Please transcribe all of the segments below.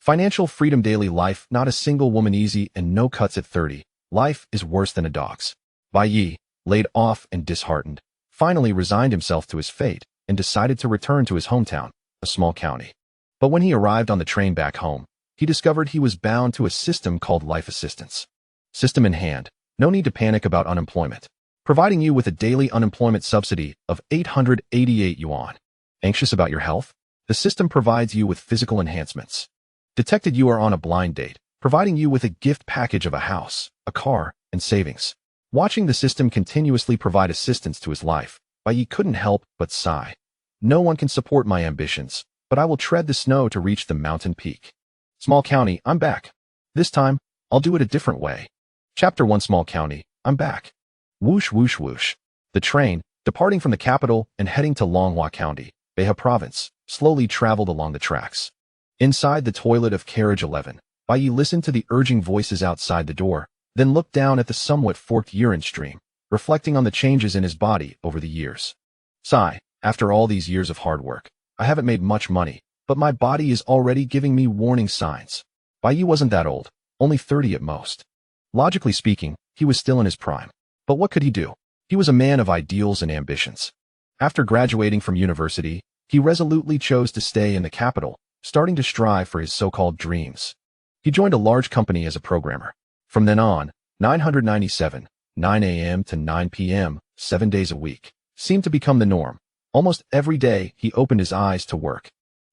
Financial freedom daily life, not a single woman easy and no cuts at 30. Life is worse than a dog's. Bai Yi, laid off and disheartened, finally resigned himself to his fate and decided to return to his hometown, a small county. But when he arrived on the train back home, he discovered he was bound to a system called life assistance. System in hand, no need to panic about unemployment. Providing you with a daily unemployment subsidy of 888 yuan. Anxious about your health? The system provides you with physical enhancements. Detected you are on a blind date, providing you with a gift package of a house, a car, and savings. Watching the system continuously provide assistance to his life, Bai Yi couldn't help but sigh. No one can support my ambitions, but I will tread the snow to reach the mountain peak. Small county, I'm back. This time, I'll do it a different way. Chapter 1 Small county, I'm back. Whoosh whoosh whoosh. The train, departing from the capital and heading to Longhua County, Beihai Province, slowly traveled along the tracks. Inside the toilet of carriage 11, Bai Yi listened to the urging voices outside the door, then looked down at the somewhat forked urine stream, reflecting on the changes in his body over the years. Sigh, after all these years of hard work, I haven't made much money, but my body is already giving me warning signs. Bai Yi wasn't that old, only 30 at most. Logically speaking, he was still in his prime. But what could he do? He was a man of ideals and ambitions. After graduating from university, he resolutely chose to stay in the capital, starting to strive for his so-called dreams. He joined a large company as a programmer. From then on, 997, 9 a.m. to 9 p.m., 7 days a week, seemed to become the norm. Almost every day, he opened his eyes to work.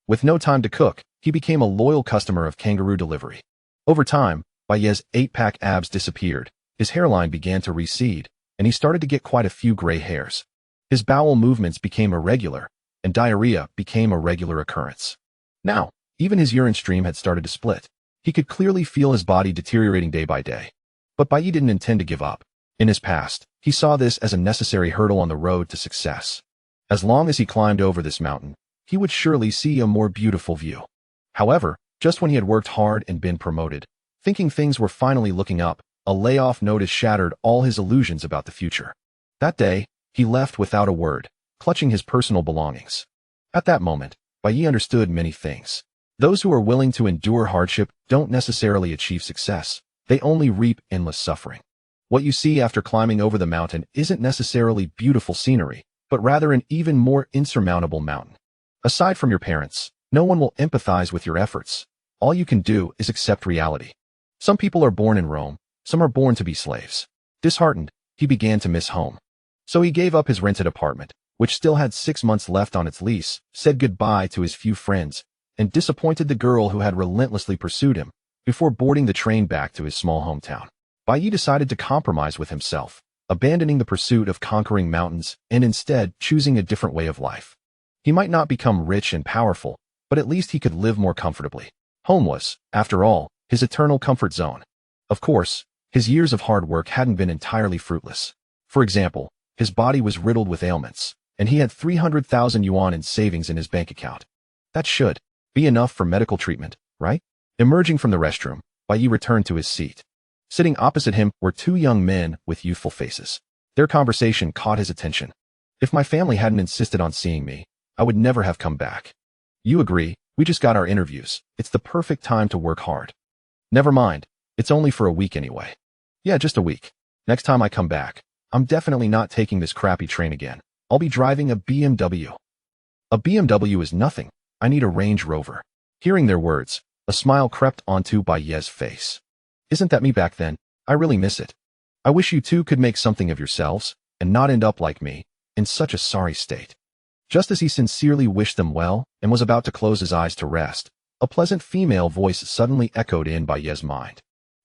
With no time to cook, he became a loyal customer of kangaroo delivery. Over time, Bai Yi's 8-pack abs disappeared, his hairline began to recede, and he started to get quite a few gray hairs. His bowel movements became irregular, and diarrhea became a regular occurrence. Now, even his urine stream had started to split. He could clearly feel his body deteriorating day by day. But Bai Yi didn't intend to give up. In his past, he saw this as a necessary hurdle on the road to success. As long as he climbed over this mountain, he would surely see a more beautiful view. However, just when he had worked hard and been promoted, thinking things were finally looking up, a layoff notice shattered all his illusions about the future. That day, he left without a word, clutching his personal belongings. At that moment, Bai Yi understood many things. Those who are willing to endure hardship don't necessarily achieve success. They only reap endless suffering. What you see after climbing over the mountain isn't necessarily beautiful scenery, but rather an even more insurmountable mountain. Aside from your parents, no one will empathize with your efforts. All you can do is accept reality. Some people are born in Rome, some are born to be slaves. Disheartened, he began to miss home. So he gave up his rented apartment, which still had 6 months left on its lease, said goodbye to his few friends, and disappointed the girl who had relentlessly pursued him, before boarding the train back to his small hometown. Bai Yi decided to compromise with himself, abandoning the pursuit of conquering mountains and instead choosing a different way of life. He might not become rich and powerful, but at least he could live more comfortably. Home was, after all, his eternal comfort zone. Of course, his years of hard work hadn't been entirely fruitless. For example, his body was riddled with ailments, and he had 300,000 yuan in savings in his bank account. That should be enough for medical treatment, right? Emerging from the restroom, Bai Yi returned to his seat. Sitting opposite him were 2 young men with youthful faces. Their conversation caught his attention. If my family hadn't insisted on seeing me, I would never have come back. You agree, we just got our interviews. It's the perfect time to work hard. Never mind, it's only for a week anyway. Yeah, just a week. Next time I come back, I'm definitely not taking this crappy train again. I'll be driving a BMW. A BMW is nothing. I need a Range Rover. Hearing their words, a smile crept onto Bai Yi's face. Isn't that me back then? I really miss it. I wish you two could make something of yourselves, and not end up like me, in such a sorry state. Just as he sincerely wished them well, and was about to close his eyes to rest, a pleasant female voice suddenly echoed in Bai Yi's mind.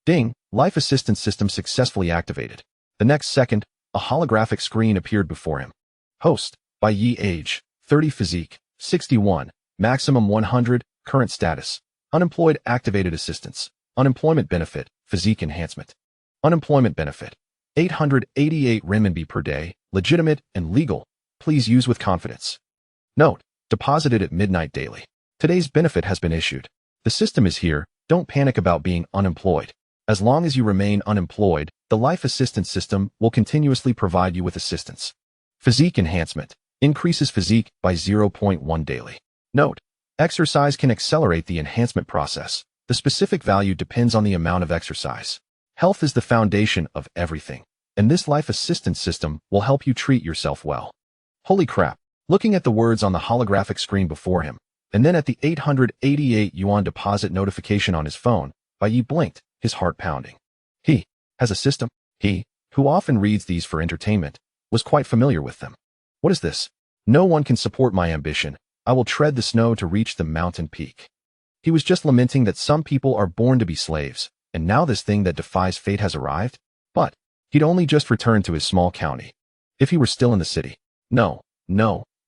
Ding, life assistance system successfully activated. The next second, a holographic screen appeared before him. Host, Bai Yi, age, 30, physique, 61, maximum 100, current status, unemployed, activated assistance, unemployment benefit, physique enhancement. Unemployment benefit, 888 renminbi per day, legitimate and legal, please use with confidence. Note, deposited at midnight daily. Today's benefit has been issued. The system is here, don't panic about being unemployed. As long as you remain unemployed, the life assistance system will continuously provide you with assistance. Physique enhancement, increases physique by 0.1 daily. Note, exercise can accelerate the enhancement process. The specific value depends on the amount of exercise. Health is the foundation of everything, and this life assistance system will help you treat yourself well. Holy crap! Looking at the words on the holographic screen before him, and then at the 888 yuan deposit notification on his phone, Bai Yi blinked, his heart pounding. He has a system. He, who often reads these for entertainment, was quite familiar with them. What is this? No one can support my ambition. I will tread the snow to reach the mountain peak. He was just lamenting that some people are born to be slaves, and now this thing that defies fate has arrived? But he'd only just returned to his small county. If he were still in the city, no,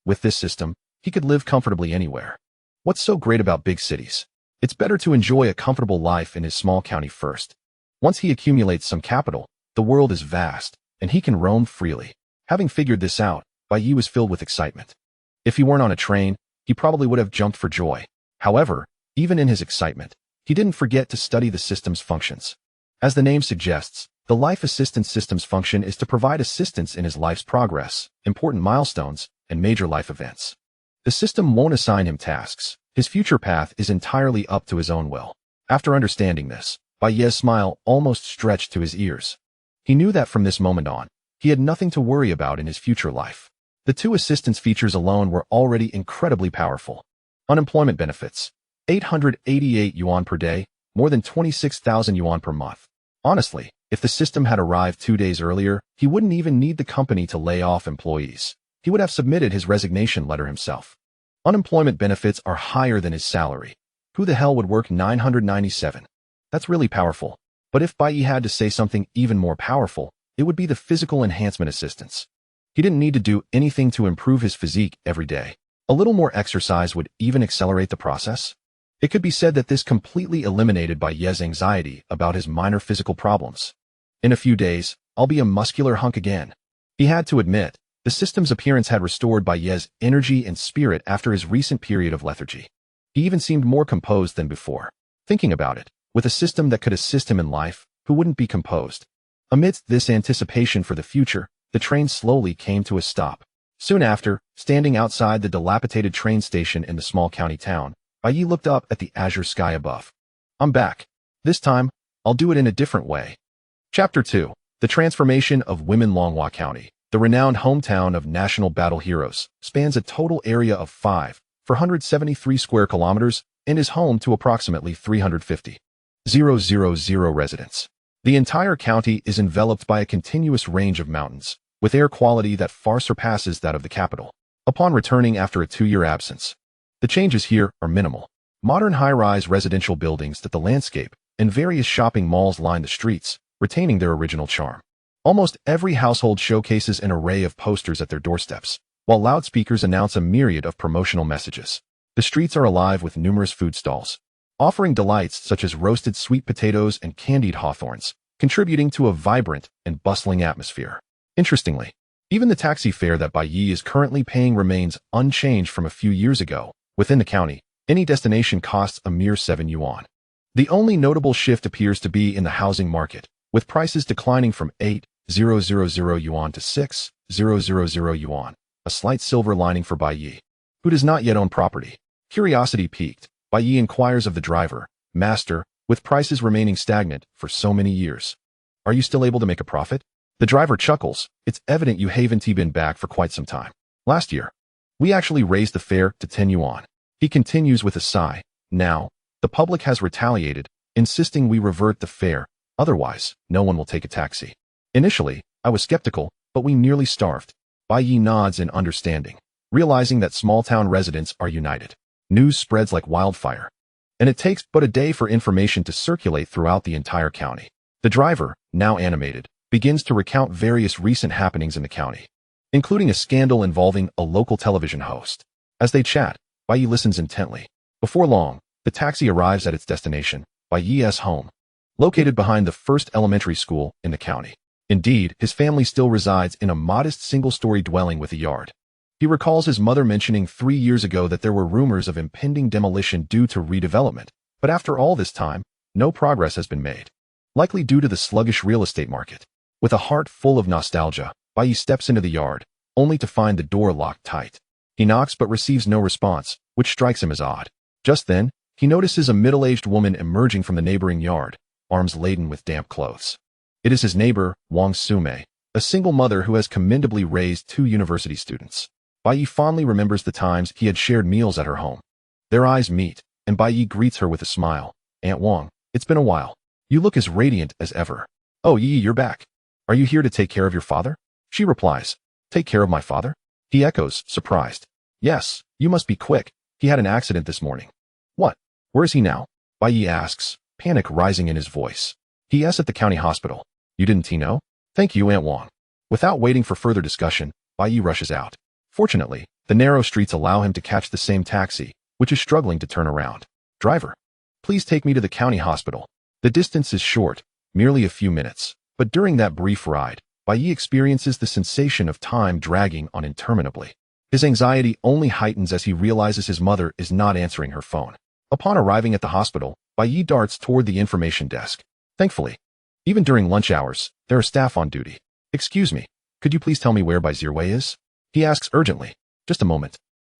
with this system, he could live comfortably anywhere. What's so great about big cities? It's better to enjoy a comfortable life in his small county first. Once he accumulates some capital, the world is vast, and he can roam freely. Having figured this out, Bai Yi was filled with excitement. If he weren't on a train, he probably would have jumped for joy. However, even in his excitement, he didn't forget to study the system's functions. As the name suggests, the life assistance system's function is to provide assistance in his life's progress, important milestones, and major life events. The system won't assign him tasks. His future path is entirely up to his own will. After understanding this, Bai Yi's smile almost stretched to his ears. He knew that from this moment on, he had nothing to worry about in his future life. The two assistance features alone were already incredibly powerful. Unemployment benefits. 888 yuan per day, more than 26,000 yuan per month. Honestly, if the system had arrived 2 days earlier, he wouldn't even need the company to lay off employees. He would have submitted his resignation letter himself. Unemployment benefits are higher than his salary. Who the hell would work 997? That's really powerful. But if Bai Yi had to say something even more powerful, it would be the physical enhancement assistance. He didn't need to do anything to improve his physique every day. A little more exercise would even accelerate the process. It could be said that this completely eliminated Bai Yi's anxiety about his minor physical problems. In a few days, I'll be a muscular hunk again. He had to admit, the system's appearance had restored Bai Yi's energy and spirit after his recent period of lethargy. He even seemed more composed than before. Thinking about it, with a system that could assist him in life, who wouldn't be composed? Amidst this anticipation for the future, the train slowly came to a stop. Soon after, standing outside the dilapidated train station in the small county town, Bai Yi looked up at the azure sky above. I'm back. This time, I'll do it in a different way. Chapter 2. The Transformation of Women. Longhua County, the renowned hometown of national battle heroes, spans a total area of 473 square kilometers and is home to approximately 350,000 residents. The entire county is enveloped by a continuous range of mountains, with air quality that far surpasses that of the capital. Upon returning after a 2-year absence, the changes here are minimal. Modern high-rise residential buildings that the landscape and various shopping malls line the streets, retaining their original charm. Almost every household showcases an array of posters at their doorsteps, while loudspeakers announce a myriad of promotional messages. The streets are alive with numerous food stalls, offering delights such as roasted sweet potatoes and candied hawthorns, contributing to a vibrant and bustling atmosphere. Interestingly, even the taxi fare that Bai Yi is currently paying remains unchanged from a few years ago. Within the county, any destination costs a mere 7 yuan. The only notable shift appears to be in the housing market, with prices declining from 8,000 yuan to 6,000 yuan, a slight silver lining for Bai Yi, who does not yet own property. Curiosity piqued, Bai Yi inquires of the driver, "Master, with prices remaining stagnant for so many years, are you still able to make a profit?" The driver chuckles. "It's evident you haven't been back for quite some time. Last year, we actually raised the fare to 10 yuan. He continues with a sigh. "Now, the public has retaliated, insisting we revert the fare, otherwise, no one will take a taxi. Initially, I was skeptical, but we nearly starved." Bai Yi nods in understanding, realizing that small-town residents are united. News spreads like wildfire, and it takes but a day for information to circulate throughout the entire county. The driver, now animated, begins to recount various recent happenings in the county, including a scandal involving a local television host. As they chat, Bai Yi listens intently. Before long, the taxi arrives at its destination, Bai Yi's home, located behind the first elementary school in the county. Indeed, his family still resides in a modest single-story dwelling with a yard. He recalls his mother mentioning 3 years ago that there were rumors of impending demolition due to redevelopment, but after all this time, no progress has been made, likely due to the sluggish real estate market. With a heart full of nostalgia, Bai Yi steps into the yard, only to find the door locked tight. He knocks but receives no response, which strikes him as odd. Just then, he notices a middle-aged woman emerging from the neighboring yard, arms laden with damp clothes. It is his neighbor, Wang Sume, a single mother who has commendably raised 2 university students. Bai Yi fondly remembers the times he had shared meals at her home. Their eyes meet, and Bai Yi greets her with a smile. "Aunt Wang, it's been a while. You look as radiant as ever." "Oh, Yi, you're back. Are you here to take care of your father?" She replies. "Take care of my father?" He echoes, surprised. "Yes, you must be quick. He had an accident this morning." "What? Where is he now?" Bai Yi asks, panic rising in his voice. "He is at the county hospital." "You didn't know?" "Thank you, Aunt Wang." Without waiting for further discussion, Bai Yi rushes out. Fortunately, the narrow streets allow him to catch the same taxi, which is struggling to turn around. "Driver, please take me to the county hospital." The distance is short, merely a few minutes, but during that brief ride, Bai Yi experiences the sensation of time dragging on interminably. His anxiety only heightens as he realizes his mother is not answering her phone. Upon arriving at the hospital, Bai Yi darts toward the information desk. Thankfully, even during lunch hours, there are staff on duty. "Excuse me, could you please tell me where Bai Zirwei is?" He asks urgently. "Just a moment.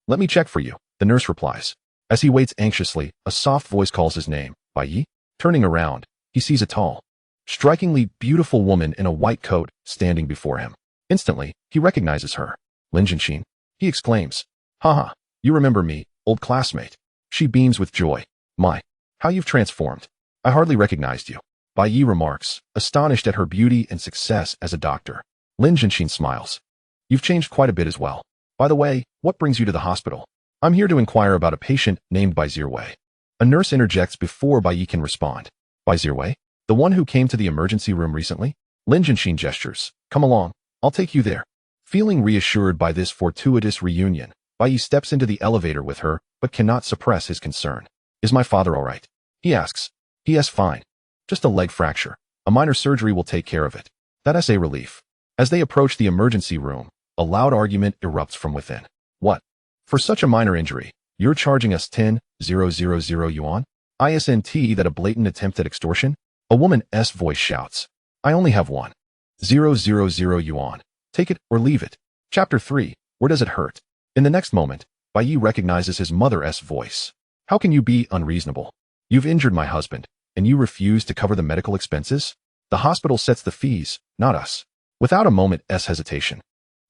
Let me check for you," the nurse replies. As he waits anxiously, a soft voice calls his name. "Bai Yi?" Turning around, he sees a tall, strikingly beautiful woman in a white coat standing before him. Instantly, he recognizes her. "Lin Jianxin," he exclaims. "Haha, you remember me, old classmate." She beams with joy. "My, how you've transformed. I hardly recognized you." Bai Yi remarks, astonished at her beauty and success as a doctor. Lin Jianxin smiles. "You've changed quite a bit as well. By the way, what brings you to the hospital?" "I'm here to inquire about a patient named Bai Zirwei." A nurse interjects before Bai Yi can respond. "Bai Zirwei? The one who came to the emergency room recently?" Lin Jianxin gestures. "Come along, I'll take you there." Feeling reassured by this fortuitous reunion, Bai Yi steps into the elevator with her, but cannot suppress his concern. "Is my father all right?" he asks. "He is fine. Just a leg fracture. A minor surgery will take care of it." That is a relief. As they approach the emergency room, a loud argument erupts from within. "What? For such a minor injury, you're charging us 10,000 yuan? Isn't that a blatant attempt at extortion?" A woman's voice shouts. "I only have 1,000 yuan. Take it or leave it." Chapter 3. Where does it hurt? In the next moment, Bai Yi recognizes his mother's voice. "How can you be unreasonable? You've injured my husband, and you refuse to cover the medical expenses? The hospital sets the fees, not us." Without a moment's hesitation,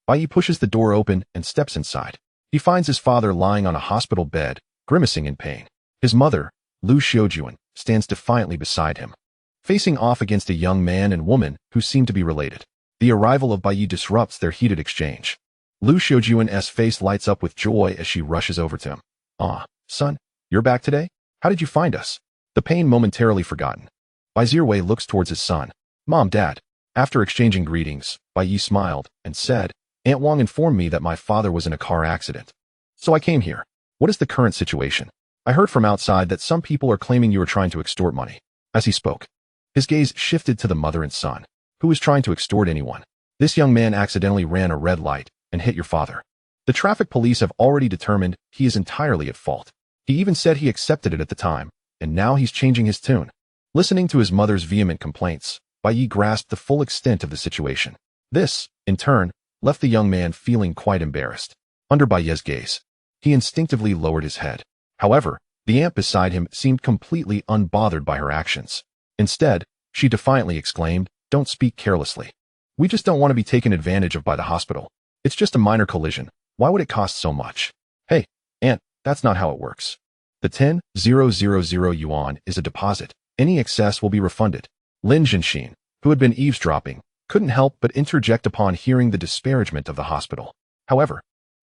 Bai Yi pushes the door open and steps inside. He finds his father lying on a hospital bed, grimacing in pain. His mother, Liu Xuedong, stands defiantly beside him, facing off against a young man and woman who seem to be related. The arrival of Bai Yi disrupts their heated exchange. Liu Xuedong's face lights up with joy as she rushes over to him. "Ah, son, you're back today? How did you find us?" The pain momentarily forgotten, Bai Zirwei looks towards his son. "Mom, Dad." After exchanging greetings, Bai Yi smiled and said, "Aunt Wang informed me that my father was in a car accident. So I came here. What is the current situation? I heard from outside that some people are claiming you are trying to extort money." As he spoke, his gaze shifted to the mother and son. "Who is trying to extort anyone? This young man accidentally ran a red light and hit your father. The traffic police have already determined he is entirely at fault. He even said he accepted it at the time, and now he's changing his tune." Listening to his mother's vehement complaints, Bai Yi grasped the full extent of the situation. This, in turn, left the young man feeling quite embarrassed. Under Bai Yi's gaze, he instinctively lowered his head. However, the aunt beside him seemed completely unbothered by her actions. Instead, she defiantly exclaimed, "Don't speak carelessly. We just don't want to be taken advantage of by the hospital. It's just a minor collision. Why would it cost so much?" "Hey, aunt, that's not how it works. The 10,000 yuan is a deposit. Any excess will be refunded." Lin Jianxin, who had been eavesdropping, couldn't help but interject upon hearing the disparagement of the hospital. However,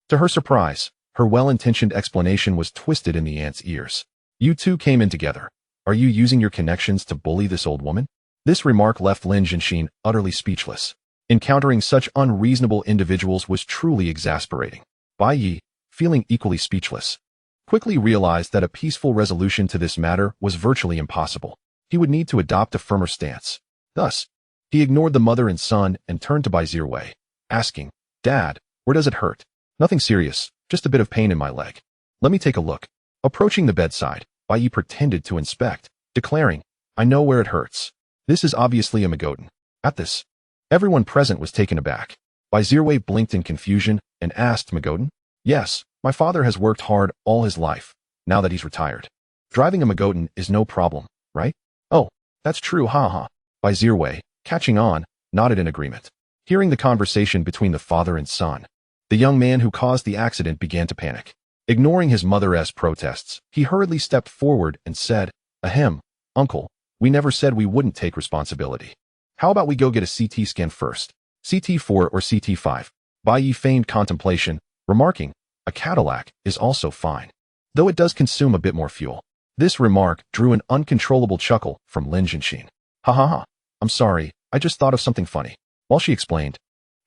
to her surprise, her well-intentioned explanation was twisted in the aunt's ears. "You two came in together. Are you using your connections to bully this old woman?" This remark left Lin Jianxin utterly speechless. Encountering such unreasonable individuals was truly exasperating. Bai Yi, feeling equally speechless, quickly realized that a peaceful resolution to this matter was virtually impossible. He would need to adopt a firmer stance. Thus, he ignored the mother and son and turned to Bai Zirwei, asking, "Dad, where does it hurt?" "Nothing serious, just a bit of pain in my leg." "Let me take a look." Approaching the bedside, Bai Yi pretended to inspect, declaring, "I know where it hurts. This is obviously a Magotan." At this, everyone present was taken aback. Bai Zirwei blinked in confusion and asked, "Magotan?" "Yes, my father has worked hard all his life, now that he's retired. Driving a Magotan is no problem, right? Oh, that's true, haha. Bai Zirwei, catching on, nodded in agreement. Hearing the conversation between the father and son, the young man who caused the accident began to panic. Ignoring his mother's protests, he hurriedly stepped forward and said, "Ahem, uncle, we never said we wouldn't take responsibility. How about we go get a CT scan first? CT4 or CT5? Bai Yi feigned contemplation, remarking, "A Cadillac is also fine, though it does consume a bit more fuel." This remark drew an uncontrollable chuckle from Lin Jianxin. "Ha ha ha, I'm sorry, I just thought of something funny." While she explained,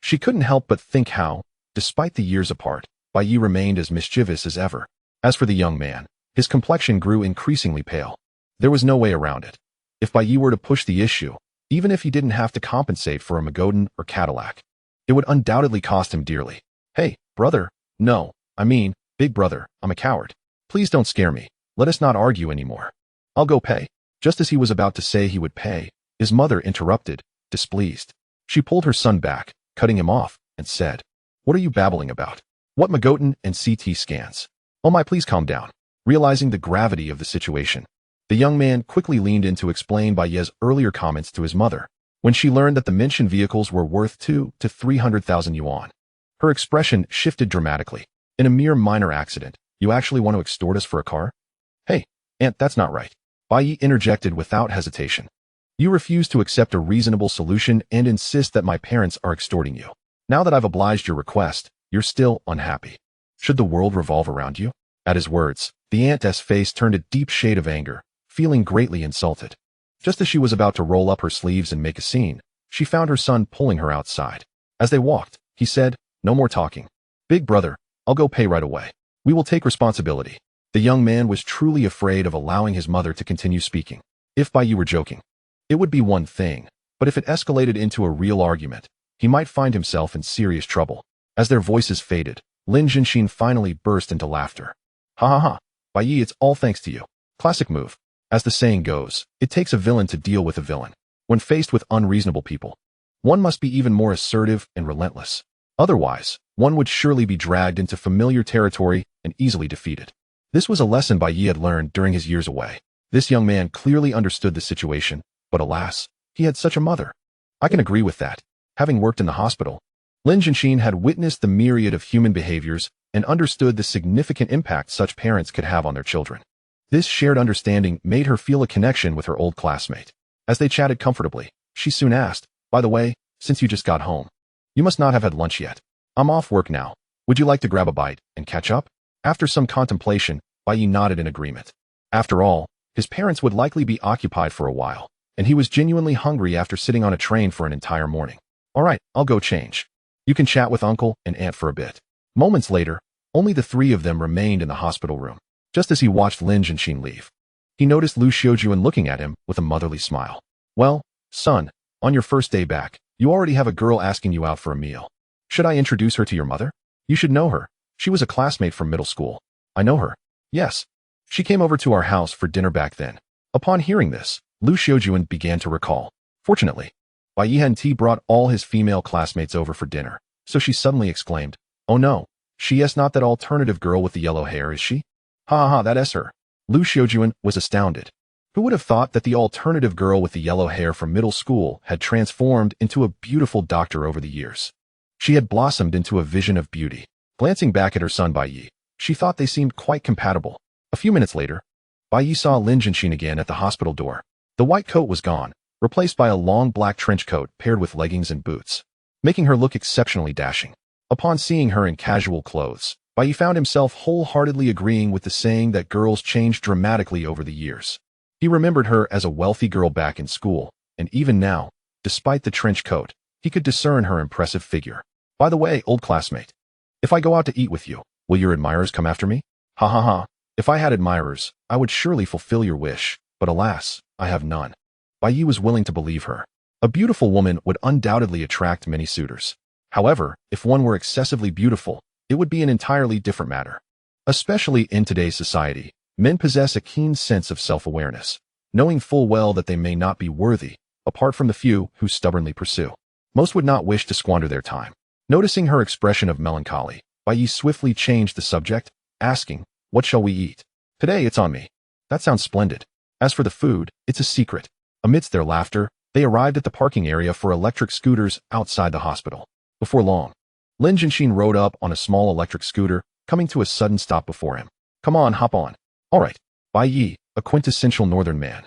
she couldn't help but think how, despite the years apart, Bai Yi remained as mischievous as ever. As for the young man, his complexion grew increasingly pale. There was no way around it. If Bai Yi were to push the issue, even if he didn't have to compensate for a Magotan or Cadillac, it would undoubtedly cost him dearly. "Hey, brother, no, I mean, big brother, I'm a coward. Please don't scare me. Let us not argue anymore. I'll go pay." Just as he was about to say he would pay, his mother interrupted, displeased. She pulled her son back, cutting him off, and said, "What are you babbling about? What Magotan and CT scans? Oh my, please calm down." Realizing the gravity of the situation, the young man quickly leaned in to explain Bai Ye's earlier comments to his mother. When she learned that the mentioned vehicles were worth 2 to 300,000 yuan, her expression shifted dramatically. "In a mere minor accident, you actually want to extort us for a car? Hey, aunt, that's not right." Bai Yi interjected without hesitation. "You refuse to accept a reasonable solution and insist that my parents are extorting you. Now that I've obliged your request, you're still unhappy. Should the world revolve around you?" At his words, the aunt's face turned a deep shade of anger, feeling greatly insulted. Just as she was about to roll up her sleeves and make a scene, she found her son pulling her outside. As they walked, he said, "No more talking. Big brother, I'll go pay right away. We will take responsibility." The young man was truly afraid of allowing his mother to continue speaking. If Bai Yi were joking, it would be one thing, but if it escalated into a real argument, he might find himself in serious trouble. As their voices faded, Lin Jianxin finally burst into laughter. "Ha ha ha, Bai Yi, it's all thanks to you. Classic move. As the saying goes, it takes a villain to deal with a villain. When faced with unreasonable people, one must be even more assertive and relentless. Otherwise, one would surely be dragged into familiar territory and easily defeated." This was a lesson Bai Yi had learned during his years away. This young man clearly understood the situation, but alas, he had such a mother. I can agree with that. Having worked in the hospital, Lin Jianxin had witnessed the myriad of human behaviors and understood the significant impact such parents could have on their children. This shared understanding made her feel a connection with her old classmate. As they chatted comfortably, she soon asked, "By the way, since you just got home, you must not have had lunch yet. I'm off work now. Would you like to grab a bite and catch up?" After some contemplation, Bai Yi nodded in agreement. After all, his parents would likely be occupied for a while, and he was genuinely hungry after sitting on a train for an entire morning. "All right, I'll go change. You can chat with uncle and aunt for a bit." Moments later, only the three of them remained in the hospital room. Just as he watched Lin Jianxin leave, he noticed Liu Xuedong looking at him with a motherly smile. "Well, son, on your first day back, you already have a girl asking you out for a meal. Should I introduce her to your mother? You should know her. She was a classmate from middle school." "I know her. Yes. She came over to our house for dinner back then." Upon hearing this, Liu Xuedong began to recall. Fortunately, Bai Yi and T brought all his female classmates over for dinner, so she suddenly exclaimed, "Oh no, she is not that alternative girl with the yellow hair, is she?" "Ha ha ha, that is her." Liu Xuedong was astounded. Who would have thought that the alternative girl with the yellow hair from middle school had transformed into a beautiful doctor over the years? She had blossomed into a vision of beauty. Glancing back at her son Bai Yi, she thought they seemed quite compatible. A few minutes later, Bai Yi saw Lin Jianxin again at the hospital door. The white coat was gone, replaced by a long black trench coat paired with leggings and boots, making her look exceptionally dashing. Upon seeing her in casual clothes, Bai Yi found himself wholeheartedly agreeing with the saying that girls change dramatically over the years. He remembered her as a wealthy girl back in school, and even now, despite the trench coat, he could discern her impressive figure. "By the way, old classmate, if I go out to eat with you, will your admirers come after me?" "Ha ha ha. If I had admirers, I would surely fulfill your wish, but alas, I have none." Bai Yi was willing to believe her. A beautiful woman would undoubtedly attract many suitors. However, if one were excessively beautiful, it would be an entirely different matter. Especially in today's society, men possess a keen sense of self-awareness, knowing full well that they may not be worthy, apart from the few who stubbornly pursue. Most would not wish to squander their time. Noticing her expression of melancholy, Bai Yi swiftly changed the subject, asking, "What shall we eat?" "Today it's on me." That sounds splendid. As for the food, it's a secret. Amidst their laughter, they arrived at the parking area for electric scooters outside the hospital. Before long, Lin Jianxin rode up on a small electric scooter, coming to a sudden stop before him. Come on, hop on. All right. Bai Yi, a quintessential northern man,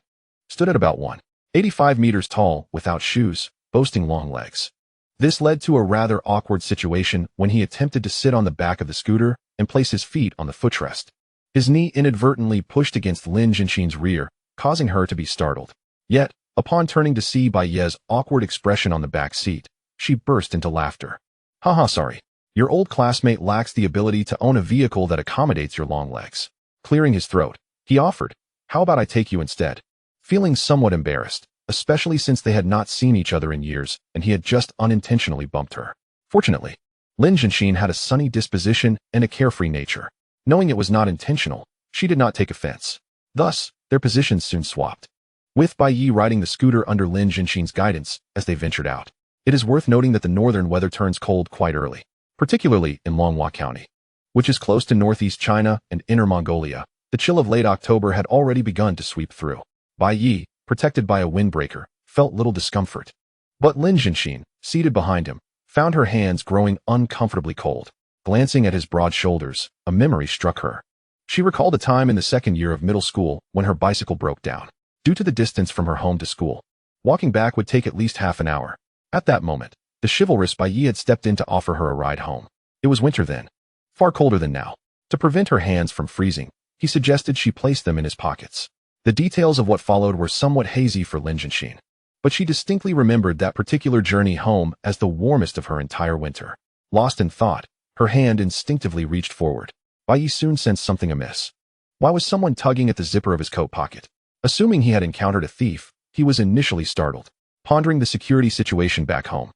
stood at about 185 meters tall, without shoes, boasting long legs. This led to a rather awkward situation when he attempted to sit on the back of the scooter and place his feet on the footrest. His knee inadvertently pushed against Lin Jianxin's rear, causing her to be startled. Yet, upon turning to see Bai Ye's awkward expression on the back seat, she burst into laughter. Haha, sorry. Your old classmate lacks the ability to own a vehicle that accommodates your long legs. Clearing his throat, he offered, how about I take you instead? Feeling somewhat embarrassed, especially since they had not seen each other in years and he had just unintentionally bumped her. Fortunately, Lin Jianxin had a sunny disposition and a carefree nature. Knowing it was not intentional, she did not take offense. Thus, their positions soon swapped. With Bai Yi riding the scooter under Lin Jianxin's guidance as they ventured out. It is worth noting that the northern weather turns cold quite early, particularly in Longhua County, which is close to northeast China and Inner Mongolia. The chill of late October had already begun to sweep through. Bai Yi, protected by a windbreaker, felt little discomfort. But Lin Jianxin, seated behind him, found her hands growing uncomfortably cold. Glancing at his broad shoulders, a memory struck her. She recalled a time in the second year of middle school when her bicycle broke down. Due to the distance from her home to school, walking back would take at least half an hour. At that moment, the chivalrous Bai Yi had stepped in to offer her a ride home. It was winter then, far colder than now. To prevent her hands from freezing, he suggested she place them in his pockets. The details of what followed were somewhat hazy for Lin Jianxin, but she distinctly remembered that particular journey home as the warmest of her entire winter. Lost in thought, her hand instinctively reached forward. Bai Yi soon sensed something amiss. Why was someone tugging at the zipper of his coat pocket? Assuming he had encountered a thief, he was initially startled. Pondering the security situation back home,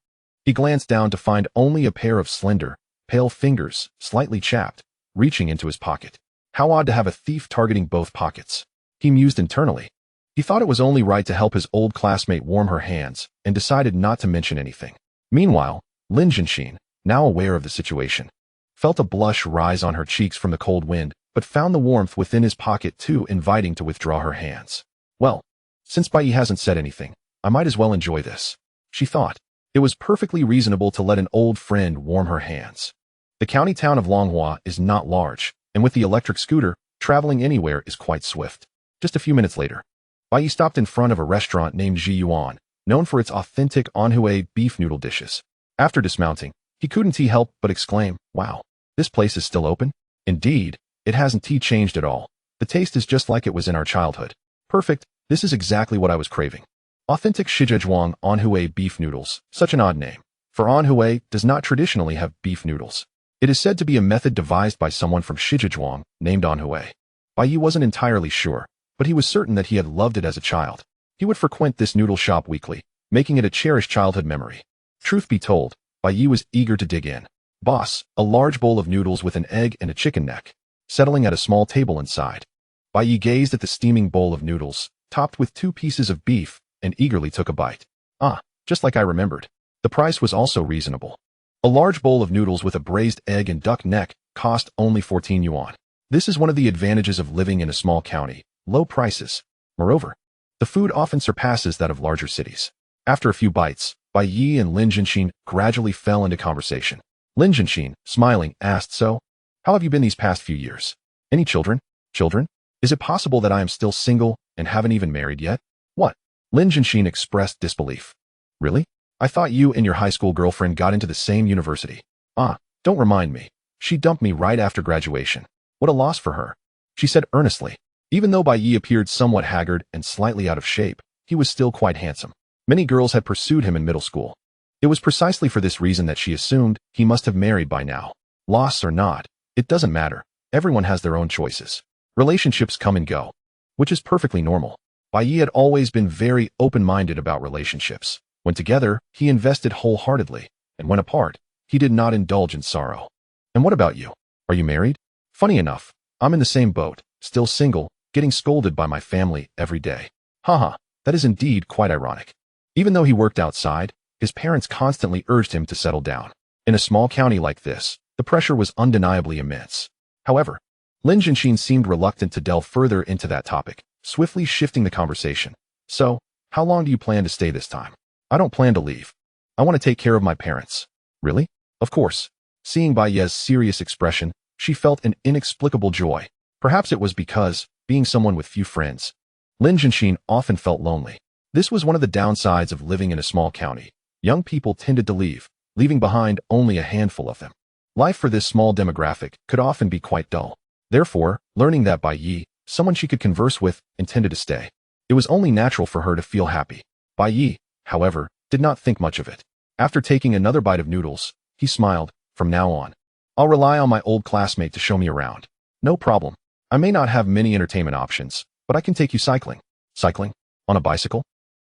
he glanced down to find only a pair of slender, pale fingers, slightly chapped, reaching into his pocket. How odd to have a thief targeting both pockets. He mused internally. He thought it was only right to help his old classmate warm her hands and decided not to mention anything. Meanwhile, Lin Jianxin, now aware of the situation, felt a blush rise on her cheeks from the cold wind, but found the warmth within his pocket too inviting to withdraw her hands. Well, since Bai Yi hasn't said anything, I might as well enjoy this, she thought. It was perfectly reasonable to let an old friend warm her hands. The county town of Longhua is not large, and with the electric scooter, traveling anywhere is quite swift. Just a few minutes later, Bai Yi stopped in front of a restaurant named Ji Yuan, known for its authentic Anhui beef noodle dishes. After dismounting, he couldn't help but exclaim, wow, this place is still open? Indeed, it hasn't changed at all. The taste is just like it was in our childhood. Perfect, this is exactly what I was craving. Authentic Shizhezhuang Anhui beef noodles, such an odd name, for Anhui does not traditionally have beef noodles. It is said to be a method devised by someone from Shizhezhuang named Anhui. Bai Yi wasn't entirely sure, but he was certain that he had loved it as a child. He would frequent this noodle shop weekly, making it a cherished childhood memory. Truth be told, Bai Yi was eager to dig in. Boss, a large bowl of noodles with an egg and a chicken neck, settling at a small table inside. Bai Yi gazed at the steaming bowl of noodles, topped with 2 pieces of beef, and eagerly took a bite. Ah, just like I remembered. The price was also reasonable. A large bowl of noodles with a braised egg and duck neck cost only 14 yuan. This is one of the advantages of living in a small county, low prices. Moreover, the food often surpasses that of larger cities. After a few bites, Bai Yi and Lin Jianxin gradually fell into conversation. Lin Jianxin, smiling, asked, so, how have you been these past few years? Any children? Children? Is it possible that I am still single and haven't even married yet? What? Lin Jianxin expressed disbelief. Really? I thought you and your high school girlfriend got into the same university. Ah, don't remind me. She dumped me right after graduation. What a loss for her, she said earnestly. Even though Bai Yi appeared somewhat haggard and slightly out of shape, he was still quite handsome. Many girls had pursued him in middle school. It was precisely for this reason that she assumed he must have married by now. Loss or not, it doesn't matter. Everyone has their own choices. Relationships come and go, which is perfectly normal. Bai Yi had always been very open-minded about relationships. When together, he invested wholeheartedly, and when apart, he did not indulge in sorrow. And what about you? Are you married? Funny enough, I'm in the same boat, still single, getting scolded by my family every day. Haha, that is indeed quite ironic. Even though he worked outside, his parents constantly urged him to settle down. In a small county like this, the pressure was undeniably immense. However, Lin Jianxin seemed reluctant to delve further into that topic, swiftly shifting the conversation. So, how long do you plan to stay this time? I don't plan to leave. I want to take care of my parents. Really? Of course. Seeing Bai Ye's serious expression, she felt an inexplicable joy. Perhaps it was because, being someone with few friends, Lin Jianxin often felt lonely. This was one of the downsides of living in a small county. Young people tended to leave, leaving behind only a handful of them. Life for this small demographic could often be quite dull. Therefore, learning that Bai Yi, someone she could converse with, intended to stay, it was only natural for her to feel happy. Bai Yi, however, did not think much of it. After taking another bite of noodles, he smiled. From now on, I'll rely on my old classmate to show me around. No problem. I may not have many entertainment options, but I can take you cycling. Cycling? On a bicycle?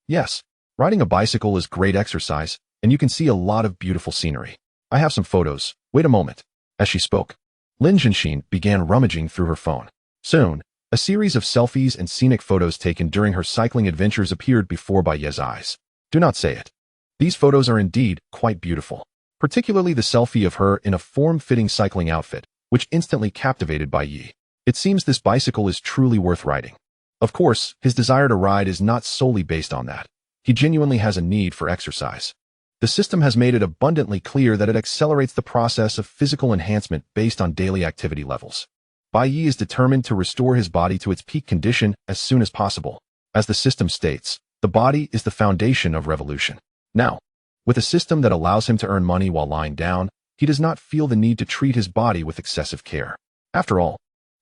Yes. Riding a bicycle is great exercise, and you can see a lot of beautiful scenery. I have some photos. Wait a moment. As she spoke, Lin Jianxin began rummaging through her phone. Soon, a series of selfies and scenic photos taken during her cycling adventures appeared before Bai Ye's eyes. Do not say it. These photos are indeed quite beautiful, particularly the selfie of her in a form-fitting cycling outfit, which instantly captivated Bai Yi. It seems this bicycle is truly worth riding. Of course, his desire to ride is not solely based on that. He genuinely has a need for exercise. The system has made it abundantly clear that it accelerates the process of physical enhancement based on daily activity levels. Bai Yi is determined to restore his body to its peak condition as soon as possible. As the system states, the body is the foundation of revolution. Now, with a system that allows him to earn money while lying down, he does not feel the need to treat his body with excessive care. After all,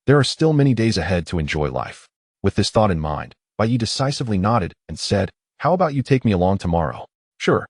there are still many days ahead to enjoy life. With this thought in mind, Bai Yi decisively nodded and said, "How about you take me along tomorrow?" "Sure.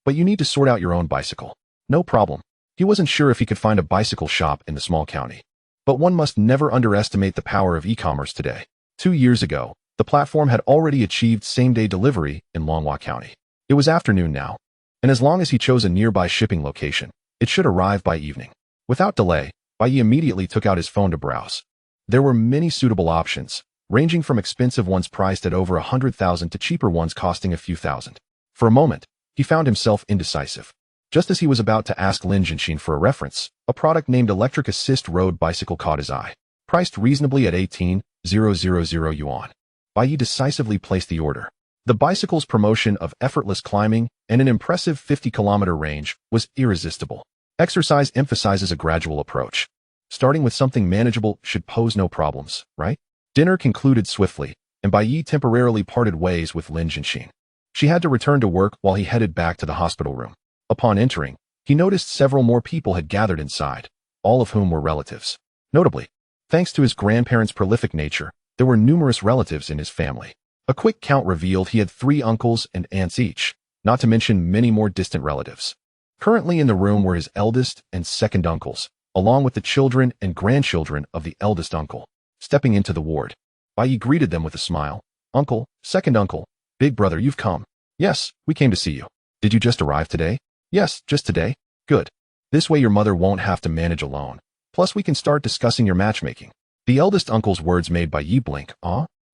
But you need to sort out your own bicycle." "No problem." He wasn't sure if he could find a bicycle shop in the small county. But one must never underestimate the power of e-commerce today. 2 years ago, the platform had already achieved same-day delivery in Longhua County. It was afternoon now, and as long as he chose a nearby shipping location, it should arrive by evening. Without delay, Bai Yi immediately took out his phone to browse. There were many suitable options, ranging from expensive ones priced at over 100,000 to cheaper ones costing a few thousand. For a moment, he found himself indecisive. Just as he was about to ask Lin Jianxin for a reference, a product named Electric Assist Road Bicycle caught his eye. Priced reasonably at 18,000 yuan. Bai Yi decisively placed the order. The bicycle's promotion of effortless climbing and an impressive 50-kilometer range was irresistible. Exercise emphasizes a gradual approach. Starting with something manageable should pose no problems, right? Dinner concluded swiftly, and Bai Yi temporarily parted ways with Lin Jianxin. She had to return to work while he headed back to the hospital room. Upon entering, he noticed several more people had gathered inside, all of whom were relatives. Notably, thanks to his grandparents' prolific nature, there were numerous relatives in his family. A quick count revealed he had 3 uncles and aunts each, not to mention many more distant relatives. Currently in the room were his eldest and second uncles, along with the children and grandchildren of the eldest uncle. Stepping into the ward, Bai Yi greeted them with a smile. "Uncle, second uncle, big brother, you've come." "Yes, we came to see you." "Did you just arrive today?" "Yes, just today." "Good. This way your mother won't have to manage alone. Plus we can start discussing your matchmaking." The eldest uncle's words made Bai Yi blink.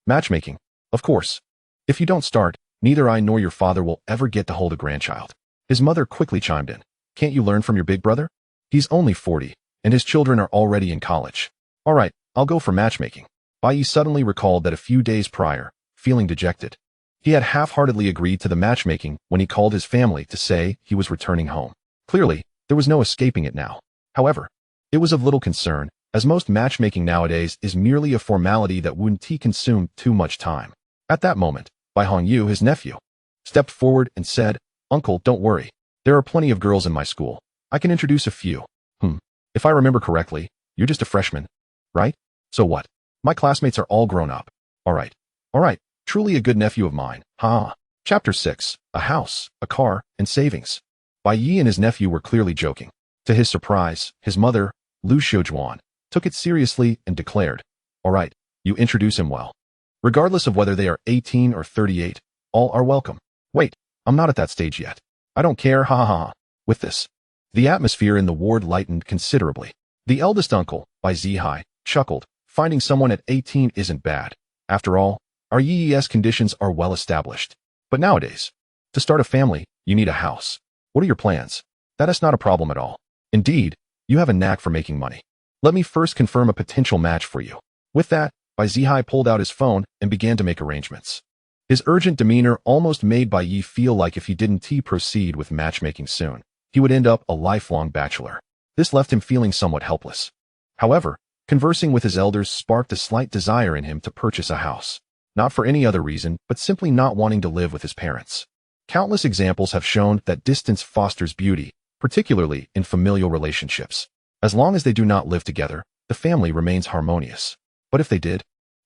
Matchmaking? Of course. If you don't start, neither I nor your father will ever get to hold a grandchild." His mother quickly chimed in. "Can't you learn from your big brother? He's only 40, and his children are already in college." "All right, I'll go for matchmaking." Bai Yi suddenly recalled that a few days prior, feeling dejected, he had half-heartedly agreed to the matchmaking when he called his family to say he was returning home. Clearly, there was no escaping it now. However, it was of little concern, as most matchmaking nowadays is merely a formality that wouldn't consume too much time. At that moment, Bai Hongyu, his nephew, stepped forward and said, "Uncle, don't worry. There are plenty of girls in my school. I can introduce a few." If I remember correctly, you're just a freshman, right? So what? My classmates are all grown up." All right. Truly a good nephew of mine. Chapter 6. A house, a car, and savings. Bai Yi and his nephew were clearly joking. To his surprise, his mother, Liu Xuedong, took it seriously and declared, "All right, you introduce him well. Regardless of whether they are 18 or 38, all are welcome." "Wait, I'm not at that stage yet. I don't care, With this, the atmosphere in the ward lightened considerably. The eldest uncle, Bai Zihai, chuckled, "Finding someone at 18 isn't bad. After all, our YES conditions are well established. But nowadays, to start a family, you need a house. What are your plans?" "That is not a problem at all. Indeed, you have a knack for making money." Let me first confirm a potential match for you. With that, Bai Zihai pulled out his phone and began to make arrangements. His urgent demeanor almost made Bai Yi feel like if he didn't proceed with matchmaking soon, he would end up a lifelong bachelor. This left him feeling somewhat helpless. However, conversing with his elders sparked a slight desire in him to purchase a house. Not for any other reason, but simply not wanting to live with his parents. Countless examples have shown that distance fosters beauty, particularly in familial relationships. As long as they do not live together, the family remains harmonious. But if they did,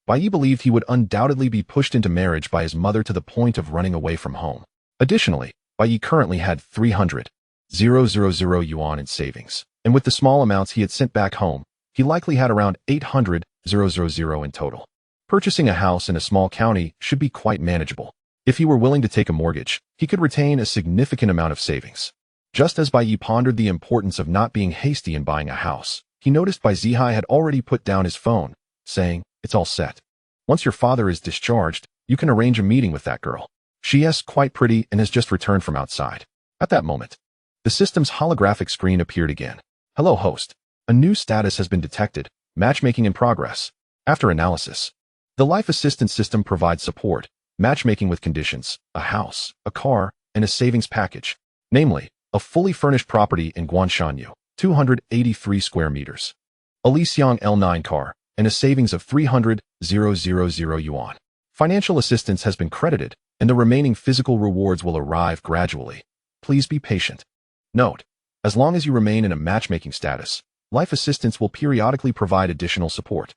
Bai Yi believed he would undoubtedly be pushed into marriage by his mother to the point of running away from home. Additionally, Bai Yi currently had 300,000 yuan in savings, and with the small amounts he had sent back home, he likely had around 800,000 in total. Purchasing a house in a small county should be quite manageable. If he were willing to take a mortgage, he could retain a significant amount of savings. Just as Bai Yi pondered the importance of not being hasty in buying a house, he noticed Bai Zihai had already put down his phone, saying, "It's all set. Once your father is discharged, you can arrange a meeting with that girl. She is quite pretty and has just returned from outside." At that moment, the system's holographic screen appeared again. "Hello, host. A new status has been detected. Matchmaking in progress." After analysis, the life assistance system provides support, matchmaking with conditions, a house, a car, and a savings package. Namely, a fully furnished property in Guanshanyu, 283 square meters. A Li Xiang L9 car, and a savings of 300,000 yuan. Financial assistance has been credited, and the remaining physical rewards will arrive gradually. Please be patient. Note: as long as you remain in a matchmaking status, life assistance will periodically provide additional support.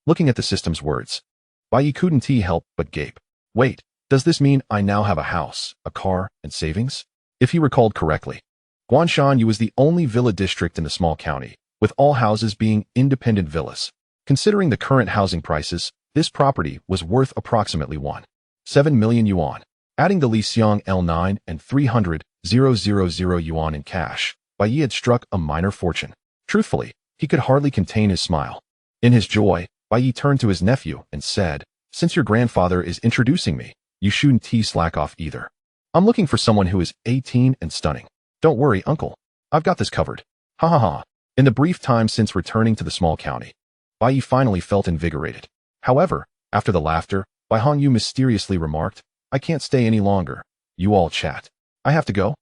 Looking at the system's words, Bai Yi couldn't help but gape. Wait, does this mean I now have a house, a car, and savings? If he recalled correctly, Guanshanyu was the only villa district in the small county, with all houses being independent villas. Considering the current housing prices, this property was worth approximately 1.7 million yuan. Adding the Li Xiang L9 and 300,000 yuan in cash, Bai Yi had struck a minor fortune. Truthfully, he could hardly contain his smile. In his joy, Bai Yi turned to his nephew and said, "Since your grandfather is introducing me, you shouldn't slack off either. I'm looking for someone who is 18 and stunning. Don't worry, uncle. I've got this covered." Ha ha ha. In the brief time since returning to the small county, Bai Yi finally felt invigorated. However, after the laughter, Bai Hongyu mysteriously remarked, "I can't stay any longer. You all chat. I have to go."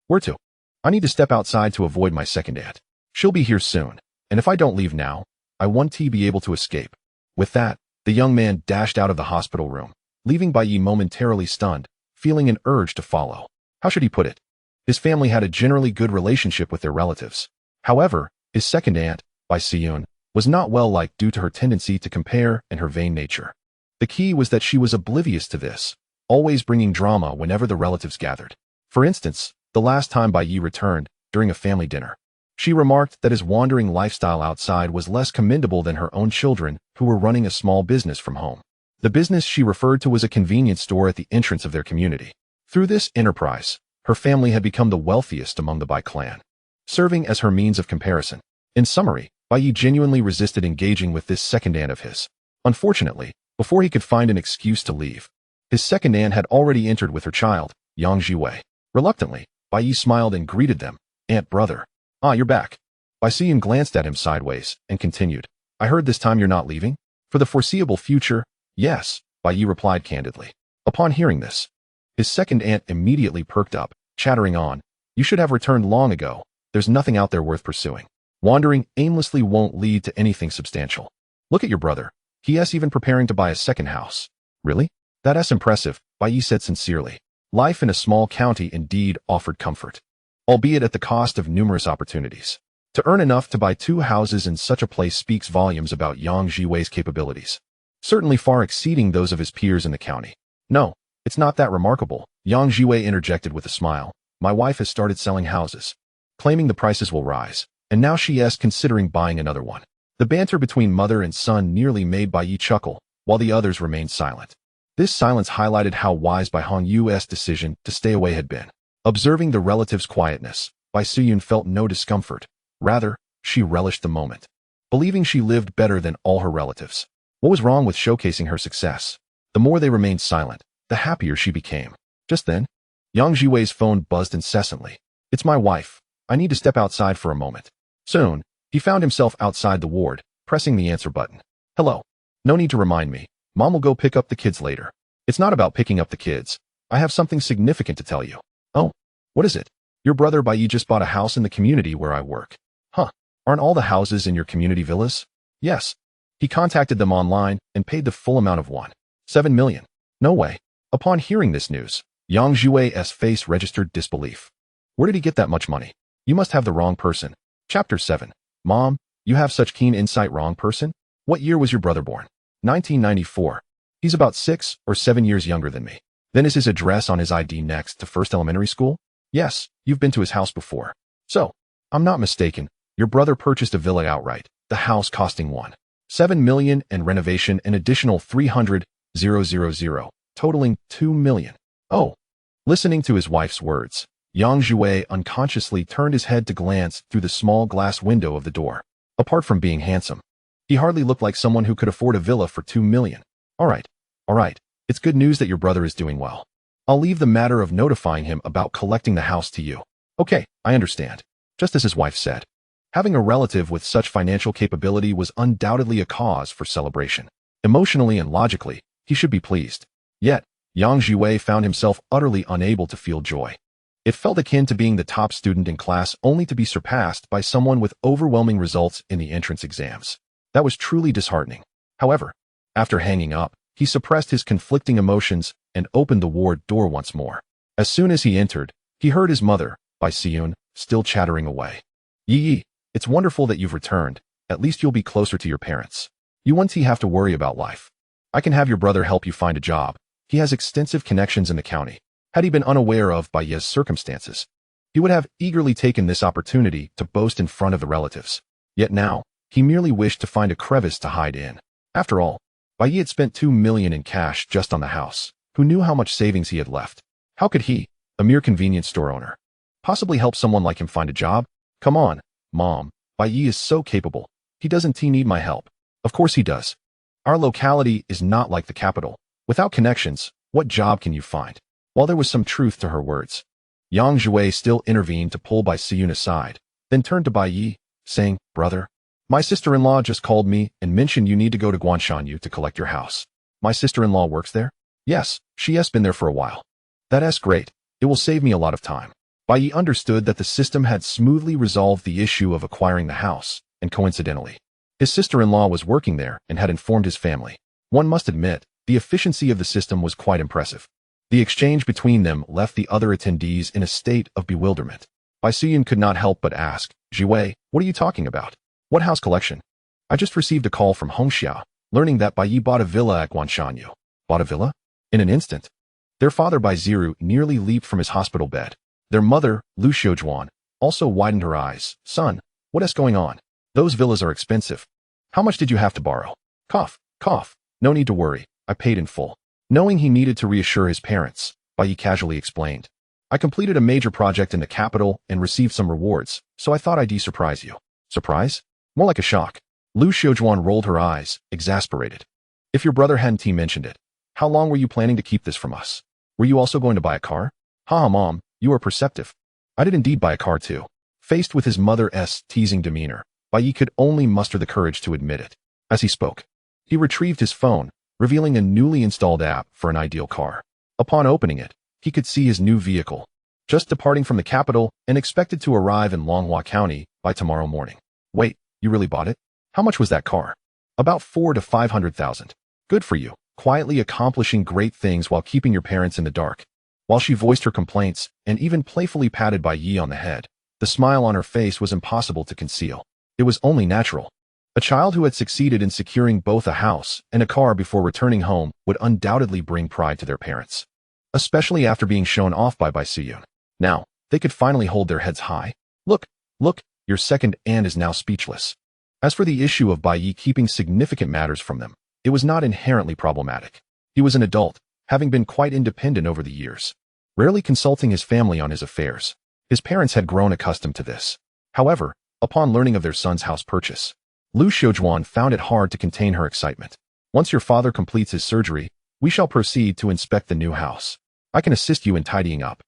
Where to? "I need to step outside to avoid my second aunt. She'll be here soon, and if I don't leave now, I won't be able to escape." With that, the young man dashed out of the hospital room, leaving Bai Yi momentarily stunned, feeling an urge to follow. How should he put it? His family had a generally good relationship with their relatives. However, his second aunt, Bai Siyun, was not well liked due to her tendency to compare and her vain nature. The key was that she was oblivious to this, always bringing drama whenever the relatives gathered. For instance, the last time Bai Yi returned, during a family dinner, she remarked that his wandering lifestyle outside was less commendable than her own children, who were running a small business from home. The business she referred to was a convenience store at the entrance of their community. Through this enterprise, her family had become the wealthiest among the Bai clan, serving as her means of comparison. In summary, Bai Yi genuinely resisted engaging with this second aunt of his. Unfortunately, before he could find an excuse to leave, his second aunt had already entered with her child, Yang Jiwei. Reluctantly, Bai Yi smiled and greeted them. "Aunt, brother. You're back." Bai Siyun glanced at him sideways and continued, "I heard this time you're not leaving?" "For the foreseeable future, yes," Bai Yi replied candidly. Upon hearing this, his second aunt immediately perked up, chattering on, "You should have returned long ago. There's nothing out there worth pursuing. Wandering aimlessly won't lead to anything substantial. Look at your brother. He is even preparing to buy a second house." "Really? That's impressive," Bai Yi said sincerely. Life in a small county indeed offered comfort, albeit at the cost of numerous opportunities. To earn enough to buy 2 houses in such a place speaks volumes about Yang Jiwei's capabilities, certainly far exceeding those of his peers in the county. "No, it's not that remarkable," Yang Jiwei interjected with a smile. "My wife has started selling houses, claiming the prices will rise, and now she is considering buying another one." The banter between mother and son nearly made Bai Yi chuckle, while the others remained silent. This silence highlighted how wise Bai Hongyu's decision to stay away had been. Observing the relative's quietness, Bai Siyun felt no discomfort. Rather, she relished the moment, believing she lived better than all her relatives. What was wrong with showcasing her success? The more they remained silent, the happier she became. Just then, Yang Jiwei's phone buzzed incessantly. "It's my wife. I need to step outside for a moment." Soon, He found himself outside the ward, pressing the answer button. Hello. No need to remind me. Mom will go pick up the kids later. It's not about picking up the kids. I have something significant to tell you. Oh, what is it? Your brother Bai Yi just bought a house in the community where I work. Huh. Aren't all the houses in your community villas? Yes. He contacted them online and paid the full amount of 1.7 million. No way. Upon hearing this news, Yang Zhui's face registered disbelief. Where did he get that much money? You must have the wrong person. Chapter 7. Mom, you have such keen insight. Wrong person? What year was your brother born? 1994. He's about 6 or 7 years younger than me. Then is his address on his ID next to First Elementary School? Yes, you've been to his house before. So, I'm not mistaken. Your brother purchased a villa outright, the house costing 1.7 million and renovation an additional 300,000, totaling 2 million. Oh. Listening to his wife's words, Yang Zhui unconsciously turned his head to glance through the small glass window of the door. Apart from being handsome, he hardly looked like someone who could afford a villa for 2 million. All right. It's good news that your brother is doing well. I'll leave the matter of notifying him about collecting the house to you. Okay, I understand. Just as his wife said. Having a relative with such financial capability was undoubtedly a cause for celebration. Emotionally and logically, he should be pleased. Yet, Yang Zhui found himself utterly unable to feel joy. It felt akin to being the top student in class only to be surpassed by someone with overwhelming results in the entrance exams. That was truly disheartening. However, after hanging up, he suppressed his conflicting emotions and opened the ward door once more. As soon as he entered, he heard his mother, Bai Siyun, still chattering away. Yi, it's wonderful that you've returned. At least you'll be closer to your parents. You won't have to worry about life. I can have your brother help you find a job. He has extensive connections in the county. Had he been unaware of Bai Yi's circumstances, he would have eagerly taken this opportunity to boast in front of the relatives. Yet now, he merely wished to find a crevice to hide in. After all, Bai Yi had spent 2 million in cash just on the house. Who knew how much savings he had left? How could he, a mere convenience store owner, possibly help someone like him find a job? Come on, Mom. Bai Yi is so capable. He doesn't need my help. Of course he does. Our locality is not like the capital. Without connections, what job can you find? While there was some truth to her words, Yang Zhui still intervened to pull Bai Siyun aside, then turned to Bai Yi, saying, Brother, my sister-in-law just called me and mentioned you need to go to Guanshanyu to collect your house. My sister-in-law works there? Yes, she has been there for a while. That's great. It will save me a lot of time. Bai Yi understood that the system had smoothly resolved the issue of acquiring the house, and coincidentally, his sister-in-law was working there and had informed his family. One must admit, the efficiency of the system was quite impressive. The exchange between them left the other attendees in a state of bewilderment. Bai Siyun could not help but ask, Zhui, what are you talking about? What house collection? I just received a call from Hongxia, learning that Bai Yi bought a villa at Guanshanyu. Bought a villa? In an instant. Their father Bai Ziru nearly leaped from his hospital bed. Their mother, Liu Xuedong, also widened her eyes. Son, what is going on? Those villas are expensive. How much did you have to borrow? Cough. No need to worry. I paid in full. Knowing he needed to reassure his parents, Bai Yi casually explained. I completed a major project in the capital and received some rewards, so I thought I'd surprise you. Surprise? More like a shock. Liu Xuedong rolled her eyes, exasperated. If your brother hadn't mentioned it, how long were you planning to keep this from us? Were you also going to buy a car? Haha, Mom, you are perceptive. I did indeed buy a car too. Faced with his mother's teasing demeanor, Bai Yi could only muster the courage to admit it. As he spoke, he retrieved his phone, revealing a newly installed app for an ideal car. Upon opening it, he could see his new vehicle, just departing from the capital and expected to arrive in Longhua County by tomorrow morning. Wait, you really bought it? How much was that car? About 400,000 to 500,000. Good for you, quietly accomplishing great things while keeping your parents in the dark. While she voiced her complaints and even playfully patted Bai Yi on the head, the smile on her face was impossible to conceal. It was only natural. A child who had succeeded in securing both a house and a car before returning home would undoubtedly bring pride to their parents, especially after being shown off by Bai Siyun. Now, they could finally hold their heads high. Look, your second aunt is now speechless. As for the issue of Bai Yi keeping significant matters from them, it was not inherently problematic. He was an adult, having been quite independent over the years, rarely consulting his family on his affairs. His parents had grown accustomed to this. However, upon learning of their son's house purchase, Liu Xuedong found it hard to contain her excitement. Once your father completes his surgery, we shall proceed to inspect the new house. I can assist you in tidying up.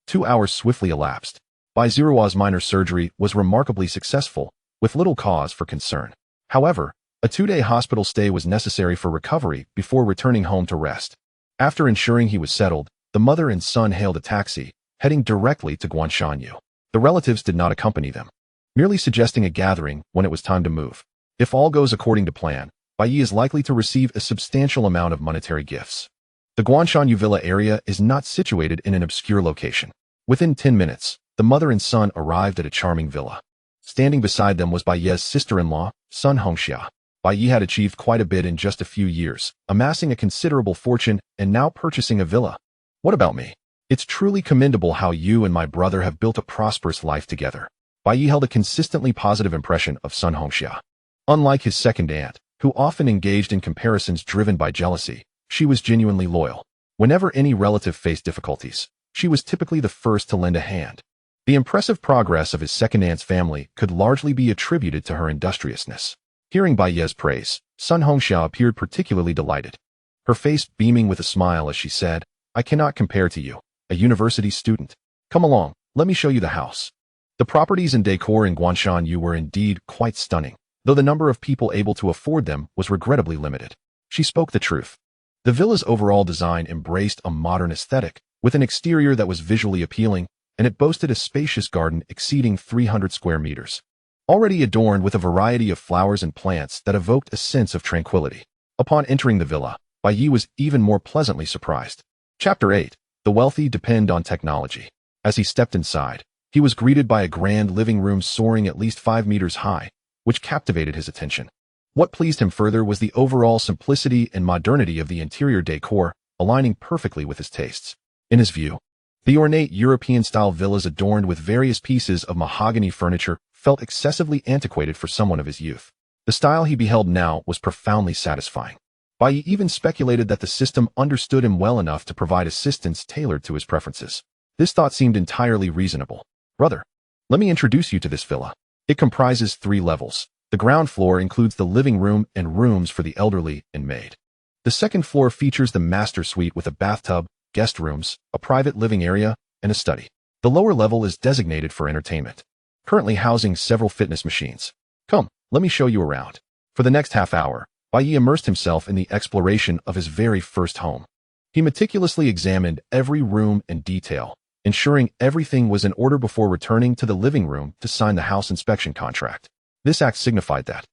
2 hours swiftly elapsed. Bai Zirua's minor surgery was remarkably successful, with little cause for concern. However, a 2-day hospital stay was necessary for recovery before returning home to rest. After ensuring he was settled, the mother and son hailed a taxi, heading directly to Guanshanyu. The relatives did not accompany them, merely suggesting a gathering when it was time to move. If all goes according to plan, Bai Yi is likely to receive a substantial amount of monetary gifts. The Guanshanyu villa area is not situated in an obscure location. Within 10 minutes, the mother and son arrived at a charming villa. Standing beside them was Bai Yi's sister-in-law, Sun Hongxia. Bai Yi had achieved quite a bit in just a few years, amassing a considerable fortune and now purchasing a villa. What about me? It's truly commendable how you and my brother have built a prosperous life together. Bai Yi held a consistently positive impression of Sun Hongxia. Unlike his second aunt, who often engaged in comparisons driven by jealousy, she was genuinely loyal. Whenever any relative faced difficulties, she was typically the first to lend a hand. The impressive progress of his second aunt's family could largely be attributed to her industriousness. Hearing Bai Yi's praise, Sun Hongxia appeared particularly delighted, her face beaming with a smile as she said, "I cannot compare to you, a university student. Come along, let me show you the house." The properties and decor in Guanshanyu were indeed quite stunning, though the number of people able to afford them was regrettably limited. She spoke the truth. The villa's overall design embraced a modern aesthetic, with an exterior that was visually appealing, and it boasted a spacious garden exceeding 300 square meters, already adorned with a variety of flowers and plants that evoked a sense of tranquility. Upon entering the villa, Bai Yi was even more pleasantly surprised. Chapter 8. The wealthy depend on technology. As he stepped inside, he was greeted by a grand living room soaring at least 5 meters high, which captivated his attention. What pleased him further was the overall simplicity and modernity of the interior decor, aligning perfectly with his tastes. In his view, the ornate European-style villas adorned with various pieces of mahogany furniture felt excessively antiquated for someone of his youth. The style he beheld now was profoundly satisfying. Bai Yi even speculated that the system understood him well enough to provide assistance tailored to his preferences. This thought seemed entirely reasonable. "Brother, let me introduce you to this villa. It comprises 3 levels. The ground floor includes the living room and rooms for the elderly and maid. The second floor features the master suite with a bathtub, guest rooms, a private living area, and a study. The lower level is designated for entertainment, currently housing several fitness machines. Come, let me show you around." For the next half hour, Bai Yi immersed himself in the exploration of his very first home. He meticulously examined every room in detail, ensuring everything was in order before returning to the living room to sign the house inspection contract. This act signified that,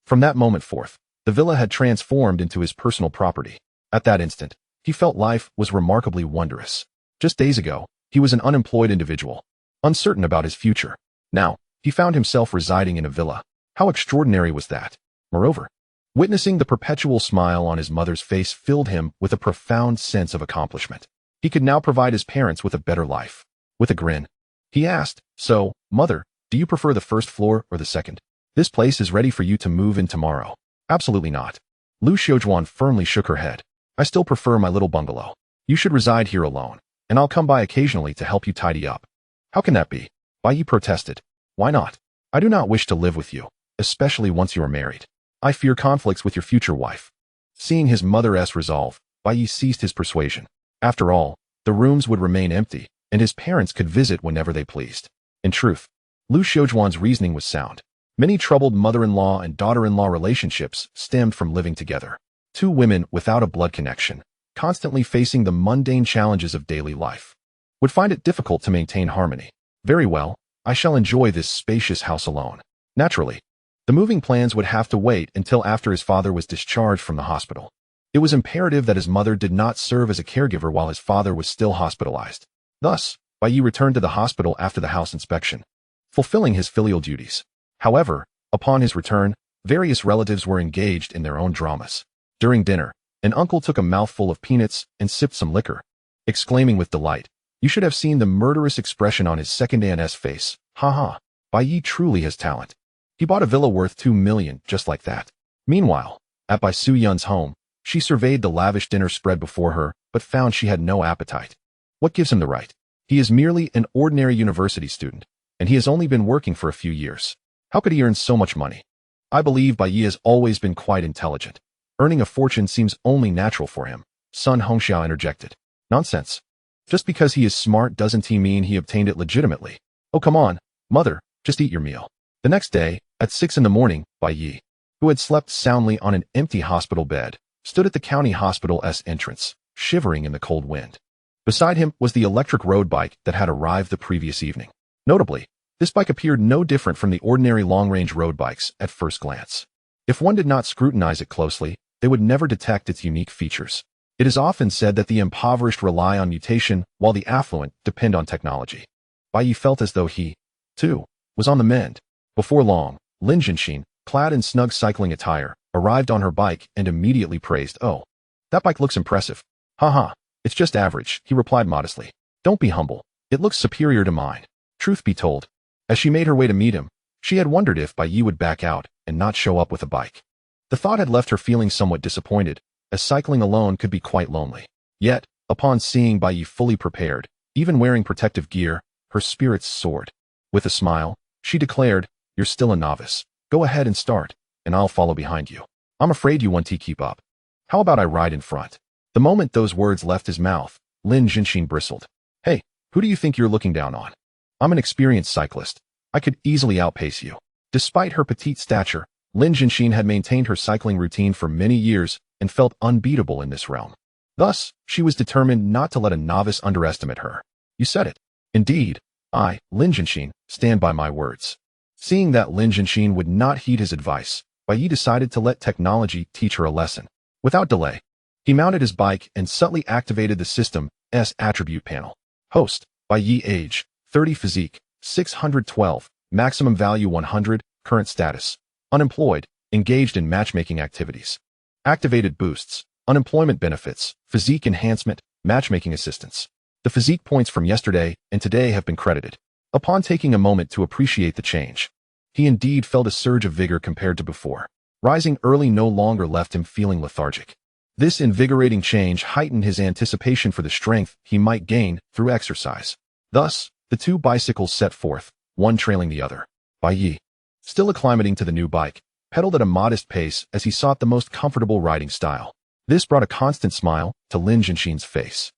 from that moment forth, the villa had transformed into his personal property. At that instant, he felt life was remarkably wondrous. Just days ago, he was an unemployed individual, uncertain about his future. Now, he found himself residing in a villa. How extraordinary was that? Moreover, witnessing the perpetual smile on his mother's face filled him with a profound sense of accomplishment. He could now provide his parents with a better life. With a grin, he asked, "So, mother, do you prefer the first floor or the second? This place is ready for you to move in tomorrow." "Absolutely not." Liu Xuedong firmly shook her head. "I still prefer my little bungalow. You should reside here alone, and I'll come by occasionally to help you tidy up." "How can that be?" Bai Yi protested. "Why not? I do not wish to live with you, especially once you are married. I fear conflicts with your future wife." Seeing his mother's resolve, Bai Yi ceased his persuasion. After all, the rooms would remain empty, and his parents could visit whenever they pleased. In truth, Liu Xuedong's reasoning was sound. Many troubled mother-in-law and daughter-in-law relationships stemmed from living together. 2 women without a blood connection, constantly facing the mundane challenges of daily life, would find it difficult to maintain harmony. Very well, I shall enjoy this spacious house alone. Naturally, the moving plans would have to wait until after his father was discharged from the hospital. It was imperative that his mother did not serve as a caregiver while his father was still hospitalized. Thus, Bai Yi returned to the hospital after the house inspection, fulfilling his filial duties. However, upon his return, various relatives were engaged in their own dramas. During dinner, an uncle took a mouthful of peanuts and sipped some liquor, exclaiming with delight, "You should have seen the murderous expression on his second aunt's face. Ha ha, Bai Yi truly has talent. He bought a villa worth 2 million just like that." Meanwhile, at Bai Su Yun's home, she surveyed the lavish dinner spread before her, but found she had no appetite. What gives him the right? He is merely an ordinary university student, and he has only been working for a few years. How could he earn so much money? I believe Bai Yi has always been quite intelligent. Earning a fortune seems only natural for him. Sun Hongxia interjected. Nonsense. Just because he is smart doesn't he mean he obtained it legitimately? Oh, come on, mother, just eat your meal. The next day, At 6 in the morning, Bai Yi, who had slept soundly on an empty hospital bed, stood at the county hospital's entrance, shivering in the cold wind. Beside him was the electric road bike that had arrived the previous evening. Notably, this bike appeared no different from the ordinary long-range road bikes at first glance. If one did not scrutinize it closely, they would never detect its unique features. It is often said that the impoverished rely on mutation while the affluent depend on technology. Bai Yi felt as though he, too, was on the mend. Before long, Lin Jianxin, clad in snug cycling attire, arrived on her bike and immediately praised, "Oh, that bike looks impressive." "Haha, it's just average," he replied modestly. "Don't be humble. It looks superior to mine." Truth be told, as she made her way to meet him, she had wondered if Bai Yi would back out and not show up with a bike. The thought had left her feeling somewhat disappointed, as cycling alone could be quite lonely. Yet, upon seeing Bai Yi fully prepared, even wearing protective gear, her spirits soared. With a smile, she declared, "You're still a novice. Go ahead and start, and I'll follow behind you. I'm afraid you won't keep up. How about I ride in front?" The moment those words left his mouth, Lin Jianxin bristled. "Hey, who do you think you're looking down on? I'm an experienced cyclist. I could easily outpace you." Despite her petite stature, Lin Jianxin had maintained her cycling routine for many years and felt unbeatable in this realm. Thus, she was determined not to let a novice underestimate her. "You said it. Indeed, I, Lin Jianxin, stand by my words." Seeing that Lin Jianxin would not heed his advice, Bai Yi decided to let technology teach her a lesson. Without delay, he mounted his bike and subtly activated the system's attribute panel. Host, Bai Yi, age, 30, physique, 612, maximum value 100, current status, unemployed, engaged in matchmaking activities. Activated boosts, unemployment benefits, physique enhancement, matchmaking assistance. The physique points from yesterday and today have been credited. Upon taking a moment to appreciate the change, he indeed felt a surge of vigor compared to before. Rising early no longer left him feeling lethargic. This invigorating change heightened his anticipation for the strength he might gain through exercise. Thus, the two bicycles set forth, one trailing the other. Bai Yi, still acclimating to the new bike, pedaled at a modest pace as he sought the most comfortable riding style. This brought a constant smile to Lin Jianxin's face.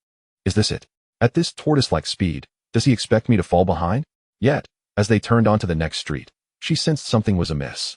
Is this it? At this tortoise-like speed, does he expect me to fall behind? Yet, as they turned onto the next street, she sensed something was amiss.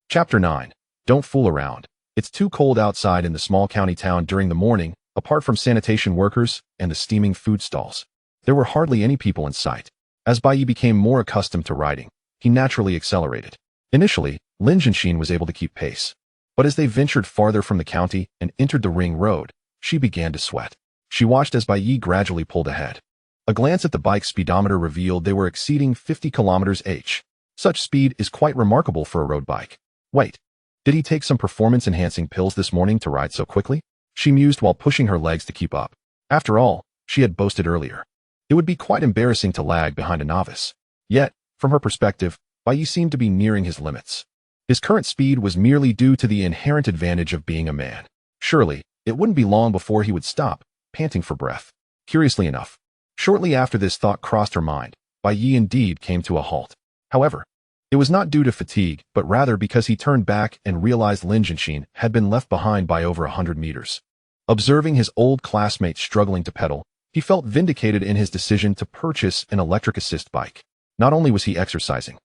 Chapter 9. Don't fool around. It's too cold outside in the small county town during the morning, apart from sanitation workers and the steaming food stalls. There were hardly any people in sight. As Bai Yi became more accustomed to riding, he naturally accelerated. Initially, Lin Jianxin was able to keep pace. But as they ventured farther from the county and entered the ring road, she began to sweat. She watched as Bai Yi gradually pulled ahead. A glance at the bike's speedometer revealed they were exceeding 50 km/h. Such speed is quite remarkable for a road bike. Wait, did he take some performance-enhancing pills this morning to ride so quickly? She mused while pushing her legs to keep up. After all, she had boasted earlier. It would be quite embarrassing to lag behind a novice. Yet, from her perspective, Bai Yi seemed to be nearing his limits. His current speed was merely due to the inherent advantage of being a man. Surely, it wouldn't be long before he would stop, panting for breath. Curiously enough, shortly after this thought crossed her mind, Bai Yi indeed came to a halt. However, it was not due to fatigue, but rather because he turned back and realized Lin Jianxin had been left behind by over 100 meters. Observing his old classmate struggling to pedal, he felt vindicated in his decision to purchase an electric assist bike. Not only was he exercising,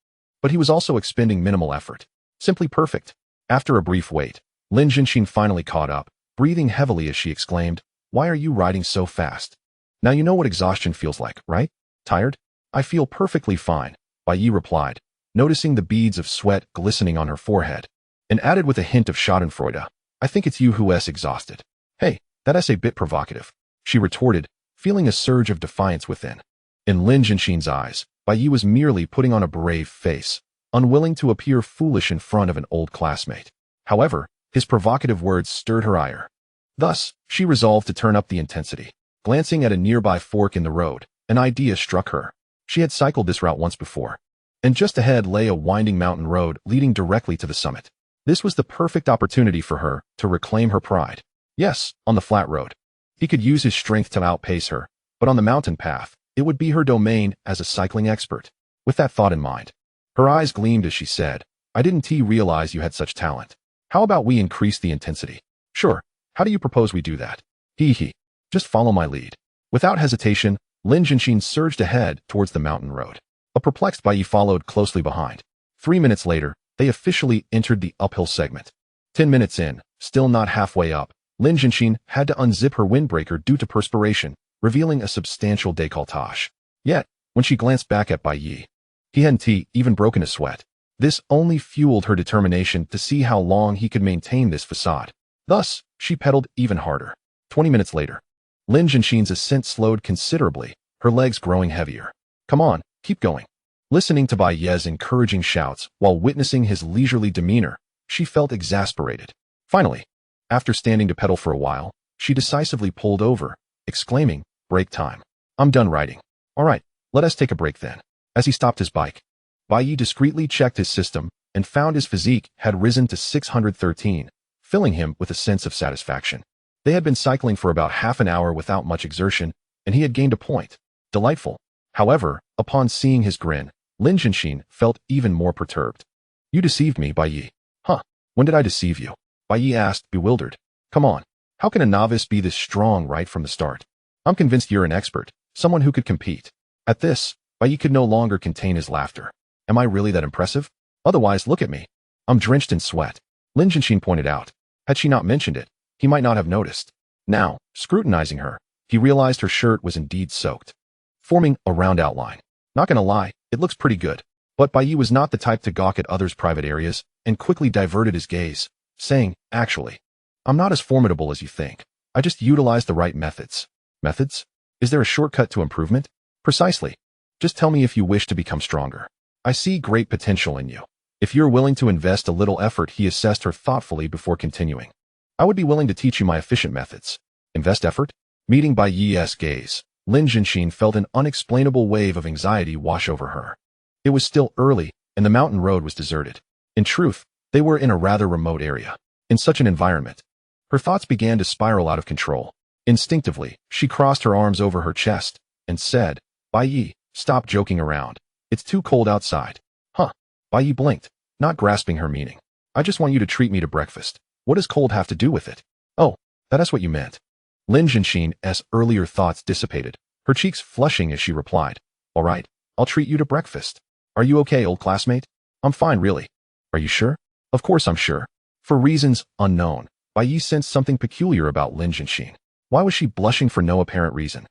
but he was also expending minimal effort. Simply perfect. After a brief wait, Lin Jianxin finally caught up, breathing heavily as she exclaimed, "Why are you riding so fast? Now you know what exhaustion feels like, right? Tired?" "I feel perfectly fine," Bai Yi replied, noticing the beads of sweat glistening on her forehead, and added with a hint of schadenfreude, "I think it's you who's exhausted." "Hey, that's a bit provocative," she retorted, feeling a surge of defiance within. In Lin Jianxin's eyes, Bai Yi was merely putting on a brave face, unwilling to appear foolish in front of an old classmate. However, his provocative words stirred her ire. Thus, she resolved to turn up the intensity. Glancing at a nearby fork in the road, an idea struck her. She had cycled this route once before, and just ahead lay a winding mountain road leading directly to the summit. This was the perfect opportunity for her to reclaim her pride. Yes, on the flat road, he could use his strength to outpace her, but on the mountain path, it would be her domain as a cycling expert. With that thought in mind, her eyes gleamed as she said, "I didn't realize you had such talent. How about we increase the intensity?" "Sure, how do you propose we do that?" He. "Just follow my lead." Without hesitation, Lin Jianxin surged ahead towards the mountain road. A perplexed Bai Yi followed closely behind. 3 minutes later, They officially entered the uphill segment. 10 minutes in, still not halfway up, Lin Jianxin had to unzip her windbreaker due to perspiration, revealing a substantial décolletage. Yet, when she glanced back at Bai Yi, he hadn't even broken a sweat. This only fueled her determination to see how long he could maintain this facade. Thus, she pedaled even harder. 20 minutes later, Lin Jianxin's ascent slowed considerably, her legs growing heavier. Come on, keep going. Listening to Bai Yi's encouraging shouts while witnessing his leisurely demeanor, she felt exasperated. Finally, after standing to pedal for a while, she decisively pulled over, exclaiming, "Break time. I'm done riding. All right, let us take a break then." As he stopped his bike, Bai Yi discreetly checked his system and found his physique had risen to 613, filling him with a sense of satisfaction. They had been cycling for about half an hour without much exertion, and he had gained a point. Delightful. However, upon seeing his grin, Lin Jianxin felt even more perturbed. "You deceived me, Bai Yi." "Huh? When did I deceive you?" Bai Yi asked, bewildered. "Come on, how can a novice be this strong right from the start? I'm convinced you're an expert, someone who could compete." At this, Bai Yi could no longer contain his laughter. "Am I really that impressive? Otherwise, look at me. I'm drenched in sweat," Lin Jianxin pointed out. Had she not mentioned it, he might not have noticed. Now, scrutinizing her, he realized her shirt was indeed soaked, forming a round outline. Not gonna lie, it looks pretty good. But Bai Yi was not the type to gawk at others' private areas, and quickly diverted his gaze, saying, "Actually, I'm not as formidable as you think. I just utilized the right methods." "Methods? Is there a shortcut to improvement?" "Precisely. Just tell me if you wish to become stronger. I see great potential in you. If you're willing to invest a little effort," he assessed her thoughtfully before continuing. "I would be willing to teach you my efficient methods." "Invest effort?" Meeting Bai Yi's gaze, Lin Jianxin felt an unexplainable wave of anxiety wash over her. It was still early, and the mountain road was deserted. In truth, they were in a rather remote area. In such an environment, her thoughts began to spiral out of control. Instinctively, she crossed her arms over her chest and said, "Bai Yi, stop joking around. It's too cold outside." "Huh?" Bai Yi blinked, not grasping her meaning. "I just want you to treat me to breakfast. What does cold have to do with it?" "Oh, that's what you meant." Lin Jianxin's earlier thoughts dissipated, her cheeks flushing as she replied, "All right, I'll treat you to breakfast. Are you okay, old classmate?" "I'm fine, really." "Are you sure?" "Of course I'm sure." For reasons unknown, Bai Yi sensed something peculiar about Lin Jianxin. Why was she blushing for no apparent reason?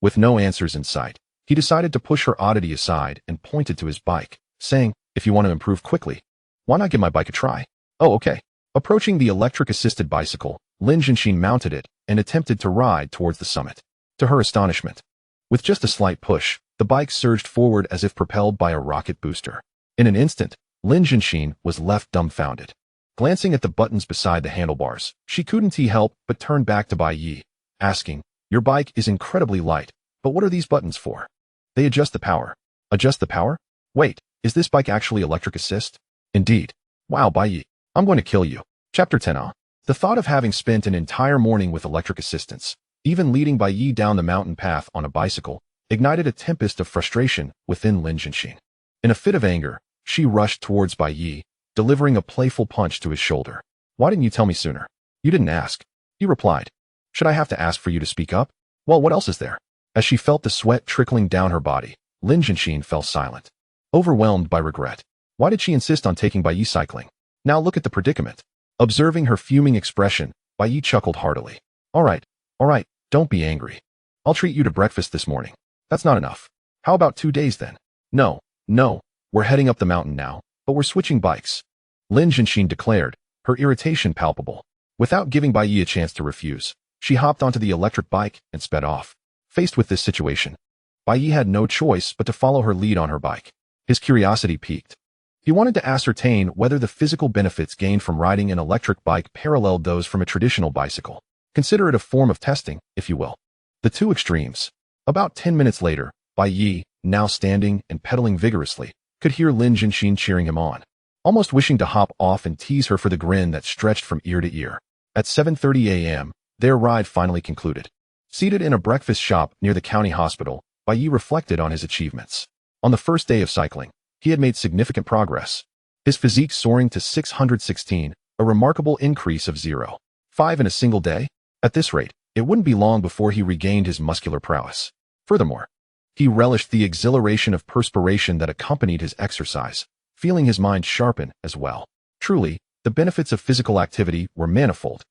With no answers in sight, he decided to push her oddity aside and pointed to his bike, saying, "If you want to improve quickly, why not give my bike a try?" "Oh, okay." Approaching the electric-assisted bicycle, Lin Jianxin mounted it and attempted to ride towards the summit. To her astonishment, with just a slight push, the bike surged forward as if propelled by a rocket booster. In an instant, Lin Jianxin was left dumbfounded. Glancing at the buttons beside the handlebars, she couldn't help but turn back to Bai Yi, asking, "Your bike is incredibly light, but what are these buttons for?" "They adjust the power." "Adjust the power? Wait, is this bike actually electric assist?" "Indeed." "Wow, Bai Yi, I'm going to kill you." Chapter 10. The thought of having spent an entire morning with electric assistance, even leading Bai Yi down the mountain path on a bicycle, ignited a tempest of frustration within Lin Jianxin. In a fit of anger, she rushed towards Bai Yi, delivering a playful punch to his shoulder. "Why didn't you tell me sooner?" "You didn't ask," he replied. "Should I have to ask for you to speak up?" "Well, what else is there?" As she felt the sweat trickling down her body, Lin Jianxin fell silent, overwhelmed by regret. Why did she insist on taking Bai Yi cycling? Now look at the predicament. Observing her fuming expression, Bai Yi chuckled heartily. All right, don't be angry. I'll treat you to breakfast this morning." "That's not enough. How about 2 days then?" No, we're heading up the mountain now, but we're switching bikes," Lin Jianxin declared, her irritation palpable. Without giving Bai Yi a chance to refuse, she hopped onto the electric bike and sped off. Faced with this situation, Bai Yi had no choice but to follow her lead on her bike. His curiosity piqued. He wanted to ascertain whether the physical benefits gained from riding an electric bike paralleled those from a traditional bicycle. Consider it a form of testing, if you will. The two extremes. About 10 minutes later, Bai Yi, now standing and pedaling vigorously, could hear Lin Jianxin cheering him on, almost wishing to hop off and tease her for the grin that stretched from ear to ear. At 7:30 a.m., their ride finally concluded. Seated in a breakfast shop near the county hospital, Bai Yi reflected on his achievements. On the first day of cycling, he had made significant progress, his physique soaring to 616, a remarkable increase of 0.5 in a single day. At this rate, it wouldn't be long before he regained his muscular prowess. Furthermore, he relished the exhilaration of perspiration that accompanied his exercise, feeling his mind sharpen as well. Truly, the benefits of physical activity were manifold.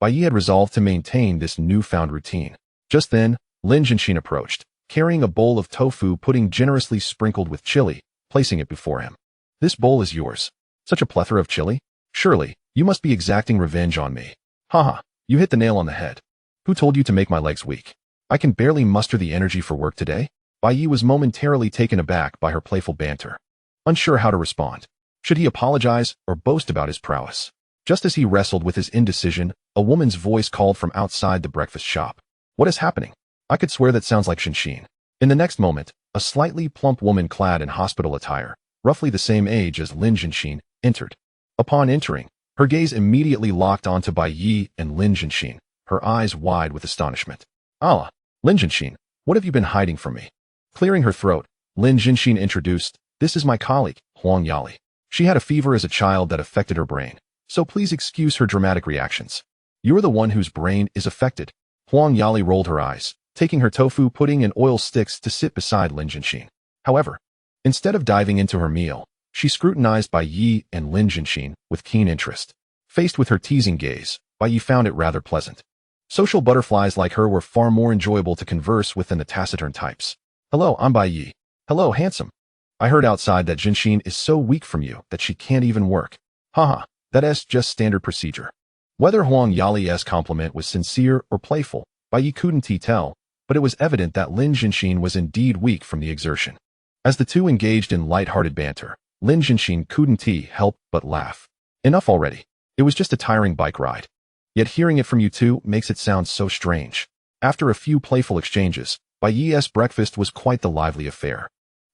Bai Yi had resolved to maintain this newfound routine. Just then, Lin Jianxin approached, carrying a bowl of tofu pudding generously sprinkled with chili, placing it before him. This bowl is yours. Such a plethora of chili? Surely, you must be exacting revenge on me. Haha, you hit the nail on the head. Who told you to make my legs weak? I can barely muster the energy for work today. Bai Yi was momentarily taken aback by her playful banter, unsure how to respond. Should he apologize or boast about his prowess? Just as he wrestled with his indecision, a woman's voice called from outside the breakfast shop. What is happening? I could swear that sounds like Jianxin. In the next moment, a slightly plump woman clad in hospital attire, roughly the same age as Lin Jianxin, entered. Upon entering, her gaze immediately locked onto Bai Yi and Lin Jianxin, her eyes wide with astonishment. Allah, Lin Jianxin, what have you been hiding from me? Clearing her throat, Lin Jianxin introduced, this is my colleague, Huang Yali. She had a fever as a child that affected her brain, so please excuse her dramatic reactions. You're the one whose brain is affected. Huang Yali rolled her eyes, taking her tofu pudding and oil sticks to sit beside Lin Jianxin. However, instead of diving into her meal, she scrutinized Bai Yi and Lin Jianxin with keen interest. Faced with her teasing gaze, Bai Yi found it rather pleasant. Social butterflies like her were far more enjoyable to converse with than the taciturn types. Hello, I'm Bai Yi. Hello, handsome. I heard outside that Jianxin is so weak from you that she can't even work. Haha, that's just standard procedure. Whether Huang Yali's compliment was sincere or playful, Bai Yi couldn't tell, but it was evident that Lin Jianxin was indeed weak from the exertion. As the two engaged in light-hearted banter, Lin Jianxin couldn't help but laugh. Enough already. It was just a tiring bike ride. Yet hearing it from you two makes it sound so strange. After a few playful exchanges, Bai Yi's breakfast was quite the lively affair.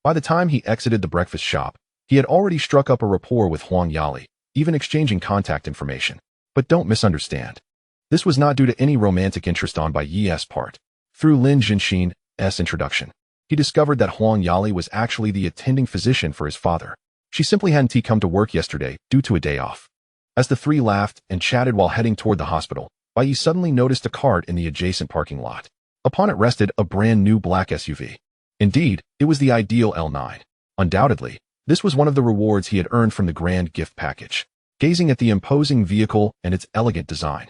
By the time he exited the breakfast shop, he had already struck up a rapport with Huang Yali, even exchanging contact information. But don't misunderstand. This was not due to any romantic interest on Bai Yi's part. Through Lin Jianxin's introduction, he discovered that Huang Yali was actually the attending physician for his father. She simply hadn't come to work yesterday due to a day off. As the three laughed and chatted while heading toward the hospital, Bai Yi suddenly noticed a cart in the adjacent parking lot. Upon it rested a brand new black SUV. Indeed, it was the ideal L9. Undoubtedly, this was one of the rewards he had earned from the grand gift package. Gazing at the imposing vehicle and its elegant design,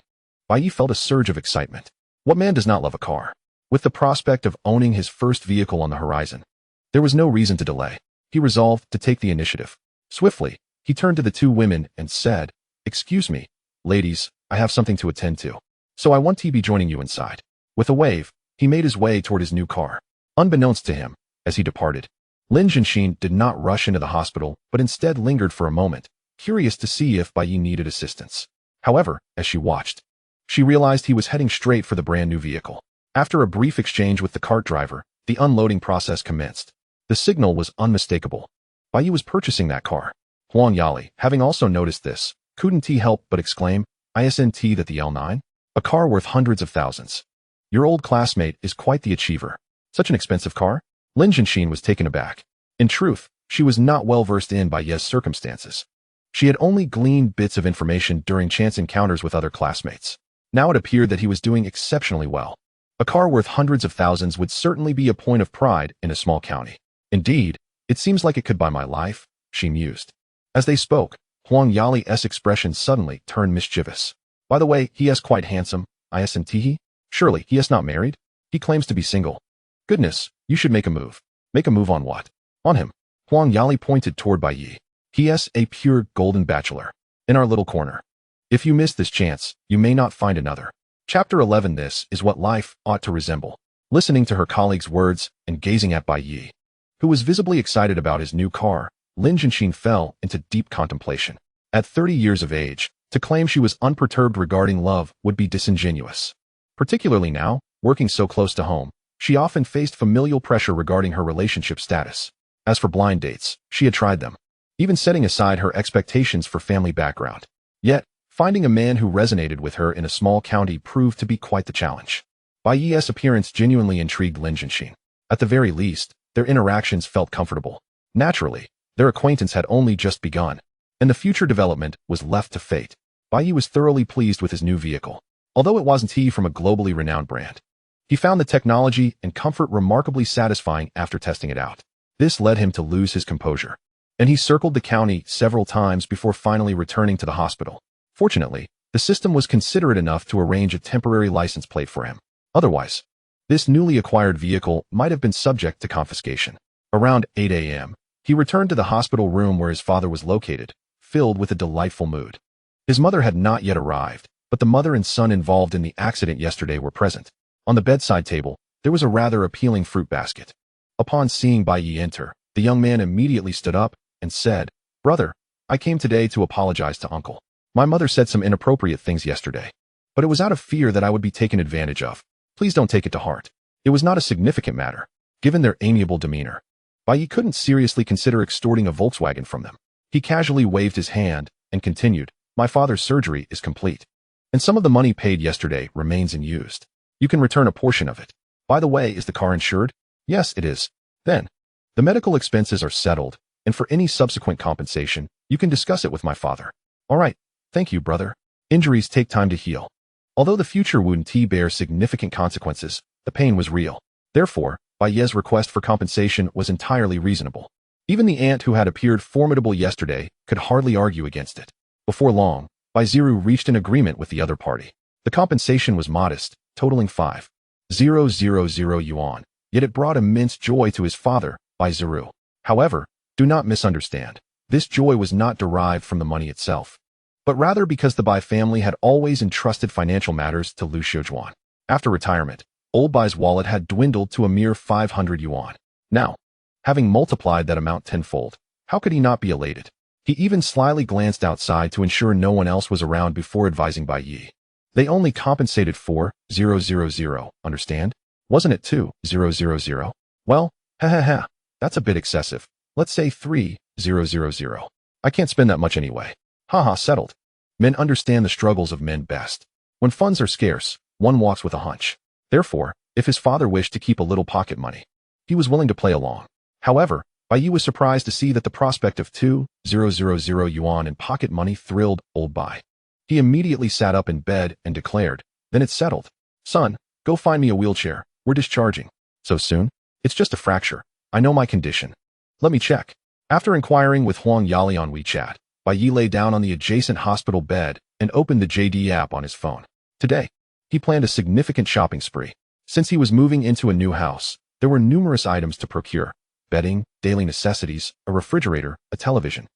Bai Yi felt a surge of excitement. What man does not love a car? With the prospect of owning his first vehicle on the horizon, there was no reason to delay. He resolved to take the initiative. Swiftly, he turned to the two women and said, "Excuse me, ladies, I have something to attend to. So I want to be joining you inside." With a wave, he made his way toward his new car. Unbeknownst to him, as he departed, Lin Jianxin did not rush into the hospital, but instead lingered for a moment, curious to see if Bai Yi needed assistance. However, as she watched, she realized he was heading straight for the brand new vehicle. After a brief exchange with the cart driver, the unloading process commenced. The signal was unmistakable. Bai Yi was purchasing that car. Huang Yali, having also noticed this, couldn't help but exclaim, "Isn't that the L9? A car worth hundreds of thousands. Your old classmate is quite the achiever. Such an expensive car?" Lin Jianxin was taken aback. In truth, she was not well versed in Bai Yi's circumstances. She had only gleaned bits of information during chance encounters with other classmates. Now it appeared that he was doing exceptionally well. A car worth hundreds of thousands would certainly be a point of pride in a small county. Indeed, it seems like it could buy my life, she mused. As they spoke, Huang Yali's expression suddenly turned mischievous. By the way, he is quite handsome, isn't he? Surely he is not married? He claims to be single. Goodness, you should make a move. Make a move on what? On him. Huang Yali pointed toward Bai Yi. He is a pure golden bachelor. In our little corner. If you miss this chance, you may not find another. Chapter 11. This is what life ought to resemble. Listening to her colleague's words and gazing at Bai Yi, who was visibly excited about his new car, Lin Jianxin fell into deep contemplation. At 30 years of age, to claim she was unperturbed regarding love would be disingenuous. Particularly now, working so close to home, she often faced familial pressure regarding her relationship status. As for blind dates, she had tried them, even setting aside her expectations for family background. Yet, finding a man who resonated with her in a small county proved to be quite the challenge. Bai Yi's appearance genuinely intrigued Lin Jianxin. At the very least, their interactions felt comfortable. Naturally, their acquaintance had only just begun, and the future development was left to fate. Bai Yi was thoroughly pleased with his new vehicle. Although it wasn't from a globally renowned brand, he found the technology and comfort remarkably satisfying after testing it out. This led him to lose his composure. and he circled the county several times before finally returning to the hospital. Fortunately, the system was considerate enough to arrange a temporary license plate for him. Otherwise, this newly acquired vehicle might have been subject to confiscation. Around 8 a.m., he returned to the hospital room where his father was located, filled with a delightful mood. His mother had not yet arrived, but the mother and son involved in the accident yesterday were present. On the bedside table, there was a rather appealing fruit basket. Upon seeing Bai Yi enter, the young man immediately stood up and said, "Brother, I came today to apologize to uncle. My mother said some inappropriate things yesterday, but it was out of fear that I would be taken advantage of. Please don't take it to heart. It was not a significant matter." Given their amiable demeanor, Bai Yi couldn't seriously consider extorting a Volkswagen from them. He casually waved his hand and continued, "My father's surgery is complete, and some of the money paid yesterday remains unused. You can return a portion of it. By the way, is the car insured?" "Yes, it is." "Then, the medical expenses are settled, and for any subsequent compensation, you can discuss it with my father." "All right, thank you, brother. Injuries take time to heal." Although the future wound bears significant consequences, the pain was real. Therefore, Bai Yi's request for compensation was entirely reasonable. Even the aunt who had appeared formidable yesterday could hardly argue against it. Before long, Bai Ziru reached an agreement with the other party. The compensation was modest, totaling 5,000 yuan, yet it brought immense joy to his father, Bai Ziru. However, do not misunderstand. This joy was not derived from the money itself, but rather because the Bai family had always entrusted financial matters to Liu Xuedong. After retirement, old Bai's wallet had dwindled to a mere 500 yuan. Now, having multiplied that amount tenfold, how could he not be elated? He even slyly glanced outside to ensure no one else was around before advising Bai Yi. "They only compensated 4,000, understand? Wasn't it 2,000? Well, ha, that's a bit excessive. Let's say 3,000. I can't spend that much anyway. Haha, settled." Men understand the struggles of men best. When funds are scarce, one walks with a hunch. Therefore, if his father wished to keep a little pocket money, he was willing to play along. However, Bai Yi was surprised to see that the prospect of 2,000 yuan in pocket money thrilled old Bai. He immediately sat up in bed and declared, "Then it's settled. Son, go find me a wheelchair. We're discharging." "So soon? It's just a fracture. I know my condition. Let me check." After inquiring with Huang Yali on WeChat, Bai Yi lay down on the adjacent hospital bed and opened the JD app on his phone. Today, he planned a significant shopping spree. Since he was moving into a new house, there were numerous items to procure: bedding, daily necessities, a refrigerator, a television,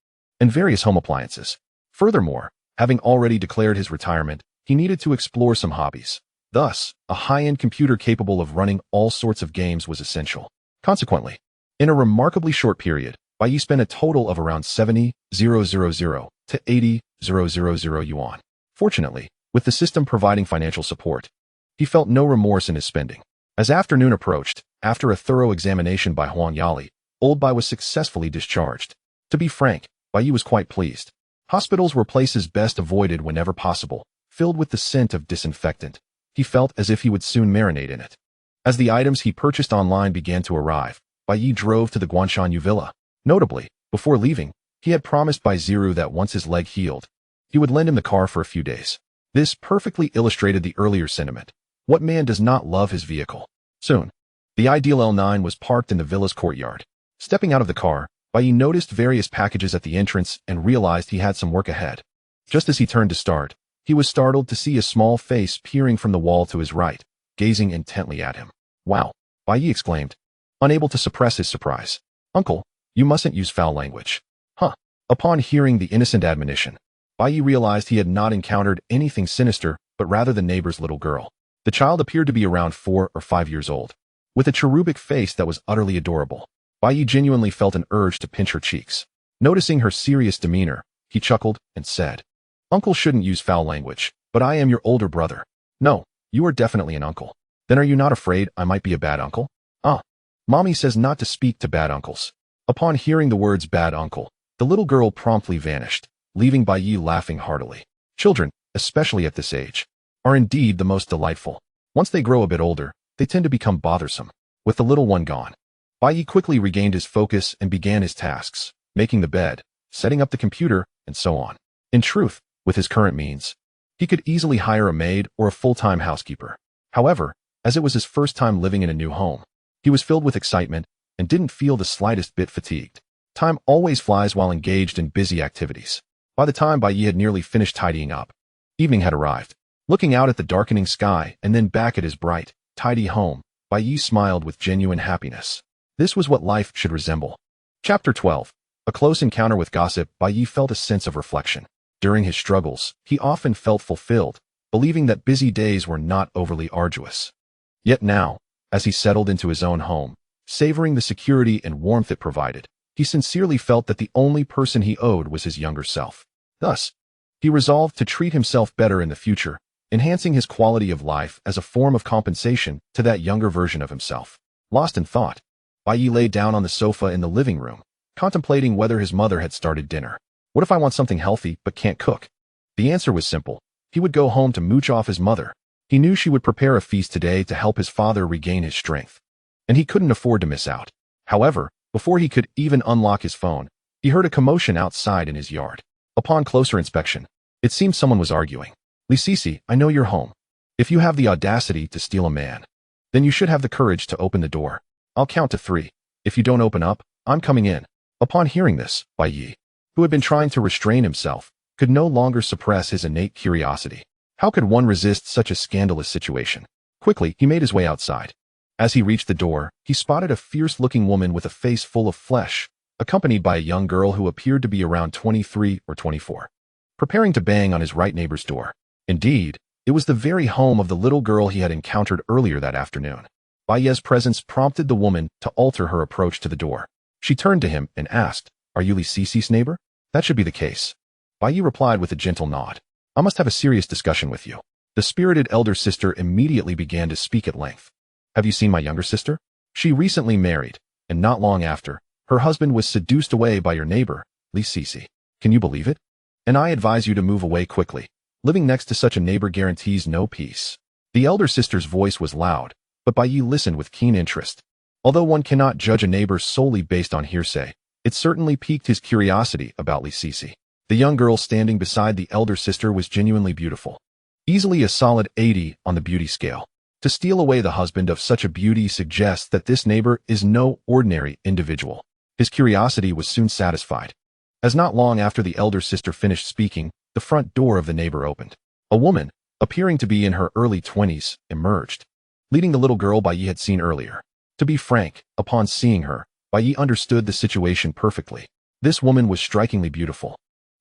and various home appliances. Furthermore, having already declared his retirement, he needed to explore some hobbies. Thus, a high-end computer capable of running all sorts of games was essential. Consequently, in a remarkably short period, Bai Yi spent a total of around 70,000 to 80,000 yuan. Fortunately, with the system providing financial support, he felt no remorse in his spending. As afternoon approached, after a thorough examination by Huang Yali, old Bai was successfully discharged. To be frank, Bai Yi was quite pleased. Hospitals were places best avoided whenever possible, filled with the scent of disinfectant. He felt as if he would soon marinate in it. As the items he purchased online began to arrive, Bai Yi drove to the Guanshan villa. Notably, before leaving, he had promised Bai Ziru that once his leg healed, he would lend him the car for a few days. This perfectly illustrated the earlier sentiment. What man does not love his vehicle? Soon, the ideal L9 was parked in the villa's courtyard. Stepping out of the car, Bai Yi noticed various packages at the entrance and realized he had some work ahead. Just as he turned to start, he was startled to see a small face peering from the wall to his right, gazing intently at him. "Wow," Bai Yi exclaimed, unable to suppress his surprise. "Uncle, you mustn't use foul language." "Huh." Upon hearing the innocent admonition, Bai Yi realized he had not encountered anything sinister, but rather the neighbor's little girl. The child appeared to be around 4 or 5 years old, with a cherubic face that was utterly adorable. Bai Yi genuinely felt an urge to pinch her cheeks. Noticing her serious demeanor, he chuckled and said, "Uncle shouldn't use foul language, but I am your older brother." "No, you are definitely an uncle." "Then are you not afraid I might be a bad uncle?" "Ah, Mommy says not to speak to bad uncles." Upon hearing the words bad uncle, the little girl promptly vanished, leaving Bai Yi laughing heartily. Children, especially at this age, are indeed the most delightful. Once they grow a bit older, they tend to become bothersome. With the little one gone, Bai Yi quickly regained his focus and began his tasks, making the bed, setting up the computer, and so on. In truth, with his current means, he could easily hire a maid or a full-time housekeeper. However, as it was his first time living in a new home, he was filled with excitement and didn't feel the slightest bit fatigued. Time always flies while engaged in busy activities. By the time Bai Yi had nearly finished tidying up, evening had arrived. Looking out at the darkening sky and then back at his bright, tidy home, Bai Yi smiled with genuine happiness. This was what life should resemble. Chapter 12. A close encounter with gossip. Bai Yi felt a sense of reflection. During his struggles, he often felt fulfilled, believing that busy days were not overly arduous. Yet now, as he settled into his own home, savoring the security and warmth it provided, he sincerely felt that the only person he owed was his younger self. Thus, he resolved to treat himself better in the future, enhancing his quality of life as a form of compensation to that younger version of himself. Lost in thought, Bai Yi lay down on the sofa in the living room, contemplating whether his mother had started dinner. What if I want something healthy but can't cook? The answer was simple. He would go home to mooch off his mother. He knew she would prepare a feast today to help his father regain his strength, and he couldn't afford to miss out. However, before he could even unlock his phone, he heard a commotion outside in his yard. Upon closer inspection, it seemed someone was arguing. Liu Xuedong, I know you're home. If you have the audacity to steal a man, then you should have the courage to open the door. I'll count to 3. If you don't open up, I'm coming in. Upon hearing this, Bai Yi, who had been trying to restrain himself, could no longer suppress his innate curiosity. How could one resist such a scandalous situation? Quickly, he made his way outside. As he reached the door, he spotted a fierce-looking woman with a face full of flesh, accompanied by a young girl who appeared to be around 23 or 24, preparing to bang on his right neighbor's door. Indeed, it was the very home of the little girl he had encountered earlier that afternoon. Bai Yi's presence prompted the woman to alter her approach to the door. She turned to him and asked, "Are you Liu Xuedong's neighbor?" "That should be the case." Bai Yi replied with a gentle nod. "I must have a serious discussion with you." The spirited elder sister immediately began to speak at length. "Have you seen my younger sister? She recently married, and not long after, her husband was seduced away by your neighbor, Liu Xuedong. Can you believe it? And I advise you to move away quickly. Living next to such a neighbor guarantees no peace." The elder sister's voice was loud, but Bai Yi listened with keen interest. Although one cannot judge a neighbor solely based on hearsay, it certainly piqued his curiosity about Liu Xuedong. The young girl standing beside the elder sister was genuinely beautiful. Easily a solid 80 on the beauty scale. To steal away the husband of such a beauty suggests that this neighbor is no ordinary individual. His curiosity was soon satisfied, as not long after the elder sister finished speaking, the front door of the neighbor opened. A woman, appearing to be in her early 20s, emerged, leading the little girl Bai Yi had seen earlier. To be frank, upon seeing her, Bai Yi understood the situation perfectly. This woman was strikingly beautiful,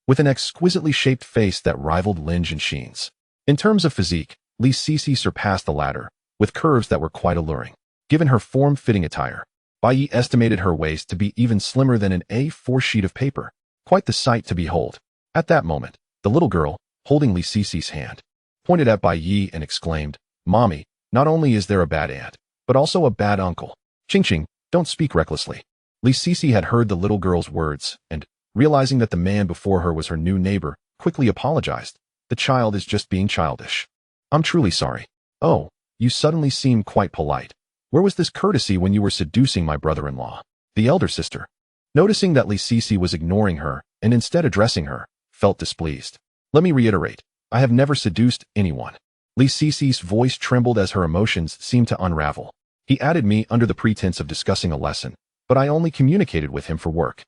with an exquisitely shaped face that rivaled Lin Jianxin's. In terms of physique, Liu Xuedong surpassed the latter, with curves that were quite alluring. Given her form-fitting attire, Bai Yi estimated her waist to be even slimmer than an A4 sheet of paper. Quite the sight to behold. At that moment, the little girl, holding Liu Xuedong's hand, pointed at Bai Yi and exclaimed, "Mommy, not only is there a bad aunt, but also a bad uncle. Qingqing, don't speak recklessly." Liu Xuedong had heard the little girl's words, and, realizing that the man before her was her new neighbor, quickly apologized. "The child is just being childish. I'm truly sorry." "Oh, you suddenly seem quite polite. Where was this courtesy when you were seducing my brother-in-law?" The elder sister, noticing that Liu Xuedong was ignoring her and instead addressing her, felt displeased. "Let me reiterate, I have never seduced anyone." Liu Xuedong's voice trembled as her emotions seemed to unravel. "He added me under the pretense of discussing a lesson, but I only communicated with him for work.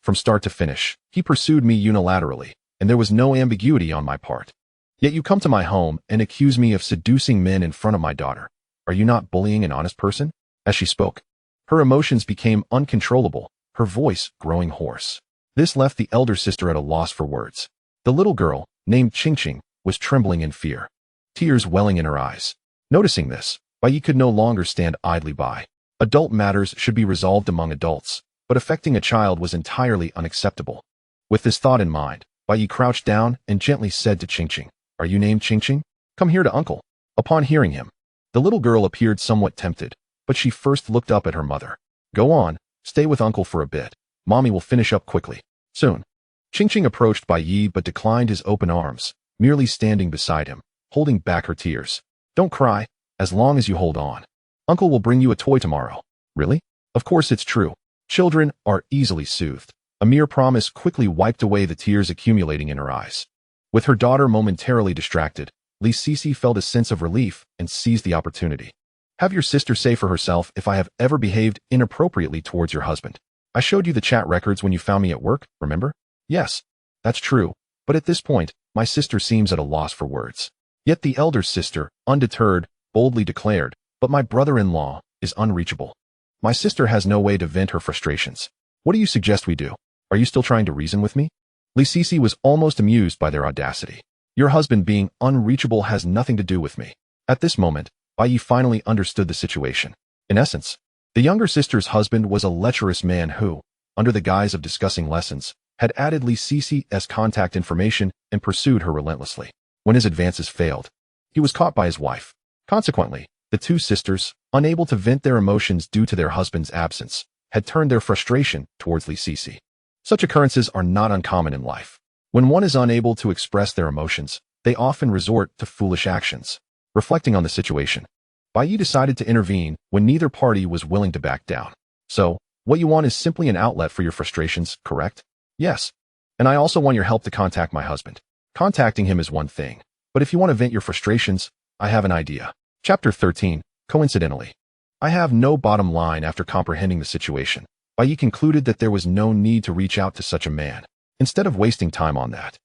From start to finish, he pursued me unilaterally, and there was no ambiguity on my part. Yet you come to my home and accuse me of seducing men in front of my daughter. Are you not bullying an honest person?" As she spoke, her emotions became uncontrollable, her voice growing hoarse. This left the elder sister at a loss for words. The little girl, named Qingqing, was trembling in fear, tears welling in her eyes. Noticing this, Bai Yi could no longer stand idly by. Adult matters should be resolved among adults, but affecting a child was entirely unacceptable. With this thought in mind, Bai Yi crouched down and gently said to Qingqing, "Are you named Qingqing? Come here to uncle." Upon hearing him, the little girl appeared somewhat tempted, but she first looked up at her mother. "Go on, stay with uncle for a bit. Mommy will finish up quickly. Soon." Qingqing approached Bai Yi but declined his open arms, merely standing beside him, holding back her tears. "Don't cry, as long as you hold on. Uncle will bring you a toy tomorrow." "Really?" "Of course it's true. Children are easily soothed." A mere promise quickly wiped away the tears accumulating in her eyes. With her daughter momentarily distracted, Liu Xuedong felt a sense of relief and seized the opportunity. "Have your sister say for herself if I have ever behaved inappropriately towards your husband." I showed you the chat records when you found me at work, remember? Yes, that's true, but at this point, my sister seems at a loss for words. Yet the elder sister, undeterred, boldly declared, but my brother-in-law is unreachable. My sister has no way to vent her frustrations. What do you suggest we do? Are you still trying to reason with me? Li Sisi was almost amused by their audacity. Your husband being unreachable has nothing to do with me. At this moment, Bai Yi finally understood the situation. In essence, the younger sister's husband was a lecherous man who, under the guise of discussing lessons, had added Li Sisi's contact information and pursued her relentlessly. When his advances failed, he was caught by his wife. Consequently, the two sisters, unable to vent their emotions due to their husband's absence, had turned their frustration towards Li Sisi. Such occurrences are not uncommon in life. When one is unable to express their emotions, they often resort to foolish actions. Reflecting on the situation, Bai Yi decided to intervene when neither party was willing to back down. So, what you want is simply an outlet for your frustrations, correct? Yes. And I also want your help to contact my husband. Contacting him is one thing, but if you want to vent your frustrations, I have an idea. Chapter 13, Coincidentally. I have no bottom line after comprehending the situation. Bai Yi concluded that there was no need to reach out to such a man. Instead of wasting time on that,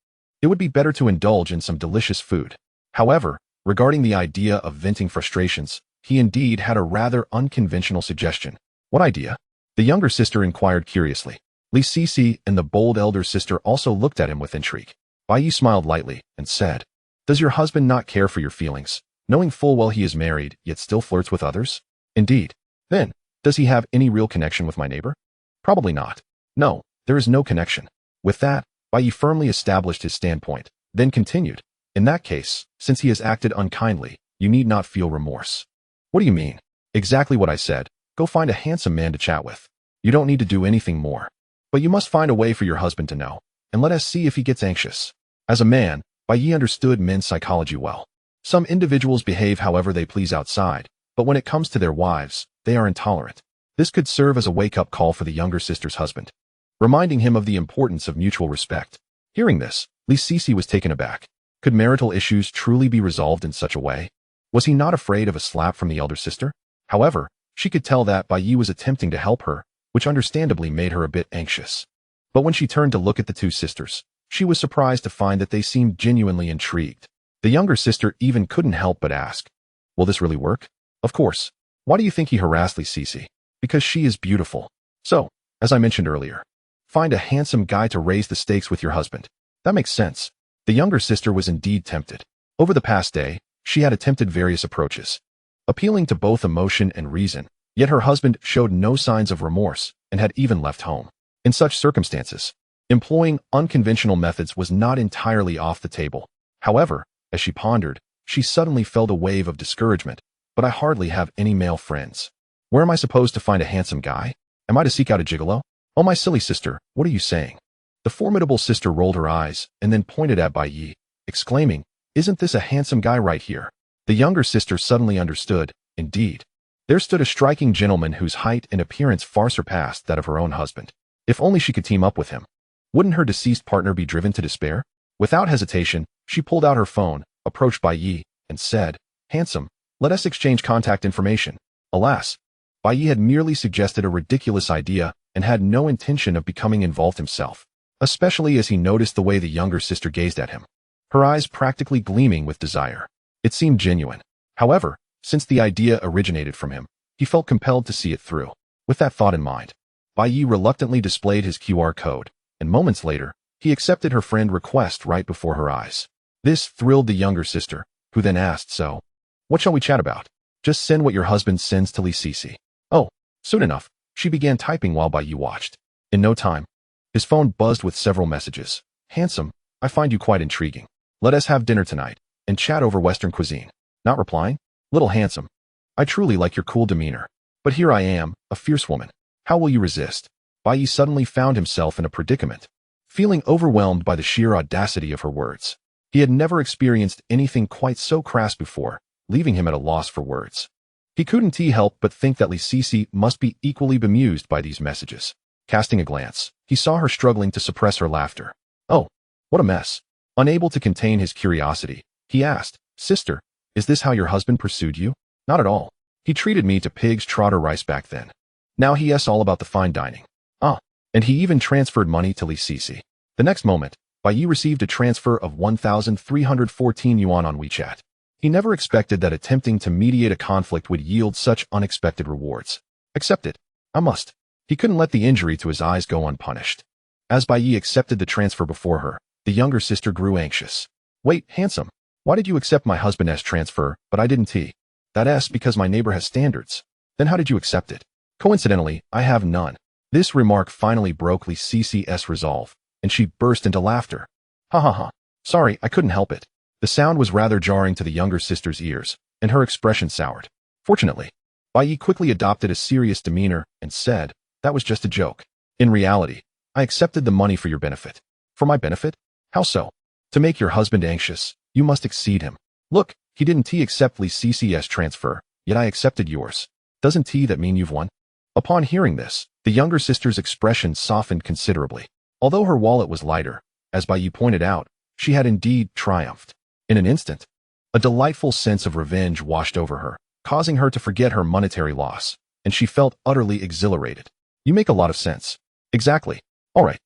it would be better to indulge in some delicious food. However, regarding the idea of venting frustrations, he indeed had a rather unconventional suggestion. What idea? The younger sister inquired curiously. Li Sisi and the bold elder sister also looked at him with intrigue. Bai Yi smiled lightly and said, "Does your husband not care for your feelings, knowing full well he is married yet still flirts with others? Indeed. Then, does he have any real connection with my neighbor? Probably not. No, there is no connection." With that, Bai Yi firmly established his standpoint, then continued, "In that case, since he has acted unkindly, you need not feel remorse." What do you mean? Exactly what I said. Go find a handsome man to chat with. You don't need to do anything more. But you must find a way for your husband to know, and let us see if he gets anxious. As a man, Bai Yi understood men's psychology well. Some individuals behave however they please outside, but when it comes to their wives, they are intolerant. This could serve as a wake-up call for the younger sister's husband, reminding him of the importance of mutual respect. Hearing this, Li Sisi was taken aback. Could marital issues truly be resolved in such a way? Was he not afraid of a slap from the elder sister? However, she could tell that Bai Yi was attempting to help her, which understandably made her a bit anxious. But when she turned to look at the two sisters, she was surprised to find that they seemed genuinely intrigued. The younger sister even couldn't help but ask, "Will this really work?" Of course. Why do you think he harassed Li Sisi? Because she is beautiful. So, as I mentioned earlier, find a handsome guy to raise the stakes with your husband. That makes sense. The younger sister was indeed tempted. Over the past day, she had attempted various approaches, appealing to both emotion and reason, yet her husband showed no signs of remorse and had even left home. In such circumstances, employing unconventional methods was not entirely off the table. However, as she pondered, she suddenly felt a wave of discouragement. But I hardly have any male friends. Where am I supposed to find a handsome guy? Am I to seek out a gigolo? Oh, my silly sister, what are you saying? The formidable sister rolled her eyes and then pointed at Bai Yi, exclaiming, "Isn't this a handsome guy right here?" The younger sister suddenly understood. Indeed, there stood a striking gentleman whose height and appearance far surpassed that of her own husband. If only she could team up with him. Wouldn't her deceased partner be driven to despair? Without hesitation, she pulled out her phone, approached Bai Yi, and said, "Handsome, let us exchange contact information." Alas, Bai Yi had merely suggested a ridiculous idea and had no intention of becoming involved himself, especially as he noticed the way the younger sister gazed at him, her eyes practically gleaming with desire. It seemed genuine. However, since the idea originated from him, he felt compelled to see it through. With that thought in mind, Bai Yi reluctantly displayed his QR code, and moments later, he accepted her friend request right before her eyes. This thrilled the younger sister, who then asked, "So, what shall we chat about?" "Just send what your husband sends to Li Sisi." Oh, soon enough, she began typing while Bai Yi watched. In no time, his phone buzzed with several messages. "Handsome, I find you quite intriguing. Let us have dinner tonight and chat over Western cuisine." Not replying? "Little handsome, I truly like your cool demeanor. But here I am, a fierce woman. How will you resist?" Bai Yi suddenly found himself in a predicament, feeling overwhelmed by the sheer audacity of her words. He had never experienced anything quite so crass before, leaving him at a loss for words. He couldn't help but think that Li Sisi must be equally bemused by these messages. Casting a glance, he saw her struggling to suppress her laughter. Oh, what a mess. Unable to contain his curiosity, he asked, "Sister, is this how your husband pursued you?" "Not at all. He treated me to pig's trotter rice back then. Now he asks all about the fine dining." Ah, and he even transferred money to Li Sisi. The next moment, Bai Yi received a transfer of 1,314 yuan on WeChat. He never expected that attempting to mediate a conflict would yield such unexpected rewards. Accept it. I must. He couldn't let the injury to his eyes go unpunished. As Bai Yi accepted the transfer before her, the younger sister grew anxious. Wait, handsome. Why did you accept my husband's transfer, but I didn't? That's because my neighbor has standards. Then how did you accept it? Coincidentally, I have none. This remark finally broke Li Sisi's resolve, and she burst into laughter. Ha ha ha. Sorry, I couldn't help it. The sound was rather jarring to the younger sister's ears, and her expression soured. Fortunately, Bai Yi quickly adopted a serious demeanor and said, that was just a joke. In reality, I accepted the money for your benefit. For my benefit? How so? To make your husband anxious, you must exceed him. Look, he didn't accept Li Sisi's transfer, yet I accepted yours. Doesn't that mean you've won? Upon hearing this, the younger sister's expression softened considerably. Although her wallet was lighter, as Bai Yi pointed out, she had indeed triumphed. In an instant, a delightful sense of revenge washed over her, causing her to forget her monetary loss, and she felt utterly exhilarated. You make a lot of sense. Exactly. All right.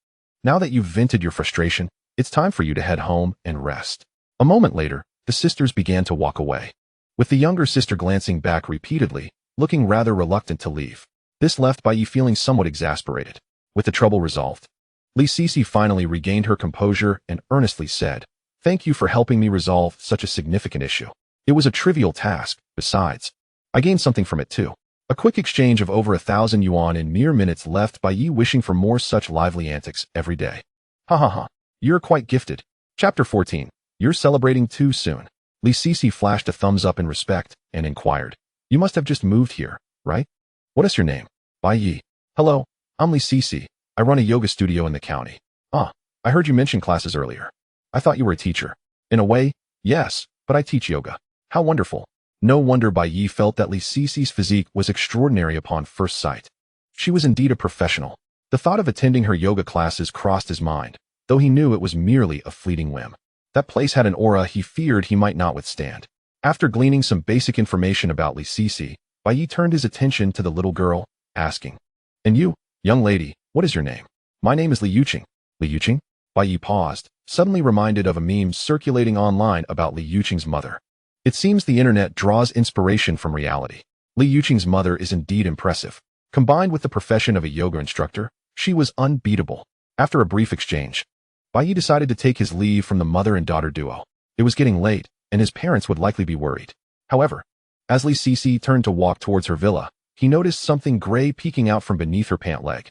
Now that you've vented your frustration, it's time for you to head home and rest. A moment later, the sisters began to walk away, with the younger sister glancing back repeatedly, looking rather reluctant to leave. This left Bai Yi feeling somewhat exasperated. With the trouble resolved, Li Sisi finally regained her composure and earnestly said, thank you for helping me resolve such a significant issue. It was a trivial task, besides. I gained something from it too. A quick exchange of over 1,000 yuan in mere minutes left Bai Yi wishing for more such lively antics every day. Ha ha ha. You're quite gifted. Chapter 14. You're celebrating too soon. Li Sisi flashed a thumbs up in respect and inquired. You must have just moved here, right? What is your name? Bai Yi. Hello, I'm Li Sisi. I run a yoga studio in the county. Ah, I heard you mention classes earlier. I thought you were a teacher. In a way, yes, but I teach yoga. How wonderful. No wonder Bai Yi felt that Li Sisi's physique was extraordinary upon first sight. She was indeed a professional. The thought of attending her yoga classes crossed his mind, though he knew it was merely a fleeting whim. That place had an aura he feared he might not withstand. After gleaning some basic information about Li Sisi, Bai Yi turned his attention to the little girl, asking, and you, young lady, what is your name? My name is Liu Xuedong. Liu Xuedong? Bai Yi paused, suddenly reminded of a meme circulating online about Liu Xuedong's mother. It seems the internet draws inspiration from reality. Liu Xuedong's mother is indeed impressive. Combined with the profession of a yoga instructor, she was unbeatable. After a brief exchange, Bai Yi decided to take his leave from the mother and daughter duo. It was getting late, and his parents would likely be worried. However, as Li Sisi turned to walk towards her villa, he noticed something gray peeking out from beneath her pant leg.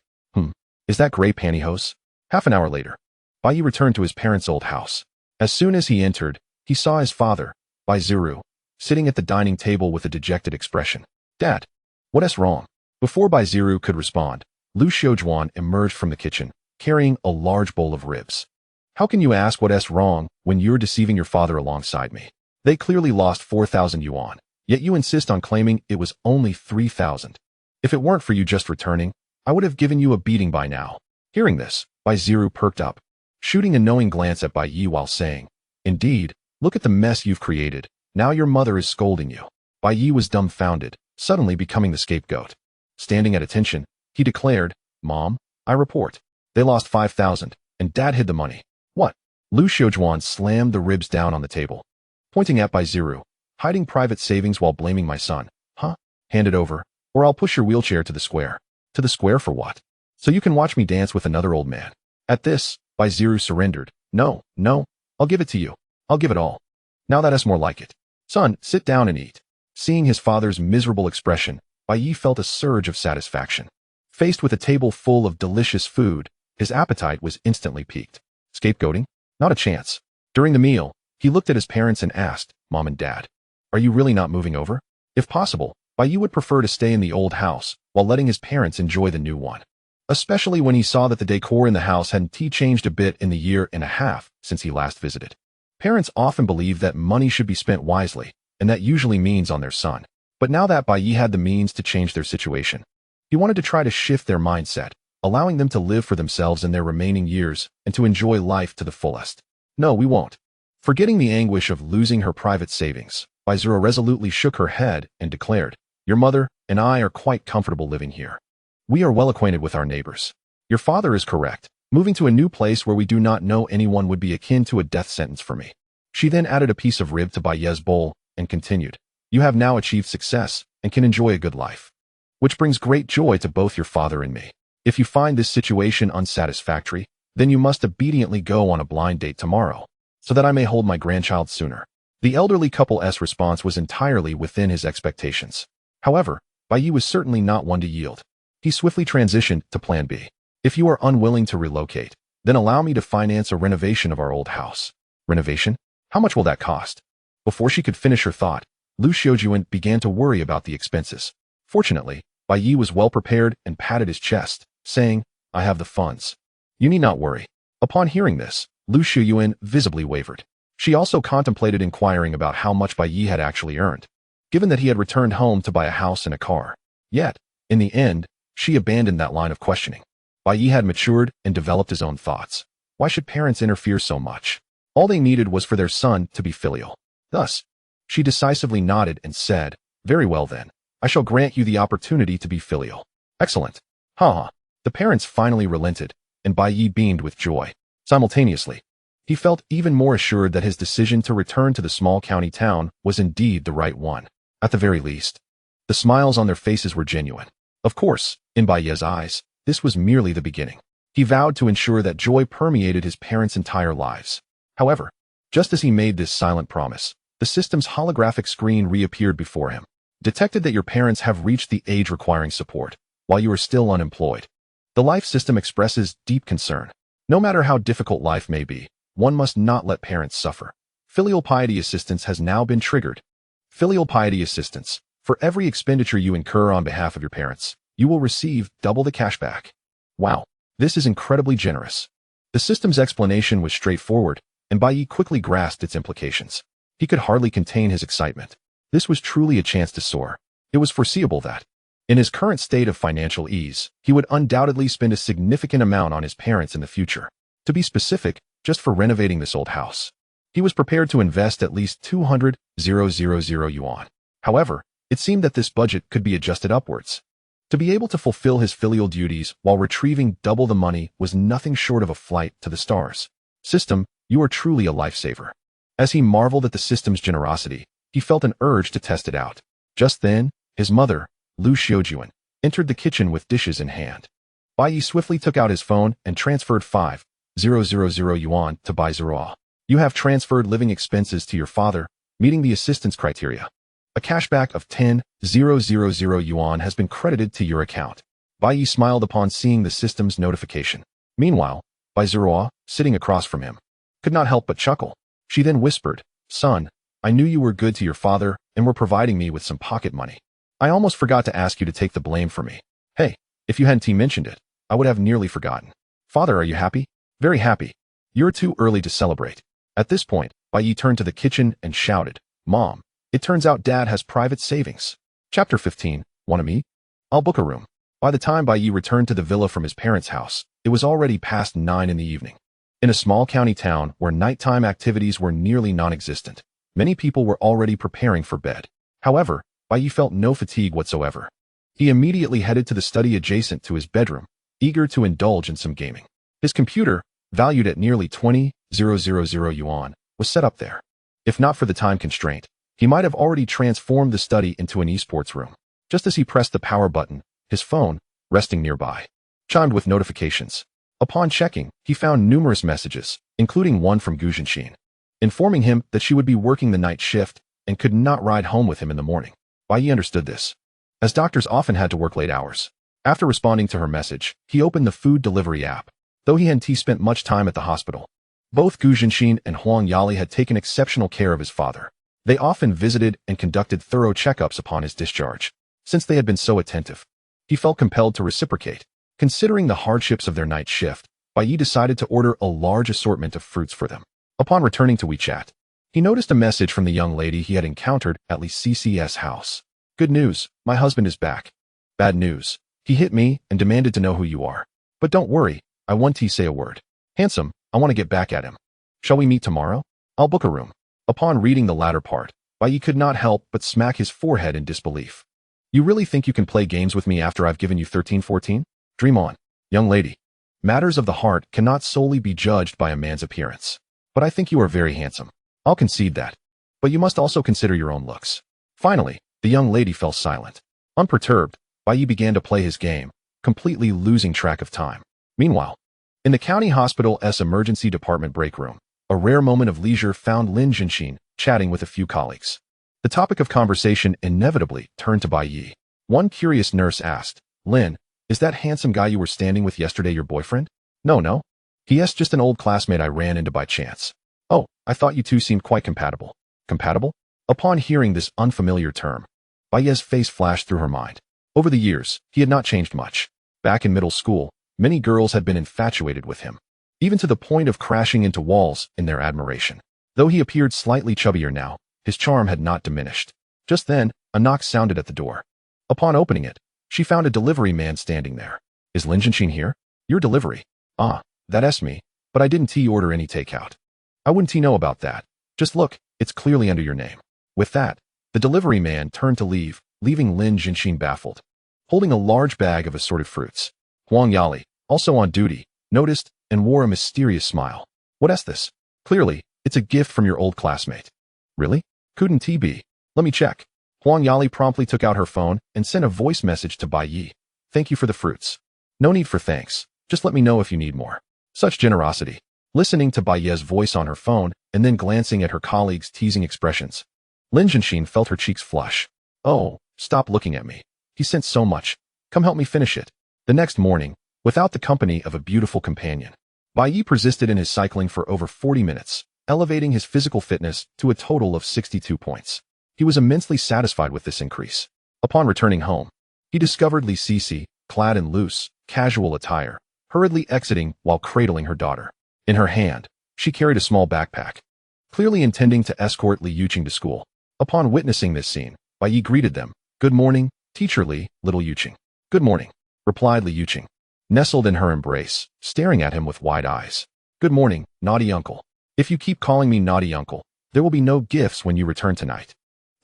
Is that gray pantyhose? Half an hour later, Bai Yi returned to his parents' old house. As soon as he entered, he saw his father, Bai Ziru, sitting at the dining table with a dejected expression. Dad, what's wrong? Before Bai Ziru could respond, Liu Xuedong emerged from the kitchen, carrying a large bowl of ribs. How can you ask what's wrong when you're deceiving your father alongside me? They clearly lost 4,000 yuan, yet you insist on claiming it was only 3,000. If it weren't for you just returning, I would have given you a beating by now. Hearing this, Bai Ziru perked up, shooting a knowing glance at Bai Yi while saying, indeed, look at the mess you've created. Now your mother is scolding you. Bai Yi was dumbfounded, suddenly becoming the scapegoat. Standing at attention, he declared, Mom, I report. They lost 5,000, and Dad hid the money. What? Liu Xuedong slammed the ribs down on the table, pointing at Bai Ziru. Hiding private savings while blaming my son. Huh? Hand it over, or I'll push your wheelchair to the square. To the square for what? So you can watch me dance with another old man. At this, Bai Ziru surrendered. No, I'll give it to you. I'll give it all. Now that's more like it. Son, sit down and eat. Seeing his father's miserable expression, Bai Yi felt a surge of satisfaction. Faced with a table full of delicious food, his appetite was instantly piqued. Scapegoating? Not a chance. During the meal, he looked at his parents and asked, Mom and Dad, are you really not moving over? If possible, Bai Yi would prefer to stay in the old house while letting his parents enjoy the new one. Especially when he saw that the decor in the house hadn't changed a bit in the year and a half since he last visited. Parents often believe that money should be spent wisely, and that usually means on their son. But now that Bai Yi had the means to change their situation, he wanted to try to shift their mindset, allowing them to live for themselves in their remaining years and to enjoy life to the fullest. No, we won't. Forgetting the anguish of losing her private savings, Bai Zero resolutely shook her head and declared, Your mother and I are quite comfortable living here. We are well acquainted with our neighbors. Your father is correct. Moving to a new place where we do not know anyone would be akin to a death sentence for me. She then added a piece of rib to Baiye's bowl and continued. You have now achieved success and can enjoy a good life, which brings great joy to both your father and me. If you find this situation unsatisfactory, then you must obediently go on a blind date tomorrow, so that I may hold my grandchild sooner. The elderly couple's response was entirely within his expectations. However, Baiye was certainly not one to yield. He swiftly transitioned to Plan B. If you are unwilling to relocate, then allow me to finance a renovation of our old house. Renovation? How much will that cost? Before she could finish her thought, Liu Xuedong began to worry about the expenses. Fortunately, Baiye was well prepared and patted his chest, saying, I have the funds. You need not worry. Upon hearing this, Liu Xuedong visibly wavered. She also contemplated inquiring about how much Baiye had actually earned, given that he had returned home to buy a house and a car. Yet, in the end, she abandoned that line of questioning. Baiye had matured and developed his own thoughts. Why should parents interfere so much? All they needed was for their son to be filial. Thus, she decisively nodded and said, Very well then, I shall grant you the opportunity to be filial. Excellent. Ha. The parents finally relented, and Baiye beamed with joy. Simultaneously, he felt even more assured that his decision to return to the small county town was indeed the right one. At the very least, the smiles on their faces were genuine. Of course, in Baiye's eyes, this was merely the beginning. He vowed to ensure that joy permeated his parents' entire lives. However, just as he made this silent promise, the system's holographic screen reappeared before him. Detected that your parents have reached the age requiring support, while you are still unemployed. The life system expresses deep concern. No matter how difficult life may be, one must not let parents suffer. Filial piety assistance has now been triggered. Filial piety assistance. For every expenditure you incur on behalf of your parents, you will receive double the cash back. Wow, this is incredibly generous. The system's explanation was straightforward, and Baiye quickly grasped its implications. He could hardly contain his excitement. This was truly a chance to soar. It was foreseeable that, in his current state of financial ease, he would undoubtedly spend a significant amount on his parents in the future. To be specific, just for renovating this old house. He was prepared to invest at least 200,000 yuan. However, it seemed that this budget could be adjusted upwards. To be able to fulfill his filial duties while retrieving double the money was nothing short of a flight to the stars. System, you are truly a lifesaver. As he marveled at the system's generosity, he felt an urge to test it out. Just then, his mother, Liu Xuedong, entered the kitchen with dishes in hand. Baiye swiftly took out his phone and transferred 5,000 yuan to Baiye. You have transferred living expenses to your father, meeting the assistance criteria. A cashback of 10,000 yuan has been credited to your account. Baiye smiled upon seeing the system's notification. Meanwhile, Baiye, sitting across from him, could not help but chuckle. She then whispered, Son, I knew you were good to your father and were providing me with some pocket money. I almost forgot to ask you to take the blame for me. Hey, if you hadn't mentioned it, I would have nearly forgotten. Father, are you happy? Very happy. You're too early to celebrate. At this point, Baiye turned to the kitchen and shouted, Mom, it turns out Dad has private savings. Chapter 15, Wanna meet? I'll book a room. By the time Baiye returned to the villa from his parents' house, it was already past 9 in the evening. In a small county town where nighttime activities were nearly non-existent, many people were already preparing for bed. However, Baiye felt no fatigue whatsoever. He immediately headed to the study adjacent to his bedroom, eager to indulge in some gaming. His computer, valued at nearly 20,000 yuan, was set up there. If not for the time constraint, he might have already transformed the study into an esports room. Just as he pressed the power button, his phone, resting nearby, chimed with notifications. Upon checking, he found numerous messages, including one from Gu Zhenxin, informing him that she would be working the night shift and could not ride home with him in the morning. Baiye understood this, as doctors often had to work late hours. After responding to her message, he opened the food delivery app. Though he hadn't spent much time at the hospital, both Gu Zhenxin and Huang Yali had taken exceptional care of his father. They often visited and conducted thorough checkups upon his discharge. Since they had been so attentive, he felt compelled to reciprocate. Considering the hardships of their night shift, Baiye decided to order a large assortment of fruits for them. Upon returning to WeChat, he noticed a message from the young lady he had encountered at Li Cc's house. Good news, my husband is back. Bad news, he hit me and demanded to know who you are. But don't worry, I want to say a word. Handsome, I want to get back at him. Shall we meet tomorrow? I'll book a room. Upon reading the latter part, Baiye could not help but smack his forehead in disbelief. You really think you can play games with me after I've given you 13-14? Dream on, young lady. Matters of the heart cannot solely be judged by a man's appearance. But I think you are very handsome. I'll concede that. But you must also consider your own looks. Finally, the young lady fell silent. Unperturbed, Bai Yi began to play his game, completely losing track of time. Meanwhile, in the county hospital's emergency department break room, a rare moment of leisure found Lin Jianxin chatting with a few colleagues. The topic of conversation inevitably turned to Bai Yi. One curious nurse asked, "Lin, is that handsome guy you were standing with yesterday your boyfriend?" No. He's just an old classmate I ran into by chance." "Oh, I thought you two seemed quite compatible." "Compatible?" Upon hearing this unfamiliar term, Bai Yi's face flashed through her mind. Over the years, he had not changed much. Back in middle school, many girls had been infatuated with him, even to the point of crashing into walls in their admiration. Though he appeared slightly chubbier now, his charm had not diminished. Just then, a knock sounded at the door. Upon opening it, she found a delivery man standing there. "Is Lin Jianxin here?" "Your delivery?" "Ah, that's me, but I didn't order any takeout." "I wouldn't know about that. Just look, it's clearly under your name." With that, the delivery man turned to leave, leaving Lin Jianxin baffled. Holding a large bag of assorted fruits, Huang Yali, also on duty, noticed and wore a mysterious smile. "What's this? Clearly, it's a gift from your old classmate." "Really? Couldn't he be? Let me check." Huang Yali promptly took out her phone and sent a voice message to Bai Yi. "Thank you for the fruits." "No need for thanks. Just let me know if you need more." Such generosity. Listening to Bai Yi's voice on her phone and then glancing at her colleagues' teasing expressions, Lin Jianxin felt her cheeks flush. "Oh, stop looking at me. He sent so much. Come help me finish it." The next morning, without the company of a beautiful companion, Bai Yi persisted in his cycling for over 40 minutes, elevating his physical fitness to a total of 62 points. He was immensely satisfied with this increase. Upon returning home, he discovered Li Cici, clad in loose, casual attire, hurriedly exiting while cradling her daughter. In her hand, she carried a small backpack, clearly intending to escort Li Yuqing to school. Upon witnessing this scene, Bai Yi greeted them. "Good morning, Teacher Li, little Yuqing." "Good morning," replied Li Yuqing, nestled in her embrace, staring at him with wide eyes. "Good morning, naughty uncle. If you keep calling me naughty uncle, there will be no gifts when you return tonight."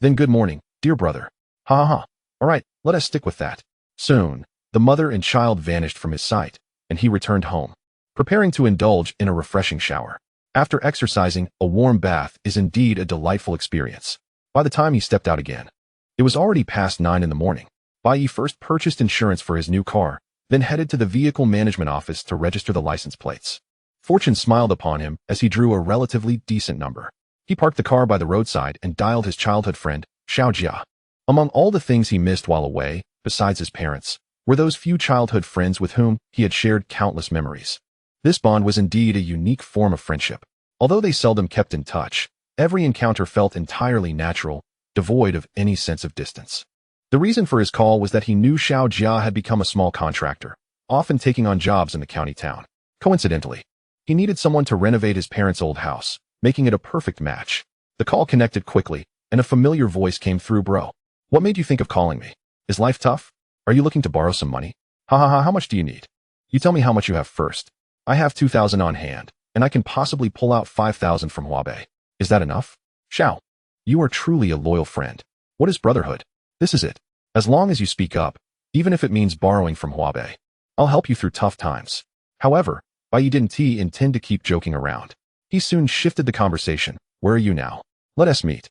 "Then good morning, dear brother." "Ha ha ha. All right, let us stick with that." Soon, the mother and child vanished from his sight, and he returned home, preparing to indulge in a refreshing shower. After exercising, a warm bath is indeed a delightful experience. By the time he stepped out again, it was already past 9 in the morning. Bai Yi first purchased insurance for his new car, then headed to the vehicle management office to register the license plates. Fortune smiled upon him as he drew a relatively decent number. He parked the car by the roadside and dialed his childhood friend, Xiao Jia. Among all the things he missed while away, besides his parents, were those few childhood friends with whom he had shared countless memories. This bond was indeed a unique form of friendship. Although they seldom kept in touch, every encounter felt entirely natural, devoid of any sense of distance. The reason for his call was that he knew Xiao Jia had become a small contractor, often taking on jobs in the county town. Coincidentally, he needed someone to renovate his parents' old house, making it a perfect match. The call connected quickly, and a familiar voice came through. "Bro, what made you think of calling me? Is life tough? Are you looking to borrow some money? Ha ha ha, how much do you need? You tell me how much you have first. I have 2,000 on hand, and I can possibly pull out 5,000 from Huabei. Is that enough?" "Xiao, you are truly a loyal friend. What is brotherhood? This is it. As long as you speak up, even if it means borrowing from Huabei, I'll help you through tough times." However, Bai Yi didn't intend to keep joking around. He soon shifted the conversation. "Where are you now? Let us meet."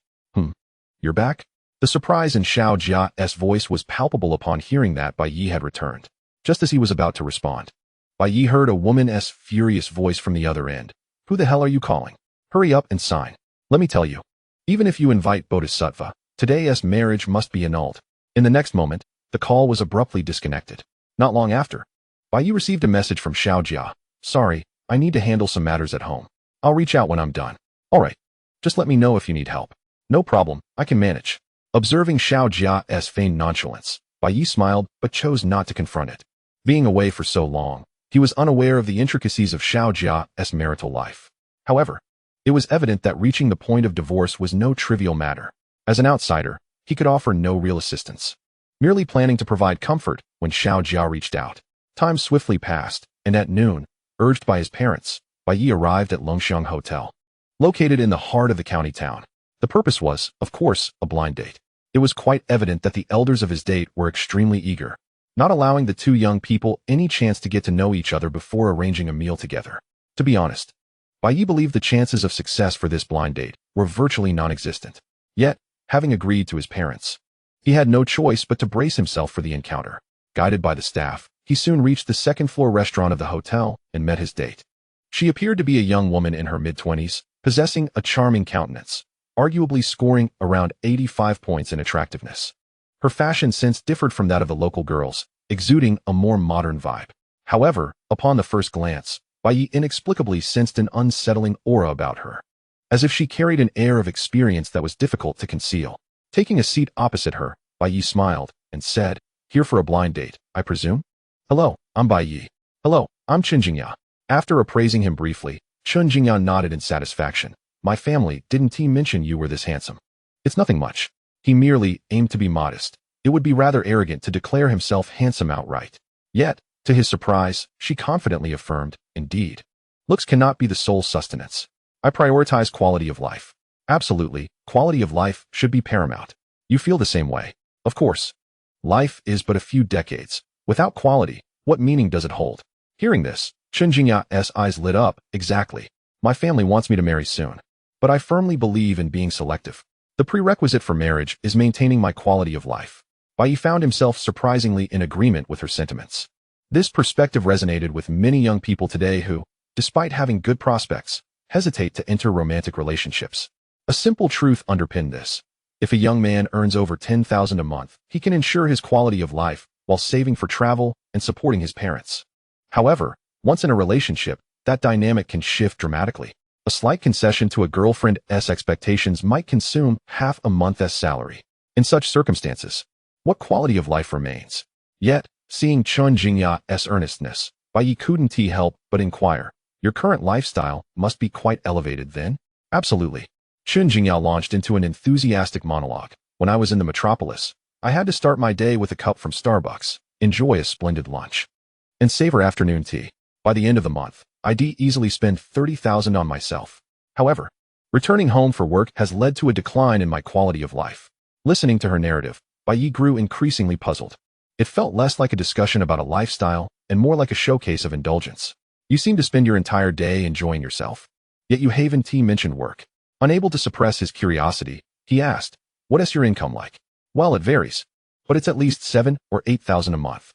You're back?" The surprise in Xiao Jia's voice was palpable upon hearing that Bai Yi had returned. Just as he was about to respond, Bai Yi heard a woman's furious voice from the other end. "Who the hell are you calling? Hurry up and sign. Let me tell you, even if you invite Bodhisattva, today's marriage must be annulled." In the next moment, the call was abruptly disconnected. Not long after, Bai Yi received a message from Xiao Jia. "Sorry, I need to handle some matters at home. I'll reach out when I'm done." "All right. Just let me know if you need help." "No problem, I can manage." Observing Xiao Jia's feigned nonchalance, Bai Yi smiled but chose not to confront it. Being away for so long, he was unaware of the intricacies of Xiao Jia's marital life. However, it was evident that reaching the point of divorce was no trivial matter. As an outsider, he could offer no real assistance, merely planning to provide comfort when Xiao Jia reached out. Time swiftly passed, and at noon, urged by his parents, Bai Yi arrived at Longxiang Hotel, located in the heart of the county town. The purpose was, of course, a blind date. It was quite evident that the elders of his date were extremely eager. not allowing the two young people any chance to get to know each other before arranging a meal together. To be honest, Bai Yi believed the chances of success for this blind date were virtually non-existent. Yet, having agreed to his parents, he had no choice but to brace himself for the encounter. Guided by the staff, he soon reached the second-floor restaurant of the hotel and met his date. She appeared to be a young woman in her mid-20s, possessing a charming countenance, arguably scoring around 85 points in attractiveness. Her fashion sense differed from that of the local girls, exuding a more modern vibe. However, upon the first glance, Bai Yi inexplicably sensed an unsettling aura about her, as if she carried an air of experience that was difficult to conceal. Taking a seat opposite her, Bai Yi smiled and said, "Here for a blind date, I presume?" "Hello, I'm Bai Yi." "Hello, I'm Chen Jingya." After appraising him briefly, Chen Jingya nodded in satisfaction. "My family didn't mention you were this handsome." "It's nothing much." He merely aimed to be modest. It would be rather arrogant to declare himself handsome outright. Yet, to his surprise, she confidently affirmed, "Indeed. Looks cannot be the sole sustenance. I prioritize quality of life." "Absolutely, quality of life should be paramount. You feel the same way." "Of course. Life is but a few decades. Without quality, what meaning does it hold?" Hearing this, Chen Jingya's eyes lit up. "Exactly. My family wants me to marry soon. But I firmly believe in being selective. The prerequisite for marriage is maintaining my quality of life." Bai Yi found himself surprisingly in agreement with her sentiments. This perspective resonated with many young people today who, despite having good prospects, hesitate to enter romantic relationships. A simple truth underpinned this. If a young man earns over $10,000 a month, he can ensure his quality of life while saving for travel and supporting his parents. However, once in a relationship, that dynamic can shift dramatically. A slight concession to a girlfriend's expectations might consume half a month's salary. In such circumstances, what quality of life remains? Yet, seeing Chen Jingya's earnestness, Bai Yi couldn't help but inquire, "Your current lifestyle must be quite elevated then?" "Absolutely." Chen Jingya launched into an enthusiastic monologue. "When I was in the metropolis, I had to start my day with a cup from Starbucks, enjoy a splendid lunch, and savor afternoon tea. By the end of the month, I'd easily spend 30,000 on myself. However, returning home for work has led to a decline in my quality of life." Listening to her narrative, Bai Yi grew increasingly puzzled. It felt less like a discussion about a lifestyle and more like a showcase of indulgence. "You seem to spend your entire day enjoying yourself. Yet you haven't mentioned work." Unable to suppress his curiosity, he asked, "What is your income like?" "Well, it varies, but it's at least 7 or 8,000 a month."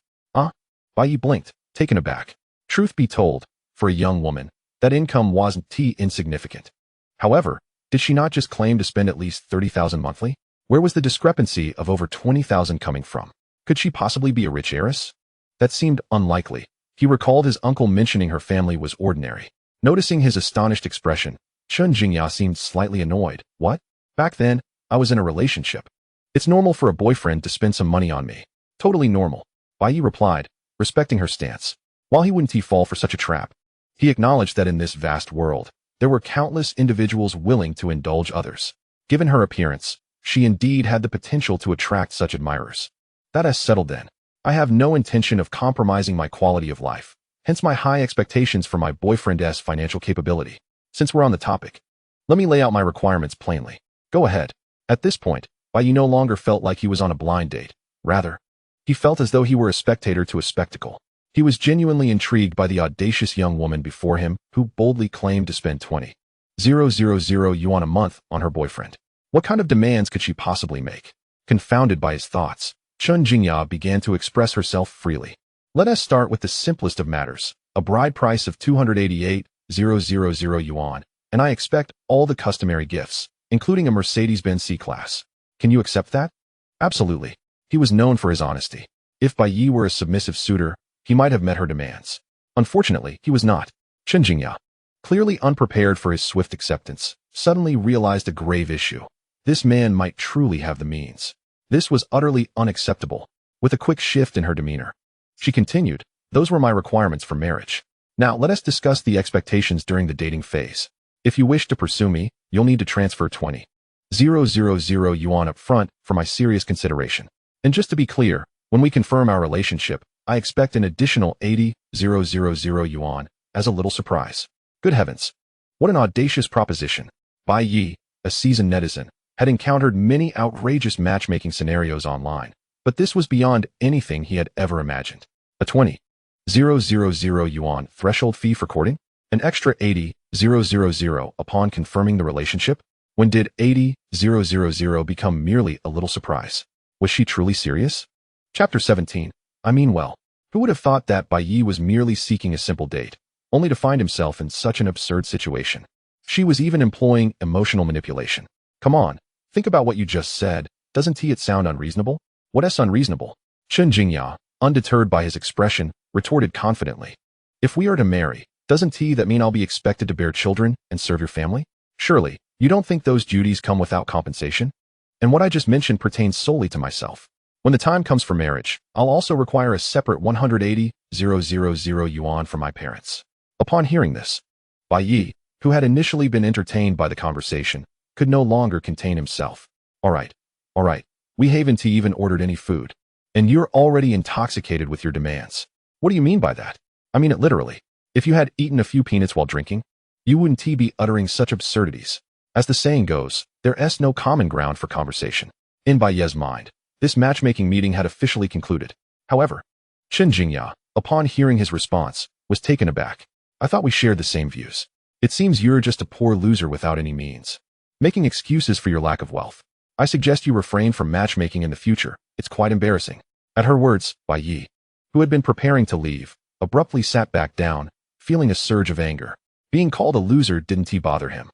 Bai Yi blinked, taken aback. Truth be told, for a young woman, that income wasn't insignificant. However, did she not just claim to spend at least 30,000 monthly? Where was the discrepancy of over 20,000 coming from? Could she possibly be a rich heiress? That seemed unlikely. He recalled his uncle mentioning her family was ordinary. Noticing his astonished expression, Chen Jingya seemed slightly annoyed. "What? Back then, I was in a relationship. It's normal for a boyfriend to spend some money on me." "Totally normal," Bai Yi replied, respecting her stance. While he wouldn't fall for such a trap, he acknowledged that in this vast world, there were countless individuals willing to indulge others. Given her appearance, she indeed had the potential to attract such admirers. "That has settled then. I have no intention of compromising my quality of life, hence my high expectations for my boyfriend's financial capability. Since we're on the topic, let me lay out my requirements plainly." "Go ahead." At this point, Bai Yi no longer felt like he was on a blind date. Rather, he felt as though he were a spectator to a spectacle. He was genuinely intrigued by the audacious young woman before him who boldly claimed to spend 20,000 yuan a month on her boyfriend. What kind of demands could she possibly make? Confounded by his thoughts, Chen Jingya began to express herself freely. "Let us start with the simplest of matters, a bride price of 288,000 yuan, and I expect all the customary gifts, including a Mercedes-Benz C-Class. Can you accept that?" Absolutely. He was known for his honesty. If Bai Yi were a submissive suitor, he might have met her demands. Unfortunately, he was not. Chen Jingya, clearly unprepared for his swift acceptance, suddenly realized a grave issue. This man might truly have the means. This was utterly unacceptable. With a quick shift in her demeanor, she continued, "Those were my requirements for marriage. Now let us discuss the expectations during the dating phase. If you wish to pursue me, you'll need to transfer 20,000 yuan up front for my serious consideration. And just to be clear, when we confirm our relationship, I expect an additional 80,000 yuan as a little surprise." Good heavens. What an audacious proposition. Bai Yi, a seasoned netizen, had encountered many outrageous matchmaking scenarios online, But this was beyond anything he had ever imagined. A 20,000 yuan threshold fee for courting? An extra 80,000 upon confirming the relationship? When did 80,000 become merely a little surprise? Was she truly serious? Chapter 17. Well, who would have thought that Bai Yi was merely seeking a simple date, only to find himself in such an absurd situation? She was even employing emotional manipulation. Come on, think about what you just said. Doesn't it sound unreasonable? What's unreasonable? Chen Jingya, undeterred by his expression, retorted confidently. If we are to marry, doesn't that mean I'll be expected to bear children and serve your family? Surely, you don't think those duties come without compensation? And what I just mentioned pertains solely to myself. When the time comes for marriage, I'll also require a separate 180,000 yuan from my parents. Upon hearing this, Bai Yi, who had initially been entertained by the conversation, could no longer contain himself. All right. We haven't even ordered any food. And you're already intoxicated with your demands. What do you mean by that? I mean it literally. If you had eaten a few peanuts while drinking, you wouldn't be uttering such absurdities. As the saying goes, there's no common ground for conversation. In Bai Ye's mind, this matchmaking meeting had officially concluded. However, Chen Jingya, upon hearing his response, was taken aback. I thought we shared the same views. It seems you're just a poor loser without any means, making excuses for your lack of wealth. I suggest you refrain from matchmaking in the future. It's quite embarrassing. At her words, Bai Yi, who had been preparing to leave, abruptly sat back down, feeling a surge of anger. Being called a loser didn't bother him.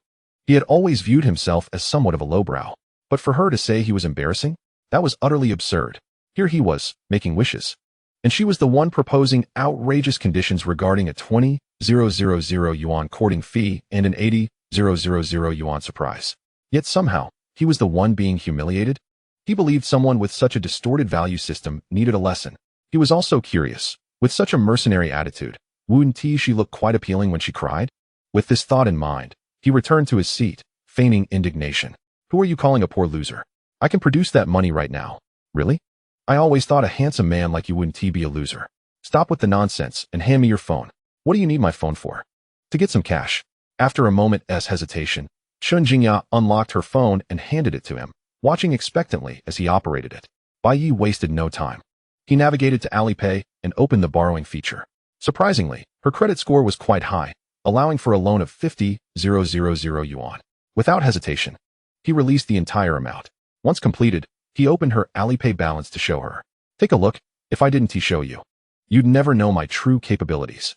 He had always viewed himself as somewhat of a lowbrow. But for her to say he was embarrassing? That was utterly absurd. Here he was, making wishes. And she was the one proposing outrageous conditions regarding a 20,000 yuan courting fee and an 80,000 yuan surprise. Yet somehow, he was the one being humiliated? He believed someone with such a distorted value system needed a lesson. He was also curious. With such a mercenary attitude, wouldn't she look quite appealing when she cried? With this thought in mind, he returned to his seat, feigning indignation. Who are you calling a poor loser? I can produce that money right now. Really? I always thought a handsome man like you wouldn't be a loser. Stop with the nonsense and hand me your phone. What do you need my phone for? To get some cash. After a moment's hesitation, Chen Jingya unlocked her phone and handed it to him, watching expectantly as he operated it. Bai Yi wasted no time. He navigated to Alipay and opened the borrowing feature. Surprisingly, her credit score was quite high, allowing for a loan of 50,000 yuan. Without hesitation, he released the entire amount. Once completed, he opened her Alipay balance to show her. Take a look. If I didn't show you, you'd never know my true capabilities.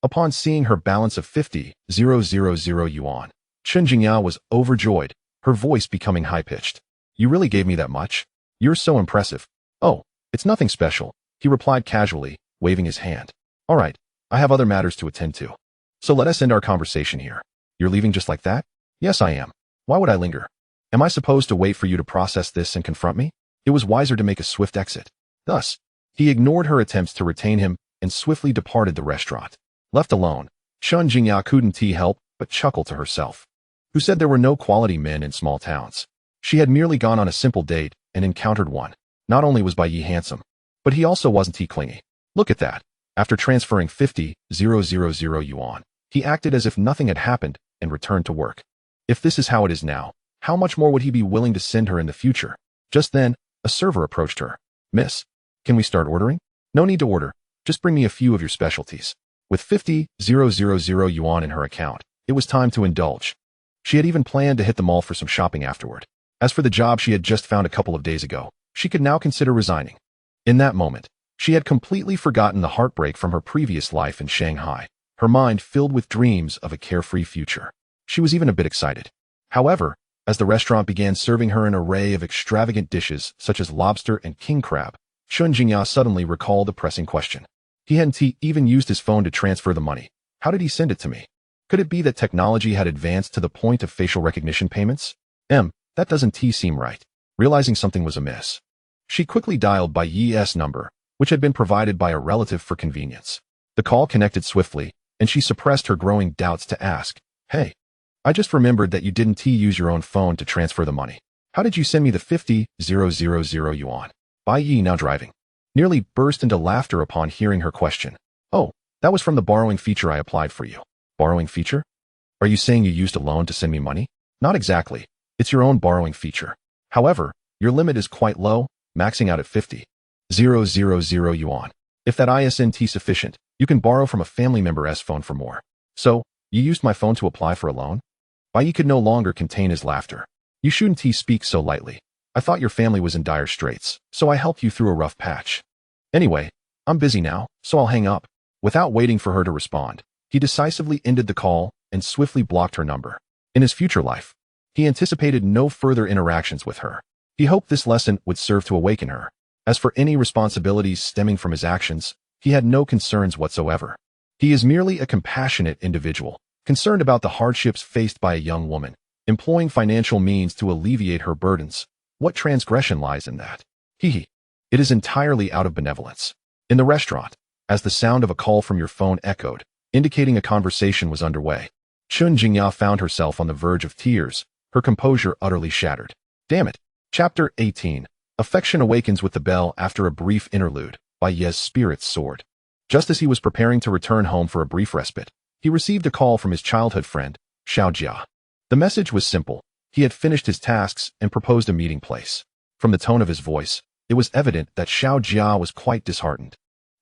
Upon seeing her balance of 50,000 yuan, Chen Jingya was overjoyed, her voice becoming high-pitched. You really gave me that much? You're so impressive. Oh, it's nothing special, he replied casually, waving his hand. All right, I have other matters to attend to. So let us end our conversation here. You're leaving just like that? Yes, I am. Why would I linger? Am I supposed to wait for you to process this and confront me? It was wiser to make a swift exit. Thus, he ignored her attempts to retain him and swiftly departed the restaurant. Left alone, Chen Jingya couldn't help but chuckle to herself. Who said there were no quality men in small towns? She had merely gone on a simple date and encountered one. Not only was Bai Yi handsome, but he also wasn't clingy. Look at that. After transferring 50,000 yuan, he acted as if nothing had happened and returned to work. If this is how it is now, how much more would he be willing to send her in the future? Just then, a server approached her. Miss, can we start ordering? No need to order. Just bring me a few of your specialties. With 50,000 yuan in her account, it was time to indulge. She had even planned to hit the mall for some shopping afterward. As for the job she had just found a couple of days ago, she could now consider resigning. In that moment, she had completely forgotten the heartbreak from her previous life in Shanghai, her mind filled with dreams of a carefree future. She was even a bit excited. However, as the restaurant began serving her an array of extravagant dishes such as lobster and king crab, Chen Jingya suddenly recalled a pressing question. He hadn't even used his phone to transfer the money. How did he send it to me? Could it be that technology had advanced to the point of facial recognition payments? That doesn't seem right. Realizing something was amiss, she quickly dialed Bai Yi's number, which had been provided by a relative for convenience. The call connected swiftly, and she suppressed her growing doubts to ask, Hey, I just remembered that you didn't use your own phone to transfer the money. How did you send me the 50,000 yuan? Bai Yi, now driving, nearly burst into laughter upon hearing her question. Oh, that was from the borrowing feature I applied for you. Borrowing feature? Are you saying you used a loan to send me money? Not exactly. It's your own borrowing feature. However, your limit is quite low, maxing out at 50,000 yuan. If that isn't sufficient, you can borrow from a family member's phone for more. So, you used my phone to apply for a loan? Bai Yi could no longer contain his laughter. You shouldn't speak so lightly. I thought your family was in dire straits, so I helped you through a rough patch. Anyway, I'm busy now, so I'll hang up. Without waiting for her to respond, he decisively ended the call and swiftly blocked her number. In his future life, he anticipated no further interactions with her. He hoped this lesson would serve to awaken her. As for any responsibilities stemming from his actions, he had no concerns whatsoever. He is merely a compassionate individual, concerned about the hardships faced by a young woman, employing financial means to alleviate her burdens. What transgression lies in that? It is entirely out of benevolence. In the restaurant, as the sound of a call from your phone echoed, indicating a conversation was underway, Chun Jingya found herself on the verge of tears, her composure utterly shattered. Damn it. Chapter 18. Affection awakens with the bell after a brief interlude, by Ye's spirits soared. Just as he was preparing to return home for a brief respite, he received a call from his childhood friend, Xiao Jia. The message was simple. He had finished his tasks and proposed a meeting place. From the tone of his voice, it was evident that Xiao Jia was quite disheartened.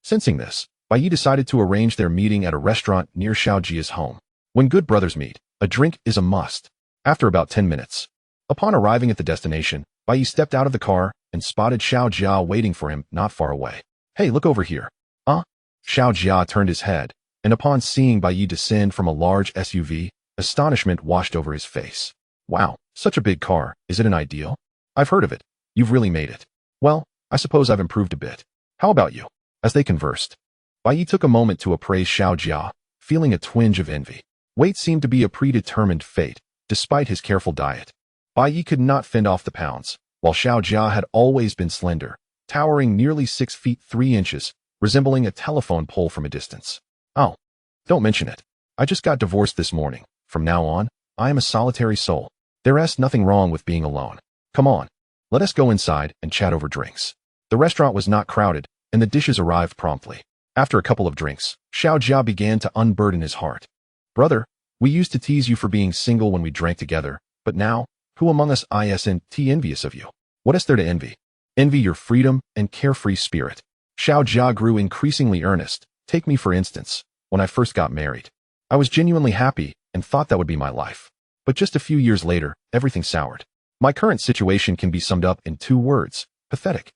Sensing this, Bai Yi decided to arrange their meeting at a restaurant near Xiao Jia's home. When good brothers meet, a drink is a must. After about 10 minutes. Upon arriving at the destination, Bai Yi stepped out of the car and spotted Xiao Jia waiting for him not far away. Hey, look over here. Xiao Jia turned his head, and upon seeing Bai Yi descend from a large SUV, astonishment washed over his face. Wow, such a big car. Is it an ideal? I've heard of it. You've really made it. Well, I suppose I've improved a bit. How about you? As they conversed, Bai Yi took a moment to appraise Xiao Jia, feeling a twinge of envy. Weight seemed to be a predetermined fate, despite his careful diet. Bai Yi could not fend off the pounds, while Xiao Jia had always been slender, towering nearly 6 feet 3 inches, resembling a telephone pole from a distance. Oh, don't mention it. I just got divorced this morning. From now on, I am a solitary soul. There's nothing wrong with being alone. Come on, let us go inside and chat over drinks. The restaurant was not crowded, and the dishes arrived promptly. After a couple of drinks, Xiao Jia began to unburden his heart. Brother, we used to tease you for being single when we drank together, but now, who among us isn't envious of you? What is there to envy? Envy your freedom and carefree spirit. Xiao Jia grew increasingly earnest. Take me for instance. When I first got married, I was genuinely happy and thought that would be my life. But just a few years later, everything soured. My current situation can be summed up in 2 words: pathetic.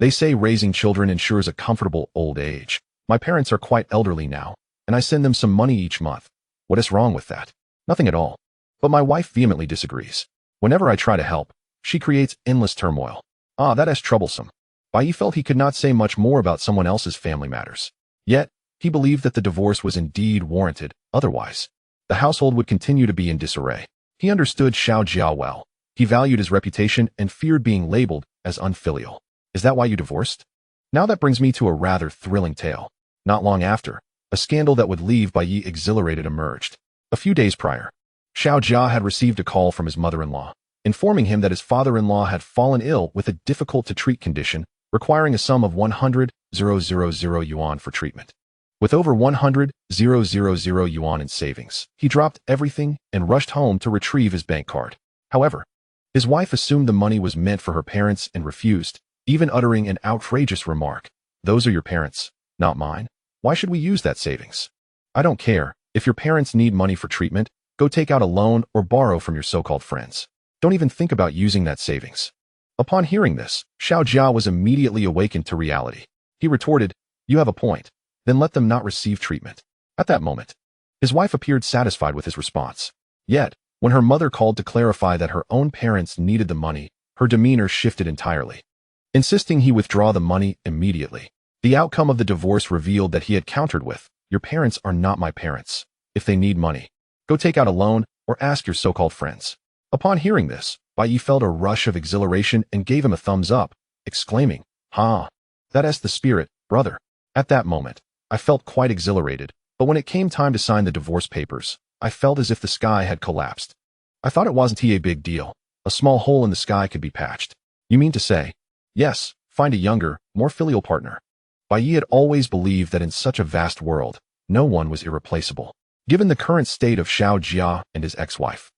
They say raising children ensures a comfortable old age. My parents are quite elderly now, and I send them some money each month. What is wrong with that? Nothing at all. But my wife vehemently disagrees. Whenever I try to help, she creates endless turmoil. That is troublesome. Bai Yi felt he could not say much more about someone else's family matters. Yet, he believed that the divorce was indeed warranted, otherwise, the household would continue to be in disarray. He understood Xiao Jia well. He valued his reputation and feared being labeled as unfilial. Is that why you divorced? Now that brings me to a rather thrilling tale. Not long after, a scandal that would leave Bai Yi exhilarated emerged. A few days prior, Xiao Jia had received a call from his mother-in-law, informing him that his father-in-law had fallen ill with a difficult-to-treat condition, requiring a sum of 100,000 yuan for treatment. With over 100,000 yuan in savings, he dropped everything and rushed home to retrieve his bank card. However, his wife assumed the money was meant for her parents and refused, even uttering an outrageous remark. Those are your parents, not mine. Why should we use that savings? I don't care. If your parents need money for treatment, go take out a loan or borrow from your so-called friends. Don't even think about using that savings. Upon hearing this, Xiao Jia was immediately awakened to reality. He retorted, you have a point. Then let them not receive treatment. At that moment, his wife appeared satisfied with his response. Yet, when her mother called to clarify that her own parents needed the money, her demeanor shifted entirely. Insisting he withdraw the money immediately. The outcome of the divorce revealed that he had countered with, your parents are not my parents. If they need money, go take out a loan or ask your so-called friends. Upon hearing this, Bai Yi felt a rush of exhilaration and gave him a thumbs up, exclaiming, that is the spirit, brother. At that moment, I felt quite exhilarated, but when it came time to sign the divorce papers, I felt as if the sky had collapsed. I thought it wasn't a big deal. A small hole in the sky could be patched. You mean to say? Yes, find a younger, more filial partner. Bai Yi had always believed that in such a vast world, no one was irreplaceable. Given the current state of Xiao Jia and his ex-wife,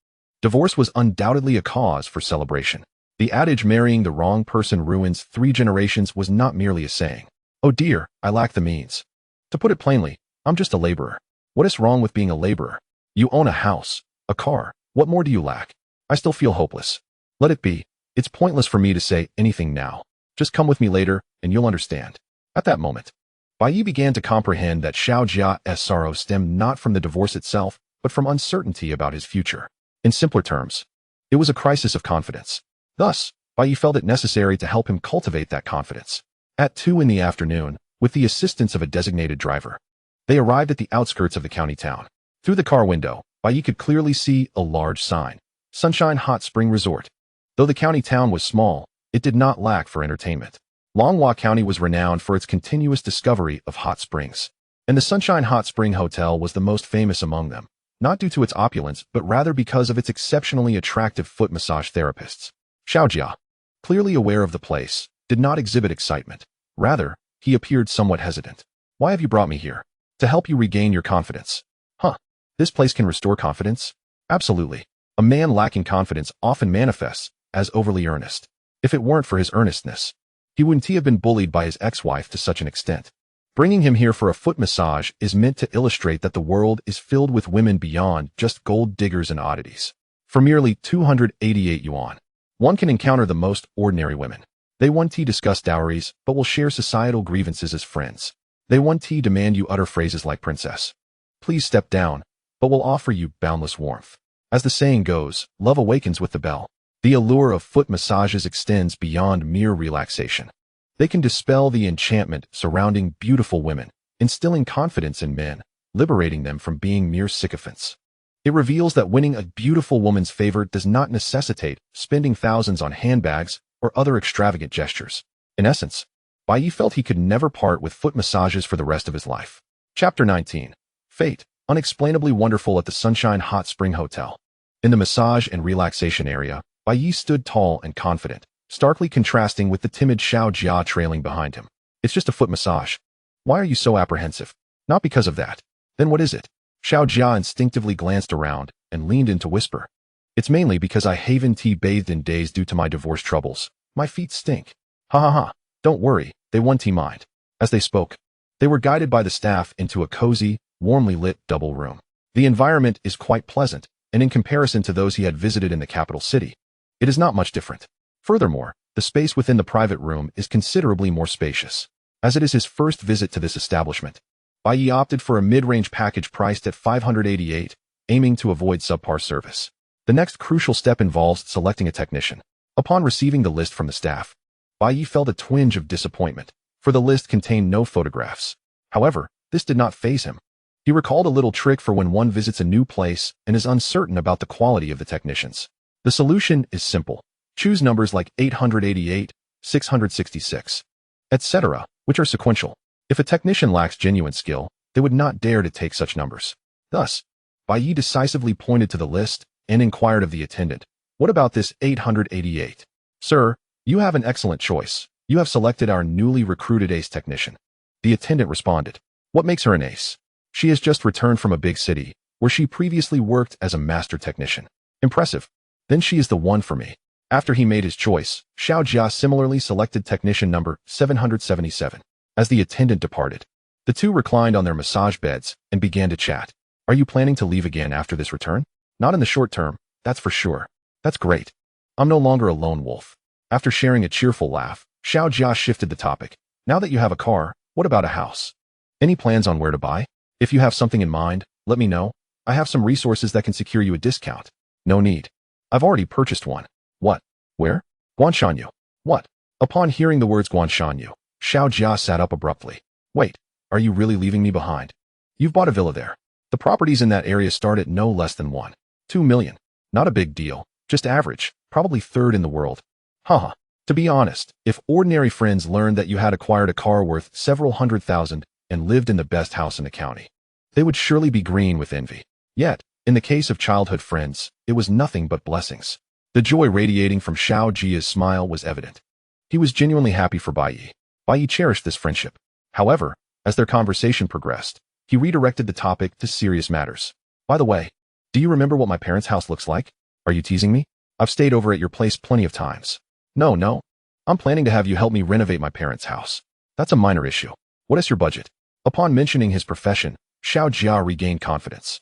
divorce was undoubtedly a cause for celebration. The adage marrying the wrong person ruins 3 generations was not merely a saying. Oh dear, I lack the means. To put it plainly, I'm just a laborer. What is wrong with being a laborer? You own a house, a car. What more do you lack? I still feel hopeless. Let it be. It's pointless for me to say anything now. Just come with me later, and you'll understand. At that moment, Bai Yi began to comprehend that Xiao Jia's sorrow stemmed not from the divorce itself, but from uncertainty about his future. In simpler terms, it was a crisis of confidence. Thus, Bai Yi felt it necessary to help him cultivate that confidence. At 2 in the afternoon, with the assistance of a designated driver, they arrived at the outskirts of the county town. Through the car window, Bai Yi could clearly see a large sign, Sunshine Hot Spring Resort. Though the county town was small, it did not lack for entertainment. Longhua County was renowned for its continuous discovery of hot springs, and the Sunshine Hot Spring Hotel was the most famous among them, not due to its opulence, but rather because of its exceptionally attractive foot massage therapists. Xiao Jia, clearly aware of the place, did not exhibit excitement. Rather, he appeared somewhat hesitant. Why have you brought me here? To help you regain your confidence. Huh. This place can restore confidence? Absolutely. A man lacking confidence often manifests as overly earnest. If it weren't for his earnestness, he wouldn't have been bullied by his ex-wife to such an extent. Bringing him here for a foot massage is meant to illustrate that the world is filled with women beyond just gold diggers and oddities. For merely 288 yuan, one can encounter the most ordinary women. They won't discuss dowries, but will share societal grievances as friends. They won't demand you utter phrases like princess. Please step down, but will offer you boundless warmth. As the saying goes, love awakens with the bell. The allure of foot massages extends beyond mere relaxation. They can dispel the enchantment surrounding beautiful women, instilling confidence in men, liberating them from being mere sycophants. It reveals that winning a beautiful woman's favor does not necessitate spending thousands on handbags or other extravagant gestures. In essence, Bai Yi felt he could never part with foot massages for the rest of his life. Chapter 19. Fate, unexplainably wonderful at the Sunshine Hot Spring Hotel. In the massage and relaxation area, Bai Yi stood tall and confident, starkly contrasting with the timid Xiao Jia trailing behind him. It's just a foot massage. Why are you so apprehensive? Not because of that. Then what is it? Xiao Jia instinctively glanced around and leaned in to whisper. It's mainly because I haven't bathed in days due to my divorce troubles. My feet stink. Ha ha ha. Don't worry, they won't mind. As they spoke, they were guided by the staff into a cozy, warmly lit double room. The environment is quite pleasant, and in comparison to those he had visited in the capital city, it is not much different. Furthermore, the space within the private room is considerably more spacious. As it is his first visit to this establishment, Bai Yi opted for a mid-range package priced at 588, aiming to avoid subpar service. The next crucial step involves selecting a technician. Upon receiving the list from the staff, Bai Yi felt a twinge of disappointment, for the list contained no photographs. However, this did not faze him. He recalled a little trick for when one visits a new place and is uncertain about the quality of the technicians. The solution is simple. Choose numbers like 888, 666, etc., which are sequential. If a technician lacks genuine skill, they would not dare to take such numbers. Thus, Bai Yi decisively pointed to the list and inquired of the attendant, "What about this 888? Sir, you have an excellent choice. You have selected our newly recruited ace technician." The attendant responded, "What makes her an ace? She has just returned from a big city, where she previously worked as a master technician. Impressive. Then she is the one for me." After he made his choice, Xiao Jia similarly selected technician number 777. As the attendant departed, the two reclined on their massage beds and began to chat. "Are you planning to leave again after this return?" "Not in the short term, that's for sure." "That's great. I'm no longer a lone wolf." After sharing a cheerful laugh, Xiao Jia shifted the topic. "Now that you have a car, what about a house? Any plans on where to buy? If you have something in mind, let me know. I have some resources that can secure you a discount." "No need. I've already purchased one." "What? Where?" "Guanshanyu." "What?" Upon hearing the words Guanshanyu, Xiao Jia sat up abruptly. "Wait, are you really leaving me behind? You've bought a villa there. The properties in that area start at no less than 1.2 million. Not a big deal, just average, probably third in the world." Haha. To be honest, if ordinary friends learned that you had acquired a car worth several hundred thousand and lived in the best house in the county, they would surely be green with envy. Yet, in the case of childhood friends, it was nothing but blessings. The joy radiating from Xiao Jia's smile was evident. He was genuinely happy for Bai Yi. Bai Yi cherished this friendship. However, as their conversation progressed, he redirected the topic to serious matters. "By the way, do you remember what my parents' house looks like? Are you teasing me? I've stayed over at your place plenty of times." No. I'm planning to have you help me renovate my parents' house. That's a minor issue. What is your budget? Upon mentioning his profession, Xiao Jia regained confidence.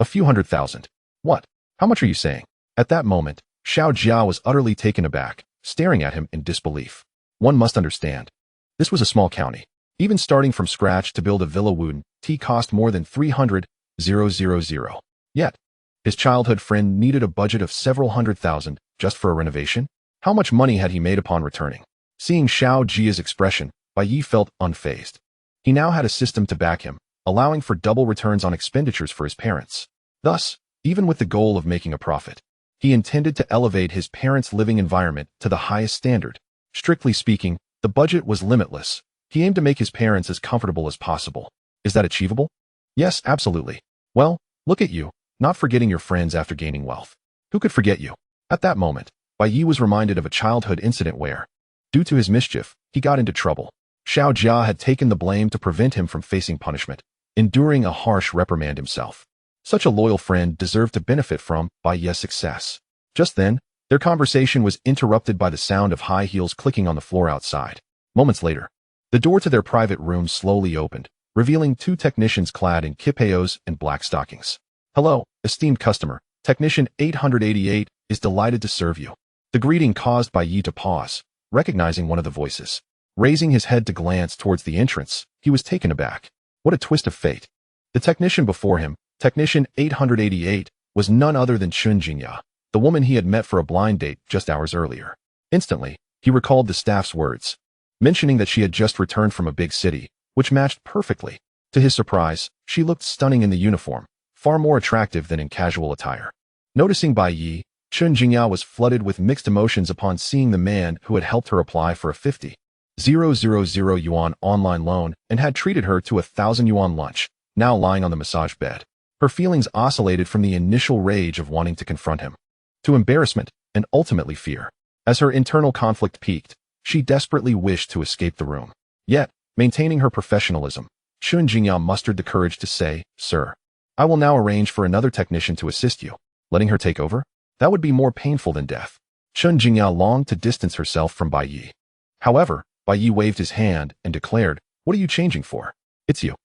A few $100,000. What? How much are you saying? At that moment, Xiao Jia was utterly taken aback, staring at him in disbelief. One must understand. This was a small county. Even starting from scratch to build a villa Wuden, cost more than 300,000. Yet, his childhood friend needed a budget of several $100,000 just for a renovation? How much money had he made upon returning? Seeing Xiao Jia's expression, Bai Yi felt unfazed. He now had a system to back him, allowing for double returns on expenditures for his parents. Thus, even with the goal of making a profit, he intended to elevate his parents' living environment to the highest standard. Strictly speaking, the budget was limitless. He aimed to make his parents as comfortable as possible. Is that achievable? Yes, absolutely. Well, look at you, not forgetting your friends after gaining wealth. Who could forget you? At that moment, Bai Yi was reminded of a childhood incident where, due to his mischief, he got into trouble. Xiao Jia had taken the blame to prevent him from facing punishment, enduring a harsh reprimand himself. Such a loyal friend deserved to benefit from Bai Yi's success. Just then, their conversation was interrupted by the sound of high heels clicking on the floor outside. Moments later, the door to their private room slowly opened, revealing two technicians clad in kipayos and black stockings. Hello, esteemed customer. Technician 888 is delighted to serve you. The greeting caused Bai Yi to pause, recognizing one of the voices. Raising his head to glance towards the entrance, he was taken aback. What a twist of fate. The technician before him, Technician 888, was none other than Chun Jingya, the woman he had met for a blind date just hours earlier. Instantly, he recalled the staff's words, mentioning that she had just returned from a big city, which matched perfectly. To his surprise, she looked stunning in the uniform, far more attractive than in casual attire. Noticing Bai Yi, Chun Jingya was flooded with mixed emotions upon seeing the man who had helped her apply for a 50,000 yuan online loan and had treated her to a 1,000 yuan lunch, now lying on the massage bed. Her feelings oscillated from the initial rage of wanting to confront him, to embarrassment and ultimately fear. As her internal conflict peaked, she desperately wished to escape the room. Yet, maintaining her professionalism, Chun Jingya mustered the courage to say, "Sir, I will now arrange for another technician to assist you." Letting her take over? That would be more painful than death. Chun Jingya longed to distance herself from Bai Yi. However, Bai Yi waved his hand and declared, "What are you changing for? It's you."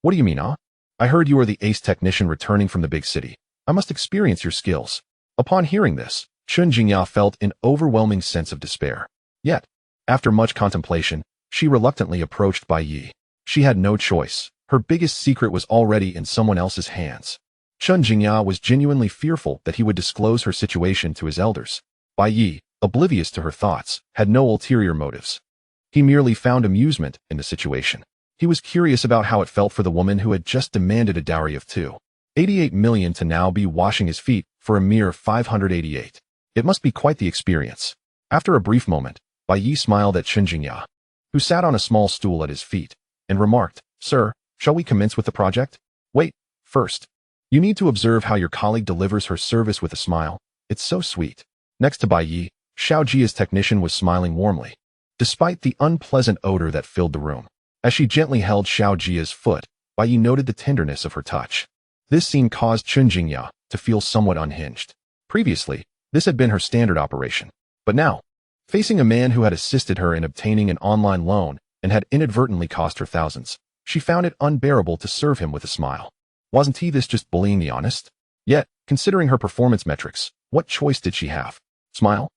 What do you mean, I heard you are the ace technician returning from the big city. I must experience your skills." Upon hearing this, Chun Jingya felt an overwhelming sense of despair. Yet, after much contemplation, she reluctantly approached Bai Yi. She had no choice. Her biggest secret was already in someone else's hands. Chun Jingya was genuinely fearful that he would disclose her situation to his elders. Bai Yi, oblivious to her thoughts, had no ulterior motives. He merely found amusement in the situation. He was curious about how it felt for the woman who had just demanded a dowry of 288 million to now be washing his feet for a mere 588. It must be quite the experience. After a brief moment, Bai Yi smiled at Chun Jingya, who sat on a small stool at his feet, and remarked, "Sir, shall we commence with the project?" "Wait, first. You need to observe how your colleague delivers her service with a smile. It's so sweet." Next to Bai Yi, Xiao Jia's technician was smiling warmly, despite the unpleasant odor that filled the room. As she gently held Xiao Jia's foot, Bai Yi noted the tenderness of her touch. This scene caused Chun Jingya to feel somewhat unhinged. Previously, this had been her standard operation. But now, facing a man who had assisted her in obtaining an online loan and had inadvertently cost her thousands, she found it unbearable to serve him with a smile. Wasn't he this just bullying the honest? Yet, considering her performance metrics, what choice did she have? Smile?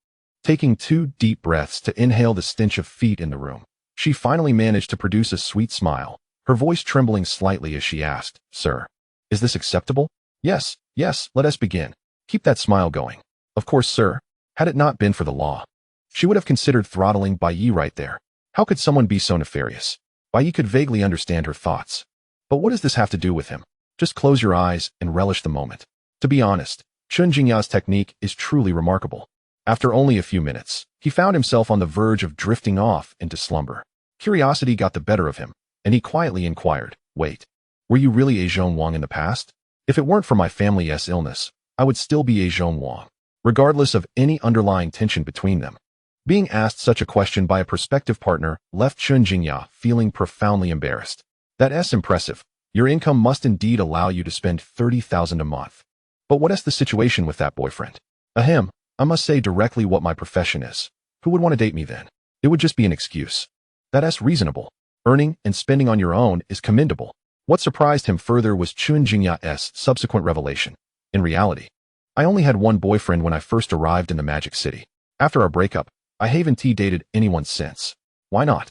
Taking 2 deep breaths to inhale the stench of feet in the room, she finally managed to produce a sweet smile, her voice trembling slightly as she asked, "Sir, is this acceptable?" Yes, let us begin. Keep that smile going." "Of course, sir." Had it not been for the law, she would have considered throttling Bai Yi right there. How could someone be so nefarious? Bai Yi could vaguely understand her thoughts. But what does this have to do with him? Just close your eyes and relish the moment. To be honest, Chun Jingya's technique is truly remarkable. After only a few minutes, he found himself on the verge of drifting off into slumber. Curiosity got the better of him, and he quietly inquired, "Wait, were you really a Zhong Wang in the past? If it weren't for my family's illness, I would still be a Zhong Wang," regardless of any underlying tension between them. Being asked such a question by a prospective partner left Chun Jingya feeling profoundly embarrassed. "That's impressive. Your income must indeed allow you to spend 30,000 a month. But what is the situation with that boyfriend?" "Ahem, I must say directly what my profession is. Who would want to date me then? It would just be an excuse. That's reasonable. Earning and spending on your own is commendable. What surprised him further was Chun Jingya's subsequent revelation. In reality, I only had one boyfriend when I first arrived in the Magic City. After our breakup, I haven't dated anyone since. Why not?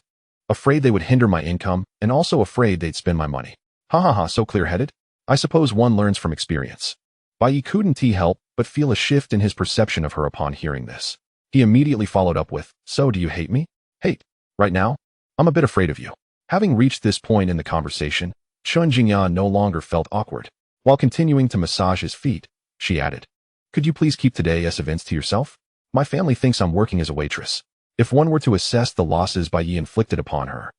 Afraid they would hinder my income, and also afraid they'd spend my money. Ha ha ha, so clear-headed? I suppose one learns from experience. Bai Yi couldn't help but feel a shift in his perception of her upon hearing this. He immediately followed up with, so do you hate me? Hate? Right now? I'm a bit afraid of you. Having reached this point in the conversation, Chun Jingya no longer felt awkward. While continuing to massage his feet, she added, could you please keep today's events to yourself? My family thinks I'm working as a waitress. If one were to assess the losses Bai Yi inflicted upon her,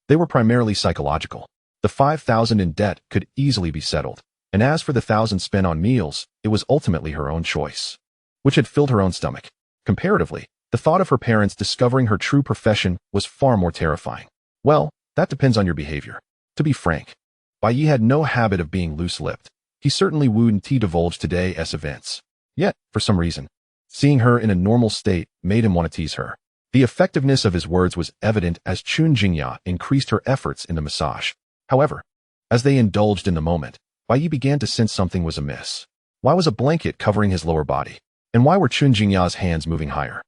they were primarily psychological. The 5,000 in debt could easily be settled, and as for the 1,000 spent on meals, it was ultimately her own choice, which had filled her own stomach. Comparatively, the thought of her parents discovering her true profession was far more terrifying. Well, that depends on your behavior. To be frank, Bai Yi had no habit of being loose-lipped. He certainly wouldn't divulge today's events. Yet, for some reason, seeing her in a normal state made him want to tease her. The effectiveness of his words was evident as Chun Jingya increased her efforts in the massage. However, as they indulged in the moment, Bai Yi began to sense something was amiss. Why was a blanket covering his lower body? And why were Chun Jingya's hands moving higher?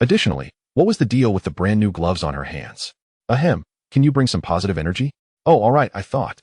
Additionally, what was the deal with the brand new gloves on her hands? Ahem, can you bring some positive energy? Oh, all right, I thought.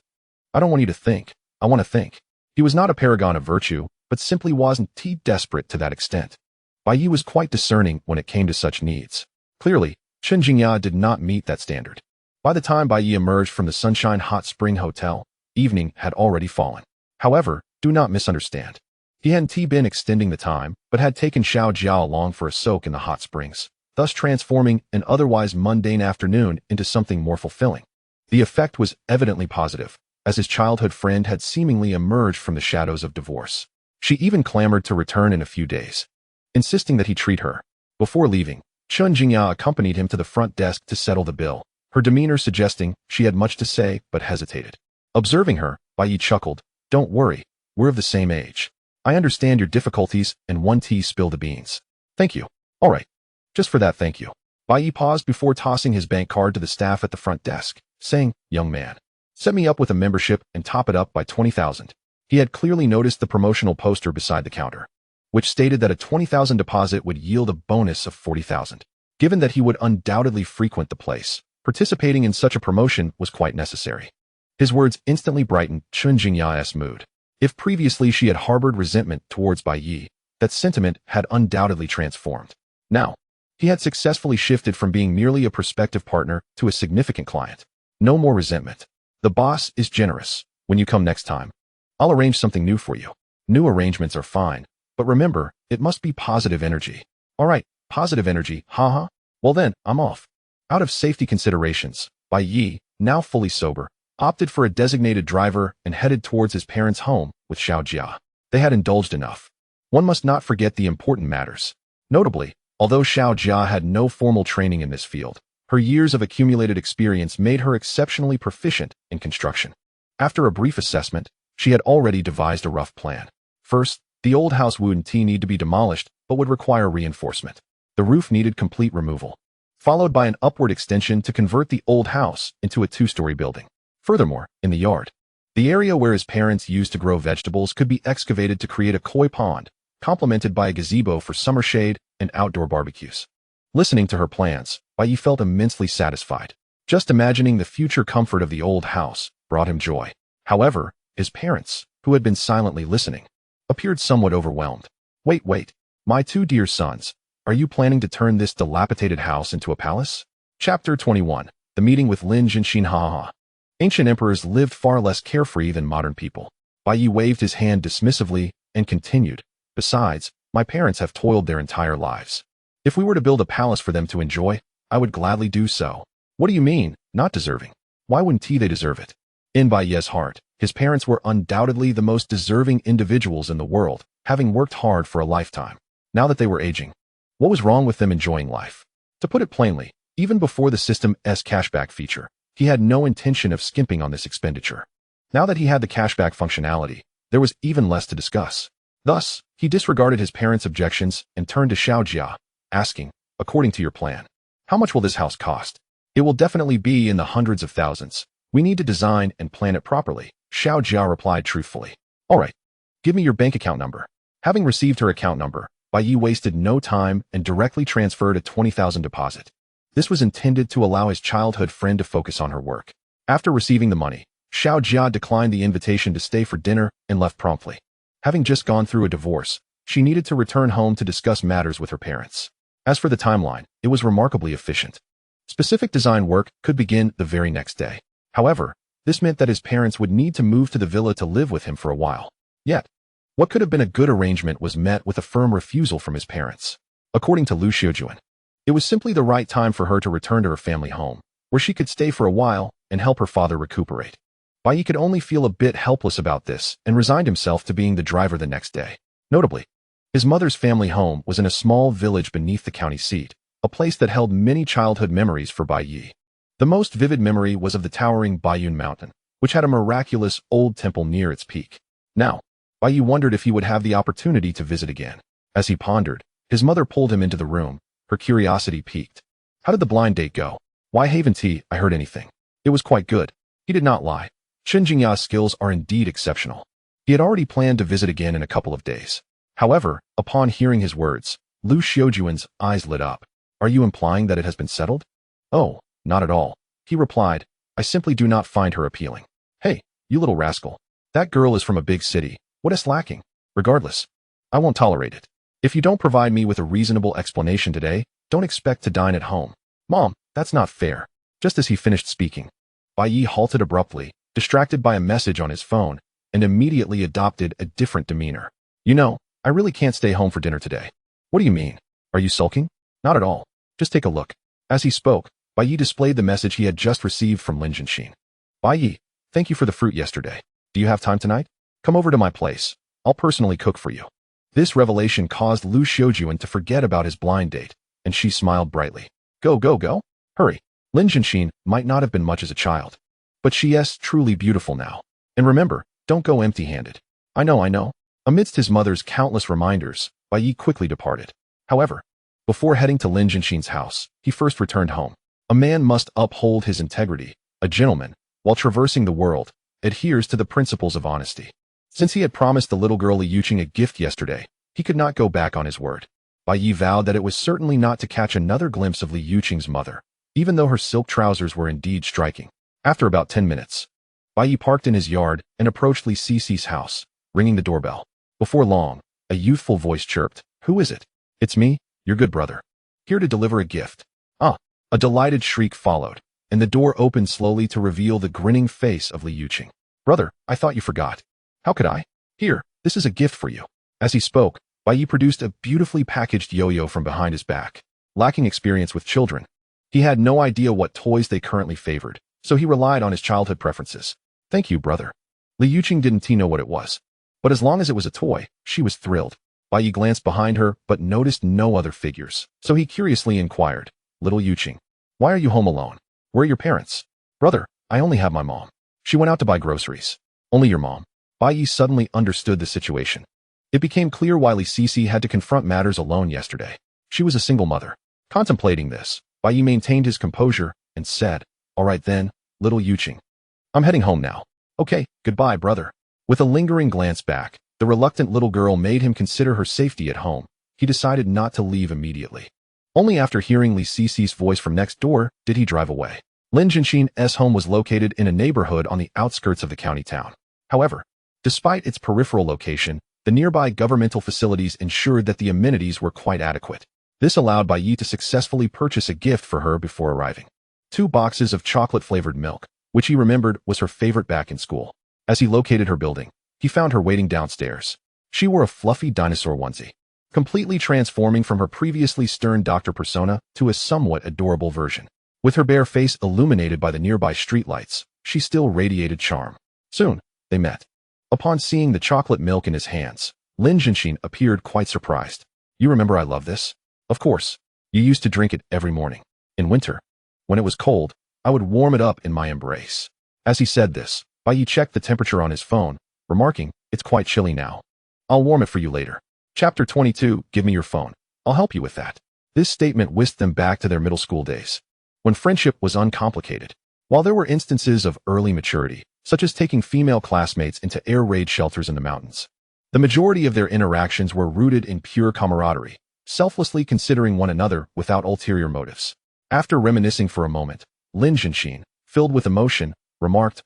I don't want you to think. I want to think. He was not a paragon of virtue, but simply wasn't desperate to that extent. Bai Yi was quite discerning when it came to such needs. Clearly, Chun Jingya did not meet that standard. By the time Bai Yi emerged from the Sunshine Hot Spring Hotel, evening had already fallen. However, do not misunderstand. He hadn't been extending the time, but had taken Xiao Jiao along for a soak in the hot springs, thus transforming an otherwise mundane afternoon into something more fulfilling. The effect was evidently positive, as his childhood friend had seemingly emerged from the shadows of divorce. She even clamored to return in a few days, insisting that he treat her. Before leaving, Chun Jingya accompanied him to the front desk to settle the bill, her demeanor suggesting she had much to say but hesitated. Observing her, Bai Yi chuckled, don't worry, we're of the same age. I understand your difficulties and one tea spill the beans. Thank you. All right. Just for that, thank you. Bai Yi paused before tossing his bank card to the staff at the front desk, saying, young man, set me up with a membership and top it up by 20,000. He had clearly noticed the promotional poster beside the counter, which stated that a 20,000 deposit would yield a bonus of 40,000. Given that he would undoubtedly frequent the place, participating in such a promotion was quite necessary. His words instantly brightened Chun Jingya's mood. If previously she had harbored resentment towards Bai Yi, that sentiment had undoubtedly transformed. Now, he had successfully shifted from being merely a prospective partner to a significant client. No more resentment. The boss is generous. When you come next time, I'll arrange something new for you. New arrangements are fine, but remember, it must be positive energy. All right, positive energy, haha. Well then, I'm off. Out of safety considerations, Bai Yi, now fully sober, opted for a designated driver and headed towards his parents' home with Xiao Jia. They had indulged enough. One must not forget the important matters. Notably, although Xiao Jia had no formal training in this field, her years of accumulated experience made her exceptionally proficient in construction. After a brief assessment, she had already devised a rough plan. First, the old house wouldn't need to be demolished, but would require reinforcement. The roof needed complete removal, followed by an upward extension to convert the old house into a two-story building. Furthermore, in the yard, the area where his parents used to grow vegetables could be excavated to create a koi pond, complemented by a gazebo for summer shade and outdoor barbecues. Listening to her plans, Bai Yi felt immensely satisfied. Just imagining the future comfort of the old house brought him joy. However, his parents, who had been silently listening, appeared somewhat overwhelmed. Wait, my two dear sons, are you planning to turn this dilapidated house into a palace? Chapter 21. The Meeting with Lin Jinshin. Ha. Ancient emperors lived far less carefree than modern people. Bai Yi waved his hand dismissively and continued, besides, my parents have toiled their entire lives. If we were to build a palace for them to enjoy, I would gladly do so. What do you mean, not deserving? Why wouldn't they deserve it? In Bai Yi's heart, his parents were undoubtedly the most deserving individuals in the world, having worked hard for a lifetime. Now that they were aging, what was wrong with them enjoying life? To put it plainly, even before the system's cashback feature, he had no intention of skimping on this expenditure. Now that he had the cashback functionality, there was even less to discuss. Thus, he disregarded his parents' objections and turned to Xiao Jia, asking, according to your plan. How much will this house cost? It will definitely be in the hundreds of thousands. We need to design and plan it properly, Xiao Jia replied truthfully. All right, give me your bank account number. Having received her account number, Bai Yi wasted no time and directly transferred a 20,000 deposit. This was intended to allow his childhood friend to focus on her work. After receiving the money, Xiao Jia declined the invitation to stay for dinner and left promptly. Having just gone through a divorce, she needed to return home to discuss matters with her parents. As for the timeline, it was remarkably efficient. Specific design work could begin the very next day. However, this meant that his parents would need to move to the villa to live with him for a while. Yet, what could have been a good arrangement was met with a firm refusal from his parents. According to Liu Xuedong, it was simply the right time for her to return to her family home, where she could stay for a while and help her father recuperate. Bai Yi could only feel a bit helpless about this and resigned himself to being the driver the next day. Notably, his mother's family home was in a small village beneath the county seat, a place that held many childhood memories for Bai Yi. The most vivid memory was of the towering Baiyun Mountain, which had a miraculous old temple near its peak. Now, Bai Yi wondered if he would have the opportunity to visit again. As he pondered, his mother pulled him into the room, her curiosity piqued. How did the blind date go? Why haven't I heard anything? It was quite good. He did not lie. Chen Jingya's skills are indeed exceptional. He had already planned to visit again in a couple of days. However, upon hearing his words, Liu Xuedong's eyes lit up. Are you implying that it has been settled? Oh, not at all, he replied. I simply do not find her appealing. Hey, you little rascal. That girl is from a big city. What is lacking? Regardless, I won't tolerate it. If you don't provide me with a reasonable explanation today, don't expect to dine at home. Mom, that's not fair. Just as he finished speaking, Bai Yi halted abruptly, distracted by a message on his phone, and immediately adopted a different demeanor. You know, I really can't stay home for dinner today. What do you mean? Are you sulking? Not at all. Just take a look. As he spoke, Bai Yi displayed the message he had just received from Lin Jianxin. Bai Yi, thank you for the fruit yesterday. Do you have time tonight? Come over to my place. I'll personally cook for you. This revelation caused Liu Xuedong to forget about his blind date, and she smiled brightly. Go, go, go. Hurry. Lin Jianxin might not have been much as a child, but she is truly beautiful now. And remember, don't go empty-handed. I know. Amidst his mother's countless reminders, Bai Yi quickly departed. However, before heading to Lin Jianxin's house, he first returned home. A man must uphold his integrity. A gentleman, while traversing the world, adheres to the principles of honesty. Since he had promised the little girl Liu Xuedong a gift yesterday, he could not go back on his word. Bai Yi vowed that it was certainly not to catch another glimpse of Liu Xuedong's mother, even though her silk trousers were indeed striking. After about 10 minutes, Bai Yi parked in his yard and approached Li Xixi's house, ringing the doorbell. Before long, a youthful voice chirped, "Who is it?" "It's me, your good brother. Here to deliver a gift." "Ah!" A delighted shriek followed, and the door opened slowly to reveal the grinning face of Liu Xuedong. "Brother, I thought you forgot." "How could I? Here, this is a gift for you." As he spoke, Bai Yi produced a beautifully packaged yo-yo from behind his back. Lacking experience with children, he had no idea what toys they currently favored, so he relied on his childhood preferences. "Thank you, brother." Liu Xuedong didn't know what it was, but as long as it was a toy, she was thrilled. Bai Yi glanced behind her but noticed no other figures, so he curiously inquired, "Little Liu Xuedong, why are you home alone? Where are your parents?" "Brother, I only have my mom. She went out to buy groceries." "Only your mom?" Bai Yi suddenly understood the situation. It became clear why Li Sisi had to confront matters alone yesterday. She was a single mother. Contemplating this, Bai Yi maintained his composure and said, "All right then, little Liu Xuedong. I'm heading home now." "Okay, goodbye, brother." With a lingering glance back, the reluctant little girl made him consider her safety at home. He decided not to leave immediately. Only after hearing Li Sisi's voice from next door did he drive away. Lin Jianxin's home was located in a neighborhood on the outskirts of the county town. However, despite its peripheral location, the nearby governmental facilities ensured that the amenities were quite adequate. This allowed Bai Yi to successfully purchase a gift for her before arriving. 2 boxes of chocolate-flavored milk, which he remembered was her favorite back in school. As he located her building, he found her waiting downstairs. She wore a fluffy dinosaur onesie, completely transforming from her previously stern doctor persona to a somewhat adorable version. With her bare face illuminated by the nearby streetlights, she still radiated charm. Soon, they met. Upon seeing the chocolate milk in his hands, Lin Jianxin appeared quite surprised. "You remember I love this? Of course. You used to drink it every morning. In winter, when it was cold, I would warm it up in my embrace." As he said this, Bai Yi checked the temperature on his phone, remarking, "It's quite chilly now. I'll warm it for you later." Chapter 22, "Give me your phone. I'll help you with that." This statement whisked them back to their middle school days, when friendship was uncomplicated. While there were instances of early maturity, such as taking female classmates into air raid shelters in the mountains, the majority of their interactions were rooted in pure camaraderie, selflessly considering one another without ulterior motives. After reminiscing for a moment, Lin Zhenxin, filled with emotion, remarked,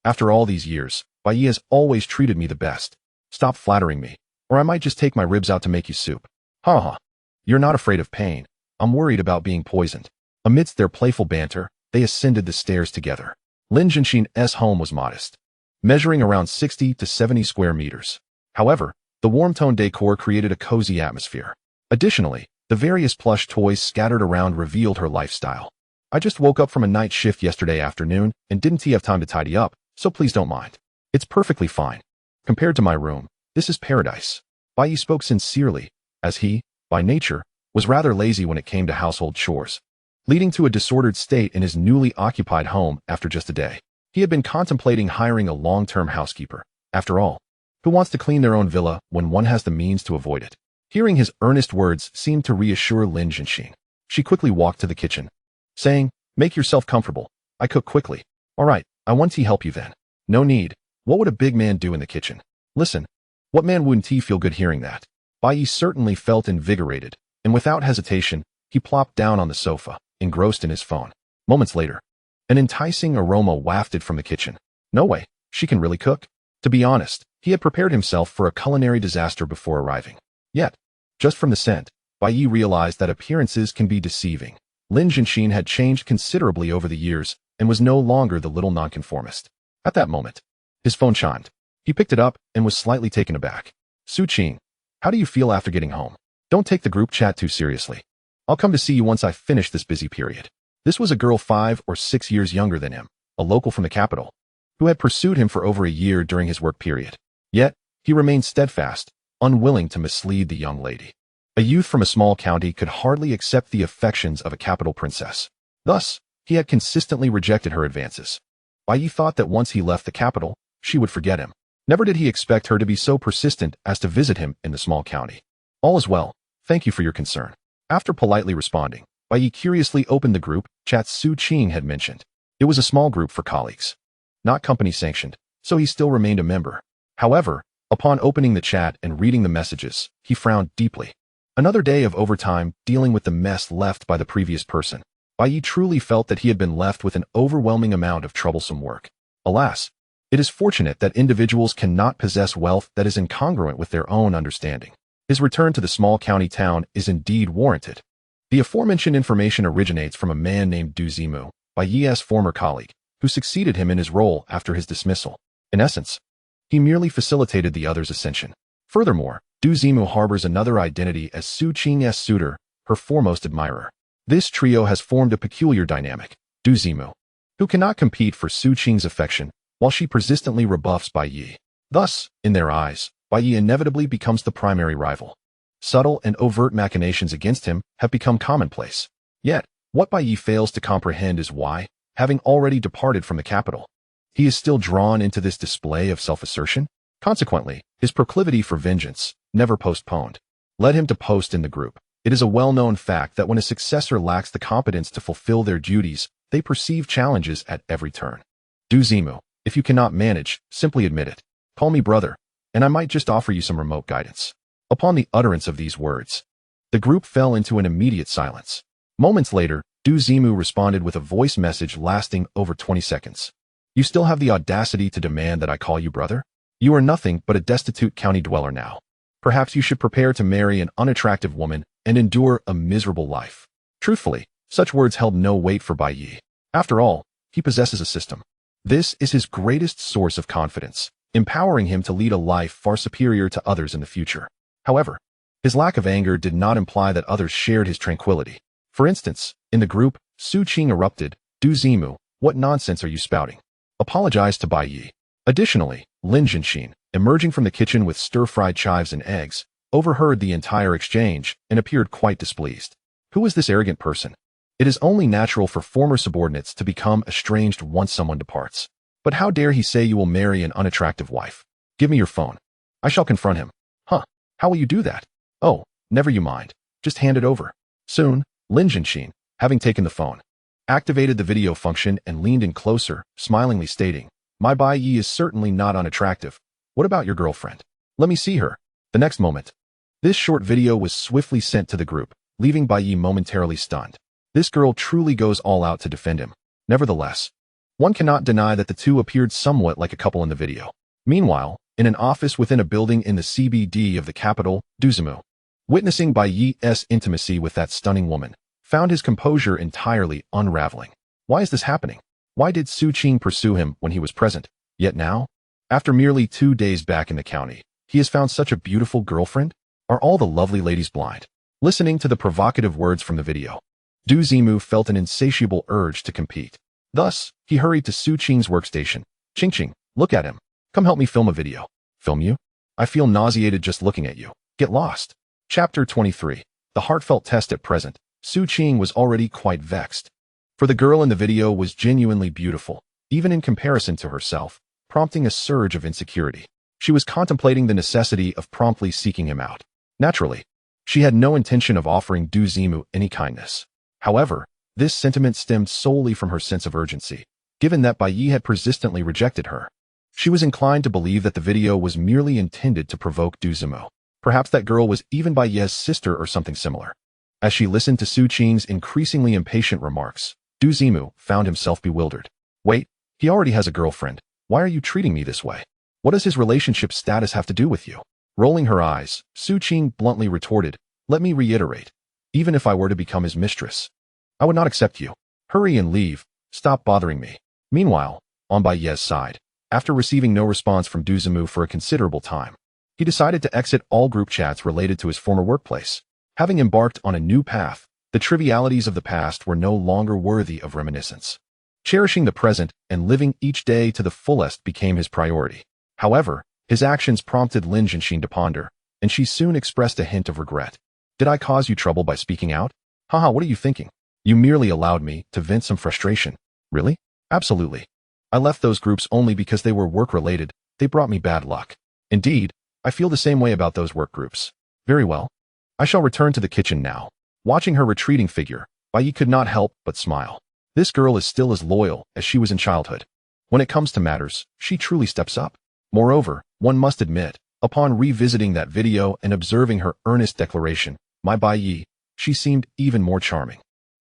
after all these years, Bai Yi has always treated me the best. Stop flattering me, or I might just take my ribs out to make you soup. Ha ha. You're not afraid of pain. I'm worried about being poisoned. Amidst their playful banter, they ascended the stairs together. Lin Zhenxin's home was modest, measuring around 60 to 70 square meters. However, the warm-toned decor created a cozy atmosphere. Additionally, the various plush toys scattered around revealed her lifestyle. I just woke up from a night shift yesterday afternoon and didn't have time to tidy up, so please don't mind. It's perfectly fine. Compared to my room, this is paradise. Bai Yi spoke sincerely, as he, by nature, was rather lazy when it came to household chores, leading to a disordered state in his newly occupied home after just a day. He had been contemplating hiring a long-term housekeeper. After all, who wants to clean their own villa when one has the means to avoid it? Hearing his earnest words seemed to reassure Lin Zhenxin. She quickly walked to the kitchen, saying, "Make yourself comfortable. I cook quickly." "All right, I want to help you then." "No need. What would a big man do in the kitchen?" "Listen, what man wouldn't he feel good hearing that?" Bai Yi certainly felt invigorated, and without hesitation, he plopped down on the sofa, engrossed in his phone. Moments later, an enticing aroma wafted from the kitchen. No way, she can really cook. To be honest, he had prepared himself for a culinary disaster before arriving. Yet, just from the scent, Bai Yi realized that appearances can be deceiving. Lin Zhenxin had changed considerably over the years and was no longer the little nonconformist. At that moment, his phone chimed. He picked it up and was slightly taken aback. "Su Qing, how do you feel after getting home? Don't take the group chat too seriously. I'll come to see you once I finish this busy period." This was a girl 5 or 6 years younger than him, a local from the capital, who had pursued him for over a year during his work period. Yet, he remained steadfast, unwilling to mislead the young lady. A youth from a small county could hardly accept the affections of a capital princess. Thus, he had consistently rejected her advances. Bai Yi thought that once he left the capital, she would forget him. Never did he expect her to be so persistent as to visit him in the small county. "All is well. Thank you for your concern." After politely responding, Bai Yi curiously opened the group chat Su Qing had mentioned. It was a small group for colleagues, not company-sanctioned, so he still remained a member. However, upon opening the chat and reading the messages, he frowned deeply. Another day of overtime dealing with the mess left by the previous person. Bai Yi truly felt that he had been left with an overwhelming amount of troublesome work. Alas, it is fortunate that individuals cannot possess wealth that is incongruent with their own understanding. His return to the small county town is indeed warranted. The aforementioned information originates from a man named Du Zimu, Bai Yi's former colleague, who succeeded him in his role after his dismissal. In essence, he merely facilitated the other's ascension. Furthermore, Du Zimu harbors another identity as Su Qing's suitor, her foremost admirer. This trio has formed a peculiar dynamic. Du Zimu, who cannot compete for Su Qing's affection, while she persistently rebuffs Bai Yi. Thus, in their eyes, Bai Yi inevitably becomes the primary rival. Subtle and overt machinations against him have become commonplace. Yet, what Bai Yi fails to comprehend is why, having already departed from the capital, he is still drawn into this display of self-assertion. Consequently, his proclivity for vengeance, never postponed, led him to post in the group. It is a well-known fact that when a successor lacks the competence to fulfill their duties, they perceive challenges at every turn. Du Zimu, if you cannot manage, simply admit it. Call me brother, and I might just offer you some remote guidance. Upon the utterance of these words, the group fell into an immediate silence. Moments later, Du Zimu responded with a voice message lasting over 20 seconds. "You still have the audacity to demand that I call you brother? You are nothing but a destitute county dweller now. Perhaps you should prepare to marry an unattractive woman and endure a miserable life." Truthfully, such words held no weight for Bai Yi. After all, he possesses a system. This is his greatest source of confidence, empowering him to lead a life far superior to others in the future. However, his lack of anger did not imply that others shared his tranquility. For instance, in the group, Su Qing erupted, "Du Zimu, what nonsense are you spouting? Apologize to Bai Yi." Additionally, Lin Zhenxin, emerging from the kitchen with stir-fried chives and eggs, overheard the entire exchange and appeared quite displeased. Who is this arrogant person? It is only natural for former subordinates to become estranged once someone departs. But how dare he say you will marry an unattractive wife? Give me your phone. I shall confront him. Huh, how will you do that? Oh, never you mind. Just hand it over. Soon, Lin Jianxin, having taken the phone, activated the video function and leaned in closer, smilingly stating, "My Bai Yi is certainly not unattractive. What about your girlfriend? Let me see her." The next moment, this short video was swiftly sent to the group, leaving Bai Yi momentarily stunned. This girl truly goes all out to defend him. Nevertheless, one cannot deny that the two appeared somewhat like a couple in the video. Meanwhile, in an office within a building in the CBD of the capital, Duzimu, witnessing Bai Yi's intimacy with that stunning woman, found his composure entirely unraveling. Why is this happening? Why did Su Qing pursue him when he was present? Yet now, after merely 2 days back in the county, he has found such a beautiful girlfriend? Are all the lovely ladies blind? Listening to the provocative words from the video, Du Zimu felt an insatiable urge to compete. Thus, he hurried to Su Qing's workstation. "Qing, look at him. Come help me film a video." "Film you? I feel nauseated just looking at you. Get lost." Chapter 23. The heartfelt test. At present, Su Qing was already quite vexed. For the girl in the video was genuinely beautiful, even in comparison to herself, prompting a surge of insecurity. She was contemplating the necessity of promptly seeking him out. Naturally, she had no intention of offering Du Zimu any kindness. However, this sentiment stemmed solely from her sense of urgency, given that Bai Yi had persistently rejected her. She was inclined to believe that the video was merely intended to provoke Du Zimu. Perhaps that girl was even Bai Yi's sister or something similar. As she listened to Su Qing's increasingly impatient remarks, Du Zimu found himself bewildered. "Wait, he already has a girlfriend. Why are you treating me this way? What does his relationship status have to do with you?" Rolling her eyes, Su Qing bluntly retorted, "Let me reiterate. Even if I were to become his mistress, I would not accept you. Hurry and leave. Stop bothering me." Meanwhile, on Bai Yi's side, after receiving no response from Du Zimu for a considerable time, he decided to exit all group chats related to his former workplace. Having embarked on a new path, the trivialities of the past were no longer worthy of reminiscence. Cherishing the present and living each day to the fullest became his priority. However, his actions prompted Lin Jianxin to ponder, and she soon expressed a hint of regret. "Did I cause you trouble by speaking out? Haha, what are you thinking? You merely allowed me to vent some frustration." "Really?" "Absolutely. I left those groups only because they were work-related. They brought me bad luck. Indeed, I feel the same way about those work groups." "Very well. I shall return to the kitchen now." Watching her retreating figure, Bai Yi could not help but smile. This girl is still as loyal as she was in childhood. When it comes to matters, she truly steps up. Moreover, one must admit, upon revisiting that video and observing her earnest declaration, "My Bai Yi," she seemed even more charming.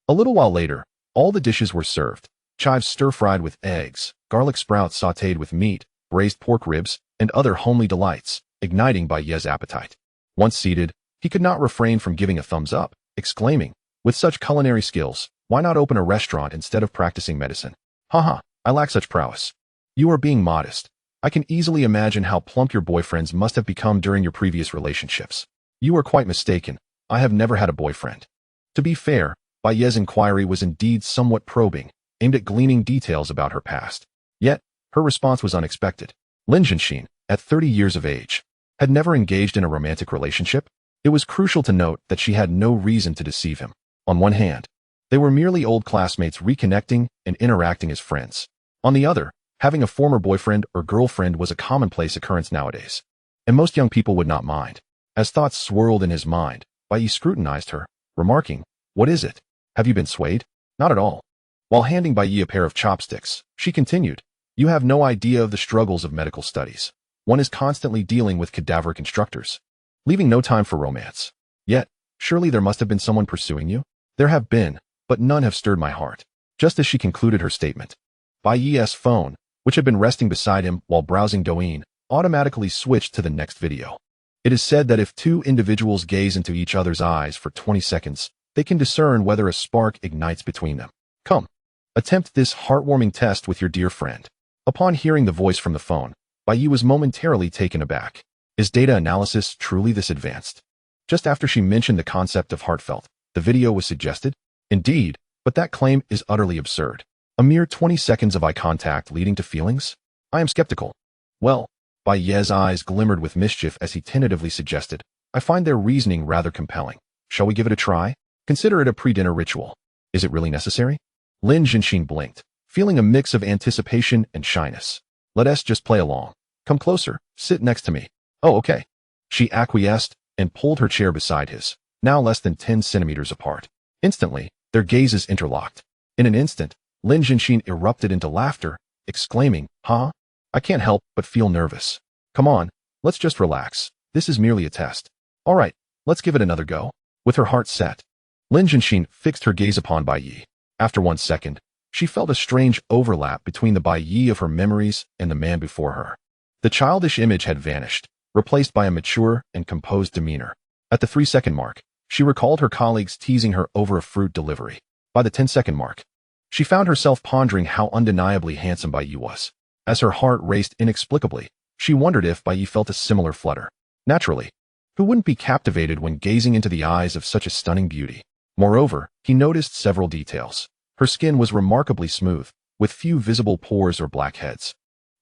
A little while later, all the dishes were served. Chives stir-fried with eggs, garlic sprouts sautéed with meat, braised pork ribs, and other homely delights, igniting Bai Yi's appetite. Once seated, he could not refrain from giving a thumbs up, exclaiming, "With such culinary skills, why not open a restaurant instead of practicing medicine?" "Haha, I lack such prowess." "You are being modest. I can easily imagine how plump your boyfriends must have become during your previous relationships." "You are quite mistaken. I have never had a boyfriend." To be fair, Bai Yi's inquiry was indeed somewhat probing, aimed at gleaning details about her past. Yet, her response was unexpected. Lin Jianxin, at 30 years of age, had never engaged in a romantic relationship. It was crucial to note that she had no reason to deceive him. On one hand, they were merely old classmates reconnecting and interacting as friends. On the other, having a former boyfriend or girlfriend was a commonplace occurrence nowadays, and most young people would not mind. As thoughts swirled in his mind, Bai Yi scrutinized her, remarking, "What is it? Have you been swayed?" "Not at all." While handing Bai Yi a pair of chopsticks, she continued, "You have no idea of the struggles of medical studies. One is constantly dealing with cadaveric instructors, leaving no time for romance. Yet, surely there must have been someone pursuing you?" "There have been, but none have stirred my heart." Just as she concluded her statement, Bai Yi's phone, which had been resting beside him while browsing Douyin, automatically switched to the next video. It is said that if two individuals gaze into each other's eyes for 20 seconds, they can discern whether a spark ignites between them. Come, attempt this heartwarming test with your dear friend. Upon hearing the voice from the phone, Bai Yi was momentarily taken aback. Is data analysis truly this advanced? Just after she mentioned the concept of heartfelt, the video was suggested? Indeed, but that claim is utterly absurd. A mere 20 seconds of eye contact leading to feelings? I am skeptical. Well, Bai Yi's eyes glimmered with mischief as he tentatively suggested, "I find their reasoning rather compelling. Shall we give it a try? Consider it a pre-dinner ritual." "Is it really necessary?" Lin Jianxin blinked, feeling a mix of anticipation and shyness. "Let us just play along. Come closer, sit next to me." "Oh, okay." She acquiesced and pulled her chair beside his. now less than 10 centimeters apart. Instantly, their gazes interlocked. In an instant, Lin Jinxin erupted into laughter, exclaiming, "Huh? I can't help but feel nervous. Come on, let's just relax. This is merely a test. All right, let's give it another go." With her heart set, Lin Jinxin fixed her gaze upon Bai Yi. After 1 second, she felt a strange overlap between the Bai Yi of her memories and the man before her. The childish image had vanished, replaced by a mature and composed demeanor. At the 3-second mark, she recalled her colleagues teasing her over a fruit delivery. By the 10-second mark, she found herself pondering how undeniably handsome Bai Yi was. As her heart raced inexplicably, she wondered if Bai Yi felt a similar flutter. Naturally, who wouldn't be captivated when gazing into the eyes of such a stunning beauty? Moreover, he noticed several details. Her skin was remarkably smooth, with few visible pores or blackheads,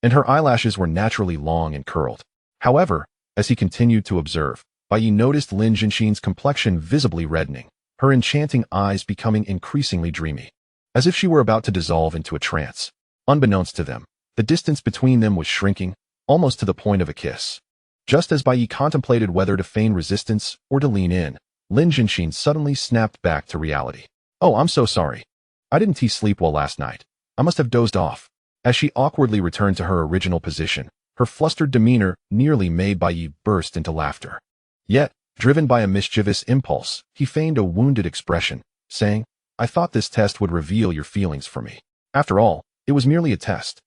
and her eyelashes were naturally long and curled. However, as he continued to observe, Bai Yi noticed Lin Jinxin's complexion visibly reddening, her enchanting eyes becoming increasingly dreamy, as if she were about to dissolve into a trance. Unbeknownst to them, the distance between them was shrinking, almost to the point of a kiss. Just as Bai Yi contemplated whether to feign resistance or to lean in, Lin Jinxin suddenly snapped back to reality. "Oh, I'm so sorry. I didn't sleep well last night. I must have dozed off." As she awkwardly returned to her original position, her flustered demeanor nearly made Bai Yi burst into laughter. Yet, driven by a mischievous impulse, he feigned a wounded expression, saying, "I thought this test would reveal your feelings for me. After all, it was merely a test."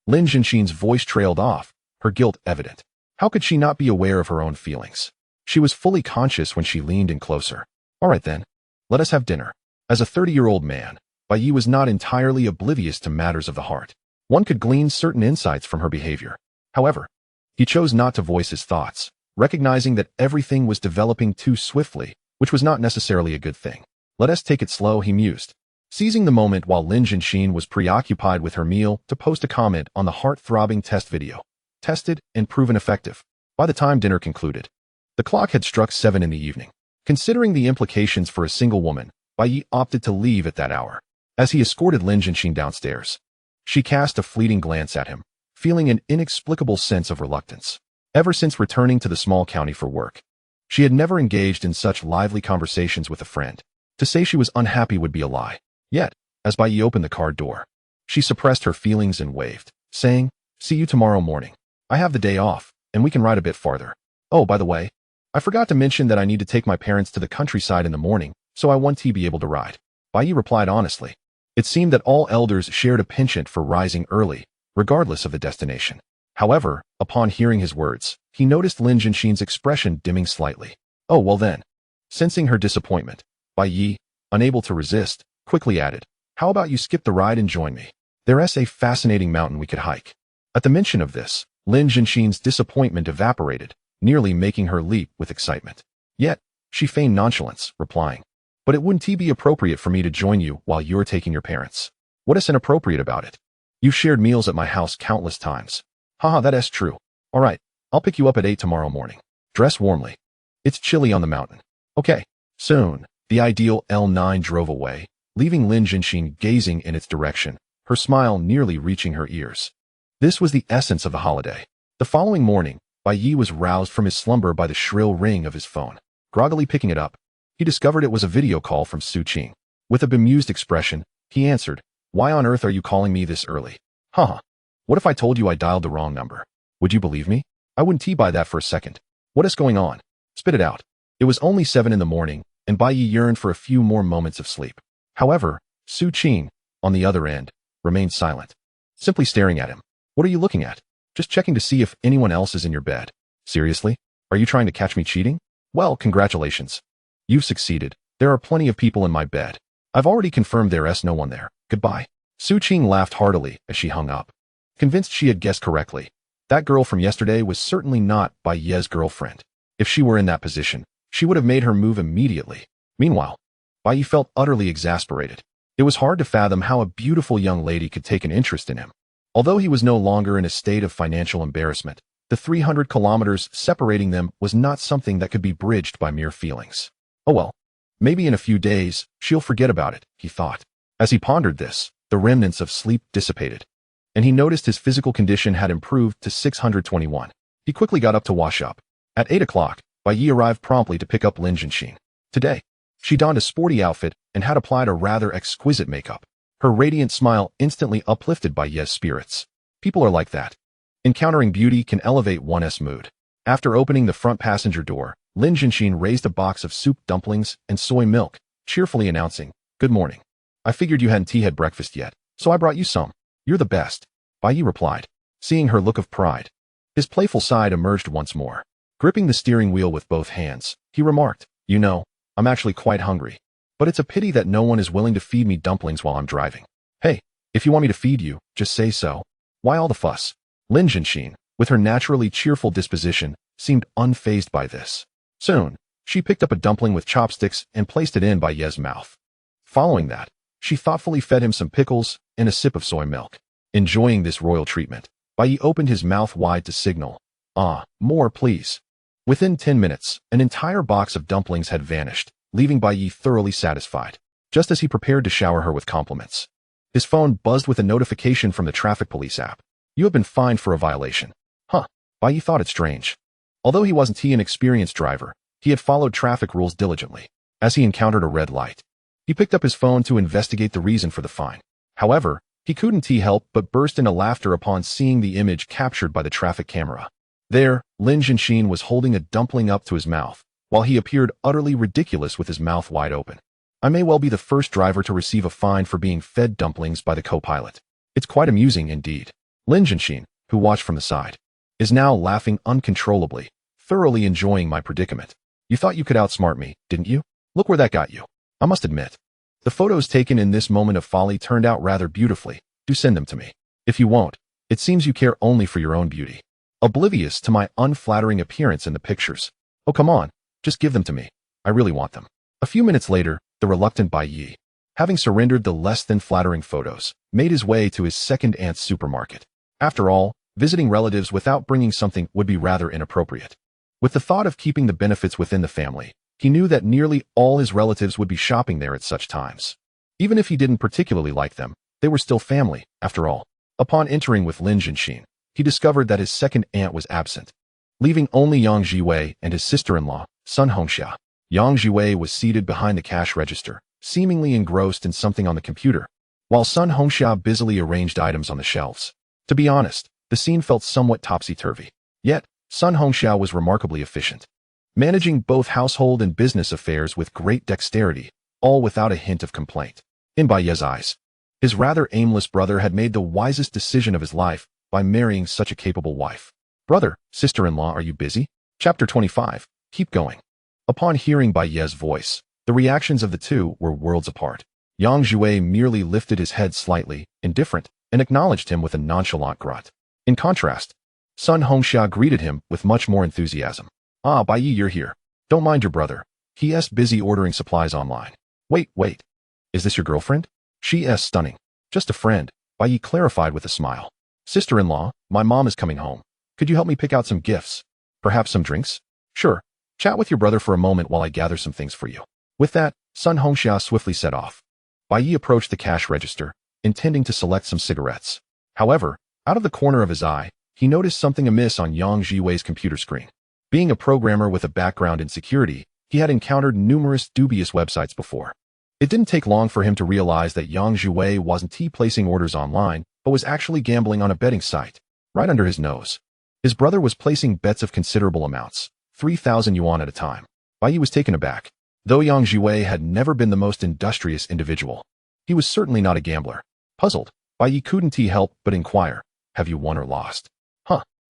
Lin Jinxin's voice trailed off, her guilt evident. How could she not be aware of her own feelings? She was fully conscious when she leaned in closer. "All right then, let us have dinner." As a 30-year-old man, Bai Yi was not entirely oblivious to matters of the heart. One could glean certain insights from her behavior. However, he chose not to voice his thoughts, recognizing that everything was developing too swiftly, which was not necessarily a good thing. "Let us take it slow," he mused, seizing the moment while Lin Jinxin was preoccupied with her meal to post a comment on the heart-throbbing test video. Tested and proven effective. By the time dinner concluded, the clock had struck 7 in the evening. Considering the implications for a single woman, Bai Yi opted to leave at that hour. As he escorted Lin Jinxin downstairs, she cast a fleeting glance at him, feeling an inexplicable sense of reluctance. Ever since returning to the small county for work, she had never engaged in such lively conversations with a friend. To say she was unhappy would be a lie. Yet, as Bai Yi opened the car door, she suppressed her feelings and waved, saying, "See you tomorrow morning. I have the day off, and we can ride a bit farther. Oh, by the way, I forgot to mention that I need to take my parents to the countryside in the morning, so I want to be able to ride." Bai Yi replied honestly. It seemed that all elders shared a penchant for rising early, regardless of the destination. However, upon hearing his words, he noticed Lin Jinxin's expression dimming slightly. "Oh, well then." Sensing her disappointment, Bai Yi, unable to resist, quickly added, "How about you skip the ride and join me? There's a fascinating mountain we could hike." At the mention of this, Lin Jinxin's disappointment evaporated, nearly making her leap with excitement. Yet, she feigned nonchalance, replying, "But it wouldn't be appropriate for me to join you while you're taking your parents. What is inappropriate about it? You've shared meals at my house countless times." "Haha, that's true. All right, I'll pick you up at 8 tomorrow morning. Dress warmly. It's chilly on the mountain." "Okay." Soon, the ideal L9 drove away, leaving Lin Jinxin gazing in its direction, her smile nearly reaching her ears. This was the essence of the holiday. The following morning, Bai Yi was roused from his slumber by the shrill ring of his phone. Groggily picking it up, he discovered it was a video call from Su Qing. With a bemused expression, he answered, "Why on earth are you calling me this early? Haha. What if I told you I dialed the wrong number? Would you believe me? I wouldn't buy that for a second. What is going on? Spit it out." It was only 7 in the morning, and Bai Yi yearned for a few more moments of sleep. However, Su Qing, on the other end, remained silent, simply staring at him. "What are you looking at?" "Just checking to see if anyone else is in your bed." "Seriously? Are you trying to catch me cheating?" "Well, congratulations. You've succeeded. There are plenty of people in my bed. I've already confirmed there's no one there. Goodbye." Su Qing laughed heartily as she hung up, convinced she had guessed correctly. That girl from yesterday was certainly not Bai Yi's girlfriend. If she were in that position, she would have made her move immediately. Meanwhile, Bai Yi felt utterly exasperated. It was hard to fathom how a beautiful young lady could take an interest in him. Although he was no longer in a state of financial embarrassment, the 300 kilometers separating them was not something that could be bridged by mere feelings. "Oh well, maybe in a few days, she'll forget about it," he thought. As he pondered this, the remnants of sleep dissipated, and he noticed his physical condition had improved to 621. He quickly got up to wash up. At 8 o'clock, Bai Yi arrived promptly to pick up Lin Jinxin. Today, she donned a sporty outfit and had applied a rather exquisite makeup. Her radiant smile instantly uplifted Bai Ye's spirits. People are like that. Encountering beauty can elevate one's mood. After opening the front passenger door, Lin Jianxin raised a box of soup dumplings and soy milk, cheerfully announcing, "Good morning. I figured you hadn't had breakfast yet, so I brought you some. You're the best," Bai Yi replied, seeing her look of pride. His playful side emerged once more. Gripping the steering wheel with both hands, he remarked, "You know, I'm actually quite hungry. But it's a pity that no one is willing to feed me dumplings while I'm driving. Hey, if you want me to feed you, just say so. Why all the fuss?" Lin Jianxin, with her naturally cheerful disposition, seemed unfazed by this. Soon, she picked up a dumpling with chopsticks and placed it in Bai Ye's mouth. Following that, she thoughtfully fed him some pickles and a sip of soy milk. Enjoying this royal treatment, Bai Yi opened his mouth wide to signal, "Ah, more please." Within 10 minutes, an entire box of dumplings had vanished, leaving Bai Yi thoroughly satisfied, just as he prepared to shower her with compliments. His phone buzzed with a notification from the traffic police app. "You have been fined for a violation." Bai Yi thought it strange. Although he wasn't an experienced driver, he had followed traffic rules diligently. As he encountered a red light, he picked up his phone to investigate the reason for the fine. However, he couldn't help but burst into laughter upon seeing the image captured by the traffic camera. There, Lin Jianxin was holding a dumpling up to his mouth, while he appeared utterly ridiculous with his mouth wide open. "I may well be the first driver to receive a fine for being fed dumplings by the co-pilot. It's quite amusing indeed." Lin Jianxin, who watched from the side, is now laughing uncontrollably, thoroughly enjoying my predicament. "You thought you could outsmart me, didn't you? Look where that got you." I must admit, the photos taken in this moment of folly turned out rather beautifully. Do send them to me. If you won't, it seems you care only for your own beauty. Oblivious to my unflattering appearance in the pictures. Oh, come on, just give them to me. I really want them. A few minutes later, the reluctant Bai Yi, having surrendered the less than flattering photos, made his way to his second aunt's supermarket. After all, visiting relatives without bringing something would be rather inappropriate. With the thought of keeping the benefits within the family, he knew that nearly all his relatives would be shopping there at such times. Even if he didn't particularly like them, they were still family, after all. Upon entering with Lin Jianxin, he discovered that his second aunt was absent, leaving only Yang Jiwei and his sister-in-law, Sun Hongxia. Yang Jiwei was seated behind the cash register, seemingly engrossed in something on the computer, while Sun Hongxia busily arranged items on the shelves. To be honest, the scene felt somewhat topsy-turvy. Yet, Sun Hongxia was remarkably efficient, managing both household and business affairs with great dexterity, all without a hint of complaint. In Bai Ye's eyes, his rather aimless brother had made the wisest decision of his life by marrying such a capable wife. "Brother, sister-in-law, are you busy?" Chapter 25. Keep going. Upon hearing Bai Ye's voice, the reactions of the two were worlds apart. Yang Jiwei merely lifted his head slightly, indifferent, and acknowledged him with a nonchalant grunt. In contrast, Sun Hongxia greeted him with much more enthusiasm. "Ah, Bai Yi, you're here. Don't mind your brother. He's busy ordering supplies online." Wait. Is this your girlfriend?" "She's stunning. Just a friend," Bai Yi clarified with a smile. "Sister-in-law, my mom is coming home. Could you help me pick out some gifts? Perhaps some drinks?" "Sure. Chat with your brother for a moment while I gather some things for you." With that, Sun Hongxia swiftly set off. Bai Yi approached the cash register, intending to select some cigarettes. However, out of the corner of his eye, he noticed something amiss on Yang Jiwei's computer screen. Being a programmer with a background in security, he had encountered numerous dubious websites before. It didn't take long for him to realize that Yang Jiwei wasn't placing orders online, but was actually gambling on a betting site, right under his nose. His brother was placing bets of considerable amounts, 3,000 yuan at a time. Bai Yi was taken aback. Though Yang Jiwei had never been the most industrious individual, he was certainly not a gambler. Puzzled, Bai Yi couldn't help but inquire, "Have you won or lost?"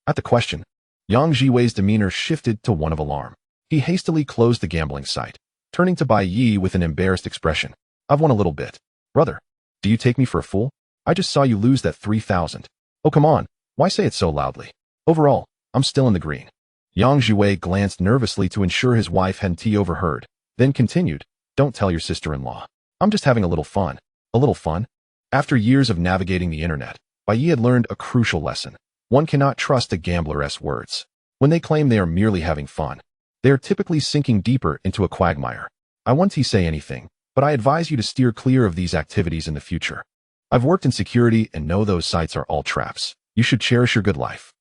At the question, Yang Jiwei's demeanor shifted to one of alarm. He hastily closed the gambling site, turning to Bai Yi with an embarrassed expression. "I've won a little bit. Brother, do you take me for a fool? I just saw you lose that 3,000. Oh, come on, why say it so loudly? Overall, I'm still in the green." Yang Jiwei glanced nervously to ensure his wife hadn't overheard, then continued, "Don't tell your sister-in-law. I'm just having a little fun." A little fun? After years of navigating the internet, Bai Yi had learned a crucial lesson. One cannot trust a gambler's words. When they claim they are merely having fun, they are typically sinking deeper into a quagmire. I won't say anything, but I advise you to steer clear of these activities in the future. I've worked in security and know those sites are all traps. You should cherish your good life.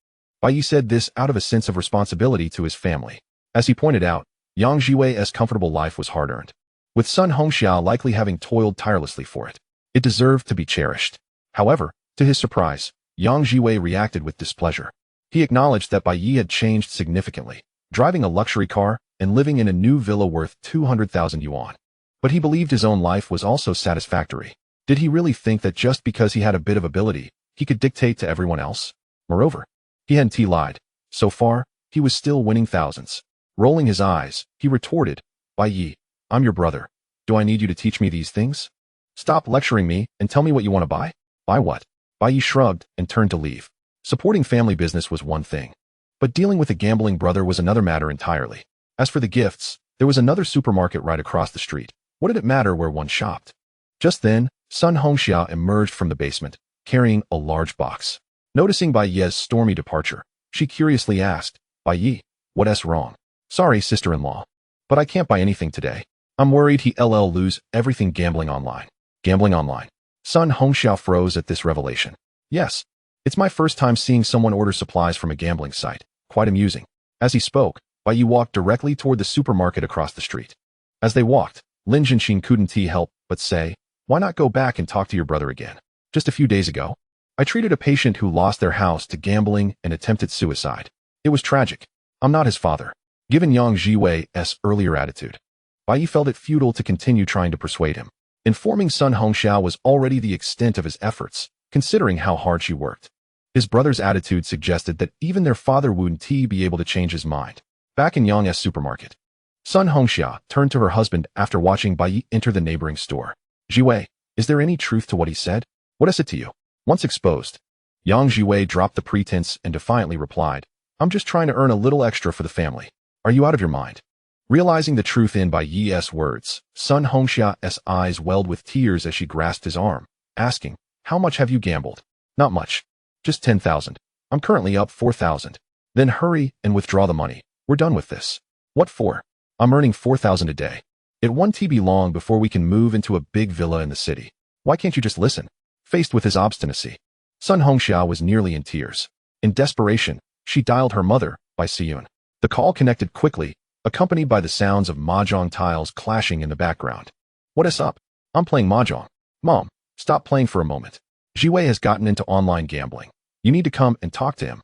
Bai Yi said this out of a sense of responsibility to his family. As he pointed out, Yang Jiwei's comfortable life was hard-earned, with Sun Hongxiao likely having toiled tirelessly for it. It deserved to be cherished. However, to his surprise, Yang Jiwei reacted with displeasure. He acknowledged that Bai Yi had changed significantly, driving a luxury car and living in a new villa worth 200,000 yuan. But he believed his own life was also satisfactory. Did he really think that just because he had a bit of ability, he could dictate to everyone else? Moreover, he hadn't lied. So far, he was still winning thousands. Rolling his eyes, he retorted, Bai Yi, I'm your brother. Do I need you to teach me these things? Stop lecturing me and tell me what you want to buy. Buy what? Bai Yi shrugged and turned to leave. Supporting family business was one thing, but dealing with a gambling brother was another matter entirely. As for the gifts, there was another supermarket right across the street. What did it matter where one shopped? Just then, Sun Hongxiao emerged from the basement, carrying a large box. Noticing Bai Yi's stormy departure, she curiously asked, Bai Yi, what's wrong? Sorry, sister-in-law, but I can't buy anything today. I'm worried he'll lose everything gambling online. Gambling online. Sun Hongxiao froze at this revelation. Yes, it's my first time seeing someone order supplies from a gambling site. Quite amusing. As he spoke, Bai Yi walked directly toward the supermarket across the street. As they walked, Lin Jianxin couldn't help but say, why not go back and talk to your brother again? Just a few days ago, I treated a patient who lost their house to gambling and attempted suicide. It was tragic. I'm not his father. Given Yang Jiwei's earlier attitude, Bai Yi felt it futile to continue trying to persuade him. Informing Sun Hongxiao was already the extent of his efforts, considering how hard she worked. His brother's attitude suggested that even their father wouldn't be able to change his mind. Back in Yang's supermarket, Sun Hongxiao turned to her husband after watching Bai Yi enter the neighboring store. Jiwei, is there any truth to what he said? What is it to you? Once exposed, Yang Jiwei dropped the pretense and defiantly replied, I'm just trying to earn a little extra for the family. Are you out of your mind? Realizing the truth in Bai Yi's words, Sun Hongxiao's eyes welled with tears as she grasped his arm, asking, how much have you gambled? Not much. Just 10,000. I'm currently up 4,000. Then hurry and withdraw the money. We're done with this. What for? I'm earning 4,000 a day. It won't be long before we can move into a big villa in the city. Why can't you just listen? Faced with his obstinacy, Sun Hongxiao was nearly in tears. In desperation, she dialed her mother, Bai Siyun. The call connected quickly, accompanied by the sounds of mahjong tiles clashing in the background. What is up? I'm playing mahjong. Mom, stop playing for a moment. Jiwei has gotten into online gambling. You need to come and talk to him.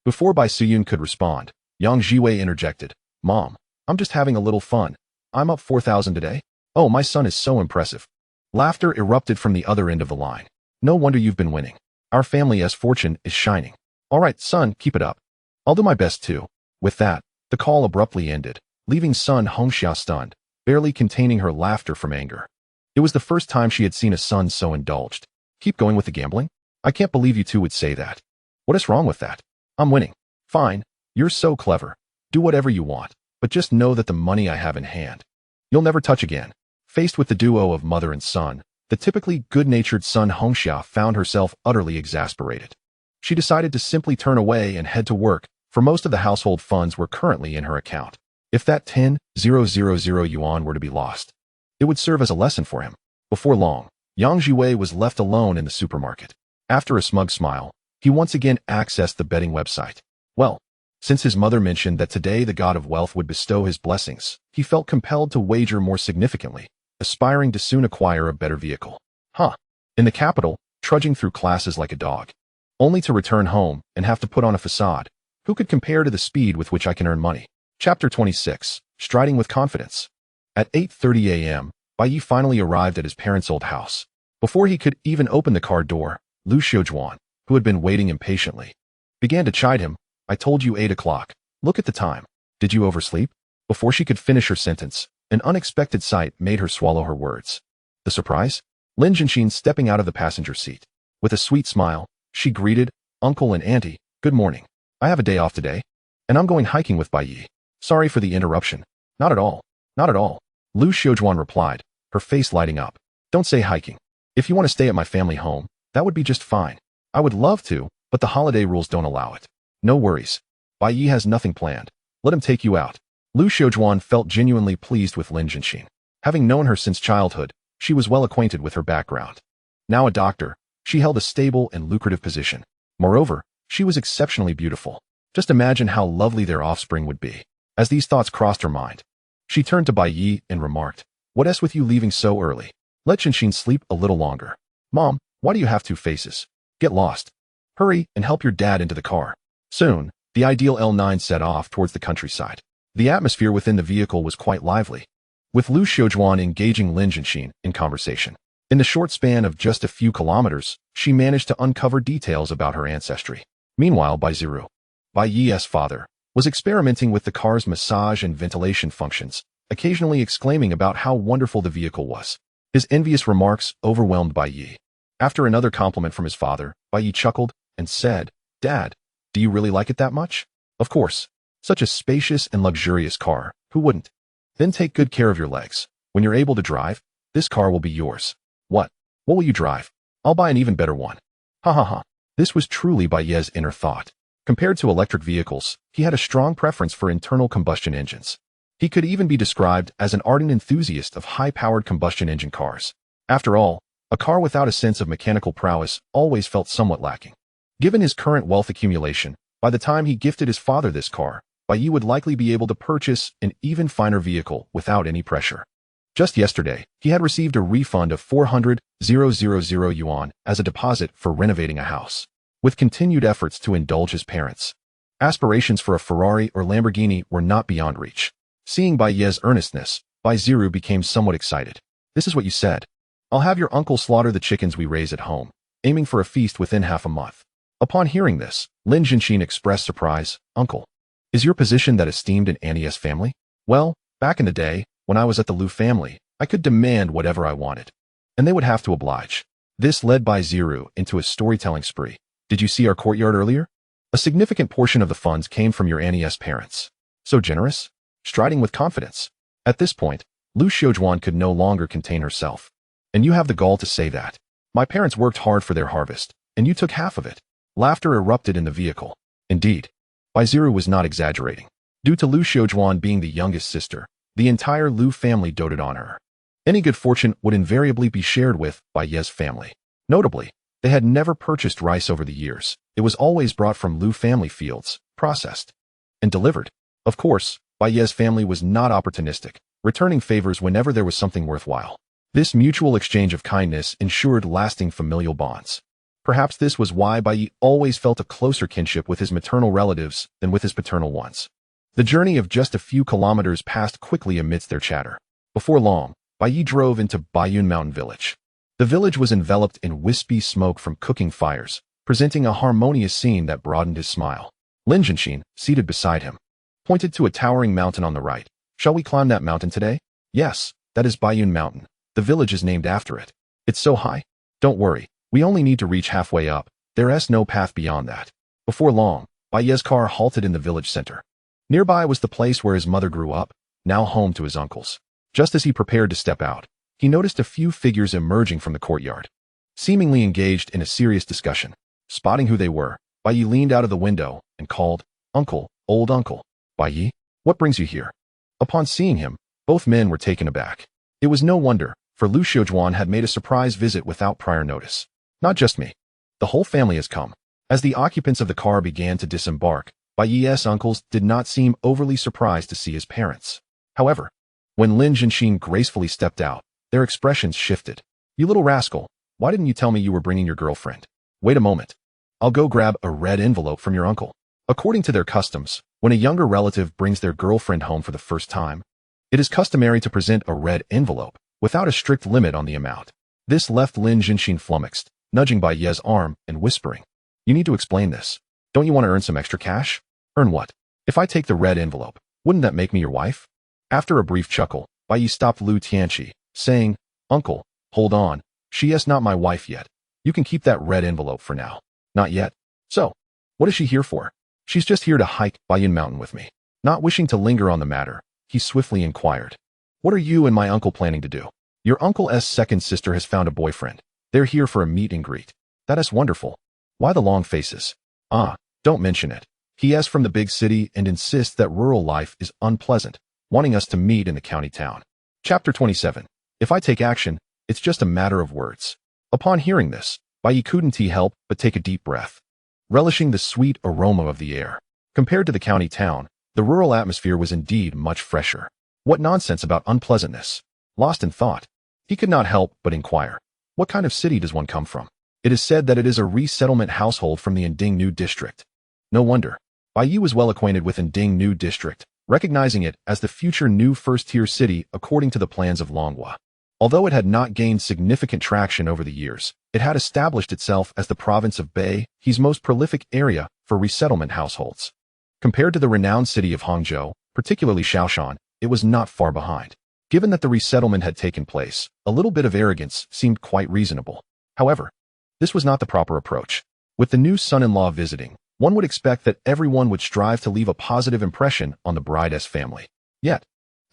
Before Bai Siyun could respond, Yang Jiwei interjected. Mom, I'm just having a little fun. I'm up 4,000 today. Oh, my son is so impressive. Laughter erupted from the other end of the line. No wonder you've been winning. Our family's fortune is shining. All right, son, keep it up. I'll do my best too. With that, the call abruptly ended, leaving Sun Hongxiao stunned, barely containing her laughter from anger. It was the first time she had seen a son so indulged. Keep going with the gambling? I can't believe you two would say that. What is wrong with that? I'm winning. Fine. You're so clever. Do whatever you want, but just know that the money I have in hand, you'll never touch again. Faced with the duo of mother and son, the typically good-natured Sun Hongxiao found herself utterly exasperated. She decided to simply turn away and head to work, for most of the household funds were currently in her account. If that 10,000 yuan were to be lost, it would serve as a lesson for him. Before long, Yang Jiwei was left alone in the supermarket. After a smug smile, he once again accessed the betting website. Well, since his mother mentioned that today the god of wealth would bestow his blessings, he felt compelled to wager more significantly, aspiring to soon acquire a better vehicle. In the capital, trudging through classes like a dog, only to return home and have to put on a facade. Who could compare to the speed with which I can earn money? Chapter 26, Striding with Confidence. At 8:30 a.m., Bai Yi finally arrived at his parents' old house. Before he could even open the car door, Liu Xuedong, who had been waiting impatiently, began to chide him. I told you 8 o'clock. Look at the time. Did you oversleep? Before she could finish her sentence, an unexpected sight made her swallow her words. The surprise? Lin Jianxin stepping out of the passenger seat. With a sweet smile, she greeted, Uncle and Auntie, good morning. I have a day off today, and I'm going hiking with Bai Yi. Sorry for the interruption. Not at all. Not at all. Liu Xuedong replied, her face lighting up. Don't say hiking. If you want to stay at my family home, that would be just fine. I would love to, but the holiday rules don't allow it. No worries. Bai Yi has nothing planned. Let him take you out. Liu Xuedong felt genuinely pleased with Lin Jianxin. Having known her since childhood, she was well acquainted with her background. Now a doctor, she held a stable and lucrative position. Moreover, she was exceptionally beautiful. Just imagine how lovely their offspring would be. As these thoughts crossed her mind, She turned to Bai Yi and remarked, "What's with you leaving so early? Let Qinshin sleep a little longer." "Mom, why do you have two faces? Get lost. Hurry and help your dad into the car." Soon, the ideal L9 set off towards the countryside. The atmosphere within the vehicle was quite lively, with Liu Xuedong engaging Lin Jinshin in conversation. In the short span of just a few kilometers, she managed to uncover details about her ancestry. Meanwhile, Bai Ziru, Bai Yi's father, was experimenting with the car's massage and ventilation functions, occasionally exclaiming about how wonderful the vehicle was. His envious remarks overwhelmed Bai Yi. After another compliment from his father, Bai Yi chuckled and said, "Dad, do you really like it that much?" "Of course. Such a spacious and luxurious car, who wouldn't? Then take good care of your legs. When you're able to drive, this car will be yours." "What? What will you drive?" "I'll buy an even better one." Ha ha ha. This was truly Bai Yi's inner thought. Compared to electric vehicles, he had a strong preference for internal combustion engines. He could even be described as an ardent enthusiast of high-powered combustion engine cars. After all, a car without a sense of mechanical prowess always felt somewhat lacking. Given his current wealth accumulation, by the time he gifted his father this car, Bai Yi would likely be able to purchase an even finer vehicle without any pressure. Just yesterday, he had received a refund of 400,000 yuan as a deposit for renovating a house. With continued efforts to indulge his parents, aspirations for a Ferrari or Lamborghini were not beyond reach. Seeing Bai Yi's earnestness, Bai Ziru became somewhat excited. "This is what you said. I'll have your uncle slaughter the chickens we raise at home, aiming for a feast within half a month." Upon hearing this, Lin Jinshin expressed surprise. "Uncle, is your position that esteemed in Annie's family?" "Well, back in the day, when I was at the Liu family, I could demand whatever I wanted, and they would have to oblige." This led Bai Ziru into a storytelling spree. "Did you see our courtyard earlier? A significant portion of the funds came from your Annie's parents. So generous?" Striding with confidence. At this point, Liu Xuedong could no longer contain herself. "And you have the gall to say that? My parents worked hard for their harvest, and you took half of it." Laughter erupted in the vehicle. Indeed, Bai Ziru was not exaggerating. Due to Liu Xuedong being the youngest sister, the entire Liu family doted on her. Any good fortune would invariably be shared with Bai Yi's family. Notably, they had never purchased rice over the years. It was always brought from Liu family fields, processed, and delivered. Of course, Bai Yi's family was not opportunistic, returning favors whenever there was something worthwhile. This mutual exchange of kindness ensured lasting familial bonds. Perhaps this was why Bai Yi always felt a closer kinship with his maternal relatives than with his paternal ones. The journey of just a few kilometers passed quickly amidst their chatter. Before long, Bai Yi drove into Baiyun Mountain Village. The village was enveloped in wispy smoke from cooking fires, presenting a harmonious scene that broadened his smile. Lin Jinshin, seated beside him, pointed to a towering mountain on the right. "Shall we climb that mountain today?" "Yes, that is Baiyun Mountain. The village is named after it. It's so high. Don't worry, we only need to reach halfway up. There's no path beyond that." Before long, Bai Yi's car halted in the village center. Nearby was the place where his mother grew up, now home to his uncles. Just as he prepared to step out, he noticed a few figures emerging from the courtyard, seemingly engaged in a serious discussion. Spotting who they were, Bai Yi leaned out of the window and called, "Uncle, old uncle." "Bai Yi, what brings you here?" Upon seeing him, both men were taken aback. It was no wonder, for Liu Xuedong had made a surprise visit without prior notice. "Not just me. The whole family has come." As the occupants of the car began to disembark, Bai Yi's uncles did not seem overly surprised to see his parents. However, when Lin Jinshin gracefully stepped out, their expressions shifted. "You little rascal, why didn't you tell me you were bringing your girlfriend?" "Wait a moment. I'll go grab a red envelope from your uncle." According to their customs, when a younger relative brings their girlfriend home for the first time, it is customary to present a red envelope, without a strict limit on the amount. This left Lin Jinshin flummoxed, nudging Bai Yi's arm and whispering, "You need to explain this. Don't you want to earn some extra cash?" "Earn what? If I take the red envelope, wouldn't that make me your wife?" After a brief chuckle, Bai Yi stopped Liu Tianqi, saying, "Uncle, hold on. She is not my wife yet. You can keep that red envelope for now." "Not yet? So, what is she here for?" "She's just here to hike Baiyun Mountain with me." Not wishing to linger on the matter, he swiftly inquired, "What are you and my uncle planning to do?" "Your uncle's second sister has found a boyfriend. They're here for a meet and greet." "That is wonderful. Why the long faces?" "Ah, don't mention it. He is from the big city and insists that rural life is unpleasant, wanting us to meet in the county town." Chapter 27. If I take action, it's just a matter of words. Upon hearing this, Bai Yi couldn't help but take a deep breath, relishing the sweet aroma of the air. Compared to the county town, the rural atmosphere was indeed much fresher. What nonsense about unpleasantness? Lost in thought, he could not help but inquire, what kind of city does one come from? It is said that it is a resettlement household from the Inding New district. No wonder. Bai Yi was well acquainted with Inding New district, recognizing it as the future new first-tier city according to the plans of Longhua. Although it had not gained significant traction over the years, it had established itself as the province of Bai Yi's most prolific area for resettlement households. Compared to the renowned city of Hangzhou, particularly Shaoshan, it was not far behind. Given that the resettlement had taken place, a little bit of arrogance seemed quite reasonable. However, this was not the proper approach. With the new son-in-law visiting, one would expect that everyone would strive to leave a positive impression on the bride's family. Yet,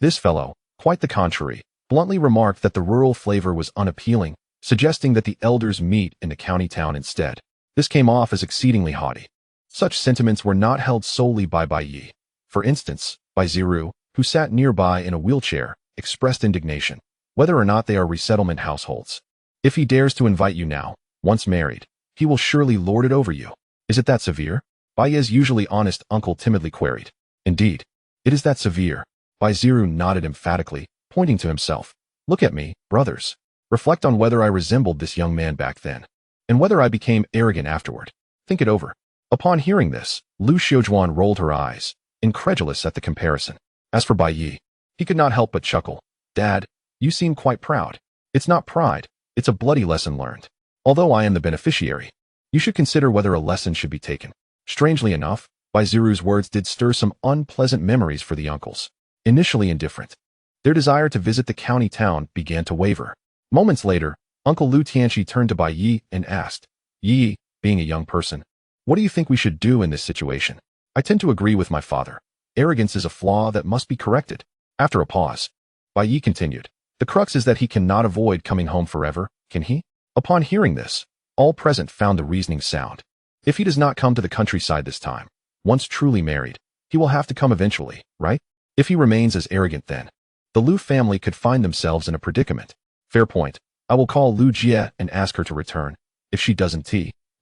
this fellow, quite the contrary, bluntly remarked that the rural flavor was unappealing, suggesting that the elders meet in the county town instead. This came off as exceedingly haughty. Such sentiments were not held solely by Bai Yi. For instance, Bai Ziru, who sat nearby in a wheelchair, expressed indignation, whether or not they are resettlement households. If he dares to invite you now, once married, he will surely lord it over you. Is it that severe? Bai Yi's usually honest uncle timidly queried. Indeed, it is that severe. Bai Ziru nodded emphatically, pointing to himself. Look at me, brothers. Reflect on whether I resembled this young man back then, and whether I became arrogant afterward. Think it over. Upon hearing this, Liu Xuedong rolled her eyes, incredulous at the comparison. As for Bai Yi, he could not help but chuckle. Dad, you seem quite proud. It's not pride, it's a bloody lesson learned. Although I am the beneficiary, you should consider whether a lesson should be taken. Strangely enough, Bai Ziru's words did stir some unpleasant memories for the uncles. Initially indifferent, their desire to visit the county town began to waver. Moments later, Uncle Liu Tianchi turned to Bai Yi and asked, Yi, being a young person, what do you think we should do in this situation? I tend to agree with my father. Arrogance is a flaw that must be corrected. After a pause, Bai Yi continued, the crux is that he cannot avoid coming home forever, can he? Upon hearing this, all present found the reasoning sound. If he does not come to the countryside this time, once truly married, he will have to come eventually, right? If he remains as arrogant then, the Liu family could find themselves in a predicament. Fair point. I will call Liu Jie and ask her to return. If she doesn't,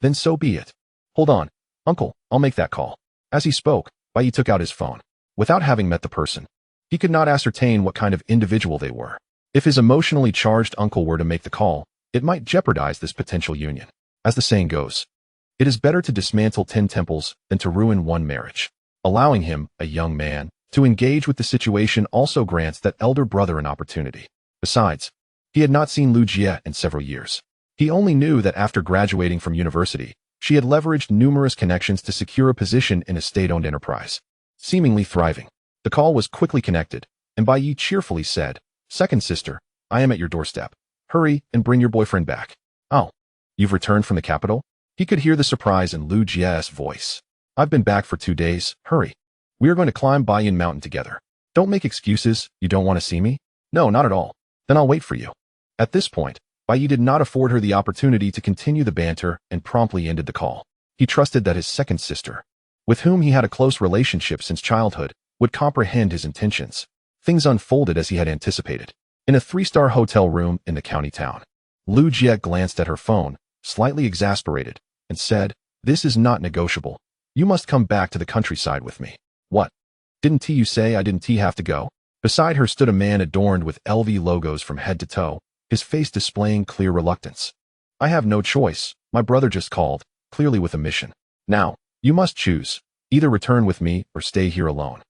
then so be it. Hold on, uncle, I'll make that call. As he spoke, Bai Yi took out his phone. Without having met the person, he could not ascertain what kind of individual they were. If his emotionally charged uncle were to make the call, it might jeopardize this potential union. As the saying goes, it is better to dismantle 10 temples than to ruin one marriage. Allowing him, a young man, to engage with the situation also grants that elder brother an opportunity. Besides, he had not seen Liu Jie in several years. He only knew that after graduating from university, she had leveraged numerous connections to secure a position in a state-owned enterprise, seemingly thriving. The call was quickly connected, and Bai Yi cheerfully said, Second sister, I am at your doorstep. Hurry and bring your boyfriend back. Oh, you've returned from the capital? He could hear the surprise in Liu Jie's voice. I've been back for 2 days. Hurry. We are going to climb Baiyin Mountain together. Don't make excuses. You don't want to see me? No, not at all. Then I'll wait for you. At this point, Bai Yi did not afford her the opportunity to continue the banter and promptly ended the call. He trusted that his second sister, with whom he had a close relationship since childhood, would comprehend his intentions. Things unfolded as he had anticipated. In a 3-star hotel room in the county town, Liu Jie glanced at her phone, slightly exasperated, and said, This is not negotiable. You must come back to the countryside with me. What? Didn't you say I didn't have to go? Beside her stood a man adorned with LV logos from head to toe, his face displaying clear reluctance. I have no choice. My brother just called, clearly with a mission. Now, you must choose. Either return with me or stay here alone.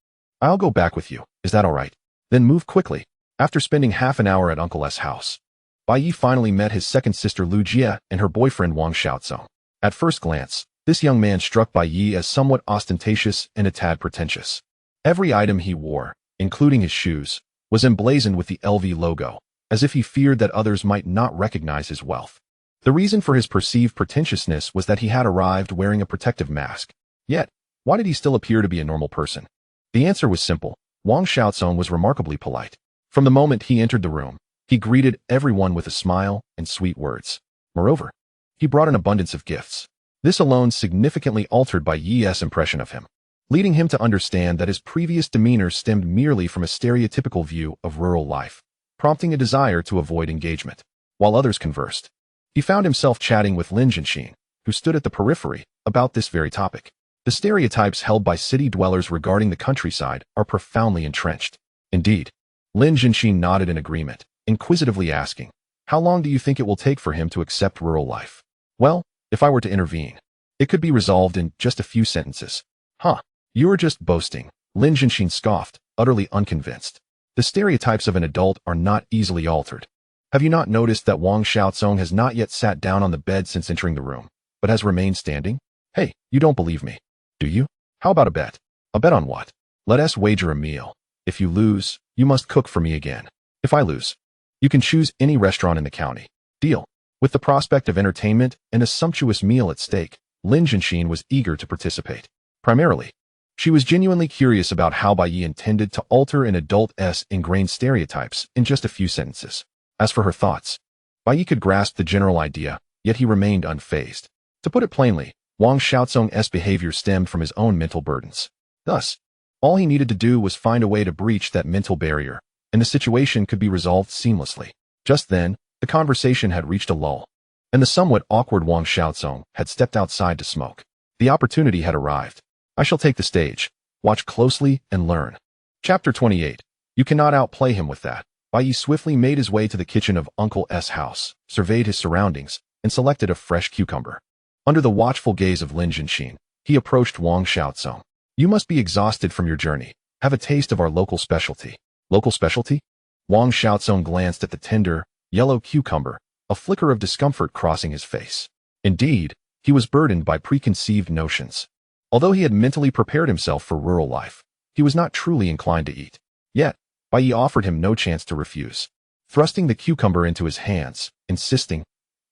I'll go back with you. Is that all right? Then move quickly. After spending half an hour at Uncle S' house, Bai Yi finally met his second sister Liu Jie and her boyfriend Wang Xiaozong. At first glance, this young man struck Bai Yi as somewhat ostentatious and a tad pretentious. Every item he wore, including his shoes, was emblazoned with the LV logo, as if he feared that others might not recognize his wealth. The reason for his perceived pretentiousness was that he had arrived wearing a protective mask. Yet, why did he still appear to be a normal person? The answer was simple. Wang Xiaozong was remarkably polite. From the moment he entered the room, he greeted everyone with a smile and sweet words. Moreover, he brought an abundance of gifts. This alone significantly altered Bai Yi's impression of him, leading him to understand that his previous demeanor stemmed merely from a stereotypical view of rural life, prompting a desire to avoid engagement. While others conversed, he found himself chatting with Lin Jianxin, who stood at the periphery, about this very topic. The stereotypes held by city dwellers regarding the countryside are profoundly entrenched. Indeed, Lin Jianxin nodded in agreement, inquisitively asking, how long do you think it will take for him to accept rural life? Well, if I were to intervene, it could be resolved in just a few sentences. Huh, you are just boasting, Lin Jianxin scoffed, utterly unconvinced. The stereotypes of an adult are not easily altered. Have you not noticed that Wang Xiaocong has not yet sat down on the bed since entering the room, but has remained standing? Hey, you don't believe me, do you? How about a bet? A bet on what? Let us wager a meal. If you lose, you must cook for me again. If I lose, you can choose any restaurant in the county. Deal. With the prospect of entertainment and a sumptuous meal at stake, Lin Jianxin was eager to participate. Primarily, she was genuinely curious about how Bai Yi intended to alter an adult's ingrained stereotypes in just a few sentences. As for her thoughts, Bai Yi could grasp the general idea, yet he remained unfazed. To put it plainly, Wang Xiaocong's behavior stemmed from his own mental burdens. Thus, all he needed to do was find a way to breach that mental barrier, and the situation could be resolved seamlessly. Just then, the conversation had reached a lull, and the somewhat awkward Wang Xiaocong had stepped outside to smoke. The opportunity had arrived. I shall take the stage. Watch closely and learn. Chapter 28. You cannot outplay him with that. Bai Yi swiftly made his way to the kitchen of Uncle S' house, surveyed his surroundings, and selected a fresh cucumber. Under the watchful gaze of Lin Jianxin, he approached Wang Xiaocong. You must be exhausted from your journey. Have a taste of our local specialty. Local specialty? Wang Xiaocong glanced at the tender, yellow cucumber, a flicker of discomfort crossing his face. Indeed, he was burdened by preconceived notions. Although he had mentally prepared himself for rural life, he was not truly inclined to eat. Yet, Bai Yi offered him no chance to refuse. Thrusting the cucumber into his hands, insisting,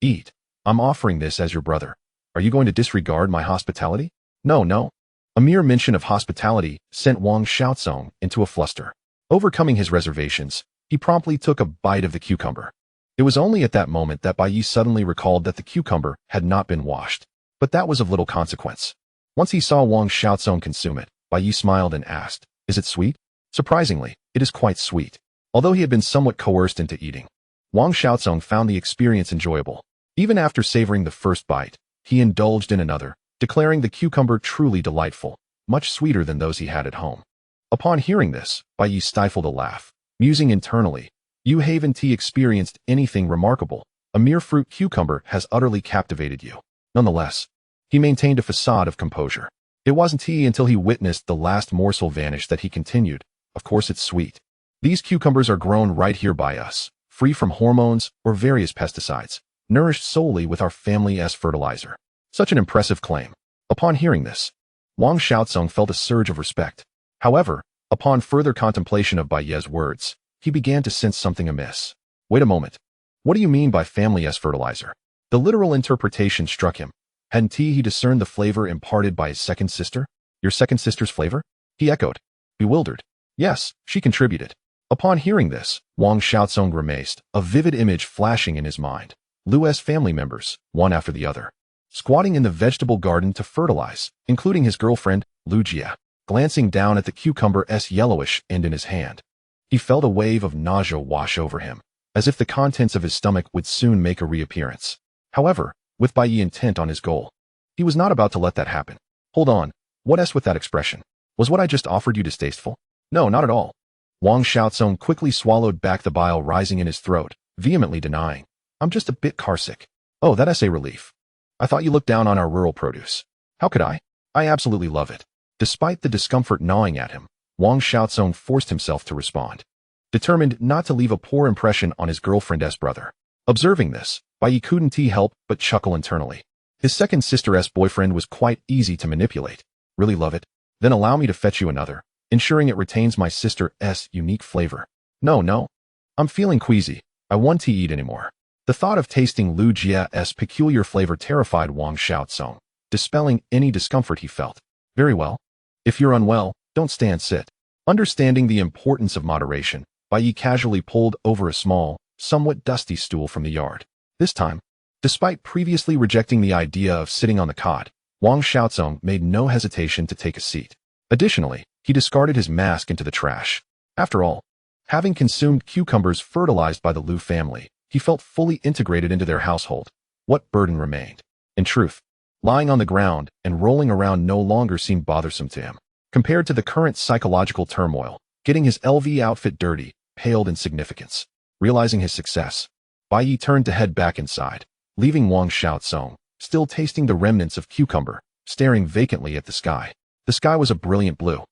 Eat. I'm offering this as your brother. Are you going to disregard my hospitality? No. A mere mention of hospitality sent Wang Xiaocong into a fluster. Overcoming his reservations, he promptly took a bite of the cucumber. It was only at that moment that Bai Yi suddenly recalled that the cucumber had not been washed. But that was of little consequence. Once he saw Wang Xiaocong consume it, Bai Yi smiled and asked, Is it sweet? Surprisingly, it is quite sweet. Although he had been somewhat coerced into eating, Wang Xiaocong found the experience enjoyable. Even after savoring the first bite, he indulged in another, declaring the cucumber truly delightful, much sweeter than those he had at home. Upon hearing this, Bai Yi stifled a laugh, musing internally, You haven't experienced anything remarkable. A mere fruit cucumber has utterly captivated you. Nonetheless, he maintained a facade of composure. It wasn't until he witnessed the last morsel vanish that he continued, Of course it's sweet. These cucumbers are grown right here by us, free from hormones or various pesticides, nourished solely with our family's fertilizer. Such an impressive claim. Upon hearing this, Wang Xiaocong felt a surge of respect. However, upon further contemplation of Bai Yi's words, he began to sense something amiss. Wait a moment. What do you mean by family's fertilizer? The literal interpretation struck him. Hadn't he discerned the flavor imparted by his second sister? Your second sister's flavor? He echoed, bewildered. Yes, she contributed. Upon hearing this, Wang Xiaocong grimaced, a vivid image flashing in his mind. Liu's family members, one after the other, squatting in the vegetable garden to fertilize, including his girlfriend, Liu Jia. Glancing down at the cucumber's yellowish end in his hand, he felt a wave of nausea wash over him, as if the contents of his stomach would soon make a reappearance. However, with Bai Yi intent on his goal, he was not about to let that happen. Hold on, what's with that expression? Was what I just offered you distasteful? No, not at all. Wang Xiaocong quickly swallowed back the bile rising in his throat, vehemently denying, I'm just a bit carsick. Oh, that's a relief. I thought you looked down on our rural produce. How could I? I absolutely love it. Despite the discomfort gnawing at him, Wang Xiaocong forced himself to respond, determined not to leave a poor impression on his girlfriend's brother. Observing this, Bai Yi couldn't help but chuckle internally. His second sister's boyfriend was quite easy to manipulate. Really love it? Then allow me to fetch you another, ensuring it retains my sister's unique flavor. No. I'm feeling queasy. I want to eat anymore. The thought of tasting Liu Jia's peculiar flavor terrified Wang Xiaocong, dispelling any discomfort he felt. Very well. If you're unwell, don't sit. Understanding the importance of moderation, Bai Yi casually pulled over a small, somewhat dusty stool from the yard. This time, despite previously rejecting the idea of sitting on the cot, Wang Xiaocong made no hesitation to take a seat. Additionally, he discarded his mask into the trash. After all, having consumed cucumbers fertilized by the Liu family, he felt fully integrated into their household. What burden remained? In truth, lying on the ground and rolling around no longer seemed bothersome to him. Compared to the current psychological turmoil, getting his LV outfit dirty paled in significance. Realizing his success, Bai Yi turned to head back inside, leaving Wang Xiaotsong, still tasting the remnants of cucumber, staring vacantly at the sky. The sky was a brilliant blue,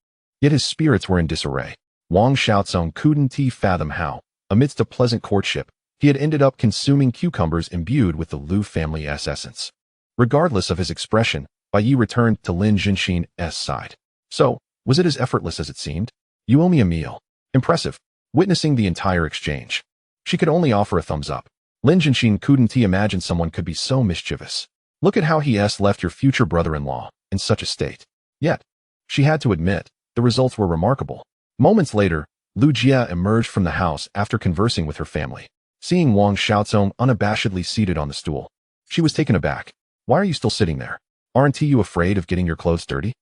yet his spirits were in disarray. Wang Xiaotsong couldn't fathom how, amidst a pleasant courtship, he had ended up consuming cucumbers imbued with the Liu family's essence. Regardless of his expression, Bai Yi returned to Lin Zhenxin's side. So, was it as effortless as it seemed? You owe me a meal. Impressive. Witnessing the entire exchange, she could only offer a thumbs up. Lin Zhenxin couldn't imagine someone could be so mischievous. Look at how he's left your future brother-in-law in such a state. Yet, she had to admit, the results were remarkable. Moments later, Lu Jia emerged from the house after conversing with her family. Seeing Wang Xiaotsong unabashedly seated on the stool, she was taken aback. Why are you still sitting there? Aren't you afraid of getting your clothes dirty?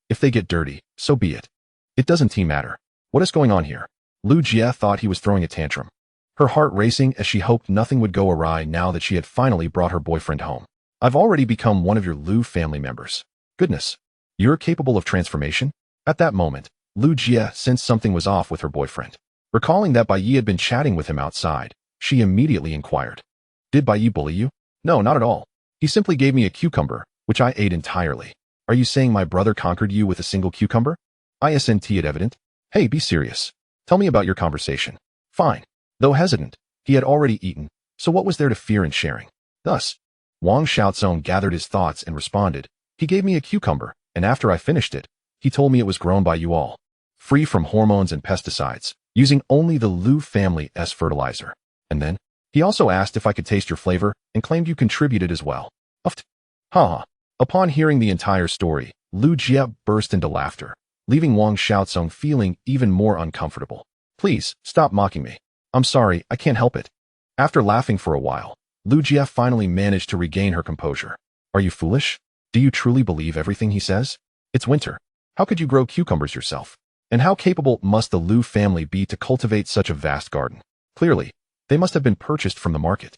If they get dirty, so be it. It doesn't matter. What is going on here? Lu Jia thought he was throwing a tantrum, her heart racing as she hoped nothing would go awry now that she had finally brought her boyfriend home. I've already become one of your Liu family members. Goodness. You're capable of transformation? At that moment, Lu Jia sensed something was off with her boyfriend. Recalling that Bai Yi had been chatting with him outside, she immediately inquired. Did Bai Yi bully you? No, not at all. He simply gave me a cucumber, which I ate entirely. Are you saying my brother conquered you with a single cucumber? Isn't it evident? Hey, be serious. Tell me about your conversation. Fine. Though hesitant, he had already eaten, so what was there to fear in sharing? Thus, Wang Xiaotsong gathered his thoughts and responded. He gave me a cucumber, and after I finished it, he told me it was grown by you all, free from hormones and pesticides, using only the Liu family's fertilizer. And then, he also asked if I could taste your flavor and claimed you contributed as well. Ha. Upon hearing the entire story, Lu Jia burst into laughter, leaving Wang Xiaotsong feeling even more uncomfortable. Please, stop mocking me. I'm sorry, I can't help it. After laughing for a while, Lu Jia finally managed to regain her composure. Are you foolish? Do you truly believe everything he says? It's winter. How could you grow cucumbers yourself? And how capable must the Liu family be to cultivate such a vast garden? Clearly, they must have been purchased from the market.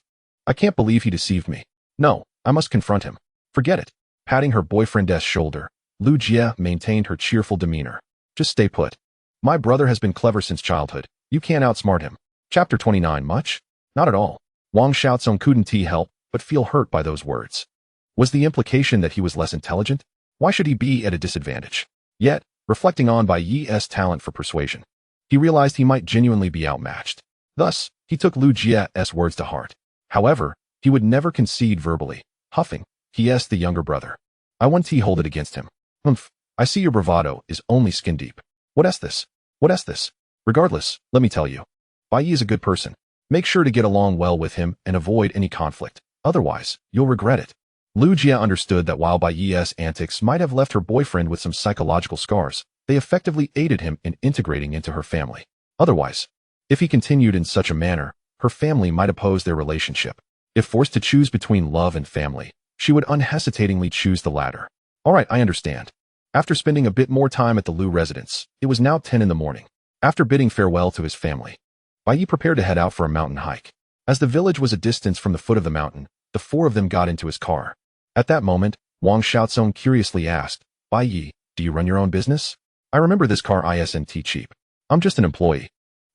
I can't believe he deceived me. No, I must confront him. Forget it. Patting her boyfriend's shoulder, Lu Jia maintained her cheerful demeanor. Just stay put. My brother has been clever since childhood. You can't outsmart him. Chapter 29. Much? Not at all. Wang Xiaotsong couldn't help but feel hurt by those words. Was the implication that he was less intelligent? Why should he be at a disadvantage? Yet, reflecting on Bai Yi's talent for persuasion, he realized he might genuinely be outmatched. Thus, he took Lu Jia's words to heart. However, he would never concede verbally. Huffing, he asked the younger brother. I won't hold it against him. I see your bravado is only skin deep. What's this? Regardless, let me tell you. Bai Yi is a good person. Make sure to get along well with him and avoid any conflict. Otherwise, you'll regret it. Lu Jia understood that while Bai Yi's antics might have left her boyfriend with some psychological scars, they effectively aided him in integrating into her family. Otherwise, if he continued in such a manner, her family might oppose their relationship. If forced to choose between love and family, she would unhesitatingly choose the latter. All right, I understand. After spending a bit more time at the Liu residence, it was now 10 in the morning. After bidding farewell to his family, Bai Yi prepared to head out for a mountain hike. As the village was a distance from the foot of the mountain, the four of them got into his car. At that moment, Wang Xiaotsong curiously asked, Bai Yi, do you run your own business? I remember this car isn't cheap. I'm just an employee.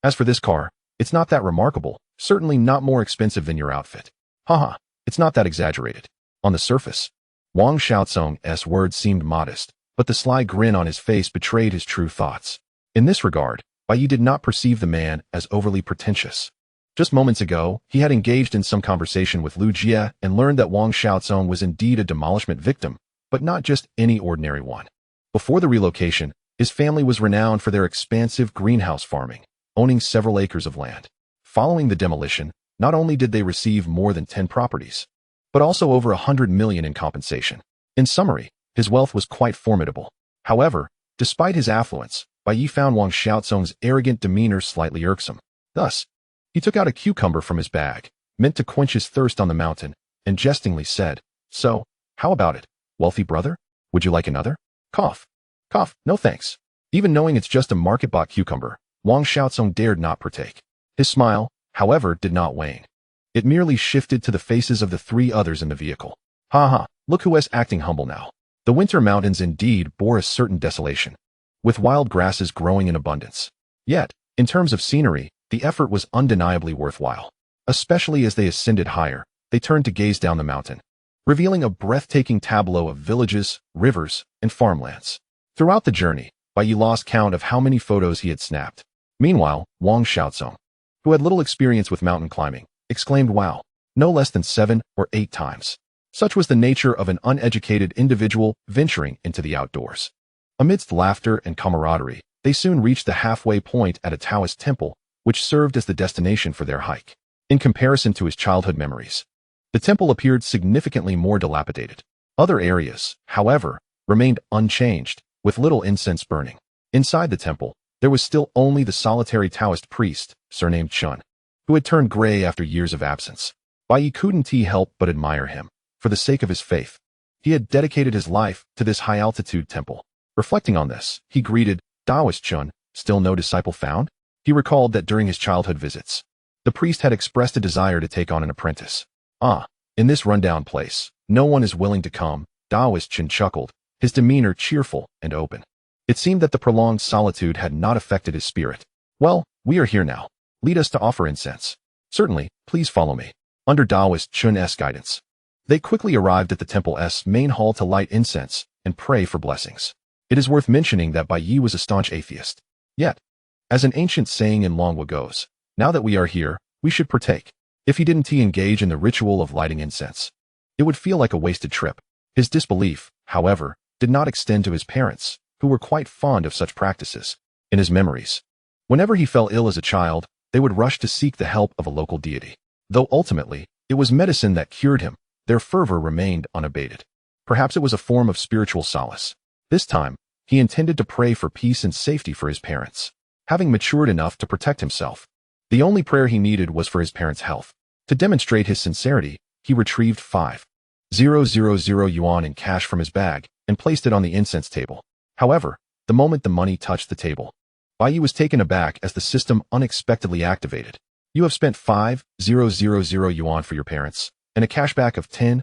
As for this car, it's not that remarkable, certainly not more expensive than your outfit. Haha, it's not that exaggerated. On the surface, Wang Xiaotsong's words seemed modest, but the sly grin on his face betrayed his true thoughts. In this regard, Bai Yi did not perceive the man as overly pretentious. Just moments ago, he had engaged in some conversation with Lu Jia and learned that Wang Xiaotsong was indeed a demolishment victim, but not just any ordinary one. Before the relocation, his family was renowned for their expansive greenhouse farming, owning several acres of land. Following the demolition, not only did they receive more than 10 properties, but also over 100 million in compensation. In summary, his wealth was quite formidable. However, despite his affluence, Bai Yi found Wang Xiaotsong's arrogant demeanor slightly irksome. Thus, he took out a cucumber from his bag, meant to quench his thirst on the mountain, and jestingly said, So, how about it, wealthy brother? Would you like another? Cough. Cough, no thanks. Even knowing it's just a market-bought cucumber, Wang Xiaotsong dared not partake. His smile, however, did not wane. It merely shifted to the faces of the three others in the vehicle. Ha, look who is acting humble now. The winter mountains indeed bore a certain desolation, with wild grasses growing in abundance. Yet, in terms of scenery, The effort was undeniably worthwhile. Especially as they ascended higher, they turned to gaze down the mountain, revealing a breathtaking tableau of villages, rivers, and farmlands. Throughout the journey, Bai Yi lost count of how many photos he had snapped. Meanwhile, Liu Xuedong, who had little experience with mountain climbing, exclaimed wow, no less than 7 or 8 times. Such was the nature of an uneducated individual venturing into the outdoors. Amidst laughter and camaraderie, they soon reached the halfway point at a Taoist temple, which served as the destination for their hike. In comparison to his childhood memories, the temple appeared significantly more dilapidated. Other areas, however, remained unchanged, with little incense burning. Inside the temple, there was still only the solitary Taoist priest, surnamed Chun, who had turned gray after years of absence. Bai Yi couldn't help but admire him, for the sake of his faith. He had dedicated his life to this high-altitude temple. Reflecting on this, he greeted, Taoist Chun, still no disciple found? He recalled that during his childhood visits, the priest had expressed a desire to take on an apprentice. In this rundown place, no one is willing to come, Taoist Chun chuckled, his demeanor cheerful and open. It seemed that the prolonged solitude had not affected his spirit. Well, we are here now. Lead us to offer incense. Certainly, please follow me. Under Taoist Chun's guidance, they quickly arrived at the temple's main hall to light incense and pray for blessings. It is worth mentioning that Bai Yi was a staunch atheist. Yet, as an ancient saying in Longwa goes, now that we are here, we should partake. If he didn't engage in the ritual of lighting incense, it would feel like a wasted trip. His disbelief, however, did not extend to his parents, who were quite fond of such practices. In his memories, whenever he fell ill as a child, they would rush to seek the help of a local deity. Though ultimately, it was medicine that cured him, their fervor remained unabated. Perhaps it was a form of spiritual solace. This time, he intended to pray for peace and safety for his parents. Having matured enough to protect himself, the only prayer he needed was for his parents' health. To demonstrate his sincerity, he retrieved 5,000 yuan in cash from his bag and placed it on the incense table. However, the moment the money touched the table, Bai Yi was taken aback as the system unexpectedly activated. You have spent 5,000 yuan for your parents, and a cashback of 10,000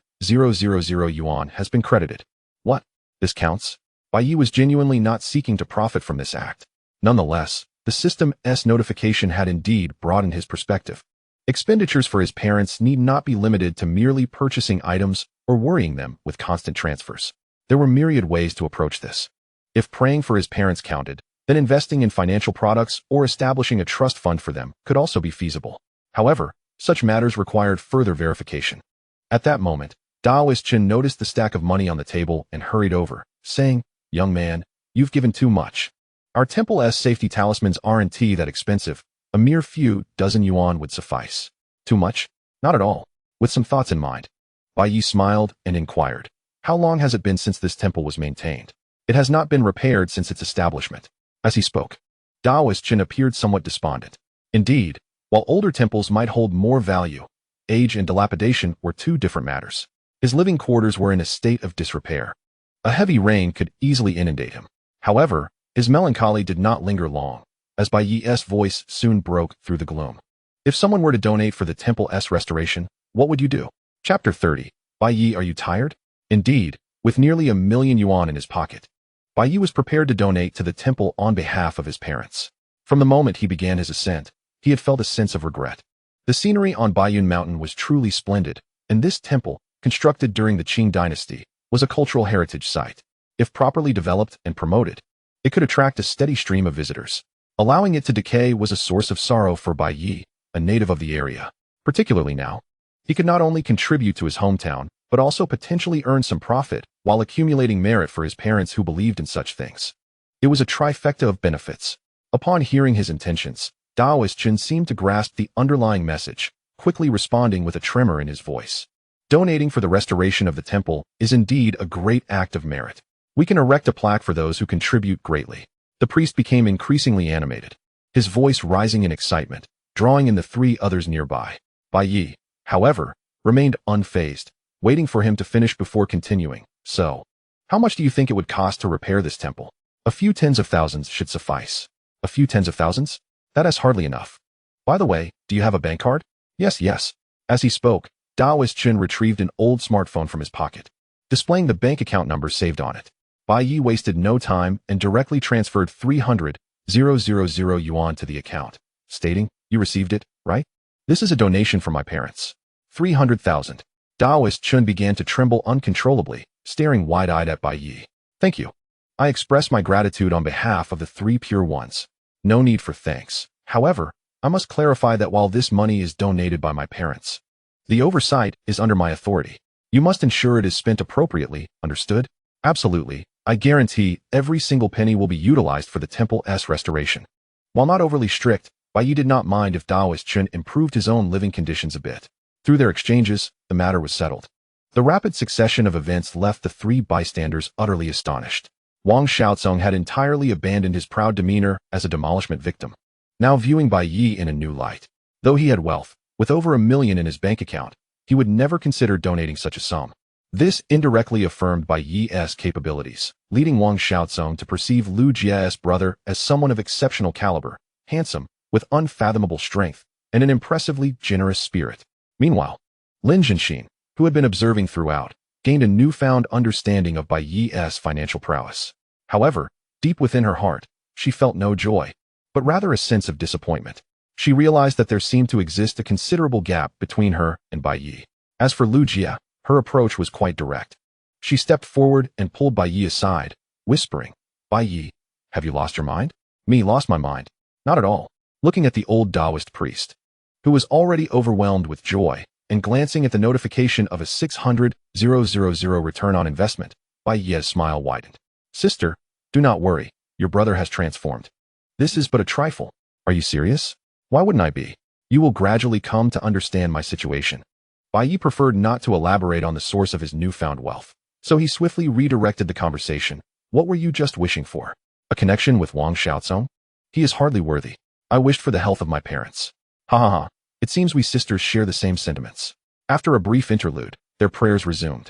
yuan has been credited. What? This counts? Bai Yi was genuinely not seeking to profit from this act. Nonetheless, the system's notification had indeed broadened his perspective. Expenditures for his parents need not be limited to merely purchasing items or worrying them with constant transfers. There were myriad ways to approach this. If praying for his parents counted, then investing in financial products or establishing a trust fund for them could also be feasible. However, such matters required further verification. At that moment, Taoist Chen noticed the stack of money on the table and hurried over, saying, "Young man, you've given too much. Our temple's safety talismans aren't that expensive. A mere few dozen yuan would suffice." Too much? Not at all. With some thoughts in mind, Bai Yi smiled and inquired, "How long has it been since this temple was maintained?" "It has not been repaired since its establishment." As he spoke, Taoist Chen appeared somewhat despondent. Indeed, while older temples might hold more value, age and dilapidation were two different matters. His living quarters were in a state of disrepair. A heavy rain could easily inundate him. However, his melancholy did not linger long, as Bai Yi's voice soon broke through the gloom. "If someone were to donate for the temple's restoration, what would you do?" Chapter 30. Bai Yi, are you tired? Indeed, with nearly 1,000,000 yuan in his pocket, Bai Yi was prepared to donate to the temple on behalf of his parents. From the moment he began his ascent, he had felt a sense of regret. The scenery on Baiyun Mountain was truly splendid, and this temple, constructed during the Qing dynasty, was a cultural heritage site. If properly developed and promoted, it could attract a steady stream of visitors. Allowing it to decay was a source of sorrow for Bai Yi, a native of the area. Particularly now, he could not only contribute to his hometown, but also potentially earn some profit while accumulating merit for his parents who believed in such things. It was a trifecta of benefits. Upon hearing his intentions, Taoist Chen seemed to grasp the underlying message, quickly responding with a tremor in his voice. "Donating for the restoration of the temple is indeed a great act of merit. We can erect a plaque for those who contribute greatly." The priest became increasingly animated, his voice rising in excitement, drawing in the 3 others nearby. Bai Yi, however, remained unfazed, waiting for him to finish before continuing. "So, how much do you think it would cost to repair this temple?" "A few tens of thousands should suffice." "A few tens of thousands? That is hardly enough. By the way, do you have a bank card?" Yes. As he spoke, Taoist Chen retrieved an old smartphone from his pocket, displaying the bank account number saved on it. Bai Yi wasted no time and directly transferred 300,000 yuan to the account, stating, You received it, right? This is a donation from my parents. 300,000. Daoist Chun began to tremble uncontrollably, staring wide-eyed at Bai Yi. Thank you. I express my gratitude on behalf of the three pure ones. No need for thanks. However, I must clarify that while this money is donated by my parents, the oversight is under my authority. You must ensure it is spent appropriately, understood? Absolutely. I guarantee every single penny will be utilized for the temple's restoration. While not overly strict, Bai Yi did not mind if Daoist Chun improved his own living conditions a bit. Through their exchanges, the matter was settled. The rapid succession of events left the three bystanders utterly astonished. Wang Xiaozong had entirely abandoned his proud demeanor as a demolishment victim, now viewing Bai Yi in a new light. Though he had wealth, with over $1 million in his bank account, he would never consider donating such a sum. This indirectly affirmed Bai Yi's capabilities, leading Wang Xiaozong to perceive Liu Jie's brother as someone of exceptional caliber, handsome, with unfathomable strength, and an impressively generous spirit. Meanwhile, Lin Zhenxin, who had been observing throughout, gained a newfound understanding of Bai Yi's financial prowess. However, deep within her heart, she felt no joy, but rather a sense of disappointment. She realized that there seemed to exist a considerable gap between her and Bai Yi. As for Liu Jie, her approach was quite direct. She stepped forward and pulled Bai Yi aside, whispering, Bai Yi, have you lost your mind? Me lost my mind. Not at all. Looking at the old Taoist priest, who was already overwhelmed with joy, and glancing at the notification of a 600,000 return on investment, Bai Yi's smile widened. Sister, do not worry, your brother has transformed. This is but a trifle. Are you serious? Why wouldn't I be? You will gradually come to understand my situation. Bai Yi preferred not to elaborate on the source of his newfound wealth, so he swiftly redirected the conversation. What were you just wishing for? A connection with Wang Xiaozong? He is hardly worthy. I wished for the health of my parents. Ha ha ha. It seems we sisters share the same sentiments. After a brief interlude, their prayers resumed.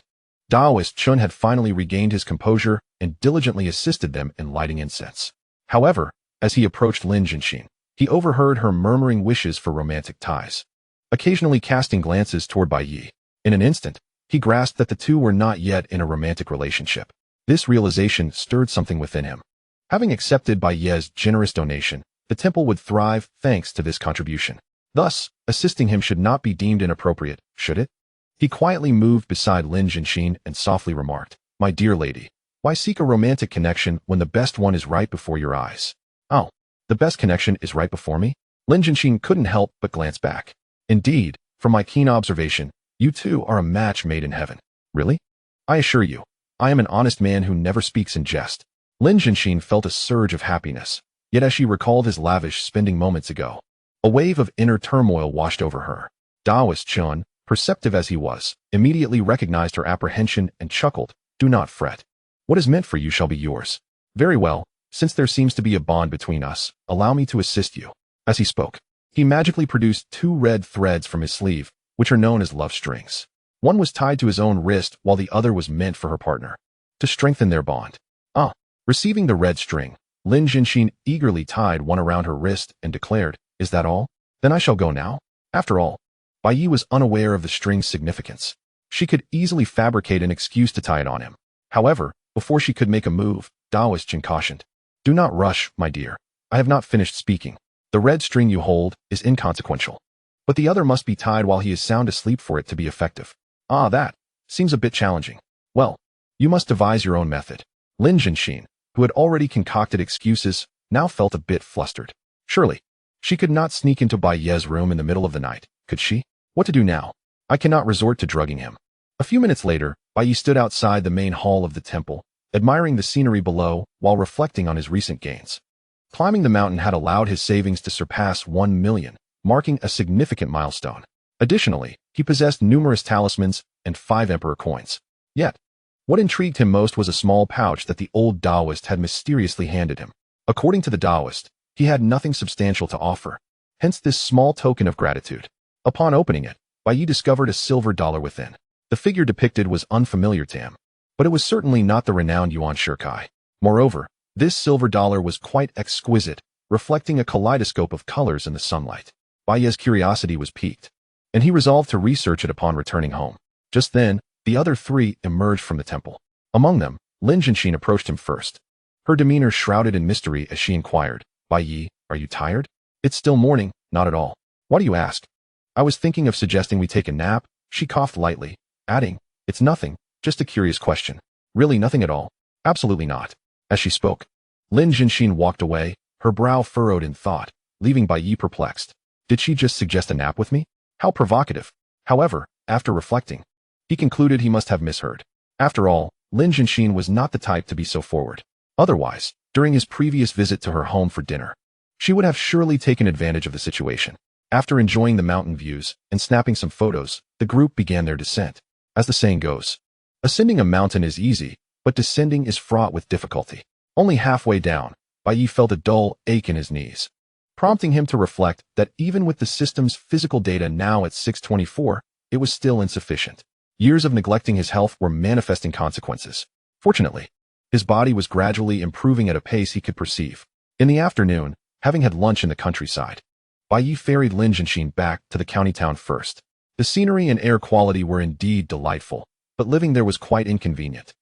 Daoist Chun had finally regained his composure and diligently assisted them in lighting incense. However, as he approached Lin Zhenxin, he overheard her murmuring wishes for romantic ties, occasionally casting glances toward Bai Yi. In an instant, he grasped that the two were not yet in a romantic relationship. This realization stirred something within him. Having accepted Bai Yi's generous donation, the temple would thrive thanks to this contribution. Thus, assisting him should not be deemed inappropriate, should it? He quietly moved beside Lin Zhenxin and softly remarked, My dear lady, why seek a romantic connection when the best one is right before your eyes? Oh, the best connection is right before me? Lin Zhenxin couldn't help but glance back. Indeed, from my keen observation, you two are a match made in heaven. Really? I assure you, I am an honest man who never speaks in jest. Lin Zhenxin felt a surge of happiness, yet as she recalled his lavish spending moments ago, a wave of inner turmoil washed over her. Daoist Chun, perceptive as he was, immediately recognized her apprehension and chuckled, Do not fret. What is meant for you shall be yours. Very well, since there seems to be a bond between us, allow me to assist you. As he spoke, he magically produced 2 red threads from his sleeve, which are known as love strings. One was tied to his own wrist while the other was meant for her partner, to strengthen their bond. Receiving the red string, Lin Zhenxin eagerly tied one around her wrist and declared, Is that all? Then I shall go now. After all, Bai Yi was unaware of the string's significance. She could easily fabricate an excuse to tie it on him. However, before she could make a move, Daoist Chun cautioned, Do not rush, my dear. I have not finished speaking. The red string you hold is inconsequential, but the other must be tied while he is sound asleep for it to be effective. That seems a bit challenging. Well, you must devise your own method. Lin Zhenxin, who had already concocted excuses, now felt a bit flustered. Surely, she could not sneak into Bai Yi's room in the middle of the night, could she? What to do now? I cannot resort to drugging him. A few minutes later, Bai Yi stood outside the main hall of the temple, admiring the scenery below while reflecting on his recent gains. Climbing the mountain had allowed his savings to surpass 1 million, marking a significant milestone. Additionally, he possessed numerous talismans and 5 emperor coins. Yet, what intrigued him most was a small pouch that the old Taoist had mysteriously handed him. According to the Taoist, he had nothing substantial to offer, hence this small token of gratitude. Upon opening it, Bai Yi discovered a silver dollar within. The figure depicted was unfamiliar to him, but it was certainly not the renowned Yuan Shikai. Moreover, this silver dollar was quite exquisite, reflecting a kaleidoscope of colors in the sunlight. Bai Yi's curiosity was piqued, and he resolved to research it upon returning home. Just then, the other 3 emerged from the temple. Among them, Lin Zhenxin approached him first. Her demeanor shrouded in mystery as she inquired, Bai Yi, are you tired? It's still morning, Not at all. Why do you ask? I was thinking of suggesting we take a nap. She coughed lightly, adding, it's nothing, just a curious question. Really nothing at all? Absolutely not. As she spoke, Lin Jinshin walked away, her brow furrowed in thought, leaving Bai Yi perplexed. Did she just suggest a nap with me? How provocative. However, after reflecting, he concluded he must have misheard. After all, Lin Jinshin was not the type to be so forward. Otherwise, during his previous visit to her home for dinner, she would have surely taken advantage of the situation. After enjoying the mountain views and snapping some photos, the group began their descent. As the saying goes, ascending a mountain is easy, but descending is fraught with difficulty. Only halfway down, Bai Yi felt a dull ache in his knees, prompting him to reflect that even with the system's physical data now at 624, it was still insufficient. Years of neglecting his health were manifesting consequences. Fortunately, his body was gradually improving at a pace he could perceive. In the afternoon, having had lunch in the countryside, Bai Yi ferried Lin Jinshin back to the county town first. The scenery and air quality were indeed delightful, but living there was quite inconvenient.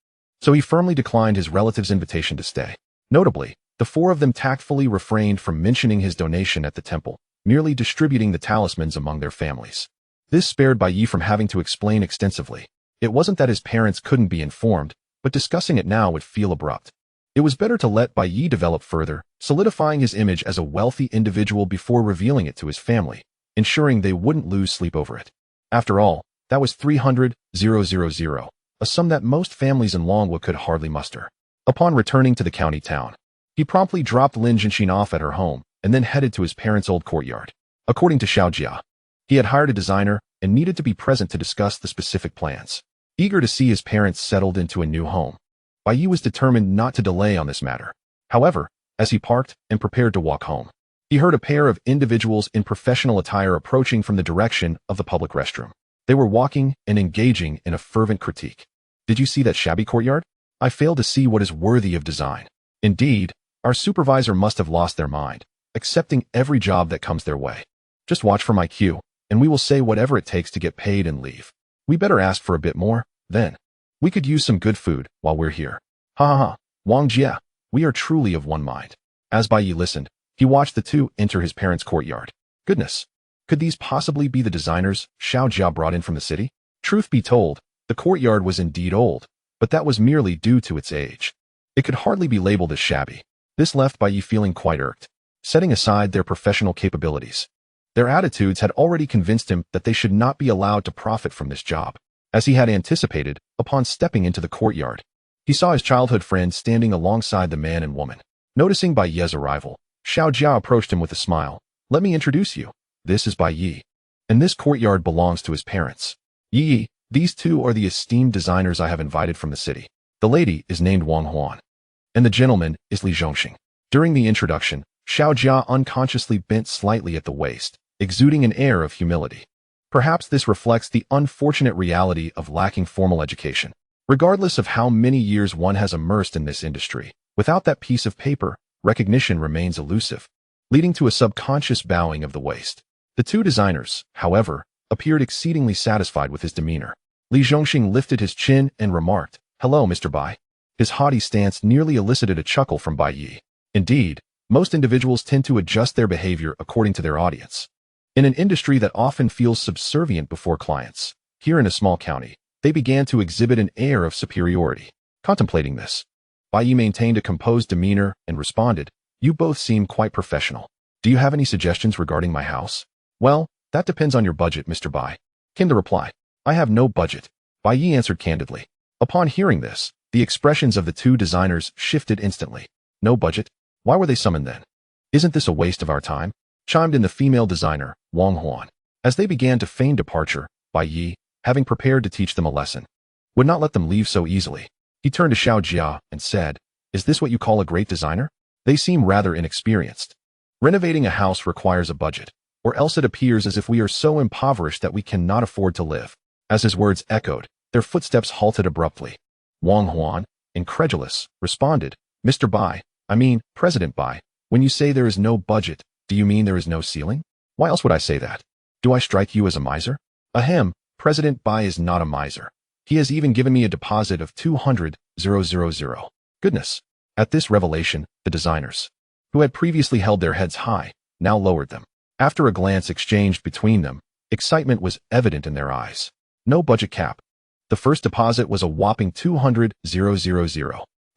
So he firmly declined his relative's invitation to stay. Notably, the four of them tactfully refrained from mentioning his donation at the temple, merely distributing the talismans among their families. This spared Bai Yi from having to explain extensively. It wasn't that his parents couldn't be informed, but discussing it now would feel abrupt. It was better to let Bai Yi develop further, solidifying his image as a wealthy individual before revealing it to his family, ensuring they wouldn't lose sleep over it. After all, that was 300,000, a sum that most families in Longwood could hardly muster. Upon returning to the county town, he promptly dropped Lin Jinshin off at her home and then headed to his parents' old courtyard. According to Xiao Jia, he had hired a designer and needed to be present to discuss the specific plans. Eager to see his parents settled into a new home, Bai Yi was determined not to delay on this matter. However, as he parked and prepared to walk home, he heard a pair of individuals in professional attire approaching from the direction of the public restroom. They were walking and engaging in a fervent critique. Did you see that shabby courtyard? I fail to see what is worthy of design. Indeed, our supervisor must have lost their mind, accepting every job that comes their way. Just watch for my cue, and we will say whatever it takes to get paid and leave. We better ask for a bit more, then. We could use some good food while we're here. Ha ha ha, Wang Jia, we are truly of one mind. As Bai Yi listened, he watched the two enter his parents' courtyard. Goodness, could these possibly be the designers Xiao Jia brought in from the city? Truth be told, the courtyard was indeed old, but that was merely due to its age. It could hardly be labeled as shabby. This left Bai Yi feeling quite irked. Setting aside their professional capabilities, their attitudes had already convinced him that they should not be allowed to profit from this job. As he had anticipated, upon stepping into the courtyard, he saw his childhood friend standing alongside the man and woman. Noticing Bai Yi's arrival, Xiao Jia approached him with a smile. Let me introduce you. This is Bai Yi, and this courtyard belongs to his parents. Yi, these two are the esteemed designers I have invited from the city. The lady is named Wang Huan, and the gentleman is Li Zhongxing. During the introduction, Xiao Jia unconsciously bent slightly at the waist, exuding an air of humility. Perhaps this reflects the unfortunate reality of lacking formal education. Regardless of how many years one has immersed in this industry, without that piece of paper, recognition remains elusive, leading to a subconscious bowing of the waist. The two designers, however, appeared exceedingly satisfied with his demeanor. Li Zhongxing lifted his chin and remarked, "Hello, Mr. Bai." His haughty stance nearly elicited a chuckle from Bai Yi. Indeed, most individuals tend to adjust their behavior according to their audience. In an industry that often feels subservient before clients, here in a small county, they began to exhibit an air of superiority. Contemplating this, Bai Yi maintained a composed demeanor and responded, "You both seem quite professional. Do you have any suggestions regarding my house?" "Well, that depends on your budget, Mr. Bai," came the reply. "I have no budget," Bai Yi answered candidly. Upon hearing this, the expressions of the two designers shifted instantly. No budget? Why were they summoned then? Isn't this a waste of our time? Chimed in the female designer, Wang Huan. As they began to feign departure, Bai Yi, having prepared to teach them a lesson, would not let them leave so easily. He turned to Xiao Jia and said, "Is this what you call a great designer? They seem rather inexperienced. Renovating a house requires a budget, or else it appears as if we are so impoverished that we cannot afford to live." As his words echoed, their footsteps halted abruptly. Wang Huan, incredulous, responded, "Mr. Bai, President Bai, when you say there is no budget, do you mean there is no ceiling? Why else would I say that? Do I strike you as a miser?" "Ahem, President Bai is not a miser. He has even given me a deposit of 200,000. Goodness. At this revelation, the designers, who had previously held their heads high, now lowered them. After a glance exchanged between them, excitement was evident in their eyes. No budget cap. The first deposit was a whopping 200,000.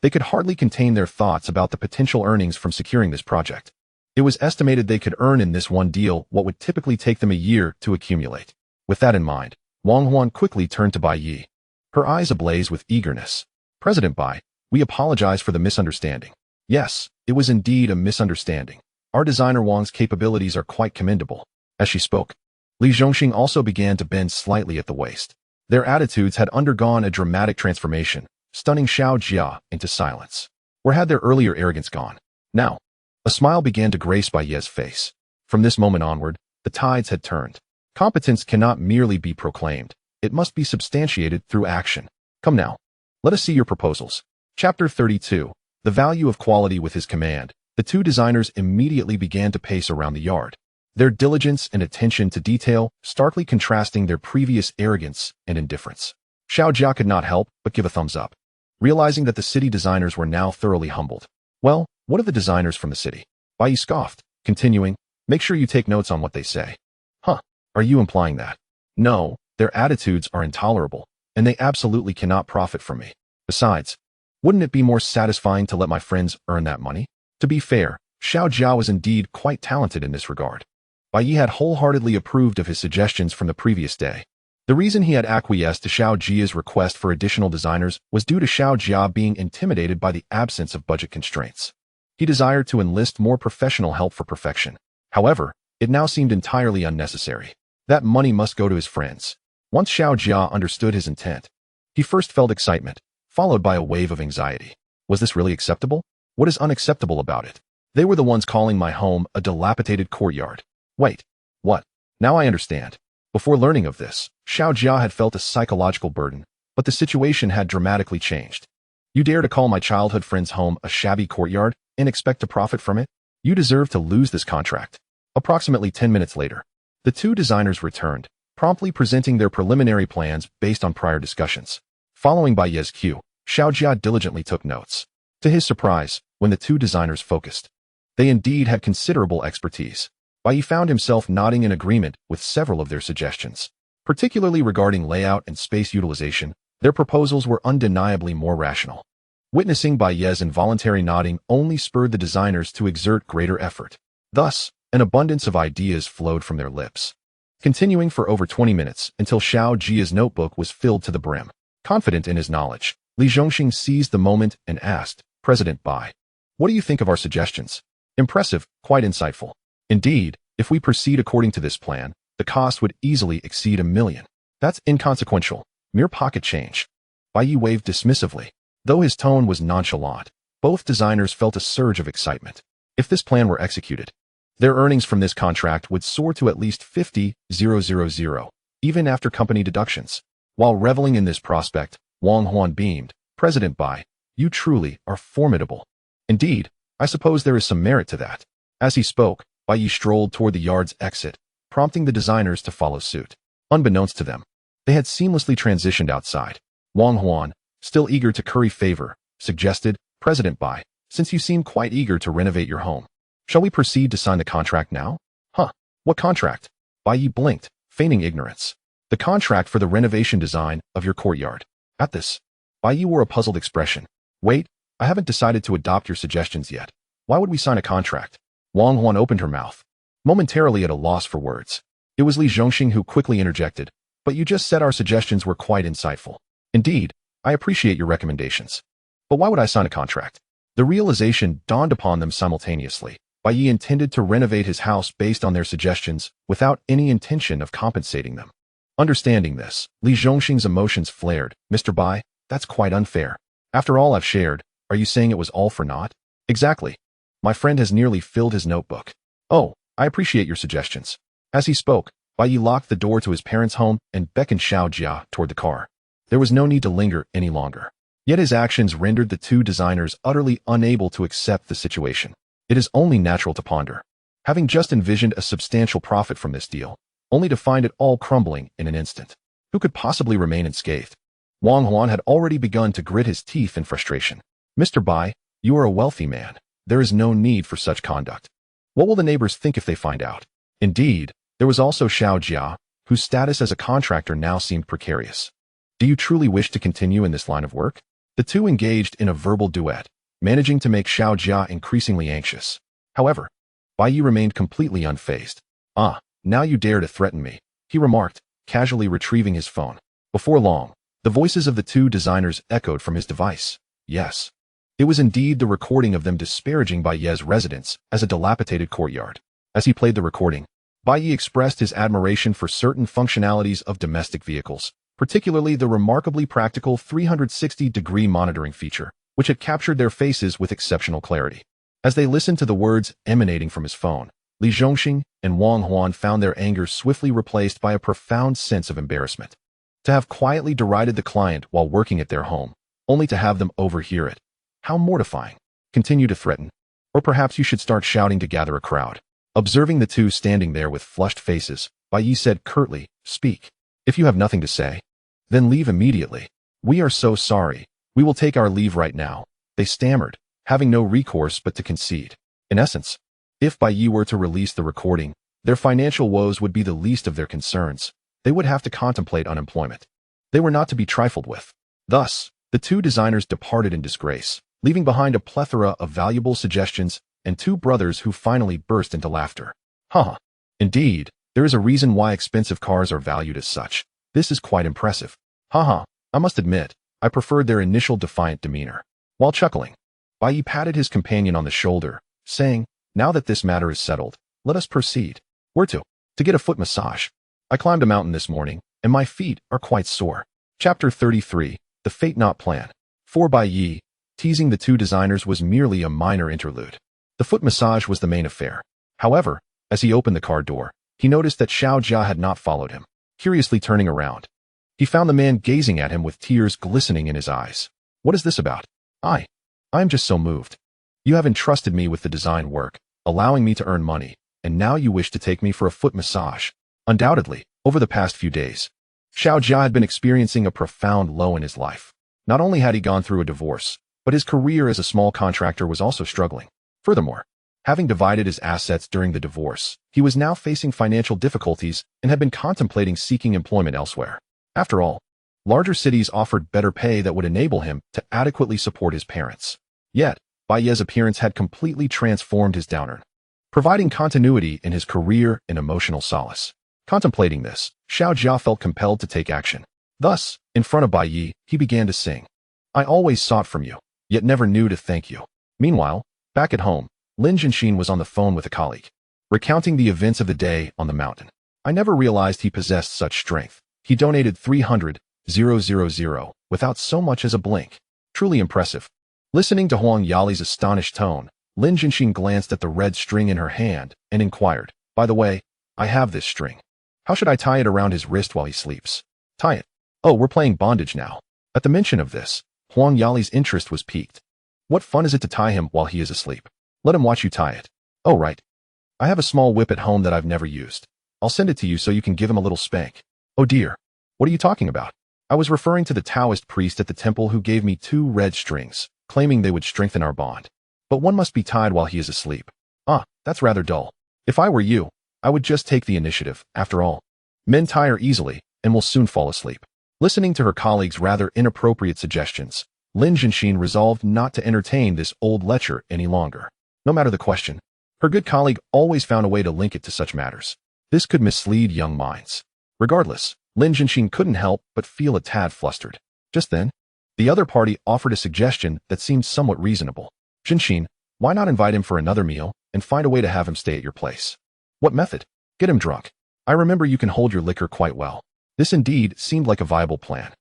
They could hardly contain their thoughts about the potential earnings from securing this project. It was estimated they could earn in this one deal what would typically take them a year to accumulate. With that in mind, Wang Huan quickly turned to Bai Yi. Her eyes ablaze with eagerness. President Bai, we apologize for the misunderstanding. Yes, it was indeed a misunderstanding. Our designer Wang's capabilities are quite commendable. As she spoke, Li Zhongxing also began to bend slightly at the waist. Their attitudes had undergone a dramatic transformation, stunning Xiao Jia into silence. Where had their earlier arrogance gone? Now, a smile began to grace Bai Ye's face. From this moment onward, the tides had turned. Competence cannot merely be proclaimed. It must be substantiated through action. Come now, let us see your proposals. Chapter 32. The value of quality. With his command, the two designers immediately began to pace around the yard. Their diligence and attention to detail starkly contrasting their previous arrogance and indifference. Xiao Jia could not help but give a thumbs up, realizing that the city designers were now thoroughly humbled. Well, what of the designers from the city? Bai Yi scoffed, continuing, make sure you take notes on what they say. Huh, are you implying that? No, their attitudes are intolerable, and they absolutely cannot profit from me. Besides, wouldn't it be more satisfying to let my friends earn that money? To be fair, Xiao Jia was indeed quite talented in this regard. Bai Yi had wholeheartedly approved of his suggestions from the previous day. The reason he had acquiesced to Xiao Jia's request for additional designers was due to Xiao Jia being intimidated by the absence of budget constraints. He desired to enlist more professional help for perfection. However, it now seemed entirely unnecessary. That money must go to his friends. Once Xiao Jia understood his intent, he first felt excitement, followed by a wave of anxiety. Was this really acceptable? What is unacceptable about it? They were the ones calling my home a dilapidated courtyard. Wait, what? Now I understand. Before learning of this, Xiao Jia had felt a psychological burden, but the situation had dramatically changed. You dare to call my childhood friend's home a shabby courtyard and expect to profit from it? You deserve to lose this contract. Approximately 10 minutes later, the two designers returned, promptly presenting their preliminary plans based on prior discussions. Following Bai Ye's cue, Xiao Jia diligently took notes. To his surprise, when the two designers focused, they indeed had considerable expertise. Bai Yi found himself nodding in agreement with several of their suggestions. Particularly regarding layout and space utilization, their proposals were undeniably more rational. Witnessing Bai Ye's involuntary nodding only spurred the designers to exert greater effort. Thus, an abundance of ideas flowed from their lips, continuing for over 20 minutes until Xiao Jia's notebook was filled to the brim. Confident in his knowledge, Li Zhongxing seized the moment and asked, President Bai, what do you think of our suggestions? Impressive, quite insightful. Indeed, if we proceed according to this plan, the cost would easily exceed 1 million. That's inconsequential, mere pocket change. Bai Yi waved dismissively. Though his tone was nonchalant, both designers felt a surge of excitement. If this plan were executed, their earnings from this contract would soar to at least 50,000, even after company deductions. While reveling in this prospect, Wang Huan beamed, President Bai, you truly are formidable. Indeed, I suppose there is some merit to that. As he spoke, Bai Yi strolled toward the yard's exit, prompting the designers to follow suit. Unbeknownst to them, they had seamlessly transitioned outside. Wang Huan, still eager to curry favor, suggested, President Bai, since you seem quite eager to renovate your home, shall we proceed to sign the contract now? Huh, what contract? Bai Yi blinked, feigning ignorance. The contract for the renovation design of your courtyard. At this, Bai Yi wore a puzzled expression. Wait, I haven't decided to adopt your suggestions yet. Why would we sign a contract? Wang Huan opened her mouth, momentarily at a loss for words. It was Li Zhongxing who quickly interjected, but you just said our suggestions were quite insightful. Indeed, I appreciate your recommendations. But why would I sign a contract? The realization dawned upon them simultaneously. Bai Yi intended to renovate his house based on their suggestions without any intention of compensating them. Understanding this, Li Zhongxing's emotions flared. Mr. Bai, that's quite unfair. After all I've shared, are you saying it was all for naught? Exactly. My friend has nearly filled his notebook. Oh, I appreciate your suggestions. As he spoke, Bai Yi locked the door to his parents' home and beckoned Xiao Jia toward the car. There was no need to linger any longer. Yet his actions rendered the two designers utterly unable to accept the situation. It is only natural to ponder. Having just envisioned a substantial profit from this deal, only to find it all crumbling in an instant. Who could possibly remain unscathed? Wang Huan had already begun to grit his teeth in frustration. Mr. Bai, you are a wealthy man. There is no need for such conduct. What will the neighbors think if they find out? Indeed, there was also Xiao Jia, whose status as a contractor now seemed precarious. Do you truly wish to continue in this line of work? The two engaged in a verbal duet, managing to make Xiao Jia increasingly anxious. However, Bai Yi remained completely unfazed. Ah, now you dare to threaten me, he remarked, casually retrieving his phone. Before long, the voices of the two designers echoed from his device. Yes. It was indeed the recording of them disparaging Bai Yi's residence as a dilapidated courtyard. As he played the recording, Bai Yi expressed his admiration for certain functionalities of domestic vehicles, particularly the remarkably practical 360-degree monitoring feature, which had captured their faces with exceptional clarity. As they listened to the words emanating from his phone, Li Zhongxing and Wang Huan found their anger swiftly replaced by a profound sense of embarrassment. To have quietly derided the client while working at their home, only to have them overhear it. How mortifying. Continue to threaten. Or perhaps you should start shouting to gather a crowd. Observing the two standing there with flushed faces, Bai Yi said curtly, "Speak. If you have nothing to say, then leave immediately." "We are so sorry. We will take our leave right now," they stammered, having no recourse but to concede. In essence, if Bai Yi were to release the recording, their financial woes would be the least of their concerns. They would have to contemplate unemployment. They were not to be trifled with. Thus, the two designers departed in disgrace, leaving behind a plethora of valuable suggestions and two brothers who finally burst into laughter. Haha. Indeed, there is a reason why expensive cars are valued as such. This is quite impressive. Haha. I must admit, I preferred their initial defiant demeanor. While chuckling, Bai Yi patted his companion on the shoulder, saying, "Now that this matter is settled, let us proceed." "Where to?" "To get a foot massage. I climbed a mountain this morning, and my feet are quite sore." Chapter 33, The Fate Not Plan. For Bai Yi, teasing the two designers was merely a minor interlude. The foot massage was the main affair. However, as he opened the car door, he noticed that Xiao Jia had not followed him. Curiously turning around, he found the man gazing at him with tears glistening in his eyes. "What is this about?" I am just so moved. You have entrusted me with the design work, allowing me to earn money, and now you wish to take me for a foot massage." Undoubtedly, over the past few days, Xiao Jia had been experiencing a profound low in his life. Not only had he gone through a divorce, but his career as a small contractor was also struggling. Furthermore, having divided his assets during the divorce, he was now facing financial difficulties and had been contemplating seeking employment elsewhere. After all, larger cities offered better pay that would enable him to adequately support his parents. Yet, Bai Yi's appearance had completely transformed his downturn, providing continuity in his career and emotional solace. Contemplating this, Xiao Jia felt compelled to take action. Thus, in front of Bai Yi, he began to sing, "I always sought from you, yet never knew to thank you." Meanwhile, back at home, Lin Jianxin was on the phone with a colleague, recounting the events of the day on the mountain. "I never realized he possessed such strength. He donated 300,000 without so much as a blink. Truly impressive." Listening to Huang Yali's astonished tone, Lin Jianxin glanced at the red string in her hand and inquired, "By the way, I have this string. How should I tie it around his wrist while he sleeps?" "Tie it." "Oh, we're playing bondage now." At the mention of this, Huang Yali's interest was piqued. "What fun is it to tie him while he is asleep? Let him watch you tie it." "Oh, right. I have a small whip at home that I've never used. I'll send it to you so you can give him a little spank." "Oh dear. What are you talking about?" "I was referring to the Taoist priest at the temple who gave me 2 red strings, claiming they would strengthen our bond. But one must be tied while he is asleep." "Ah, that's rather dull. If I were you, I would just take the initiative. After all, men tire easily and will soon fall asleep." Listening to her colleague's rather inappropriate suggestions, Lin Jianxin resolved not to entertain this old lecher any longer. No matter the question, her good colleague always found a way to link it to such matters. This could mislead young minds. Regardless, Lin Jianxin couldn't help but feel a tad flustered. Just then, the other party offered a suggestion that seemed somewhat reasonable. "Jianxin, why not invite him for another meal and find a way to have him stay at your place?" "What method?" "Get him drunk. I remember you can hold your liquor quite well." This indeed seemed like a viable plan.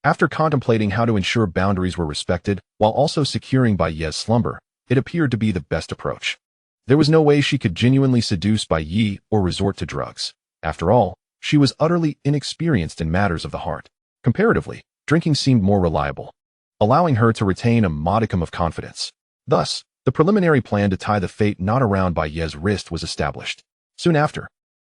After contemplating how to ensure boundaries were respected while also securing Bai Yi's slumber, it appeared to be the best approach. There was no way she could genuinely seduce Bai Yi or resort to drugs. After all, she was utterly inexperienced in matters of the heart. Comparatively, drinking seemed more reliable, allowing her to retain a modicum of confidence. Thus, the preliminary plan to tie the fate knot around Bai Yi's wrist was established. Soon after,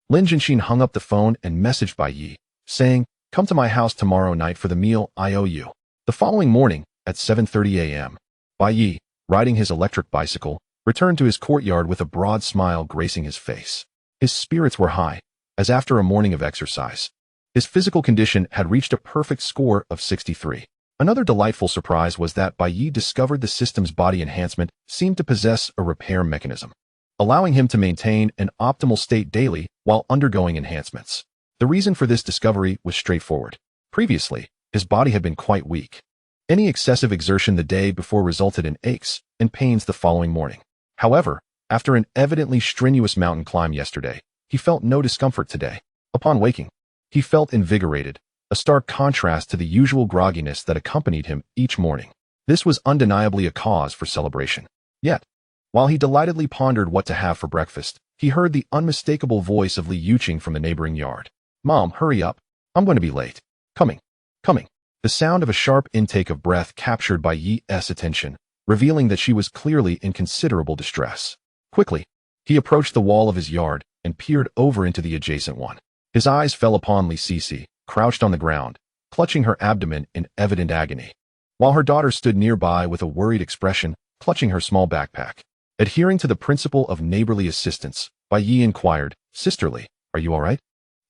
Lin Jianxin hung up the phone and messaged Bai Yi, saying, "Come to my house tomorrow night for the meal I owe you." The following morning, at 7:30 a.m., Bai Yi, riding his electric bicycle, returned to his courtyard with a broad smile gracing his face. His spirits were high, as after a morning of exercise. His physical condition had reached a perfect score of 63. Another delightful surprise was that Bai Yi discovered the system's body enhancement seemed to possess a repair mechanism, allowing him to maintain an optimal state daily while undergoing enhancements. The reason for this discovery was straightforward. Previously, his body had been quite weak. Any excessive exertion the day before resulted in aches and pains the following morning. However, after an evidently strenuous mountain climb yesterday, he felt no discomfort today. Upon waking, he felt invigorated, a stark contrast to the usual grogginess that accompanied him each morning. This was undeniably a cause for celebration. Yet, while he delightedly pondered what to have for breakfast, he heard the unmistakable voice of Li Yuqing from the neighboring yard. "Mom, hurry up. I'm going to be late." Coming. The sound of a sharp intake of breath captured Bai Yi's attention, revealing that she was clearly in considerable distress. Quickly, he approached the wall of his yard and peered over into the adjacent one. His eyes fell upon Li Sisi, crouched on the ground, clutching her abdomen in evident agony, while her daughter stood nearby with a worried expression, clutching her small backpack. Adhering to the principle of neighborly assistance, Bai Yi inquired, "Sisterly, are you all right?"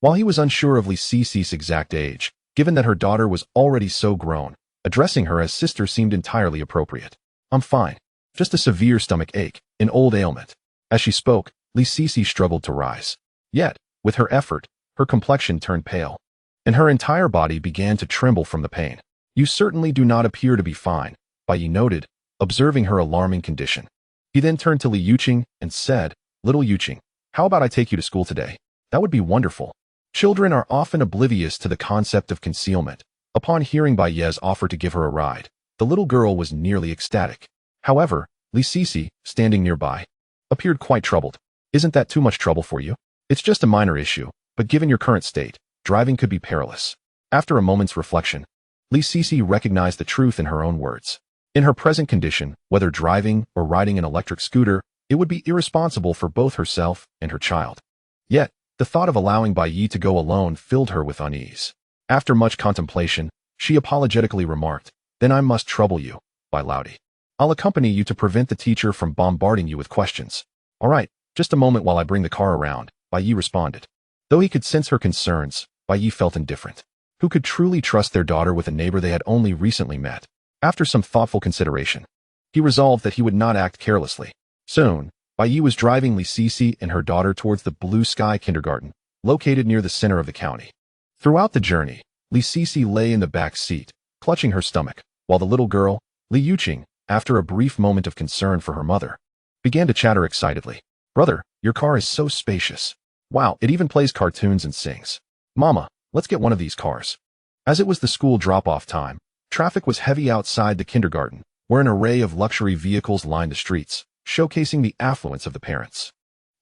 While he was unsure of Li Sisi's exact age, given that her daughter was already so grown, addressing her as sister seemed entirely appropriate. "I'm fine. Just a severe stomach ache, an old ailment." As she spoke, Li Sisi struggled to rise. Yet, with her effort, her complexion turned pale, and her entire body began to tremble from the pain. "You certainly do not appear to be fine," Bai Yi noted, observing her alarming condition. He then turned to Li Yuqing and said, "Little Yuqing, how about I take you to school today? That would be wonderful." Children are often oblivious to the concept of concealment. Upon hearing Bai Yi's offer to give her a ride, the little girl was nearly ecstatic. However, Li Sisi, standing nearby, appeared quite troubled. "Isn't that too much trouble for you? It's just a minor issue, but given your current state, driving could be perilous." After a moment's reflection, Li Sisi recognized the truth in her own words. In her present condition, whether driving or riding an electric scooter, it would be irresponsible for both herself and her child. Yet, the thought of allowing Bai Yi to go alone filled her with unease. After much contemplation, she apologetically remarked, "Then I must trouble you, Bai Laudi. I'll accompany you to prevent the teacher from bombarding you with questions." "All right, just a moment while I bring the car around," Bai Yi responded. Though he could sense her concerns, Bai Yi felt indifferent. Who could truly trust their daughter with a neighbor they had only recently met? After some thoughtful consideration, he resolved that he would not act carelessly. Soon, Bai Yi was driving Li Sisi and her daughter towards the Blue Sky Kindergarten, located near the center of the county. Throughout the journey, Li Sisi lay in the back seat, clutching her stomach, while the little girl, Li Yuqing, after a brief moment of concern for her mother, began to chatter excitedly. "Brother, your car is so spacious. Wow, it even plays cartoons and sings. Mama, let's get one of these cars." As it was the school drop-off time, traffic was heavy outside the kindergarten, where an array of luxury vehicles lined the streets, showcasing the affluence of the parents.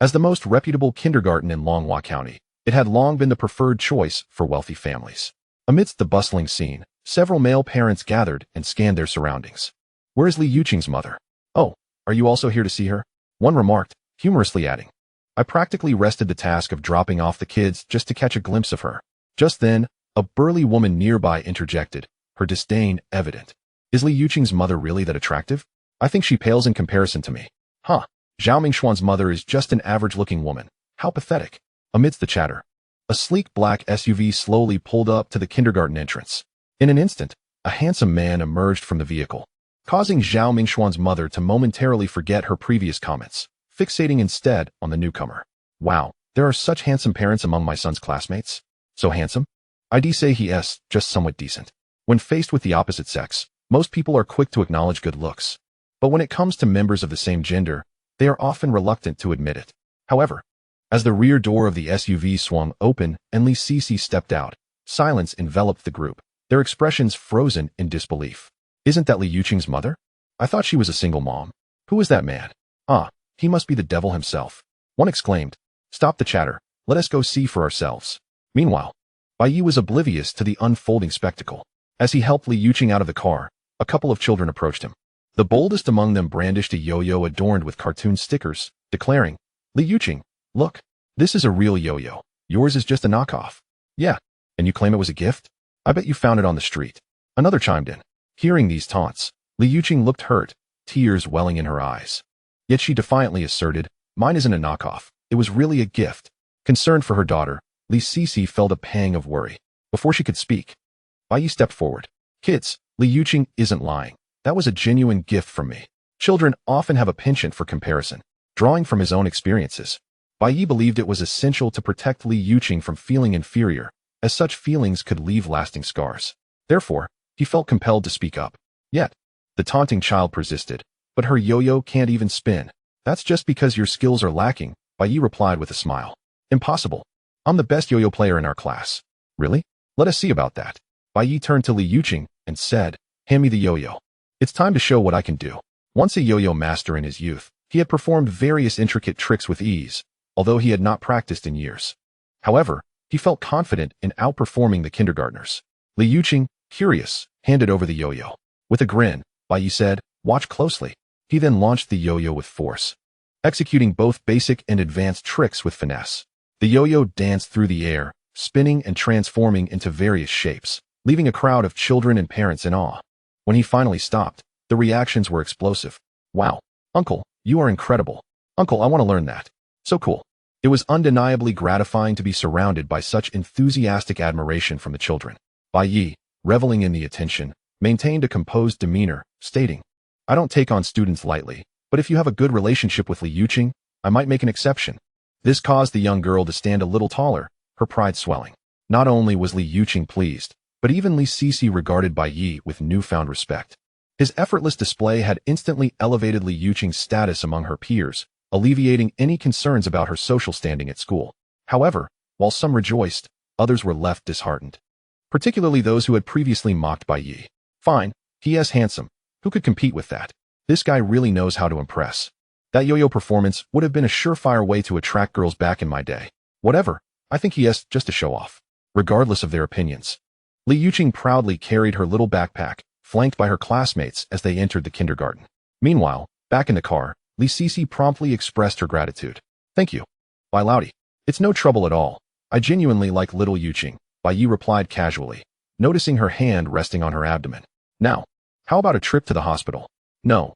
As the most reputable kindergarten in Longhua County, it had long been the preferred choice for wealthy families. Amidst the bustling scene, several male parents gathered and scanned their surroundings. "Where is Li Yuqing's mother? Oh, are you also here to see her?" one remarked, humorously adding, "I practically wrested the task of dropping off the kids just to catch a glimpse of her." Just then, a burly woman nearby interjected, her disdain evident. "Is Li Yuqing's mother really that attractive? I think she pales in comparison to me." "Huh, Zhao Mingxuan's mother is just an average-looking woman. How pathetic." Amidst the chatter, a sleek black SUV slowly pulled up to the kindergarten entrance. In an instant, a handsome man emerged from the vehicle, causing Zhao Mingxuan's mother to momentarily forget her previous comments, fixating instead on the newcomer. "Wow, there are such handsome parents among my son's classmates. So handsome? I'd say he is just somewhat decent." When faced with the opposite sex, most people are quick to acknowledge good looks. But when it comes to members of the same gender, they are often reluctant to admit it. However, as the rear door of the SUV swung open and Li Sisi stepped out, silence enveloped the group, their expressions frozen in disbelief. "Isn't that Li Yuqing's mother? I thought she was a single mom. Who is that man? Ah, he must be the devil himself." One exclaimed, "Stop the chatter, let us go see for ourselves." Meanwhile, Bai Yi was oblivious to the unfolding spectacle. As he helped Li Yuqing out of the car, a couple of children approached him. The boldest among them brandished a yo-yo adorned with cartoon stickers, declaring, "Li Yuqing, look, this is a real yo-yo. Yours is just a knockoff." "Yeah, and you claim it was a gift? I bet you found it on the street." Another chimed in. Hearing these taunts, Li Yuqing looked hurt, tears welling in her eyes. Yet she defiantly asserted, "Mine isn't a knockoff. It was really a gift." Concerned for her daughter, Li Sisi felt a pang of worry. Before she could speak, Bai Yi stepped forward. Kids, Liu Xuedong isn't lying. That was a genuine gift from me. Children often have a penchant for comparison, drawing from his own experiences. Bai Yi believed it was essential to protect Liu Xuedong from feeling inferior, as such feelings could leave lasting scars. Therefore, he felt compelled to speak up. Yet, the taunting child persisted. But her yo-yo can't even spin. That's just because your skills are lacking, Bai Yi replied with a smile. Impossible. I'm the best yo-yo player in our class. Really? Let us see about that. Bai Yi turned to Liu Xuedong and said, hand me the yo-yo. It's time to show what I can do. Once a yo-yo master in his youth, he had performed various intricate tricks with ease, although he had not practiced in years. However, he felt confident in outperforming the kindergartners. Liu Xuedong, curious, handed over the yo-yo. With a grin, Bai Yi said, watch closely. He then launched the yo-yo with force, executing both basic and advanced tricks with finesse. The yo-yo danced through the air, spinning and transforming into various shapes, leaving a crowd of children and parents in awe. When he finally stopped, the reactions were explosive. Wow, Uncle, you are incredible. Uncle, I want to learn that. So cool. It was undeniably gratifying to be surrounded by such enthusiastic admiration from the children. Bai Yi, reveling in the attention, maintained a composed demeanor, stating, I don't take on students lightly, but if you have a good relationship with Liu Xuedong, I might make an exception. This caused the young girl to stand a little taller, her pride swelling. Not only was Liu Xuedong pleased, but even Li Sisi regarded Bai Yi with newfound respect. His effortless display had instantly elevated Liu Xuedong's status among her peers, alleviating any concerns about her social standing at school. However, while some rejoiced, others were left disheartened. Particularly those who had previously mocked Bai Yi. Fine, he is handsome. Who could compete with that? This guy really knows how to impress. That yo-yo performance would have been a surefire way to attract girls back in my day. Whatever, I think he has just to show off. Regardless of their opinions. Liu Xuedong proudly carried her little backpack, flanked by her classmates as they entered the kindergarten. Meanwhile, back in the car, Li Sisi promptly expressed her gratitude. Thank you. Bai Laudi. It's no trouble at all. I genuinely like little Liu Xuedong, Bai Yi replied casually, noticing her hand resting on her abdomen. Now, how about a trip to the hospital? No,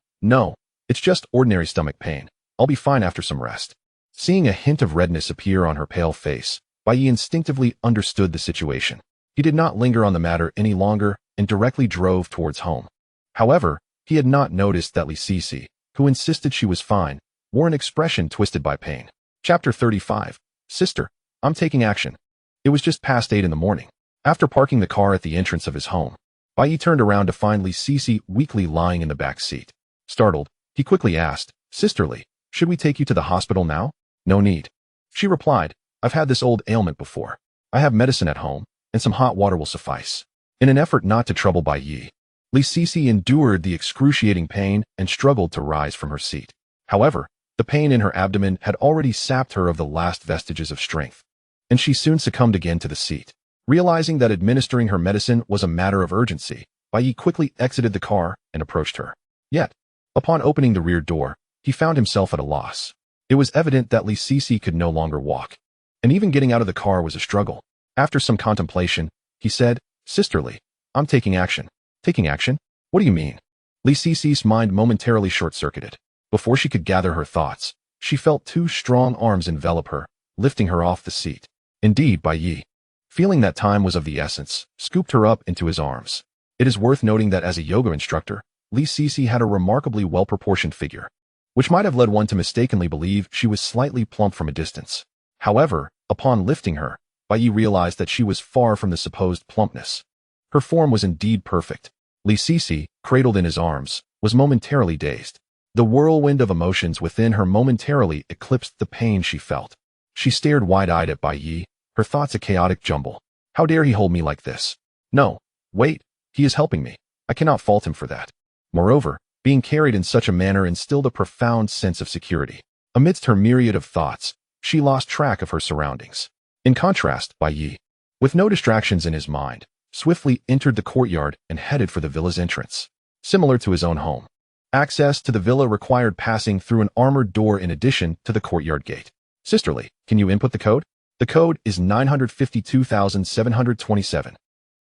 it's just ordinary stomach pain. I'll be fine after some rest. Seeing a hint of redness appear on her pale face, Bai Yi instinctively understood the situation. He did not linger on the matter any longer and directly drove towards home. However, he had not noticed that Li Sisi, who insisted she was fine, wore an expression twisted by pain. Chapter 35. Sister, I'm taking action. It was just past 8 in the morning. After parking the car at the entrance of his home, Bai Yi turned around to find Li Sisi weakly lying in the back seat. Startled, he quickly asked, Sisterly, should we take you to the hospital now? No need. She replied, I've had this old ailment before. I have medicine at home, and some hot water will suffice. In an effort not to trouble Bai Yi, Li Sisi endured the excruciating pain and struggled to rise from her seat. However, the pain in her abdomen had already sapped her of the last vestiges of strength, and she soon succumbed again to the seat. Realizing that administering her medicine was a matter of urgency, Bai Yi quickly exited the car and approached her. Yet, upon opening the rear door, he found himself at a loss. It was evident that Li Sisi could no longer walk, and even getting out of the car was a struggle. After some contemplation, he said, Sisterly, I'm taking action. Taking action? What do you mean? Li Sisi's mind momentarily short-circuited. Before she could gather her thoughts, she felt 2 strong arms envelop her, lifting her off the seat. Indeed, Bai Yi, feeling that time was of the essence, scooped her up into his arms. It is worth noting that as a yoga instructor, Li Sisi had a remarkably well-proportioned figure, which might have led one to mistakenly believe she was slightly plump from a distance. However, upon lifting her, Bai Yi realized that she was far from the supposed plumpness. Her form was indeed perfect. Li Sisi, cradled in his arms, was momentarily dazed. The whirlwind of emotions within her momentarily eclipsed the pain she felt. She stared wide-eyed at Bai Yi, her thoughts a chaotic jumble. How dare he hold me like this? No, wait, he is helping me. I cannot fault him for that. Moreover, being carried in such a manner instilled a profound sense of security. Amidst her myriad of thoughts, she lost track of her surroundings. In contrast, Bai Yi, with no distractions in his mind, swiftly entered the courtyard and headed for the villa's entrance. Similar to his own home, access to the villa required passing through an armored door in addition to the courtyard gate. Sisterly, can you input the code? The code is 952,727.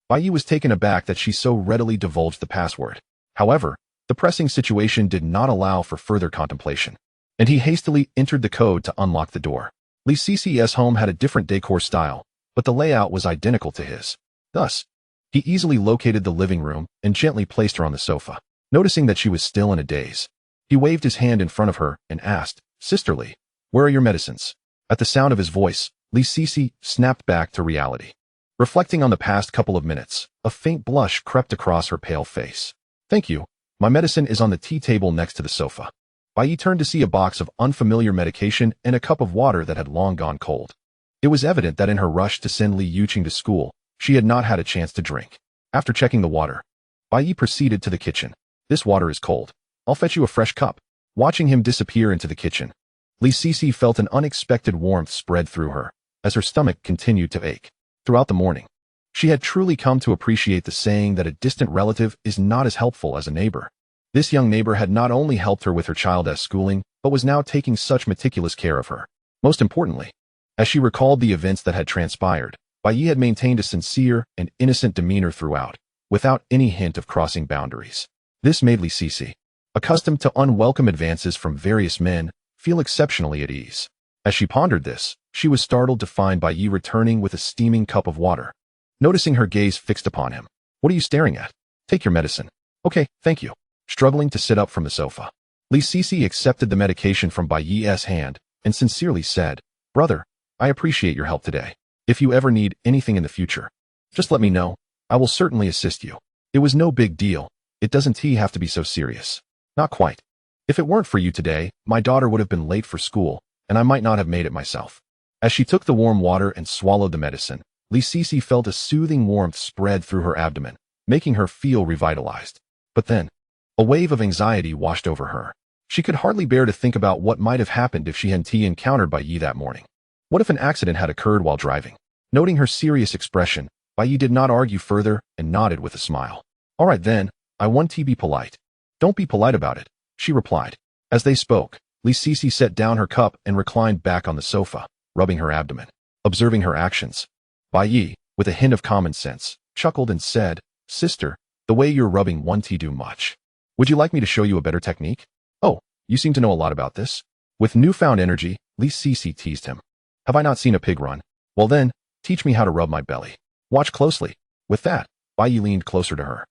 Bai Yi was taken aback that she so readily divulged the password. However, the pressing situation did not allow for further contemplation, and he hastily entered the code to unlock the door. Li Cc's home had a different decor style, but the layout was identical to his. Thus, he easily located the living room and gently placed her on the sofa. Noticing that she was still in a daze, he waved his hand in front of her and asked, "Sister Li, where are your medicines?" At the sound of his voice, Li Cici snapped back to reality. Reflecting on the past couple of minutes, a faint blush crept across her pale face. "Thank you. My medicine is on the tea table next to the sofa." Bai Yi turned to see a box of unfamiliar medication and a cup of water that had long gone cold. It was evident that in her rush to send Li Yuqing to school, she had not had a chance to drink. After checking the water, Bai Yi proceeded to the kitchen. "This water is cold. I'll fetch you a fresh cup." Watching him disappear into the kitchen, Li Cici felt an unexpected warmth spread through her, as her stomach continued to ache. Throughout the morning, she had truly come to appreciate the saying that a distant relative is not as helpful as a neighbor. This young neighbor had not only helped her with her child's schooling, but was now taking such meticulous care of her. Most importantly, as she recalled the events that had transpired, Bai Yi had maintained a sincere and innocent demeanor throughout, without any hint of crossing boundaries. This made Li Cici, accustomed to unwelcome advances from various men, feel exceptionally at ease. As she pondered this, she was startled to find Bai Yi returning with a steaming cup of water. Noticing her gaze fixed upon him, "What are you staring at? Take your medicine." "Okay, thank you." Struggling to sit up from the sofa, Li Cici accepted the medication from Bai Yi's hand and sincerely said, "Brother, I appreciate your help today. If you ever need anything in the future, just let me know. I will certainly assist you." "It was no big deal. It doesn't have to be so serious." "Not quite. If it weren't for you today, my daughter would have been late for school, and I might not have made it myself." As she took the warm water and swallowed the medicine, Li Cici felt a soothing warmth spread through her abdomen, making her feel revitalized. But then, a wave of anxiety washed over her. She could hardly bear to think about what might have happened if she hadn't encountered Bai Yi that morning. What if an accident had occurred while driving? Noting her serious expression, Bai Yi did not argue further and nodded with a smile. "All right then, I want to be polite." "Don't be polite about it," she replied. As they spoke, Li Cici set down her cup and reclined back on the sofa, rubbing her abdomen. Observing her actions, Bai Yi, with a hint of common sense, chuckled and said, "Sister, the way you're rubbing won't do much. Would you like me to show you a better technique?" "Oh, you seem to know a lot about this." With newfound energy, Li Cici teased him. "Have I not seen a pig run? Well then, teach me how to rub my belly. Watch closely." With that, Bai Yi leaned closer to her,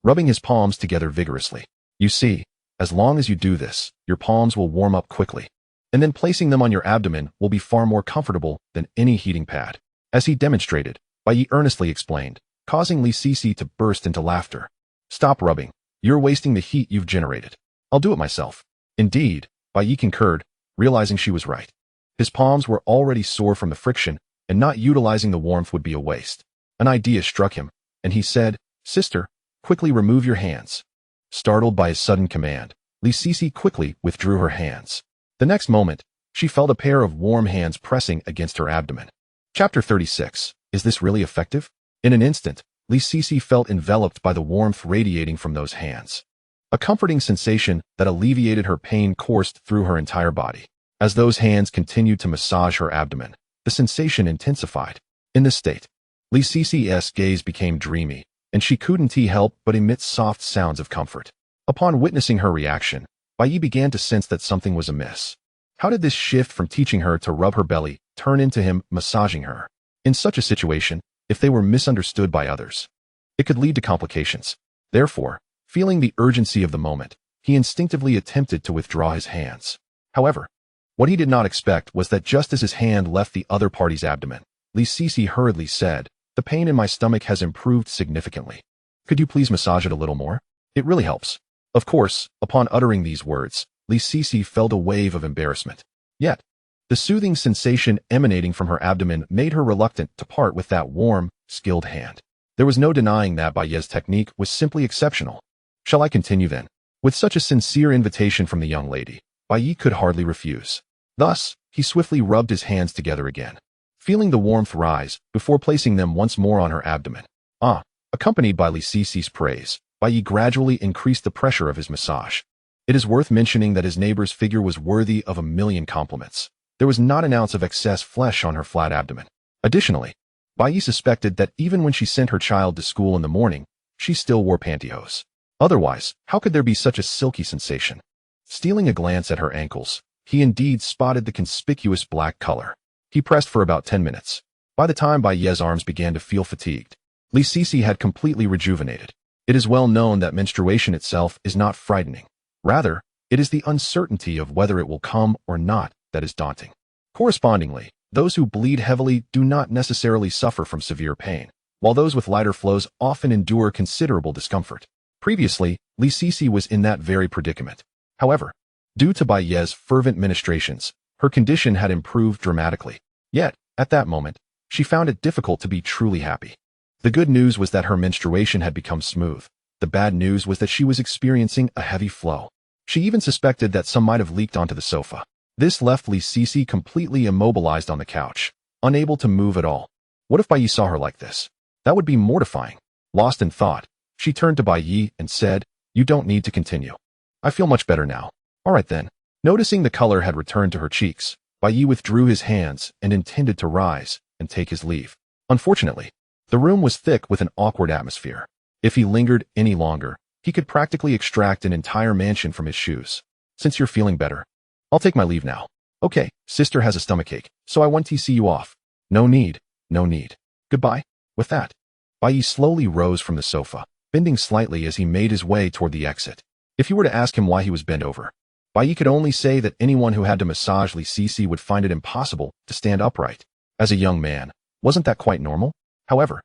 rubbing his palms together vigorously. "You see, as long as you do this, your palms will warm up quickly, and then placing them on your abdomen will be far more comfortable than any heating pad." As he demonstrated, Bai Yi earnestly explained, causing Li Cici to burst into laughter. "Stop rubbing. You're wasting the heat you've generated. I'll do it myself." Indeed, Bai Yi concurred, realizing she was right. His palms were already sore from the friction, and not utilizing the warmth would be a waste. An idea struck him, and he said, "Sister, quickly remove your hands." Startled by his sudden command, Li Cici quickly withdrew her hands. The next moment, she felt a pair of warm hands pressing against her abdomen. Chapter 36. Is this really effective? In an instant, Li Cici felt enveloped by the warmth radiating from those hands. A comforting sensation that alleviated her pain coursed through her entire body. As those hands continued to massage her abdomen, the sensation intensified. In this state, Li Cici's gaze became dreamy, and she couldn't help but emit soft sounds of comfort. Upon witnessing her reaction, Bai Yi began to sense that something was amiss. How did this shift from teaching her to rub her belly turn into him massaging her? In such a situation, if they were misunderstood by others, it could lead to complications. Therefore, feeling the urgency of the moment, he instinctively attempted to withdraw his hands. However, what he did not expect was that just as his hand left the other party's abdomen, Li Cici hurriedly said, "The pain in my stomach has improved significantly. Could you please massage it a little more? It really helps." Of course, upon uttering these words, Li Cici felt a wave of embarrassment. Yet, the soothing sensation emanating from her abdomen made her reluctant to part with that warm, skilled hand. There was no denying that Bai Yi's technique was simply exceptional. "Shall I continue then?" With such a sincere invitation from the young lady, Bai Yi could hardly refuse. Thus, he swiftly rubbed his hands together again, feeling the warmth rise before placing them once more on her abdomen. Accompanied by Li Cici's praise, Bai Yi gradually increased the pressure of his massage. It is worth mentioning that his neighbor's figure was worthy of a million compliments. There was not an ounce of excess flesh on her flat abdomen. Additionally, Bai Yi suspected that even when she sent her child to school in the morning, she still wore pantyhose. Otherwise, how could there be such a silky sensation? Stealing a glance at her ankles, he indeed spotted the conspicuous black color. He pressed for about 10 minutes. By the time Bai Ye's arms began to feel fatigued, Li Sisi had completely rejuvenated. It is well known that menstruation itself is not frightening. Rather, it is the uncertainty of whether it will come or not that is daunting. Correspondingly, those who bleed heavily do not necessarily suffer from severe pain, while those with lighter flows often endure considerable discomfort. Previously, Li Sisi was in that very predicament. However, due to Bai Ye's fervent ministrations, her condition had improved dramatically. Yet, at that moment, she found it difficult to be truly happy. The good news was that her menstruation had become smooth. The bad news was that she was experiencing a heavy flow. She even suspected that some might have leaked onto the sofa. This left Li Sisi completely immobilized on the couch, unable to move at all. What if Bai Yi saw her like this? That would be mortifying. Lost in thought, she turned to Bai Yi and said, "You don't need to continue. I feel much better now." "All right then." Noticing the color had returned to her cheeks, Bai Yi withdrew his hands and intended to rise and take his leave. Unfortunately, the room was thick with an awkward atmosphere. If he lingered any longer, he could practically extract an entire mansion from his shoes. "Since you're feeling better, I'll take my leave now." "Okay, sister has a stomachache, so I want to see you off." "No need, no need. Goodbye." With that, Bai Yi slowly rose from the sofa, bending slightly as he made his way toward the exit. If you were to ask him why he was bent over, Bai Yi could only say that anyone who had to massage Li Sisi would find it impossible to stand upright. As a young man, wasn't that quite normal? However,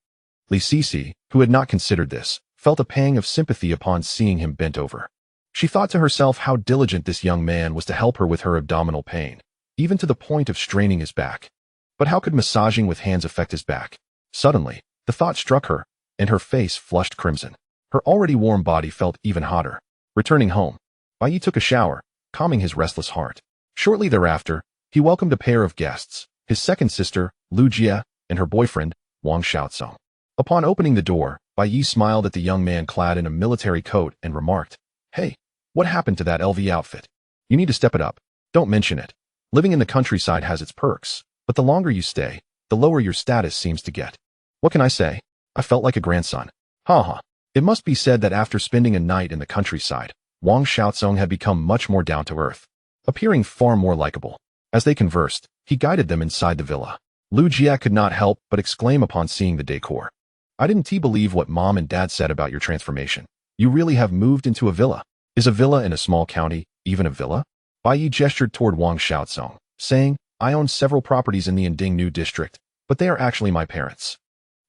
Li Sisi, who had not considered this, felt a pang of sympathy upon seeing him bent over. She thought to herself how diligent this young man was to help her with her abdominal pain, even to the point of straining his back. But how could massaging with hands affect his back? Suddenly, the thought struck her, and her face flushed crimson. Her already warm body felt even hotter. Returning home, Bai Yi took a shower, calming his restless heart. Shortly thereafter, he welcomed a pair of guests, his second sister, Liu Jie, and her boyfriend, Wang Xiaocong. Upon opening the door, Bai Yi smiled at the young man clad in a military coat and remarked, "Hey, what happened to that LV outfit? You need to step it up. Don't mention it. Living in the countryside has its perks, but the longer you stay, the lower your status seems to get." "What can I say? I felt like a grandson." Ha. It must be said that after spending a night in the countryside, Wang Xiaocong had become much more down to earth, appearing far more likable. As they conversed, he guided them inside the villa. Liu Jie could not help but exclaim upon seeing the decor. "I didn't believe what Mom and Dad said about your transformation. You really have moved into a villa." "Is a villa in a small county even a villa?" Bai Yi gestured toward Wang Xiaocong, saying, "I own several properties in the Endingnu district, but they are actually my parents'.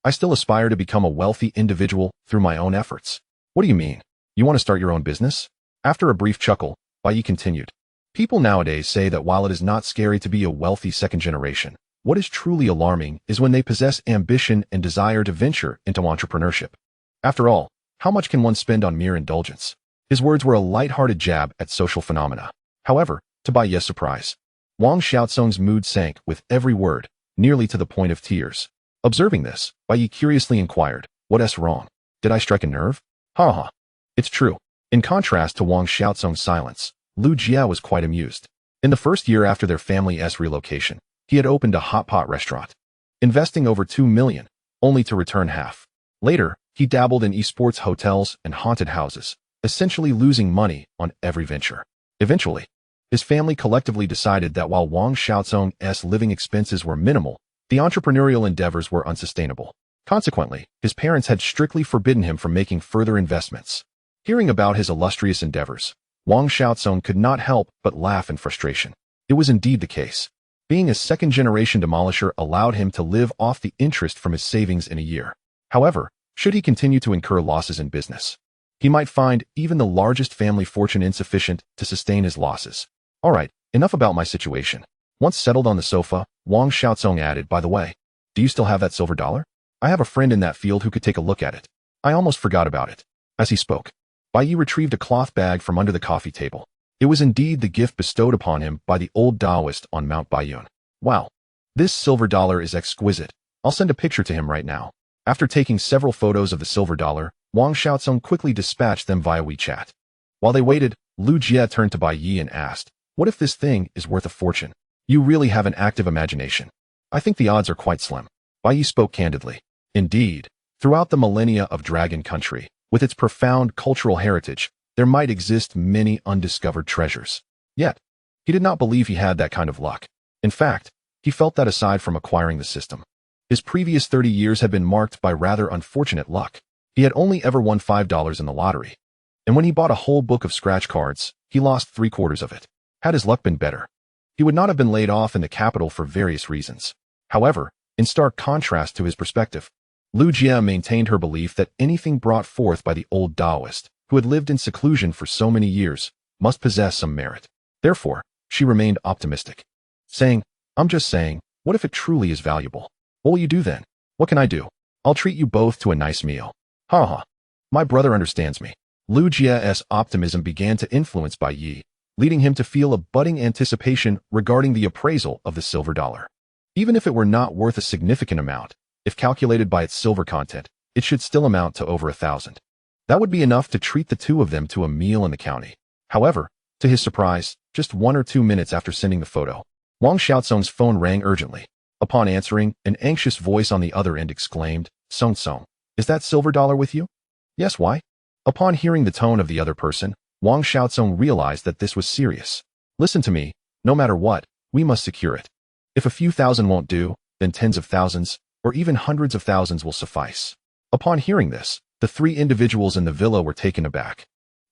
I still aspire to become a wealthy individual through my own efforts." "What do you mean? You want to start your own business?" After a brief chuckle, Bai Yi continued, "People nowadays say that while it is not scary to be a wealthy second generation, what is truly alarming is when they possess ambition and desire to venture into entrepreneurship. After all, how much can one spend on mere indulgence?" His words were a light-hearted jab at social phenomena. However, to Bai Yi's surprise, Wang Xiaocong's mood sank with every word, nearly to the point of tears. Observing this, Bai Yi curiously inquired, "What's wrong? Did I strike a nerve?" Ha. It's true. In contrast to Wang Xiaocong's silence, Liu Jie was quite amused. In the first year after their family's relocation, he had opened a hot pot restaurant, investing over 2 million, only to return half. Later, he dabbled in esports hotels and haunted houses, essentially losing money on every venture. Eventually, his family collectively decided that while Wang Xiaocong's living expenses were minimal, the entrepreneurial endeavors were unsustainable. Consequently, his parents had strictly forbidden him from making further investments. Hearing about his illustrious endeavors, Wang Xiaocong could not help but laugh in frustration. It was indeed the case. Being a second-generation demolisher allowed him to live off the interest from his savings in a year. However, should he continue to incur losses in business, he might find even the largest family fortune insufficient to sustain his losses. "All right, enough about my situation." Once settled on the sofa, Wang Xiaocong added, "By the way, do you still have that silver dollar? I have a friend in that field who could take a look at it. I almost forgot about it." As he spoke, Bai Yi retrieved a cloth bag from under the coffee table. It was indeed the gift bestowed upon him by the old Taoist on Mount Baiyun. "Wow, this silver dollar is exquisite. I'll send a picture to him right now." After taking several photos of the silver dollar, Wang Xiaocong quickly dispatched them via WeChat. While they waited, Liu Jie turned to Bai Yi and asked, "What if this thing is worth a fortune? You really have an active imagination." "I think the odds are quite slim." Bai Yi spoke candidly. Indeed, throughout the millennia of Dragon Country, with its profound cultural heritage, there might exist many undiscovered treasures. Yet, he did not believe he had that kind of luck. In fact, He felt that aside from acquiring the system, his previous 30 years had been marked by rather unfortunate luck. He had only ever won $5 in the lottery. And when he bought a whole book of scratch cards, he lost 3/4 of it. Had his luck been better, he would not have been laid off in the capital for various reasons. However, in stark contrast to his perspective, Liu Jie maintained her belief that anything brought forth by the old Taoist, who had lived in seclusion for so many years, must possess some merit. Therefore, she remained optimistic, saying, "I'm just saying, what if it truly is valuable? What will you do then?" "What can I do? I'll treat you both to a nice meal." "Ha ha. My brother understands me." Liu Jie's optimism began to influence Bai Yi, leading him to feel a budding anticipation regarding the appraisal of the silver dollar. Even if it were not worth a significant amount, if calculated by its silver content, it should still amount to over 1,000. That would be enough to treat the two of them to a meal in the county. However, to his surprise, just 1 or 2 minutes after sending the photo, Wang Xiaozong's phone rang urgently. Upon answering, an anxious voice on the other end exclaimed, "Song Song, is that silver dollar with you?" "Yes, why?" Upon hearing the tone of the other person, Wang Xiaozong realized that this was serious. "Listen to me, no matter what, we must secure it. If a few thousand won't do, then tens of thousands, or even hundreds of thousands will suffice." Upon hearing this, the 3 individuals in the villa were taken aback.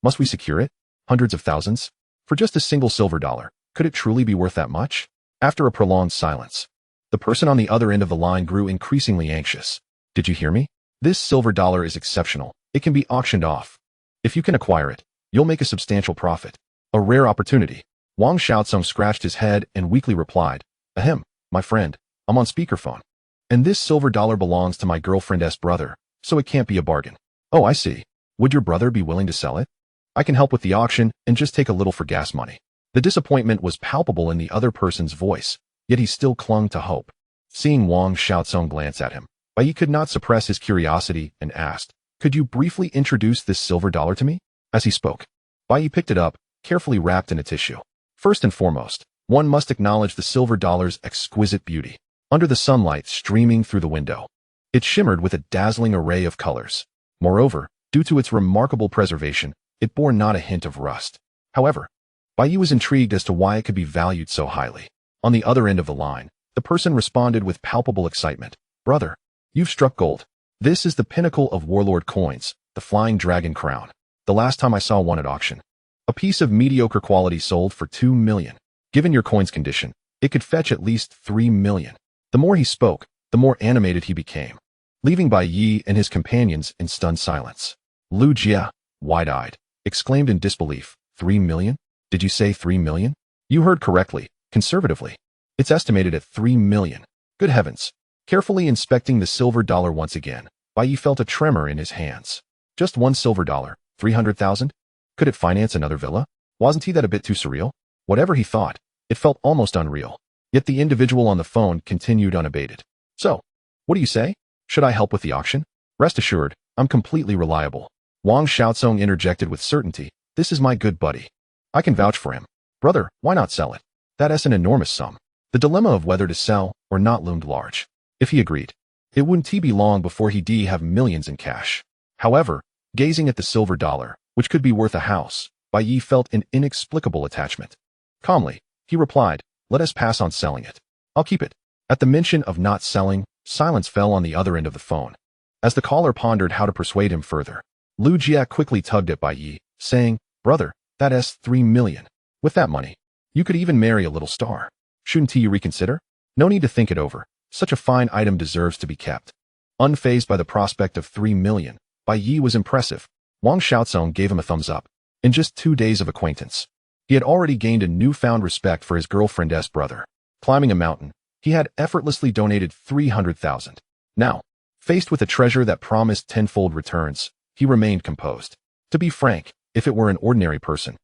Must we secure it? Hundreds of thousands? For just a single silver dollar, could it truly be worth that much? After a prolonged silence, the person on the other end of the line grew increasingly anxious. "Did you hear me? This silver dollar is exceptional. It can be auctioned off. If you can acquire it, you'll make a substantial profit. A rare opportunity." Wang Xiaozong scratched his head and weakly replied, "Ahem, my friend, I'm on speakerphone. And this silver dollar belongs to my girlfriend's brother, so it can't be a bargain." "Oh, I see. Would your brother be willing to sell it? I can help with the auction and just take a little for gas money." The disappointment was palpable in the other person's voice, yet he still clung to hope. Seeing Wang Xiaozong glance at him, Bai Yi could not suppress his curiosity and asked, "Could you briefly introduce this silver dollar to me?" As he spoke, Bai Yi picked it up, carefully wrapped in a tissue. First and foremost, one must acknowledge the silver dollar's exquisite beauty. Under the sunlight streaming through the window, it shimmered with a dazzling array of colors. Moreover, due to its remarkable preservation, it bore not a hint of rust. However, Bai Yi was intrigued as to why it could be valued so highly. On the other end of the line, the person responded with palpable excitement, "Brother, you've struck gold. This is the pinnacle of warlord coins, the flying dragon crown. The last time I saw one at auction, a piece of mediocre quality sold for 2 million. Given your coin's condition, it could fetch at least 3 million. The more he spoke, the more animated he became, leaving Bai Yi and his companions in stunned silence. Liu Jie, wide-eyed, exclaimed in disbelief, 3 million? Did you say 3 million? You heard correctly, conservatively. It's estimated at 3 million. Good heavens. Carefully inspecting the silver dollar once again, Bai Yi felt a tremor in his hands. Just one silver dollar, 300,000? Could it finance another villa? Wasn't he that a bit too surreal? Whatever he thought, it felt almost unreal. Yet the individual on the phone continued unabated. "So, what do you say? Should I help with the auction? Rest assured, I'm completely reliable." Wang Xiaozong interjected with certainty, "This is my good buddy. I can vouch for him. Brother, why not sell it? That's an enormous sum." The dilemma of whether to sell or not loomed large. If he agreed, it wouldn't be long before he'd have millions in cash. However, gazing at the silver dollar, which could be worth a house, Bai Yi felt an inexplicable attachment. Calmly, he replied, "Let us pass on selling it. I'll keep it." At the mention of not selling, silence fell on the other end of the phone. As the caller pondered how to persuade him further, Liu Jie quickly tugged at Bai Yi, saying, "Brother, that's 3 million. With that money, you could even marry a little star. Shouldn't you reconsider? No need to think it over. Such a fine item deserves to be kept." Unfazed by the prospect of 3 million, Bai Yi was impressive. Wang Xiaozong gave him a thumbs up. In just 2 days of acquaintance, he had already gained a newfound respect for his girlfriend's brother. Climbing a mountain, he had effortlessly donated 300,000. Now, faced with a treasure that promised tenfold returns, he remained composed. To be frank, if it were an ordinary person,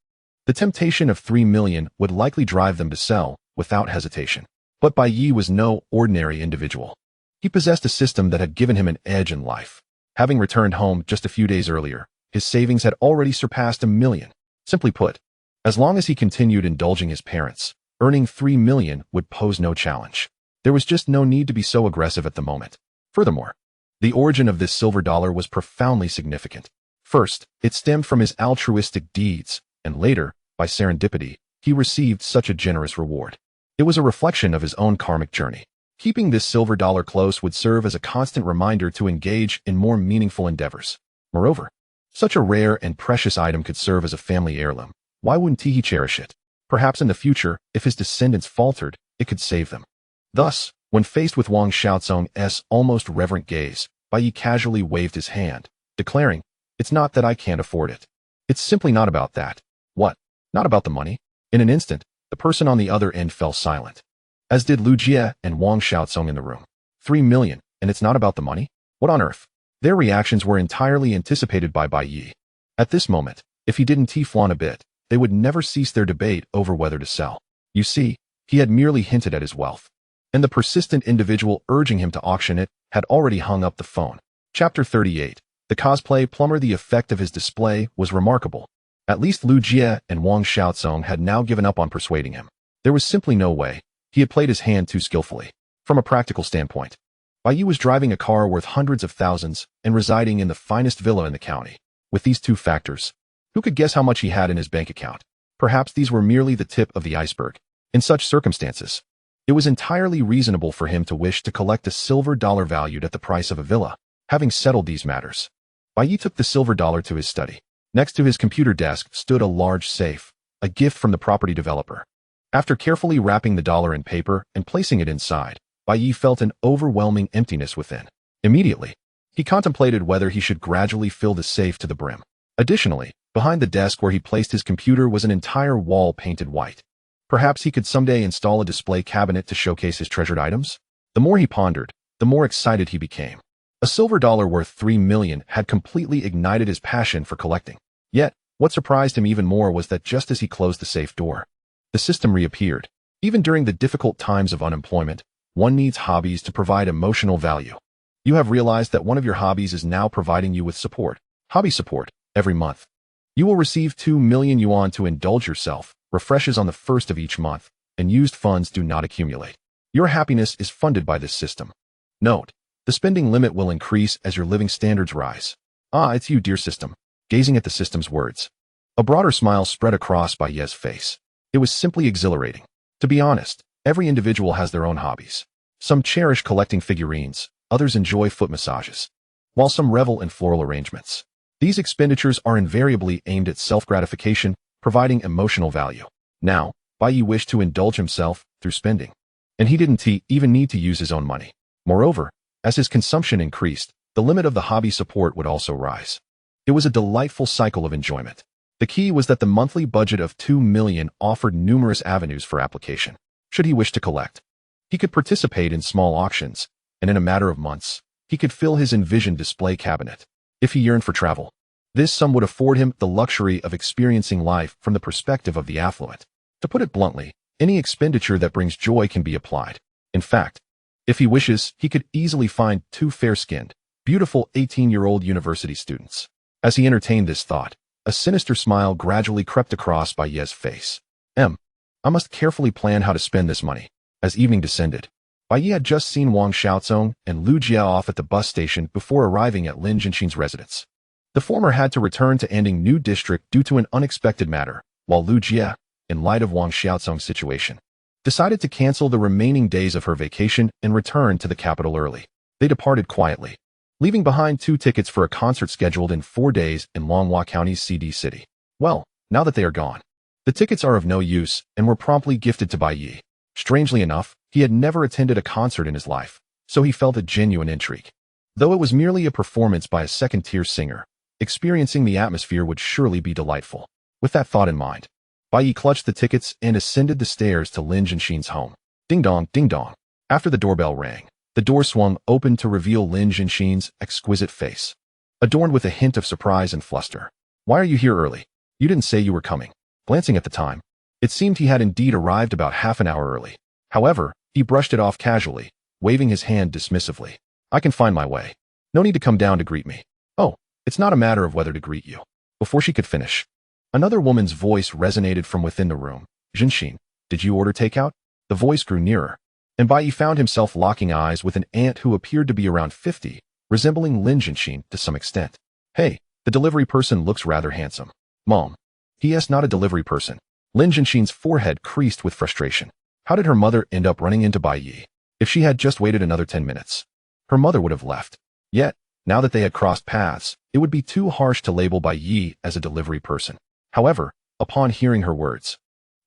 the temptation of 3 million would likely drive them to sell without hesitation. But Bai Yi was no ordinary individual. He possessed a system that had given him an edge in life. Having returned home just a few days earlier, his savings had already surpassed 1 million. Simply put, as long as he continued indulging his parents, earning 3 million would pose no challenge. There was just no need to be so aggressive at the moment. Furthermore, the origin of this silver dollar was profoundly significant. First, it stemmed from his altruistic deeds, and later, by serendipity, he received such a generous reward. It was a reflection of his own karmic journey. Keeping this silver dollar close would serve as a constant reminder to engage in more meaningful endeavors. Moreover, such a rare and precious item could serve as a family heirloom. Why wouldn't he cherish it? Perhaps in the future, if his descendants faltered, it could save them. Thus, when faced with Wang Xiaozong's almost reverent gaze, Bai Yi casually waved his hand, declaring, "It's not that I can't afford it. It's simply not about that." "What? Not about the money?" In an instant, the person on the other end fell silent, as did Liu Jie and Wang Xiaozong in the room. 3 million, and it's not about the money? What on earth? Their reactions were entirely anticipated by Bai Yi. At this moment, if he didn't teflon a bit, they would never cease their debate over whether to sell. You see, he had merely hinted at his wealth, and the persistent individual urging him to auction it had already hung up the phone. Chapter 38. The cosplay plumber. The effect of his display was remarkable. At least Liu Jie and Wang Xiaozong had now given up on persuading him. There was simply no way. He had played his hand too skillfully. From a practical standpoint, Bai Yi was driving a car worth hundreds of thousands and residing in the finest villa in the county. With these two factors, who could guess how much he had in his bank account? Perhaps these were merely the tip of the iceberg. In such circumstances, it was entirely reasonable for him to wish to collect a silver dollar valued at the price of a villa. Having settled these matters, Bai Yi took the silver dollar to his study. Next to his computer desk stood a large safe, a gift from the property developer. After carefully wrapping the dollar in paper and placing it inside, Bai Yi felt an overwhelming emptiness within. Immediately, he contemplated whether he should gradually fill the safe to the brim. Additionally, behind the desk where he placed his computer was an entire wall painted white. Perhaps he could someday install a display cabinet to showcase his treasured items? The more he pondered, the more excited he became. A silver dollar worth 3 million had completely ignited his passion for collecting. Yet, what surprised him even more was that just as he closed the safe door, the system reappeared. Even during the difficult times of unemployment, one needs hobbies to provide emotional value. You have realized that one of your hobbies is now providing you with support. Hobby support. Every month, you will receive 2 million yuan to indulge yourself, refreshes on the first of each month, and used funds do not accumulate. Your happiness is funded by this system. Note, the spending limit will increase as your living standards rise. Ah, it's you, dear system. Gazing at the system's words, a broader smile spread across Bai Yi's face. It was simply exhilarating. To be honest, every individual has their own hobbies. Some cherish collecting figurines, others enjoy foot massages, while some revel in floral arrangements. These expenditures are invariably aimed at self-gratification, providing emotional value. Now, Bai Yi wished to indulge himself through spending, and he didn't even need to use his own money. Moreover, as his consumption increased, the limit of the hobby support would also rise. It was a delightful cycle of enjoyment. The key was that the monthly budget of 2 million offered numerous avenues for application. Should he wish to collect, he could participate in small auctions, and in a matter of months, he could fill his envisioned display cabinet. If he yearned for travel, this sum would afford him the luxury of experiencing life from the perspective of the affluent. To put it bluntly, any expenditure that brings joy can be applied. In fact, if he wishes, he could easily find 2 fair-skinned, beautiful 18-year-old university students. As he entertained this thought, a sinister smile gradually crept across Bai Yi's face. I must carefully plan how to spend this money. As evening descended, Bai Yi had just seen Wang Xiaozong and Liu Jie off at the bus station before arriving at Lin Jinshin's residence. The former had to return to Anding New District due to an unexpected matter, while Liu Jie, in light of Wang Xiaozong's situation, decided to cancel the remaining days of her vacation and return to the capital early. They departed quietly, leaving behind 2 tickets for a concert scheduled in 4 days in Longhua County's CD city. Well, now that they are gone, the tickets are of no use and were promptly gifted to Bai Yi. Strangely enough, he had never attended a concert in his life, so he felt a genuine intrigue. Though it was merely a performance by a second-tier singer, experiencing the atmosphere would surely be delightful. With that thought in mind, Bai Yi clutched the tickets and ascended the stairs to Lin Jinshin's home. Ding dong, ding dong. After the doorbell rang, the door swung open to reveal Lin Jinshin's exquisite face, adorned with a hint of surprise and fluster. Why are you here early? You didn't say you were coming. Glancing at the time, it seemed he had indeed arrived about half an hour early. However, he brushed it off casually, waving his hand dismissively. I can find my way. No need to come down to greet me. Oh, it's not a matter of whether to greet you. Before she could finish, another woman's voice resonated from within the room. Jinshin, did you order takeout? The voice grew nearer, and Bai Yi found himself locking eyes with an aunt who appeared to be around 50, resembling Lin Jinshin to some extent. Hey, the delivery person looks rather handsome. Mom. He is not a delivery person. Lin Jinshin's forehead creased with frustration. How did her mother end up running into Bai Yi? If she had just waited another 10 minutes, her mother would have left. Yet, now that they had crossed paths, it would be too harsh to label Bai Yi as a delivery person. However, upon hearing her words,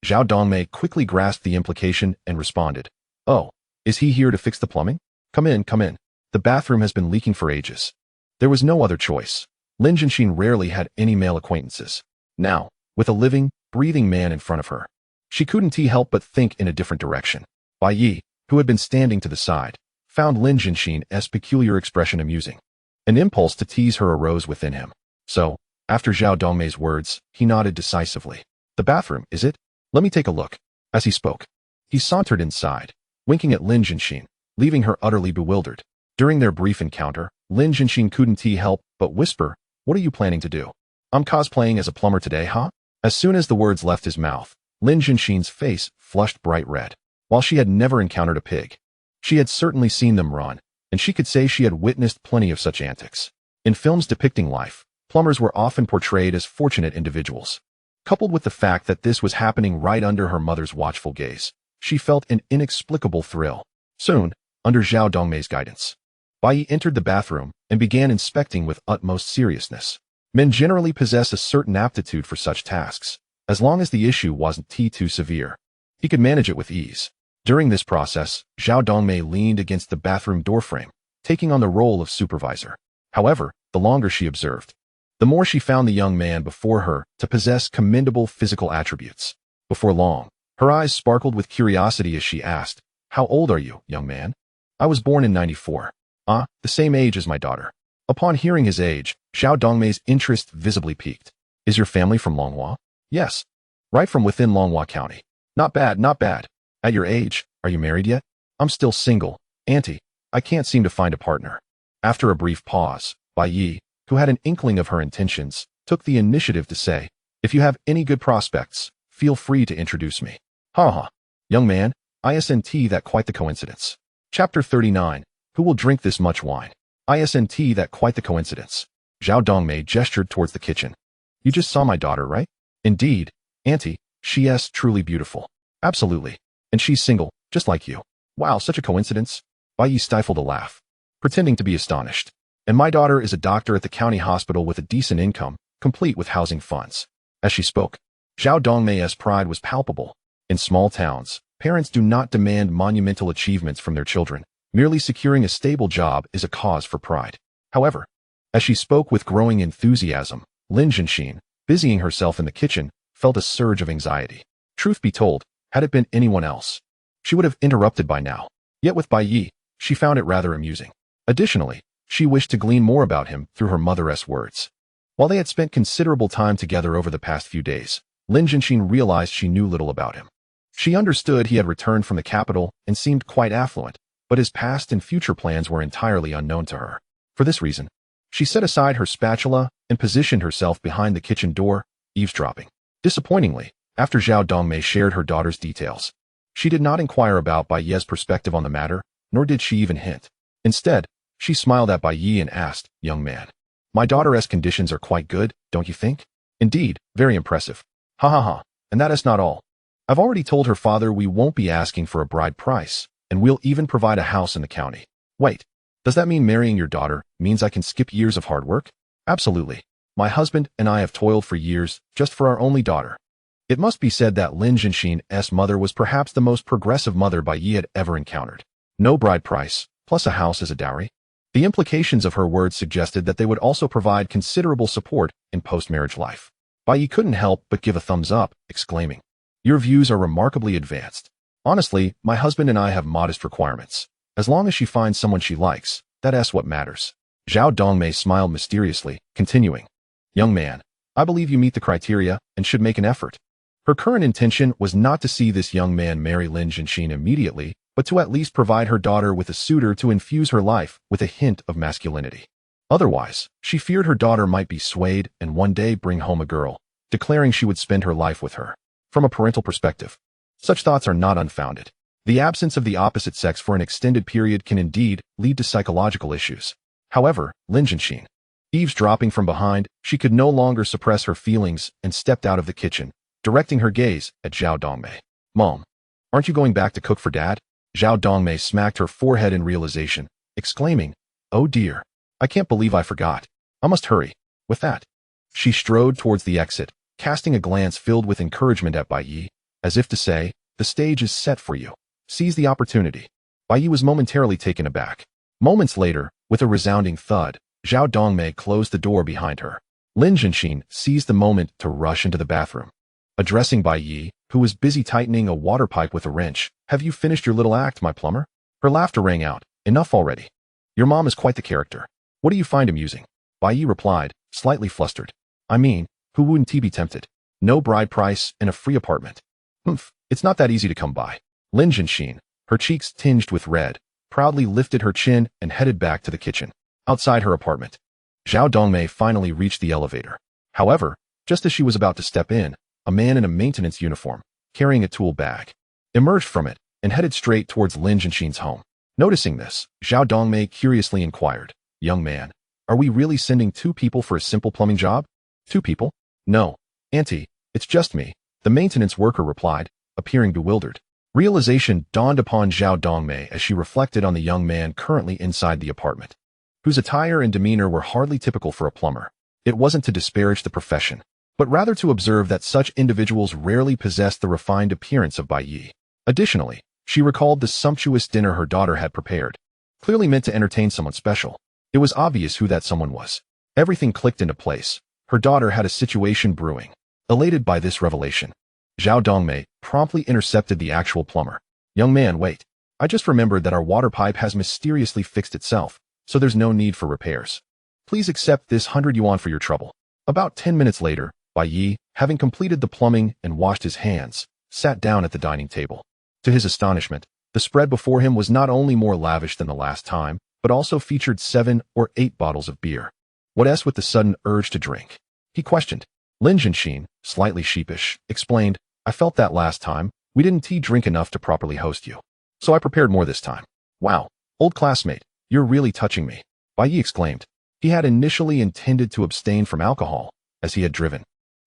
Zhao Dongmei quickly grasped the implication and responded, "Oh, is he here to fix the plumbing? Come in, come in. The bathroom has been leaking for ages." There was no other choice. Lin Jianxin rarely had any male acquaintances. Now, with a living, breathing man in front of her, she couldn't help but think in a different direction. Bai Yi, who had been standing to the side, found Lin Jianxin's peculiar expression amusing. An impulse to tease her arose within him. So, after Zhao Dongmei's words, he nodded decisively. "The bathroom, is it? Let me take a look." As he spoke, he sauntered inside, winking at Lin Jianxin, leaving her utterly bewildered. During their brief encounter, Lin Jianxin couldn't help but whisper, "What are you planning to do?" "I'm cosplaying as a plumber today, huh?" As soon as the words left his mouth, Lin Jianxin's face flushed bright red. While she had never encountered a pig, she had certainly seen them run, and she could say she had witnessed plenty of such antics. In films depicting life, plumbers were often portrayed as fortunate individuals. Coupled with the fact that this was happening right under her mother's watchful gaze, she felt an inexplicable thrill. Soon, under Zhao Dongmei's guidance, Bai Yi entered the bathroom and began inspecting with utmost seriousness. Men generally possess a certain aptitude for such tasks. As long as the issue wasn't too severe, he could manage it with ease. During this process, Zhao Dongmei leaned against the bathroom doorframe, taking on the role of supervisor. However, the longer she observed, the more she found the young man before her to possess commendable physical attributes. Before long, her eyes sparkled with curiosity as she asked, "How old are you, young man?" "I was born in 94. "Ah, the same age as my daughter." Upon hearing his age, Zhao Dongmei's interest visibly piqued. "Is your family from Longhua?" "Yes. Right from within Longhua County." "Not bad, not bad. At your age, are you married yet?" "I'm still single, auntie. I can't seem to find a partner." After a brief pause, Bai Yi, who had an inkling of her intentions, took the initiative to say, "If you have any good prospects, feel free to introduce me." "Ha ha. Young man, isn't that quite the coincidence?" Chapter 39. Who will drink this much wine? Isn't that quite the coincidence? Zhao Dongmei gestured towards the kitchen. "You just saw my daughter, right?" "Indeed, auntie, she's truly beautiful." "Absolutely. And she's single, just like you." "Wow, such a coincidence." Bai Yi stifled a laugh, pretending to be astonished. "And my daughter is a doctor at the county hospital with a decent income, complete with housing funds." As she spoke, Zhao Dongmei's pride was palpable. In small towns, parents do not demand monumental achievements from their children. Merely securing a stable job is a cause for pride. However, as she spoke with growing enthusiasm, Lin Jianxin, busying herself in the kitchen, felt a surge of anxiety. Truth be told, had it been anyone else, she would have interrupted by now. Yet with Bai Yi, she found it rather amusing. Additionally, she wished to glean more about him through her mother's words. While they had spent considerable time together over the past few days, Lin Jianxin realized she knew little about him. She understood he had returned from the capital and seemed quite affluent, but his past and future plans were entirely unknown to her. For this reason, she set aside her spatula and positioned herself behind the kitchen door, eavesdropping. Disappointingly, after Zhao Dongmei shared her daughter's details, she did not inquire about Bai Yi's perspective on the matter, nor did she even hint. Instead, she smiled at Bai Yi and asked, "Young man, my daughter's conditions are quite good, don't you think?" "Indeed, very impressive." "Ha ha ha, and that is not all. I've already told her father we won't be asking for a bride price, and we'll even provide a house in the county." "Wait, does that mean marrying your daughter means I can skip years of hard work?" "Absolutely. My husband and I have toiled for years just for our only daughter." It must be said that Lin Jianxin's mother was perhaps the most progressive mother Bai Yi had ever encountered. No bride price, plus a house as a dowry. The implications of her words suggested that they would also provide considerable support in post-marriage life. Bai Yi couldn't help but give a thumbs up, exclaiming, "Your views are remarkably advanced. Honestly, my husband and I have modest requirements. As long as she finds someone she likes, that's what matters." Zhao Dongmei smiled mysteriously, continuing, "Young man, I believe you meet the criteria and should make an effort." Her current intention was not to see this young man marry Lin Jianxin immediately, but to at least provide her daughter with a suitor to infuse her life with a hint of masculinity. Otherwise, she feared her daughter might be swayed and one day bring home a girl, declaring she would spend her life with her. From a parental perspective, such thoughts are not unfounded. The absence of the opposite sex for an extended period can indeed lead to psychological issues. However, Lin Jianxin, eavesdropping from behind, she could no longer suppress her feelings and stepped out of the kitchen, directing her gaze at Zhao Dongmei. "Mom, Aren't you going back to cook for Dad? Zhao Dongmei smacked her forehead in realization, exclaiming, "Oh dear. I can't believe I forgot. I must hurry." With that, she strode towards the exit, casting a glance filled with encouragement at Bai Yi, as if to say, "The stage is set for you. Seize the opportunity." Bai Yi was momentarily taken aback. Moments later, with a resounding thud, Zhao Dongmei closed the door behind her. Lin Zhenxin seized the moment to rush into the bathroom. Addressing Bai Yi, who was busy tightening a water pipe with a wrench, "Have you finished your little act, my plumber?" Her laughter rang out. "Enough already. Your mom is quite the character. What do you find amusing?" Bai Yi replied, slightly flustered. "I mean, who wouldn't he be tempted? No bride price and a free apartment. Humph, it's not that easy to come by." Lin Zhenxin, her cheeks tinged with red, proudly lifted her chin and headed back to the kitchen. Outside her apartment, Zhao Dongmei finally reached the elevator. However, just as she was about to step in, a man in a maintenance uniform, carrying a tool bag, emerged from it and headed straight towards Lin Zhenxin's home. Noticing this, Zhao Dongmei curiously inquired, "Young man, are we really sending 2 people for a simple plumbing job?" "2 people? No, auntie, it's just me," the maintenance worker replied, appearing bewildered. Realization dawned upon Zhao Dongmei as she reflected on the young man currently inside the apartment, whose attire and demeanor were hardly typical for a plumber. It wasn't to disparage the profession, but rather to observe that such individuals rarely possessed the refined appearance of Bai Yi. Additionally, she recalled the sumptuous dinner her daughter had prepared, clearly meant to entertain someone special. It was obvious who that someone was. Everything clicked into place. Her daughter had a situation brewing. Elated by this revelation, Zhao Dongmei promptly intercepted the actual plumber. "Young man, wait. I just remembered that our water pipe has mysteriously fixed itself, so there's no need for repairs. Please accept this 100 yuan for your trouble." About 10 minutes later, Bai Yi, having completed the plumbing and washed his hands, sat down at the dining table. To his astonishment, the spread before him was not only more lavish than the last time, but also featured 7 or 8 bottles of beer. What with the sudden urge to drink? He questioned. Lin Zhenxin, slightly sheepish, explained, "I felt that last time, we didn't drink enough to properly host you. So I prepared more this time." "Wow, old classmate, you're really touching me," Bai Yi exclaimed. He had initially intended to abstain from alcohol, as he had driven.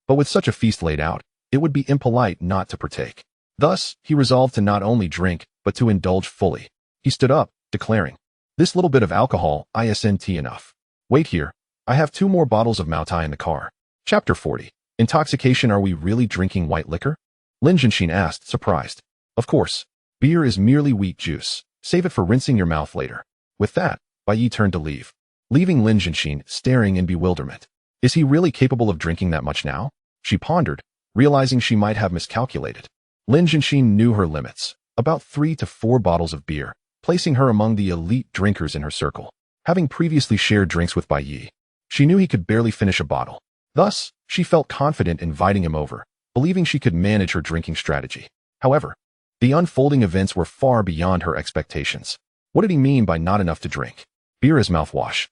But with such a feast laid out, it would be impolite not to partake. Thus, he resolved to not only drink, but to indulge fully. He stood up, declaring, "This little bit of alcohol isn't enough. Wait here, I have 2 more bottles of Maotai in the car." Chapter 40. Intoxication. Are we really drinking white liquor? Lin Zhenxin asked, surprised. "Of course. Beer is merely wheat juice. Save it for rinsing your mouth later." With that, Bai Yi turned to leave, leaving Lin Zhenxin staring in bewilderment. Is he really capable of drinking that much now? She pondered, realizing she might have miscalculated. Lin Zhenxin knew her limits, about 3 to 4 bottles of beer, placing her among the elite drinkers in her circle. Having previously shared drinks with Bai Yi, she knew he could barely finish a bottle. Thus, she felt confident inviting him over, believing she could manage her drinking strategy. However, the unfolding events were far beyond her expectations. What did he mean by not enough to drink? Beer as mouthwash.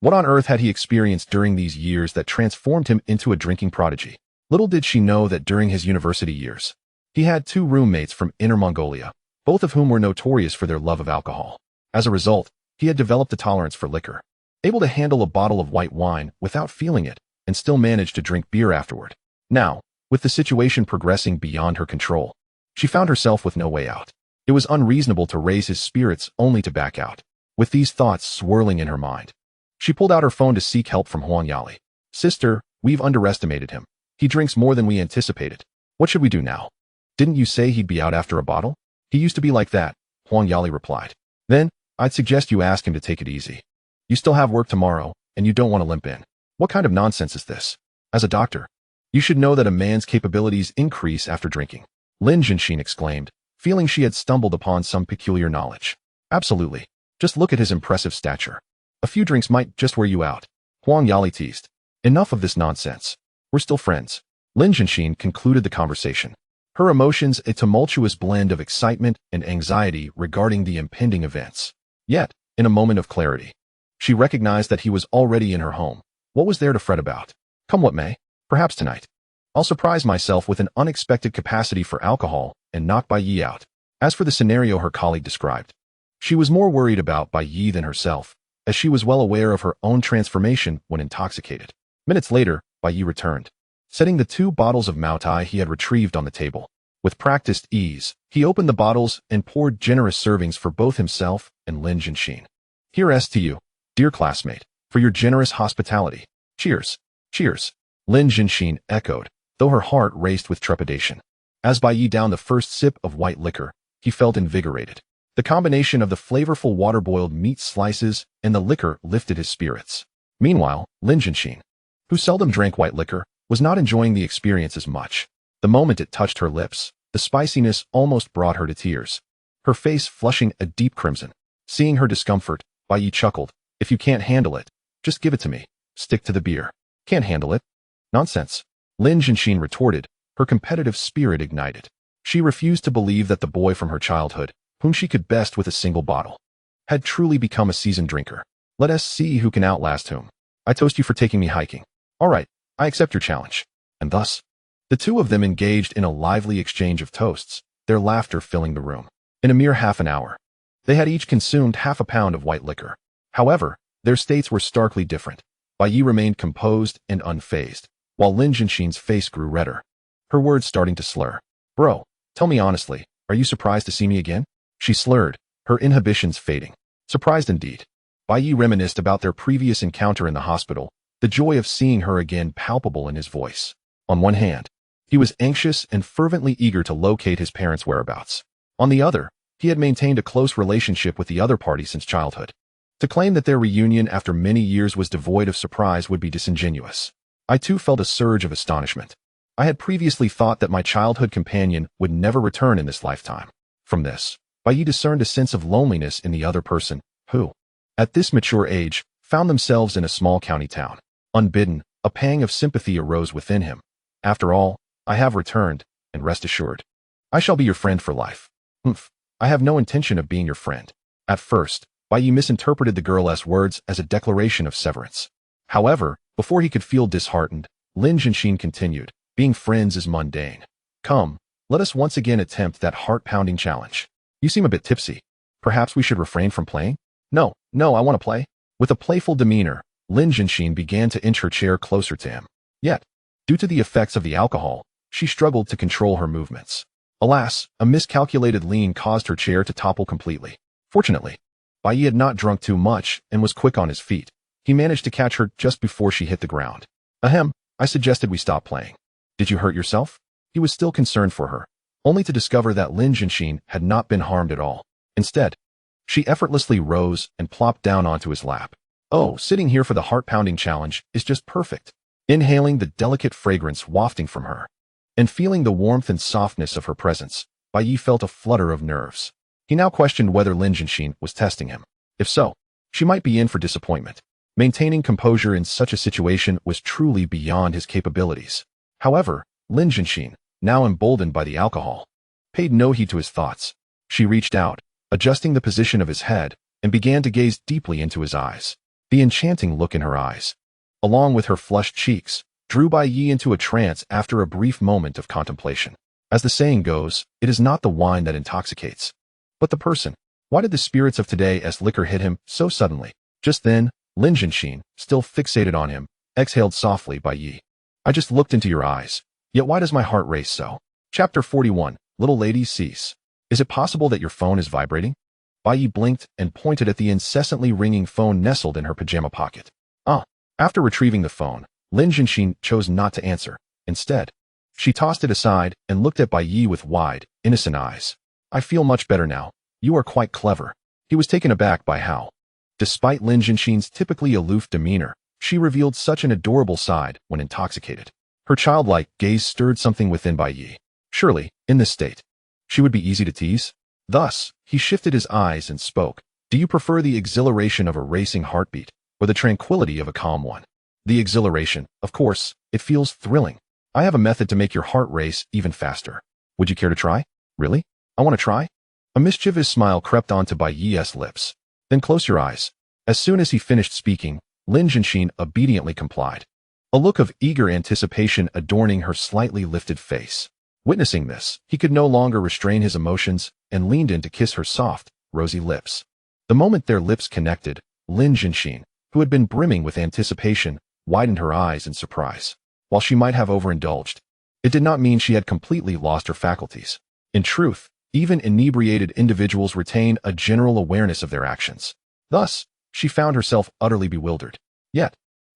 What on earth had he experienced during these years that transformed him into a drinking prodigy? Little did she know that during his university years, he had 2 roommates from Inner Mongolia, both of whom were notorious for their love of alcohol. As a result, he had developed a tolerance for liquor, able to handle a bottle of white wine without feeling it, and still managed to drink beer afterward. Now, with the situation progressing beyond her control, she found herself with no way out. It was unreasonable to raise his spirits only to back out. With these thoughts swirling in her mind, she pulled out her phone to seek help from Huang Yali. "Sister, we've underestimated him. He drinks more than we anticipated. What should we do now?" "Didn't you say he'd be out after a bottle?" "He used to be like that," Huang Yali replied. "Then, I'd suggest you ask him to take it easy. You still have work tomorrow, and you don't want to limp in." "What kind of nonsense is this? As a doctor, you should know that a man's capabilities increase after drinking," Lin Zhenxin exclaimed, feeling she had stumbled upon some peculiar knowledge. "Absolutely. Just look at his impressive stature. A few drinks might just wear you out," Huang Yali teased. "Enough of this nonsense. We're still friends." Lin Zhenxin concluded the conversation, her emotions a tumultuous blend of excitement and anxiety regarding the impending events. Yet, in a moment of clarity, she recognized that he was already in her home. What was there to fret about? Come what may, perhaps tonight, I'll surprise myself with an unexpected capacity for alcohol and knock Bai Yi out. As for the scenario her colleague described, she was more worried about Bai Yi than herself, as she was well aware of her own transformation when intoxicated. Minutes later, Bai Yi returned, setting the 2 bottles of Maotai he had retrieved on the table. With practiced ease, he opened the bottles and poured generous servings for both himself and Lin Jianxin. Here's to you, dear classmate, for your generous hospitality. Cheers. Cheers. Lin Jianxin echoed, though her heart raced with trepidation. As Bai Yi downed the first sip of white liquor, he felt invigorated. The combination of the flavorful water-boiled meat slices and the liquor lifted his spirits. Meanwhile, Lin Jianxin, who seldom drank white liquor, was not enjoying the experience as much. The moment it touched her lips, the spiciness almost brought her to tears, her face flushing a deep crimson. Seeing her discomfort, Bai Yi chuckled. If you can't handle it, just give it to me. Stick to the beer. Can't handle it? Nonsense. Lin Jianxin retorted, her competitive spirit ignited. She refused to believe that the boy from her childhood, whom she could best with a single bottle, had truly become a seasoned drinker. Let us see who can outlast whom. I toast you for taking me hiking. All right, I accept your challenge. And thus, the two of them engaged in a lively exchange of toasts, their laughter filling the room. In a mere half an hour, they had each consumed half a pound of white liquor. However, their states were starkly different. Bai Yi remained composed and unfazed, while Lin Jianxin's face grew redder, her words starting to slur. Bro, tell me honestly, are you surprised to see me again? She slurred, her inhibitions fading. Surprised indeed. Bai Yi reminisced about their previous encounter in the hospital, the joy of seeing her again palpable in his voice. On one hand, he was anxious and fervently eager to locate his parents' whereabouts. On the other, he had maintained a close relationship with the other party since childhood. To claim that their reunion after many years was devoid of surprise would be disingenuous. I too felt a surge of astonishment. I had previously thought that my childhood companion would never return in this lifetime. From this, Bai Yi discerned a sense of loneliness in the other person, who, at this mature age, found themselves in a small county town. Unbidden, a pang of sympathy arose within him. After all, I have returned, and rest assured, I shall be your friend for life. Humph, I have no intention of being your friend. At first, Bai Yi misinterpreted the girl's words as a declaration of severance. However, before he could feel disheartened, Lin Jianxin continued, being friends is mundane. Come, let us once again attempt that heart-pounding challenge. You seem a bit tipsy. Perhaps we should refrain from playing? No, I want to play. With a playful demeanor, Lin Jianxin began to inch her chair closer to him. Yet, due to the effects of the alcohol, she struggled to control her movements. Alas, a miscalculated lean caused her chair to topple completely. Fortunately, Bai Yi had not drunk too much and was quick on his feet. He managed to catch her just before she hit the ground. Ahem, I suggested we stop playing. Did you hurt yourself? He was still concerned for her, only to discover that Lin Jianxin had not been harmed at all. Instead, she effortlessly rose and plopped down onto his lap. Oh, sitting here for the heart-pounding challenge is just perfect. Inhaling the delicate fragrance wafting from her, and feeling the warmth and softness of her presence, Bai Yi felt a flutter of nerves. He now questioned whether Lin Jianxin was testing him. If so, she might be in for disappointment. Maintaining composure in such a situation was truly beyond his capabilities. However, Lin Jianxin, now emboldened by the alcohol, paid no heed to his thoughts. She reached out, adjusting the position of his head, and began to gaze deeply into his eyes. The enchanting look in her eyes, along with her flushed cheeks, drew Bai Yi into a trance after a brief moment of contemplation. As the saying goes, it is not the wine that intoxicates, but the person. Why did the spirits of today's liquor hit him so suddenly? Just then, Lin Jianxin, still fixated on him, exhaled softly. Bai Yi, I just looked into your eyes. Yet why does my heart race so? Chapter 41, Little Lady Cease. Is it possible that your phone is vibrating? Bai Yi blinked and pointed at the incessantly ringing phone nestled in her pajama pocket. After retrieving the phone, Lin Jianxin chose not to answer. Instead, she tossed it aside and looked at Bai Yi with wide, innocent eyes. I feel much better now. You are quite clever. He was taken aback by how, despite Lin Jianxin's typically aloof demeanor, she revealed such an adorable side when intoxicated. Her childlike gaze stirred something within Bai Yi. Surely, in this state, she would be easy to tease. Thus, he shifted his eyes and spoke. Do you prefer the exhilaration of a racing heartbeat, or the tranquility of a calm one? The exhilaration, of course, it feels thrilling. I have a method to make your heart race even faster. Would you care to try? Really? I want to try? A mischievous smile crept onto Bai Yi's lips. Then close your eyes. As soon as he finished speaking, Lin Jianxin obediently complied, a look of eager anticipation adorning her slightly lifted face. Witnessing this, he could no longer restrain his emotions and leaned in to kiss her soft, rosy lips. The moment their lips connected, Lin Jianxin, who had been brimming with anticipation, widened her eyes in surprise. While she might have overindulged, It did not mean she had completely lost her faculties. In truth, even inebriated individuals retain a general awareness of their actions. Thus, she found herself utterly bewildered. Yet,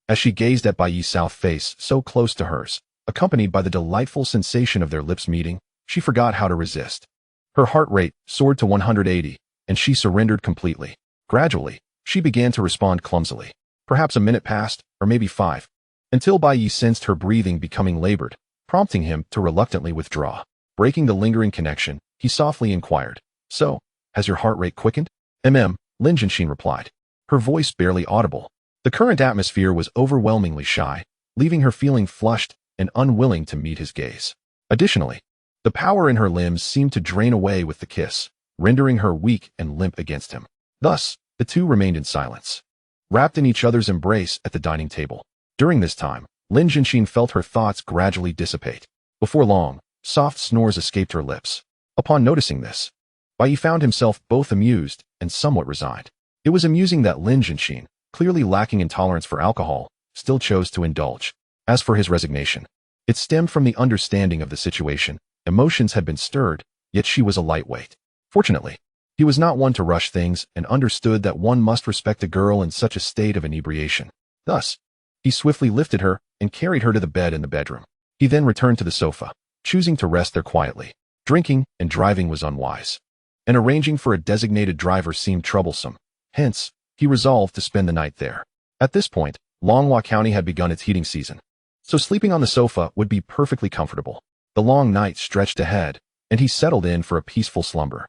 as she gazed at Bai Yi's south face so close to hers, accompanied by the delightful sensation of their lips meeting, she forgot how to resist. Her heart rate soared to 180, and she surrendered completely. Gradually, she began to respond clumsily. Perhaps a minute passed, or maybe 5, until Bai Yi sensed her breathing becoming labored, prompting him to reluctantly withdraw. Breaking the lingering connection, he softly inquired, "So, has your heart rate quickened?" Lin Jianxin replied, her voice barely audible. The current atmosphere was overwhelmingly shy, leaving her feeling flushed and unwilling to meet his gaze. Additionally, the power in her limbs seemed to drain away with the kiss, rendering her weak and limp against him. Thus, the two remained in silence, wrapped in each other's embrace at the dining table. During this time, Lin Jianxin felt her thoughts gradually dissipate. Before long, soft snores escaped her lips. Upon noticing this, Bai Yi found himself both amused and somewhat resigned. It was amusing that Lin Jianxin, clearly lacking in tolerance for alcohol, still chose to indulge. As for his resignation, it stemmed from the understanding of the situation. Emotions had been stirred, yet she was a lightweight. Fortunately, he was not one to rush things and understood that one must respect a girl in such a state of inebriation. Thus, he swiftly lifted her and carried her to the bed in the bedroom. He then returned to the sofa, choosing to rest there quietly. Drinking and driving was unwise, and arranging for a designated driver seemed troublesome. Hence, he resolved to spend the night there. At this point, Longhua County had begun its heating season, so sleeping on the sofa would be perfectly comfortable. The long night stretched ahead, and he settled in for a peaceful slumber.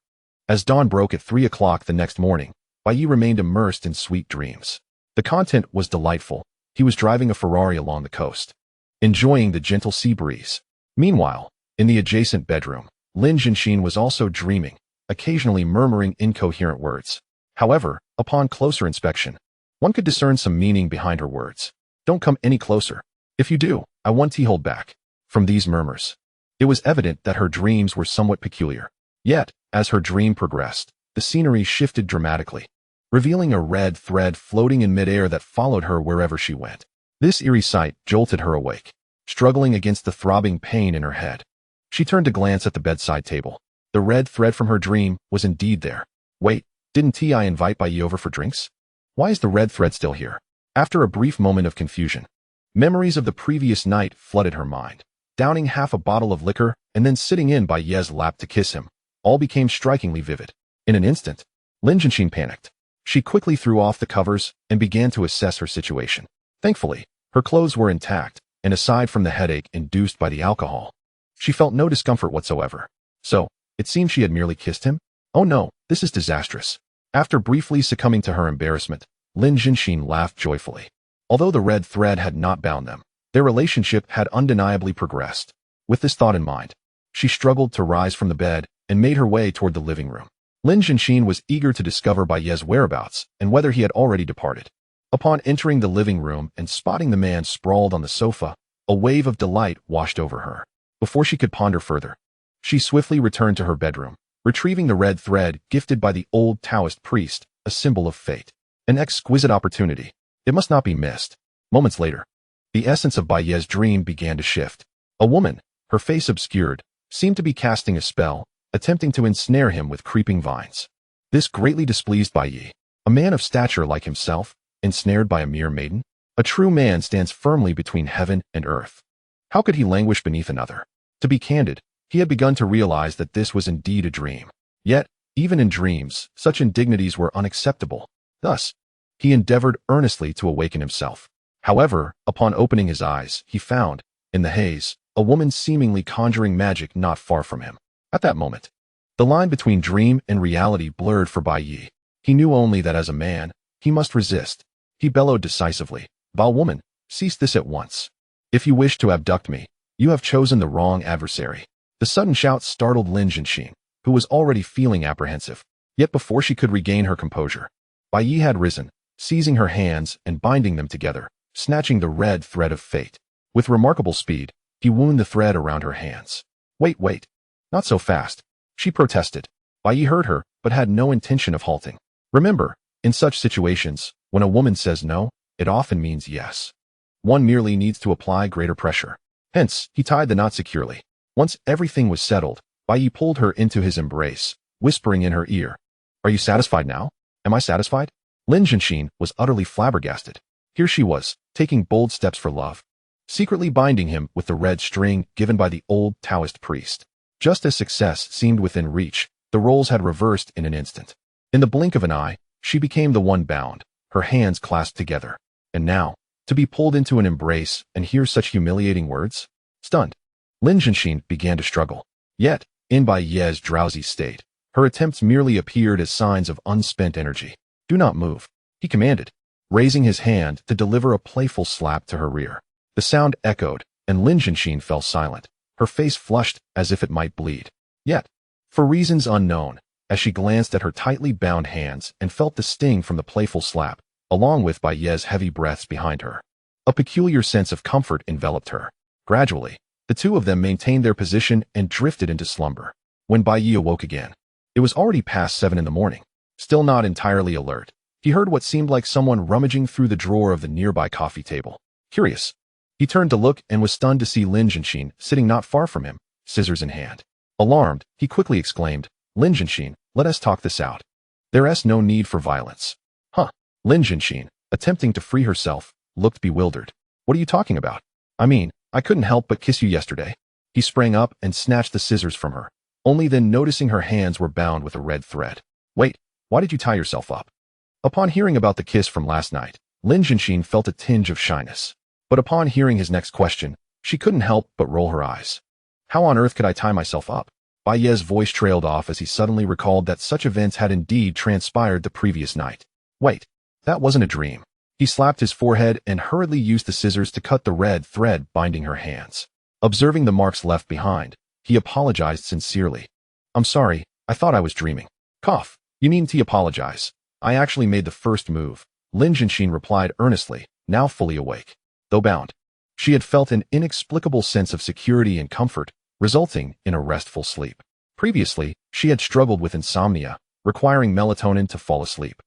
As dawn broke at 3 o'clock the next morning, Bai Yi remained immersed in sweet dreams. The content was delightful. He was driving a Ferrari along the coast, enjoying the gentle sea breeze. Meanwhile, in the adjacent bedroom, Lin Jianxin was also dreaming, occasionally murmuring incoherent words. However, upon closer inspection, one could discern some meaning behind her words. "Don't come any closer. If you do, I want to hold back." From these murmurs, it was evident that her dreams were somewhat peculiar. Yet, as her dream progressed, the scenery shifted dramatically, revealing a red thread floating in midair that followed her wherever she went. This eerie sight jolted her awake, struggling against the throbbing pain in her head. She turned to glance at the bedside table. The red thread from her dream was indeed there. Wait, didn't I invite Bai Yi over for drinks? Why is the red thread still here? After a brief moment of confusion, memories of the previous night flooded her mind. Downing half a bottle of liquor and then sitting in Bai Yi's lap to kiss him, all became strikingly vivid. In an instant, Lin Jianxin panicked. She quickly threw off the covers and began to assess her situation. Thankfully, her clothes were intact, and aside from the headache induced by the alcohol, she felt no discomfort whatsoever. So, it seemed she had merely kissed him? Oh no, this is disastrous. After briefly succumbing to her embarrassment, Lin Jianxin laughed joyfully. Although the red thread had not bound them, their relationship had undeniably progressed. With this thought in mind, she struggled to rise from the bed and made her way toward the living room. Lin Jianxin was eager to discover Bai Yi's whereabouts and whether he had already departed. Upon entering the living room and spotting the man sprawled on the sofa, a wave of delight washed over her. Before she could ponder further, she swiftly returned to her bedroom, retrieving the red thread gifted by the old Taoist priest, a symbol of fate. An exquisite opportunity. It must not be missed. Moments later, the essence of Bai Yi's dream began to shift. A woman, her face obscured, seemed to be casting a spell, attempting to ensnare him with creeping vines. This greatly displeased Bai Yi. A man of stature like himself, ensnared by a mere maiden? A true man stands firmly between heaven and earth. How could he languish beneath another? To be candid, he had begun to realize that this was indeed a dream. Yet, even in dreams, such indignities were unacceptable. Thus, he endeavored earnestly to awaken himself. However, upon opening his eyes, he found, in the haze, a woman seemingly conjuring magic not far from him. At that moment, the line between dream and reality blurred for Bai Yi. He knew only that as a man, he must resist. He bellowed decisively, "Foul woman, cease this at once. If you wish to abduct me, you have chosen the wrong adversary." The sudden shout startled Lin Jianxin, who was already feeling apprehensive. Yet before she could regain her composure, Bai Yi had risen, seizing her hands and binding them together, snatching the red thread of fate. With remarkable speed, he wound the thread around her hands. Wait, not so fast," she protested. Bai Yi heard her, but had no intention of halting. Remember, in such situations, when a woman says no, it often means yes. One merely needs to apply greater pressure. Hence, he tied the knot securely. Once everything was settled, Bai Yi pulled her into his embrace, whispering in her ear, "Are you satisfied now? Am I satisfied?" Lin Zhenxin was utterly flabbergasted. Here she was, taking bold steps for love, secretly binding him with the red string given by the old Taoist priest. Just as success seemed within reach, the roles had reversed in an instant. In the blink of an eye, she became the one bound, her hands clasped together. And now, to be pulled into an embrace and hear such humiliating words? Stunned, Lin Zhenxin began to struggle. Yet, in Bai Ye's drowsy state, her attempts merely appeared as signs of unspent energy. "Do not move," he commanded, raising his hand to deliver a playful slap to her rear. The sound echoed, and Lin Zhenxin fell silent, her face flushed as if it might bleed. Yet, for reasons unknown, as she glanced at her tightly bound hands and felt the sting from the playful slap, along with Bai Ye's heavy breaths behind her, a peculiar sense of comfort enveloped her. Gradually, the two of them maintained their position and drifted into slumber. When Bai Yi awoke again, it was already past 7 in the morning. Still not entirely alert, he heard what seemed like someone rummaging through the drawer of the nearby coffee table. Curious, he turned to look and was stunned to see Lin Zhenxin sitting not far from him, scissors in hand. Alarmed, he quickly exclaimed, "Lin Zhenxin, let us talk this out. There's no need for violence." Huh. Lin Zhenxin, attempting to free herself, looked bewildered. "What are you talking about? I mean, I couldn't help but kiss you yesterday." He sprang up and snatched the scissors from her, only then noticing her hands were bound with a red thread. "Wait, why did you tie yourself up?" Upon hearing about the kiss from last night, Lin Zhenxin felt a tinge of shyness. But upon hearing his next question, she couldn't help but roll her eyes. "How on earth could I tie myself up?" Bai Ye's voice trailed off as he suddenly recalled that such events had indeed transpired the previous night. Wait, that wasn't a dream. He slapped his forehead and hurriedly used the scissors to cut the red thread binding her hands. Observing the marks left behind, he apologized sincerely. "I'm sorry, I thought I was dreaming." "Cough, you needn't apologize. I actually made the first move," Lin Zhenxin replied earnestly, now fully awake. Though bound, she had felt an inexplicable sense of security and comfort, resulting in a restful sleep. Previously, she had struggled with insomnia, requiring melatonin to fall asleep,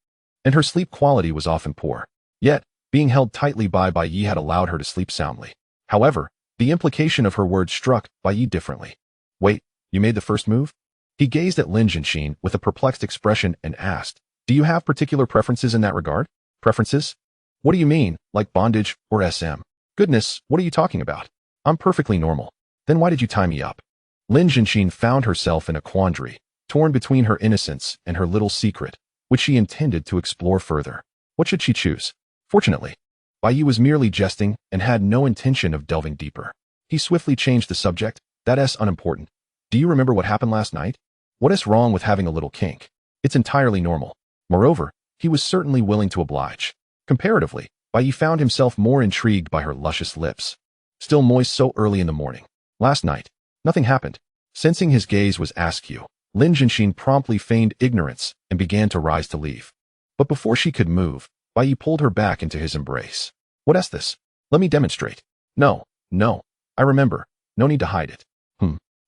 and her sleep quality was often poor. Yet, being held tightly by Bai Yi had allowed her to sleep soundly. However, the implication of her words struck Bai Yi differently. "Wait, you made the first move?" He gazed at Lin Zhenxin with a perplexed expression and asked, "Do you have particular preferences in that regard?" "Preferences? What do you mean, like bondage or SM? Goodness, what are you talking about? I'm perfectly normal. Then why did you tie me up?" Lin Zhenxin found herself in a quandary, torn between her innocence and her little secret, which she intended to explore further. What should she choose? Fortunately, Bai Yi was merely jesting and had no intention of delving deeper. He swiftly changed the subject. "That's unimportant. Do you remember what happened last night? What is wrong with having a little kink? It's entirely normal." Moreover, he was certainly willing to oblige. Comparatively, Bai Yi found himself more intrigued by her luscious lips, still moist so early in the morning. "Last night, nothing happened." Sensing his gaze was askew, Lin Zhenxin promptly feigned ignorance and began to rise to leave. But before she could move, Bai Yi pulled her back into his embrace. "What is this? Let me demonstrate." No, I remember. No need to hide it."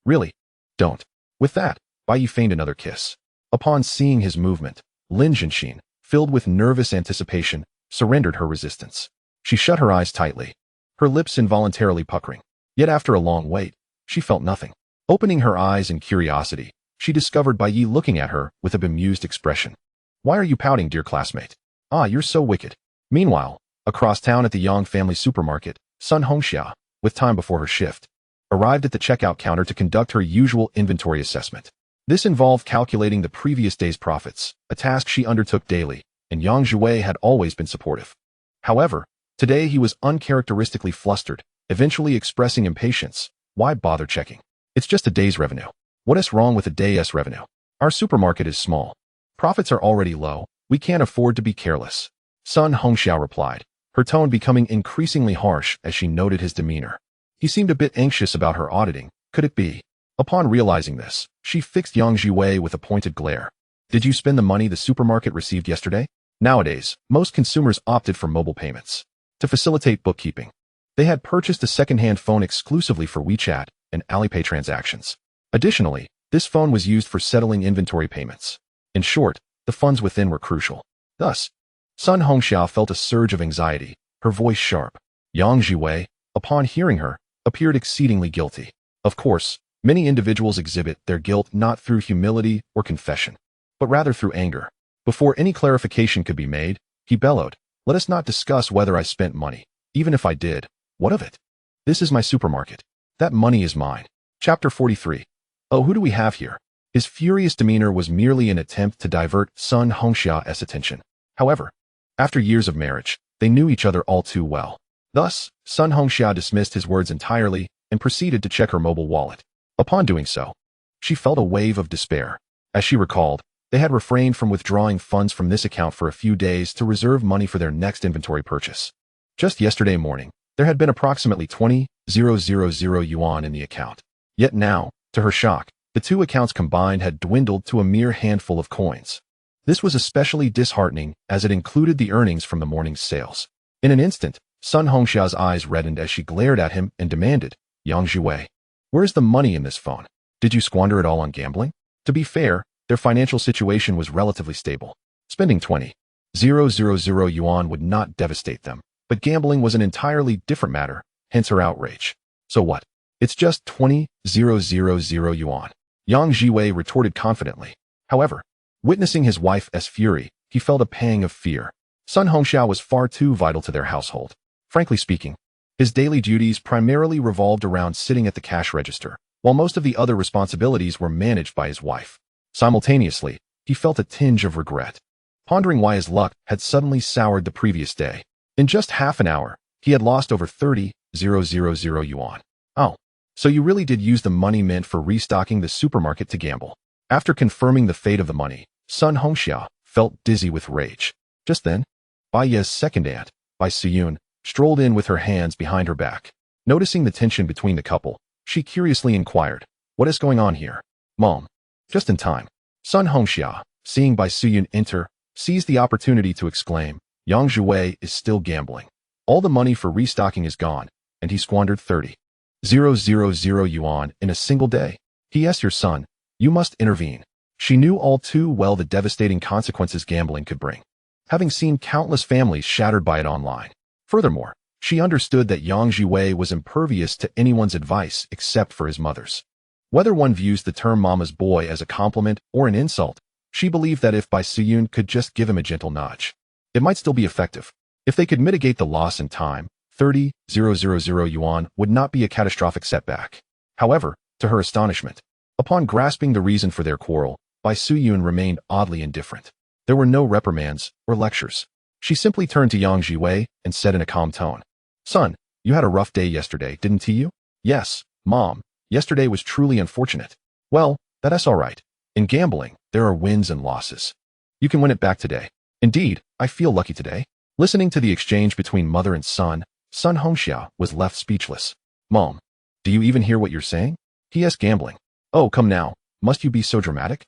Really? Don't." With that, Bai Yi feigned another kiss. Upon seeing his movement, Lin Zhenxin, filled with nervous anticipation, surrendered her resistance. She shut her eyes tightly, her lips involuntarily puckering. Yet after a long wait, she felt nothing. Opening her eyes in curiosity, she discovered Bai Yi looking at her with a bemused expression. "Why are you pouting, dear classmate? Ah, you're so wicked." Meanwhile, across town at the Yang family supermarket, Sun Hongxia, with time before her shift, arrived at the checkout counter to conduct her usual inventory assessment. This involved calculating the previous day's profits, a task she undertook daily, and Yang Zhuwei had always been supportive. However, today he was uncharacteristically flustered, eventually expressing impatience. "Why bother checking? It's just a day's revenue. What is wrong with a day's revenue? Our supermarket is small. Profits are already low. We can't afford to be careless." Sun Hongxiao replied, her tone becoming increasingly harsh as she noted his demeanor. He seemed a bit anxious about her auditing. Could it be? Upon realizing this, she fixed Yang Zhuwei with a pointed glare. "Did you spend the money the supermarket received yesterday?" Nowadays, most consumers opted for mobile payments to facilitate bookkeeping. They had purchased a second-hand phone exclusively for WeChat and Alipay transactions. Additionally, this phone was used for settling inventory payments. In short, the funds within were crucial. Thus, Sun Hongxiao felt a surge of anxiety, her voice sharp. Yang Zhuwei, upon hearing her, appeared exceedingly guilty. Of course, many individuals exhibit their guilt not through humility or confession, but rather through anger. Before any clarification could be made, he bellowed, "Let us not discuss whether I spent money. Even if I did, what of it? This is my supermarket. That money is mine." Chapter 43. Oh, who do we have here? His furious demeanor was merely an attempt to divert Sun Hongxia's attention. However, after years of marriage, they knew each other all too well. Thus, Sun Hongxia dismissed his words entirely and proceeded to check her mobile wallet. Upon doing so, she felt a wave of despair. As she recalled, they had refrained from withdrawing funds from this account for a few days to reserve money for their next inventory purchase. Just yesterday morning, there had been approximately 20,000 yuan in the account. Yet now, to her shock, the two accounts combined had dwindled to a mere handful of coins. This was especially disheartening as it included the earnings from the morning's sales. In an instant, Sun Hongxia's eyes reddened as she glared at him and demanded, "Yang Zhiwei, where's the money in this phone? Did you squander it all on gambling?" To be fair, their financial situation was relatively stable. Spending 20,000 yuan would not devastate them, but gambling was an entirely different matter, hence her outrage. "So what? It's just 20,000 yuan. Yang Zhiwei retorted confidently. However, witnessing his wife's fury, he felt a pang of fear. Sun Hongxia was far too vital to their household. Frankly speaking, his daily duties primarily revolved around sitting at the cash register, while most of the other responsibilities were managed by his wife. Simultaneously, he felt a tinge of regret, pondering why his luck had suddenly soured the previous day. In just half an hour, he had lost over 30,000 yuan. "Oh, so you really did use the money meant for restocking the supermarket to gamble." After confirming the fate of the money, Sun Hongxia felt dizzy with rage. Just then, Bai Ye's second aunt, Bai Suyun, strolled in with her hands behind her back. Noticing the tension between the couple, she curiously inquired, "What is going on here, Mom?" Just in time, Sun Hongxia, seeing Bai Suyun enter, seized the opportunity to exclaim, "Yang Zhiwei is still gambling. All the money for restocking is gone, and he squandered 30,000 yuan in a single day. P.S. Your son, you must intervene." She knew all too well the devastating consequences gambling could bring, having seen countless families shattered by it online. Furthermore, she understood that Yang Zhiwei was impervious to anyone's advice except for his mother's. Whether one views the term mama's boy as a compliment or an insult, she believed that if Bai Suyun could just give him a gentle nudge, it might still be effective. If they could mitigate the loss in time, 30,000 yuan would not be a catastrophic setback. However, to her astonishment, upon grasping the reason for their quarrel, Bai Suyun remained oddly indifferent. There were no reprimands or lectures. She simply turned to Yang Zhiwei and said in a calm tone, "Son, you had a rough day yesterday, didn't you?" "Yes, Mom. Yesterday was truly unfortunate." "Well, that's all right. In gambling, there are wins and losses. You can win it back today. Indeed, I feel lucky today." Listening to the exchange between mother and son, Sun Hongxia was left speechless. "Mom, do you even hear what you're saying?" He asked, gambling. "Oh, come now. Must you be so dramatic?"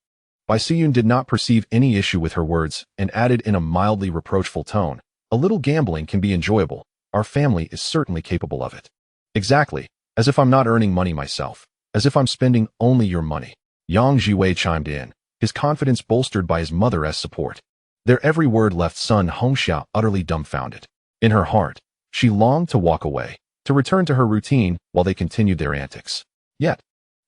Bai Suyun did not perceive any issue with her words and added in a mildly reproachful tone, "A little gambling can be enjoyable. Our family is certainly capable of it." "Exactly. As if I'm not earning money myself. As if I'm spending only your money." Yang Zhiwei chimed in, his confidence bolstered by his mother's support. Their every word left Sun Hongxia utterly dumbfounded. In her heart, she longed to walk away, to return to her routine while they continued their antics. Yet,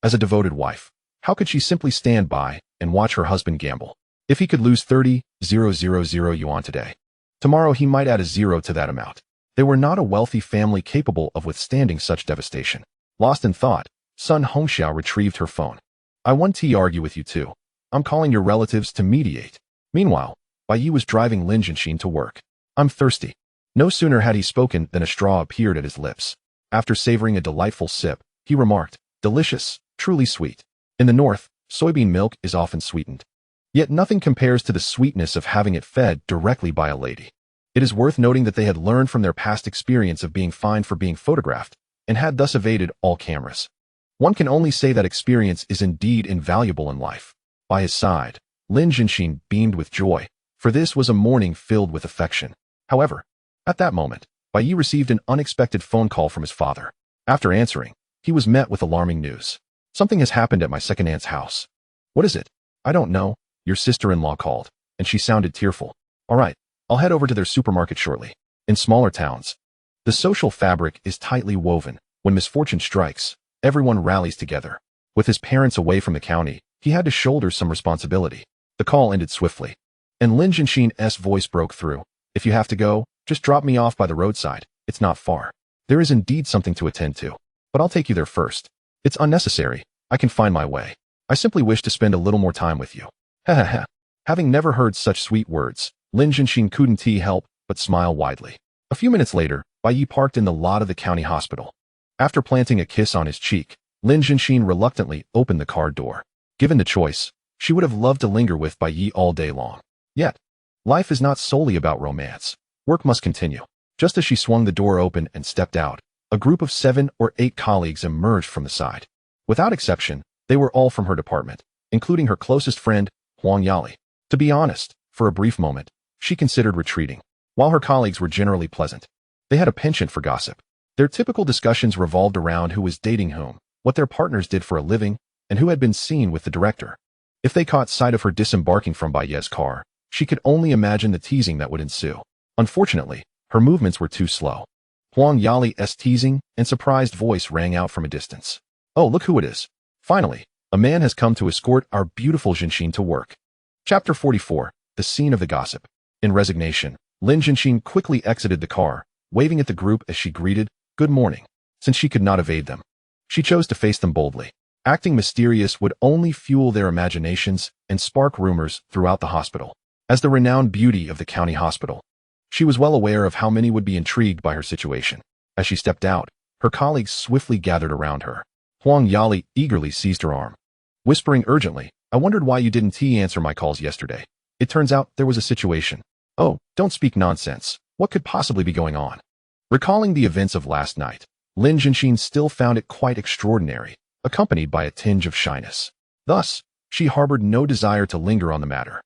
as a devoted wife, how could she simply stand by and watch her husband gamble? If he could lose 30,000 yuan today, tomorrow he might add a zero to that amount. They were not a wealthy family capable of withstanding such devastation. Lost in thought, Sun Hongxia retrieved her phone. "I want to argue with you too. I'm calling your relatives to mediate." Meanwhile, Bai Yi was driving Lin Jinshin to work. "I'm thirsty." No sooner had he spoken than a straw appeared at his lips. After savoring a delightful sip, he remarked, "Delicious, truly sweet." In the north, soybean milk is often sweetened. Yet nothing compares to the sweetness of having it fed directly by a lady. It is worth noting that they had learned from their past experience of being fined for being photographed, and had thus evaded all cameras. One can only say that experience is indeed invaluable in life. By his side, Lin Jinshin beamed with joy, for this was a morning filled with affection. However, at that moment, Bai Yi received an unexpected phone call from his father. After answering, he was met with alarming news. "Something has happened at my second aunt's house." "What is it?" "I don't know. Your sister-in-law called, and she sounded tearful." "All right, I'll head over to their supermarket shortly." In smaller towns, the social fabric is tightly woven, When misfortune strikes, everyone rallies together. With his parents away from the county, he had to shoulder some responsibility. The call ended swiftly, and Lin Jinshin's voice broke through. If you have to go, just drop me off by the roadside. It's not far. There is indeed something to attend to, but I'll take you there first. It's unnecessary. I can find my way. I simply wish to spend a little more time with you. Ha ha ha. Having never heard such sweet words, Lin Jinshin couldn't help but smile widely. A few minutes later, Bai Yi parked in the lot of the county hospital. After planting a kiss on his cheek, Lin Jinshin reluctantly opened the car door. Given the choice, she would have loved to linger with Bai Yi all day long. Yet, life is not solely about romance. Work must continue. Just as she swung the door open and stepped out, a group of 7 or 8 colleagues emerged from the side. Without exception, they were all from her department, including her closest friend, Huang Yali. To be honest, for a brief moment, she considered retreating. While her colleagues were generally pleasant, they had a penchant for gossip. Their typical discussions revolved around who was dating whom, what their partners did for a living, and who had been seen with the director. If they caught sight of her disembarking from Bai Yi's car, she could only imagine the teasing that would ensue. Unfortunately, her movements were too slow. Huang Yali's teasing and surprised voice rang out from a distance. Oh, look who it is. Finally, a man has come to escort our beautiful Jinshin to work. Chapter 44, The Scene of the Gossip. In resignation, Lin Jinshin quickly exited the car, waving at the group as she greeted, "Good morning." Since she could not evade them, she chose to face them boldly. Acting mysterious would only fuel their imaginations and spark rumors throughout the hospital. As the renowned beauty of the county hospital, she was well aware of how many would be intrigued by her situation. As she stepped out, her colleagues swiftly gathered around her. Huang Yali eagerly seized her arm. Whispering urgently, "I wondered why you didn't answer my calls yesterday. It turns out there was a situation." "Oh, don't speak nonsense. What could possibly be going on?" Recalling the events of last night, Lin Jinshin still found it quite extraordinary, accompanied by a tinge of shyness. Thus, she harbored no desire to linger on the matter.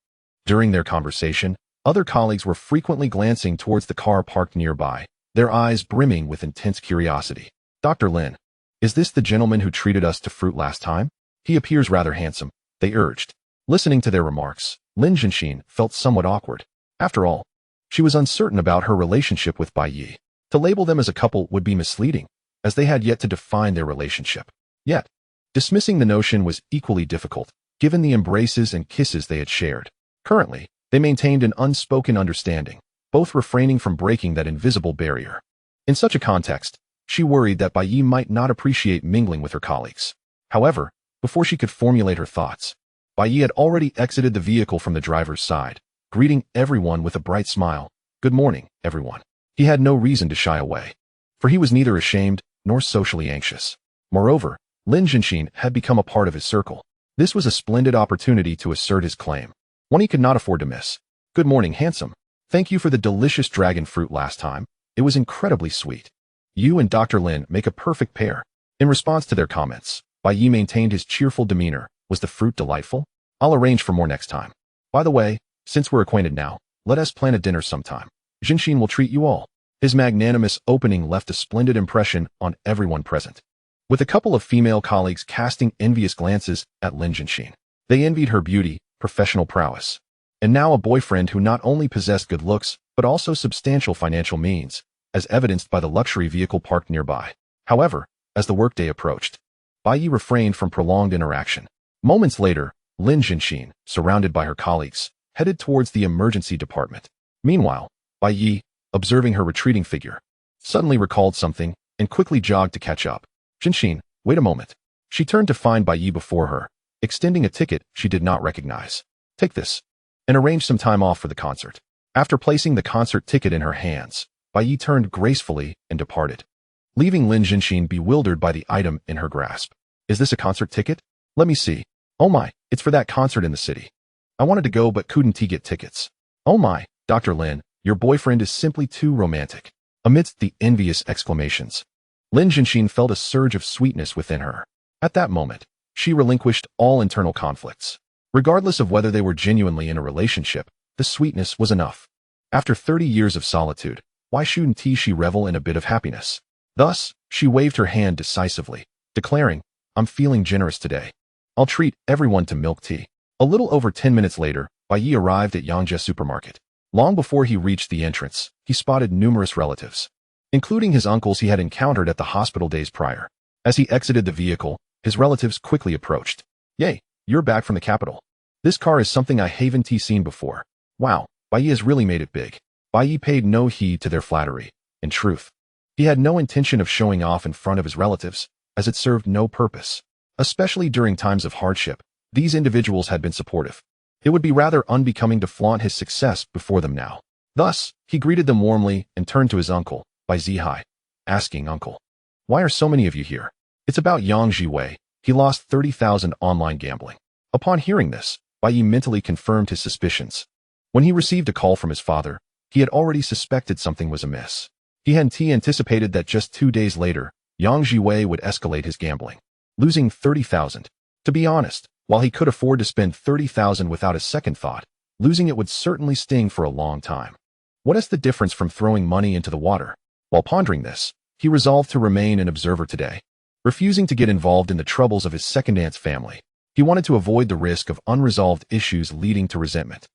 During their conversation, other colleagues were frequently glancing towards the car parked nearby, their eyes brimming with intense curiosity. "Dr. Lin, is this the gentleman who treated us to fruit last time? He appears rather handsome," they urged. Listening to their remarks, Lin Jinshin felt somewhat awkward. After all, she was uncertain about her relationship with Bai Yi. To label them as a couple would be misleading, as they had yet to define their relationship. Yet, dismissing the notion was equally difficult, given the embraces and kisses they had shared. Currently, they maintained an unspoken understanding, both refraining from breaking that invisible barrier. In such a context, she worried that Bai Yi might not appreciate mingling with her colleagues. However, before she could formulate her thoughts, Bai Yi had already exited the vehicle from the driver's side, greeting everyone with a bright smile. "Good morning, everyone." He had no reason to shy away, for he was neither ashamed nor socially anxious. Moreover, Lin Jinshin had become a part of his circle. This was a splendid opportunity to assert his claim, one he could not afford to miss. "Good morning, handsome. Thank you for the delicious dragon fruit last time. It was incredibly sweet. You and Dr. Lin make a perfect pair." In response to their comments, Bai Yi maintained his cheerful demeanor. "Was the fruit delightful? I'll arrange for more next time. By the way, since we're acquainted now, let us plan a dinner sometime. Jinshin will treat you all." His magnanimous opening left a splendid impression on everyone present, with a couple of female colleagues casting envious glances at Lin Jinshin. They envied her beauty, professional prowess, and now a boyfriend who not only possessed good looks, but also substantial financial means, as evidenced by the luxury vehicle parked nearby. However, as the workday approached, Bai Yi refrained from prolonged interaction. Moments later, Lin Jinshin, surrounded by her colleagues, headed towards the emergency department. Meanwhile, Bai Yi, observing her retreating figure, suddenly recalled something and quickly jogged to catch up. "Jinshin, wait a moment." She turned to find Bai Yi before her, extending a ticket she did not recognize. "Take this, and arrange some time off for the concert." After placing the concert ticket in her hands, Bai Yi turned gracefully and departed, leaving Lin Jinshin bewildered by the item in her grasp. "Is this a concert ticket? Let me see. Oh my, it's for that concert in the city. I wanted to go but couldn't get tickets. Oh my, Dr. Lin, your boyfriend is simply too romantic." Amidst the envious exclamations, Lin Jinshin felt a surge of sweetness within her. At that moment, she relinquished all internal conflicts. Regardless of whether they were genuinely in a relationship, the sweetness was enough. After 30 years of solitude, why shouldn't she revel in a bit of happiness? Thus, she waved her hand decisively, declaring, "I'm feeling generous today. I'll treat everyone to milk tea." A little over 10 minutes later, Bai Yi arrived at Yangzhe supermarket. Long before he reached the entrance, he spotted numerous relatives. including his uncles he had encountered at the hospital days prior. As he exited the vehicle, his relatives quickly approached. "Yay, you're back from the capital. This car is something I haven't seen before. Wow, Bai Yi has really made it big." Bai Yi paid no heed to their flattery. In truth, he had no intention of showing off in front of his relatives, as it served no purpose. Especially during times of hardship, these individuals had been supportive. It would be rather unbecoming to flaunt his success before them now. Thus, he greeted them warmly and turned to his uncle, Bai Zihai, asking, "Uncle, why are so many of you here?" "It's about Yang Jiwei. He lost 30,000 online gambling." Upon hearing this, Bai Yi mentally confirmed his suspicions. When he received a call from his father, he had already suspected something was amiss. He had anticipated that just 2 days later, Yang Jiwei would escalate his gambling, losing 30,000. To be honest, while he could afford to spend 30,000 without a second thought, losing it would certainly sting for a long time. What is the difference from throwing money into the water? While pondering this, he resolved to remain an observer today, refusing to get involved in the troubles of his second aunt's family. He wanted to avoid the risk of unresolved issues leading to resentment.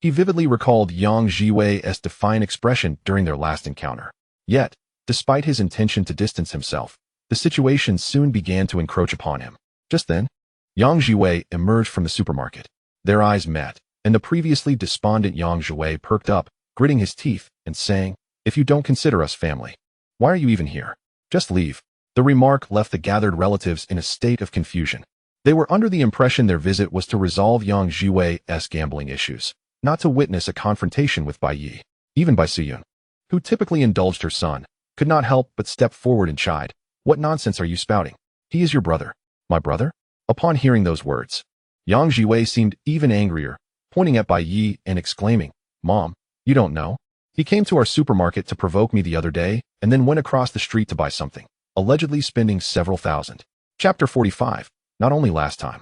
He vividly recalled Yang Jiwei's defiant expression during their last encounter. Yet, despite his intention to distance himself, the situation soon began to encroach upon him. Just then, Yang Jiwei emerged from the supermarket. Their eyes met, and the previously despondent Yang Jiwei perked up, gritting his teeth and saying, "If you don't consider us family, why are you even here? Just leave." The remark left the gathered relatives in a state of confusion. They were under the impression their visit was to resolve Yang Jiwei's gambling issues, not to witness a confrontation with Bai Yi. Even Bai Suyun, who typically indulged her son, could not help but step forward and chide, "What nonsense are you spouting? He is your brother." "My brother?" Upon hearing those words, Yang Jiwei seemed even angrier, pointing at Bai Yi and exclaiming, "Mom, you don't know? He came to our supermarket to provoke me the other day and then went across the street to buy something, allegedly spending several thousand." Chapter 45. Not only last time,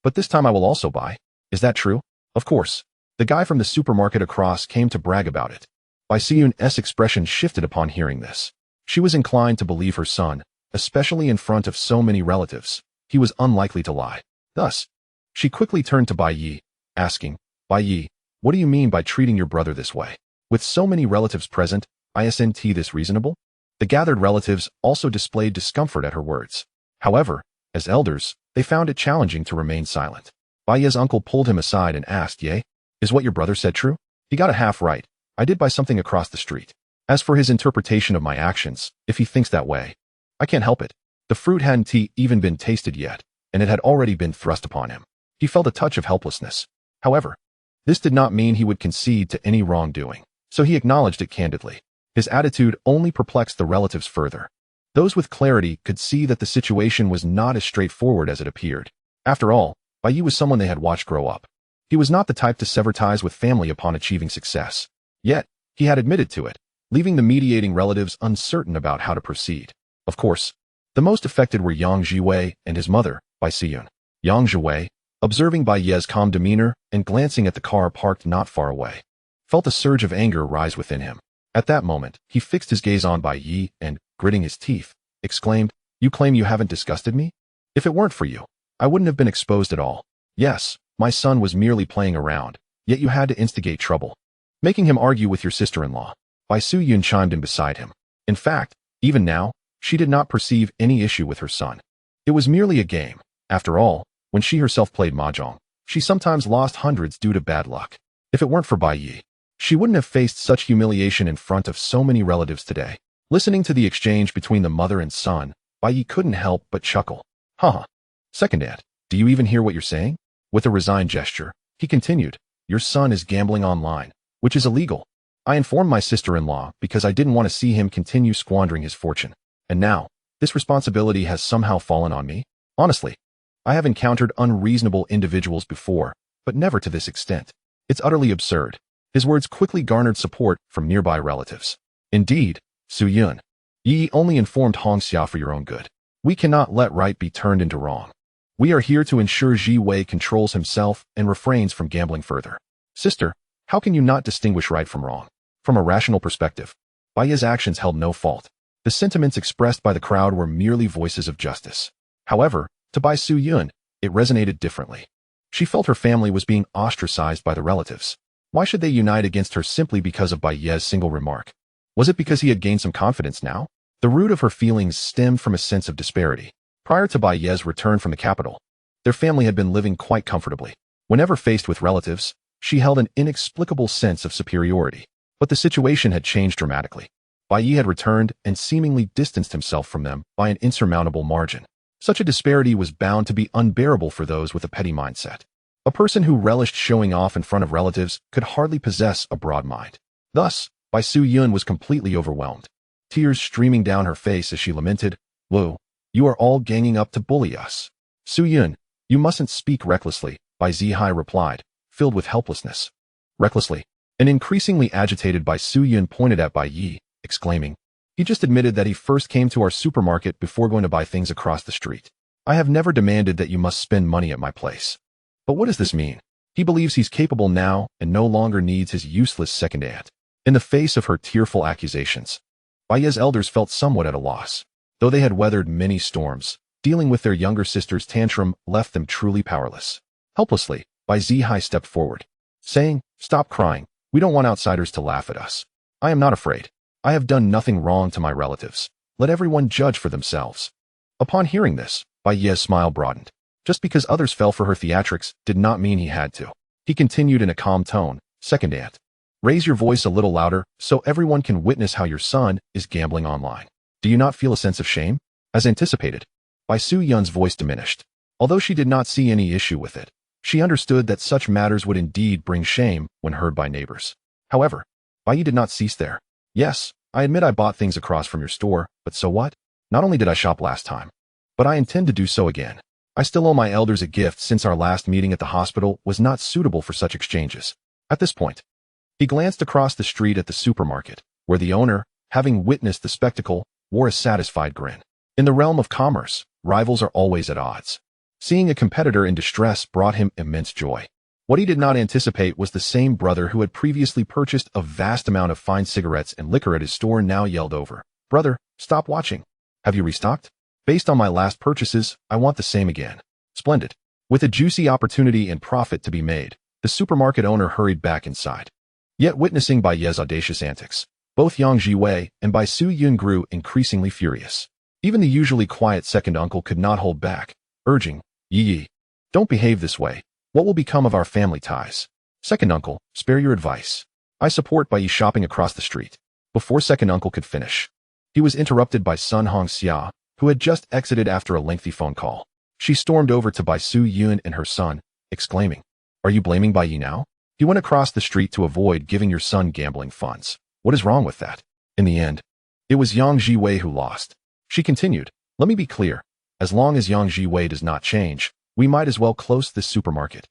but this time I will also buy. Is that true? Of course. The guy from the supermarket across came to brag about it. Bai Siyun's expression shifted upon hearing this. She was inclined to believe her son, especially in front of so many relatives. He was unlikely to lie. Thus, she quickly turned to Bai Yi, asking, "Bai Yi, what do you mean by treating your brother this way? With so many relatives present, isn't this reasonable?" The gathered relatives also displayed discomfort at her words. However, as elders, they found it challenging to remain silent. Bai Yi's uncle pulled him aside and asked, "Ye, is what your brother said true?" "He got a half right. I did buy something across the street. As for his interpretation of my actions, if he thinks that way, I can't help it." The fruit hadn't even been tasted yet, and it had already been thrust upon him. He felt a touch of helplessness. However, this did not mean he would concede to any wrongdoing, so he acknowledged it candidly. His attitude only perplexed the relatives further. Those with clarity could see that the situation was not as straightforward as it appeared. After all, Bai Yi was someone they had watched grow up. He was not the type to sever ties with family upon achieving success. Yet, he had admitted to it, leaving the mediating relatives uncertain about how to proceed. Of course, the most affected were Yang Jiwei and his mother, Bai Siyun. Yang Jiwei, observing Bai Yi's calm demeanor and glancing at the car parked not far away, felt a surge of anger rise within him. At that moment, he fixed his gaze on Bai Yi and, gritting his teeth, exclaimed, "You claim you haven't disgusted me? If it weren't for you, I wouldn't have been exposed at all. Yes, my son was merely playing around, yet you had to instigate trouble, making him argue with your sister-in-law." Bai Suyun chimed in beside him. In fact, even now, she did not perceive any issue with her son. It was merely a game. After all, when she herself played mahjong, she sometimes lost hundreds due to bad luck. If it weren't for Bai Yi, she wouldn't have faced such humiliation in front of so many relatives today. Listening to the exchange between the mother and son, Bai Yi couldn't help but chuckle. "Haha. Second aunt, do you even hear what you're saying?" With a resigned gesture, he continued, "Your son is gambling online, which is illegal. I informed my sister-in-law because I didn't want to see him continue squandering his fortune. And now, this responsibility has somehow fallen on me? Honestly, I have encountered unreasonable individuals before, but never to this extent. It's utterly absurd." His words quickly garnered support from nearby relatives. "Indeed, Suyun, Yi only informed Hong Xia for your own good. We cannot let right be turned into wrong. We are here to ensure Ji Wei controls himself and refrains from gambling further." "Sister, how can you not distinguish right from wrong?" From a rational perspective, Bai Yi's actions held no fault. The sentiments expressed by the crowd were merely voices of justice. However, to Bai Suyun, it resonated differently. She felt her family was being ostracized by the relatives. Why should they unite against her simply because of Bai Yi's single remark? Was it because he had gained some confidence now? The root of her feelings stemmed from a sense of disparity. Prior to Bai Ye's return from the capital, their family had been living quite comfortably. Whenever faced with relatives, she held an inexplicable sense of superiority. But the situation had changed dramatically. Bai Yi had returned and seemingly distanced himself from them by an insurmountable margin. Such a disparity was bound to be unbearable for those with a petty mindset. A person who relished showing off in front of relatives could hardly possess a broad mind. Thus, Bai Su Yun was completely overwhelmed, tears streaming down her face as she lamented, "Liu, you are all ganging up to bully us." "Su Yun, you mustn't speak recklessly," Bai Zihai replied, filled with helplessness. "Recklessly?" An increasingly agitated Bai Su Yun pointed at Bai Yi, exclaiming, "He just admitted that he first came to our supermarket before going to buy things across the street. I have never demanded that you must spend money at my place. But what does this mean? He believes he's capable now and no longer needs his useless second aunt." In the face of her tearful accusations, Bai Ye's elders felt somewhat at a loss. Though they had weathered many storms, dealing with their younger sister's tantrum left them truly powerless. Helplessly, Bai Zihai stepped forward, saying, "Stop crying. We don't want outsiders to laugh at us. I am not afraid. I have done nothing wrong to my relatives. Let everyone judge for themselves." Upon hearing this, Bai Ye's smile broadened. Just because others fell for her theatrics did not mean he had to. He continued in a calm tone, "Second aunt, raise your voice a little louder so everyone can witness how your son is gambling online. Do you not feel a sense of shame?" As anticipated, Bai Su Yun's voice diminished. Although she did not see any issue with it, she understood that such matters would indeed bring shame when heard by neighbors. However, Bai Yi did not cease there. "Yes, I admit I bought things across from your store, but so what? Not only did I shop last time, but I intend to do so again. I still owe my elders a gift since our last meeting at the hospital was not suitable for such exchanges." At this point, he glanced across the street at the supermarket, where the owner, having witnessed the spectacle, wore a satisfied grin. In the realm of commerce, rivals are always at odds. Seeing a competitor in distress brought him immense joy. What he did not anticipate was the same brother who had previously purchased a vast amount of fine cigarettes and liquor at his store now yelled over, "Brother, stop watching. Have you restocked? Based on my last purchases, I want the same again." Splendid. With a juicy opportunity and profit to be made, the supermarket owner hurried back inside. Yet witnessing Bai Ye's audacious antics, both Yang Jiwei and Bai Su Yun grew increasingly furious. Even the usually quiet second uncle could not hold back, urging, Yi, don't behave this way. What will become of our family ties?" "Second uncle, spare your advice. I support Bai Yi shopping across the street." Before second uncle could finish, he was interrupted by Sun Hongxia, who had just exited after a lengthy phone call. She stormed over to Bai Su Yun and her son, exclaiming, "Are you blaming Bai Yi now? You went across the street to avoid giving your son gambling funds. What is wrong with that?" In the end, it was Yang Jiwei who lost. She continued, "Let me be clear. As long as Yang Jiwei does not change, we might as well close this supermarket.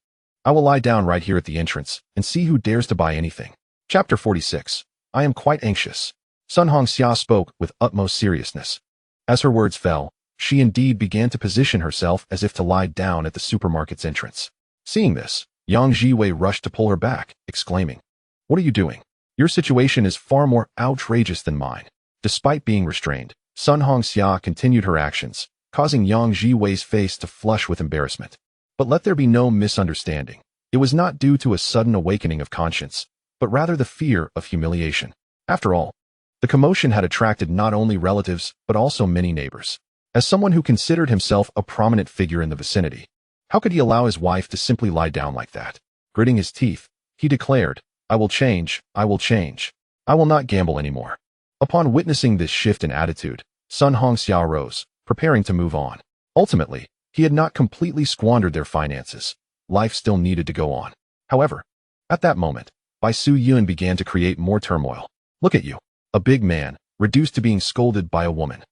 I will lie down right here at the entrance and see who dares to buy anything." Chapter 46. I am quite anxious. Sun Hongxia spoke with utmost seriousness. As her words fell, she indeed began to position herself as if to lie down at the supermarket's entrance. Seeing this, Yang Jiwei rushed to pull her back, exclaiming, "What are you doing? Your situation is far more outrageous than mine." Despite being restrained, Sun Hongxia continued her actions, causing Yang Jiwei's face to flush with embarrassment. But let there be no misunderstanding. It was not due to a sudden awakening of conscience, but rather the fear of humiliation. After all, the commotion had attracted not only relatives, but also many neighbors. As someone who considered himself a prominent figure in the vicinity, how could he allow his wife to simply lie down like that? Gritting his teeth, he declared, I will change. I will change. I will not gamble anymore." Upon witnessing this shift in attitude, Sun Hongxia rose, preparing to move on. Ultimately, he had not completely squandered their finances. Life still needed to go on. However, at that moment, Bai Su Yun began to create more turmoil. "Look at you, a big man, reduced to being scolded by a woman."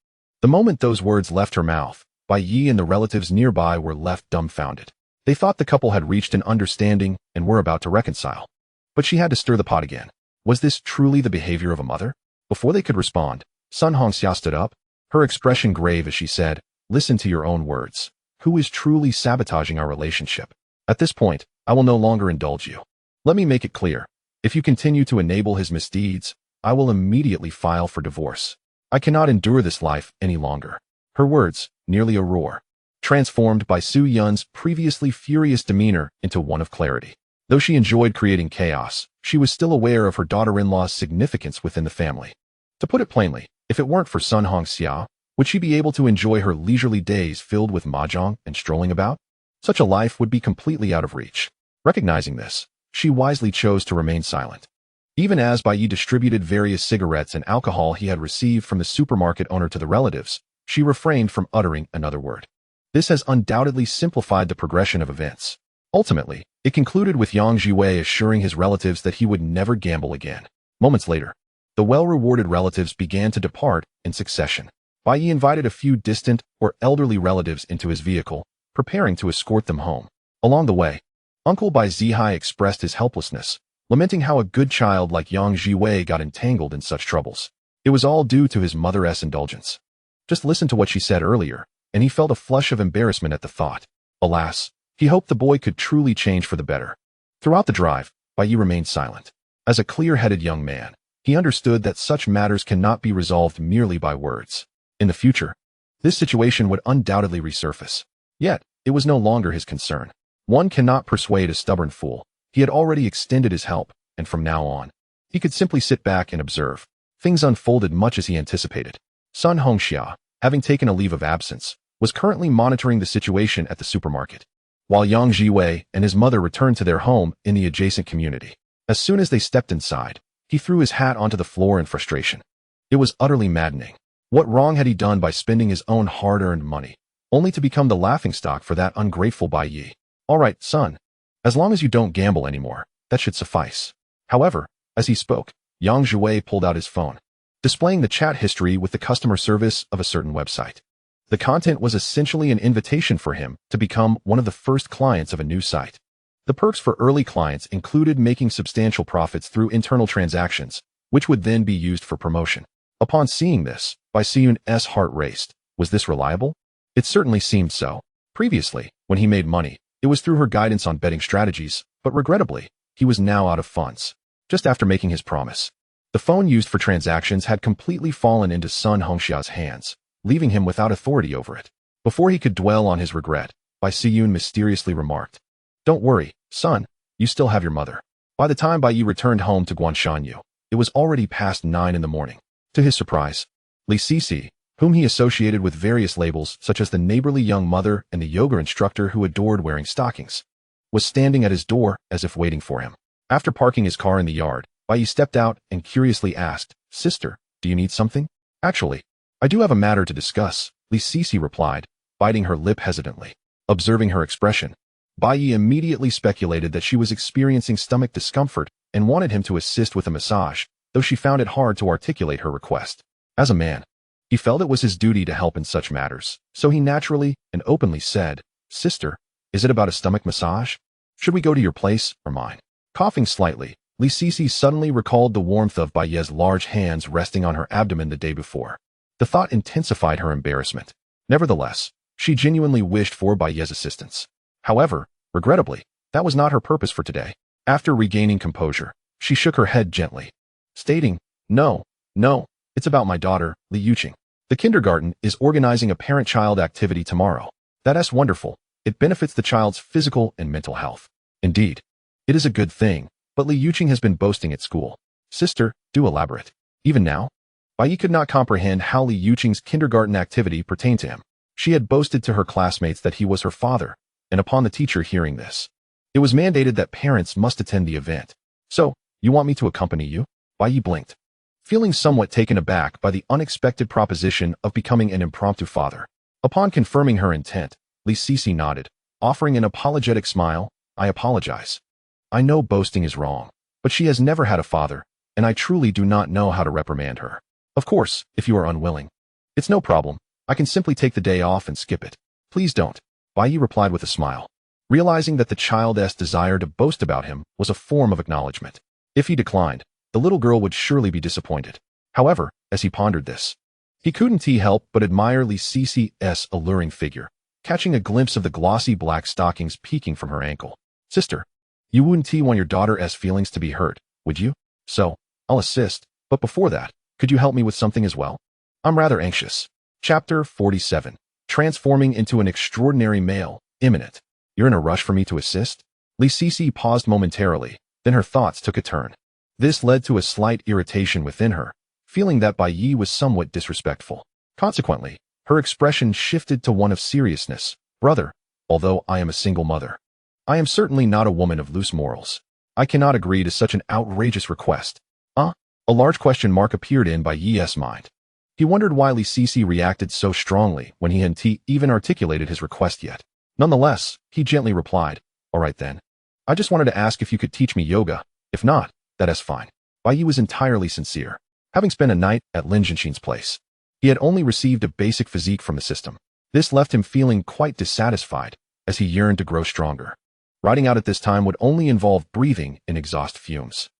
The moment those words left her mouth, Bai Yi and the relatives nearby were left dumbfounded. They thought the couple had reached an understanding and were about to reconcile. But she had to stir the pot again. Was this truly the behavior of a mother? Before they could respond, Sun Hongxia stood up, her expression grave as she said, "Listen to your own words. Who is truly sabotaging our relationship? At this point, I will no longer indulge you. Let me make it clear. If you continue to enable his misdeeds, I will immediately file for divorce. I cannot endure this life any longer." Her words, nearly a roar, transformed Bai Su Yun's previously furious demeanor into one of clarity. Though she enjoyed creating chaos, she was still aware of her daughter-in-law's significance within the family. To put it plainly, if it weren't for Sun Hongxia, would she be able to enjoy her leisurely days filled with mahjong and strolling about? Such a life would be completely out of reach. Recognizing this, she wisely chose to remain silent. Even as Bai Yi distributed various cigarettes and alcohol he had received from the supermarket owner to the relatives, she refrained from uttering another word. This has undoubtedly simplified the progression of events. Ultimately, it concluded with Yang Jiwei assuring his relatives that he would never gamble again. Moments later, the well-rewarded relatives began to depart in succession. Bai Yi invited a few distant or elderly relatives into his vehicle, preparing to escort them home. Along the way, Uncle Bai Zihai expressed his helplessness, lamenting how a good child like Yang Jiwei got entangled in such troubles. It was all due to his mother's indulgence. Just listen to what she said earlier, and he felt a flush of embarrassment at the thought. Alas, he hoped the boy could truly change for the better. Throughout the drive, Bai Yi remained silent. As a clear-headed young man, he understood that such matters cannot be resolved merely by words. In the future, this situation would undoubtedly resurface. Yet, it was no longer his concern. One cannot persuade a stubborn fool. He had already extended his help, and from now on, he could simply sit back and observe. Things unfolded much as he anticipated. Sun Hongxia, having taken a leave of absence, was currently monitoring the situation at the supermarket, while Yang Jiwei and his mother returned to their home in the adjacent community. As soon as they stepped inside, he threw his hat onto the floor in frustration. It was utterly maddening. What wrong had he done by spending his own hard-earned money, only to become the laughingstock for that ungrateful Bai Yi? All right, son. As long as you don't gamble anymore, that should suffice. However, as he spoke, Yang Jiwei pulled out his phone, displaying the chat history with the customer service of a certain website. The content was essentially an invitation for him to become one of the first clients of a new site. The perks for early clients included making substantial profits through internal transactions, which would then be used for promotion. Upon seeing this, Bai Siyun's heart raced. Was this reliable? It certainly seemed so. Previously, when he made money, it was through her guidance on betting strategies, but regrettably, he was now out of funds. Just after making his promise, the phone used for transactions had completely fallen into Sun Hongxia's hands, leaving him without authority over it. Before he could dwell on his regret, Bai Siyun mysteriously remarked, "Don't worry, son, you still have your mother." By the time Bai Yi returned home to Guanshanyu, it was already past 9 in the morning. To his surprise, Li Sisi, whom he associated with various labels such as the neighborly young mother and the yoga instructor who adored wearing stockings, was standing at his door as if waiting for him. After parking his car in the yard, Bai Yi stepped out and curiously asked, "Sister, do you need something?" "Actually, I do have a matter to discuss," Li Sisi replied, biting her lip hesitantly. Observing her expression, Bai Yi immediately speculated that she was experiencing stomach discomfort and wanted him to assist with a massage, though she found it hard to articulate her request. As a man, he felt it was his duty to help in such matters, so he naturally and openly said, "Sister, is it about a stomach massage? Should we go to your place or mine?" Coughing slightly, Li Sisi suddenly recalled the warmth of Bai Yi's large hands resting on her abdomen the day before. The thought intensified her embarrassment. Nevertheless, she genuinely wished for Bai Yi's assistance. However, regrettably, that was not her purpose for today. After regaining composure, she shook her head gently, stating, No, it's about my daughter, Liu Xuedong. The kindergarten is organizing a parent-child activity tomorrow. That's wonderful. It benefits the child's physical and mental health. Indeed, it is a good thing, but Liu Xuedong has been boasting at school. Sister, do elaborate. Even now, Bai Yi could not comprehend how Liu Xuedong's kindergarten activity pertained to him. She had boasted to her classmates that he was her father, and upon the teacher hearing this, it was mandated that parents must attend the event. "So, you want me to accompany you?" Bai Yi blinked, feeling somewhat taken aback by the unexpected proposition of becoming an impromptu father. Upon confirming her intent, Li Sisi nodded, offering an apologetic smile. "I apologize. I know boasting is wrong, but she has never had a father, and I truly do not know how to reprimand her. Of course, if you are unwilling, it's no problem. I can simply take the day off and skip it." "Please don't," Bai Yi replied with a smile, realizing that the child's desire to boast about him was a form of acknowledgement. If he declined, the little girl would surely be disappointed. However, as he pondered this, he couldn't help but admire Li Sisi's alluring figure, catching a glimpse of the glossy black stockings peeking from her ankle. "Sister, you wouldn't want your daughter's feelings to be hurt, would you? So, I'll assist, but before that, could you help me with something as well? I'm rather anxious." Chapter 47. Transforming into an extraordinary male, imminent. "You're in a rush for me to assist?" Li Sisi paused momentarily, then her thoughts took a turn. This led to a slight irritation within her, feeling that Bai Yi was somewhat disrespectful. Consequently, her expression shifted to one of seriousness. Brother, although I am a single mother, I am certainly not a woman of loose morals. I cannot agree to such an outrageous request. A large question mark appeared in Bai Yi's mind. He wondered why Li Sisi reacted so strongly when he hadn't even articulated his request yet. Nonetheless, he gently replied, "All right then. I just wanted to ask if you could teach me yoga. If not, that is fine." Bai Yi was entirely sincere. Having spent a night at Lin Jinshin's place, he had only received a basic physique from the system. This left him feeling quite dissatisfied, as he yearned to grow stronger. Riding out at this time would only involve breathing in exhaust fumes.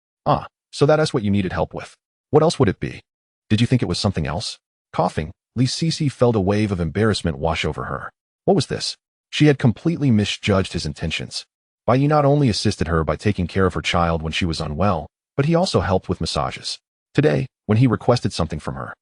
So that is what you needed help with. What else would it be? Did you think it was something else? Coughing, Li Sisi felt a wave of embarrassment wash over her. What was this? She had completely misjudged his intentions. Bai Yi not only assisted her by taking care of her child when she was unwell, but he also helped with massages. Today, when he requested something from her,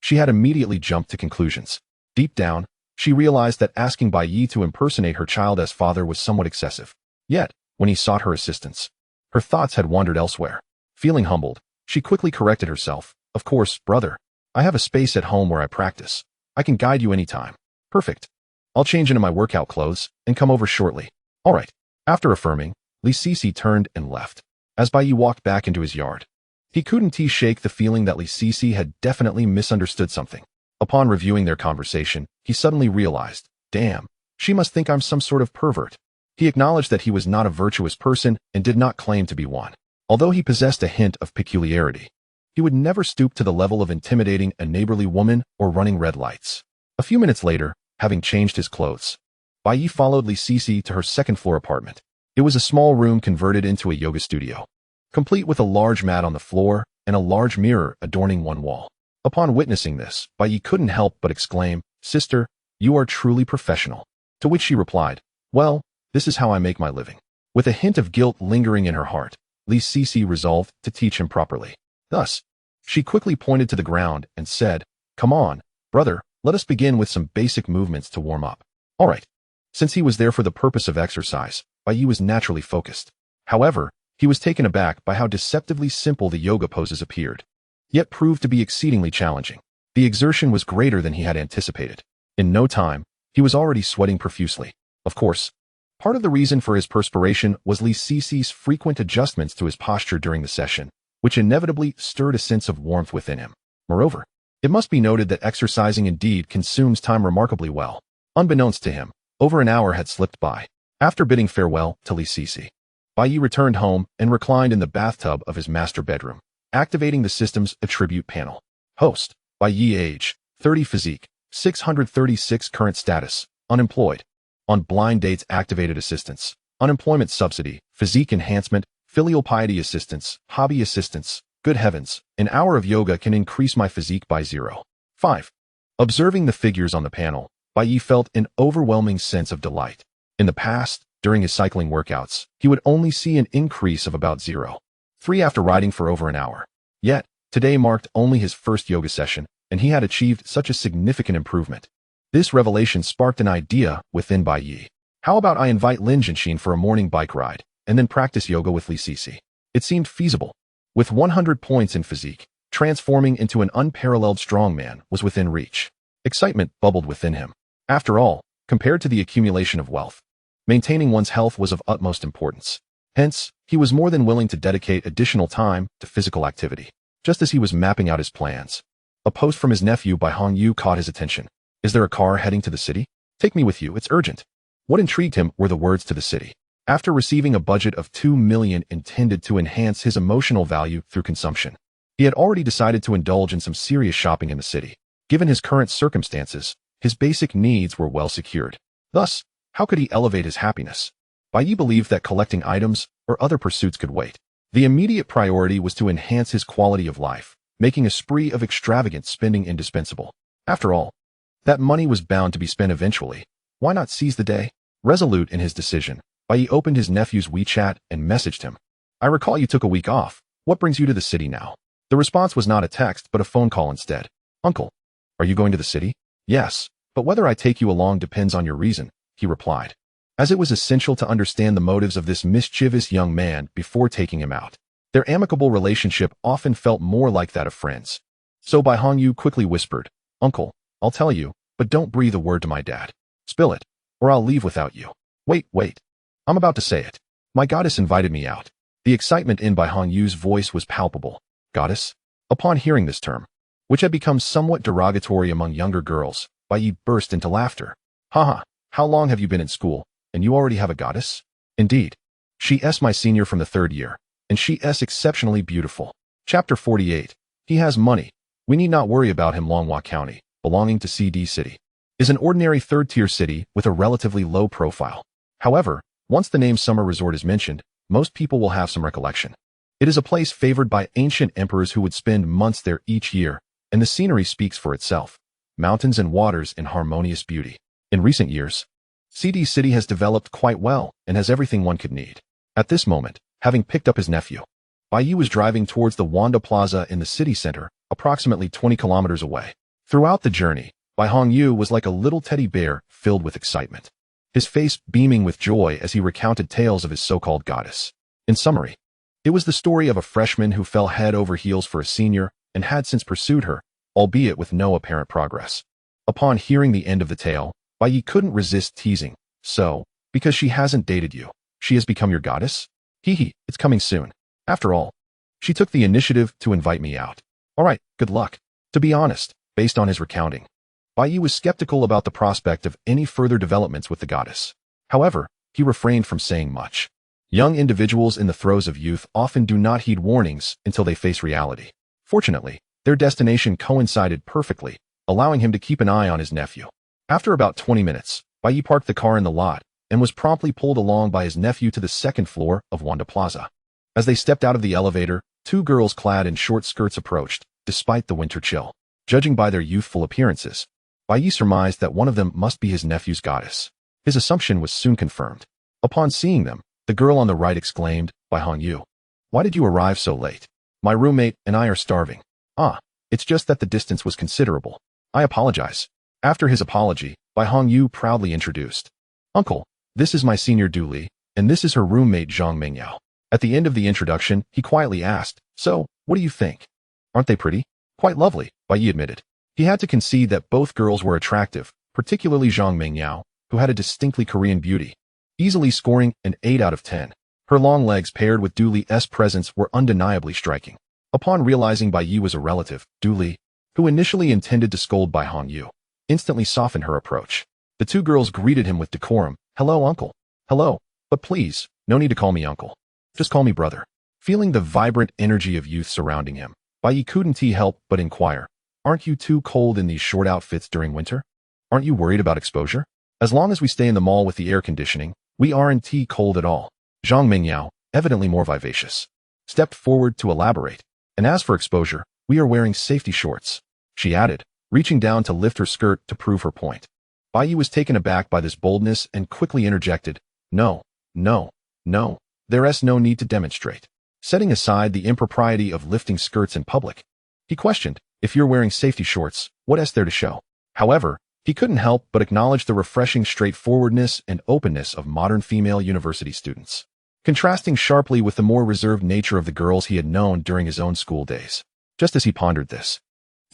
she had immediately jumped to conclusions. Deep down, she realized that asking Bai Yi to impersonate her child as father was somewhat excessive. Yet, when he sought her assistance, her thoughts had wandered elsewhere. Feeling humbled, she quickly corrected herself. "Of course, brother. I have a space at home where I practice. I can guide you anytime." "Perfect. I'll change into my workout clothes and come over shortly." "All right." After affirming, Li Sisi turned and left. As Bai Yi walked back into his yard, he couldn't shake the feeling that Li Sisi had definitely misunderstood something. Upon reviewing their conversation, he suddenly realized, damn, she must think I'm some sort of pervert. He acknowledged that he was not a virtuous person and did not claim to be one. Although he possessed a hint of peculiarity, he would never stoop to the level of intimidating a neighborly woman or running red lights. A few minutes later, having changed his clothes, Bai Yi followed Li Sisi to her second-floor apartment. It was a small room converted into a yoga studio, complete with a large mat on the floor and a large mirror adorning one wall. Upon witnessing this, Bai Yi couldn't help but exclaim, "Sister, you are truly professional." To which she replied, "Well, this is how I make my living." With a hint of guilt lingering in her heart, Li Sisi resolved to teach him properly. Thus, she quickly pointed to the ground and said, "Come on, brother, let us begin with some basic movements to warm up." All right. Since he was there for the purpose of exercise, Bai Yi was naturally focused. However, he was taken aback by how deceptively simple the yoga poses appeared, yet proved to be exceedingly challenging. The exertion was greater than he had anticipated. In no time, he was already sweating profusely. Of course, part of the reason for his perspiration was Li Sisi's frequent adjustments to his posture during the session, which inevitably stirred a sense of warmth within him. Moreover, it must be noted that exercising indeed consumes time remarkably well. Unbeknownst to him, over an hour had slipped by. After bidding farewell to Li Sisi, Bai Yi returned home and reclined in the bathtub of his master bedroom, activating the system's attribute panel. Host, Bai Yi. Age, 30. Physique, 636. Current status, unemployed. On blind dates, activated assistance, unemployment subsidy, physique enhancement, filial piety assistance, hobby assistance. Good heavens, an hour of yoga can increase my physique by 0.5. Observing the figures on the panel, Bai Yi felt an overwhelming sense of delight. In the past, during his cycling workouts, he would only see an increase of about 0.3 after riding for over an hour. Yet, today marked only his first yoga session, and he had achieved such a significant improvement. This revelation sparked an idea within Bai Yi. How about I invite Lin Jinshin for a morning bike ride, and then practice yoga with Li Sisi? It seemed feasible. With 100 points in physique, transforming into an unparalleled strongman was within reach. Excitement bubbled within him. After all, compared to the accumulation of wealth, maintaining one's health was of utmost importance. Hence, he was more than willing to dedicate additional time to physical activity. Just as he was mapping out his plans, a post from his nephew by Hong Yu caught his attention. "Is there a car heading to the city? Take me with you, it's urgent." What intrigued him were the words "to the city." After receiving a budget of 2 million intended to enhance his emotional value through consumption, he had already decided to indulge in some serious shopping in the city. Given his current circumstances, his basic needs were well secured. Thus, how could he elevate his happiness? Bai Yi believed that collecting items or other pursuits could wait. The immediate priority was to enhance his quality of life, making a spree of extravagant spending indispensable. After all, that money was bound to be spent eventually. Why not seize the day? Resolute in his decision, Bai Yi opened his nephew's WeChat and messaged him. "I recall you took a week off. What brings you to the city now?" The response was not a text but a phone call instead. "Uncle, are you going to the city?" "Yes, but whether I take you along depends on your reason," he replied, as it was essential to understand the motives of this mischievous young man before taking him out. Their amicable relationship often felt more like that of friends. So Bai Hongyu quickly whispered, "Uncle, I'll tell you, but don't breathe a word to my dad. Spill it, or I'll leave without you." Wait. I'm about to say it. My goddess invited me out. The excitement in Bai Hongyu's voice was palpable. Goddess? Upon hearing this term, which had become somewhat derogatory among younger girls, Bai Yi burst into laughter. Haha, how long have you been in school, and you already have a goddess? Indeed. She's my senior from the 3rd year, and she's exceptionally beautiful. Chapter 48. He has money. We need not worry about him. Longhua County, belonging to CD City, is an ordinary 3rd-tier city with a relatively low profile. However, once the name Summer Resort is mentioned, most people will have some recollection. It is a place favored by ancient emperors who would spend months there each year, and the scenery speaks for itself. Mountains and waters in harmonious beauty. In recent years, CD City has developed quite well and has everything one could need. At this moment, having picked up his nephew, Bai Yi was driving towards the Wanda Plaza in the city center, approximately 20 kilometers away. Throughout the journey, Bai Hongyu was like a little teddy bear filled with excitement, his face beaming with joy as he recounted tales of his so-called goddess. In summary, it was the story of a freshman who fell head over heels for a senior and had since pursued her, albeit with no apparent progress. Upon hearing the end of the tale, Bai Yi couldn't resist teasing. So, because she hasn't dated you, she has become your goddess? Hee, it's coming soon. After all, she took the initiative to invite me out. Alright, good luck. To be honest, based on his recounting, Bai Yi was skeptical about the prospect of any further developments with the goddess. However, he refrained from saying much. Young individuals in the throes of youth often do not heed warnings until they face reality. Fortunately, their destination coincided perfectly, allowing him to keep an eye on his nephew. After about 20 minutes, Bai Yi parked the car in the lot and was promptly pulled along by his nephew to the 2nd floor of Wanda Plaza. As they stepped out of the elevator, 2 girls clad in short skirts approached, despite the winter chill. Judging by their youthful appearances, Bai Yi surmised that one of them must be his nephew's goddess. His assumption was soon confirmed. Upon seeing them, the girl on the right exclaimed, "Bai Hongyu, why did you arrive so late? My roommate and I are starving." "Ah, it's just that the distance was considerable. I apologize." After his apology, Bai Hongyu proudly introduced, "Uncle, this is my senior Du Li, and this is her roommate Zhang Mingyao." At the end of the introduction, he quietly asked, "So, what do you think? Aren't they pretty?" "Quite lovely," Bai Yi admitted. He had to concede that both girls were attractive, particularly Zhang Mingyao, who had a distinctly Korean beauty, easily scoring an 8 out of 10. Her long legs paired with Du Li's presence were undeniably striking. Upon realizing Bai Yi was a relative, Du Li, who initially intended to scold Bai Hongyu, instantly softened her approach. The 2 girls greeted him with decorum. "Hello, uncle." "Hello, but please, no need to call me uncle. Just call me brother." Feeling the vibrant energy of youth surrounding him, Bai Yi couldn't help but inquire, "Aren't you too cold in these short outfits during winter? Aren't you worried about exposure?" "As long as we stay in the mall with the air conditioning, we aren't cold at all." Zhang Mingyao, evidently more vivacious, stepped forward to elaborate. "And as for exposure, we are wearing safety shorts," she added, reaching down to lift her skirt to prove her point. Bai Yi was taken aback by this boldness and quickly interjected, No, there's no need to demonstrate." Setting aside the impropriety of lifting skirts in public, he questioned, "If you're wearing safety shorts, what's there to show?" However, he couldn't help but acknowledge the refreshing straightforwardness and openness of modern female university students, contrasting sharply with the more reserved nature of the girls he had known during his own school days. Just as he pondered this,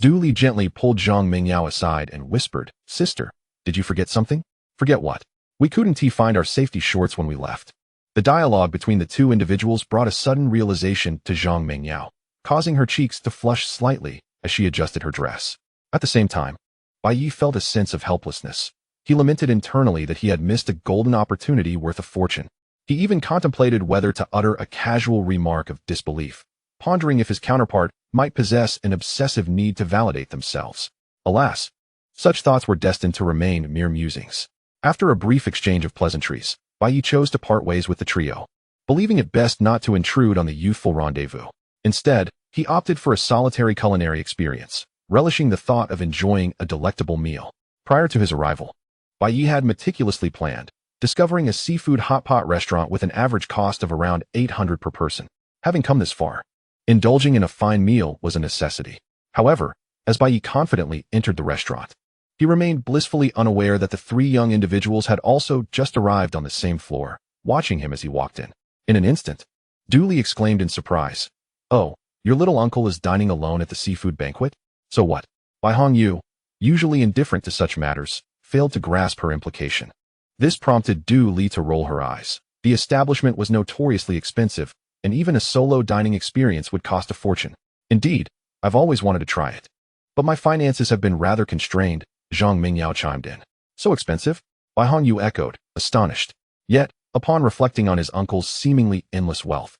Du Li gently pulled Zhang Mingyao aside and whispered, "Sister, did you forget something?" "Forget what?" "We couldn't find our safety shorts when we left." The dialogue between the 2 individuals brought a sudden realization to Zhang Mingyao, causing her cheeks to flush slightly as she adjusted her dress. At the same time, Bai Yi felt a sense of helplessness. He lamented internally that he had missed a golden opportunity worth a fortune. He even contemplated whether to utter a casual remark of disbelief, pondering if his counterpart might possess an obsessive need to validate themselves. Alas, such thoughts were destined to remain mere musings. After a brief exchange of pleasantries, Bai Yi chose to part ways with the trio, believing it best not to intrude on the youthful rendezvous. Instead, he opted for a solitary culinary experience, relishing the thought of enjoying a delectable meal. Prior to his arrival, Bai Yi had meticulously planned, discovering a seafood hot pot restaurant with an average cost of around 800 per person. Having come this far, indulging in a fine meal was a necessity. However, as Bai Yi confidently entered the restaurant, he remained blissfully unaware that the 3 young individuals had also just arrived on the same floor, watching him as he walked in. In an instant, Du Li exclaimed in surprise, "Oh, your little uncle is dining alone at the seafood banquet?" So what? Bai Hongyu, usually indifferent to such matters, failed to grasp her implication. This prompted Du Li to roll her eyes. The establishment was notoriously expensive, and even a solo dining experience would cost a fortune. Indeed, I've always wanted to try it. But my finances have been rather constrained, Zhang Mingyao chimed in. So expensive? Bai Hongyu echoed, astonished. Yet, upon reflecting on his uncle's seemingly endless wealth,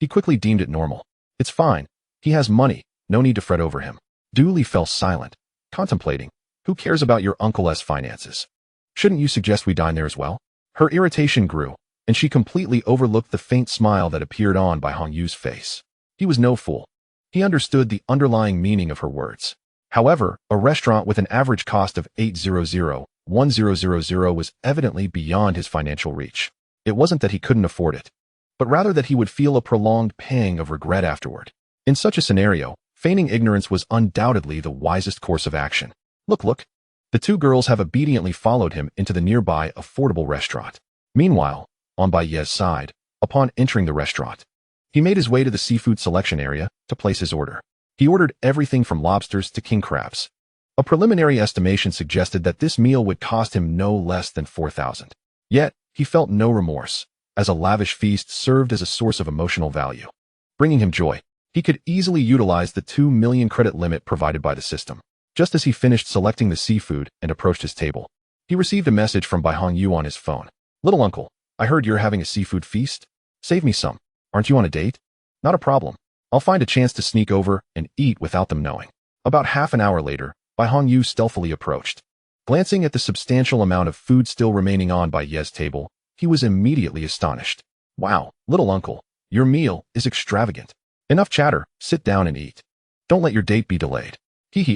he quickly deemed it normal. It's fine. He has money, no need to fret over him. Du Li fell silent, contemplating. Who cares about your uncle's finances? Shouldn't you suggest we dine there as well? Her irritation grew, and she completely overlooked the faint smile that appeared on Bai Hongyu's face. He was no fool. He understood the underlying meaning of her words. However, a restaurant with an average cost of 800,1000 was evidently beyond his financial reach. It wasn't that he couldn't afford it, but rather that he would feel a prolonged pang of regret afterward. In such a scenario, feigning ignorance was undoubtedly the wisest course of action. Look. The two girls have obediently followed him into the nearby affordable restaurant. Meanwhile, on Bai Ye's side, upon entering the restaurant, he made his way to the seafood selection area to place his order. He ordered everything from lobsters to king crabs. A preliminary estimation suggested that this meal would cost him no less than 4,000. Yet, he felt no remorse, as a lavish feast served as a source of emotional value. Bringing him joy, he could easily utilize the 2 million credit limit provided by the system. Just as he finished selecting the seafood and approached his table, he received a message from Bai Hongyu on his phone. Little uncle, I heard you're having a seafood feast. Save me some. Aren't you on a date? Not a problem. I'll find a chance to sneak over and eat without them knowing. About half an hour later, Bai Hongyu stealthily approached. Glancing at the substantial amount of food still remaining on Bai Ye's table, he was immediately astonished. Wow, little uncle, your meal is extravagant. Enough chatter, sit down and eat. Don't let your date be delayed.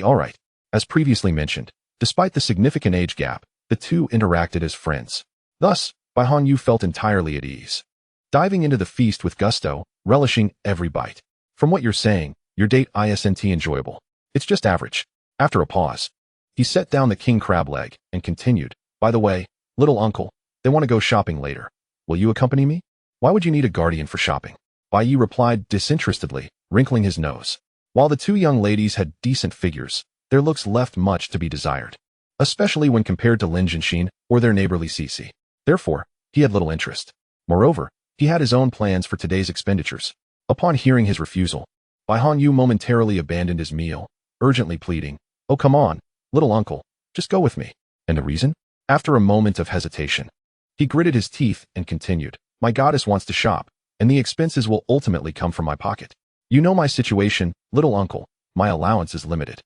All right. As previously mentioned, despite the significant age gap, the two interacted as friends. Thus, Bai Hongyu felt entirely at ease, diving into the feast with gusto, relishing every bite. From what you're saying, your date isn't enjoyable. It's just average. After a pause, he set down the king crab leg and continued. By the way, little uncle, they want to go shopping later. Will you accompany me? Why would you need a guardian for shopping? Bai Yi replied disinterestedly, wrinkling his nose. While the two young ladies had decent figures, their looks left much to be desired, especially when compared to Lin Jianxin or their neighborly Cici. Therefore, he had little interest. Moreover, he had his own plans for today's expenditures. Upon hearing his refusal, Bai Hongyu momentarily abandoned his meal, urgently pleading, "Oh, come on, little uncle, just go with me." And the reason? After a moment of hesitation, he gritted his teeth and continued, "My goddess wants to shop, and the expenses will ultimately come from my pocket. You know my situation, little uncle, my allowance is limited.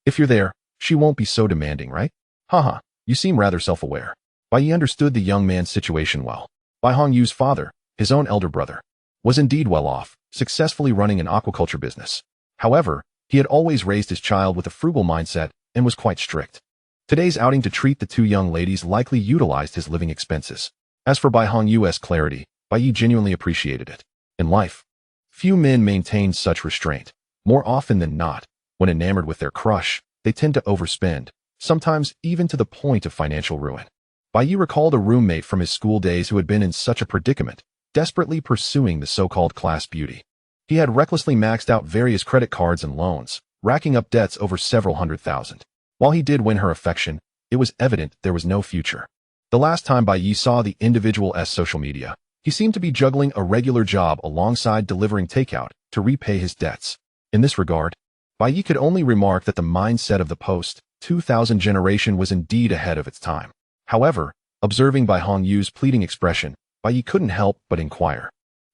If you're there, she won't be so demanding, right? Haha, you seem rather self-aware." Bai Yi understood the young man's situation well. Bai Hongyu's father, his own elder brother, was indeed well off, successfully running an aquaculture business. However, he had always raised his child with a frugal mindset and was quite strict. Today's outing to treat the two young ladies likely utilized his living expenses. As for Bai Hongyu's clarity, Bai Yi genuinely appreciated it. In life, few men maintain such restraint. More often than not, when enamored with their crush, they tend to overspend, sometimes even to the point of financial ruin. Bai Yi recalled a roommate from his school days who had been in such a predicament, desperately pursuing the so-called class beauty. He had recklessly maxed out various credit cards and loans, racking up debts over several $100,000. While he did win her affection, it was evident there was no future. The last time Bai Yi saw the individual's social media, he seemed to be juggling a regular job alongside delivering takeout to repay his debts. In this regard, Bai Yi could only remark that the mindset of the post-2000 generation was indeed ahead of its time. However, observing Bai Hongyu's pleading expression, Bai Yi couldn't help but inquire.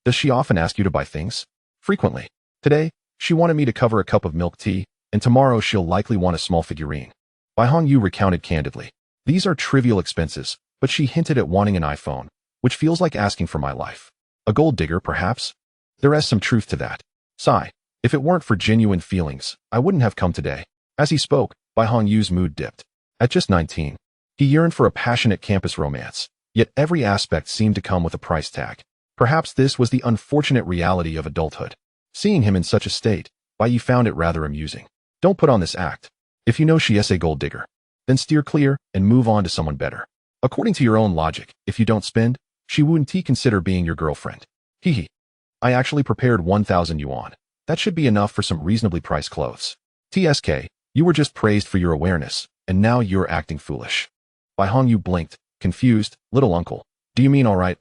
Does she often ask you to buy things? Frequently. Today, she wanted me to cover a cup of milk tea, and tomorrow she'll likely want a small figurine. Bai Hongyu recounted candidly. These are trivial expenses, but she hinted at wanting an iPhone, which feels like asking for my life. A gold digger, perhaps? There is some truth to that. Sigh. If it weren't for genuine feelings, I wouldn't have come today. As he spoke, Bai Hongyu's mood dipped. At just 19, he yearned for a passionate campus romance, yet every aspect seemed to come with a price tag. Perhaps this was the unfortunate reality of adulthood. Seeing him in such a state, Bai Yi found it rather amusing. Don't put on this act. If you know she is a gold digger, then steer clear and move on to someone better. According to your own logic, if you don't spend, she wouldn't consider being your girlfriend. I actually prepared 1,000 yuan. That should be enough for some reasonably priced clothes. TSK, You were just praised for your awareness, and now you're acting foolish. Bai Hongyu blinked, confused. Little uncle, do you mean all right?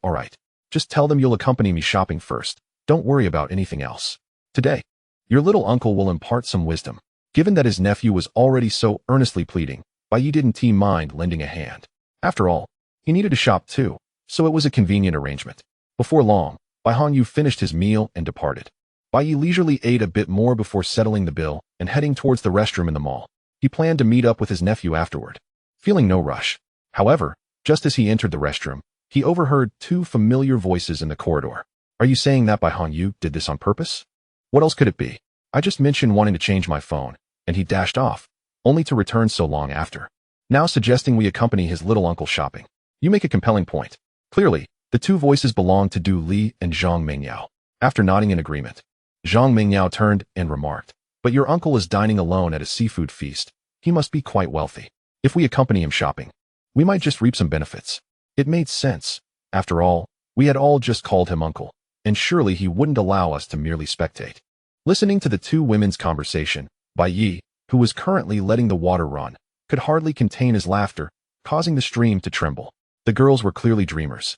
Just tell them you'll accompany me shopping first. Don't worry about anything else. Today, your little uncle will impart some wisdom. Given that his nephew was already so earnestly pleading, Bai Yi didn't mind lending a hand. After all, he needed to shop too, so it was a convenient arrangement. Before long, Bai Hongyu finished his meal and departed. Bai Yi leisurely ate a bit more before settling the bill and heading towards the restroom in the mall. He planned to meet up with his nephew afterward, feeling no rush. However, just as he entered the restroom, he overheard two familiar voices in the corridor. Are you saying that Bai Hongyu did this on purpose? What else could it be? I just mentioned wanting to change my phone, and he dashed off, only to return so long after. Now suggesting we accompany his little uncle shopping. You make a compelling point. Clearly, the two voices belonged to Du Li and Zhang Mingyao. After nodding in agreement, Zhang Mingyao turned and remarked, but your uncle is dining alone at a seafood feast. He must be quite wealthy. If we accompany him shopping, we might just reap some benefits. It made sense. After all, we had all just called him uncle, and surely he wouldn't allow us to merely spectate. Listening to the two women's conversation, Bai Yi, who was currently letting the water run, could hardly contain his laughter, causing the stream to tremble. The girls were clearly dreamers,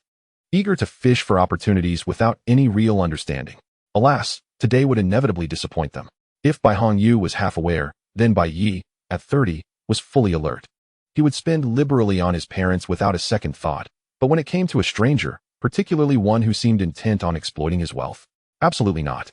eager to fish for opportunities without any real understanding. Alas, today would inevitably disappoint them. If Bai Hongyu was half aware, then Bai Yi, at 30, was fully alert. He would spend liberally on his parents without a second thought, but when it came to a stranger, particularly one who seemed intent on exploiting his wealth, absolutely not.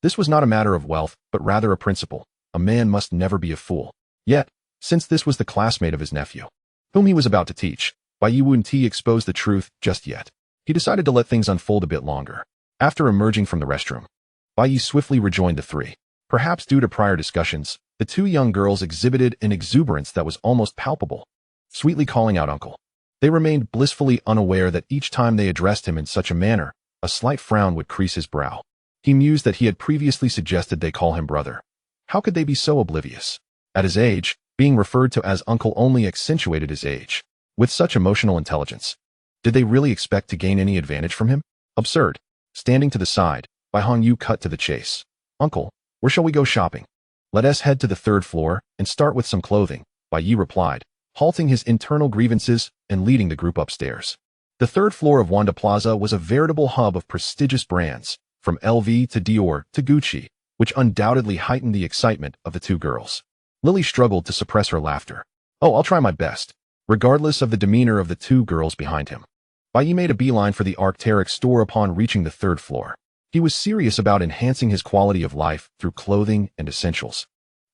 This was not a matter of wealth, but rather a principle. A man must never be a fool. Yet, since this was the classmate of his nephew, whom he was about to teach, Bai Yi wouldn't expose the truth just yet. He decided to let things unfold a bit longer. After emerging from the restroom, Bai Yi swiftly rejoined the three. Perhaps due to prior discussions, the two young girls exhibited an exuberance that was almost palpable, sweetly calling out uncle. They remained blissfully unaware that each time they addressed him in such a manner, a slight frown would crease his brow. He mused that he had previously suggested they call him brother. How could they be so oblivious? At his age, being referred to as uncle only accentuated his age. With such emotional intelligence, did they really expect to gain any advantage from him? Absurd. Standing to the side, Bai Hongyu cut to the chase. Uncle, where shall we go shopping? Let us head to the third floor and start with some clothing, Bai Yi replied, halting his internal grievances and leading the group upstairs. The third floor of Wanda Plaza was a veritable hub of prestigious brands, from LV to Dior to Gucci, which undoubtedly heightened the excitement of the two girls. Lily struggled to suppress her laughter. Oh, I'll try my best, regardless of the demeanor of the two girls behind him. Bai Yi made a beeline for the Arc'teryx store upon reaching the third floor. He was serious about enhancing his quality of life through clothing and essentials.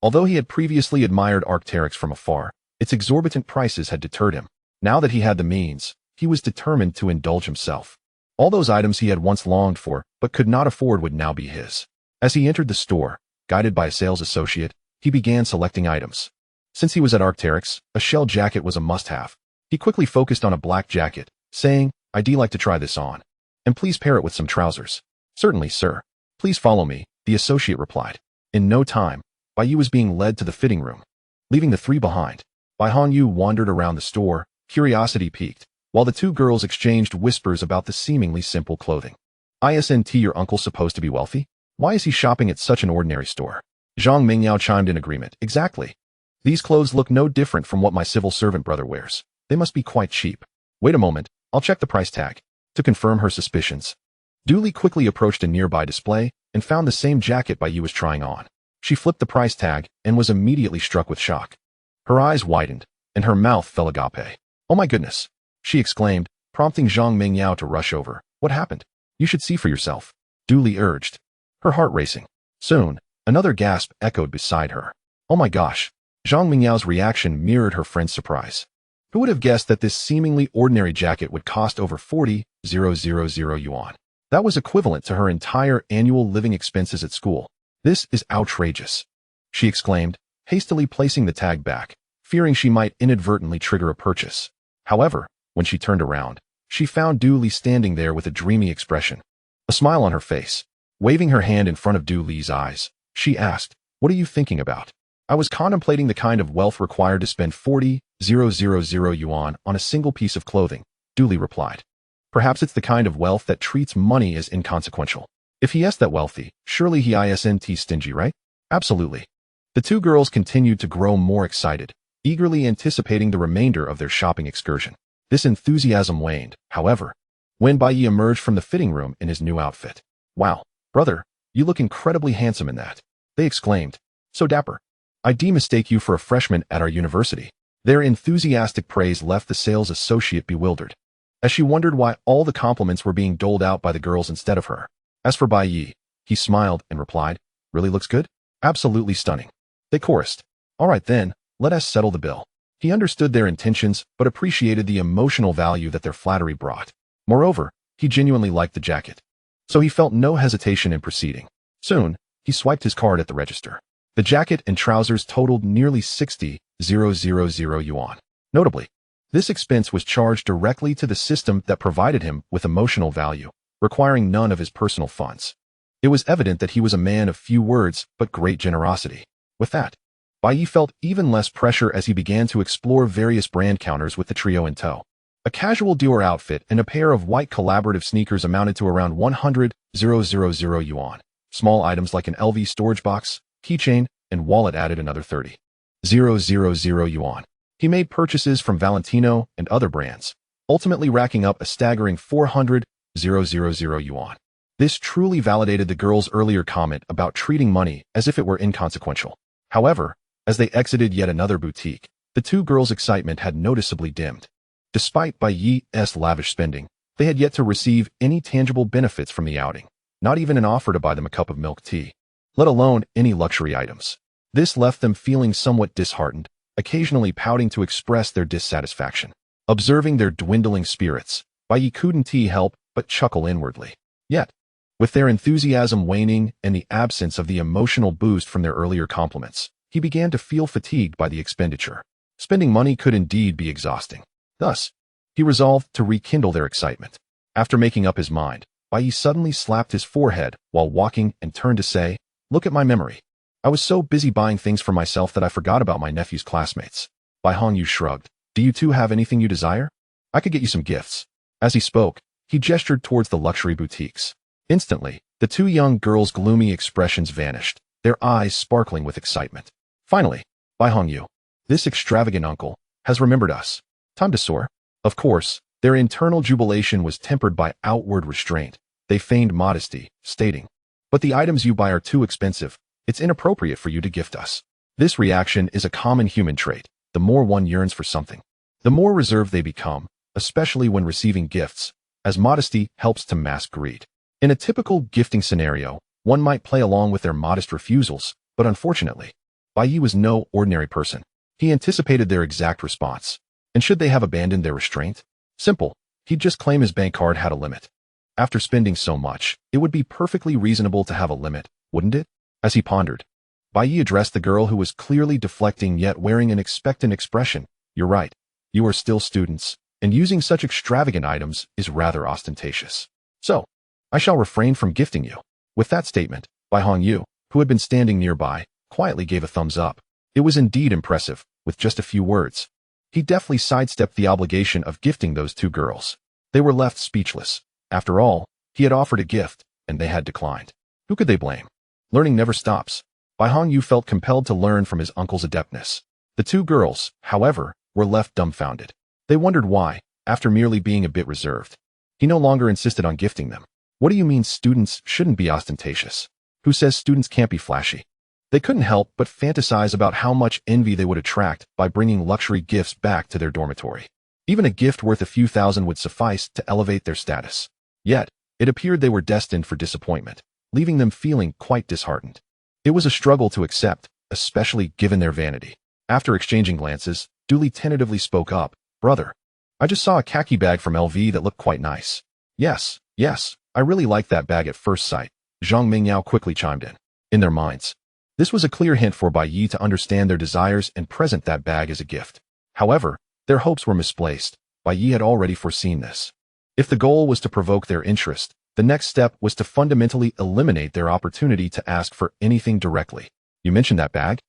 Although he had previously admired Arc'teryx from afar, its exorbitant prices had deterred him. Now that he had the means, he was determined to indulge himself. All those items he had once longed for but could not afford would now be his. As he entered the store, guided by a sales associate, he began selecting items. Since he was at Arc'teryx, a shell jacket was a must-have. He quickly focused on a black jacket, saying, I'd like to try this on. And please pair it with some trousers. Certainly, sir. Please follow me, the associate replied. In no time, Bai Yi was being led to the fitting room. Leaving the three behind, Bai Hongyu wandered around the store, curiosity piqued, while the two girls exchanged whispers about the seemingly simple clothing. Isn't your uncle supposed to be wealthy? Why is he shopping at such an ordinary store? Zhang Mingyao chimed in agreement. Exactly. These clothes look no different from what my civil servant brother wears. They must be quite cheap. Wait a moment, I'll check the price tag. To confirm her suspicions, Du Li quickly approached a nearby display and found the same jacket Bai Yi was trying on. She flipped the price tag and was immediately struck with shock. Her eyes widened, and her mouth fell agape. Oh my goodness, she exclaimed, prompting Zhang Mingyao to rush over. What happened? You should see for yourself, Du Li urged, her heart racing. Soon, another gasp echoed beside her. Oh my gosh. Zhang Mingyao's reaction mirrored her friend's surprise. Who would have guessed that this seemingly ordinary jacket would cost over 40,000 yuan? That was equivalent to her entire annual living expenses at school. This is outrageous, she exclaimed, hastily placing the tag back, fearing she might inadvertently trigger a purchase. However, when she turned around, she found Du Li standing there with a dreamy expression, a smile on her face. Waving her hand in front of Du Li's eyes, she asked, What are you thinking about? I was contemplating the kind of wealth required to spend 40,000 yuan on a single piece of clothing, Du Li replied. Perhaps it's the kind of wealth that treats money as inconsequential. If he is that wealthy, surely he isn't stingy, right? Absolutely. The two girls continued to grow more excited, eagerly anticipating the remainder of their shopping excursion. This enthusiasm waned, however, when Bai Yi emerged from the fitting room in his new outfit. "Wow, brother, you look incredibly handsome in that," they exclaimed. "So dapper. I mistake you for a freshman at our university." Their enthusiastic praise left the sales associate bewildered, as she wondered why all the compliments were being doled out by the girls instead of her. As for Bai Yi, he smiled and replied, "Really looks good? Absolutely stunning." They chorused, "All right then, let us settle the bill." He understood their intentions, but appreciated the emotional value that their flattery brought. Moreover, he genuinely liked the jacket, so he felt no hesitation in proceeding. Soon, he swiped his card at the register. The jacket and trousers totaled nearly 60,000 yuan. Notably, this expense was charged directly to the system that provided him with emotional value, requiring none of his personal funds. It was evident that he was a man of few words but great generosity. With that, Bai Yi felt even less pressure as he began to explore various brand counters with the trio in tow. A casual Dior outfit and a pair of white collaborative sneakers amounted to around 100,000 yuan. Small items like an LV storage box, keychain, and wallet added another 30,000 yuan. He made purchases from Valentino and other brands, ultimately racking up a staggering 400,000 yuan. This truly validated the girl's earlier comment about treating money as if it were inconsequential. However, as they exited yet another boutique, the two girls' excitement had noticeably dimmed. Despite Bai Yi's lavish spending, they had yet to receive any tangible benefits from the outing, not even an offer to buy them a cup of milk tea, let alone any luxury items. This left them feeling somewhat disheartened, occasionally pouting to express their dissatisfaction. Observing their dwindling spirits, Bai Yi couldn't help but chuckle inwardly. Yet, with their enthusiasm waning and the absence of the emotional boost from their earlier compliments, he began to feel fatigued by the expenditure. Spending money could indeed be exhausting. Thus, he resolved to rekindle their excitement. After making up his mind, Bai Yi suddenly slapped his forehead while walking and turned to say, "Look at my memory. I was so busy buying things for myself that I forgot about my nephew's classmates." Bai Hongyu shrugged. "Do you two have anything you desire? I could get you some gifts." As he spoke, he gestured towards the luxury boutiques. Instantly, the two young girls' gloomy expressions vanished, their eyes sparkling with excitement. Finally, Bai Hongyu, this extravagant uncle, has remembered us. Time to soar. Of course, their internal jubilation was tempered by outward restraint. They feigned modesty, stating, "But the items you buy are too expensive. It's inappropriate for you to gift us." This reaction is a common human trait. The more one yearns for something, the more reserved they become, especially when receiving gifts, as modesty helps to mask greed. In a typical gifting scenario, one might play along with their modest refusals, but unfortunately, Bai Yi was no ordinary person. He anticipated their exact response. And should they have abandoned their restraint? Simple. He'd just claim his bank card had a limit. After spending so much, it would be perfectly reasonable to have a limit, wouldn't it? As he pondered, Bai Yi addressed the girl who was clearly deflecting yet wearing an expectant expression. "You're right. You are still students, and using such extravagant items is rather ostentatious. So, I shall refrain from gifting you." With that statement, Bai Hongyu, who had been standing nearby, quietly gave a thumbs up. It was indeed impressive, with just a few words. He deftly sidestepped the obligation of gifting those two girls. They were left speechless. After all, he had offered a gift, and they had declined. Who could they blame? Learning never stops. Bai Hongyu felt compelled to learn from his uncle's adeptness. The two girls, however, were left dumbfounded. They wondered why, after merely being a bit reserved, he no longer insisted on gifting them. "What do you mean students shouldn't be ostentatious? Who says students can't be flashy?" They couldn't help but fantasize about how much envy they would attract by bringing luxury gifts back to their dormitory. Even a gift worth a few thousand would suffice to elevate their status. Yet, it appeared they were destined for disappointment, leaving them feeling quite disheartened. It was a struggle to accept, especially given their vanity. After exchanging glances, Dooley tentatively spoke up, "Brother, I just saw a khaki bag from LV that looked quite nice." Yes, I really liked that bag at first sight," Zhang Mingyao quickly chimed in. In their minds, this was a clear hint for Bai Yi to understand their desires and present that bag as a gift. However, their hopes were misplaced. Bai Yi had already foreseen this. If the goal was to provoke their interest, the next step was to fundamentally eliminate their opportunity to ask for anything directly. "You mentioned that bag?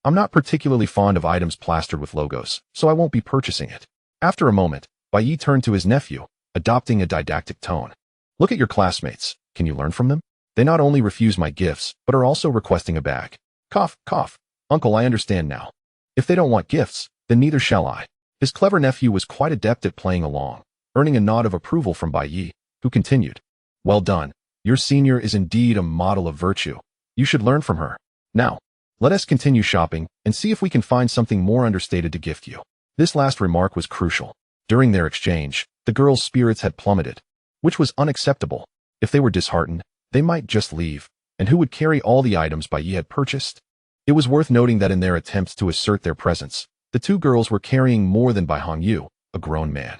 I'm not particularly fond of items plastered with logos, so I won't be purchasing it." After a moment, Bai Yi turned to his nephew, adopting a didactic tone. "Look at your classmates. Can you learn from them? They not only refuse my gifts, but are also requesting a bag." Cough, cough. Uncle, I understand now. If they don't want gifts, then neither shall I. His clever nephew was quite adept at playing along, earning a nod of approval from Bai Yi, who continued. Well done. Your senior is indeed a model of virtue. You should learn from her. Now, let us continue shopping and see if we can find something more understated to gift you. This last remark was crucial. During their exchange, the girls' spirits had plummeted, which was unacceptable. If they were disheartened, they might just leave, and who would carry all the items Bai Yi had purchased? It was worth noting that in their attempts to assert their presence, the two girls were carrying more than Bai Hongyu, a grown man.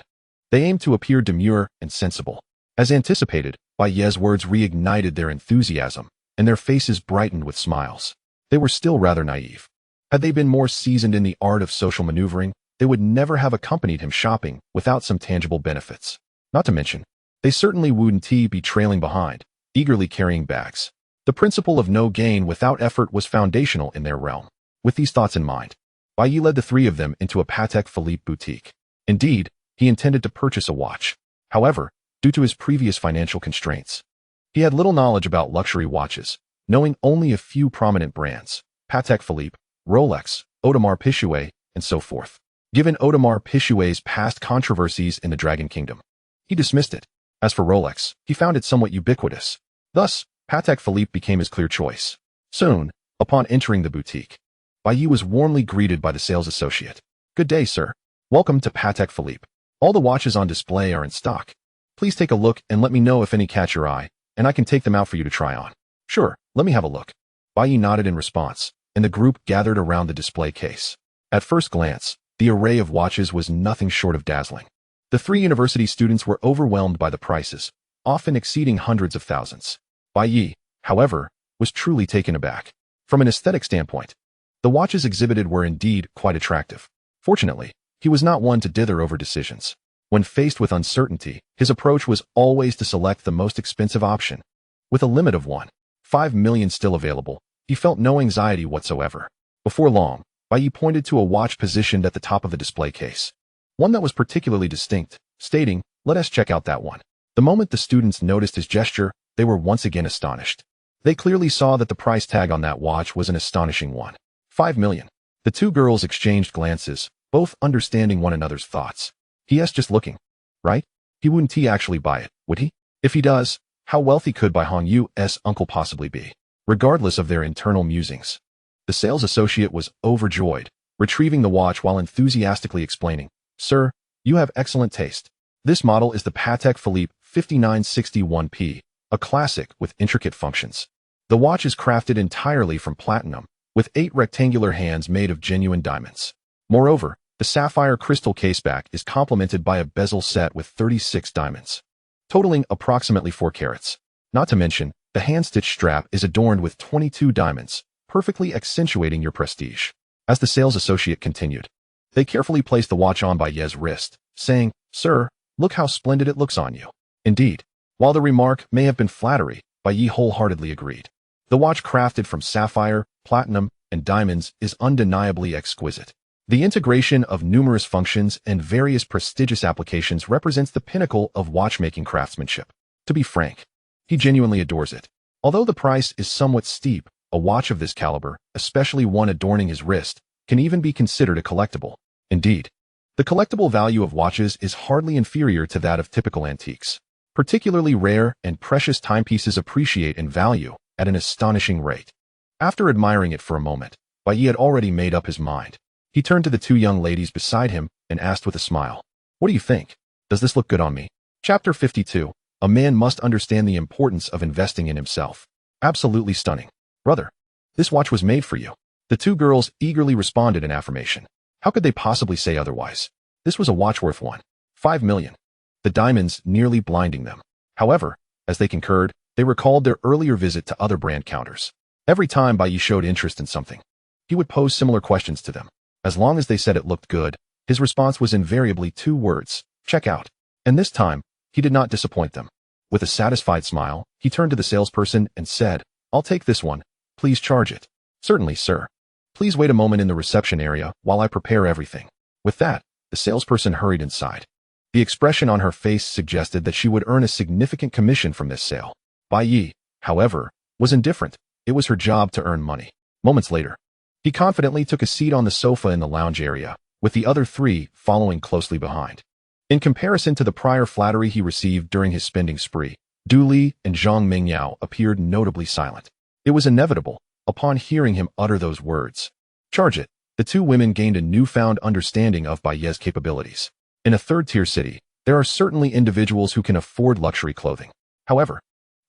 They aimed to appear demure and sensible. As anticipated, Bai Ye's words reignited their enthusiasm, and their faces brightened with smiles. They were still rather naive. Had they been more seasoned in the art of social maneuvering, they would never have accompanied him shopping without some tangible benefits. Not to mention, they certainly wouldn't be trailing behind, eagerly carrying bags. The principle of no gain without effort was foundational in their realm. With these thoughts in mind, Bai Yi led the three of them into a Patek Philippe boutique. Indeed, he intended to purchase a watch. However, due to his previous financial constraints, he had little knowledge about luxury watches, knowing only a few prominent brands, Patek Philippe, Rolex, Audemars Piguet, and so forth. Given Audemars Piguet's past controversies in the Dragon Kingdom, he dismissed it. As for Rolex, he found it somewhat ubiquitous. Thus, Patek Philippe became his clear choice. Soon, upon entering the boutique, Bai Yi was warmly greeted by the sales associate. Good day, sir. Welcome to Patek Philippe. All the watches on display are in stock. Please take a look and let me know if any catch your eye, and I can take them out for you to try on. Sure, let me have a look. Bai Yi nodded in response, and the group gathered around the display case. At first glance, the array of watches was nothing short of dazzling. The three university students were overwhelmed by the prices, often exceeding hundreds of thousands. Bai Yi, however, was truly taken aback. From an aesthetic standpoint, the watches exhibited were indeed quite attractive. Fortunately, he was not one to dither over decisions. When faced with uncertainty, his approach was always to select the most expensive option. With a limit of 1.5 million still available, he felt no anxiety whatsoever. Before long, Bai Yi pointed to a watch positioned at the top of the display case. One that was particularly distinct, stating, "Let us check out that one." The moment the students noticed his gesture, they were once again astonished. They clearly saw that the price tag on that watch was an astonishing 1.5 million. The two girls exchanged glances, both understanding one another's thoughts. He's just looking, right? He wouldn't actually buy it, would he? If he does, how wealthy could Bai Hongyu's uncle possibly be? Regardless of their internal musings, the sales associate was overjoyed, retrieving the watch while enthusiastically explaining, "Sir, you have excellent taste. This model is the Patek Philippe 5961P, a classic with intricate functions. The watch is crafted entirely from platinum, with 8 rectangular hands made of genuine diamonds. Moreover, the sapphire crystal caseback is complemented by a bezel set with 36 diamonds, totaling approximately 4 carats. Not to mention, the hand-stitched strap is adorned with 22 diamonds, perfectly accentuating your prestige." As the sales associate continued, they carefully placed the watch on Bai Ye's wrist, saying, "Sir, look how splendid it looks on you." Indeed, while the remark may have been flattery, Bai Yi wholeheartedly agreed. The watch crafted from sapphire, platinum, and diamonds is undeniably exquisite. The integration of numerous functions and various prestigious applications represents the pinnacle of watchmaking craftsmanship. To be frank, he genuinely adores it. Although the price is somewhat steep, a watch of this caliber, especially one adorning his wrist, can even be considered a collectible. Indeed, the collectible value of watches is hardly inferior to that of typical antiques. Particularly rare and precious timepieces appreciate in value at an astonishing rate. After admiring it for a moment, Bai Yi had already made up his mind. He turned to the two young ladies beside him and asked with a smile, "What do you think? Does this look good on me?" Chapter 52. A man must understand the importance of investing in himself. Absolutely stunning. Brother, this watch was made for you. The two girls eagerly responded in affirmation. How could they possibly say otherwise? This was a watch worth 1.5 million. The diamonds nearly blinding them. However, as they concurred, they recalled their earlier visit to other brand counters. Every time Bai Yi showed interest in something, he would pose similar questions to them. As long as they said it looked good, his response was invariably 2 words, "Check out." And this time, he did not disappoint them. With a satisfied smile, he turned to the salesperson and said, "I'll take this one. Please charge it." "Certainly, sir. Please wait a moment in the reception area while I prepare everything." With that, the salesperson hurried inside. The expression on her face suggested that she would earn a significant commission from this sale. Bai Yi, however, was indifferent. It was her job to earn money. Moments later, He confidently took a seat on the sofa in the lounge area, with the other three following closely behind. In comparison to the prior flattery he received during his spending spree, Du Li and Zhang Mingyao appeared notably silent. It was inevitable, upon hearing him utter those words. Charge it. The two women gained a newfound understanding of Bai Ye's capabilities. In a third-tier city, there are certainly individuals who can afford luxury clothing. However,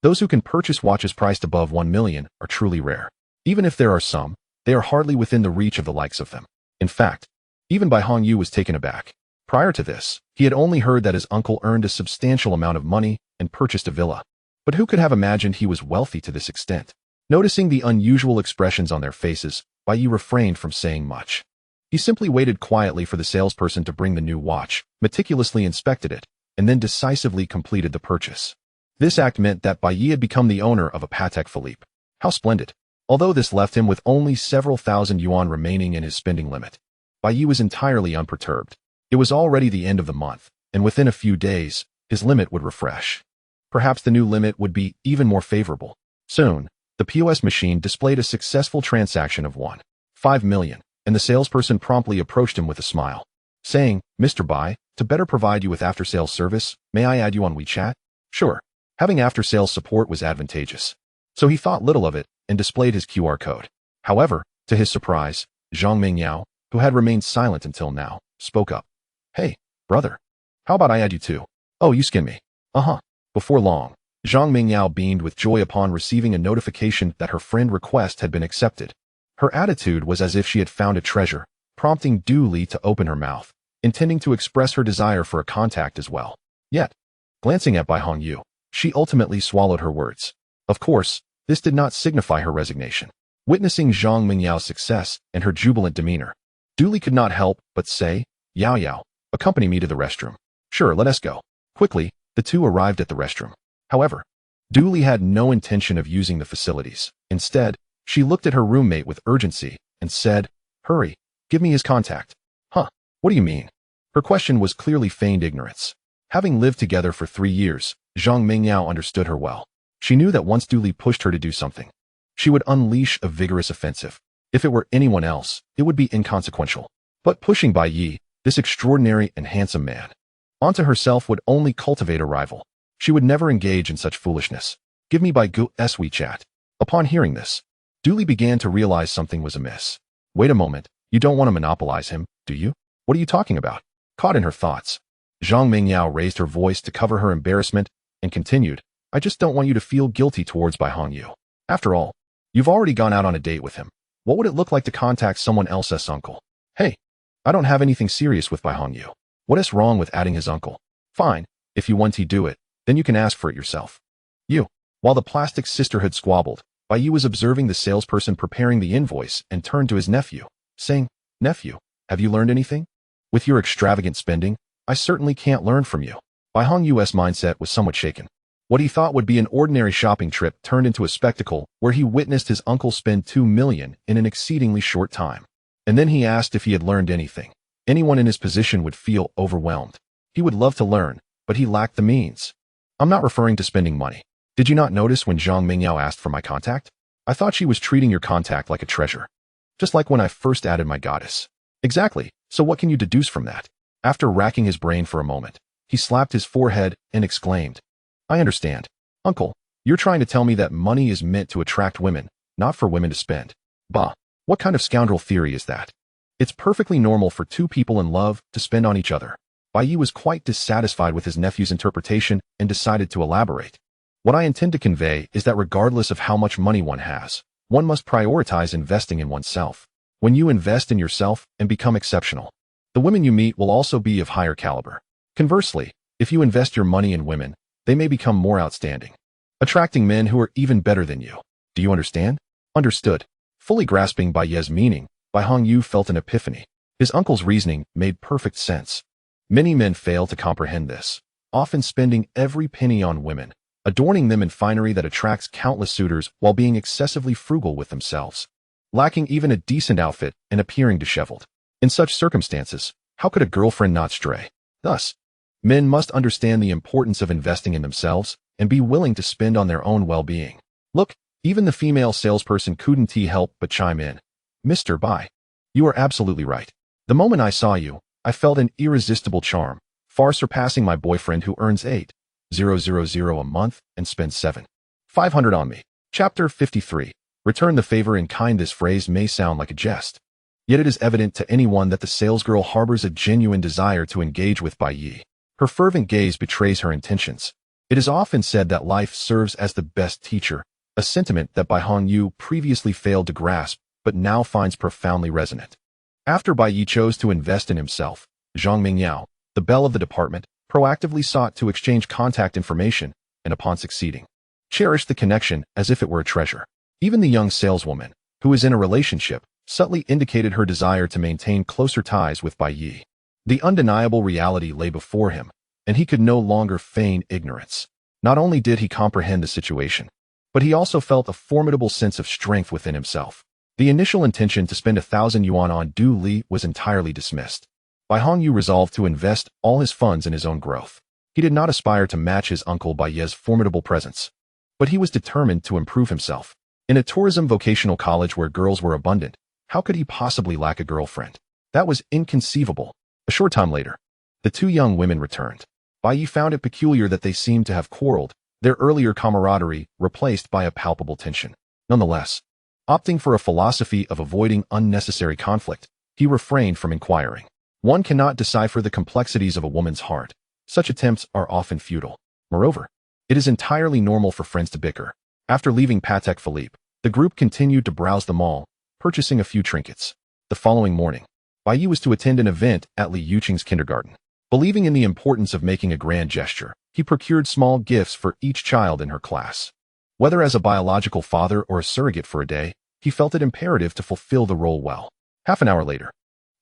those who can purchase watches priced above 1 million are truly rare. Even if there are some, they are hardly within the reach of the likes of them. In fact, even Bai Hongyu was taken aback. Prior to this, he had only heard that his uncle earned a substantial amount of money and purchased a villa. But who could have imagined he was wealthy to this extent? Noticing the unusual expressions on their faces, Bai Yi refrained from saying much. He simply waited quietly for the salesperson to bring the new watch, meticulously inspected it, and then decisively completed the purchase. This act meant that Bai Yi had become the owner of a Patek Philippe. How splendid! Although this left him with only several thousand yuan remaining in his spending limit, Bai Yi was entirely unperturbed. It was already the end of the month, and within a few days, his limit would refresh. Perhaps the new limit would be even more favorable. Soon, the POS machine displayed a successful transaction of 1.5 million, and the salesperson promptly approached him with a smile, saying, "Mr. Bai, to better provide you with after-sales service, may I add you on WeChat?" Sure. Having after-sales support was advantageous. So he thought little of it and displayed his QR code. However, to his surprise, Zhang Mingyao, who had remained silent until now, spoke up. "Hey, brother, how about I add you too? Oh, you skin me." Uh-huh. Before long, Zhang Mingyao beamed with joy upon receiving a notification that her friend request had been accepted. Her attitude was as if she had found a treasure, prompting Du Li to open her mouth, intending to express her desire for a contact as well. Yet, glancing at Bai Hongyu, she ultimately swallowed her words. Of course, this did not signify her resignation. Witnessing Zhang Mingyao's success and her jubilant demeanor, Du Li could not help but say, "Yao Yao, accompany me to the restroom." "Sure, let us go." Quickly, the two arrived at the restroom. However, Du Li had no intention of using the facilities. Instead, she looked at her roommate with urgency and said, "Hurry, give me his contact." "Huh, what do you mean?" Her question was clearly feigned ignorance. Having lived together for 3 years, Zhang Mingyao understood her well. She knew that once Du Li pushed her to do something, she would unleash a vigorous offensive. If it were anyone else, it would be inconsequential. But pushing Bai Yi, this extraordinary and handsome man, onto herself would only cultivate a rival. She would never engage in such foolishness. "Give me Bai Gu's WeChat." Upon hearing this, Du Li began to realize something was amiss. "Wait a moment, you don't want to monopolize him, do you? What are you talking about?" Caught in her thoughts, Zhang Mingyao raised her voice to cover her embarrassment and continued, "I just don't want you to feel guilty towards Bai Hongyu. After all, you've already gone out on a date with him. What would it look like to contact someone else's uncle? Hey, I don't have anything serious with Bai Hongyu. What is wrong with adding his uncle? Fine, if you want to do it, then you can ask for it yourself." While the plastic sisterhood squabbled, Bai Yi was observing the salesperson preparing the invoice and turned to his nephew, saying, "Nephew, have you learned anything? With your extravagant spending, I certainly can't learn from you." Bai Hongyu's mindset was somewhat shaken. What he thought would be an ordinary shopping trip turned into a spectacle where he witnessed his uncle spend 2 million in an exceedingly short time. And then he asked if he had learned anything. Anyone in his position would feel overwhelmed. He would love to learn, but he lacked the means. "I'm not referring to spending money. Did you not notice when Zhang Mingyao asked for my contact? I thought she was treating your contact like a treasure. Just like when I first added my goddess." "Exactly, so what can you deduce from that?" After racking his brain for a moment, he slapped his forehead and exclaimed, "I understand. Uncle, you're trying to tell me that money is meant to attract women, not for women to spend. Bah, what kind of scoundrel theory is that? It's perfectly normal for two people in love to spend on each other." Bai Yi was quite dissatisfied with his nephew's interpretation and decided to elaborate. "What I intend to convey is that regardless of how much money one has, one must prioritize investing in oneself. When you invest in yourself and become exceptional, the women you meet will also be of higher caliber. Conversely, if you invest your money in women, they may become more outstanding, attracting men who are even better than you. Do you understand?" Understood. Fully grasping Bai Ye's meaning, Bai Hongyu felt an epiphany. His uncle's reasoning made perfect sense. Many men fail to comprehend this, often spending every penny on women, adorning them in finery that attracts countless suitors while being excessively frugal with themselves, lacking even a decent outfit and appearing disheveled. In such circumstances, how could a girlfriend not stray? Thus, men must understand the importance of investing in themselves and be willing to spend on their own well-being. Look, even the female salesperson couldn't help but chime in. Mr. Bai. You are absolutely right. The moment I saw you, I felt an irresistible charm, far surpassing my boyfriend who earns 8,000 a month and spends 7,500 on me. Chapter 53. Return the favor in kind. This phrase may sound like a jest, yet it is evident to anyone that the salesgirl harbors a genuine desire to engage with Bai Yi. Her fervent gaze betrays her intentions. It is often said that life serves as the best teacher, a sentiment that Bai Hongyu previously failed to grasp, but now finds profoundly resonant. After Bai Yi chose to invest in himself, Zhang Mingyao, the belle of the department, proactively sought to exchange contact information, and upon succeeding, cherished the connection as if it were a treasure. Even the young saleswoman, who is in a relationship, subtly indicated her desire to maintain closer ties with Bai Yi. The undeniable reality lay before him, and he could no longer feign ignorance. Not only did he comprehend the situation, but he also felt a formidable sense of strength within himself. The initial intention to spend 1,000 yuan on Du Li was entirely dismissed. Bai Hongyu resolved to invest all his funds in his own growth. He did not aspire to match his uncle Bai Ye's formidable presence, but he was determined to improve himself. In a tourism vocational college where girls were abundant, how could he possibly lack a girlfriend? That was inconceivable. A short time later, the two young women returned. Bai Yi found it peculiar that they seemed to have quarreled, their earlier camaraderie replaced by a palpable tension. Nonetheless, opting for a philosophy of avoiding unnecessary conflict, he refrained from inquiring. One cannot decipher the complexities of a woman's heart. Such attempts are often futile. Moreover, it is entirely normal for friends to bicker. After leaving Patek Philippe, the group continued to browse the mall, purchasing a few trinkets. The following morning, Bai Yi was to attend an event at Liu Xuedong's kindergarten. Believing in the importance of making a grand gesture, he procured small gifts for each child in her class. Whether as a biological father or a surrogate for a day, he felt it imperative to fulfill the role well. Half an hour later,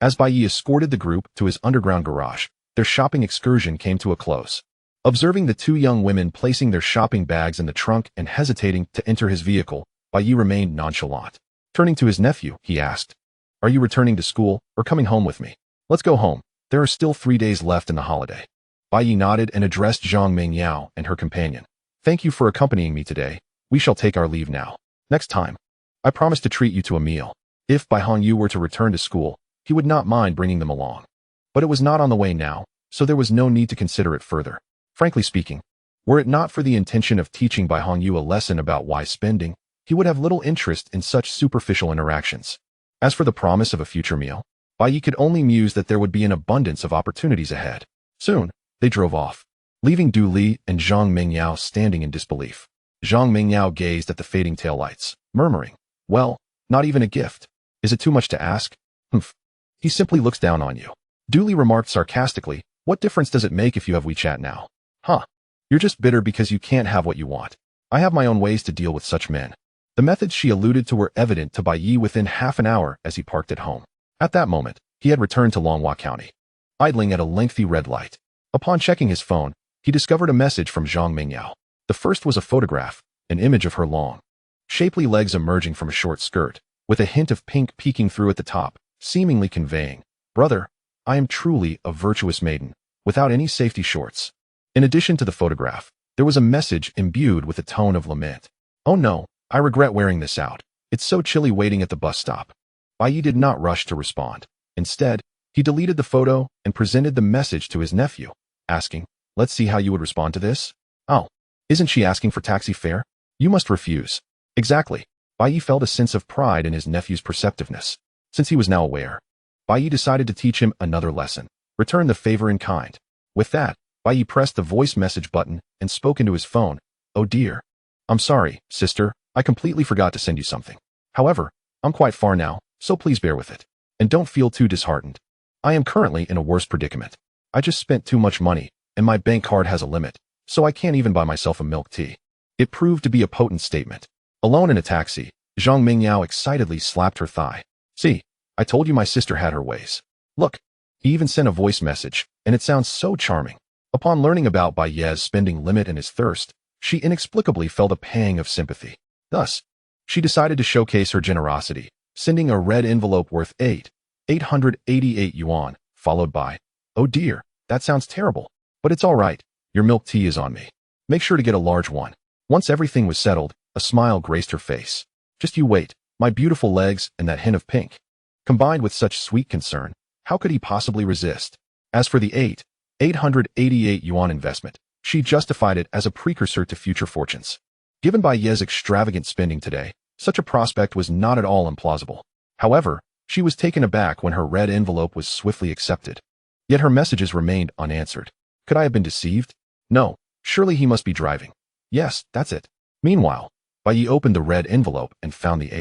as Bai Yi escorted the group to his underground garage, their shopping excursion came to a close. Observing the two young women placing their shopping bags in the trunk and hesitating to enter his vehicle, Bai Yi remained nonchalant. Turning to his nephew, he asked, "Are you returning to school or coming home with me? Let's go home. There are still 3 days left in the holiday." Bai Yi nodded and addressed Zhang Mingyao and her companion. "Thank you for accompanying me today. We shall take our leave now. Next time, I promise to treat you to a meal." If Bai Hongyu were to return to school, he would not mind bringing them along. But it was not on the way now, so there was no need to consider it further. Frankly speaking, were it not for the intention of teaching Bai Hongyu a lesson about wise spending, he would have little interest in such superficial interactions. As for the promise of a future meal, Bai Yi could only muse that there would be an abundance of opportunities ahead. Soon, they drove off, leaving Du Li and Zhang Mingyao standing in disbelief. Zhang Mingyao gazed at the fading taillights, murmuring, "Well, not even a gift. Is it too much to ask?" "Humph. He simply looks down on you." Du Li remarked sarcastically, "What difference does it make if you have WeChat now?" "Huh. You're just bitter because you can't have what you want. I have my own ways to deal with such men." The methods she alluded to were evident to Bai Yi within half an hour as he parked at home. At that moment, he had returned to Longhua County, idling at a lengthy red light. Upon checking his phone, he discovered a message from Zhang Mingyao. The first was a photograph, an image of her long, shapely legs emerging from a short skirt, with a hint of pink peeking through at the top, seemingly conveying, "Brother, I am truly a virtuous maiden, without any safety shorts." In addition to the photograph, there was a message imbued with a tone of lament. "Oh no, I regret wearing this out. It's so chilly waiting at the bus stop." Bai Yi did not rush to respond. Instead, he deleted the photo and presented the message to his nephew, asking, "Let's see how you would respond to this." "Oh, isn't she asking for taxi fare? You must refuse." Exactly. Bai Yi felt a sense of pride in his nephew's perceptiveness. Since he was now aware, Bai Yi decided to teach him another lesson: return the favor in kind. With that, Bai Yi pressed the voice message button and spoke into his phone. "Oh dear. I'm sorry, sister. I completely forgot to send you something. However, I'm quite far now, so please bear with it. And don't feel too disheartened. I am currently in a worse predicament. I just spent too much money, and my bank card has a limit, so I can't even buy myself a milk tea." It proved to be a potent statement. Alone in a taxi, Zhang Mingyao excitedly slapped her thigh. "See, I told you my sister had her ways. Look, he even sent a voice message, and it sounds so charming." Upon learning about Bai Ye's spending limit and his thirst, she inexplicably felt a pang of sympathy. Thus, she decided to showcase her generosity, sending a red envelope worth 888 yuan, followed by, "Oh dear, that sounds terrible, but it's all right. Your milk tea is on me. Make sure to get a large one." Once everything was settled, a smile graced her face. "Just you wait. My beautiful legs and that hint of pink. Combined with such sweet concern, how could he possibly resist? As for the 888 yuan investment, she justified it as a precursor to future fortunes. Given Bai Ye's extravagant spending today, such a prospect was not at all implausible. However, she was taken aback when her red envelope was swiftly accepted. Yet her messages remained unanswered. Could I have been deceived? No, surely he must be driving. Yes, that's it. Meanwhile, Bai Ye opened the red envelope and found the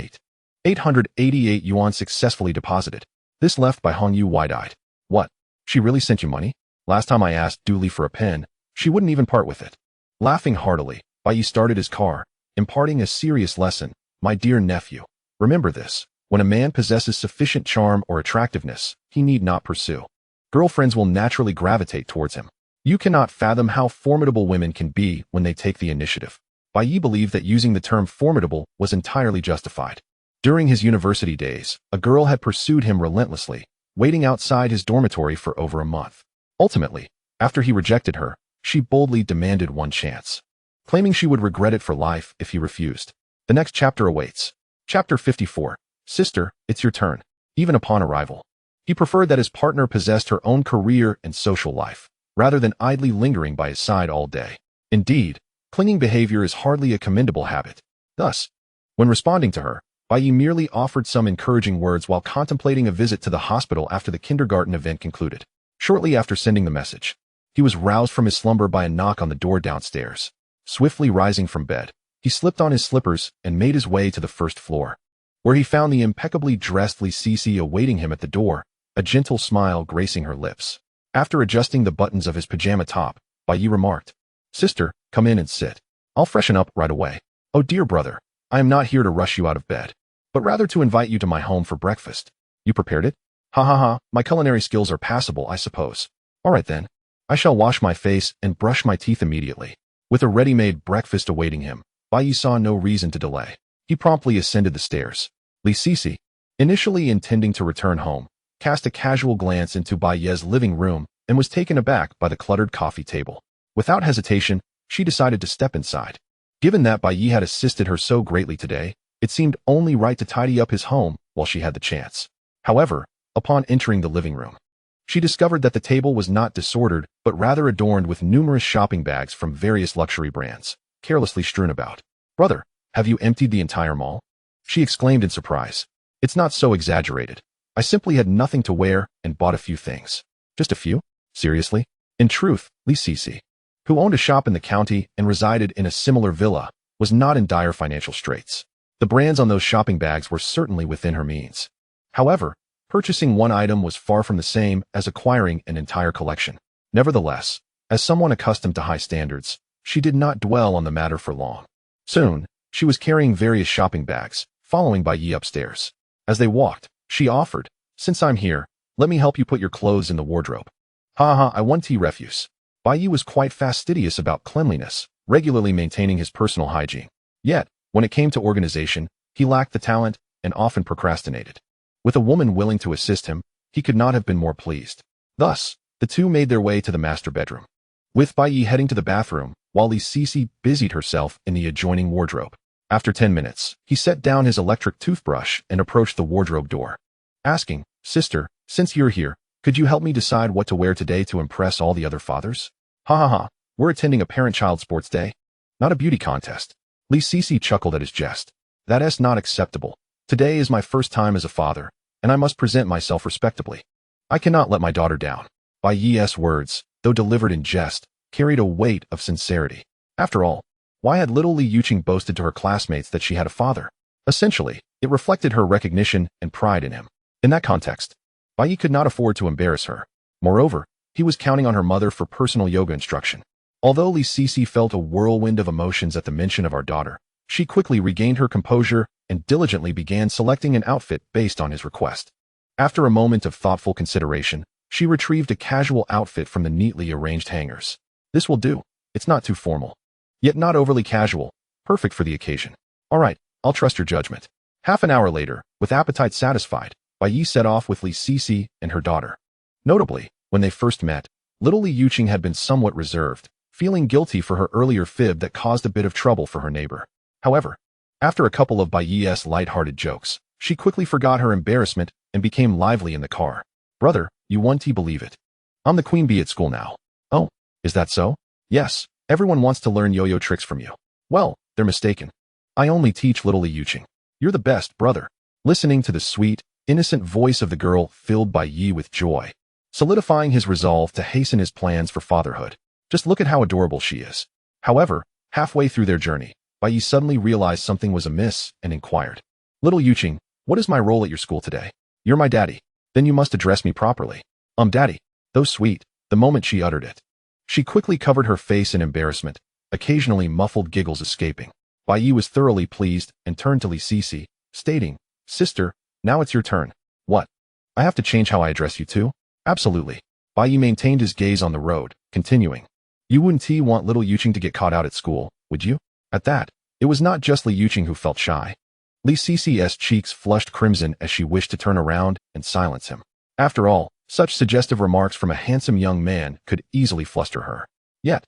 888 yuan successfully deposited. This left Bai Hongyu wide-eyed. What? She really sent you money? Last time I asked Dooley for a pen, she wouldn't even part with it. Laughing heartily, Bai Ye started his car, imparting a serious lesson. My dear nephew, remember this. When a man possesses sufficient charm or attractiveness, he need not pursue. Girlfriends will naturally gravitate towards him. You cannot fathom how formidable women can be when they take the initiative. Bai Ye believed that using the term formidable was entirely justified. During his university days, a girl had pursued him relentlessly, waiting outside his dormitory for over a month. Ultimately, after he rejected her, she boldly demanded one chance, claiming she would regret it for life if he refused. The next chapter awaits. Chapter 54. Sister, it's your turn. Even upon arrival, he preferred that his partner possessed her own career and social life, rather than idly lingering by his side all day. Indeed, clinging behavior is hardly a commendable habit. Thus, when responding to her, Bai Ye merely offered some encouraging words while contemplating a visit to the hospital after the kindergarten event concluded. Shortly after sending the message, he was roused from his slumber by a knock on the door downstairs. Swiftly rising from bed, he slipped on his slippers and made his way to the first floor, where he found the impeccably dressed Li Cici awaiting him at the door, a gentle smile gracing her lips. After adjusting the buttons of his pajama top, Bai Ye remarked, Sister, come in and sit. I'll freshen up right away. Oh dear brother, I am not here to rush you out of bed, but rather to invite you to my home for breakfast. You prepared it? Ha ha ha, my culinary skills are passable, I suppose. All right then. I shall wash my face and brush my teeth immediately. With a ready-made breakfast awaiting him, Bai Ye saw no reason to delay. He promptly ascended the stairs. Li Cici, initially intending to return home, cast a casual glance into Bai Ye's living room and was taken aback by the cluttered coffee table. Without hesitation, she decided to step inside. Given that Bai Ye had assisted her so greatly today, it seemed only right to tidy up his home while she had the chance. However, upon entering the living room, she discovered that the table was not disordered, but rather adorned with numerous shopping bags from various luxury brands, carelessly strewn about. Brother, have you emptied the entire mall? She exclaimed in surprise. It's not so exaggerated. I simply had nothing to wear and bought a few things. Just a few? Seriously? In truth, Li Cici, who owned a shop in the county and resided in a similar villa, was not in dire financial straits. The brands on those shopping bags were certainly within her means. However, purchasing one item was far from the same as acquiring an entire collection. Nevertheless, as someone accustomed to high standards, she did not dwell on the matter for long. Soon, she was carrying various shopping bags, following Bai Ye upstairs. As they walked, she offered, Since I'm here, let me help you put your clothes in the wardrobe. Ha ha, I want tea refuse. Bai Ye was quite fastidious about cleanliness, regularly maintaining his personal hygiene. Yet, when it came to organization, he lacked the talent and often procrastinated. With a woman willing to assist him, he could not have been more pleased. Thus, the two made their way to the master bedroom, with Bai Ye heading to the bathroom, while Li Cici busied herself in the adjoining wardrobe. After 10 minutes, he set down his electric toothbrush and approached the wardrobe door, asking, Sister, since you're here, could you help me decide what to wear today to impress all the other fathers? Ha ha ha, we're attending a parent-child sports day, not a beauty contest. Li Cici chuckled at his jest. That's not acceptable. Today is my first time as a father, and I must present myself respectably. I cannot let my daughter down. Bai Ye's words, though delivered in jest, carried a weight of sincerity. After all, why had little Li Yuqing boasted to her classmates that she had a father? Essentially, it reflected her recognition and pride in him. In that context, Bai Ye could not afford to embarrass her. Moreover, he was counting on her mother for personal yoga instruction. Although Li Cici felt a whirlwind of emotions at the mention of our daughter, she quickly regained her composure and diligently began selecting an outfit based on his request. After a moment of thoughtful consideration, she retrieved a casual outfit from the neatly arranged hangers. This will do. It's not too formal, yet not overly casual, perfect for the occasion. All right, I'll trust your judgment. Half an hour later, with appetite satisfied, Bai Ye set off with Li Cici and her daughter. Notably, when they first met, little Li Yuqing had been somewhat reserved, feeling guilty for her earlier fib that caused a bit of trouble for her neighbor. However, After a couple of Baiyi's light-hearted jokes, she quickly forgot her embarrassment and became lively in the car. Brother, you won't believe it. I'm the queen bee at school now. Oh, is that so? Yes, everyone wants to learn yo-yo tricks from you. Well, they're mistaken. I only teach little Liu Xuedong. You're the best, brother. Listening to the sweet, innocent voice of the girl filled Baiyi with joy, solidifying his resolve to hasten his plans for fatherhood. Just look at how adorable she is. However, halfway through their journey, Baiyi suddenly realized something was amiss and inquired. Little Liu Xuedong, what is my role at your school today? You're my daddy. Then you must address me properly. Daddy. Though sweet, the moment she uttered it, she quickly covered her face in embarrassment, occasionally muffled giggles escaping. Baiyi was thoroughly pleased and turned to Li Sisi, stating, Sister, now it's your turn. What? I have to change how I address you too? Absolutely. Baiyi maintained his gaze on the road, continuing. You wouldn't want little Liu Xuedong to get caught out at school, would you? At that, it was not just Liu Xuedong who felt shy. Li Sisi's cheeks flushed crimson as she wished to turn around and silence him. After all, such suggestive remarks from a handsome young man could easily fluster her. Yet,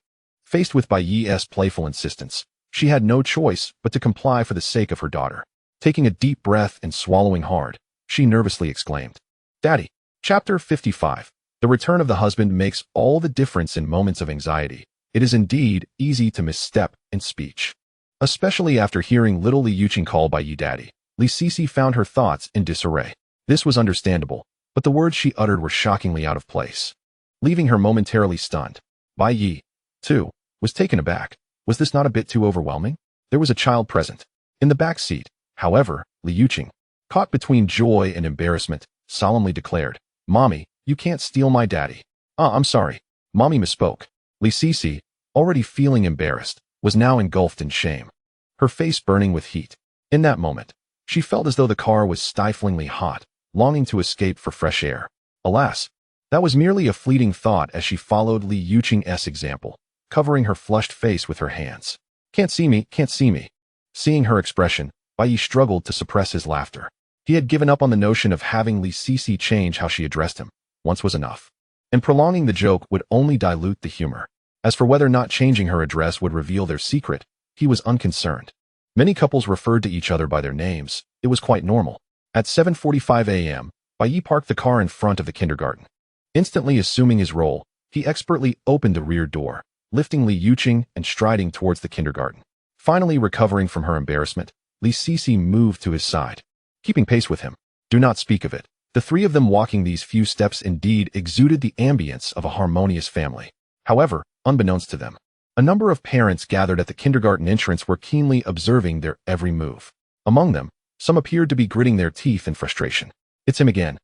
faced with Baiyi's playful insistence, she had no choice but to comply for the sake of her daughter. Taking a deep breath and swallowing hard, she nervously exclaimed, Daddy. Chapter 55. The return of the husband makes all the difference in moments of anxiety. It is indeed easy to misstep in speech. Especially after hearing little Liu Xuedong call Baiyi daddy, Li Sisi found her thoughts in disarray. This was understandable, but the words she uttered were shockingly out of place, leaving her momentarily stunned. Baiyi, too, was taken aback. Was this not a bit too overwhelming? There was a child present. In the back seat, however, Liu Xuedong, caught between joy and embarrassment, solemnly declared, Mommy, you can't steal my daddy. I'm sorry. Mommy misspoke. Li Sisi, already feeling embarrassed, was now engulfed in shame, her face burning with heat. In that moment, she felt as though the car was stiflingly hot, longing to escape for fresh air. Alas, that was merely a fleeting thought as she followed Liu Xuedong's example, covering her flushed face with her hands. Can't see me, can't see me. Seeing her expression, Baiyi struggled to suppress his laughter. He had given up on the notion of having Li Sisi change how she addressed him. Once was enough. And prolonging the joke would only dilute the humor. As for whether or not changing her address would reveal their secret, he was unconcerned. Many couples referred to each other by their names. It was quite normal. At 7:45 a.m., Baiyi parked the car in front of the kindergarten. Instantly assuming his role, he expertly opened the rear door, lifting Liu Xuedong and striding towards the kindergarten. Finally recovering from her embarrassment, Li Sisi moved to his side, keeping pace with him. Do not speak of it. The three of them walking these few steps indeed exuded the ambience of a harmonious family. However, unbeknownst to them, a number of parents gathered at the kindergarten entrance were keenly observing their every move. Among them, some appeared to be gritting their teeth in frustration. It's him again.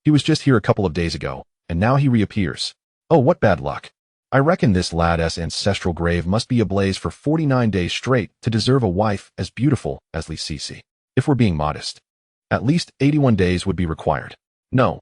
He was just here a couple of days ago, and now he reappears. Oh, what bad luck. I reckon this lad's ancestral grave must be ablaze for 49 days straight to deserve a wife as beautiful as Li Sisi. If we're being modest, at least 81 days would be required. No,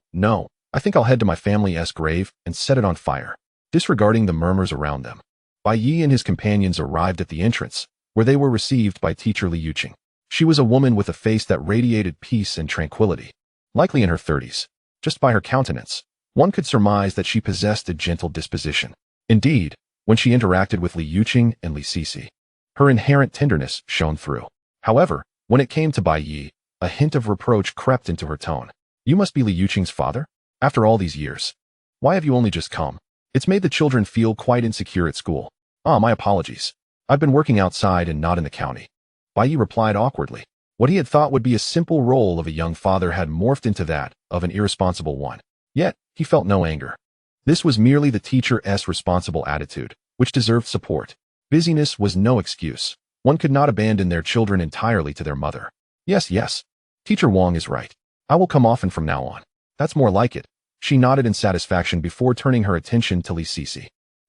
I think I'll head to my family's grave and set it on fire. Disregarding the murmurs around them, Baiyi and his companions arrived at the entrance, where they were received by teacher Liu Xuedong. She was a woman with a face that radiated peace and tranquility, likely in her 30s. Just by her countenance, one could surmise that she possessed a gentle disposition. Indeed, when she interacted with Liu Xuedong and Li Sisi, her inherent tenderness shone through. However, when it came to Baiyi, a hint of reproach crept into her tone. You must be Liu Xuedong's father? After all these years. Why have you only just come? It's made the children feel quite insecure at school. My apologies. I've been working outside and not in the county. Baiyi replied awkwardly. What he had thought would be a simple role of a young father had morphed into that of an irresponsible one. Yet, he felt no anger. This was merely the teacher's responsible attitude, which deserved support. Busyness was no excuse. One could not abandon their children entirely to their mother. Yes. Teacher Wang is right. I will come often from now on. That's more like it. She nodded in satisfaction before turning her attention to Li Sisi.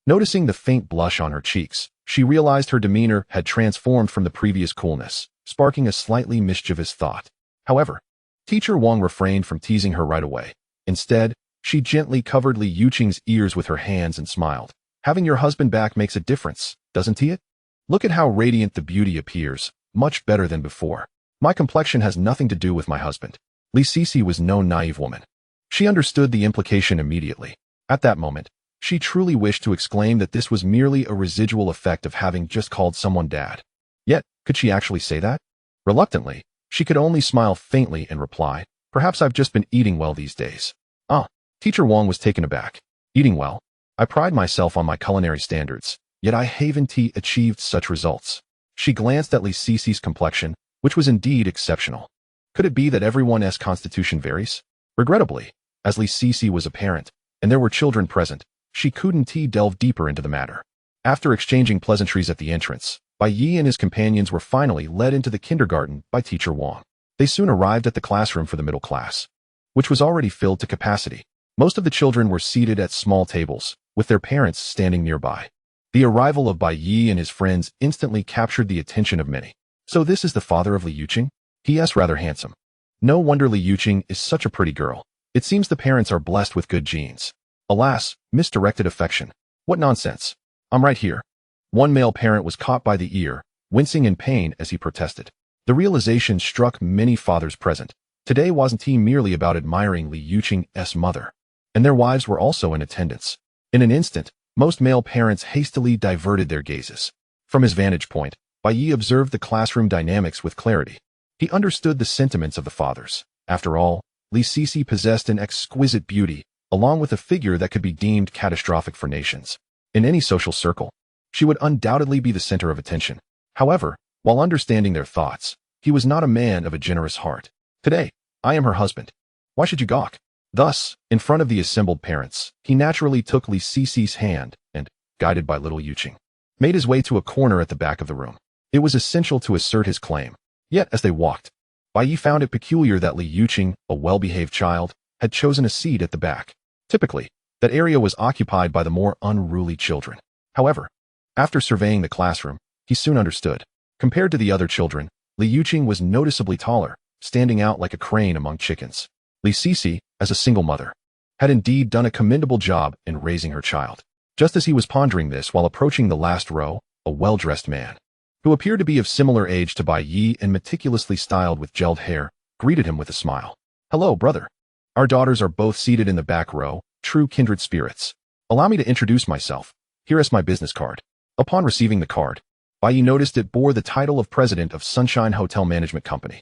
Noticing the faint blush on her cheeks, she realized her demeanor had transformed from the previous coolness, sparking a slightly mischievous thought. However, teacher Wang refrained from teasing her right away. Instead, she gently covered Liu Xuedong's ears with her hands and smiled. Having your husband back makes a difference, doesn't it? Look at how radiant the beauty appears, much better than before. My complexion has nothing to do with my husband. Li Sisi was no naive woman. She understood the implication immediately. At that moment, she truly wished to exclaim that this was merely a residual effect of having just called someone dad. Yet, could she actually say that? Reluctantly, she could only smile faintly and reply, "Perhaps I've just been eating well these days." Ah, Teacher Wang was taken aback. Eating well? I pride myself on my culinary standards, yet I haven't achieved such results. She glanced at Li Sisi's complexion, which was indeed exceptional. Could it be that everyone's constitution varies? Regrettably, as Li Sisi was a parent, and there were children present, she couldn't delve deeper into the matter. After exchanging pleasantries at the entrance, Bai Yi and his companions were finally led into the kindergarten by Teacher Wang. They soon arrived at the classroom for the middle class, which was already filled to capacity. Most of the children were seated at small tables, with their parents standing nearby. The arrival of Bai Yi and his friends instantly captured the attention of many. "So this is the father of Liu Xuedong? He is rather handsome. No wonder Liu Xuedong is such a pretty girl. It seems the parents are blessed with good genes. Alas, misdirected affection. What nonsense. I'm right here." One male parent was caught by the ear, wincing in pain as he protested. The realization struck many fathers present. Today wasn't merely about admiring Liu Xuedong's mother, and their wives were also in attendance. In an instant, most male parents hastily diverted their gazes. From his vantage point, Bai Yi observed the classroom dynamics with clarity. He understood the sentiments of the fathers. After all, Li Sisi possessed an exquisite beauty, along with a figure that could be deemed catastrophic for nations. In any social circle, she would undoubtedly be the center of attention. However, while understanding their thoughts, he was not a man of a generous heart. "Today, I am her husband. Why should you gawk?" Thus, in front of the assembled parents, he naturally took Li Sisi's hand and, guided by little Liu Xuedong, made his way to a corner at the back of the room. It was essential to assert his claim. Yet, as they walked, Bai Yi found it peculiar that Liu Xuedong, a well-behaved child, had chosen a seat at the back. Typically, that area was occupied by the more unruly children. However, after surveying the classroom, he soon understood. Compared to the other children, Liu Xuedong was noticeably taller, standing out like a crane among chickens. Li Sisi, as a single mother, had indeed done a commendable job in raising her child. Just as he was pondering this while approaching the last row, a well-dressed man, who appeared to be of similar age to Bai Yi and meticulously styled with gelled hair, greeted him with a smile. "Hello, brother. Our daughters are both seated in the back row, true kindred spirits. Allow me to introduce myself. Here is my business card." Upon receiving the card, Bai Yi noticed it bore the title of president of Sunshine Hotel Management Company.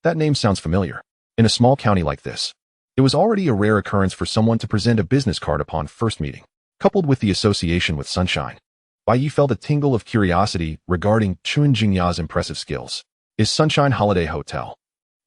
That name sounds familiar. In a small county like this, it was already a rare occurrence for someone to present a business card upon first meeting. Coupled with the association with Sunshine, Bai Yi felt a tingle of curiosity regarding Chun Jingya's impressive skills. "Is Sunshine Holiday Hotel?"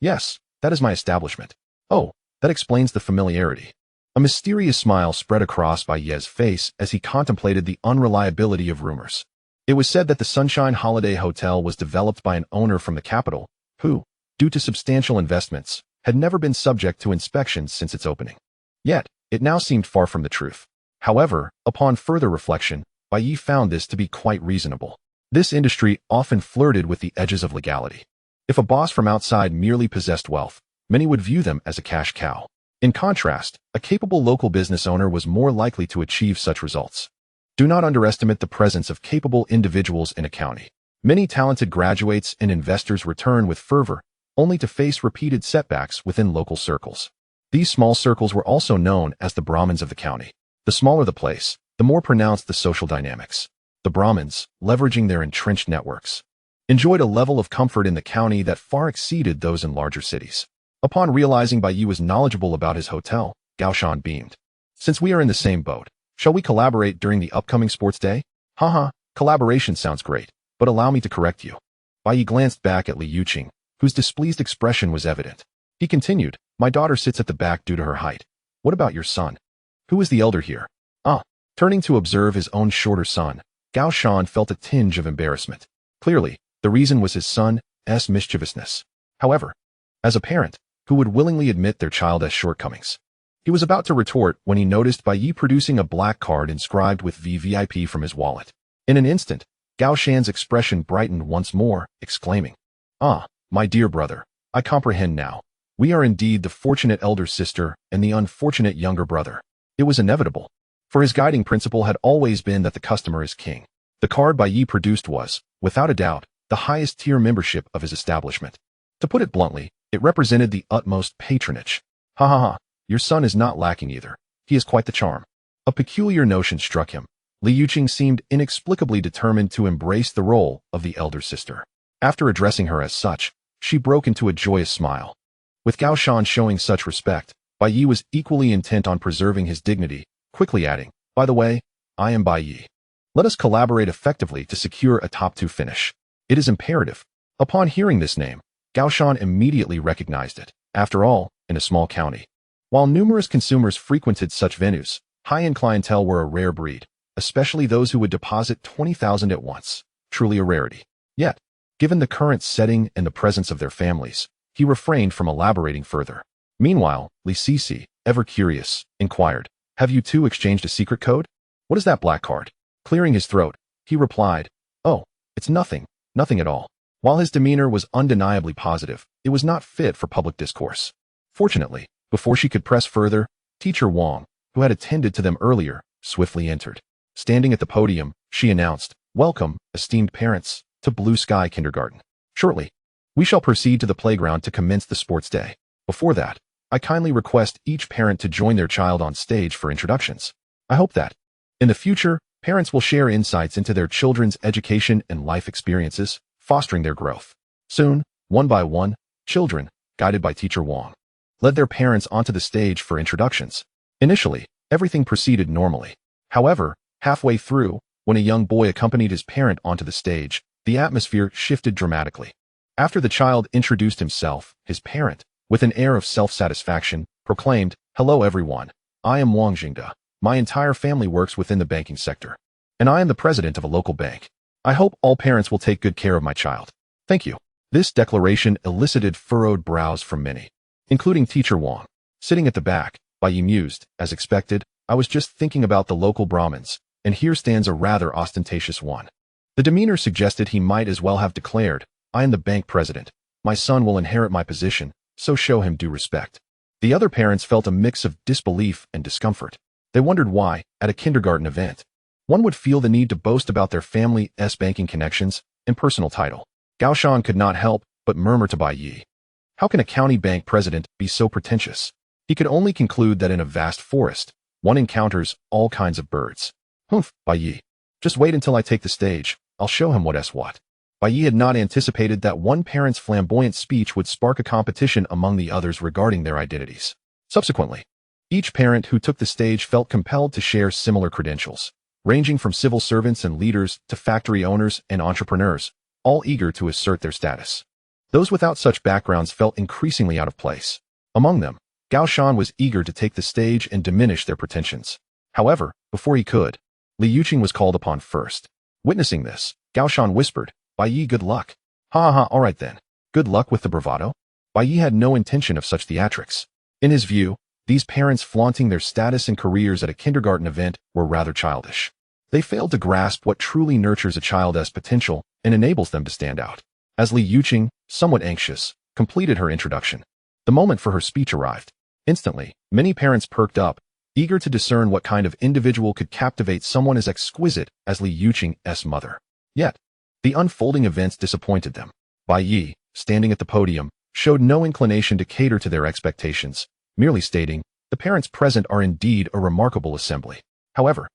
"Yes, that is my establishment." "Oh, that explains the familiarity." A mysterious smile spread across Bai Yi's face as he contemplated the unreliability of rumors. It was said that the Sunshine Holiday Hotel was developed by an owner from the capital, who, due to substantial investments, had never been subject to inspections since its opening. Yet, it now seemed far from the truth. However, upon further reflection, Bai Yi found this to be quite reasonable. This industry often flirted with the edges of legality. If a boss from outside merely possessed wealth, many would view them as a cash cow. In contrast, a capable local business owner was more likely to achieve such results. Do not underestimate the presence of capable individuals in a county. Many talented graduates and investors return with fervor, only to face repeated setbacks within local circles. These small circles were also known as the Brahmins of the county. The smaller the place, the more pronounced the social dynamics. The Brahmins, leveraging their entrenched networks, enjoyed a level of comfort in the county that far exceeded those in larger cities. Upon realizing Bai Yi was knowledgeable about his hotel, Gao Shan beamed. "Since we are in the same boat, shall we collaborate during the upcoming sports day?" "Haha, collaboration sounds great, but allow me to correct you." Bai Yi glanced back at Liu Xuedong, whose displeased expression was evident. He continued, "My daughter sits at the back due to her height. What about your son? Who is the elder here?" Turning to observe his own shorter son, Gao Shan felt a tinge of embarrassment. Clearly, the reason was his son's mischievousness. However, as a parent, who would willingly admit their child's shortcomings? He was about to retort when he noticed Bai Yi producing a black card inscribed with VVIP from his wallet. In an instant, Gao Shan's expression brightened once more, exclaiming, "Ah, my dear brother, I comprehend now. We are indeed the fortunate elder sister and the unfortunate younger brother." It was inevitable, for his guiding principle had always been that the customer is king. The card Bai Yi produced was, without a doubt, the highest tier membership of his establishment. To put it bluntly, it represented the utmost patronage. "Ha ha ha, your son is not lacking either. He is quite the charm." A peculiar notion struck him. Liu Xuedong seemed inexplicably determined to embrace the role of the elder sister. After addressing her as such, she broke into a joyous smile. With Gao Shan showing such respect, Bai Yi was equally intent on preserving his dignity, quickly adding, "By the way, I am Bai Yi. Let us collaborate effectively to secure a top 2 finish. It is imperative." Upon hearing this name, Gao Shan immediately recognized it. After all, in a small county, while numerous consumers frequented such venues, high-end clientele were a rare breed, especially those who would deposit 20,000 at once, truly a rarity. Yet, given the current setting and the presence of their families, he refrained from elaborating further. Meanwhile, Li Sisi, ever curious, inquired, "Have you two exchanged a secret code? What is that black card?" Clearing his throat, he replied, "Oh, it's nothing, nothing at all." While his demeanor was undeniably positive, it was not fit for public discourse. Fortunately, before she could press further, Teacher Wang, who had attended to them earlier, swiftly entered. Standing at the podium, she announced, "Welcome, esteemed parents, to Blue Sky Kindergarten. Shortly, we shall proceed to the playground to commence the sports day. Before that, I kindly request each parent to join their child on stage for introductions. I hope that, in the future, parents will share insights into their children's education and life experiences, fostering their growth." Soon, one by one, children, guided by Teacher Wang, led their parents onto the stage for introductions. Initially, everything proceeded normally. However, halfway through, when a young boy accompanied his parent onto the stage, the atmosphere shifted dramatically. After the child introduced himself, his parent, with an air of self-satisfaction, proclaimed, "Hello everyone, I am Wang Jingde. My entire family works within the banking sector, and I am the president of a local bank. I hope all parents will take good care of my child. Thank you." This declaration elicited furrowed brows from many, including Teacher Wang. Sitting at the back, Bai Yi mused, "As expected, I was just thinking about the local Brahmins, and here stands a rather ostentatious one." The demeanor suggested he might as well have declared, "I am the bank president. My son will inherit my position, so show him due respect." The other parents felt a mix of disbelief and discomfort. They wondered why, at a kindergarten event, one would feel the need to boast about their family's banking connections and personal title. Gao Shan could not help but murmur to Bai Yi, "How can a county bank president be so pretentious?" He could only conclude that in a vast forest, one encounters all kinds of birds. "Humph, Bai Yi. Just wait until I take the stage. I'll show him what's what." Bai Yi had not anticipated that one parent's flamboyant speech would spark a competition among the others regarding their identities. Subsequently, each parent who took the stage felt compelled to share similar credentials, ranging from civil servants and leaders to factory owners and entrepreneurs, all eager to assert their status. Those without such backgrounds felt increasingly out of place. Among them, Gao Shan was eager to take the stage and diminish their pretensions. However, before he could, Liu Xuedong was called upon first. Witnessing this, Gao Shan whispered, "Bai Yi, good luck." "Ha ha, all right then. Good luck with the bravado." Bai Yi had no intention of such theatrics. In his view, these parents flaunting their status and careers at a kindergarten event were rather childish. They failed to grasp what truly nurtures a child's potential and enables them to stand out. As Liu Xuedong, somewhat anxious, completed her introduction, the moment for her speech arrived. Instantly, many parents perked up, eager to discern what kind of individual could captivate someone as exquisite as Liu Xuedong's mother. Yet, the unfolding events disappointed them. Bai Yi, standing at the podium, showed no inclination to cater to their expectations, merely stating, "The parents present are indeed a remarkable assembly. However,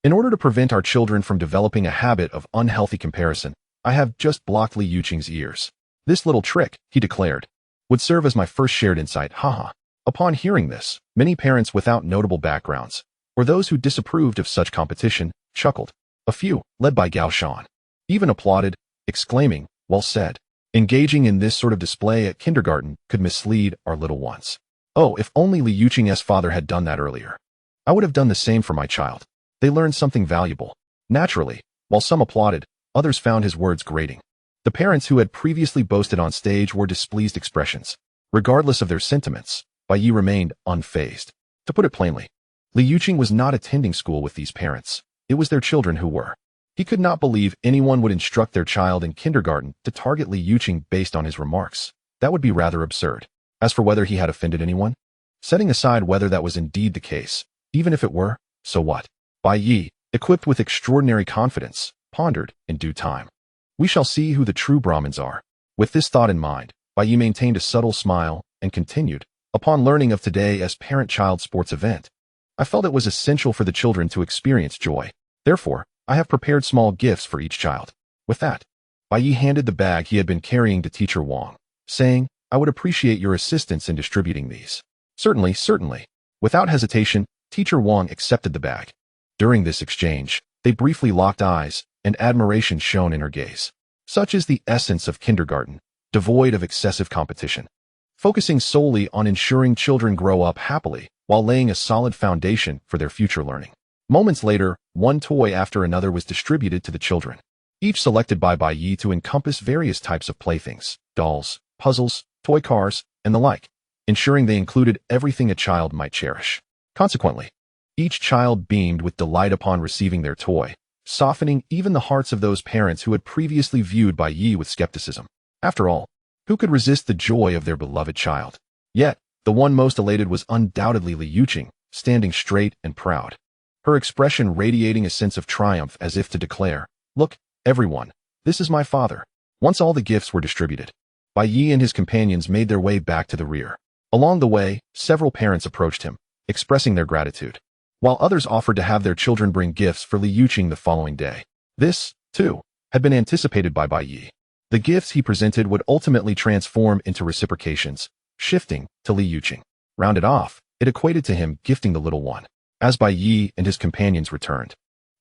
in order to prevent our children from developing a habit of unhealthy comparison, I have just blocked Liu Xuedong's ears. This little trick," he declared, "would serve as my first shared insight, haha." Upon hearing this, many parents without notable backgrounds, or those who disapproved of such competition, chuckled. A few, led by Gao Shan, even applauded, exclaiming, "Well said. Engaging in this sort of display at kindergarten could mislead our little ones. Oh, if only Liu Xuedong's father had done that earlier. I would have done the same for my child. They learned something valuable." Naturally, while some applauded, others found his words grating. The parents who had previously boasted on stage wore displeased expressions. Regardless of their sentiments, Bai Yi remained unfazed. To put it plainly, Liu Xuedong was not attending school with these parents. It was their children who were. He could not believe anyone would instruct their child in kindergarten to target Liu Xuedong based on his remarks. That would be rather absurd. As for whether he had offended anyone, setting aside whether that was indeed the case, even if it were, so what? Bai Yi, equipped with extraordinary confidence, pondered in due time. "We shall see who the true Brahmins are." With this thought in mind, Bai Yi maintained a subtle smile and continued, "Upon learning of today's parent-child sports event, I felt it was essential for the children to experience joy. Therefore, I have prepared small gifts for each child. With that, Bai Yi handed the bag he had been carrying to teacher Wang, saying, "I would appreciate your assistance in distributing these." "Certainly, certainly." Without hesitation, teacher Wang accepted the bag. During this exchange, they briefly locked eyes, and admiration shone in her gaze. Such is the essence of kindergarten, devoid of excessive competition, focusing solely on ensuring children grow up happily while laying a solid foundation for their future learning. Moments later, one toy after another was distributed to the children, each selected by Bai Yi to encompass various types of playthings, dolls, puzzles, toy cars, and the like, ensuring they included everything a child might cherish. Consequently, each child beamed with delight upon receiving their toy, softening even the hearts of those parents who had previously viewed Bai Yi with skepticism. After all, who could resist the joy of their beloved child? Yet, the one most elated was undoubtedly Liu Xuedong, standing straight and proud, her expression radiating a sense of triumph as if to declare, "Look, everyone, this is my father." Once all the gifts were distributed, Bai Yi and his companions made their way back to the rear. Along the way, several parents approached him, expressing their gratitude, while others offered to have their children bring gifts for Liu Xuedong the following day. This, too, had been anticipated by Bai Yi. The gifts he presented would ultimately transform into reciprocations, shifting to Liu Xuedong. Rounded off, it equated to him gifting the little one. As Bai Yi and his companions returned,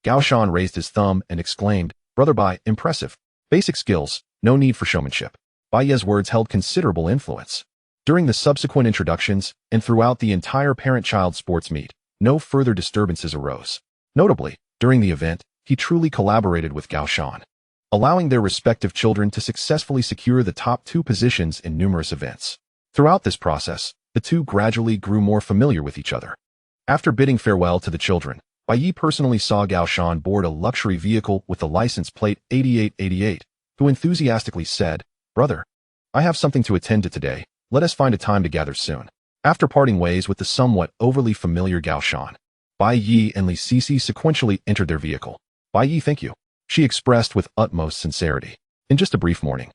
Gao Shan raised his thumb and exclaimed, "Brother Bai, impressive. Basic skills, no need for showmanship." Bai Yi's words held considerable influence. During the subsequent introductions and throughout the entire parent-child sports meet, no further disturbances arose. Notably, during the event, he truly collaborated with Gao Shan, allowing their respective children to successfully secure the top 2 positions in numerous events. Throughout this process, the two gradually grew more familiar with each other. After bidding farewell to the children, Bai Yi personally saw Gao Shan board a luxury vehicle with the license plate 8888, who enthusiastically said, "Brother, I have something to attend to today. Let us find a time to gather soon." After parting ways with the somewhat overly familiar Gao Shan, Bai Yi and Li Sisi sequentially entered their vehicle. "Bai Yi, thank you," she expressed with utmost sincerity. In just a brief morning,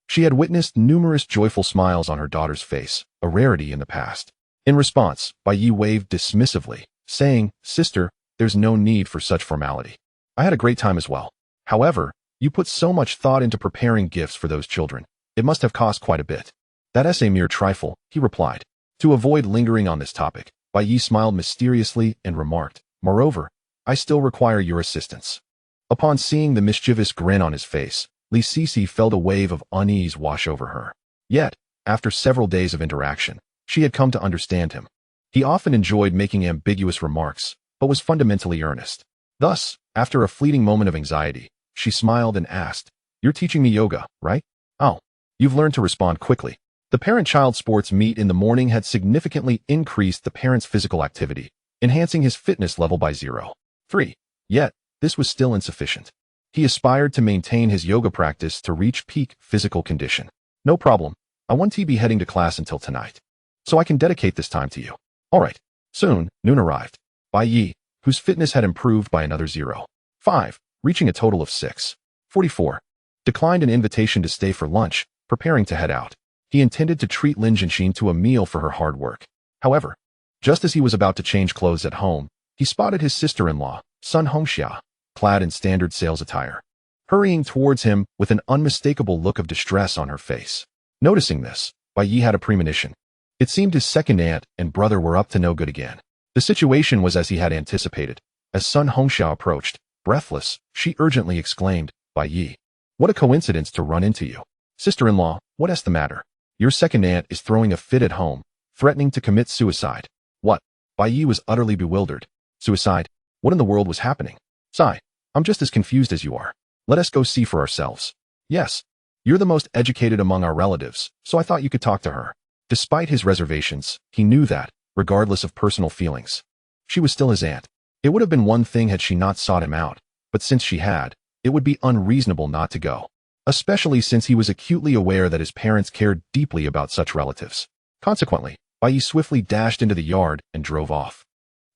she had witnessed numerous joyful smiles on her daughter's face, a rarity in the past. In response, Bai Yi waved dismissively, saying, "Sister, there's no need for such formality. I had a great time as well. However, you put so much thought into preparing gifts for those children. It must have cost quite a bit." "That's a mere trifle," he replied. To avoid lingering on this topic, Bai Yi smiled mysteriously and remarked, "Moreover, I still require your assistance." Upon seeing the mischievous grin on his face, Li Sisi felt a wave of unease wash over her. Yet, after several days of interaction, she had come to understand him. He often enjoyed making ambiguous remarks, but was fundamentally earnest. Thus, after a fleeting moment of anxiety, she smiled and asked, "You're teaching me yoga, right?" "Oh, you've learned to respond quickly." The parent-child sports meet in the morning had significantly increased the parent's physical activity, enhancing his fitness level by 0.3. Yet, this was still insufficient. He aspired to maintain his yoga practice to reach peak physical condition. "No problem. I won't be heading to class until tonight, so I can dedicate this time to you." "All right." Soon, noon arrived. Bai Yi, whose fitness had improved by another 0.5, reaching a total of 6.44, declined an invitation to stay for lunch, preparing to head out. He intended to treat Lin Jianxin to a meal for her hard work. However, just as he was about to change clothes at home, he spotted his sister-in-law, Sun Hongxia, clad in standard sales attire, hurrying towards him with an unmistakable look of distress on her face. Noticing this, Bai Yi had a premonition. It seemed his second aunt and brother were up to no good again. The situation was as he had anticipated. As Sun Hongxia approached, breathless, she urgently exclaimed, "Bai Yi, what a coincidence to run into you. Sister-in-law, what's the matter? Your second aunt is throwing a fit at home, threatening to commit suicide." "What?" Bai Yi was utterly bewildered. "Suicide? What in the world was happening?" "Sigh, I'm just as confused as you are. Let us go see for ourselves." "Yes, you're the most educated among our relatives, so I thought you could talk to her." Despite his reservations, he knew that, regardless of personal feelings, she was still his aunt. It would have been one thing had she not sought him out, but since she had, it would be unreasonable not to go, especially since he was acutely aware that his parents cared deeply about such relatives. Consequently, Bai Yi swiftly dashed into the yard and drove off.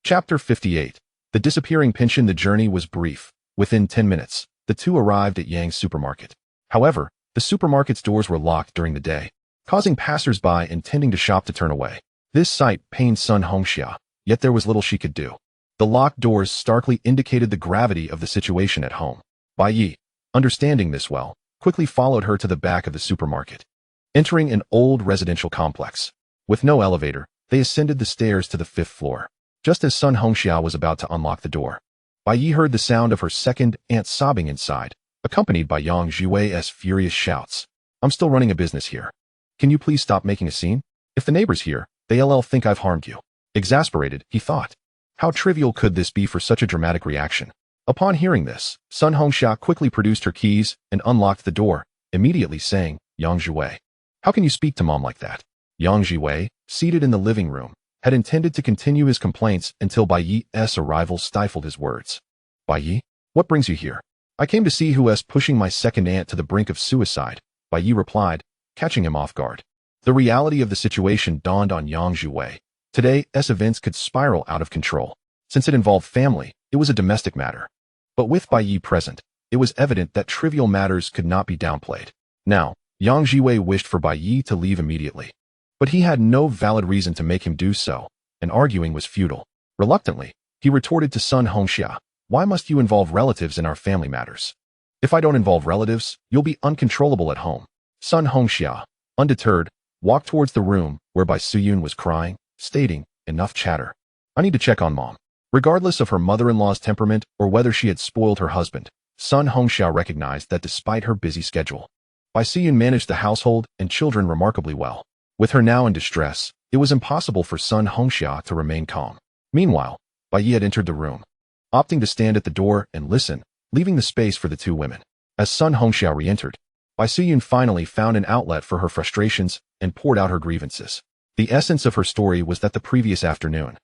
Chapter 58. The disappearing pension. The journey was brief. Within 10 minutes, the two arrived at Yang's supermarket. However, the supermarket's doors were locked during the day, causing passers-by intending to shop to turn away. This sight pained Sun Hongxia, yet there was little she could do. The locked doors starkly indicated the gravity of the situation at home. Bai Yi, understanding this well, quickly followed her to the back of the supermarket. Entering an old residential complex. With no elevator, they ascended the stairs to the 5th floor. Just as Sun Hongxia was about to unlock the door, Bai Yi heard the sound of her second aunt sobbing inside, accompanied by Yang Zhiwei's furious shouts. "I'm still running a business here. Can you please stop making a scene? If the neighbors hear, they'll think I've harmed you." Exasperated, he thought. How trivial could this be for such a dramatic reaction? Upon hearing this, Sun Hongxia quickly produced her keys and unlocked the door, immediately saying, "Yang Zhiwei, how can you speak to mom like that?" Yang Zhiwei, seated in the living room, had intended to continue his complaints until Bai Yi's arrival stifled his words. "Bai Yi, what brings you here?" "I came to see who's pushing my second aunt to the brink of suicide," Bai Yi replied, catching him off guard. The reality of the situation dawned on Yang Zhiwei. Today's events could spiral out of control. Since it involved family, it was a domestic matter. But with Bai Yi present, it was evident that trivial matters could not be downplayed. Now, Yang Zhiwei wished for Bai Yi to leave immediately. But he had no valid reason to make him do so, and arguing was futile. Reluctantly, he retorted to Sun Hongxia, "Why must you involve relatives in our family matters? If I don't involve relatives, you'll be uncontrollable at home." Sun Hongxia, undeterred, walked towards the room where Bai Suyun was crying, stating, "Enough chatter. I need to check on mom." Regardless of her mother-in-law's temperament or whether she had spoiled her husband, Sun Hongxia recognized that despite her busy schedule, Bai Suyun managed the household and children remarkably well. With her now in distress, it was impossible for Sun Hongxia to remain calm. Meanwhile, Bai Yi had entered the room, opting to stand at the door and listen, leaving the space for the two women. As Sun Hongxia re-entered, Bai Suyun finally found an outlet for her frustrations and poured out her grievances. The essence of her story was that the previous afternoon,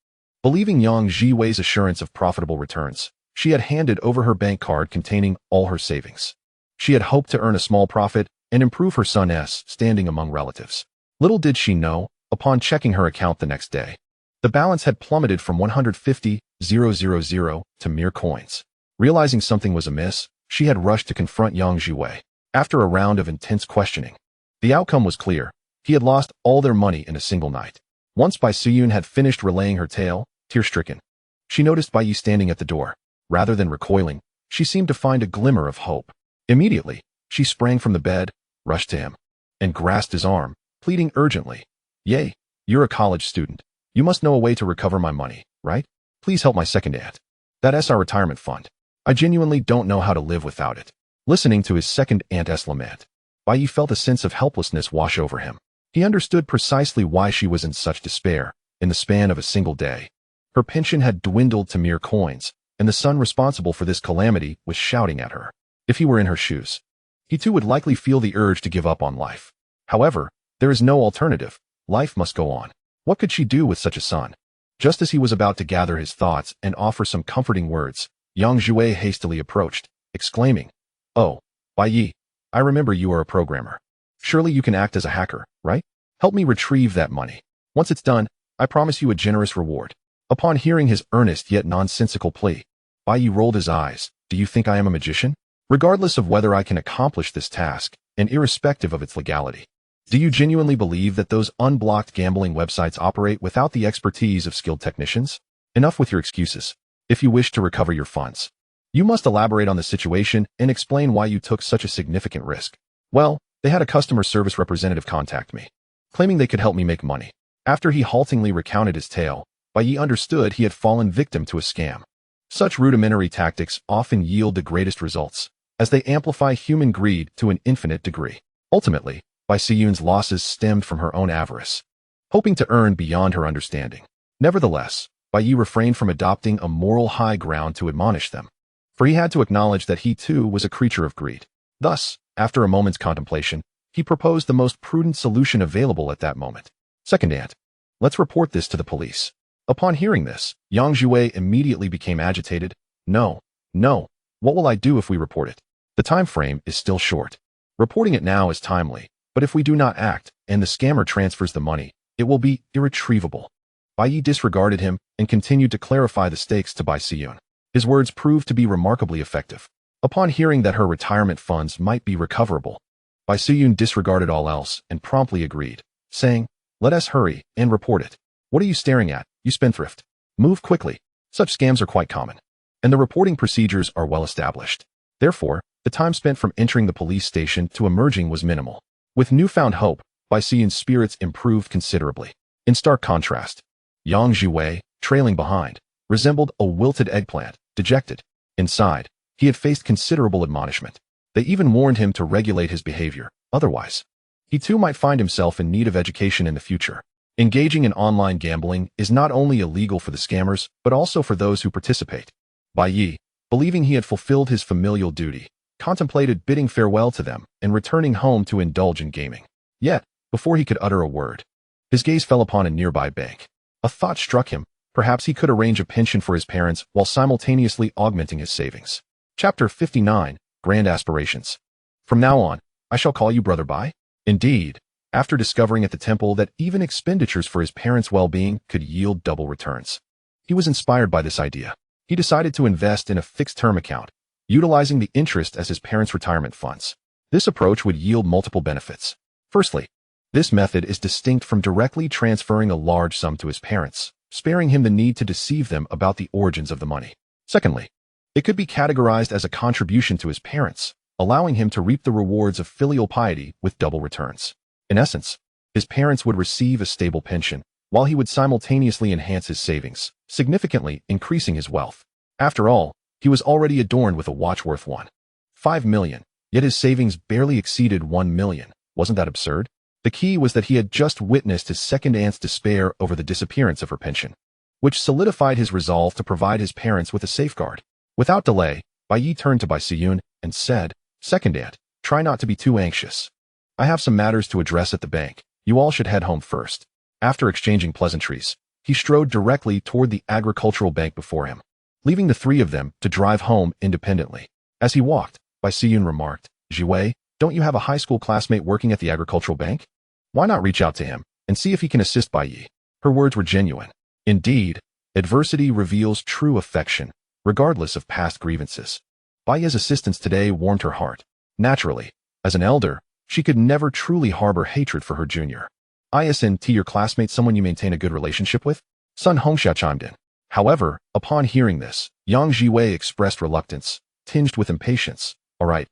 believing Yang Zhiwei's assurance of profitable returns, she had handed over her bank card containing all her savings. She had hoped to earn a small profit and improve her son's standing among relatives. Little did she know, upon checking her account the next day, the balance had plummeted from 150,000 to mere coins. Realizing something was amiss, she had rushed to confront Yang Zhiwei. After a round of intense questioning, the outcome was clear. He had lost all their money in a single night. Once Bai Suyun had finished relaying her tale, tear-stricken, she noticed Bai Yi standing at the door. Rather than recoiling, she seemed to find a glimmer of hope. Immediately, she sprang from the bed, rushed to him, and grasped his arm, pleading urgently, "Yay, you're a college student. You must know a way to recover my money, right? Please help my second aunt. That's our retirement fund. I genuinely don't know how to live without it." Listening to his second aunt's lament, Bai Yi felt a sense of helplessness wash over him. He understood precisely why she was in such despair. In the span of a single day, her pension had dwindled to mere coins, and the son responsible for this calamity was shouting at her. If he were in her shoes, he too would likely feel the urge to give up on life. However, there is no alternative. Life must go on. What could she do with such a son? Just as he was about to gather his thoughts and offer some comforting words, Yang Zhiwei hastily approached, exclaiming, "Oh, Bai Yi, I remember you are a programmer. Surely you can act as a hacker, right? Help me retrieve that money. Once it's done, I promise you a generous reward." Upon hearing his earnest yet nonsensical plea, Bai Yi rolled his eyes. "Do you think I am a magician? Regardless of whether I can accomplish this task, and irrespective of its legality, do you genuinely believe that those unblocked gambling websites operate without the expertise of skilled technicians? Enough with your excuses. If you wish to recover your funds, you must elaborate on the situation and explain why you took such a significant risk." "Well, they had a customer service representative contact me, claiming they could help me make money." After he haltingly recounted his tale, Bai Yi understood he had fallen victim to a scam. Such rudimentary tactics often yield the greatest results, as they amplify human greed to an infinite degree. Ultimately, Bai Siyun's losses stemmed from her own avarice, hoping to earn beyond her understanding. Nevertheless, Bai Yi refrained from adopting a moral high ground to admonish them, for he had to acknowledge that he too was a creature of greed. Thus, after a moment's contemplation, he proposed the most prudent solution available at that moment. "Second aunt, let's report this to the police." Upon hearing this, Yang Zhiwei immediately became agitated. No, what will I do if we report it? The time frame is still short. Reporting it now is timely, but if we do not act, and the scammer transfers the money, it will be irretrievable." Bai Yi disregarded him and continued to clarify the stakes to Bai Siyun. His words proved to be remarkably effective. Upon hearing that her retirement funds might be recoverable, Bai Siyun disregarded all else and promptly agreed, saying, "Let us hurry and report it. What are you staring at, you spendthrift? Move quickly." Such scams are quite common, and the reporting procedures are well established. Therefore, The time spent from entering the police station to emerging was minimal. With newfound hope, Bai Xiyun's spirits improved considerably. In stark contrast, Yang Jiwei, trailing behind, resembled a wilted eggplant, dejected. Inside, he had faced considerable admonishment. They even warned him to regulate his behavior, otherwise, he too might find himself in need of education in the future. Engaging in online gambling is not only illegal for the scammers, but also for those who participate. Bai Yi, believing he had fulfilled his familial duty, contemplated bidding farewell to them and returning home to indulge in gaming. Yet, before he could utter a word, his gaze fell upon a nearby bank. A thought struck him. Perhaps he could arrange a pension for his parents while simultaneously augmenting his savings. Chapter 59, Grand Aspirations. From now on, I shall call you Brother Bai. Indeed, after discovering at the temple that even expenditures for his parents' well-being could yield double returns, he was inspired by this idea. He decided to invest in a fixed-term account, utilizing the interest as his parents' retirement funds. This approach would yield multiple benefits. Firstly, this method is distinct from directly transferring a large sum to his parents, sparing him the need to deceive them about the origins of the money. Secondly, it could be categorized as a contribution to his parents, allowing him to reap the rewards of filial piety with double returns. In essence, his parents would receive a stable pension, while he would simultaneously enhance his savings, significantly increasing his wealth. After all, he was already adorned with a watch worth 1.5 million, yet his savings barely exceeded 1 million. Wasn't that absurd? The key was that he had just witnessed his second aunt's despair over the disappearance of her pension, which solidified his resolve to provide his parents with a safeguard. Without delay, Bai Yi turned to Bai Xiyun and said, "Second aunt, try not to be too anxious. I have some matters to address at the bank. You all should head home first." After exchanging pleasantries, he strode directly toward the agricultural bank before him, leaving the three of them to drive home independently. As he walked, Bai Xiyun remarked, "Jiwei, don't you have a high school classmate working at the agricultural bank? Why not reach out to him and see if he can assist Bai Yi?" Her words were genuine. Indeed, adversity reveals true affection, regardless of past grievances. Bai Yi's assistance today warmed her heart. Naturally, as an elder, she could never truly harbor hatred for her junior. "Isn't your classmate someone you maintain a good relationship with?" Sun Hongxia chimed in. However, upon hearing this, Yang Jiwei expressed reluctance, tinged with impatience. All right.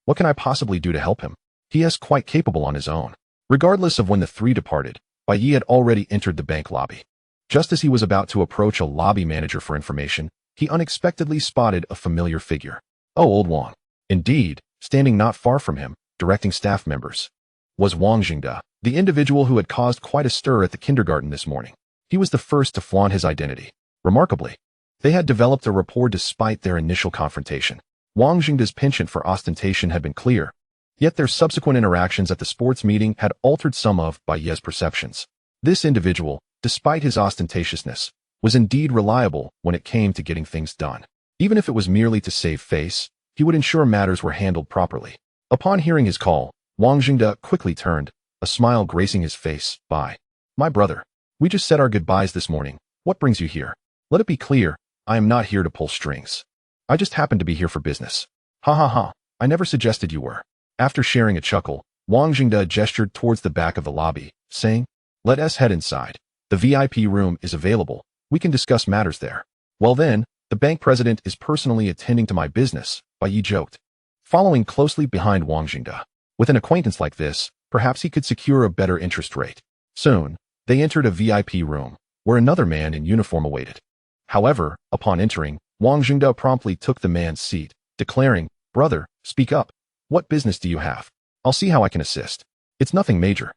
What can I possibly do to help him? He is quite capable on his own." Regardless of when the three departed, Bai Yi had already entered the bank lobby. Just as he was about to approach a lobby manager for information, he unexpectedly spotted a familiar figure. Oh, old Wang. Indeed, standing not far from him, directing staff members, was Wang Jingde, the individual who had caused quite a stir at the kindergarten this morning. He was the first to flaunt his identity. Remarkably, they had developed a rapport despite their initial confrontation. Wang Jingde's penchant for ostentation had been clear, yet their subsequent interactions at the sports meeting had altered some of Bai Yi's perceptions. This individual, despite his ostentatiousness, was indeed reliable when it came to getting things done. Even if it was merely to save face, he would ensure matters were handled properly. Upon hearing his call, Wang Jingde quickly turned, a smile gracing his face. "Bai, my brother, we just said our goodbyes this morning. What brings you here? Let it be clear, I am not here to pull strings. I just happened to be here for business." Ha, I never suggested you were." After sharing a chuckle, Wang Jingde gestured towards the back of the lobby, saying, "Let us head inside. The VIP room is available. We can discuss matters there." "Well then, the bank president is personally attending to my business," Bai Yi joked, following closely behind Wang Jingde. With an acquaintance like this, perhaps he could secure a better interest rate. Soon, they entered a VIP room, where another man in uniform awaited. However, upon entering, Wang Jingde promptly took the man's seat, declaring, "Brother, speak up. What business do you have? I'll see how I can assist." "It's nothing major.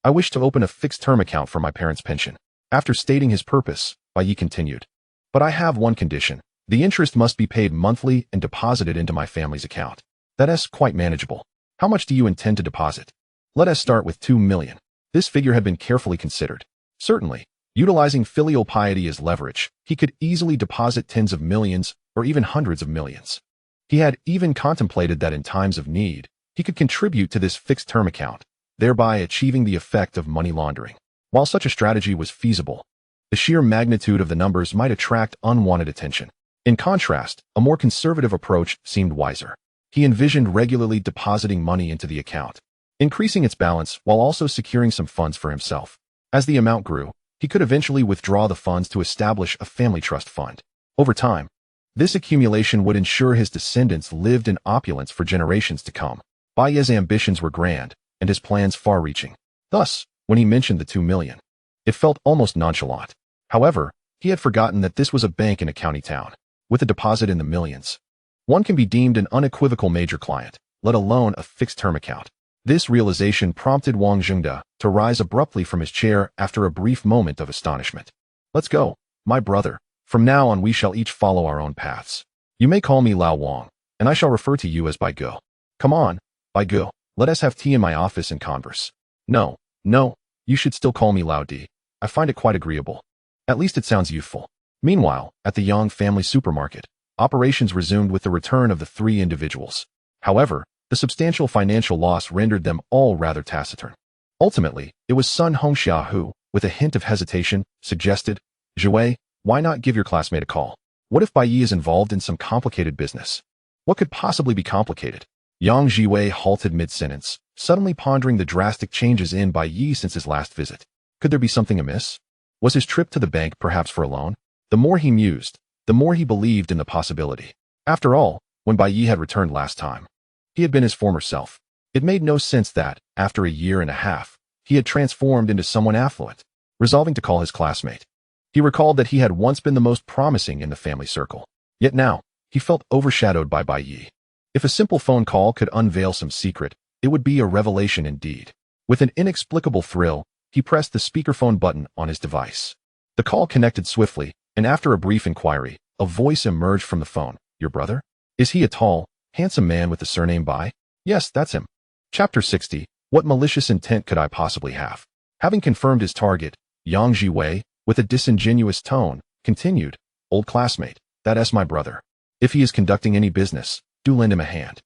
I wish to open a fixed-term account for my parents' pension." After stating his purpose, Bai Yi continued, "But I have one condition. The interest must be paid monthly and deposited into my family's account. That is quite manageable. How much do you intend to deposit?" "Let us start with 2 million. This figure had been carefully considered. Certainly, utilizing filial piety as leverage, he could easily deposit tens of millions or even hundreds of millions. He had even contemplated that in times of need, he could contribute to this fixed-term account, thereby achieving the effect of money laundering. While such a strategy was feasible, the sheer magnitude of the numbers might attract unwanted attention. In contrast, a more conservative approach seemed wiser. He envisioned regularly depositing money into the account, increasing its balance while also securing some funds for himself. As the amount grew, he could eventually withdraw the funds to establish a family trust fund. Over time, This accumulation would ensure his descendants lived in opulence for generations to come. Bai Ye's ambitions were grand, and his plans far-reaching. Thus, when he mentioned the 2 million, it felt almost nonchalant. However, he had forgotten that this was a bank in a county town, with a deposit in the millions. One can be deemed an unequivocal major client, let alone a fixed-term account. This realization prompted Wang Zhengde to rise abruptly from his chair after a brief moment of astonishment. Let's go, my brother. From now on we shall each follow our own paths. You may call me Lao Wang, and I shall refer to you as Bai Ge. Come on, Bai Ge, let us have tea in my office and converse. No, you should still call me Lao Di. I find it quite agreeable. At least it sounds youthful. Meanwhile, at the Yang family supermarket, operations resumed with the return of the 3 individuals. However, the substantial financial loss rendered them all rather taciturn. Ultimately, it was Sun Hongxia who, with a hint of hesitation, suggested, Zhiwei, why not give your classmate a call? What if Bai Yi is involved in some complicated business? What could possibly be complicated? Yang Zhiwei halted mid-sentence, suddenly pondering the drastic changes in Bai Yi since his last visit. Could there be something amiss? Was his trip to the bank perhaps for a loan? The more he mused, the more he believed in the possibility. After all, when Bai Yi had returned last time, he had been his former self. It made no sense that, after a year and a half, he had transformed into someone affluent. Resolving to call his classmate, he recalled that he had once been the most promising in the family circle. Yet now, he felt overshadowed by Bai Yi. If a simple phone call could unveil some secret, it would be a revelation indeed. With an inexplicable thrill, he pressed the speakerphone button on his device. The call connected swiftly, and after a brief inquiry, a voice emerged from the phone. Your brother? Is he a tall, handsome man with the surname Bai? Yes, that's him. Chapter 60. What malicious intent could I possibly have? Having confirmed his target, Yang Zhiwei, with a disingenuous tone, continued, Old classmate, that's my brother. If he is conducting any business, do lend him a hand.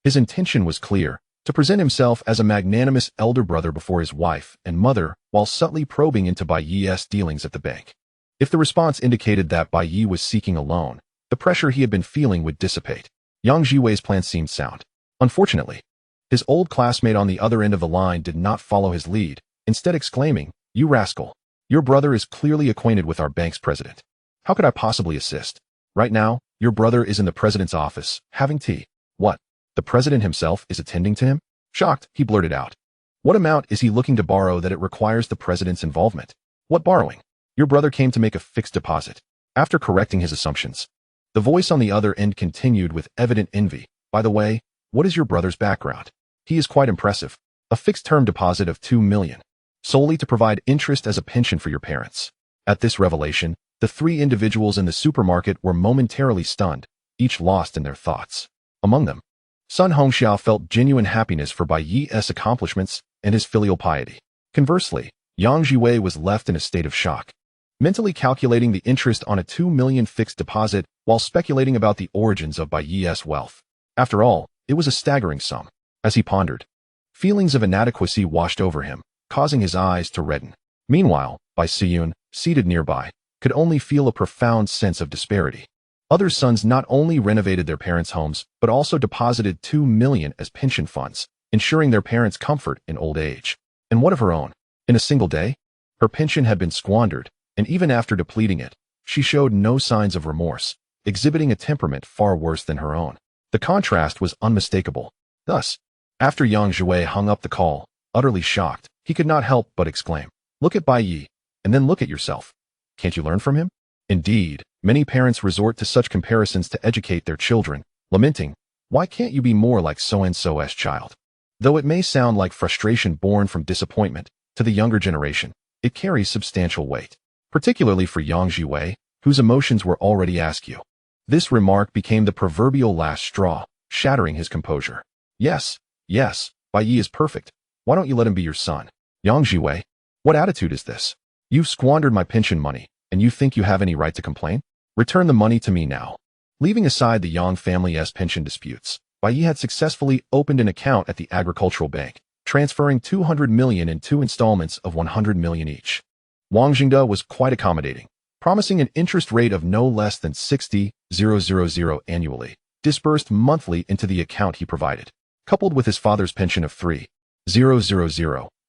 His intention was clear, to present himself as a magnanimous elder brother before his wife and mother while subtly probing into Bai Yi's dealings at the bank. If the response indicated that Bai Yi was seeking a loan, the pressure he had been feeling would dissipate. Yang Zhiwei's plan seemed sound. Unfortunately, his old classmate on the other end of the line did not follow his lead, instead exclaiming, You rascal! Your brother is clearly acquainted with our bank's president. How could I possibly assist? Right now, your brother is in the president's office, having tea. What? The president himself is attending to him? Shocked, he blurted out. What amount is he looking to borrow that it requires the president's involvement? What borrowing? Your brother came to make a fixed deposit. After correcting his assumptions, the voice on the other end continued with evident envy. By the way, what is your brother's background? He is quite impressive. A fixed-term deposit of 2 million. Solely to provide interest as a pension for your parents. At this revelation, the 3 individuals in the supermarket were momentarily stunned, each lost in their thoughts. Among them, Sun Hongxia felt genuine happiness for Bai Yi's accomplishments and his filial piety. Conversely, Yang Zhiwei was left in a state of shock, mentally calculating the interest on a 2 million fixed deposit while speculating about the origins of Bai Yi's wealth. After all, it was a staggering sum. As he pondered, feelings of inadequacy washed over him, causing his eyes to redden. Meanwhile, Bai Siyun, seated nearby, could only feel a profound sense of disparity. Other sons not only renovated their parents' homes, but also deposited 2 million as pension funds, ensuring their parents' comfort in old age. And what of her own? In a single day, her pension had been squandered, and even after depleting it, she showed no signs of remorse, exhibiting a temperament far worse than her own. The contrast was unmistakable. Thus, after Yang Zhiwei hung up the call, utterly shocked, he could not help but exclaim, Look at Bai Yi, and then look at yourself. Can't you learn from him? Indeed, many parents resort to such comparisons to educate their children, lamenting, Why can't you be more like so-and-so's child? Though it may sound like frustration born from disappointment, to the younger generation, it carries substantial weight, particularly for Yang Zhiwei, whose emotions were already askew. This remark became the proverbial last straw, shattering his composure. Yes, Bai Yi is perfect. Why don't you let him be your son? Yang Zhiwei, what attitude is this? You've squandered my pension money, and you think you have any right to complain? Return the money to me now. Leaving aside the Yang family's pension disputes, Bai Yi had successfully opened an account at the agricultural bank, transferring 200 million in 2 installments of 100 million each. Wang Zhengde was quite accommodating, promising an interest rate of no less than 60,000 annually, disbursed monthly into the account he provided. Coupled with his father's pension of 3,000,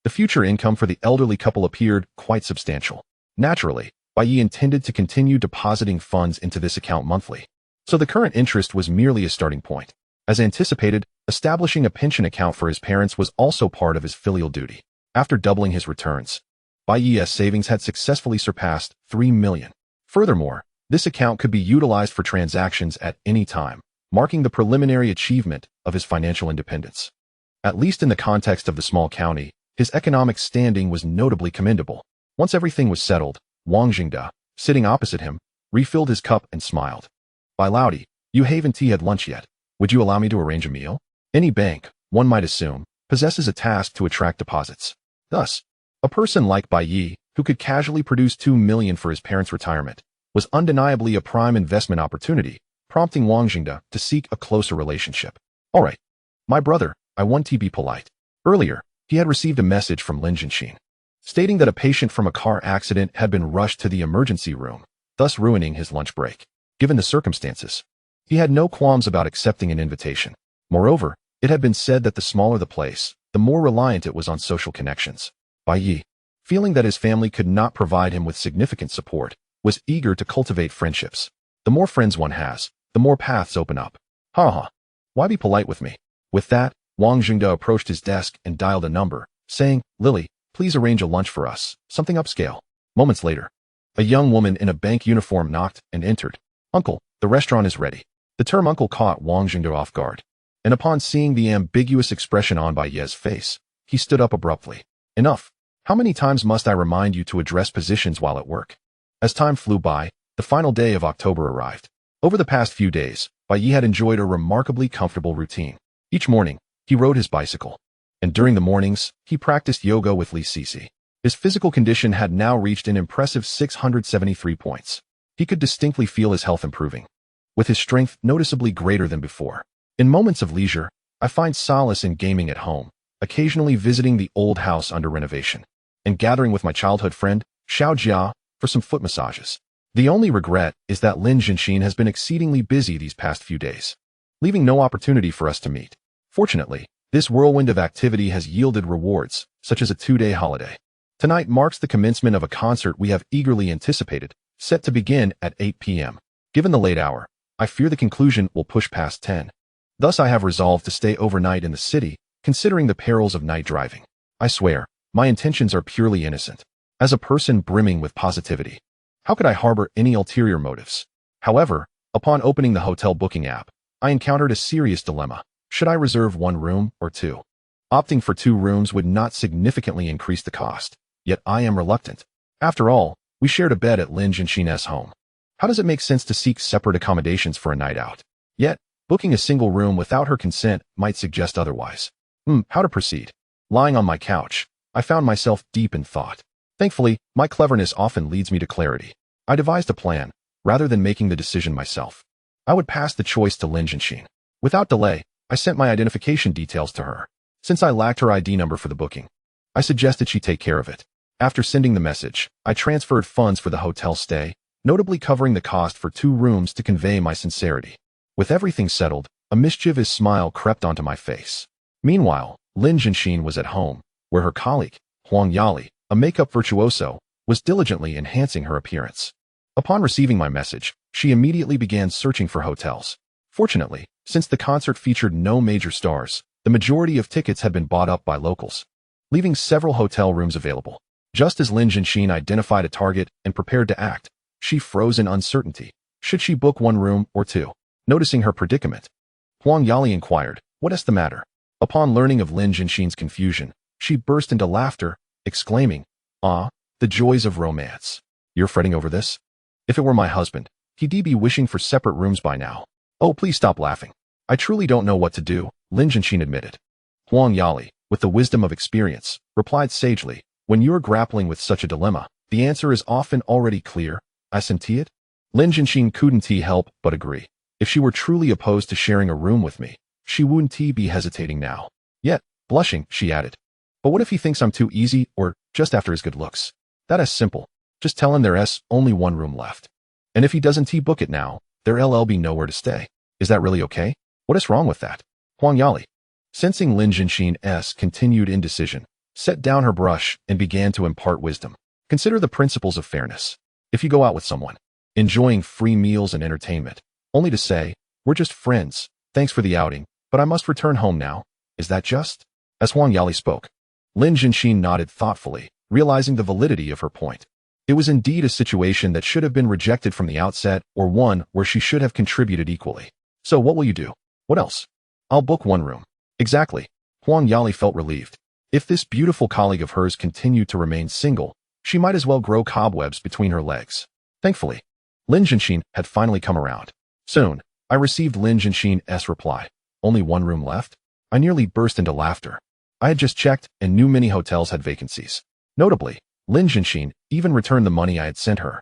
the future income for the elderly couple appeared quite substantial. Naturally, Bai Yi intended to continue depositing funds into this account monthly. So the current interest was merely a starting point. As anticipated, establishing a pension account for his parents was also part of his filial duty. After doubling his returns, Bai Yi's savings had successfully surpassed 3 million. Furthermore, this account could be utilized for transactions at any time, marking the preliminary achievement of his financial independence. At least in the context of the small county, his economic standing was notably commendable. Once everything was settled, Wang Jingde, sitting opposite him, refilled his cup and smiled. "Bai Laudi, you haven't had lunch yet. Would you allow me to arrange a meal?" Any bank, one might assume, possesses a task to attract deposits. Thus, a person like Bai Yi, who could casually produce 2 million for his parents' retirement, was undeniably a prime investment opportunity, prompting Wang Jingde to seek a closer relationship. "All right, my brother, I want to be polite." Earlier, he had received a message from Lin Jinshin, stating that a patient from a car accident had been rushed to the emergency room, thus ruining his lunch break. Given the circumstances, he had no qualms about accepting an invitation. Moreover, it had been said that the smaller the place, the more reliant it was on social connections. Bai Yi, feeling that his family could not provide him with significant support, was eager to cultivate friendships. The more friends one has, the more paths open up. Why be polite with me? With that, Wang Jingde approached his desk and dialed a number, saying, "Lily, please arrange a lunch for us, something upscale." Moments later, a young woman in a bank uniform knocked and entered. "Uncle, the restaurant is ready." The term uncle caught Wang Jingde off guard, and upon seeing the ambiguous expression on Bai Yi's face, he stood up abruptly. "Enough. How many times must I remind you to address positions while at work?" As time flew by, the final day of October arrived. Over the past few days, Bai Yi had enjoyed a remarkably comfortable routine. Each morning, he rode his bicycle, and during the mornings, he practiced yoga with Li Sisi. His physical condition had now reached an impressive 673 points. He could distinctly feel his health improving, with his strength noticeably greater than before. In moments of leisure, I find solace in gaming at home, occasionally visiting the old house under renovation, and gathering with my childhood friend, Xiao Jia, for some foot massages. The only regret is that Lin Jinshin has been exceedingly busy these past few days, leaving no opportunity for us to meet. Fortunately, this whirlwind of activity has yielded rewards, such as a 2-day holiday. Tonight marks the commencement of a concert we have eagerly anticipated, set to begin at 8 p.m. Given the late hour, I fear the conclusion will push past 10. Thus I have resolved to stay overnight in the city, considering the perils of night driving. I swear, my intentions are purely innocent. As a person brimming with positivity, how could I harbor any ulterior motives? However, upon opening the hotel booking app, I encountered a serious dilemma. Should I reserve 1 room or 2? Opting for 2 rooms would not significantly increase the cost, yet I am reluctant. After all, we shared a bed at Lin Jinshin's home. How does it make sense to seek separate accommodations for a night out? Yet, booking a single room without her consent might suggest otherwise. How to proceed? Lying on my couch, I found myself deep in thought. Thankfully, my cleverness often leads me to clarity. I devised a plan, rather than making the decision myself. I would pass the choice to Lin Jinshin. Without delay, I sent my identification details to her. Since I lacked her ID number for the booking, I suggested she take care of it. After sending the message, I transferred funds for the hotel stay, notably covering the cost for 2 rooms to convey my sincerity. With everything settled, a mischievous smile crept onto my face. Meanwhile, Lin Jinshin was at home, where her colleague, Huang Yali, a makeup virtuoso, was diligently enhancing her appearance. Upon receiving my message, she immediately began searching for hotels. Fortunately, since the concert featured no major stars, the majority of tickets had been bought up by locals, leaving several hotel rooms available. Just as Lin Jinshin identified a target and prepared to act, she froze in uncertainty. Should she book 1 room or 2? Noticing her predicament, Huang Yali inquired, "What is the matter?" Upon learning of Lin Jinshin's confusion, she burst into laughter, exclaiming, "Ah, the joys of romance. You're fretting over this? If it were my husband, he'd be wishing for separate rooms by now." "Oh, please stop laughing. I truly don't know what to do," Lin Jinshin admitted. Huang Yali, with the wisdom of experience, replied sagely, "When you're grappling with such a dilemma, the answer is often already clear. Isn't it?" Lin Jinshin couldn't help but agree. If she were truly opposed to sharing a room with me, she wouldn't be hesitating now. Yet, blushing, she added, "But what if he thinks I'm too easy or just after his good looks? That is simple. Just tell him there's only 1 room left. And if he doesn't book it now, there'll be nowhere to stay. Is that really okay? What is wrong with that?" Huang Yali, sensing Lin Jinshin's continued indecision, set down her brush and began to impart wisdom. "Consider the principles of fairness. If you go out with someone, enjoying free meals and entertainment, only to say, "We're just friends. Thanks for the outing, but I must return home now. Is that just?" As Huang Yali spoke, Lin Jinxin nodded thoughtfully, realizing the validity of her point. It was indeed a situation that should have been rejected from the outset, or one where she should have contributed equally. "So what will you do?" "What else?" "I'll book one room." "Exactly." Huang Yali felt relieved. If this beautiful colleague of hers continued to remain single, she might as well grow cobwebs between her legs. Thankfully, Lin Jinxin had finally come around. Soon, I received Lin Jinxin's reply. "Only one room left?" I nearly burst into laughter. I had just checked, and knew many hotels had vacancies. Notably, Lin Jinxin even returned the money I had sent her,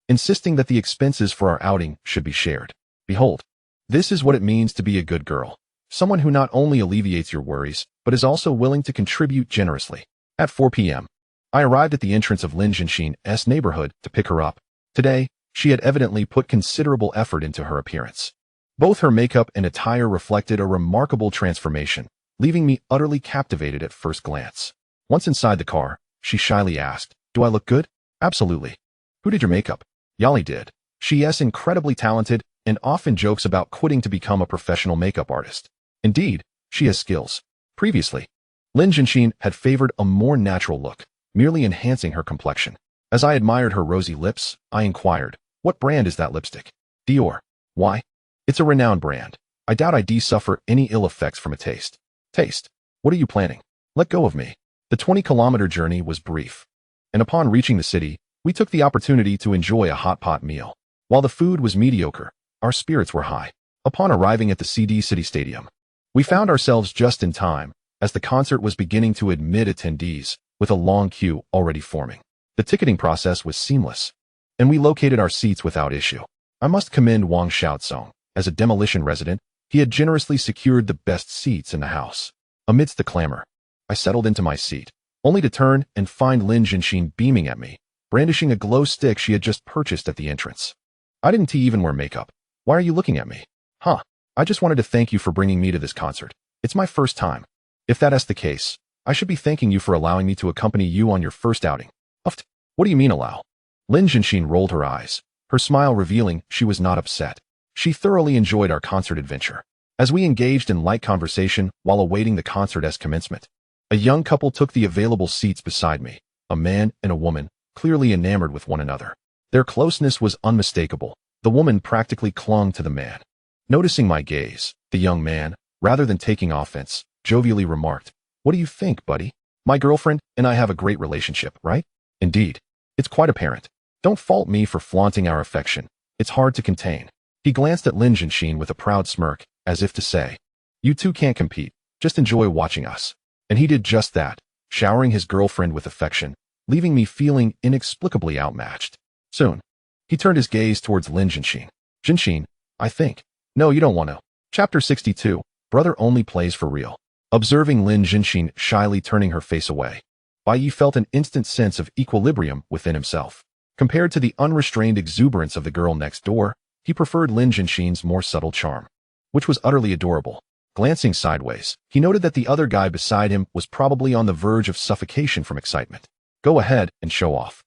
insisting that the expenses for our outing should be shared. Behold, this is what it means to be a good girl. Someone who not only alleviates your worries, but is also willing to contribute generously. At 4 p.m., I arrived at the entrance of Lin Jinxin's neighborhood to pick her up. Today, she had evidently put considerable effort into her appearance. Both her makeup and attire reflected a remarkable transformation, leaving me utterly captivated at first glance. Once inside the car, she shyly asked, "Do I look good?" "Absolutely." "Who did your makeup?" "Yali did. She is incredibly talented and often jokes about quitting to become a professional makeup artist. Indeed, she has skills. Previously, Lin Jinxin had favored a more natural look, merely enhancing her complexion. As I admired her rosy lips, I inquired, "What brand is that lipstick?" "Dior." "Why?" "It's a renowned brand. I doubt I'd suffer any ill effects from a taste." "Taste? What are you planning?" "Let go of me." The 20-kilometer journey was brief, and upon reaching the city, we took the opportunity to enjoy a hot pot meal. While the food was mediocre, our spirits were high. Upon arriving at the CD City Stadium, we found ourselves just in time, as the concert was beginning to admit attendees, with a long queue already forming. The ticketing process was seamless, and we located our seats without issue. I must commend Wang Xiaozong. As a demolition resident, he had generously secured the best seats in the house. Amidst the clamor, I settled into my seat, only to turn and find Lin Jinxin beaming at me, brandishing a glow stick she had just purchased at the entrance. "I didn't even wear makeup. Why are you looking at me?" "Huh. I just wanted to thank you for bringing me to this concert. It's my first time." "If that is the case, I should be thanking you for allowing me to accompany you on your first outing." "Uft. What do you mean allow?" Lin Jinxin rolled her eyes, her smile revealing she was not upset. She thoroughly enjoyed our concert adventure. As we engaged in light conversation while awaiting the concert's commencement, a young couple took the available seats beside me, a man and a woman, clearly enamored with one another. Their closeness was unmistakable. The woman practically clung to the man. Noticing my gaze, the young man, rather than taking offense, jovially remarked, "What do you think, buddy? My girlfriend and I have a great relationship, right?" "Indeed. It's quite apparent. Don't fault me for flaunting our affection. It's hard to contain." He glanced at Lin Jinxin with a proud smirk, as if to say, "You two can't compete. Just enjoy watching us." And he did just that, showering his girlfriend with affection, leaving me feeling inexplicably outmatched. Soon, he turned his gaze towards Lin Jinxin. "Jinxin, I think." "No, you don't want to." Chapter 62, Brother Only Plays for Real. Observing Lin Jinxin shyly turning her face away, Bai Yi felt an instant sense of equilibrium within himself. Compared to the unrestrained exuberance of the girl next door, he preferred Lin Jinxin's more subtle charm, which was utterly adorable. Glancing sideways, he noted that the other guy beside him was probably on the verge of suffocation from excitement. Go ahead and show off.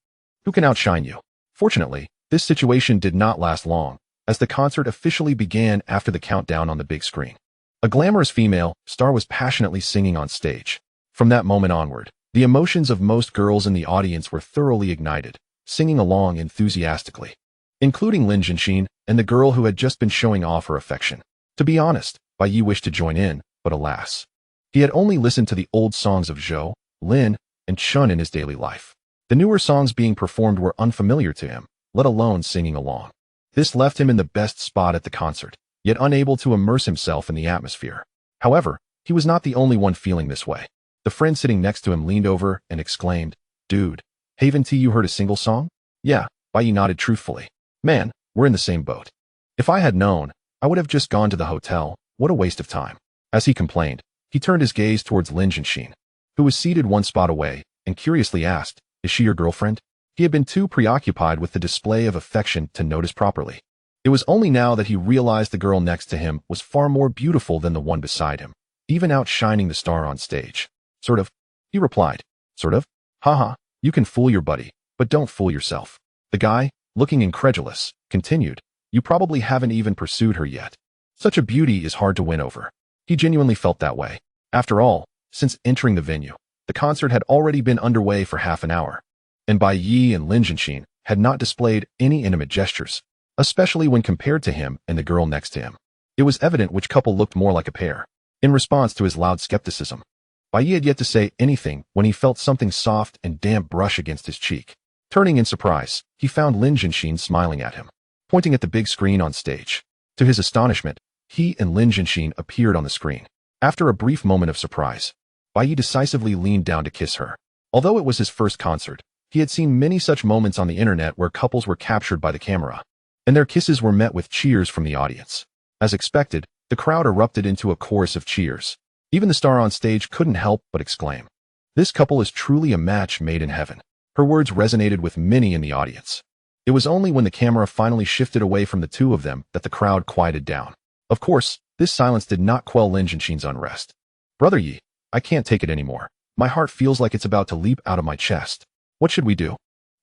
Who can outshine you? Fortunately, this situation did not last long, as the concert officially began after the countdown on the big screen. A glamorous female star was passionately singing on stage. From that moment onward, the emotions of most girls in the audience were thoroughly ignited, singing along enthusiastically, including Lin Jinxin and the girl who had just been showing off her affection. To be honest, Bai Yi wished to join in, but alas, he had only listened to the old songs of Zhou, Lin, and Chun in his daily life. The newer songs being performed were unfamiliar to him, let alone singing along. This left him in the best spot at the concert, yet unable to immerse himself in the atmosphere. However, he was not the only one feeling this way. The friend sitting next to him leaned over and exclaimed, "Dude, haven't you heard a single song?" "Yeah," Bai Yi nodded truthfully. "Man, we're in the same boat. If I had known, I would have just gone to the hotel. What a waste of time." As he complained, he turned his gaze towards Lin Jinxin, who was seated one spot away, and curiously asked, "Is she your girlfriend?" He had been too preoccupied with the display of affection to notice properly. It was only now that he realized the girl next to him was far more beautiful than the one beside him, even outshining the star on stage. "Sort of," he replied. "Sort of? Haha, you can fool your buddy, but don't fool yourself." The guy, looking incredulous, continued, You probably haven't even pursued her yet. Such a beauty is hard to win over. He genuinely felt that way. After all, since entering the venue, the concert had already been underway for half an hour, and Bai Yi and Lin Jianxin had not displayed any intimate gestures, especially when compared to him and the girl next to him. It was evident which couple looked more like a pair. In response to his loud skepticism, Bai Yi had yet to say anything when he felt something soft and damp brush against his cheek. Turning in surprise, he found Lin Jianxin smiling at him, pointing at the big screen on stage. To his astonishment, he and Lin Jianxin appeared on the screen. After a brief moment of surprise, Bai Yi decisively leaned down to kiss her. Although it was his first concert, he had seen many such moments on the internet where couples were captured by the camera, and their kisses were met with cheers from the audience. As expected, the crowd erupted into a chorus of cheers. Even the star on stage couldn't help but exclaim, "This couple is truly a match made in heaven." Her words resonated with many in the audience. It was only when the camera finally shifted away from the two of them that the crowd quieted down. Of course, this silence did not quell Lin Jianxin's unrest. "Brother Yi, I can't take it anymore. My heart feels like it's about to leap out of my chest. What should we do?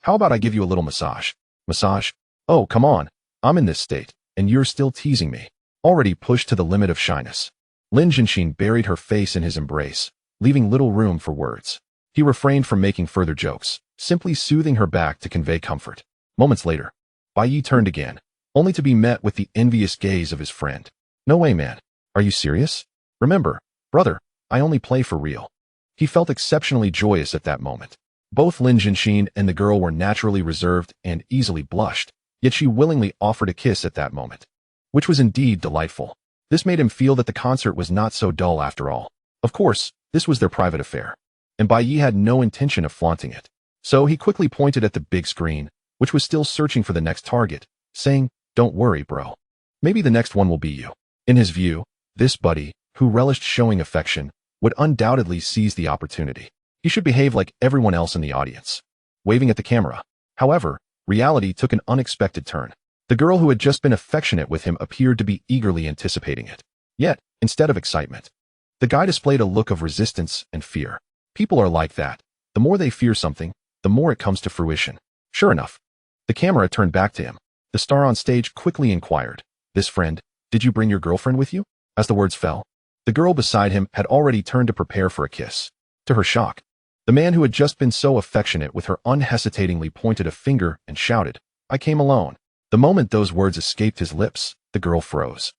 How about I give you a little massage?" "Massage? Oh, come on. I'm in this state, and you're still teasing me." Already pushed to the limit of shyness, Lin Jianxin buried her face in his embrace, leaving little room for words. He refrained from making further jokes, simply soothing her back to convey comfort. Moments later, Bai Yi turned again, only to be met with the envious gaze of his friend. "No way, man. Are you serious? Remember, brother, I only play for real." He felt exceptionally joyous at that moment. Both Lin Jianxin and the girl were naturally reserved and easily blushed, yet she willingly offered a kiss at that moment, which was indeed delightful. This made him feel that the concert was not so dull after all. Of course, this was their private affair, and Bai Yi had no intention of flaunting it. So he quickly pointed at the big screen, which was still searching for the next target, saying, "Don't worry, bro. Maybe the next one will be you." In his view, this buddy, who relished showing affection, would undoubtedly seize the opportunity. He should behave like everyone else in the audience, waving at the camera. However, reality took an unexpected turn. The girl who had just been affectionate with him appeared to be eagerly anticipating it. Yet, instead of excitement, the guy displayed a look of resistance and fear. People are like that. The more they fear something, the more it comes to fruition. Sure enough, the camera turned back to him. The star on stage quickly inquired, "This friend, did you bring your girlfriend with you?" As the words fell, the girl beside him had already turned to prepare for a kiss. To her shock, the man who had just been so affectionate with her unhesitatingly pointed a finger and shouted, "I came alone." The moment those words escaped his lips, the girl froze.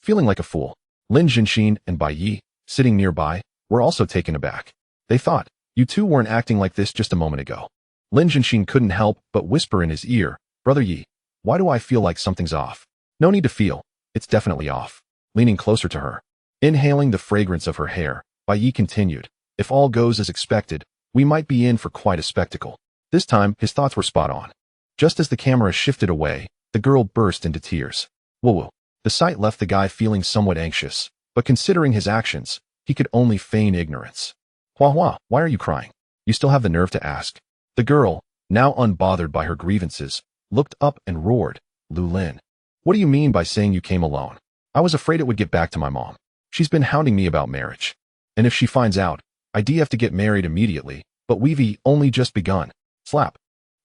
Feeling like a fool, Lin Jianxin and Bai Yi, sitting nearby, were also taken aback. They thought, "You two weren't acting like this just a moment ago." Lin Jianxin couldn't help but whisper in his ear, "Brother Yi, why do I feel like something's off?" "No need to feel. It's definitely off." Leaning closer to her, inhaling the fragrance of her hair, Bai Yi continued, "If all goes as expected, we might be in for quite a spectacle." This time, his thoughts were spot on. Just as the camera shifted away, the girl burst into tears. Whoa. The sight left the guy feeling somewhat anxious, but considering his actions, he could only feign ignorance. Hua, why are you crying? You still have the nerve to ask." The girl, now unbothered by her grievances, looked up and roared, "Lu Lin, what do you mean by saying you came alone? I was afraid it would get back to my mom. She's been hounding me about marriage. And if she finds out, I'd have to get married immediately, but we've only just begun." Slap.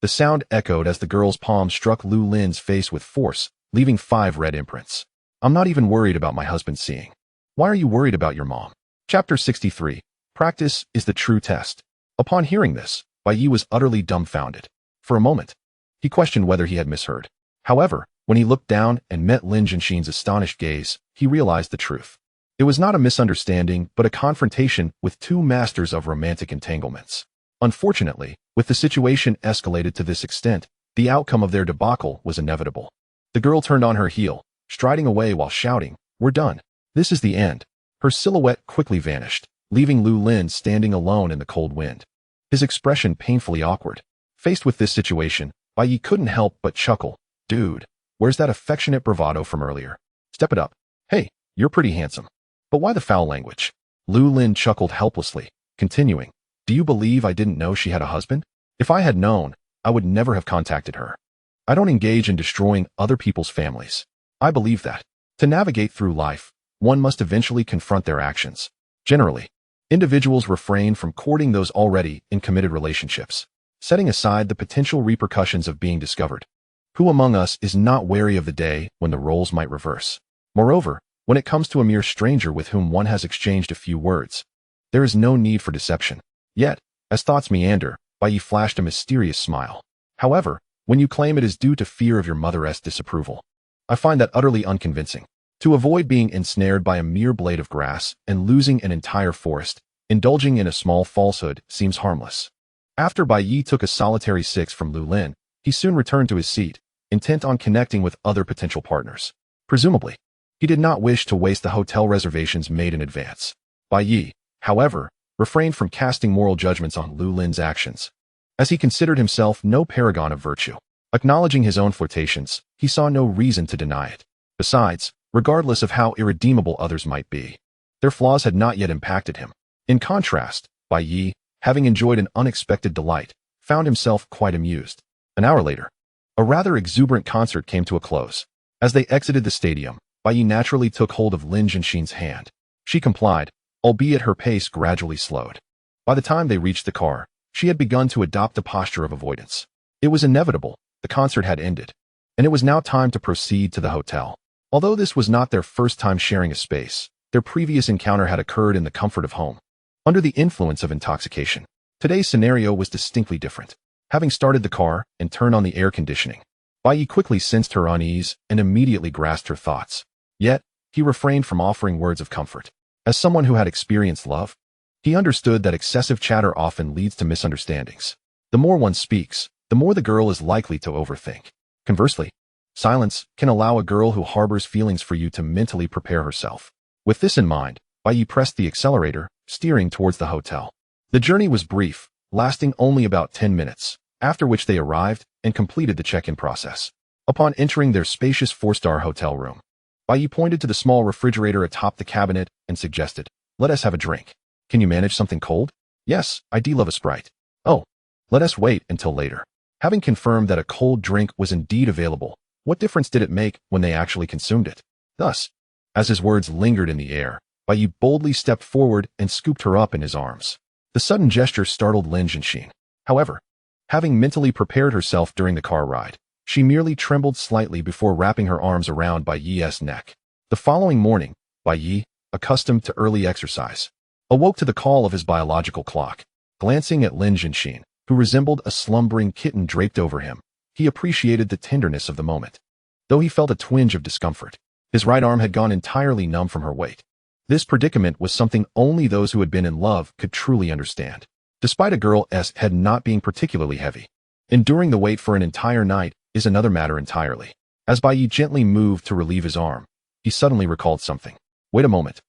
The sound echoed as the girl's palm struck Lu Lin's face with force, leaving 5 red imprints. "I'm not even worried about my husband seeing. Why are you worried about your mom?" Chapter 63. Practice is the true test. Upon hearing this, Bai Yi was utterly dumbfounded. For a moment, he questioned whether he had misheard. However, when he looked down and met Lin Jianxin's astonished gaze, he realized the truth. It was not a misunderstanding, but a confrontation with two masters of romantic entanglements. Unfortunately, with the situation escalated to this extent, the outcome of their debacle was inevitable. The girl turned on her heel, striding away while shouting, "We're done. This is the end." Her silhouette quickly vanished, leaving Lu Lin standing alone in the cold wind, his expression painfully awkward. Faced with this situation, Bai Yi couldn't help but chuckle. "Dude, where's that affectionate bravado from earlier? Step it up. Hey, you're pretty handsome. But why the foul language?" Lu Lin chuckled helplessly, continuing, "Do you believe I didn't know she had a husband? If I had known, I would never have contacted her. I don't engage in destroying other people's families. I believe that, to navigate through life, one must eventually confront their actions. Generally, individuals refrain from courting those already in committed relationships, setting aside the potential repercussions of being discovered. Who among us is not wary of the day when the roles might reverse? Moreover, when it comes to a mere stranger with whom one has exchanged a few words, there is no need for deception. Yet, as thoughts meander, Bai Yi flashed a mysterious smile. However, when you claim it is due to fear of your mother's disapproval, I find that utterly unconvincing. To avoid being ensnared by a mere blade of grass and losing an entire forest, indulging in a small falsehood seems harmless. After Bai Yi took a solitary six from Lu Lin, he soon returned to his seat, intent on connecting with other potential partners. Presumably, he did not wish to waste the hotel reservations made in advance. Bai Yi, however, refrained from casting moral judgments on Lu Lin's actions, as he considered himself no paragon of virtue. Acknowledging his own flirtations, he saw no reason to deny it. Besides, regardless of how irredeemable others might be, their flaws had not yet impacted him. In contrast, Bai Yi, having enjoyed an unexpected delight, found himself quite amused. An hour later, a rather exuberant concert came to a close. As they exited the stadium, Bai Yi naturally took hold of Lin Jianxin's hand. She complied, albeit her pace gradually slowed. By the time they reached the car, she had begun to adopt a posture of avoidance. It was inevitable, the concert had ended, and it was now time to proceed to the hotel. Although this was not their first time sharing a space, their previous encounter had occurred in the comfort of home. Under the influence of intoxication, today's scenario was distinctly different. Having started the car and turned on the air conditioning, Bai Yi quickly sensed her unease and immediately grasped her thoughts. Yet, he refrained from offering words of comfort. As someone who had experienced love, he understood that excessive chatter often leads to misunderstandings. The more one speaks, the more the girl is likely to overthink. Conversely, silence can allow a girl who harbors feelings for you to mentally prepare herself. With this in mind, Bai Yi pressed the accelerator, steering towards the hotel. The journey was brief, lasting only about 10 minutes, after which they arrived and completed the check-in process. Upon entering their spacious 4-star hotel room, Bai Yi pointed to the small refrigerator atop the cabinet and suggested, "Let us have a drink. Can you manage something cold?" "Yes, I do love a Sprite." "Oh, let us wait until later." Having confirmed that a cold drink was indeed available, what difference did it make when they actually consumed it? Thus, as his words lingered in the air, Bai Yi boldly stepped forward and scooped her up in his arms. The sudden gesture startled Lin Jianxin. However, having mentally prepared herself during the car ride, she merely trembled slightly before wrapping her arms around Bai Yi's neck. The following morning, Bai Yi, accustomed to early exercise, awoke to the call of his biological clock. Glancing at Lin Jianxin, who resembled a slumbering kitten draped over him, he appreciated the tenderness of the moment. Though he felt a twinge of discomfort, his right arm had gone entirely numb from her weight. This predicament was something only those who had been in love could truly understand. Despite a girl's head not being particularly heavy, enduring the wait for an entire night is another matter entirely. As Bai Yi gently moved to relieve his arm, he suddenly recalled something. Wait a moment.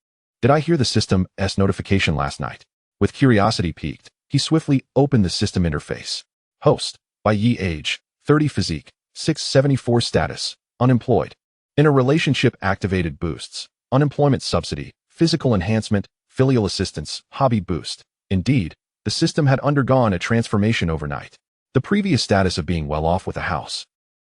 Did I hear the system's notification last night? With curiosity piqued, he swiftly opened the system interface. Host, Bai Yi, age, 30, physique, 674, status, unemployed. In a relationship activated boosts, unemployment subsidy, physical enhancement, filial assistance, hobby boost. Indeed, the system had undergone a transformation overnight. The previous status of being well off with a house,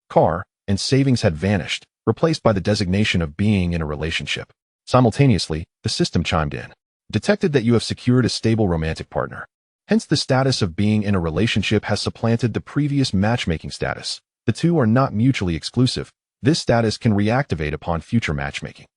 car, and savings had vanished, replaced by the designation of being in a relationship. Simultaneously, the system chimed in. Detected that you have secured a stable romantic partner. Hence the status of being in a relationship has supplanted the previous matchmaking status. The two are not mutually exclusive. This status can reactivate upon future matchmaking.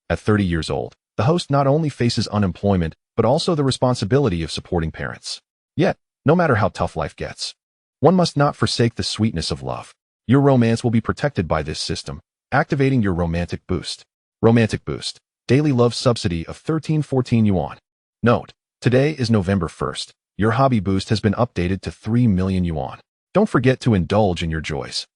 At 30 years old, the host not only faces unemployment, but also the responsibility of supporting parents. Yet, no matter how tough life gets, one must not forsake the sweetness of love. Your romance will be protected by this system, activating your romantic boost. Romantic boost. Daily love subsidy of 1314 yuan. Note, today is November 1st. Your hobby boost has been updated to 3 million yuan. Don't forget to indulge in your joys.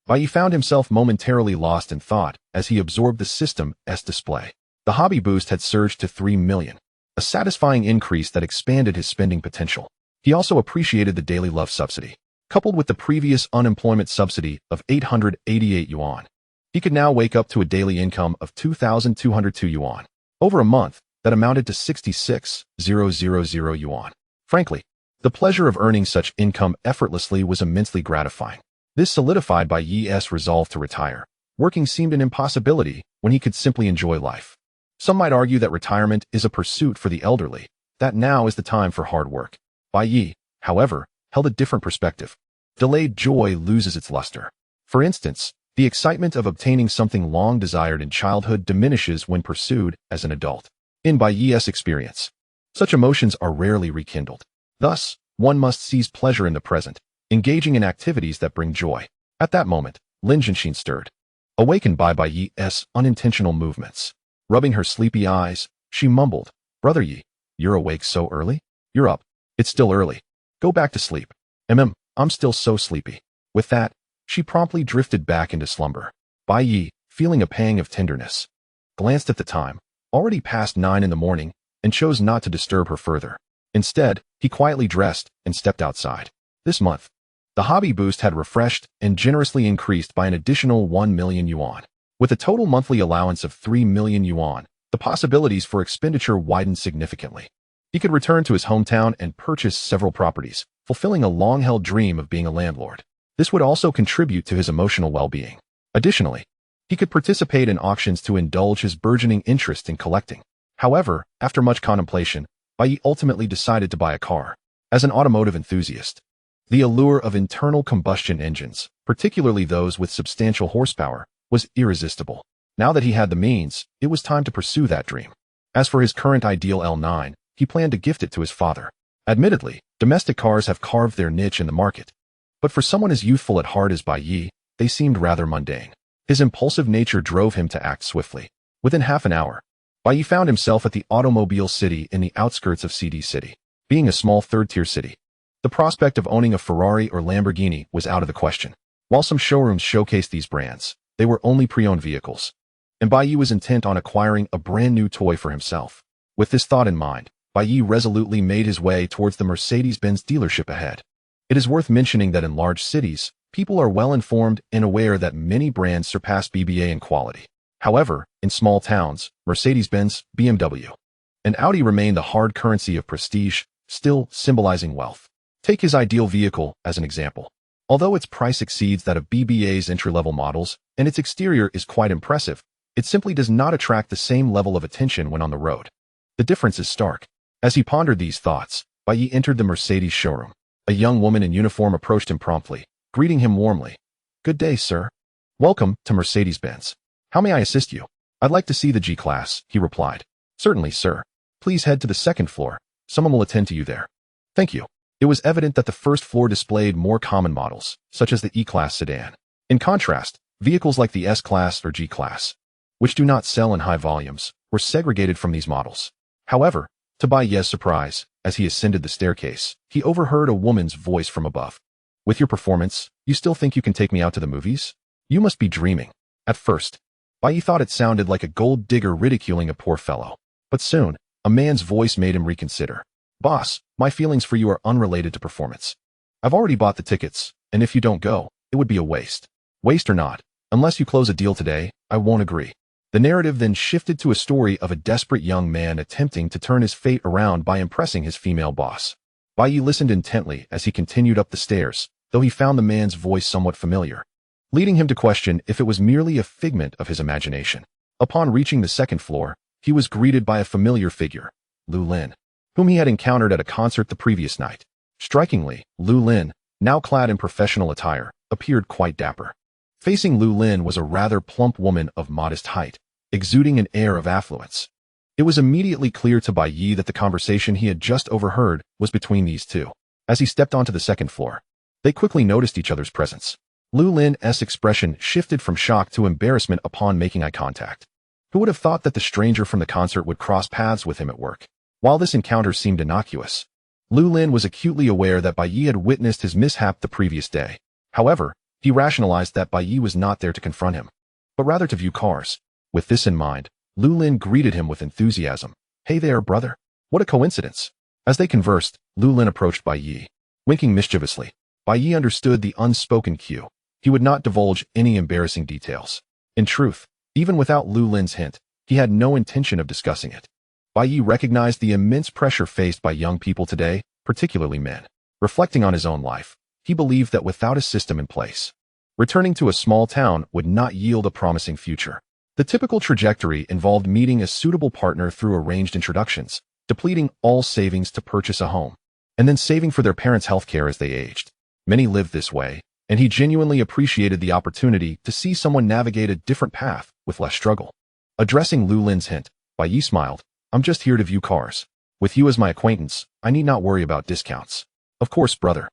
Bai Yi found himself momentarily lost in thought as he absorbed the system's display. The hobby boost had surged to 3 million, a satisfying increase that expanded his spending potential. He also appreciated the daily love subsidy, coupled with the previous unemployment subsidy of 888 yuan. He could now wake up to a daily income of 2,202 yuan. Over a month, that amounted to 66,000 yuan. Frankly, the pleasure of earning such income effortlessly was immensely gratifying. This solidified Bai Yi's resolve to retire. Working seemed an impossibility when he could simply enjoy life. Some might argue that retirement is a pursuit for the elderly, that now is the time for hard work. Bai Yi, however, held a different perspective. Delayed joy loses its luster. For instance, the excitement of obtaining something long desired in childhood diminishes when pursued as an adult. In Bai Yi's experience, such emotions are rarely rekindled. Thus, one must seize pleasure in the present, engaging in activities that bring joy. At that moment, Lin Zhenxin stirred, awakened by Bai Yi's unintentional movements. Rubbing her sleepy eyes, she mumbled, "Brother Yi, you're awake so early? You're up. It's still early. Go back to sleep." I'm still so sleepy." With that, she promptly drifted back into slumber. Bai Yi, feeling a pang of tenderness, glanced at the time, already past 9 in the morning, and chose not to disturb her further. Instead, he quietly dressed and stepped outside. This month, the hobby boost had refreshed and generously increased by an additional 1 million yuan. With a total monthly allowance of 3 million yuan, the possibilities for expenditure widened significantly. He could return to his hometown and purchase several properties, fulfilling a long-held dream of being a landlord. This would also contribute to his emotional well-being. Additionally, he could participate in auctions to indulge his burgeoning interest in collecting. However, after much contemplation, Bai Yi ultimately decided to buy a car. As an automotive enthusiast, the allure of internal combustion engines, particularly those with substantial horsepower, was irresistible. Now that he had the means, it was time to pursue that dream. As for his current ideal L9, he planned to gift it to his father. Admittedly, domestic cars have carved their niche in the market, but for someone as youthful at heart as Bai Yi, they seemed rather mundane. His impulsive nature drove him to act swiftly. Within half an hour, Bai Yi found himself at the automobile city in the outskirts of CD City. Being a small third-tier city, the prospect of owning a Ferrari or Lamborghini was out of the question. While some showrooms showcased these brands, they were only pre-owned vehicles, and Bai Yi was intent on acquiring a brand new toy for himself. With this thought in mind, Bai Yi resolutely made his way towards the Mercedes-Benz dealership ahead. It is worth mentioning that in large cities, people are well informed and aware that many brands surpass BBA in quality. However, in small towns, Mercedes-Benz, BMW, and Audi remain the hard currency of prestige, still symbolizing wealth. Take his ideal vehicle as an example. Although its price exceeds that of BBA's entry-level models, and its exterior is quite impressive, it simply does not attract the same level of attention when on the road. The difference is stark. As he pondered these thoughts, Bai Yi entered the Mercedes showroom. A young woman in uniform approached him promptly, greeting him warmly. "Good day, sir. Welcome to Mercedes-Benz. How may I assist you?" "I'd like to see the G-Class," he replied. "Certainly, sir. Please head to the second floor. Someone will attend to you there." "Thank you." It was evident that the first floor displayed more common models, such as the E-Class sedan. In contrast, vehicles like the S-Class or G-Class, which do not sell in high volumes, were segregated from these models. However, to Bai Yi's surprise, as he ascended the staircase, he overheard a woman's voice from above. "With your performance, you still think you can take me out to the movies? You must be dreaming." At first, Bai Yi thought it sounded like a gold digger ridiculing a poor fellow. But soon, a man's voice made him reconsider. "Boss, my feelings for you are unrelated to performance. I've already bought the tickets, and if you don't go, it would be a waste. Waste or not, unless you close a deal today, I won't agree." The narrative then shifted to a story of a desperate young man attempting to turn his fate around by impressing his female boss. Bai Yi listened intently as he continued up the stairs, though he found the man's voice somewhat familiar, leading him to question if it was merely a figment of his imagination. Upon reaching the second floor, he was greeted by a familiar figure, Lu Lin, whom he had encountered at a concert the previous night. Strikingly, Lu Lin, now clad in professional attire, appeared quite dapper. Facing Lu Lin was a rather plump woman of modest height, exuding an air of affluence. It was immediately clear to Bai Yi that the conversation he had just overheard was between these two. As he stepped onto the second floor, they quickly noticed each other's presence. Lu Lin's expression shifted from shock to embarrassment upon making eye contact. Who would have thought that the stranger from the concert would cross paths with him at work? While this encounter seemed innocuous, Lu Lin was acutely aware that Bai Yi had witnessed his mishap the previous day. However, he rationalized that Bai Yi was not there to confront him, but rather to view cars. With this in mind, Lu Lin greeted him with enthusiasm. "Hey there, brother. What a coincidence." As they conversed, Lu Lin approached Bai Yi, winking mischievously. Bai Yi understood the unspoken cue. He would not divulge any embarrassing details. In truth, even without Lu Lin's hint, he had no intention of discussing it. Bai Yi recognized the immense pressure faced by young people today, particularly men. Reflecting on his own life, he believed that without a system in place, returning to a small town would not yield a promising future. The typical trajectory involved meeting a suitable partner through arranged introductions, depleting all savings to purchase a home, and then saving for their parents' health care as they aged. Many lived this way, and he genuinely appreciated the opportunity to see someone navigate a different path with less struggle. Addressing Lu Lin's hint, Bai Yi smiled. I'm just here to view cars. With you as my acquaintance, I need not worry about discounts. Of course, brother.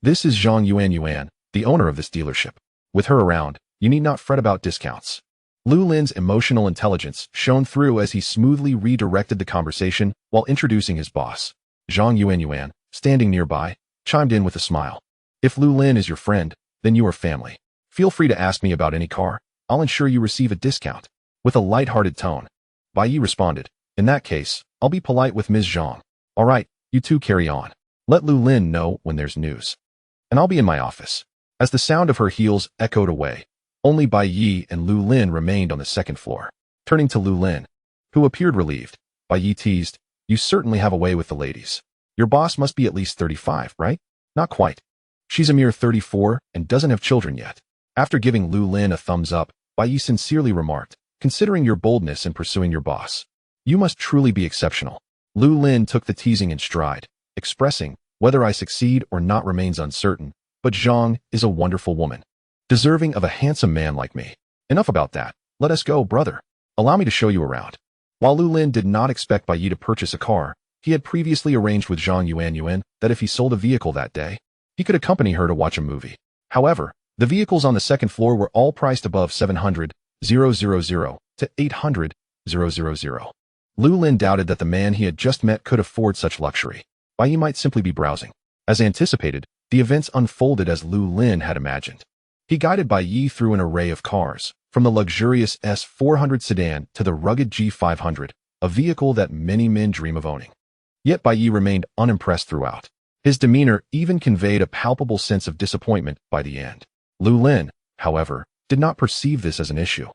This is Zhang Yuan, the owner of this dealership. With her around, you need not fret about discounts. Lu Lin's emotional intelligence shone through as he smoothly redirected the conversation while introducing his boss. Zhang Yuan, standing nearby, chimed in with a smile. If Lu Lin is your friend, then you are family. Feel free to ask me about any car. I'll ensure you receive a discount. With a light-hearted tone, Bai Yi responded, in that case, I'll be polite with Ms. Zhang. All right, you two carry on. Let Lu Lin know when there's news. And I'll be in my office. As the sound of her heels echoed away, only Bai Yi and Lu Lin remained on the second floor. Turning to Lu Lin, who appeared relieved, Bai Yi teased, you certainly have a way with the ladies. Your boss must be at least 35, right? Not quite. She's a mere 34 and doesn't have children yet. After giving Lu Lin a thumbs up, Bai Yi sincerely remarked, considering your boldness in pursuing your boss, you must truly be exceptional. Lu Lin took the teasing in stride, expressing, whether I succeed or not remains uncertain, but Zhang is a wonderful woman, deserving of a handsome man like me. Enough about that. Let us go, brother. Allow me to show you around. While Lu Lin did not expect Bai Yi to purchase a car, he had previously arranged with Zhang Yuan that if he sold a vehicle that day, he could accompany her to watch a movie. However, the vehicles on the second floor were all priced above 700,000 to 800,000. Lu Lin doubted that the man he had just met could afford such luxury. Bai Yi might simply be browsing. As anticipated, the events unfolded as Lu Lin had imagined. He guided Bai Yi through an array of cars, from the luxurious S400 sedan to the rugged G500, a vehicle that many men dream of owning. Yet Bai Yi remained unimpressed throughout. His demeanor even conveyed a palpable sense of disappointment by the end. Lu Lin, however, did not perceive this as an issue.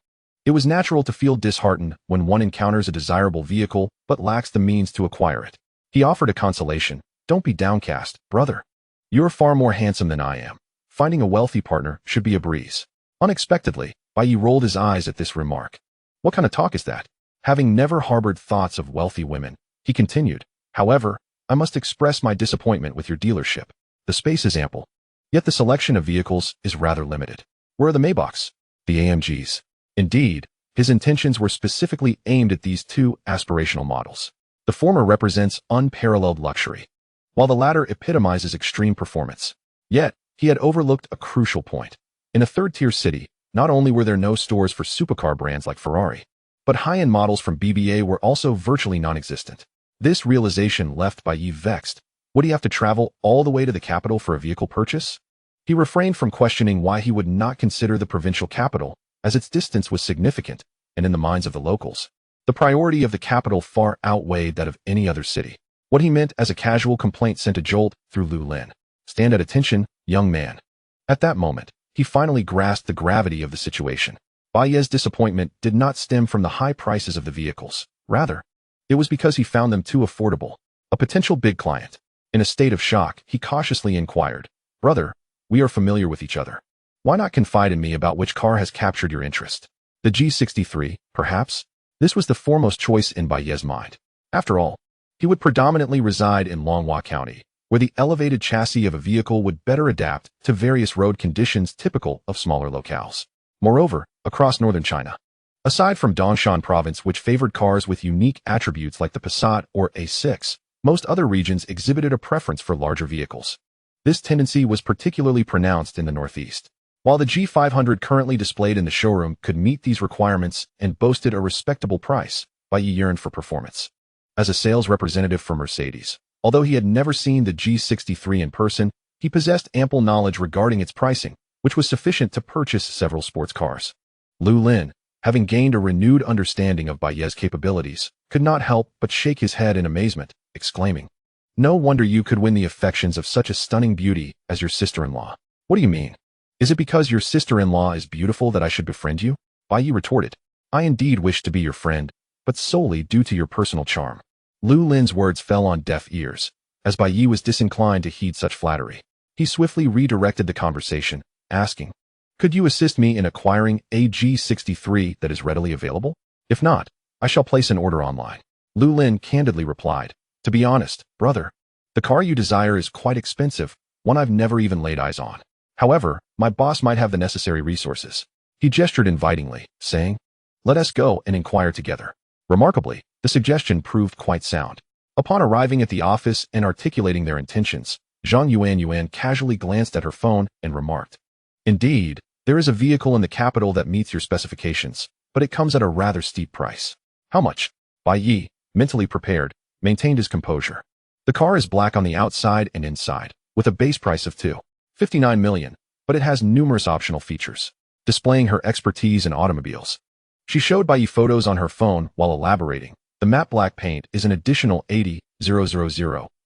It was natural to feel disheartened when one encounters a desirable vehicle but lacks the means to acquire it. He offered a consolation. Don't be downcast, brother. You're far more handsome than I am. Finding a wealthy partner should be a breeze. Unexpectedly, Bai Yi rolled his eyes at this remark. What kind of talk is that? Having never harbored thoughts of wealthy women, he continued, however, I must express my disappointment with your dealership. The space is ample, yet the selection of vehicles is rather limited. Where are the Maybachs? The AMGs? Indeed, his intentions were specifically aimed at these two aspirational models. The former represents unparalleled luxury, while the latter epitomizes extreme performance. Yet, he had overlooked a crucial point. In a third-tier city, not only were there no stores for supercar brands like Ferrari, but high-end models from BBA were also virtually non-existent. This realization left Bai Yi vexed. Would he have to travel all the way to the capital for a vehicle purchase? He refrained from questioning why he would not consider the provincial capital, as its distance was significant, and in the minds of the locals, the priority of the capital far outweighed that of any other city. What he meant as a casual complaint sent a jolt through Lu Lin. Stand at attention, young man. At that moment, he finally grasped the gravity of the situation. Bai Yi's disappointment did not stem from the high prices of the vehicles. Rather, it was because he found them too affordable. A potential big client. In a state of shock, he cautiously inquired, brother, we are familiar with each other. Why not confide in me about which car has captured your interest? The G63, perhaps? This was the foremost choice in Bai Yi's mind. After all, he would predominantly reside in Longhua County, where the elevated chassis of a vehicle would better adapt to various road conditions typical of smaller locales. Moreover, across northern China, aside from Dongshan province, which favored cars with unique attributes like the Passat or A6, most other regions exhibited a preference for larger vehicles. This tendency was particularly pronounced in the northeast. While the G500 currently displayed in the showroom could meet these requirements and boasted a respectable price, Bai Yi yearned for performance. As a sales representative for Mercedes, although he had never seen the G63 in person, he possessed ample knowledge regarding its pricing, which was sufficient to purchase several sports cars. Lu Lin, having gained a renewed understanding of Bai Yi's capabilities, could not help but shake his head in amazement, exclaiming, no wonder you could win the affections of such a stunning beauty as your sister-in-law. What do you mean? Is it because your sister-in-law is beautiful that I should befriend you? Bai Yi retorted, I indeed wish to be your friend, but solely due to your personal charm. Lu Lin's words fell on deaf ears, as Bai Yi was disinclined to heed such flattery. He swiftly redirected the conversation, asking, could you assist me in acquiring a G63 that is readily available? If not, I shall place an order online. Lu Lin candidly replied, to be honest, brother, the car you desire is quite expensive, one I've never even laid eyes on. However, my boss might have the necessary resources. He gestured invitingly, saying, let us go and inquire together. Remarkably, the suggestion proved quite sound. Upon arriving at the office and articulating their intentions, Zhang Yuan casually glanced at her phone and remarked, indeed, there is a vehicle in the capital that meets your specifications, but it comes at a rather steep price. How much? Bai Yi, mentally prepared, maintained his composure. The car is black on the outside and inside, with a base price of 2.59 million, but it has numerous optional features, displaying her expertise in automobiles. She showed Bai Yi photos on her phone while elaborating. The matte black paint is an additional 80,000.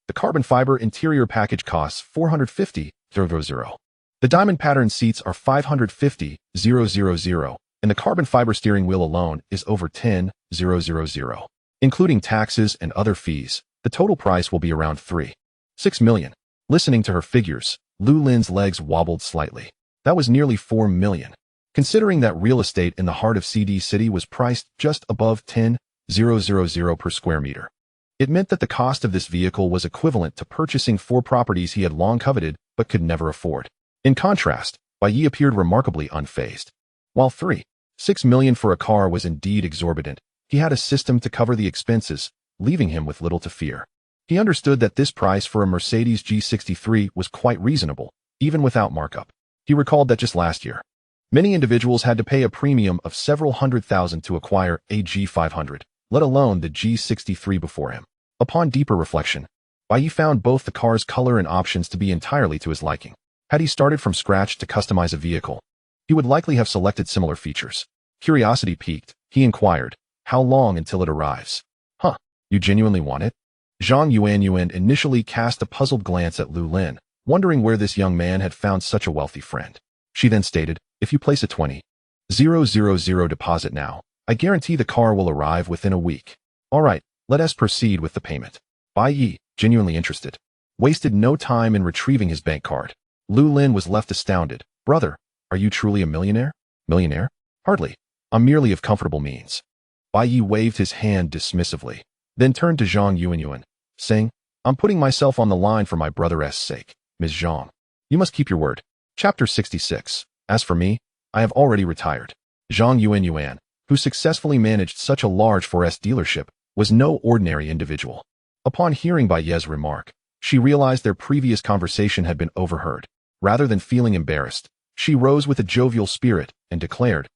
The carbon fiber interior package costs 450,000. The diamond pattern seats are 550,000, and the carbon fiber steering wheel alone is over 10,000. Including taxes and other fees, the total price will be around 3.6 million. Listening to her figures, Lu Lin's legs wobbled slightly. That was nearly 4 million. Considering that real estate in the heart of CD City was priced just above 10,000 per square meter. It meant that the cost of this vehicle was equivalent to purchasing 4 properties he had long coveted but could never afford. In contrast, Bai Yi appeared remarkably unfazed. While 3.6 million for a car was indeed exorbitant, he had a system to cover the expenses, leaving him with little to fear. He understood that this price for a Mercedes G63 was quite reasonable, even without markup. He recalled that just last year, many individuals had to pay a premium of several $100,000 to acquire a G500, let alone the G63 before him. Upon deeper reflection, Bai Yi found both the car's color and options to be entirely to his liking. Had he started from scratch to customize a vehicle, he would likely have selected similar features. Curiosity piqued, he inquired, how long until it arrives? Huh, you genuinely want it? Zhang Yuan initially cast a puzzled glance at Lu Lin, wondering where this young man had found such a wealthy friend. She then stated, if you place a 20,000 deposit now, I guarantee the car will arrive within a week. All right, let us proceed with the payment. Bai Yi, genuinely interested, wasted no time in retrieving his bank card. Lu Lin was left astounded. Brother, are you truly a millionaire? Millionaire? Hardly. I'm merely of comfortable means. Bai Yi waved his hand dismissively, then turned to Zhang Yuan, saying, I'm putting myself on the line for my brother's sake. Ms. Zhang, you must keep your word. Chapter 66. As for me, I have already retired. Zhang Yuan, who successfully managed such a large forest dealership, was no ordinary individual. Upon hearing Bai Ye's remark, she realized their previous conversation had been overheard. Rather than feeling embarrassed, she rose with a jovial spirit and declared,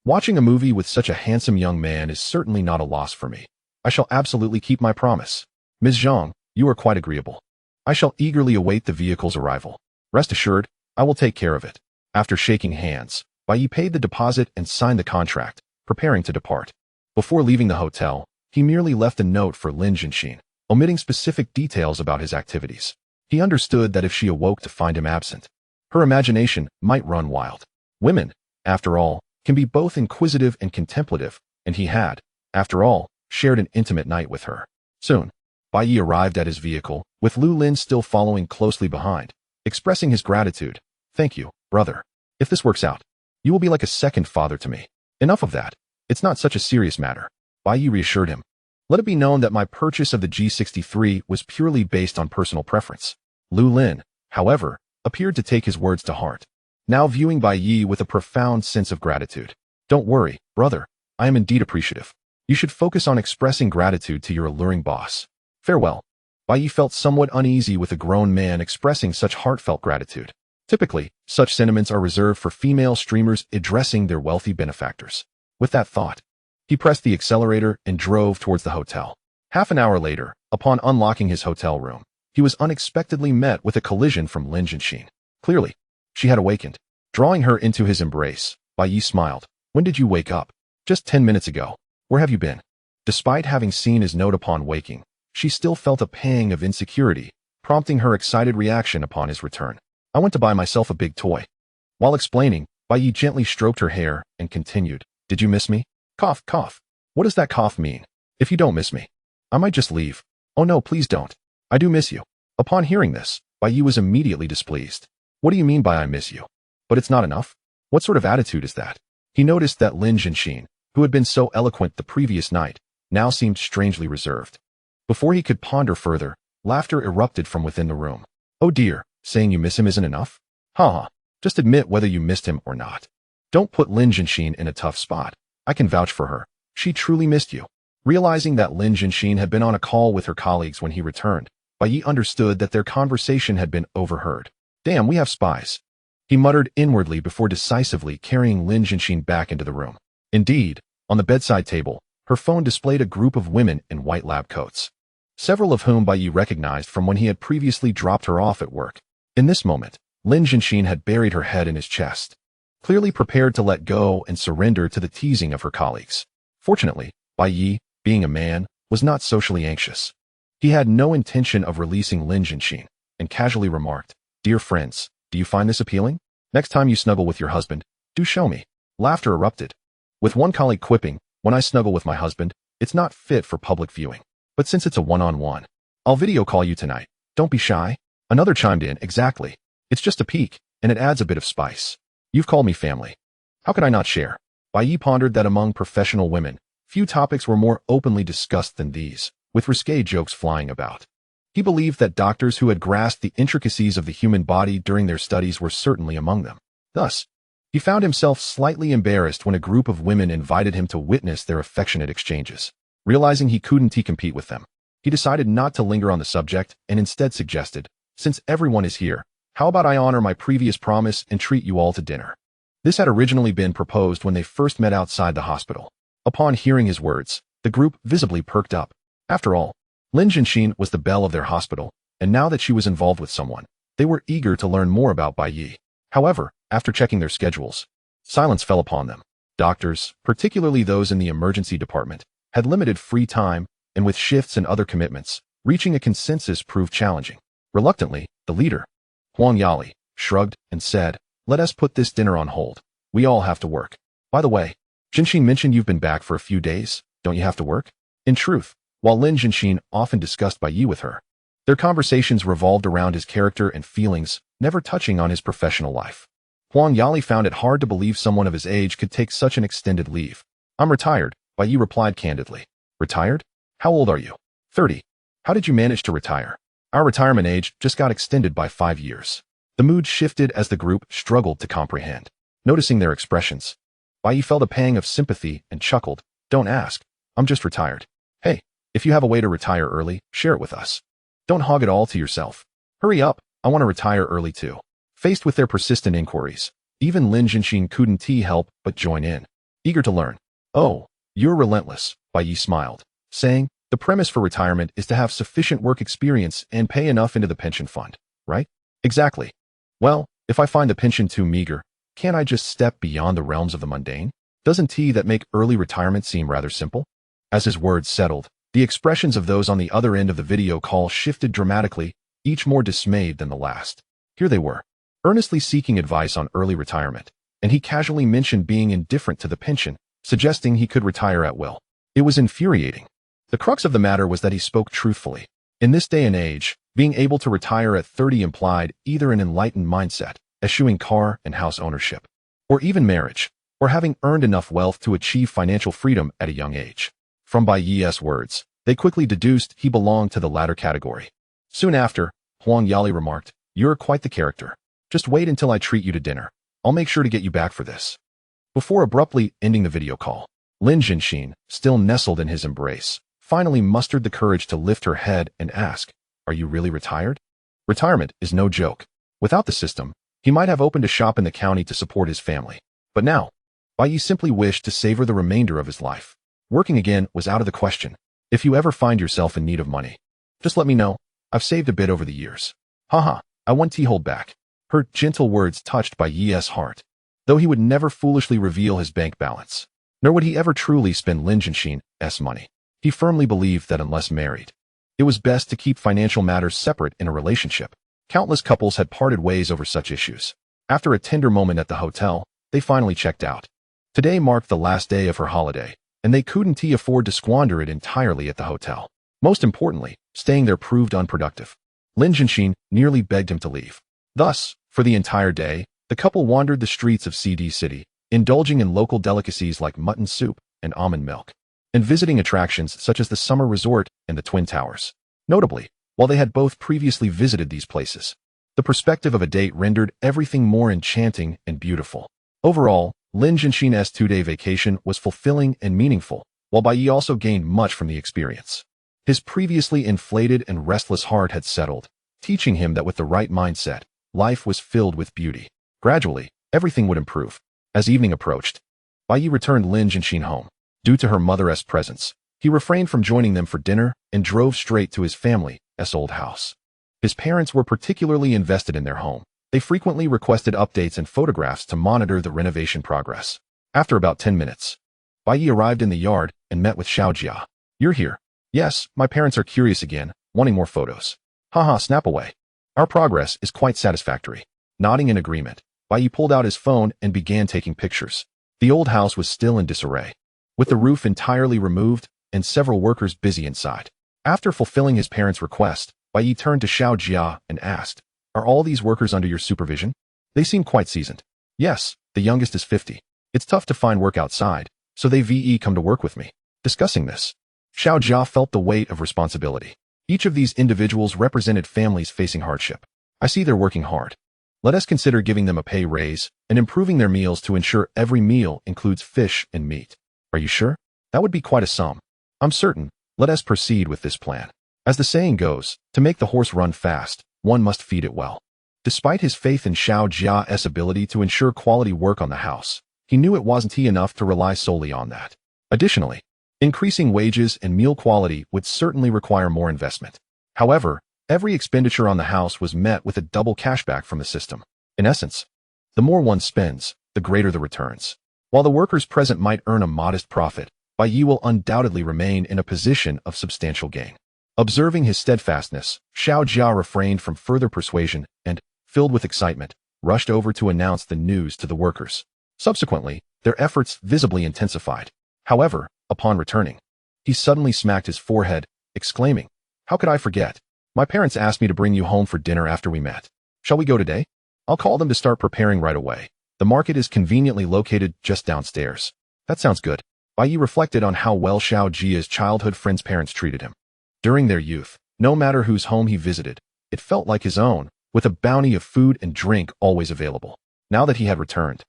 watching a movie with such a handsome young man is certainly not a loss for me. I shall absolutely keep my promise. Ms. Zhang, you are quite agreeable. I shall eagerly await the vehicle's arrival. Rest assured, I will take care of it. After shaking hands, Bai Yi paid the deposit and signed the contract, preparing to depart. Before leaving the hotel, he merely left a note for Lin Jianxin, omitting specific details about his activities. He understood that if she awoke to find him absent, her imagination might run wild. Women, after all, can be both inquisitive and contemplative, and he had, after all, shared an intimate night with her. Soon, Bai Yi arrived at his vehicle, with Lu Lin still following closely behind, expressing his gratitude. Thank you, brother. If this works out, you will be like a second father to me. Enough of that. It's not such a serious matter. Bai Yi reassured him. Let it be known that my purchase of the G63 was purely based on personal preference. Lu Lin, however, appeared to take his words to heart, now viewing Bai Yi with a profound sense of gratitude. Don't worry, brother. I am indeed appreciative. You should focus on expressing gratitude to your alluring boss. Farewell. Bai Yi felt somewhat uneasy with a grown man expressing such heartfelt gratitude. Typically, such sentiments are reserved for female streamers addressing their wealthy benefactors. With that thought, he pressed the accelerator and drove towards the hotel. Half an hour later, upon unlocking his hotel room, he was unexpectedly met with a collision from Lin Jianxin. Clearly, she had awakened. Drawing her into his embrace, Bai Yi smiled. When did you wake up? Just 10 minutes ago. Where have you been? Despite having seen his note upon waking, she still felt a pang of insecurity, prompting her excited reaction upon his return. I went to buy myself a big toy. While explaining, Bai Yi gently stroked her hair and continued. Did you miss me? Cough, cough. What does that cough mean? If you don't miss me, I might just leave. Oh no, please don't. I do miss you. Upon hearing this, Bai Yi was immediately displeased. What do you mean by I miss you? But it's not enough? What sort of attitude is that? He noticed that Lin Jianxin, who had been so eloquent the previous night, now seemed strangely reserved. Before he could ponder further, laughter erupted from within the room. Oh dear, saying you miss him isn't enough? Haha, just admit whether you missed him or not. Don't put Lin Jianxin in a tough spot. I can vouch for her. She truly missed you. Realizing that Lin Jianxin had been on a call with her colleagues when he returned, Bai Yi understood that their conversation had been overheard. Damn, we have spies. He muttered inwardly before decisively carrying Lin Jianxin back into the room. Indeed, on the bedside table, her phone displayed a group of women in white lab coats, several of whom Bai Yi recognized from when he had previously dropped her off at work. In this moment, Lin Jianxin had buried her head in his chest, clearly prepared to let go and surrender to the teasing of her colleagues. Fortunately, Bai Yi, being a man, was not socially anxious. He had no intention of releasing Lin Jianxin, and casually remarked, "Dear friends, do you find this appealing? Next time you snuggle with your husband, do show me." Laughter erupted, with one colleague quipping, "When I snuggle with my husband, it's not fit for public viewing. But since it's a one-on-one, I'll video call you tonight. Don't be shy." Another chimed in, "Exactly. It's just a peek, and it adds a bit of spice. You've called me family. How could I not share?" Bai Yi pondered that among professional women, few topics were more openly discussed than these, with risque jokes flying about. He believed that doctors who had grasped the intricacies of the human body during their studies were certainly among them. Thus, he found himself slightly embarrassed when a group of women invited him to witness their affectionate exchanges. Realizing he couldn't compete with them, he decided not to linger on the subject and instead suggested, "Since everyone is here, how about I honor my previous promise and treat you all to dinner?" This had originally been proposed when they first met outside the hospital. Upon hearing his words, the group visibly perked up. After all, Lin Jianxin was the belle of their hospital, and now that she was involved with someone, they were eager to learn more about Bai Yi. However, after checking their schedules, silence fell upon them. Doctors, particularly those in the emergency department, had limited free time, and with shifts and other commitments, reaching a consensus proved challenging. Reluctantly, the leader, Huang Yali, shrugged and said, "Let us put this dinner on hold. We all have to work. By the way, Jianxin mentioned you've been back for a few days. Don't you have to work?" In truth, while Lin Jianxin often discussed Bai Yi with her, their conversations revolved around his character and feelings, never touching on his professional life. Huang Yali found it hard to believe someone of his age could take such an extended leave. "I'm retired," Bai Yi replied candidly. "Retired? How old are you?" 30. "How did you manage to retire?" "Our retirement age just got extended by 5 years." The mood shifted as the group struggled to comprehend. Noticing their expressions, Bai Yi felt a pang of sympathy and chuckled, "Don't ask. I'm just retired. Hey, if you have a way to retire early, share it with us. Don't hog it all to yourself. Hurry up, I want to retire early too." Faced with their persistent inquiries, even Lin Jianxin couldn't help but join in, eager to learn. "Oh, you're relentless," Bai Yi smiled, saying, "The premise for retirement is to have sufficient work experience and pay enough into the pension fund, right?" "Exactly. Well, if I find the pension too meager, can't I just step beyond the realms of the mundane? Doesn't that make early retirement seem rather simple?" As his words settled, the expressions of those on the other end of the video call shifted dramatically, each more dismayed than the last. Here they were, earnestly seeking advice on early retirement, and he casually mentioned being indifferent to the pension, suggesting he could retire at will. It was infuriating. The crux of the matter was that he spoke truthfully. In this day and age, being able to retire at 30 implied either an enlightened mindset, eschewing car and house ownership, or even marriage, or having earned enough wealth to achieve financial freedom at a young age. From Bai Yi's words, they quickly deduced he belonged to the latter category. Soon after, Huang Yali remarked, "You're quite the character. Just wait until I treat you to dinner. I'll make sure to get you back for this." Before abruptly ending the video call, Lin Jianxin, still nestled in his embrace, finally mustered the courage to lift her head and ask, "Are you really retired?" Retirement is no joke. Without the system, he might have opened a shop in the county to support his family. But now, Bai Yi simply wished to savor the remainder of his life. Working again was out of the question. "If you ever find yourself in need of money, just let me know. I've saved a bit over the years. Haha, I won't hold back." Her gentle words touched Bai Yi's heart, though he would never foolishly reveal his bank balance, nor would he ever truly spend Lin Jianxin's money. He firmly believed that unless married, it was best to keep financial matters separate in a relationship. Countless couples had parted ways over such issues. After a tender moment at the hotel, they finally checked out. Today marked the last day of her holiday, and they couldn't afford to squander it entirely at the hotel. Most importantly, staying there proved unproductive. Lin Jianxin nearly begged him to leave. Thus, for the entire day, the couple wandered the streets of CD City, indulging in local delicacies like mutton soup and almond milk, and visiting attractions such as the Summer Resort and the Twin Towers. Notably, while they had both previously visited these places, The perspective of a date rendered everything more enchanting and beautiful. Overall, Lin Jianxin's 2-day vacation was fulfilling and meaningful, while Bai Yi also gained much from the experience. His previously inflated and restless heart had settled, teaching him that with the right mindset, life was filled with beauty. Gradually, everything would improve. As evening approached, Bai Yi returned Lin Jianxin home. Due to her mother's presence, he refrained from joining them for dinner and drove straight to his family's old house. His parents were particularly invested in their home. They frequently requested updates and photographs to monitor the renovation progress. After about 10 minutes, Bai Yi arrived in the yard and met with Xiao Jia. "You're here." "Yes, my parents are curious again, wanting more photos." "Haha, snap away. Our progress is quite satisfactory." Nodding in agreement, Bai Yi pulled out his phone and began taking pictures. The old house was still in disarray, with the roof entirely removed and several workers busy inside. After fulfilling his parents' request, Bai Yi turned to Xiao Jia and asked, "Are all these workers under your supervision?" They seem quite seasoned. "Yes, the youngest is 50. It's tough to find work outside, so they come to work with me." Discussing this, Xiao Jia felt the weight of responsibility. Each of these individuals represented families facing hardship. "I see they're working hard. Let us consider giving them a pay raise and improving their meals to ensure every meal includes fish and meat." "Are you sure? That would be quite a sum." "I'm certain. Let us proceed with this plan. As the saying goes, to make the horse run fast, one must feed it well." Despite his faith in Xiao Jia's ability to ensure quality work on the house, he knew it wasn't enough to rely solely on that. Additionally, increasing wages and meal quality would certainly require more investment. However, every expenditure on the house was met with a double cashback from the system. In essence, the more one spends, the greater the returns. While the workers present might earn a modest profit, Bai Yi will undoubtedly remain in a position of substantial gain. Observing his steadfastness, Xiao Jia refrained from further persuasion and, filled with excitement, rushed over to announce the news to the workers. Subsequently, their efforts visibly intensified. However, upon returning, he suddenly smacked his forehead, exclaiming, "How could I forget? My parents asked me to bring you home for dinner after we met. Shall we go today? I'll call them to start preparing right away. The market is conveniently located just downstairs." "That sounds good." Bai Yi reflected on how well Xiao Jia's childhood friend's parents treated him. During their youth, no matter whose home he visited, it felt like his own, with a bounty of food and drink always available. Now that he had returned,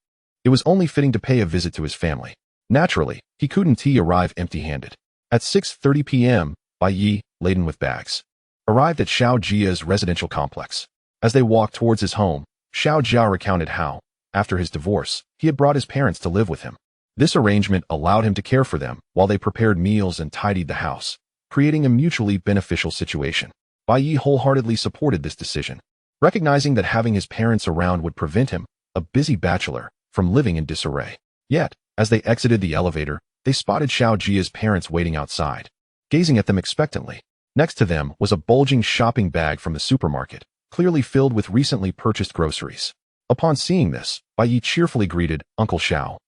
it was only fitting to pay a visit to his family. Naturally, he couldn't arrive empty-handed. At 6:30 p.m., Bai Yi, laden with bags, arrived at Xiao Jia's residential complex. As they walked towards his home, Xiao Jia recounted how, after his divorce, he had brought his parents to live with him. This arrangement allowed him to care for them while they prepared meals and tidied the house, creating a mutually beneficial situation. Bai Yi wholeheartedly supported this decision, recognizing that having his parents around would prevent him, a busy bachelor, from living in disarray. Yet, as they exited the elevator, they spotted Xiao Jia's parents waiting outside, gazing at them expectantly. Next to them was a bulging shopping bag from the supermarket, clearly filled with recently purchased groceries. Upon seeing this, Bai Yi cheerfully greeted Uncle Xiao.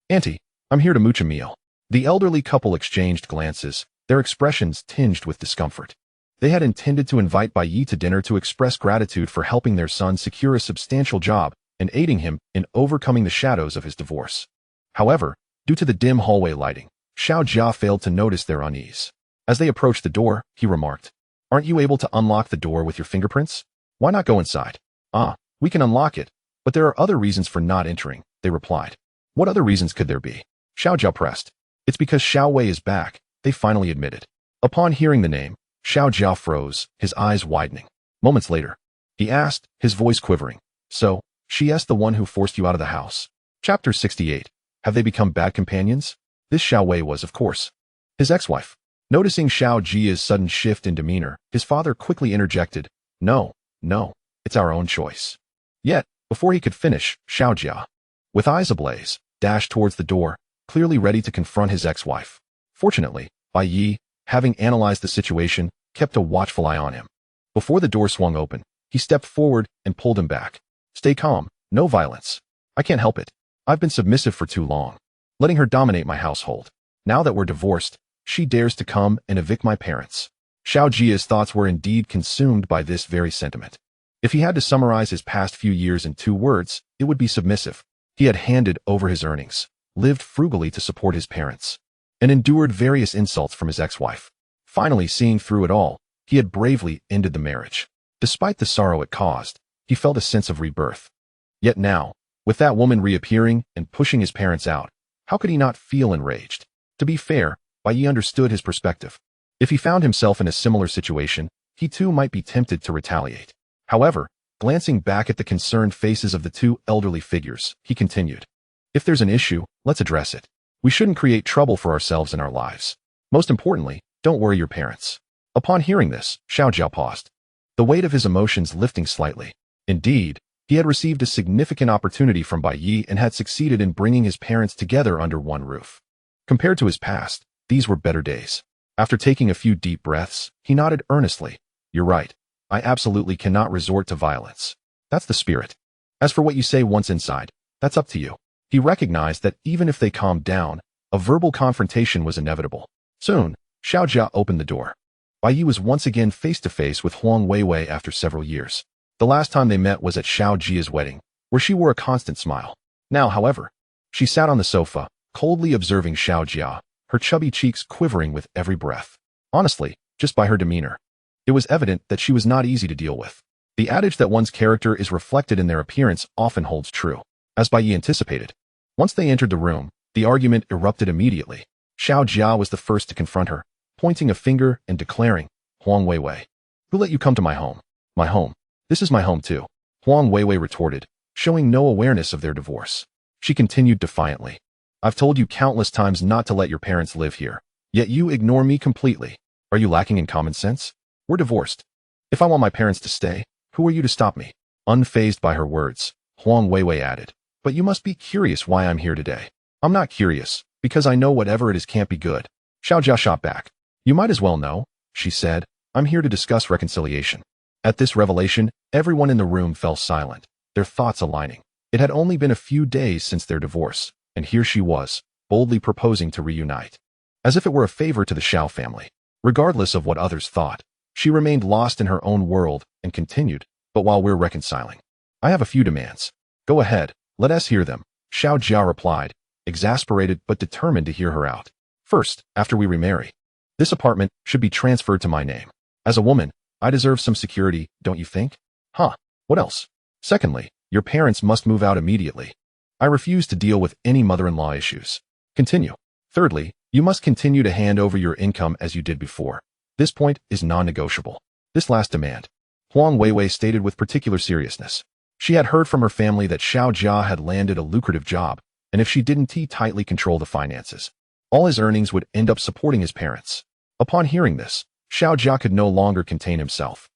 "Auntie, I'm here to mooch a meal." The elderly couple exchanged glances, their expressions tinged with discomfort. They had intended to invite Bai Yi to dinner to express gratitude for helping their son secure a substantial job and aiding him in overcoming the shadows of his divorce. However, due to the dim hallway lighting, Xiao Jia failed to notice their unease. As they approached the door, he remarked, "Aren't you able to unlock the door with your fingerprints? Why not go inside?" "Ah, we can unlock it, but there are other reasons for not entering," they replied. "What other reasons could there be?" Xiao Jia pressed. "It's because Xiao Wei is back," they finally admitted. Upon hearing the name, Xiao Jia froze, his eyes widening. Moments later, he asked, his voice quivering, "So, she's the one who forced you out of the house?" Chapter 68. Have they become bad companions? This Xiao Wei was, of course, his ex-wife. Noticing Xiao Jia's sudden shift in demeanor, his father quickly interjected, No, it's our own choice." Yet, before he could finish, Xiao Jia, with eyes ablaze, dashed towards the door, clearly ready to confront his ex-wife. Fortunately, Bai Yi, having analyzed the situation, kept a watchful eye on him. Before the door swung open, he stepped forward and pulled him back. "Stay calm, no violence. I can't help it. I've been submissive for too long, letting her dominate my household. Now that we're divorced, she dares to come and evict my parents." Xiao Jia's thoughts were indeed consumed by this very sentiment. If he had to summarize his past few years in 2 words, it would be submissive. He had handed over his earnings, lived frugally to support his parents, and endured various insults from his ex-wife. Finally, seeing through it all, he had bravely ended the marriage. Despite the sorrow it caused, he felt a sense of rebirth. Yet now, with that woman reappearing and pushing his parents out, how could he not feel enraged? To be fair, Bai Yi understood his perspective. If he found himself in a similar situation, he too might be tempted to retaliate. However, glancing back at the concerned faces of the two elderly figures, he continued. If there's an issue, let's address it. We shouldn't create trouble for ourselves and our lives. Most importantly, don't worry your parents. Upon hearing this, Xiao Jiao paused, the weight of his emotions lifting slightly. Indeed, he had received a significant opportunity from Bai Yi and had succeeded in bringing his parents together under one roof. Compared to his past, these were better days. After taking a few deep breaths, he nodded earnestly. You're right. I absolutely cannot resort to violence. That's the spirit. As for what you say once inside, that's up to you. He recognized that even if they calmed down, a verbal confrontation was inevitable. Soon, Xiao Jia opened the door. Bai Yi was once again face to face with Huang Weiwei after several years. The last time they met was at Xiao Jia's wedding, where she wore a constant smile. Now, however, she sat on the sofa, coldly observing Xiao Jia, her chubby cheeks quivering with every breath. Honestly, just by her demeanor, it was evident that she was not easy to deal with. The adage that one's character is reflected in their appearance often holds true. As Bai Yi anticipated, once they entered the room, the argument erupted immediately. Xiao Jia was the first to confront her, pointing a finger and declaring, Huang Weiwei, who let you come to my home? My home. This is my home too. Huang Weiwei retorted, showing no awareness of their divorce. She continued defiantly. I've told you countless times not to let your parents live here, yet you ignore me completely. Are you lacking in common sense? We're divorced. If I want my parents to stay, who are you to stop me? Unfazed by her words, Huang Weiwei added, but you must be curious why I'm here today. I'm not curious, because I know whatever it is can't be good. Xiao Jia shot back. You might as well know, she said. I'm here to discuss reconciliation. At this revelation, everyone in the room fell silent, their thoughts aligning. It had only been a few days since their divorce, and here she was, boldly proposing to reunite. As if it were a favor to the Xiao family. Regardless of what others thought, she remained lost in her own world and continued, but while we're reconciling, I have a few demands. Go ahead, let us hear them, Xiao Jia replied, exasperated but determined to hear her out. First, after we remarry, this apartment should be transferred to my name. As a woman, I deserve some security, don't you think? Huh, what else? Secondly, your parents must move out immediately. I refuse to deal with any mother-in-law issues. Continue. Thirdly, you must continue to hand over your income as you did before. This point is non-negotiable. This last demand, Huang Weiwei stated with particular seriousness. She had heard from her family that Xiao Jia had landed a lucrative job, and if she didn't tightly control the finances, all his earnings would end up supporting his parents. Upon hearing this, Xiao Jia could no longer contain himself.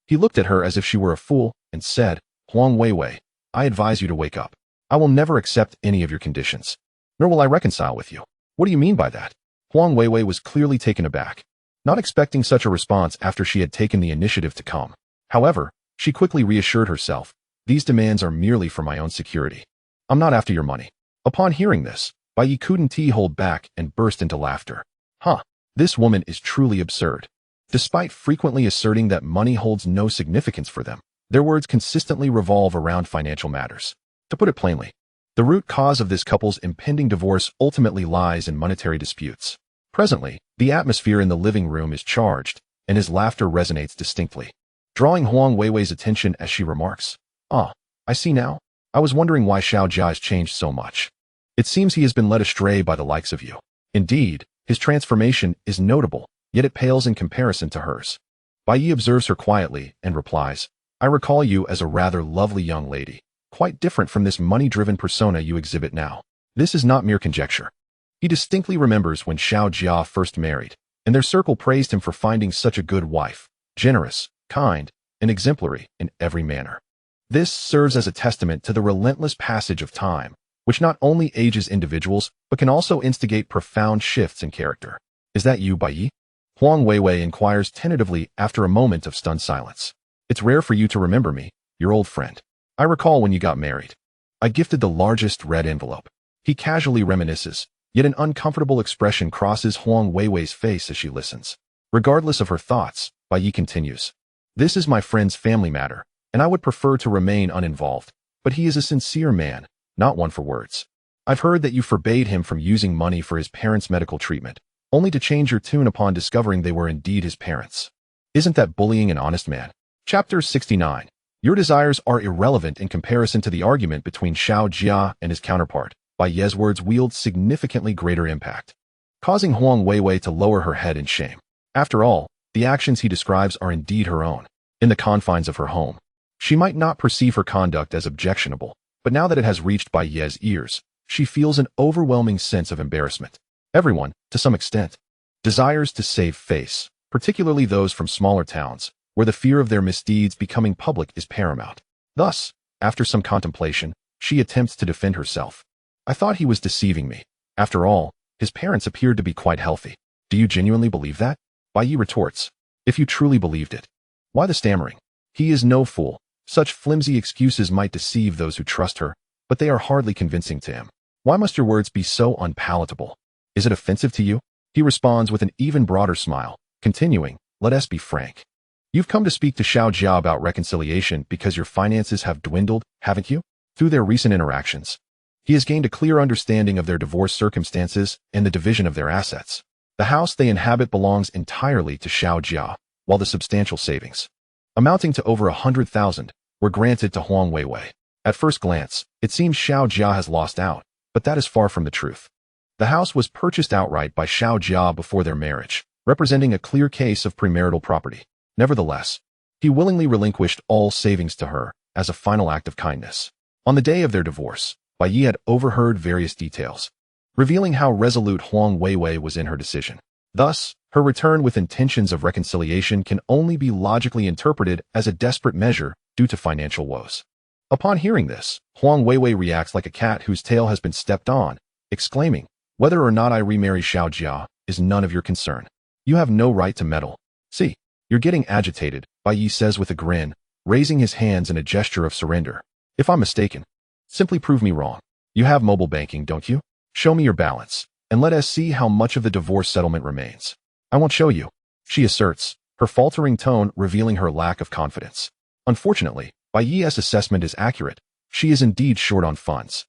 He looked at her as if she were a fool and said, Huang Weiwei, I advise you to wake up. I will never accept any of your conditions, nor will I reconcile with you. What do you mean by that? Huang Weiwei was clearly taken aback, not expecting such a response after she had taken the initiative to come. However, she quickly reassured herself, these demands are merely for my own security. I'm not after your money. Upon hearing this, Bai Yi couldn't hold back and burst into laughter. Huh, this woman is truly absurd. Despite frequently asserting that money holds no significance for them, their words consistently revolve around financial matters. To put it plainly, the root cause of this couple's impending divorce ultimately lies in monetary disputes. Presently, the atmosphere in the living room is charged, and his laughter resonates distinctly, drawing Huang Weiwei's attention as she remarks, Ah, I see now. I was wondering why Xiao Jia has changed so much. It seems he has been led astray by the likes of you. Indeed, his transformation is notable, yet it pales in comparison to hers. Bai Yi observes her quietly and replies, I recall you as a rather lovely young lady, quite different from this money-driven persona you exhibit now. This is not mere conjecture. He distinctly remembers when Xiao Jia first married, and their circle praised him for finding such a good wife, generous, kind, and exemplary in every manner. This serves as a testament to the relentless passage of time, which not only ages individuals, but can also instigate profound shifts in character. Is that you, Bai Yi? Huang Weiwei inquires tentatively after a moment of stunned silence. It's rare for you to remember me, your old friend. I recall when you got married. I gifted the largest red envelope. He casually reminisces, yet an uncomfortable expression crosses Huang Weiwei's face as she listens. Regardless of her thoughts, Bai Yi continues. This is my friend's family matter, and I would prefer to remain uninvolved, but he is a sincere man, not one for words. I've heard that you forbade him from using money for his parents' medical treatment, only to change your tune upon discovering they were indeed his parents. Isn't that bullying an honest man? Chapter 69. Your desires are irrelevant in comparison to the argument between Xiao Jia and his counterpart. Bai Ye's words wield significantly greater impact, causing Huang Weiwei to lower her head in shame. After all, the actions he describes are indeed her own, in the confines of her home. She might not perceive her conduct as objectionable, but now that it has reached Bai Ye's ears, she feels an overwhelming sense of embarrassment. Everyone, to some extent, desires to save face, particularly those from smaller towns, where the fear of their misdeeds becoming public is paramount. Thus, after some contemplation, she attempts to defend herself. I thought he was deceiving me. After all, his parents appeared to be quite healthy. Do you genuinely believe that? Bai Yi retorts. If you truly believed it, why the stammering? He is no fool. Such flimsy excuses might deceive those who trust her, but they are hardly convincing to him. Why must your words be so unpalatable? Is it offensive to you? He responds with an even broader smile, continuing, let us be frank. You've come to speak to Xiao Jia about reconciliation because your finances have dwindled, haven't you? Through their recent interactions, he has gained a clear understanding of their divorce circumstances and the division of their assets. The house they inhabit belongs entirely to Xiao Jia, while the substantial savings, amounting to over 100,000, were granted to Huang Weiwei. At first glance, it seems Xiao Jia has lost out, but that is far from the truth. The house was purchased outright by Xiao Jia before their marriage, representing a clear case of premarital property. Nevertheless, he willingly relinquished all savings to her as a final act of kindness. On the day of their divorce, Bai Yi had overheard various details, revealing how resolute Huang Weiwei was in her decision. Thus, her return with intentions of reconciliation can only be logically interpreted as a desperate measure due to financial woes. Upon hearing this, Huang Weiwei reacts like a cat whose tail has been stepped on, exclaiming, whether or not I remarry Xiao Jia is none of your concern. You have no right to meddle. See, you're getting agitated, Bai Yi says with a grin, raising his hands in a gesture of surrender. If I'm mistaken, simply prove me wrong. You have mobile banking, don't you? Show me your balance, and let us see how much of the divorce settlement remains. I won't show you, she asserts, her faltering tone revealing her lack of confidence. Unfortunately, Bai Yi's assessment is accurate. She is indeed short on funds.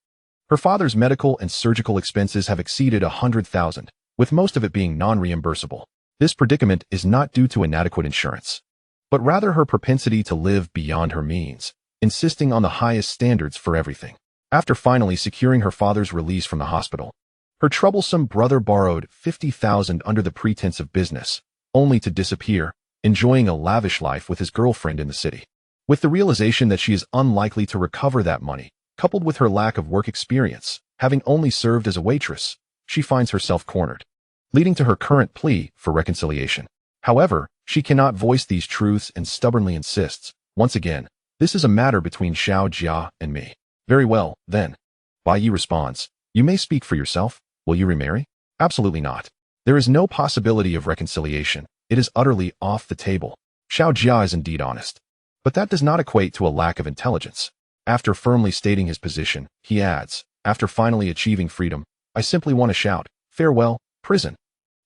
Her father's medical and surgical expenses have exceeded 100,000, with most of it being non-reimbursable. This predicament is not due to inadequate insurance, but rather her propensity to live beyond her means, insisting on the highest standards for everything. After finally securing her father's release from the hospital, her troublesome brother borrowed 50,000 under the pretense of business, only to disappear, enjoying a lavish life with his girlfriend in the city. With the realization that she is unlikely to recover that money, coupled with her lack of work experience, having only served as a waitress, she finds herself cornered, leading to her current plea for reconciliation. However, she cannot voice these truths and stubbornly insists, once again, this is a matter between Xiao Jia and me. Very well, then. Bai Yi responds, you may speak for yourself. Will you remarry? Absolutely not. There is no possibility of reconciliation. It is utterly off the table. Xiao Jia is indeed honest, but that does not equate to a lack of intelligence. After firmly stating his position, he adds, after finally achieving freedom, I simply want to shout, farewell, prison.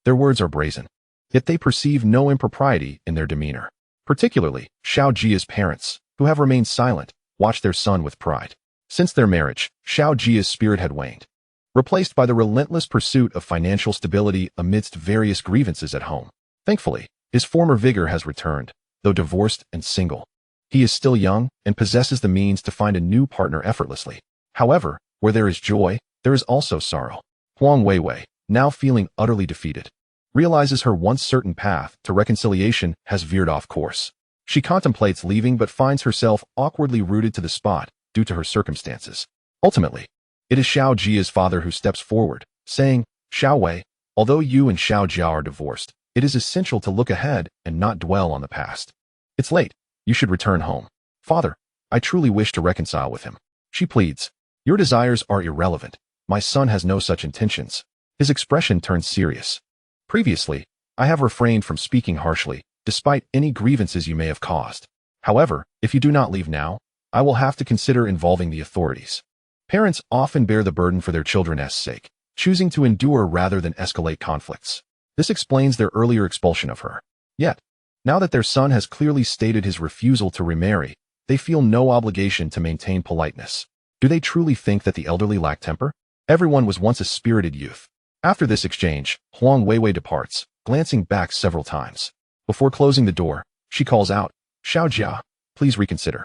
Their words are brazen, yet they perceive no impropriety in their demeanor. Particularly, Xiao Jia's parents, who have remained silent, watch their son with pride. Since their marriage, Xiao Jia's spirit had waned, replaced by the relentless pursuit of financial stability amidst various grievances at home. Thankfully, his former vigor has returned, though divorced and single. He is still young and possesses the means to find a new partner effortlessly. However, where there is joy, there is also sorrow. Huang Weiwei, now feeling utterly defeated, realizes her once certain path to reconciliation has veered off course. She contemplates leaving but finds herself awkwardly rooted to the spot due to her circumstances. Ultimately, it is Xiao Jia's father who steps forward, saying, Xiao Wei, although you and Xiao Jia are divorced, it is essential to look ahead and not dwell on the past. It's late. You should return home. Father, I truly wish to reconcile with him. She pleads. Your desires are irrelevant. My son has no such intentions. His expression turns serious. Previously, I have refrained from speaking harshly, despite any grievances you may have caused. However, if you do not leave now, I will have to consider involving the authorities. Parents often bear the burden for their children's sake, choosing to endure rather than escalate conflicts. This explains their earlier expulsion of her. Yet, now that their son has clearly stated his refusal to remarry, they feel no obligation to maintain politeness. Do they truly think that the elderly lack temper? Everyone was once a spirited youth. After this exchange, Huang Weiwei departs, glancing back several times. Before closing the door, she calls out, Xiao Jia, please reconsider.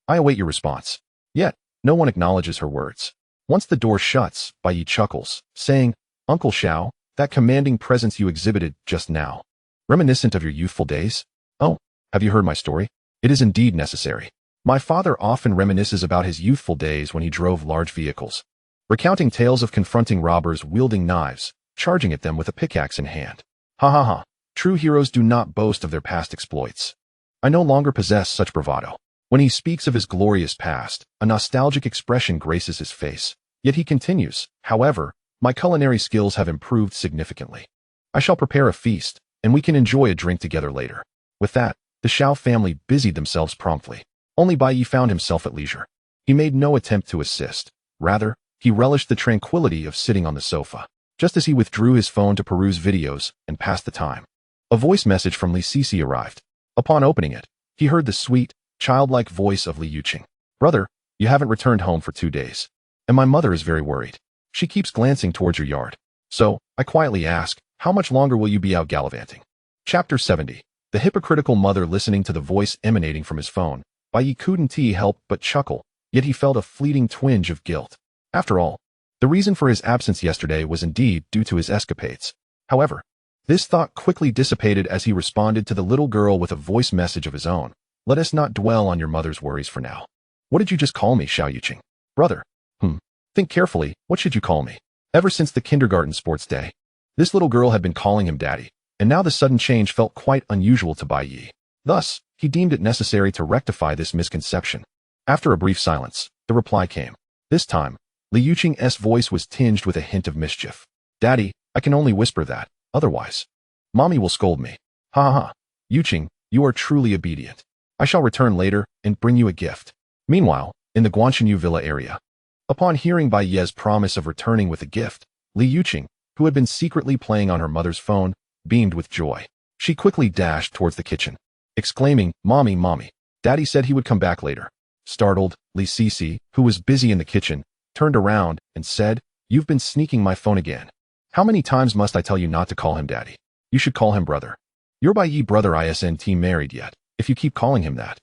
I await your response. Yet, no one acknowledges her words. Once the door shuts, Bai Yi chuckles, saying, Uncle Xiao, that commanding presence you exhibited just now. Reminiscent of your youthful days? Oh, have you heard my story? It is indeed necessary. My father often reminisces about his youthful days when he drove large vehicles, recounting tales of confronting robbers wielding knives, charging at them with a pickaxe in hand. Ha ha ha. True heroes do not boast of their past exploits. I no longer possess such bravado. When he speaks of his glorious past, a nostalgic expression graces his face. Yet he continues, however, my culinary skills have improved significantly. I shall prepare a feast, and we can enjoy a drink together later. With that, the Xiao family busied themselves promptly. Only Bai Yi found himself at leisure. He made no attempt to assist. Rather, he relished the tranquility of sitting on the sofa. Just as he withdrew his phone to peruse videos and pass the time, a voice message from Liu Xuedong arrived. Upon opening it, he heard the sweet, childlike voice of Liu Xuedong. Brother, you haven't returned home for 2 days. And my mother is very worried. She keeps glancing towards your yard. So, I quietly ask, how much longer will you be out gallivanting? Chapter 70. The hypocritical mother listening to the voice emanating from his phone. Bai Yi couldn't help but chuckle, yet he felt a fleeting twinge of guilt. After all, the reason for his absence yesterday was indeed due to his escapades. However, this thought quickly dissipated as he responded to the little girl with a voice message of his own. Let us not dwell on your mother's worries for now. What did you just call me, Xiao Yuqing? Brother. Think carefully, what should you call me? Ever since the kindergarten sports day, this little girl had been calling him daddy, and now the sudden change felt quite unusual to Bai Yi. Thus, he deemed it necessary to rectify this misconception. After a brief silence, the reply came. This time, Liu Yuqing's voice was tinged with a hint of mischief. Daddy, I can only whisper that, otherwise, Mommy will scold me. Ha ha ha. Yuqing, you are truly obedient. I shall return later and bring you a gift. Meanwhile, in the Guanshanyu Villa area, upon hearing Bai Yi's promise of returning with a gift, Liu Yuqing, who had been secretly playing on her mother's phone, beamed with joy. She quickly dashed towards the kitchen, exclaiming, Mommy, Mommy. Daddy said he would come back later. Startled, Liu Xuedong, who was busy in the kitchen, turned around and said, You've been sneaking my phone again. How many times must I tell you not to call him daddy? You should call him brother. Your Bai Yi brother isn't married yet, if you keep calling him that.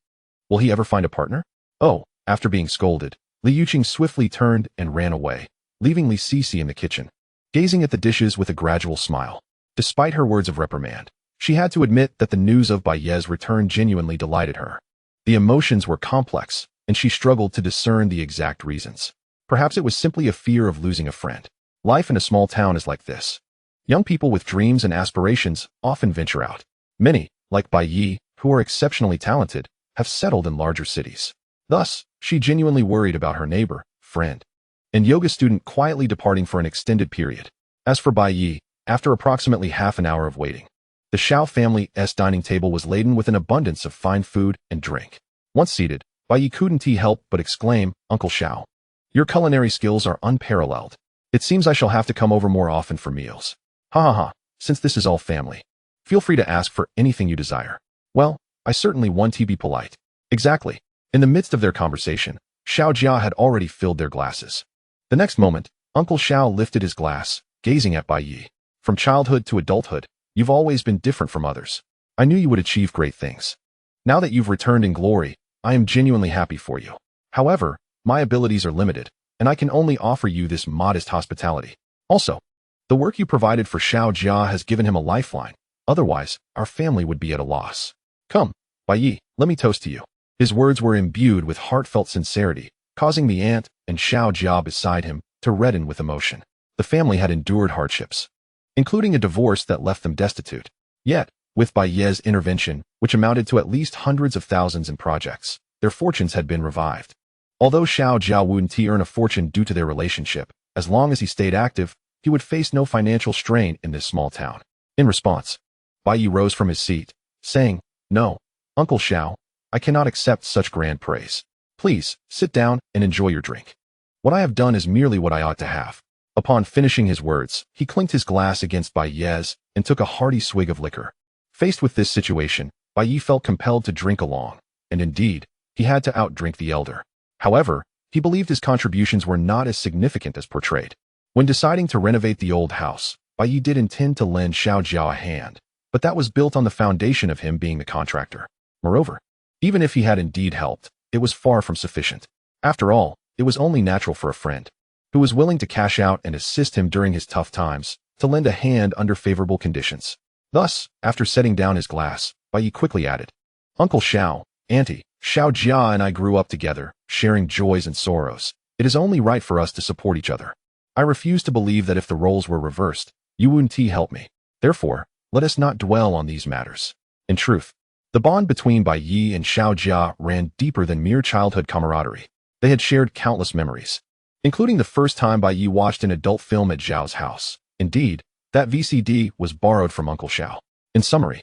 Will he ever find a partner? Oh, after being scolded, Liu Yuqing swiftly turned and ran away, leaving Liu Xuedong in the kitchen, gazing at the dishes with a gradual smile. Despite her words of reprimand, she had to admit that the news of Bai Yi's return genuinely delighted her. The emotions were complex, and she struggled to discern the exact reasons. Perhaps it was simply a fear of losing a friend. Life in a small town is like this. Young people with dreams and aspirations often venture out. Many, like Bai Yi, who are exceptionally talented, have settled in larger cities. Thus, she genuinely worried about her neighbor, friend, and yoga student quietly departing for an extended period. As for Bai Yi, after approximately half an hour of waiting, the Xiao family's dining table was laden with an abundance of fine food and drink. Once seated, Bai Yi couldn't help but exclaim, Uncle Xiao, your culinary skills are unparalleled. It seems I shall have to come over more often for meals. Ha ha ha, since this is all family, feel free to ask for anything you desire. Well, I certainly want to be polite. Exactly. In the midst of their conversation, Xiao Jia had already filled their glasses. The next moment, Uncle Xiao lifted his glass, gazing at Bai Yi. From childhood to adulthood, you've always been different from others. I knew you would achieve great things. Now that you've returned in glory, I am genuinely happy for you. However, my abilities are limited, and I can only offer you this modest hospitality. Also, the work you provided for Xiao Jia has given him a lifeline. Otherwise, our family would be at a loss. Come, Bai Yi, let me toast to you. His words were imbued with heartfelt sincerity, causing the aunt and Xiao Jia beside him to redden with emotion. The family had endured hardships, including a divorce that left them destitute. Yet, with Bai Yi's intervention, which amounted to at least hundreds of thousands in projects, their fortunes had been revived. Although Xiao Jia wouldn't earn a fortune due to their relationship, as long as he stayed active, he would face no financial strain in this small town. In response, Bai Yi rose from his seat, saying, No, Uncle Xiao, I cannot accept such grand praise. Please, sit down and enjoy your drink. What I have done is merely what I ought to have. Upon finishing his words, he clinked his glass against Bai Yi's and took a hearty swig of liquor. Faced with this situation, Bai Yi felt compelled to drink along, and indeed, he had to outdrink the elder. However, he believed his contributions were not as significant as portrayed. When deciding to renovate the old house, Bai Yi did intend to lend Xiao Jia a hand, but that was built on the foundation of him being the contractor. Moreover, even if he had indeed helped, it was far from sufficient. After all, it was only natural for a friend who was willing to cash out and assist him during his tough times to lend a hand under favorable conditions. Thus, after setting down his glass, Bai Yi quickly added, "Uncle Xiao, Auntie Xiao Jia and I grew up together, sharing joys and sorrows. It is only right for us to support each other. I refuse to believe that if the roles were reversed, you wouldn't help me. Therefore, let us not dwell on these matters." In truth, the bond between Bai Yi and Xiao Jia ran deeper than mere childhood camaraderie. They had shared countless memories, including the first time Bai Yi watched an adult film at Zhao's house. Indeed, that VCD was borrowed from Uncle Xiao. In summary,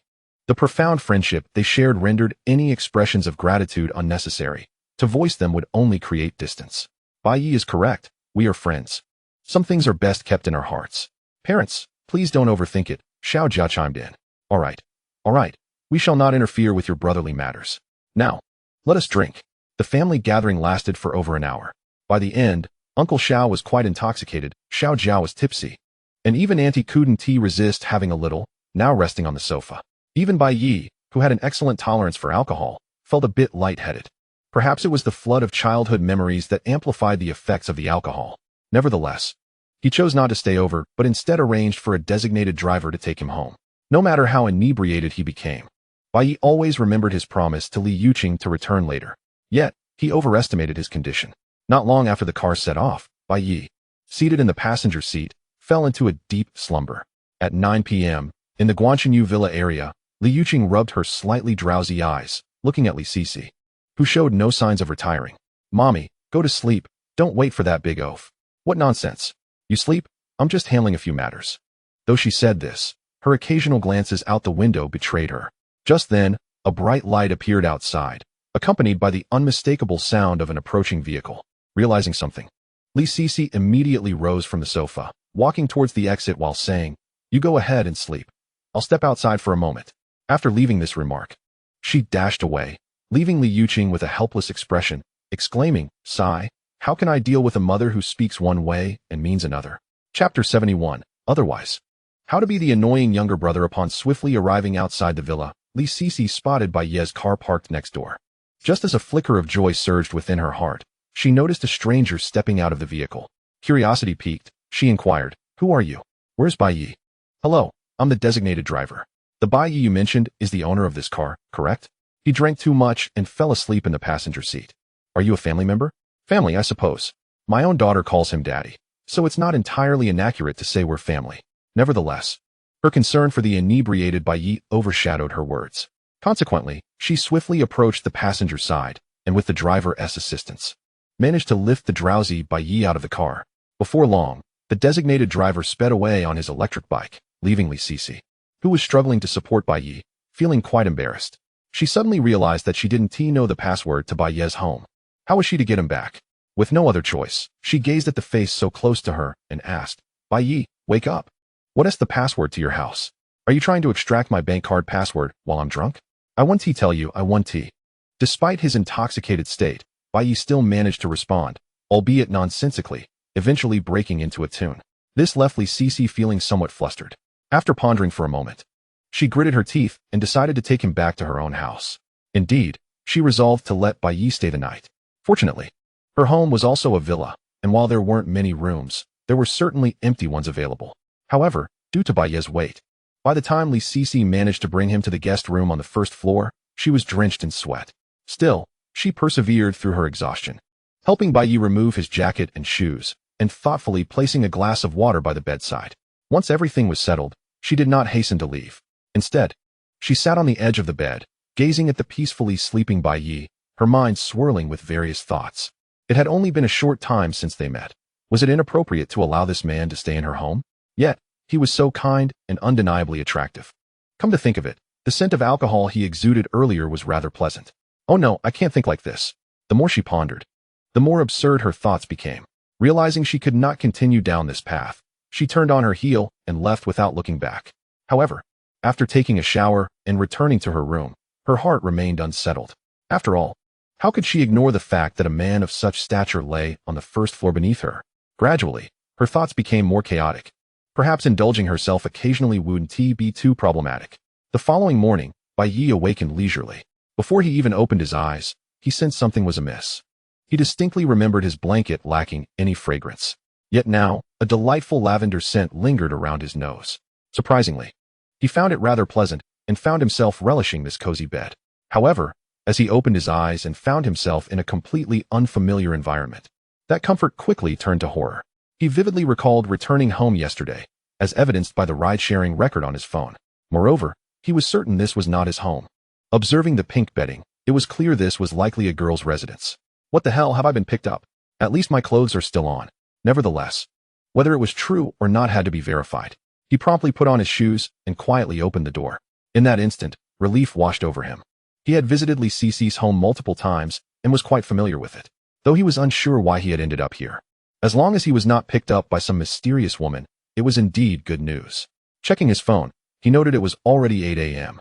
the profound friendship they shared rendered any expressions of gratitude unnecessary. To voice them would only create distance. Bai Yi is correct. We are friends. Some things are best kept in our hearts. Parents, please don't overthink it, Xiao Jia chimed in. All right. We shall not interfere with your brotherly matters. Now, let us drink. The family gathering lasted for over an hour. By the end, Uncle Xiao was quite intoxicated, Xiao Jia was tipsy, and even Auntie couldn't resist having a little, now resting on the sofa. Even Bai Yi, who had an excellent tolerance for alcohol, felt a bit lightheaded. Perhaps it was the flood of childhood memories that amplified the effects of the alcohol. Nevertheless, he chose not to stay over, but instead arranged for a designated driver to take him home. No matter how inebriated he became, Bai Yi always remembered his promise to Liu Xuedong to return later. Yet, he overestimated his condition. Not long after the car set off, Bai Yi, seated in the passenger seat, fell into a deep slumber. At 9 p.m., in the Guanxinyu Villa area, Liu Xuedong rubbed her slightly drowsy eyes, looking at Li Sisi, who showed no signs of retiring. "Mommy, go to sleep. Don't wait for that big oaf." "What nonsense? You sleep? I'm just handling a few matters." Though she said this, her occasional glances out the window betrayed her. Just then, a bright light appeared outside, accompanied by the unmistakable sound of an approaching vehicle. Realizing something, Li Sisi immediately rose from the sofa, walking towards the exit while saying, "You go ahead and sleep. I'll step outside for a moment." After leaving this remark, she dashed away, leaving Liu Xuedong with a helpless expression, exclaiming, "Sigh, how can I deal with a mother who speaks one way and means another?" Chapter 71. Otherwise. How to be the annoying younger brother. Upon swiftly arriving outside the villa, Li Sisi spotted Bai Yi's car parked next door. Just as a flicker of joy surged within her heart, she noticed a stranger stepping out of the vehicle. Curiosity piqued, she inquired, "Who are you? Where's Bai Yi?" "Hello, I'm the designated driver. The Bai Yi you mentioned is the owner of this car, correct? He drank too much and fell asleep in the passenger seat. Are you a family member?" "Family, I suppose. My own daughter calls him daddy, so it's not entirely inaccurate to say we're family." Nevertheless, her concern for the inebriated Bai Yi overshadowed her words. Consequently, she swiftly approached the passenger side, and with the driver's assistance, managed to lift the drowsy Bai Yi out of the car. Before long, the designated driver sped away on his electric bike, leaving Li Sisi, who was struggling to support Bai Yi, feeling quite embarrassed. She suddenly realized that she didn't know the password to Bai Yi's home. How was she to get him back? With no other choice, she gazed at the face so close to her and asked, "Bai Yi, wake up. What is the password to your house? Are you trying to extract my bank card password while I'm drunk?" "I want to tell you, I want to." Despite his intoxicated state, Bai Yi still managed to respond, albeit nonsensically, eventually breaking into a tune. This left Li Sisi feeling somewhat flustered. After pondering for a moment, she gritted her teeth and decided to take him back to her own house. Indeed, she resolved to let Bai Yi stay the night. Fortunately, her home was also a villa, and while there weren't many rooms, there were certainly empty ones available. However, due to Bai Yi's weight, by the time Li Sisi managed to bring him to the guest room on the first floor, she was drenched in sweat. Still, she persevered through her exhaustion, helping Bai Yi remove his jacket and shoes, and thoughtfully placing a glass of water by the bedside. Once everything was settled, she did not hasten to leave. Instead, she sat on the edge of the bed, gazing at the peacefully sleeping Bai Yi, her mind swirling with various thoughts. It had only been a short time since they met. Was it inappropriate to allow this man to stay in her home? Yet, he was so kind and undeniably attractive. Come to think of it, the scent of alcohol he exuded earlier was rather pleasant. Oh no, I can't think like this. The more she pondered, the more absurd her thoughts became. Realizing she could not continue down this path, she turned on her heel and left without looking back. However, after taking a shower and returning to her room, her heart remained unsettled. After all, how could she ignore the fact that a man of such stature lay on the first floor beneath her? Gradually, her thoughts became more chaotic. Perhaps indulging herself occasionally wouldn't be too problematic. The following morning, Bai Yi awakened leisurely. Before he even opened his eyes, he sensed something was amiss. He distinctly remembered his blanket lacking any fragrance. Yet now, a delightful lavender scent lingered around his nose. Surprisingly, he found it rather pleasant and found himself relishing this cozy bed. However, as he opened his eyes and found himself in a completely unfamiliar environment, that comfort quickly turned to horror. He vividly recalled returning home yesterday, as evidenced by the ride-sharing record on his phone. Moreover, he was certain this was not his home. Observing the pink bedding, it was clear this was likely a girl's residence. What the hell have I been picked up? At least my clothes are still on. Nevertheless, whether it was true or not had to be verified. He promptly put on his shoes and quietly opened the door. In that instant, relief washed over him. He had visited Li Cici's home multiple times and was quite familiar with it, though he was unsure why he had ended up here. As long as he was not picked up by some mysterious woman, it was indeed good news. Checking his phone, he noted it was already 8 a.m.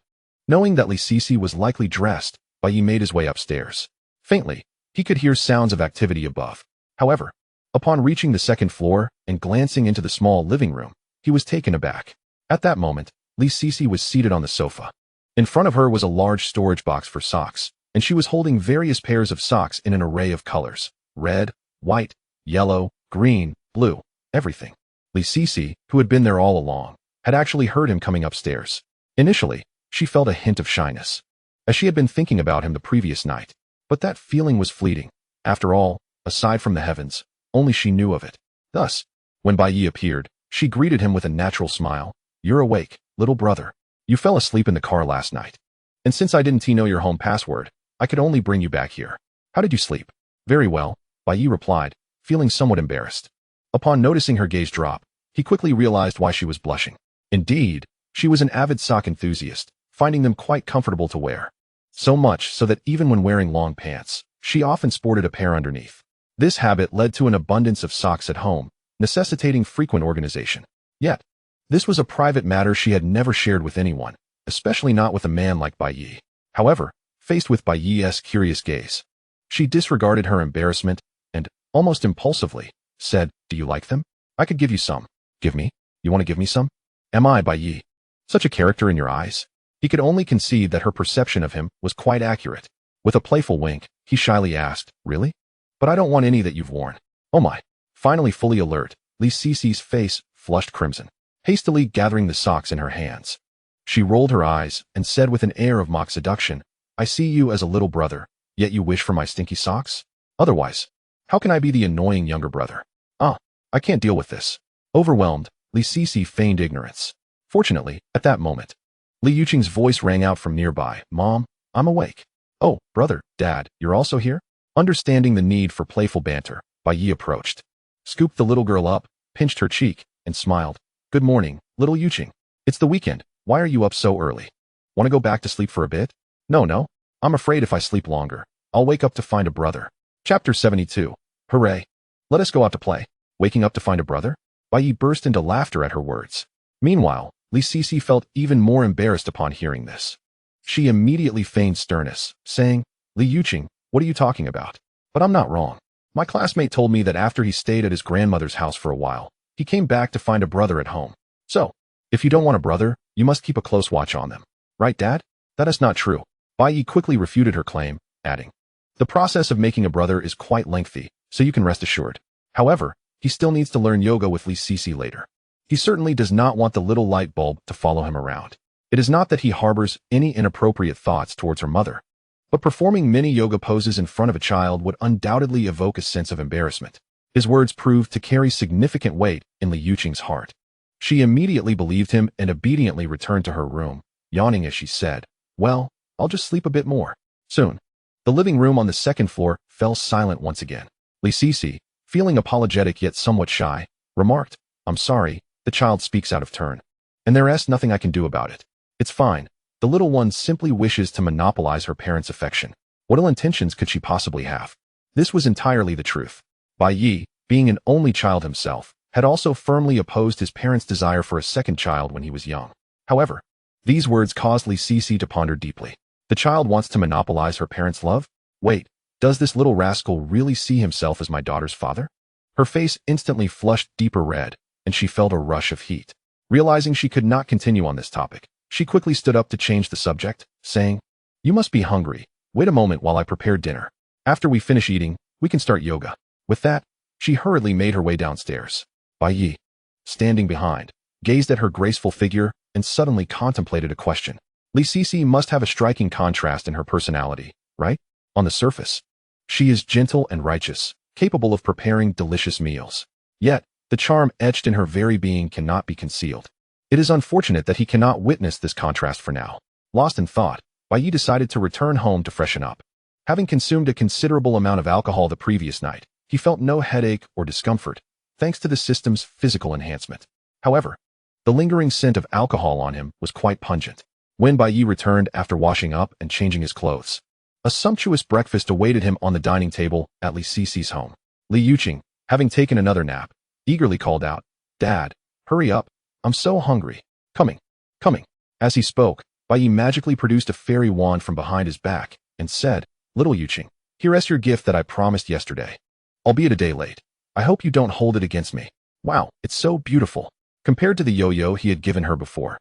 Knowing that Li Cici was likely dressed, Bai Yi made his way upstairs. Faintly, he could hear sounds of activity above. However, upon reaching the second floor and glancing into the small living room, he was taken aback. At that moment, Li Cici was seated on the sofa. In front of her was a large storage box for socks, and she was holding various pairs of socks in an array of colors: red, white, yellow, green, blue, everything. Li Cici, who had been there all along, had actually heard him coming upstairs. Initially, she felt a hint of shyness, as she had been thinking about him the previous night. But that feeling was fleeting. After all, aside from the heavens, only she knew of it. Thus, when Bai Yi appeared, she greeted him with a natural smile. "You're awake, little brother. You fell asleep in the car last night. And since I didn't know your home password, I could only bring you back here. How did you sleep?" "Very well," Bai Yi replied, feeling somewhat embarrassed. Upon noticing her gaze drop, he quickly realized why she was blushing. Indeed, she was an avid sock enthusiast, finding them quite comfortable to wear. So much so that even when wearing long pants, she often sported a pair underneath. This habit led to an abundance of socks at home, necessitating frequent organization. Yet, this was a private matter she had never shared with anyone, especially not with a man like Bai Yi. However, faced with Bai Yi's curious gaze, she disregarded her embarrassment and, almost impulsively, said, "Do you like them? I could give you some." "Give me? You want to give me some? Am I, Bai Yi, such a character in your eyes?" He could only concede that her perception of him was quite accurate. With a playful wink, he shyly asked, "Really? But I don't want any that you've worn." "Oh my." Finally fully alert, Li Cici's face flushed crimson. Hastily gathering the socks in her hands, she rolled her eyes and said with an air of mock seduction, "I see you as a little brother, yet you wish for my stinky socks? Otherwise, how can I be the annoying younger brother? I can't deal with this." Overwhelmed, Li Cici feigned ignorance. Fortunately, at that moment, Li Yuqing's voice rang out from nearby. "Mom, I'm awake." "Oh, brother, Dad, you're also here?" Understanding the need for playful banter, Bai Yi approached, scooped the little girl up, pinched her cheek, and smiled. "Good morning, little Yuqing. It's the weekend. Why are you up so early? Want to go back to sleep for a bit?" No. I'm afraid if I sleep longer, I'll wake up to find a brother." Chapter 72. Hooray. Let us go out to play. Waking up to find a brother? Bai Yi burst into laughter at her words. Meanwhile, Li Cici felt even more embarrassed upon hearing this. She immediately feigned sternness, saying, "Li Yuqing, what are you talking about? But I'm not wrong. My classmate told me that after he stayed at his grandmother's house for a while, he came back to find a brother at home. So, if you don't want a brother, you must keep a close watch on them. Right, Dad?" "That is not true." Bai Yi quickly refuted her claim, adding, "The process of making a brother is quite lengthy, so you can rest assured. However, he still needs to learn yoga with Li Cici later. He certainly does not want the little light bulb to follow him around. It is not that he harbors any inappropriate thoughts towards her mother, but performing many yoga poses in front of a child would undoubtedly evoke a sense of embarrassment." His words proved to carry significant weight in Li Yuqing's heart. She immediately believed him and obediently returned to her room, yawning as she said, "Well, I'll just sleep a bit more." Soon, the living room on the second floor fell silent once again. Li Cici, feeling apologetic yet somewhat shy, remarked, "I'm sorry, the child speaks out of turn. And there's nothing I can do about it. It's fine. The little one simply wishes to monopolize her parents' affection. What ill intentions could she possibly have?" This was entirely the truth. Bai Yi, being an only child himself, had also firmly opposed his parents' desire for a second child when he was young. However, these words caused Li Cici to ponder deeply. The child wants to monopolize her parents' love? Wait, does this little rascal really see himself as my daughter's father? Her face instantly flushed deeper red, and she felt a rush of heat. Realizing she could not continue on this topic, she quickly stood up to change the subject, saying, "You must be hungry. Wait a moment while I prepare dinner." After we finish eating, we can start yoga. With that, she hurriedly made her way downstairs. Bai Yi, standing behind, gazed at her graceful figure and suddenly contemplated a question. Li Sisi must have a striking contrast in her personality, right? On the surface, she is gentle and righteous, capable of preparing delicious meals. Yet, the charm etched in her very being cannot be concealed. It is unfortunate that he cannot witness this contrast for now. Lost in thought, Bai Yi decided to return home to freshen up. Having consumed a considerable amount of alcohol the previous night, he felt no headache or discomfort, thanks to the system's physical enhancement. However, the lingering scent of alcohol on him was quite pungent. When Bai Yi returned after washing up and changing his clothes, a sumptuous breakfast awaited him on the dining table at Li Sisi's home. Li Xuedong, having taken another nap, eagerly called out, "Dad, hurry up, I'm so hungry." Coming. As he spoke, Bai Yi magically produced a fairy wand from behind his back and said, "Little Xuedong, here's your gift that I promised yesterday. Albeit a day late. I hope you don't hold it against me. Wow, it's so beautiful." Compared to the yo-yo he had given her before,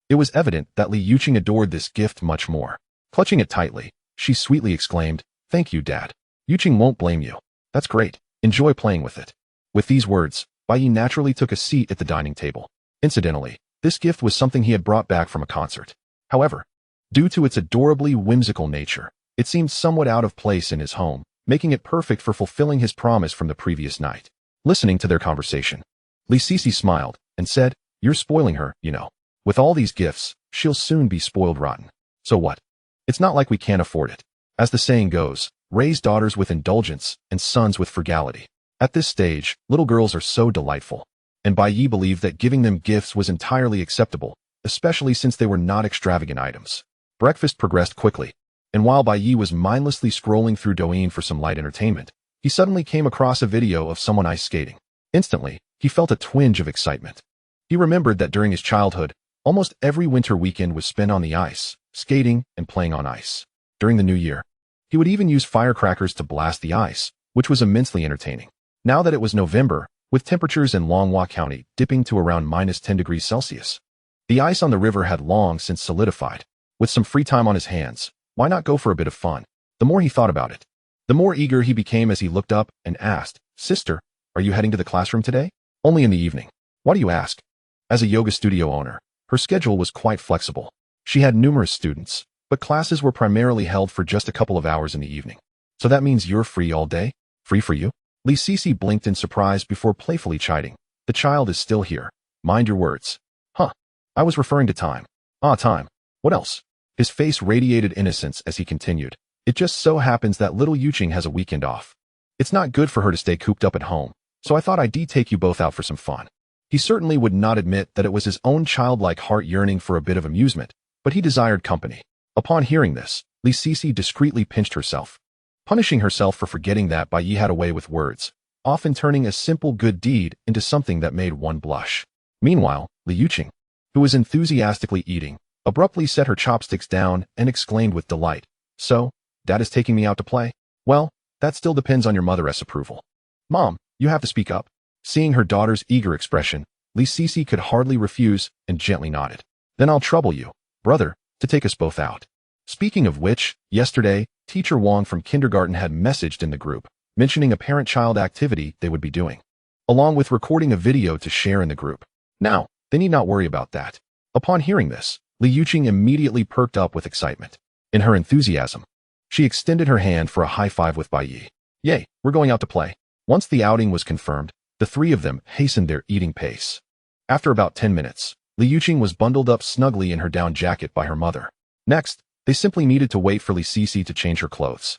it was evident that Li Xuedong adored this gift much more. Clutching it tightly, she sweetly exclaimed, "Thank you, Dad. Xuedong won't blame you. That's great. Enjoy playing with it." With these words, Bai Yi naturally took a seat at the dining table. Incidentally, this gift was something he had brought back from a concert. However, due to its adorably whimsical nature, it seemed somewhat out of place in his home, making it perfect for fulfilling his promise from the previous night. Listening to their conversation, Li Sisi smiled and said, "You're spoiling her, you know. With all these gifts, she'll soon be spoiled rotten. So what? It's not like we can't afford it. As the saying goes, raise daughters with indulgence and sons with frugality." At this stage, little girls are so delightful, and Bai Yi believed that giving them gifts was entirely acceptable, especially since they were not extravagant items. Breakfast progressed quickly, and while Bai Yi was mindlessly scrolling through Douyin for some light entertainment, he suddenly came across a video of someone ice skating. Instantly, he felt a twinge of excitement. He remembered that during his childhood, almost every winter weekend was spent on the ice, skating and playing on ice. During the new year, he would even use firecrackers to blast the ice, which was immensely entertaining. Now that it was November, with temperatures in Longhua County dipping to around -10 degrees Celsius, the ice on the river had long since solidified. With some free time on his hands, why not go for a bit of fun? The more he thought about it, the more eager he became as he looked up and asked, "Sister, are you heading to the classroom today?" "Only in the evening." "Why do you ask?" As a yoga studio owner, her schedule was quite flexible. She had numerous students, but classes were primarily held for just a couple of hours in the evening. "So that means you're free all day?" "Free for you?" Li Sisi blinked in surprise before playfully chiding, "The child is still here. Mind your words." "Huh. I was referring to time." "Ah, time. What else?" His face radiated innocence as he continued, "It just so happens that little Xuedong has a weekend off. It's not good for her to stay cooped up at home, so I thought I'd take you both out for some fun." He certainly would not admit that it was his own childlike heart yearning for a bit of amusement, but he desired company. Upon hearing this, Li Sisi discreetly pinched herself, punishing herself for forgetting that Bai Yi had a way with words, often turning a simple good deed into something that made one blush. Meanwhile, Li Xuedong, who was enthusiastically eating, abruptly set her chopsticks down and exclaimed with delight, "So, Dad is taking me out to play? Well, that still depends on your mother's approval." "Mom, you have to speak up." Seeing her daughter's eager expression, Li Sisi could hardly refuse and gently nodded. "Then I'll trouble you, brother, to take us both out." Speaking of which, yesterday, Teacher Wang from kindergarten had messaged in the group, mentioning a parent-child activity they would be doing, along with recording a video to share in the group. Now, they need not worry about that. Upon hearing this, Li Xuedong immediately perked up with excitement. In her enthusiasm, she extended her hand for a high five with Bai Yi. "Yay, we're going out to play." Once the outing was confirmed, the three of them hastened their eating pace. After about 10 minutes, Li Xuedong was bundled up snugly in her down jacket by her mother. Next, they simply needed to wait for Li Sisi to change her clothes.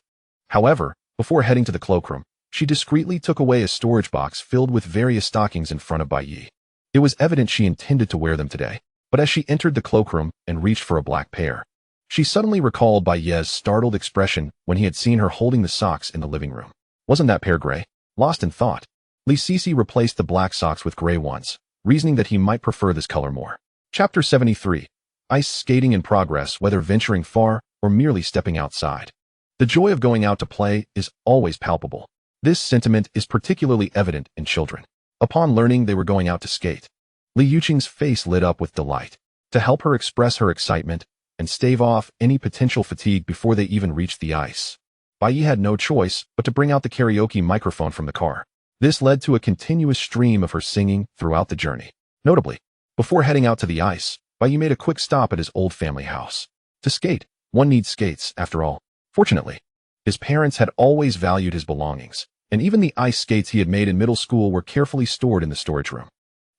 However, before heading to the cloakroom, she discreetly took away a storage box filled with various stockings in front of Bai Yi. It was evident she intended to wear them today, but as she entered the cloakroom and reached for a black pair, she suddenly recalled Bai Yi's startled expression when he had seen her holding the socks in the living room. Wasn't that pair gray? Lost in thought, Li Sisi replaced the black socks with gray ones, reasoning that he might prefer this color more. Chapter 73. Ice skating in progress, whether venturing far or merely stepping outside. The joy of going out to play is always palpable. This sentiment is particularly evident in children. Upon learning they were going out to skate, Li Xuedong's face lit up with delight. To help her express her excitement and stave off any potential fatigue before they even reached the ice, Bai Yi had no choice but to bring out the karaoke microphone from the car. This led to a continuous stream of her singing throughout the journey. Notably, before heading out to the ice, Bai Yi made a quick stop at his old family house. To skate, one needs skates, after all. Fortunately, his parents had always valued his belongings, and even the ice skates he had made in middle school were carefully stored in the storage room.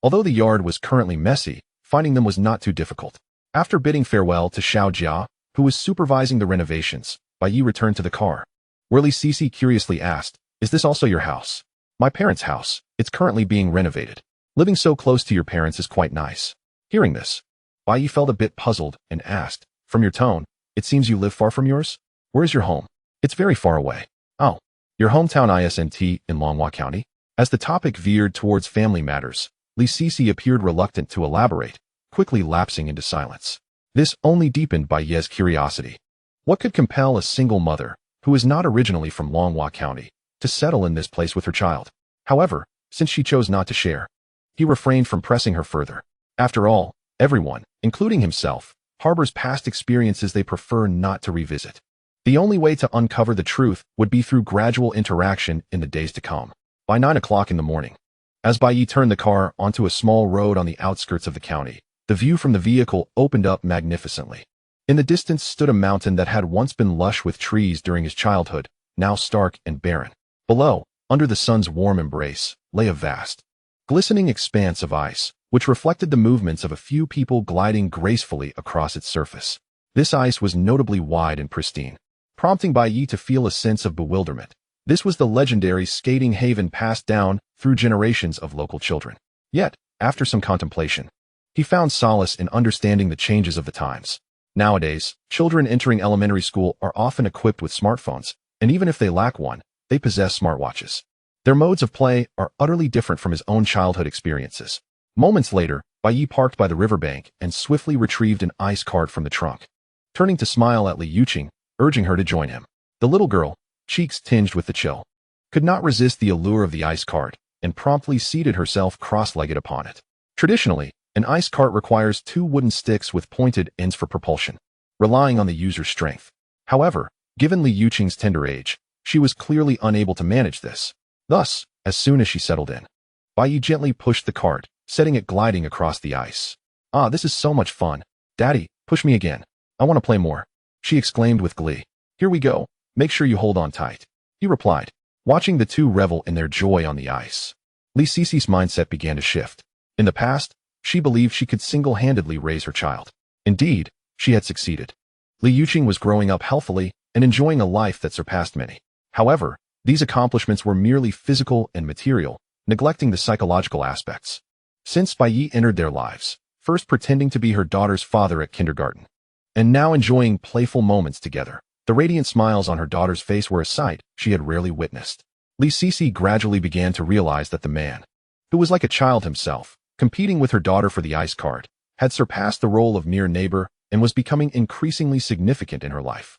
Although the yard was currently messy, finding them was not too difficult. After bidding farewell to Xiao Jia, who was supervising the renovations, Bai Yi returned to the car. Li Sisi curiously asked, "Is this also your house?" "My parents' house. It's currently being renovated. Living so close to your parents is quite nice." Hearing this, Bai Yi felt a bit puzzled and asked, "From your tone, it seems you live far from yours? Where is your home?" "It's very far away." "Oh, your hometown isn't in Longhua County?" As the topic veered towards family matters, Li Sisi appeared reluctant to elaborate, quickly lapsing into silence. This only deepened Bai Yi's curiosity. What could compel a single mother, who is not originally from Longhua County, to settle in this place with her child? However, since she chose not to share, he refrained from pressing her further. After all, everyone, including himself, harbors past experiences they prefer not to revisit. The only way to uncover the truth would be through gradual interaction in the days to come. By 9 o'clock in the morning, as Bai Yi turned the car onto a small road on the outskirts of the county, the view from the vehicle opened up magnificently. In the distance stood a mountain that had once been lush with trees during his childhood, now stark and barren. Below, under the sun's warm embrace, lay a vast, glistening expanse of ice, which reflected the movements of a few people gliding gracefully across its surface. This ice was notably wide and pristine, prompting Bai Yi to feel a sense of bewilderment. This was the legendary skating haven passed down through generations of local children. Yet, after some contemplation, he found solace in understanding the changes of the times. Nowadays, children entering elementary school are often equipped with smartphones, and even if they lack one, they possess smartwatches. Their modes of play are utterly different from his own childhood experiences. Moments later, Bai Yi parked by the riverbank and swiftly retrieved an ice cart from the trunk. Turning to smile at Liu Xuedong, urging her to join him. The little girl, cheeks tinged with the chill, could not resist the allure of the ice cart and promptly seated herself cross-legged upon it. Traditionally, an ice cart requires two wooden sticks with pointed ends for propulsion, relying on the user's strength. However, given Liu Xuedong's tender age, she was clearly unable to manage this. Thus, as soon as she settled in, Bai Yi gently pushed the cart, setting it gliding across the ice. "Ah, this is so much fun. Daddy, push me again. I want to play more," she exclaimed with glee. "Here we go. Make sure you hold on tight," he replied, watching the two revel in their joy on the ice. Li Sisi's mindset began to shift. In the past, she believed she could single-handedly raise her child. Indeed, she had succeeded. Liu Xuedong was growing up healthily and enjoying a life that surpassed many. However, these accomplishments were merely physical and material, neglecting the psychological aspects. Since Bai Yi entered their lives, first pretending to be her daughter's father at kindergarten, and now enjoying playful moments together, the radiant smiles on her daughter's face were a sight she had rarely witnessed. Li Sisi gradually began to realize that the man, who was like a child himself, competing with her daughter for the ice cart, had surpassed the role of mere neighbor and was becoming increasingly significant in her life.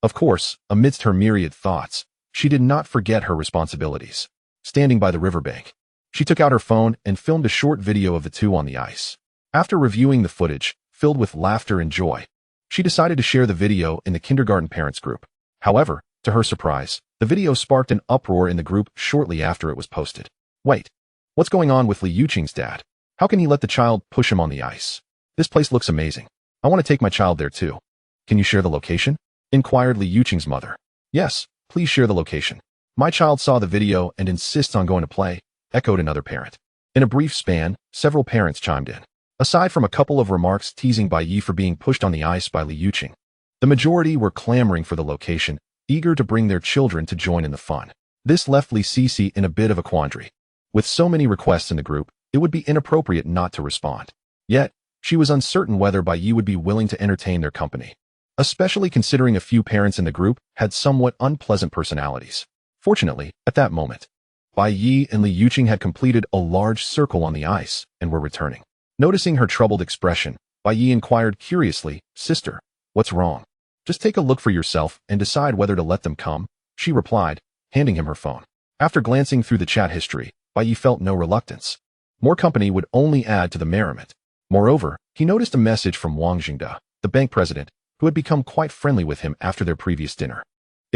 Of course, amidst her myriad thoughts, she did not forget her responsibilities. Standing by the riverbank, she took out her phone and filmed a short video of the two on the ice. After reviewing the footage, filled with laughter and joy, she decided to share the video in the kindergarten parents group. However, to her surprise, the video sparked an uproar in the group shortly after it was posted. "Wait, what's going on with Liu Xuedong's dad? How can he let the child push him on the ice? This place looks amazing. I want to take my child there too. Can you share the location?" inquired Liu Xuedong's mother. "Yes, please share the location. My child saw the video and insists on going to play," echoed another parent. In a brief span, several parents chimed in. Aside from a couple of remarks teasing Bai Yi for being pushed on the ice by Liu Xuedong, the majority were clamoring for the location, eager to bring their children to join in the fun. This left Li Sisi in a bit of a quandary. With so many requests in the group, it would be inappropriate not to respond. Yet, she was uncertain whether Bai Yi would be willing to entertain their company, especially considering a few parents in the group had somewhat unpleasant personalities. Fortunately, at that moment, Bai Yi and Liu Xuedong had completed a large circle on the ice and were returning. Noticing her troubled expression, Bai Yi inquired curiously, "Sister, what's wrong? Just take a look for yourself and decide whether to let them come," she replied, handing him her phone. After glancing through the chat history, Bai Yi felt no reluctance. More company would only add to the merriment. Moreover, he noticed a message from Wang Jingde, the bank president, who had become quite friendly with him after their previous dinner.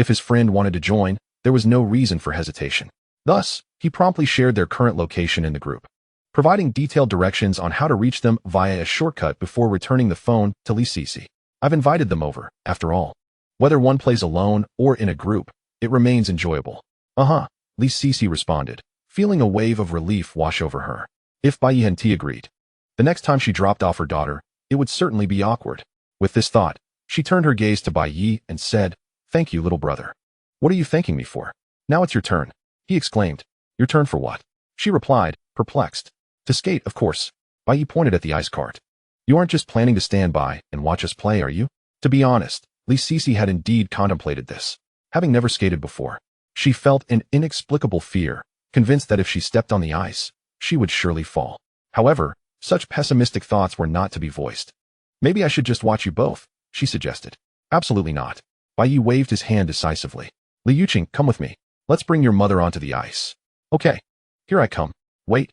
If his friend wanted to join, there was no reason for hesitation. Thus, he promptly shared their current location in the group, providing detailed directions on how to reach them via a shortcut before returning the phone to Liu Xuedong. I've invited them over, after all. Whether one plays alone or in a group, it remains enjoyable. Uh-huh, Liu Xuedong responded, feeling a wave of relief wash over her. If Bai Yihanti agreed. The next time she dropped off her daughter, it would certainly be awkward. With this thought, she turned her gaze to Bai Yi and said, "Thank you, little brother." "What are you thanking me for? Now it's your turn," he exclaimed. "Your turn for what?" She replied, perplexed. "To skate, of course." Bai Yi pointed at the ice cart. "You aren't just planning to stand by and watch us play, are you?" To be honest, Liu Xuedong had indeed contemplated this. Having never skated before, she felt an inexplicable fear, convinced that if she stepped on the ice, she would surely fall. However, such pessimistic thoughts were not to be voiced. "Maybe I should just watch you both," she suggested. "Absolutely not." Bai Yi waved his hand decisively. "Liu Yuqing, come with me. Let's bring your mother onto the ice." "Okay. Here I come." Wait,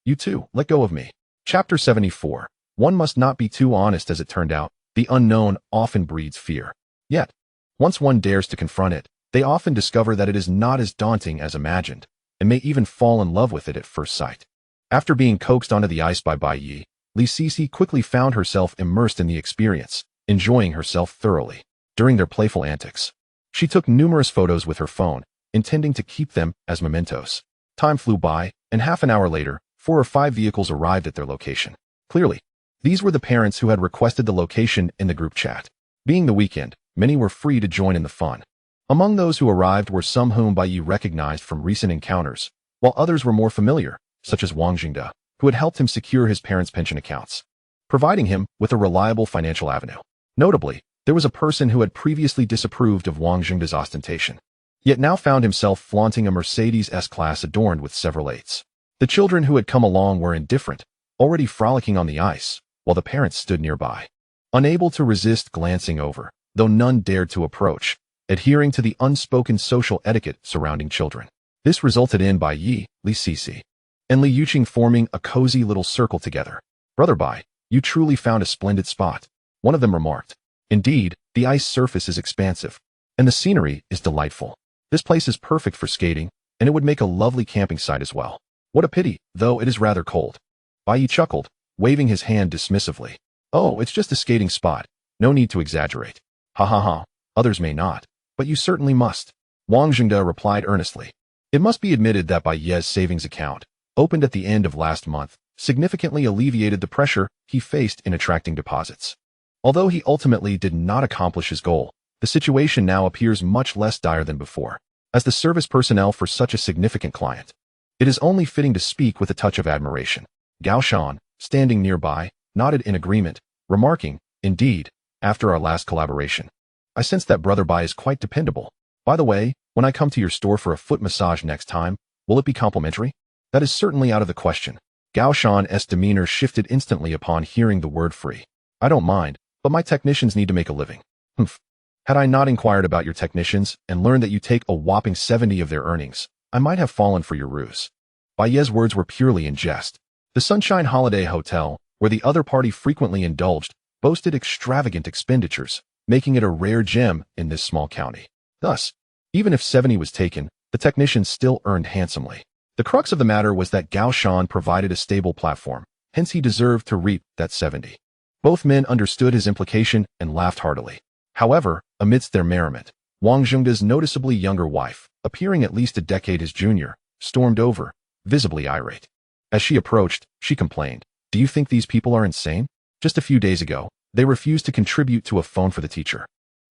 you two, let go of me." Chapter 74. One must not be too honest. As it turned out, the unknown often breeds fear. Yet, once one dares to confront it, they often discover that it is not as daunting as imagined, and may even fall in love with it at first sight. After being coaxed onto the ice by Bai Yi, Liu Xuedong quickly found herself immersed in the experience, enjoying herself thoroughly. During their playful antics, she took numerous photos with her phone, intending to keep them as mementos. Time flew by, and half an hour later, 4 or 5 vehicles arrived at their location. Clearly, these were the parents who had requested the location in the group chat. Being the weekend, many were free to join in the fun. Among those who arrived were some whom Bai Yi recognized from recent encounters, while others were more familiar, such as Wang Jingde, who had helped him secure his parents' pension accounts, providing him with a reliable financial avenue. Notably, there was a person who had previously disapproved of Wang Jingde's ostentation, yet now found himself flaunting a Mercedes S-Class adorned with several eights. The children who had come along were indifferent, already frolicking on the ice, while the parents stood nearby, unable to resist glancing over, though none dared to approach, adhering to the unspoken social etiquette surrounding children. This resulted in Bai Yi, Liu Xuedong, and Liu Yuqing forming a cozy little circle together. "Brother Bai, you truly found a splendid spot," one of them remarked. "Indeed, the ice surface is expansive, and the scenery is delightful. This place is perfect for skating, and it would make a lovely camping site as well. What a pity, though it is rather cold." Bai Yi chuckled, waving his hand dismissively. "Oh, it's just a skating spot. No need to exaggerate." "Ha ha ha, others may not, but you certainly must," Wang Jingde replied earnestly. It must be admitted that Bai Yi's savings account, opened at the end of last month, significantly alleviated the pressure he faced in attracting deposits. Although he ultimately did not accomplish his goal, the situation now appears much less dire than before. As the service personnel for such a significant client, it is only fitting to speak with a touch of admiration. Gao Shan, standing nearby, nodded in agreement, remarking, "Indeed, after our last collaboration, I sense that Brother Bai is quite dependable. By the way, when I come to your store for a foot massage next time, will it be complimentary?" "That is certainly out of the question." Gao Shan's demeanor shifted instantly upon hearing the word free. "I don't mind, but my technicians need to make a living." "Humph. Had I not inquired about your technicians and learned that you take a whopping 70 of their earnings, I might have fallen for your ruse." Bai Yi's words were purely in jest. The Sunshine Holiday Hotel, where the other party frequently indulged, boasted extravagant expenditures, making it a rare gem in this small county. Thus, even if 70 was taken, the technicians still earned handsomely. The crux of the matter was that Gao Shan provided a stable platform, hence he deserved to reap that 70. Both men understood his implication and laughed heartily. However, amidst their merriment, Wang Jingde's noticeably younger wife, appearing at least a decade his junior, stormed over, visibly irate. As she approached, she complained, "Do you think these people are insane? Just a few days ago, they refused to contribute to a phone for the teacher.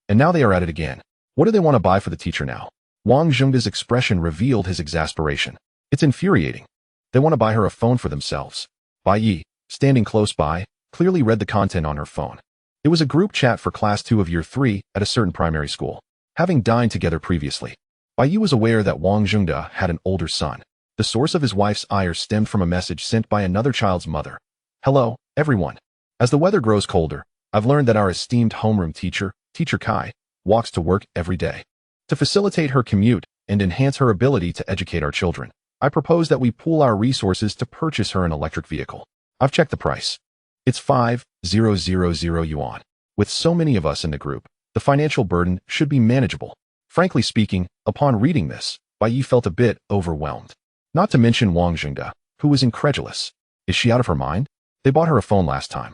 And now they are at it again. What do they want to buy for the teacher now?" Wang Jingde's expression revealed his exasperation. "It's infuriating. They want to buy her a phone for themselves." Bai Yi, standing close by, clearly read the content on her phone. It was a group chat for Class 2 of Year 3 at a certain primary school. Having dined together previously, Bai Yi was aware that Wang Jingde had an older son. The source of his wife's ire stemmed from a message sent by another child's mother. "Hello, everyone. As the weather grows colder, I've learned that our esteemed homeroom teacher, Teacher Kai, walks to work every day. To facilitate her commute and enhance her ability to educate our children, I propose that we pool our resources to purchase her an electric vehicle. I've checked the price. It's 5,000 yuan. With so many of us in the group, the financial burden should be manageable. Frankly speaking, upon reading this, Bai Yi felt a bit overwhelmed. Not to mention Wang Jingde, who was incredulous. Is she out of her mind? They bought her a phone last time.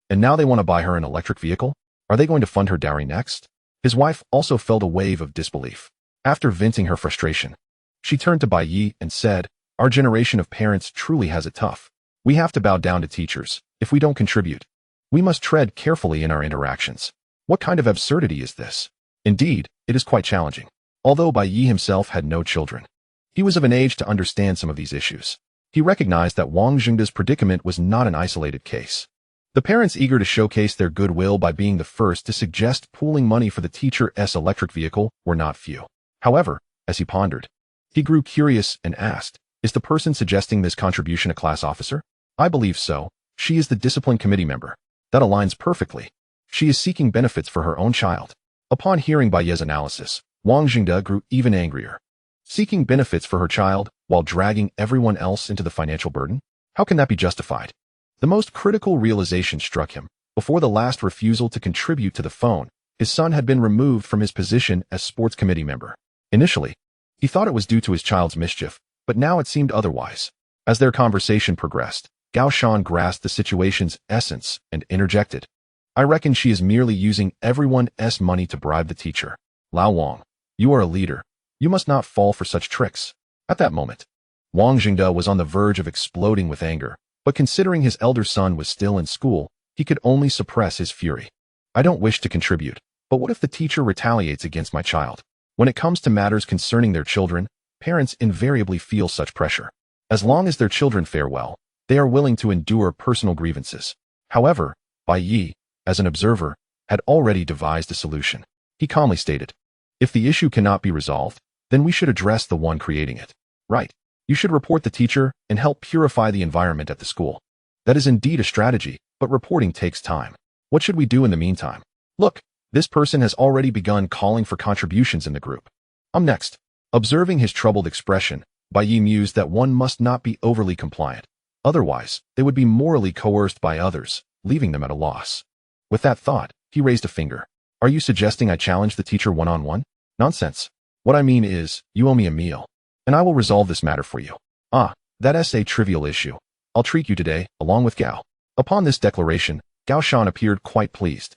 And now they want to buy her an electric vehicle? Are they going to fund her dowry next? His wife also felt a wave of disbelief. After venting her frustration, she turned to Bai Yi and said, "Our generation of parents truly has it tough. We have to bow down to teachers if we don't contribute. We must tread carefully in our interactions. What kind of absurdity is this?" Indeed, it is quite challenging. Although Bai Yi himself had no children, he was of an age to understand some of these issues. He recognized that Wang Jingde's predicament was not an isolated case. The parents, eager to showcase their goodwill by being the first to suggest pooling money for the teacher's electric vehicle, were not few. However, as he pondered, he grew curious and asked, "Is the person suggesting this contribution a class officer?" "I believe so. She is the discipline committee member." "That aligns perfectly. She is seeking benefits for her own child." Upon hearing Bai Yi's analysis, Wang Jingde grew even angrier. Seeking benefits for her child while dragging everyone else into the financial burden? How can that be justified? The most critical realization struck him. Before the last refusal to contribute to the phone, his son had been removed from his position as sports committee member. Initially, he thought it was due to his child's mischief, but now it seemed otherwise. As their conversation progressed, Gao Shan grasped the situation's essence and interjected, "I reckon she is merely using everyone's money to bribe the teacher. Lao Wang, you are a leader. You must not fall for such tricks." At that moment, Wang Jingde was on the verge of exploding with anger, but considering his elder son was still in school, he could only suppress his fury. "I don't wish to contribute, but what if the teacher retaliates against my child?" When it comes to matters concerning their children, parents invariably feel such pressure. As long as their children fare well, they are willing to endure personal grievances. However, Bai Yi, as an observer, had already devised a solution. He calmly stated, "If the issue cannot be resolved, then we should address the one creating it. Right. You should report the teacher and help purify the environment at the school. That is indeed a strategy, but reporting takes time. What should we do in the meantime? Look, this person has already begun calling for contributions in the group. I'm next." Observing his troubled expression, Bai Yi mused that one must not be overly compliant. Otherwise, they would be morally coerced by others, leaving them at a loss. With that thought, he raised a finger. "Are you suggesting I challenge the teacher one-on-one? Nonsense. What I mean is, you owe me a meal, and I will resolve this matter for you." "Ah, that's a trivial issue. I'll treat you today, along with Gao." Upon this declaration, Gao Shan appeared quite pleased.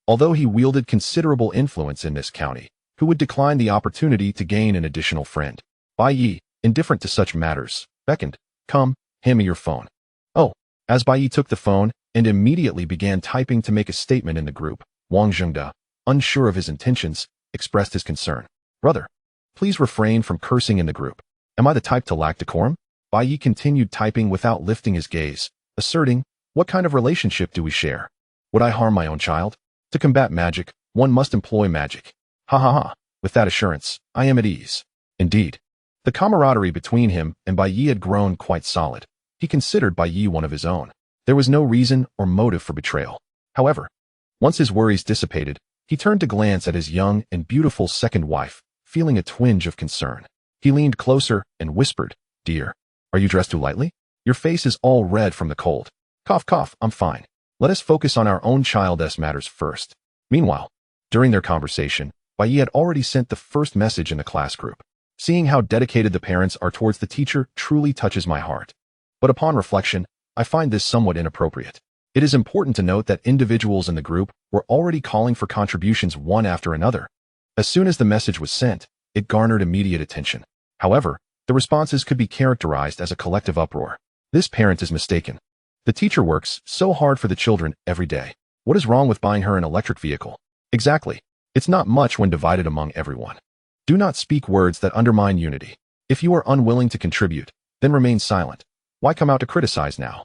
Although he wielded considerable influence in this county, who would decline the opportunity to gain an additional friend? Bai Yi, indifferent to such matters, beckoned, "Come, hand me your phone." "Oh." As Bai Yi took the phone and immediately began typing to make a statement in the group, Wang Jingde, unsure of his intentions, expressed his concern. "Brother, please refrain from cursing in the group. Am I the type to lack decorum?" Bai Yi continued typing without lifting his gaze, asserting, "What kind of relationship do we share? Would I harm my own child? To combat magic, one must employ magic. Ha ha ha. With that assurance, I am at ease." Indeed, the camaraderie between him and Bai Yi had grown quite solid. He considered Bai Yi one of his own. There was no reason or motive for betrayal. However, once his worries dissipated, he turned to glance at his young and beautiful second wife, feeling a twinge of concern. He leaned closer and whispered, "Dear, are you dressed too lightly? Your face is all red from the cold." "Cough, cough, I'm fine. Let us focus on our own child's matters first." Meanwhile, during their conversation, Bai Yi had already sent the first message in the class group. "Seeing how dedicated the parents are towards the teacher truly touches my heart. But upon reflection, I find this somewhat inappropriate. It is important to note that individuals in the group were already calling for contributions one after another. As soon as the message was sent, it garnered immediate attention. However, the responses could be characterized as a collective uproar. This parent is mistaken. The teacher works so hard for the children every day. What is wrong with buying her an electric vehicle? Exactly. It's not much when divided among everyone. Do not speak words that undermine unity. If you are unwilling to contribute, then remain silent. Why come out to criticize now?"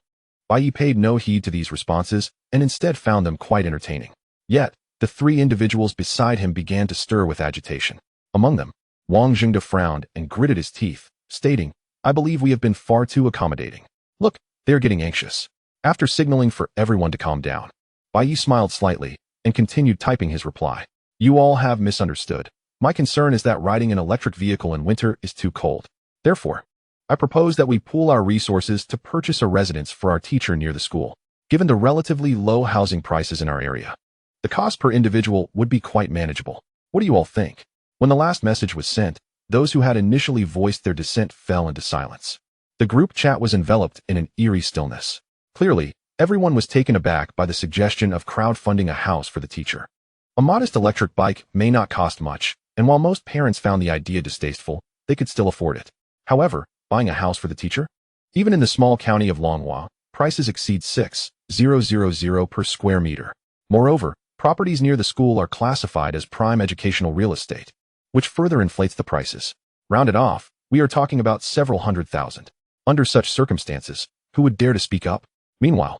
Bai Yi paid no heed to these responses and instead found them quite entertaining. Yet, the three individuals beside him began to stir with agitation. Among them, Wang Jingde frowned and gritted his teeth, stating, "I believe we have been far too accommodating. Look, they are getting anxious." After signaling for everyone to calm down, Bai Yi smiled slightly and continued typing his reply. "You all have misunderstood. My concern is that riding an electric vehicle in winter is too cold. Therefore, I propose that we pool our resources to purchase a residence for our teacher near the school. Given the relatively low housing prices in our area, the cost per individual would be quite manageable. What do you all think?" When the last message was sent, those who had initially voiced their dissent fell into silence. The group chat was enveloped in an eerie stillness. Clearly, everyone was taken aback by the suggestion of crowdfunding a house for the teacher. A modest electric bike may not cost much, and while most parents found the idea distasteful, they could still afford it. However, buying a house for the teacher? Even in the small county of Longhua, prices exceed 6,000 per square meter. Moreover, properties near the school are classified as prime educational real estate, which further inflates the prices. Rounded off, we are talking about several hundred thousand. Under such circumstances, who would dare to speak up? Meanwhile,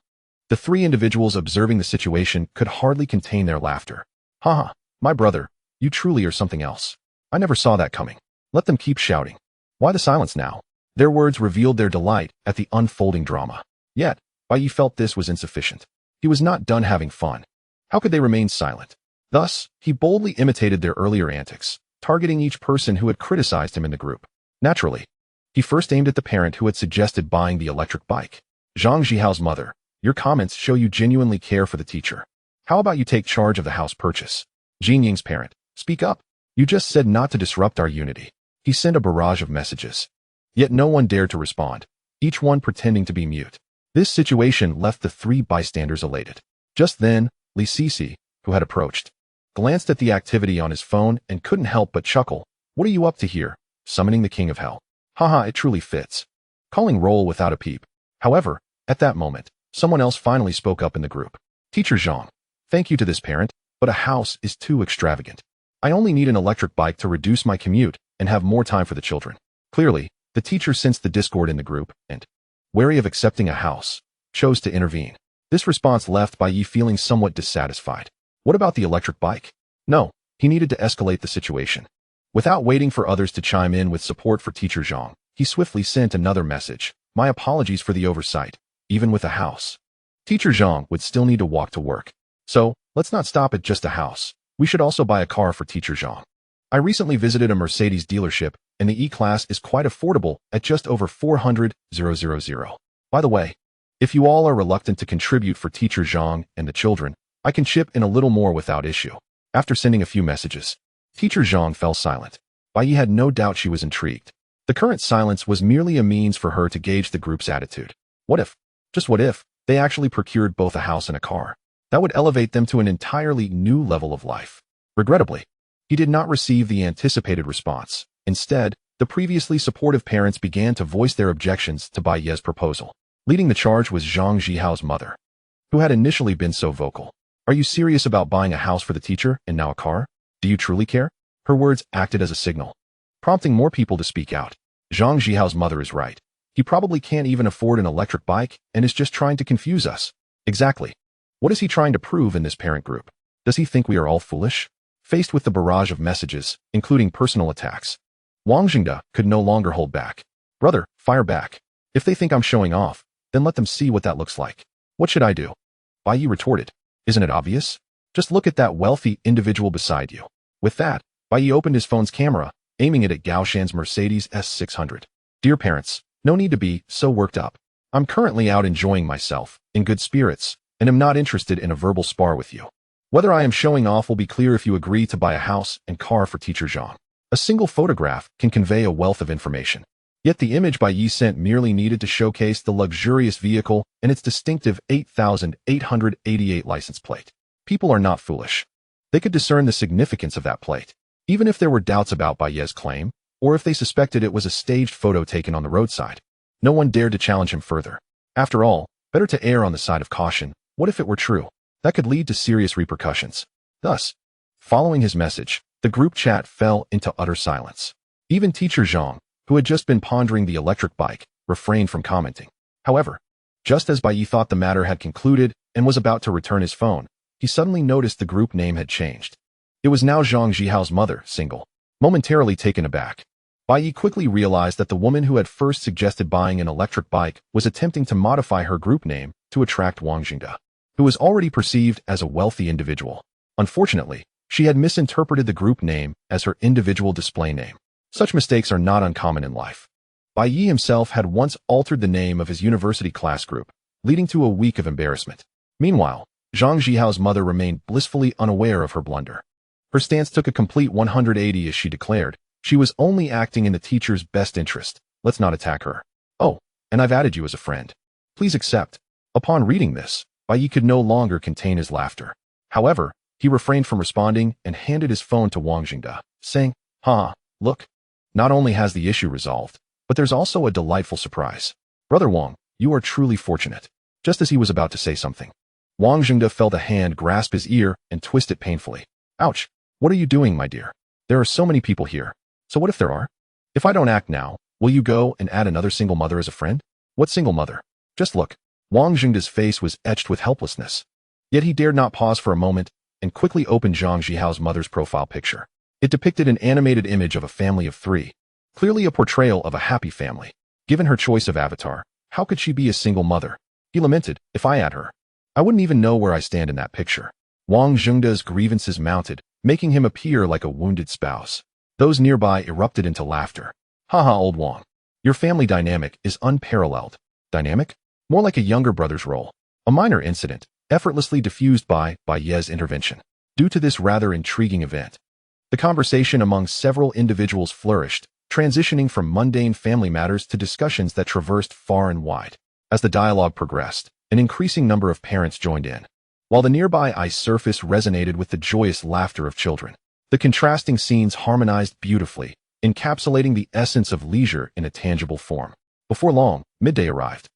the three individuals observing the situation could hardly contain their laughter. Haha, my brother, you truly are something else. I never saw that coming. Let them keep shouting. Why the silence now? Their words revealed their delight at the unfolding drama. Yet, Bai Yi felt this was insufficient. He was not done having fun. How could they remain silent? Thus, he boldly imitated their earlier antics, targeting each person who had criticized him in the group. Naturally, he first aimed at the parent who had suggested buying the electric bike. Zhang Jihao's mother, your comments show you genuinely care for the teacher. How about you take charge of the house purchase? Jin Ying's parent, speak up. You just said not to disrupt our unity. He sent a barrage of messages. Yet no one dared to respond, each one pretending to be mute. This situation left the three bystanders elated. Just then, Li Sisi, who had approached, glanced at the activity on his phone and couldn't help but chuckle. What are you up to here? Summoning the king of hell. Haha, it truly fits. Calling roll without a peep. However, at that moment, someone else finally spoke up in the group. Teacher Zhang, thank you to this parent, but a house is too extravagant. I only need an electric bike to reduce my commute and have more time for the children. Clearly, the teacher sensed the discord in the group and, wary of accepting a house, chose to intervene. This response left Bai Yi feeling somewhat dissatisfied. What about the electric bike? No, he needed to escalate the situation. Without waiting for others to chime in with support for Teacher Zhang, he swiftly sent another message. My apologies for the oversight. Even with a house, Teacher Zhang would still need to walk to work. So, let's not stop at just a house. We should also buy a car for Teacher Zhang. I recently visited a Mercedes dealership, and the E-Class is quite affordable at just over 400,000. By the way, if you all are reluctant to contribute for Teacher Zhang and the children, I can chip in a little more without issue. After sending a few messages, Teacher Zhang fell silent. Bai Yi had no doubt she was intrigued. The current silence was merely a means for her to gauge the group's attitude. What if, just what if, they actually procured both a house and a car? That would elevate them to an entirely new level of life. Regrettably, he did not receive the anticipated response. Instead, the previously supportive parents began to voice their objections to Bai Ye's proposal. Leading the charge was Zhang Jihao's mother, who had initially been so vocal. Are you serious about buying a house for the teacher and now a car? Do you truly care? Her words acted as a signal, prompting more people to speak out. Zhang Jihao's mother is right. He probably can't even afford an electric bike and is just trying to confuse us. Exactly. What is he trying to prove in this parent group? Does he think we are all foolish? Faced with the barrage of messages, including personal attacks, Wang Jingde could no longer hold back. Brother, fire back. If they think I'm showing off, then let them see what that looks like. What should I do? Bai Yi retorted. Isn't it obvious? Just look at that wealthy individual beside you. With that, Bai Yi opened his phone's camera, aiming it at Gao Shan's Mercedes S600. Dear parents, no need to be so worked up. I'm currently out enjoying myself, in good spirits, and am not interested in a verbal spar with you. Whether I am showing off will be clear if you agree to buy a house and car for Teacher Zhang. A single photograph can convey a wealth of information. Yet the image Bai Yi sent merely needed to showcase the luxurious vehicle and its distinctive 8,888 license plate. People are not foolish. They could discern the significance of that plate. Even if there were doubts about Bai Ye's claim, or if they suspected it was a staged photo taken on the roadside, no one dared to challenge him further. After all, better to err on the side of caution. What if it were true? That could lead to serious repercussions. Thus, following his message, the group chat fell into utter silence. Even Teacher Zhang, who had just been pondering the electric bike, refrained from commenting. However, just as Bai Yi thought the matter had concluded and was about to return his phone, he suddenly noticed the group name had changed. It was now Zhang Jihao's mother, single. Momentarily taken aback, Bai Yi quickly realized that the woman who had first suggested buying an electric bike was attempting to modify her group name to attract Wang Jingde, who was already perceived as a wealthy individual. Unfortunately, she had misinterpreted the group name as her individual display name. Such mistakes are not uncommon in life. Bai Yi himself had once altered the name of his university class group, leading to a week of embarrassment. Meanwhile, Zhang Jihao's mother remained blissfully unaware of her blunder. Her stance took a complete 180 as she declared, she was only acting in the teacher's best interest. Let's not attack her. Oh, and I've added you as a friend. Please accept. Upon reading this, Bai could no longer contain his laughter. However, he refrained from responding and handed his phone to Wang Jingde, saying, look. Not only has the issue resolved, but there's also a delightful surprise. Brother Wang, you are truly fortunate. Just as he was about to say something, Wang Jingde felt a hand grasp his ear and twist it painfully. Ouch! What are you doing, my dear? There are so many people here. So what if there are? If I don't act now, will you go and add another single mother as a friend? What single mother? Just look. Wang Jingde's face was etched with helplessness. Yet he dared not pause for a moment and quickly opened Zhang Jihao's mother's profile picture. It depicted an animated image of a family of 3. Clearly a portrayal of a happy family. Given her choice of avatar, how could she be a single mother? He lamented, if I add her, I wouldn't even know where I stand in that picture. Wang Jingde's grievances mounted, making him appear like a wounded spouse. Those nearby erupted into laughter. Haha, old Wang. Your family dynamic is unparalleled. Dynamic? More like a younger brother's role. A minor incident, effortlessly diffused by Ye's intervention. Due to this rather intriguing event, the conversation among several individuals flourished, transitioning from mundane family matters to discussions that traversed far and wide. As the dialogue progressed, an increasing number of parents joined in, while the nearby ice surface resonated with the joyous laughter of children. The contrasting scenes harmonized beautifully, encapsulating the essence of leisure in a tangible form. Before long, midday arrived,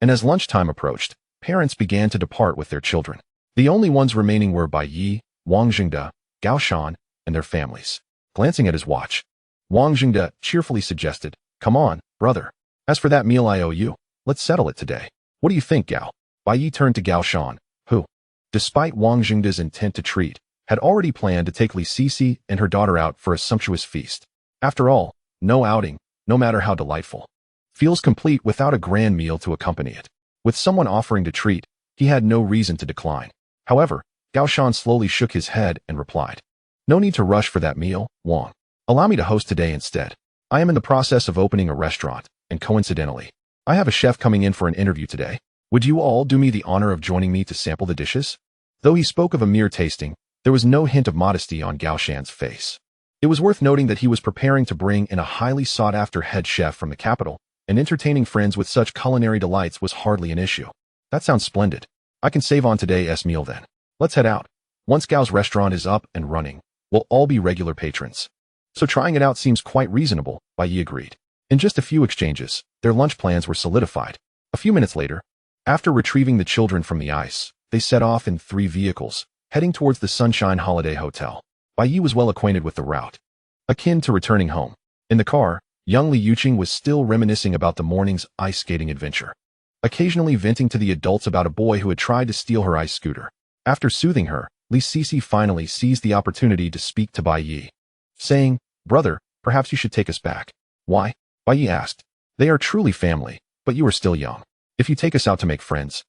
and as lunchtime approached, parents began to depart with their children. The only ones remaining were Bai Yi, Wang Jingde, Gao Shan, and their families. Glancing at his watch, Wang Jingde cheerfully suggested, come on, brother. As for that meal I owe you, let's settle it today. What do you think, Gao? Bai Yi turned to Gao Shan, who, despite Wang Jingde's intent to treat, had already planned to take Li Sisi and her daughter out for a sumptuous feast. After all, no outing, no matter how delightful, feels complete without a grand meal to accompany it. With someone offering to treat, he had no reason to decline. However, Gao Shan slowly shook his head and replied, no need to rush for that meal, Wang. Allow me to host today instead. I am in the process of opening a restaurant, and coincidentally, I have a chef coming in for an interview today. Would you all do me the honor of joining me to sample the dishes? Though he spoke of a mere tasting, there was no hint of modesty on Gao Shan's face. It was worth noting that he was preparing to bring in a highly sought-after head chef from the capital, and entertaining friends with such culinary delights was hardly an issue. That sounds splendid. I can save on today's meal then. Let's head out. Once Gao's restaurant is up and running, we'll all be regular patrons. So trying it out seems quite reasonable, Bai Yi agreed. In just a few exchanges, their lunch plans were solidified. A few minutes later, after retrieving the children from the ice, they set off in 3 vehicles, heading towards the Sunshine Holiday Hotel. Bai Yi was well acquainted with the route, akin to returning home. In the car, young Li Yuqing was still reminiscing about the morning's ice skating adventure, occasionally venting to the adults about a boy who had tried to steal her ice scooter. After soothing her, Li Sisi finally seized the opportunity to speak to Bai Yi, saying, brother, perhaps you should take us back. Why? Bai Yi asked. They are truly family, but you are still young. If you take us out to make friends,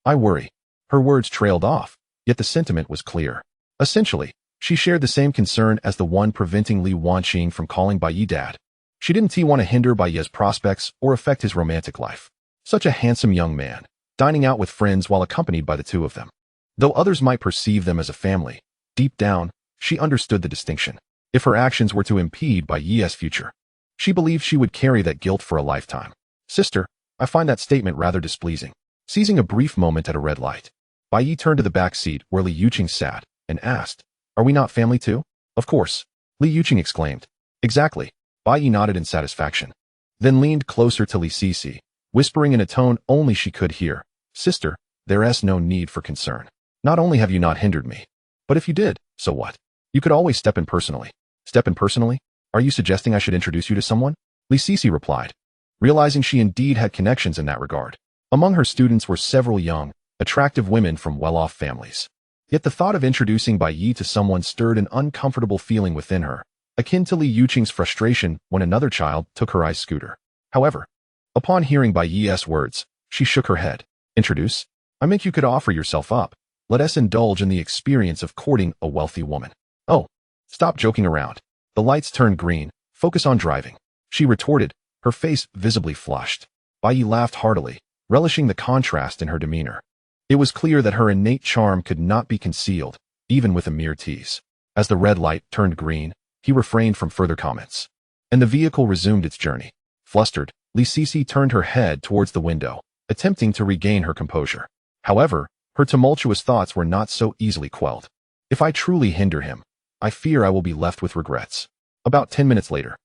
I worry. Her words trailed off, yet the sentiment was clear. Essentially, she shared the same concern as the one preventing Li Wanqing from calling Bai Yi dad. She didn't want to hinder Bai Yi's prospects or affect his romantic life. Such a handsome young man, dining out with friends while accompanied by the 2 of them. Though others might perceive them as a family, deep down, she understood the distinction. If her actions were to impede Bai Yi's future, she believed she would carry that guilt for a lifetime. Sister, I find that statement rather displeasing. Seizing a brief moment at a red light, Bai Yi turned to the back seat where Li Yuqing sat and asked, are we not family too? Of course, Li Yuqing exclaimed. Exactly. Bai Yi nodded in satisfaction, then leaned closer to Li Sisi, whispering in a tone only she could hear, sister, there's no need for concern. Not only have you not hindered me, but if you did, so what? You could always step in personally. Step in personally? Are you suggesting I should introduce you to someone? Li Sisi replied, realizing she indeed had connections in that regard. Among her students were several young, attractive women from well-off families. Yet the thought of introducing Bai Yi to someone stirred an uncomfortable feeling within her, akin to Li Yuqing's frustration when another child took her ice scooter. However, upon hearing Bai Yi's words, she shook her head. Introduce? I think you could offer yourself up. Let us indulge in the experience of courting a wealthy woman. Oh, stop joking around. The lights turned green. Focus on driving. She retorted, her face visibly flushed. Bai Yi laughed heartily, relishing the contrast in her demeanor. It was clear that her innate charm could not be concealed, even with a mere tease. As the red light turned green, he refrained from further comments, and the vehicle resumed its journey. Flustered, Li Sisi turned her head towards the window, attempting to regain her composure. However, her tumultuous thoughts were not so easily quelled. If I truly hinder him, I fear I will be left with regrets. About 10 minutes later,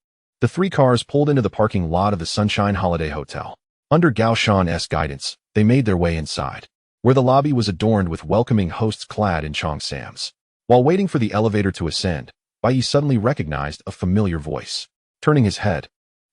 the three cars pulled into the parking lot of the Sunshine Holiday Hotel. Under Gao Shan's guidance, they made their way inside, where the lobby was adorned with welcoming hosts clad in cheongsams. While waiting for the elevator to ascend, Bai Yi suddenly recognized a familiar voice. Turning his head,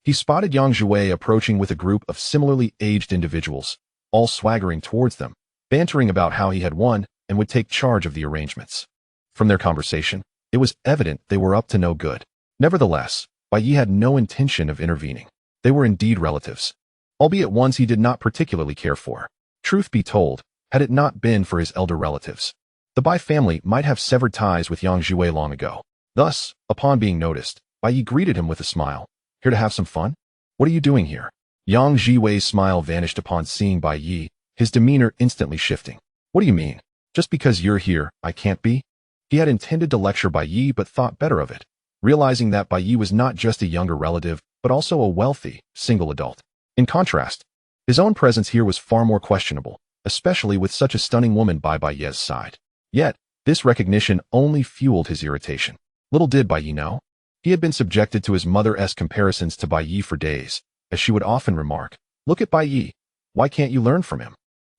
he spotted Yang Jue approaching with a group of similarly aged individuals, all swaggering towards them, bantering about how he had won and would take charge of the arrangements. From their conversation, it was evident they were up to no good. Nevertheless, Bai Yi had no intention of intervening. They were indeed relatives, albeit ones he did not particularly care for. Truth be told, had it not been for his elder relatives, the Bai family might have severed ties with Yang Jue long ago. Thus, upon being noticed, Bai Yi greeted him with a smile. Here to have some fun? What are you doing here? Yang Jiwei's smile vanished upon seeing Bai Yi, his demeanor instantly shifting. What do you mean? Just because you're here, I can't be? He had intended to lecture Bai Yi but thought better of it, realizing that Bai Yi was not just a younger relative, but also a wealthy, single adult. In contrast, his own presence here was far more questionable, especially with such a stunning woman by Bai Yi's side. Yet, this recognition only fueled his irritation. Little did Bai Yi know, he had been subjected to his mother's comparisons to Bai Yi for days, as she would often remark, "Look at Bai Yi, why can't you learn from him?"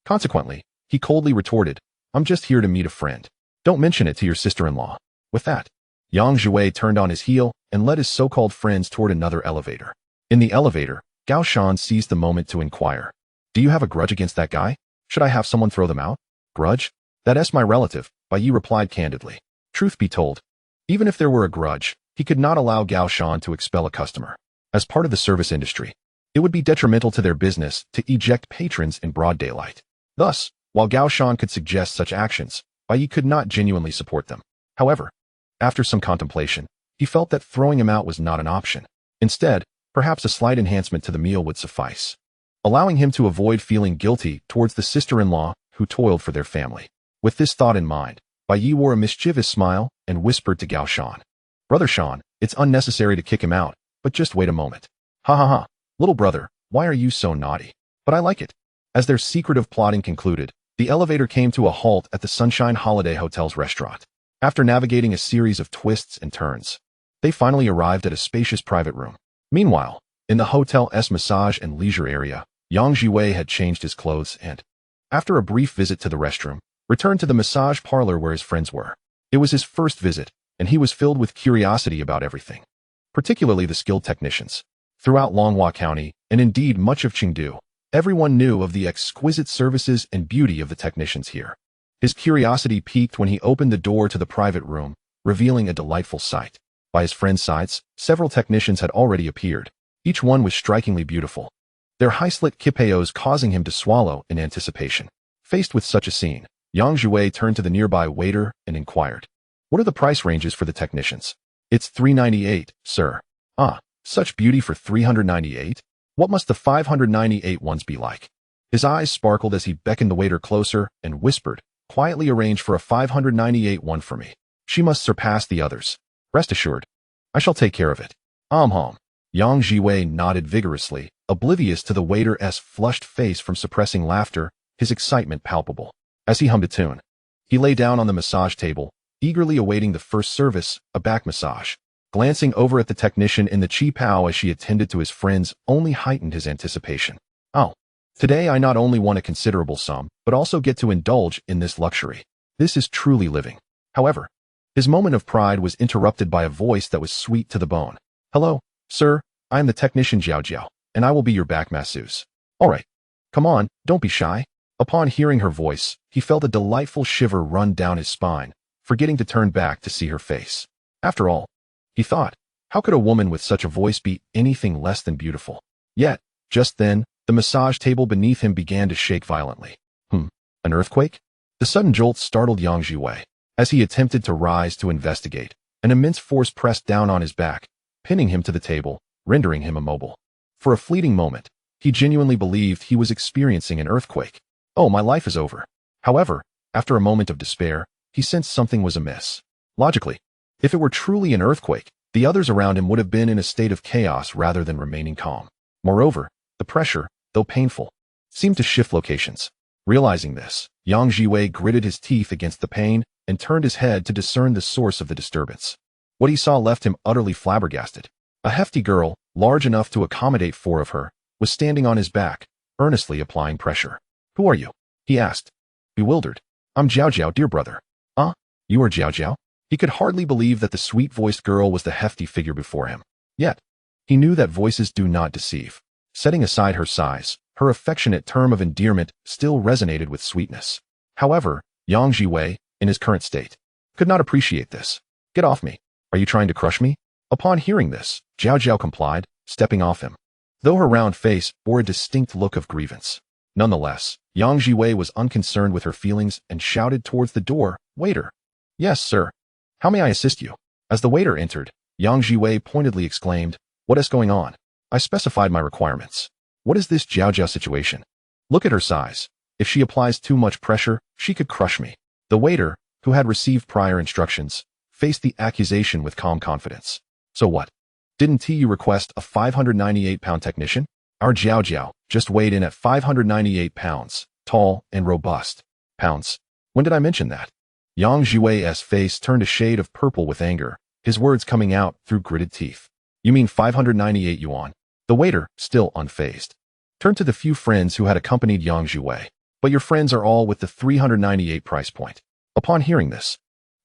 Consequently, he coldly retorted, "I'm just here to meet a friend. Don't mention it to your sister-in-law." With that, Yang Jue turned on his heel and led his so-called friends toward another elevator. In the elevator, Gao Shan seized the moment to inquire, "Do you have a grudge against that guy? Should I have someone throw them out?" "Grudge? That's my relative," Bai Yi replied candidly. Truth be told, even if there were a grudge, he could not allow Gao Shan to expel a customer. As part of the service industry, it would be detrimental to their business to eject patrons in broad daylight. Thus, while Gao Shan could suggest such actions, Bai Yi could not genuinely support them. However, after some contemplation, he felt that throwing him out was not an option. Instead, perhaps a slight enhancement to the meal would suffice, allowing him to avoid feeling guilty towards the sister-in-law who toiled for their family. With this thought in mind, Bai Yi wore a mischievous smile and whispered to Gao Shan, "Brother Shan, it's unnecessary to kick him out, but just wait a moment." "Ha ha ha, little brother, why are you so naughty?" "But I like it." As their secretive plotting concluded, the elevator came to a halt at the Sunshine Holiday Hotel's restaurant. After navigating a series of twists and turns, they finally arrived at a spacious private room. Meanwhile, in the hotel's massage and leisure area, Yang Jue had changed his clothes and, after a brief visit to the restroom, returned to the massage parlor where his friends were. It was his first visit, and he was filled with curiosity about everything, particularly the skilled technicians. Throughout Longhua County, and indeed much of Chengdu, everyone knew of the exquisite services and beauty of the technicians here. His curiosity piqued when he opened the door to the private room, revealing a delightful sight. By his friends' sides, several technicians had already appeared. Each one was strikingly beautiful, their high-slit kipeos causing him to swallow in anticipation. Faced with such a scene, Yang Jue turned to the nearby waiter and inquired, "What are the price ranges for the technicians?" "It's $398, sir." "Ah, such beauty for $398? What must the 598 ones be like?" His eyes sparkled as he beckoned the waiter closer and whispered, "Quietly arrange for a 598 one for me. She must surpass the others. Rest assured, I shall take care of it." Hom. Yang Jue nodded vigorously, oblivious to the waiter's flushed face from suppressing laughter, his excitement palpable. As he hummed a tune, he lay down on the massage table, eagerly awaiting the first service, a back massage. Glancing over at the technician in the qipao as she attended to his friends only heightened his anticipation. "Oh, today I not only won a considerable sum, but also get to indulge in this luxury. This is truly living." However, his moment of pride was interrupted by a voice that was sweet to the bone. "Hello, sir, I am the technician Jiao Jiao, and I will be your back masseuse." "All right, come on, don't be shy." Upon hearing her voice, he felt a delightful shiver run down his spine, forgetting to turn back to see her face. After all, he thought, how could a woman with such a voice be anything less than beautiful? Yet, just then, the massage table beneath him began to shake violently. An earthquake? The sudden jolt startled Yang Jue. As he attempted to rise to investigate, an immense force pressed down on his back, pinning him to the table, rendering him immobile. For a fleeting moment, he genuinely believed he was experiencing an earthquake. "Oh, my life is over." However, after a moment of despair, he sensed something was amiss. Logically, If it were truly an earthquake, the others around him would have been in a state of chaos rather than remaining calm. Moreover, the pressure, though painful, seemed to shift locations. Realizing this, Yang Jiwei gritted his teeth against the pain and turned his head to discern the source of the disturbance. What he saw left him utterly flabbergasted. A hefty girl, large enough to accommodate 4 of her, was standing on his back, earnestly applying pressure. "Who are you?" he asked, bewildered. "I'm Jiao Jiao, dear brother." You are Jiao Jiao?" He could hardly believe that the sweet-voiced girl was the hefty figure before him. Yet, he knew that voices do not deceive. Setting aside her size, her affectionate term of endearment still resonated with sweetness. However, Yang Jiwei, in his current state, could not appreciate this. "Get off me. Are you trying to crush me?" Upon hearing this, Jiao Jiao complied, stepping off him, though her round face bore a distinct look of grievance. Nonetheless, Yang Jiwei was unconcerned with her feelings and shouted towards the door, "Waiter." "Yes, sir. How may I assist you?" As the waiter entered, Yang Jiwei pointedly exclaimed, "What is going on?" "I specified my requirements. What is this Jiao Jiao situation? Look at her size. If she applies too much pressure, she could crush me." The waiter, who had received prior instructions, faced the accusation with calm confidence. "So what? Didn't you request a 598-pound technician? Our Jiao Jiao just weighed in at 598 pounds, tall and robust. Pounds? When did I mention that?" Yang Jiwei's face turned a shade of purple with anger, his words coming out through gritted teeth. "You mean 598 yuan?" The waiter, still unfazed, turned to the few friends who had accompanied Yang Jiwei. "But your friends are all with the 398 price point." Upon hearing this,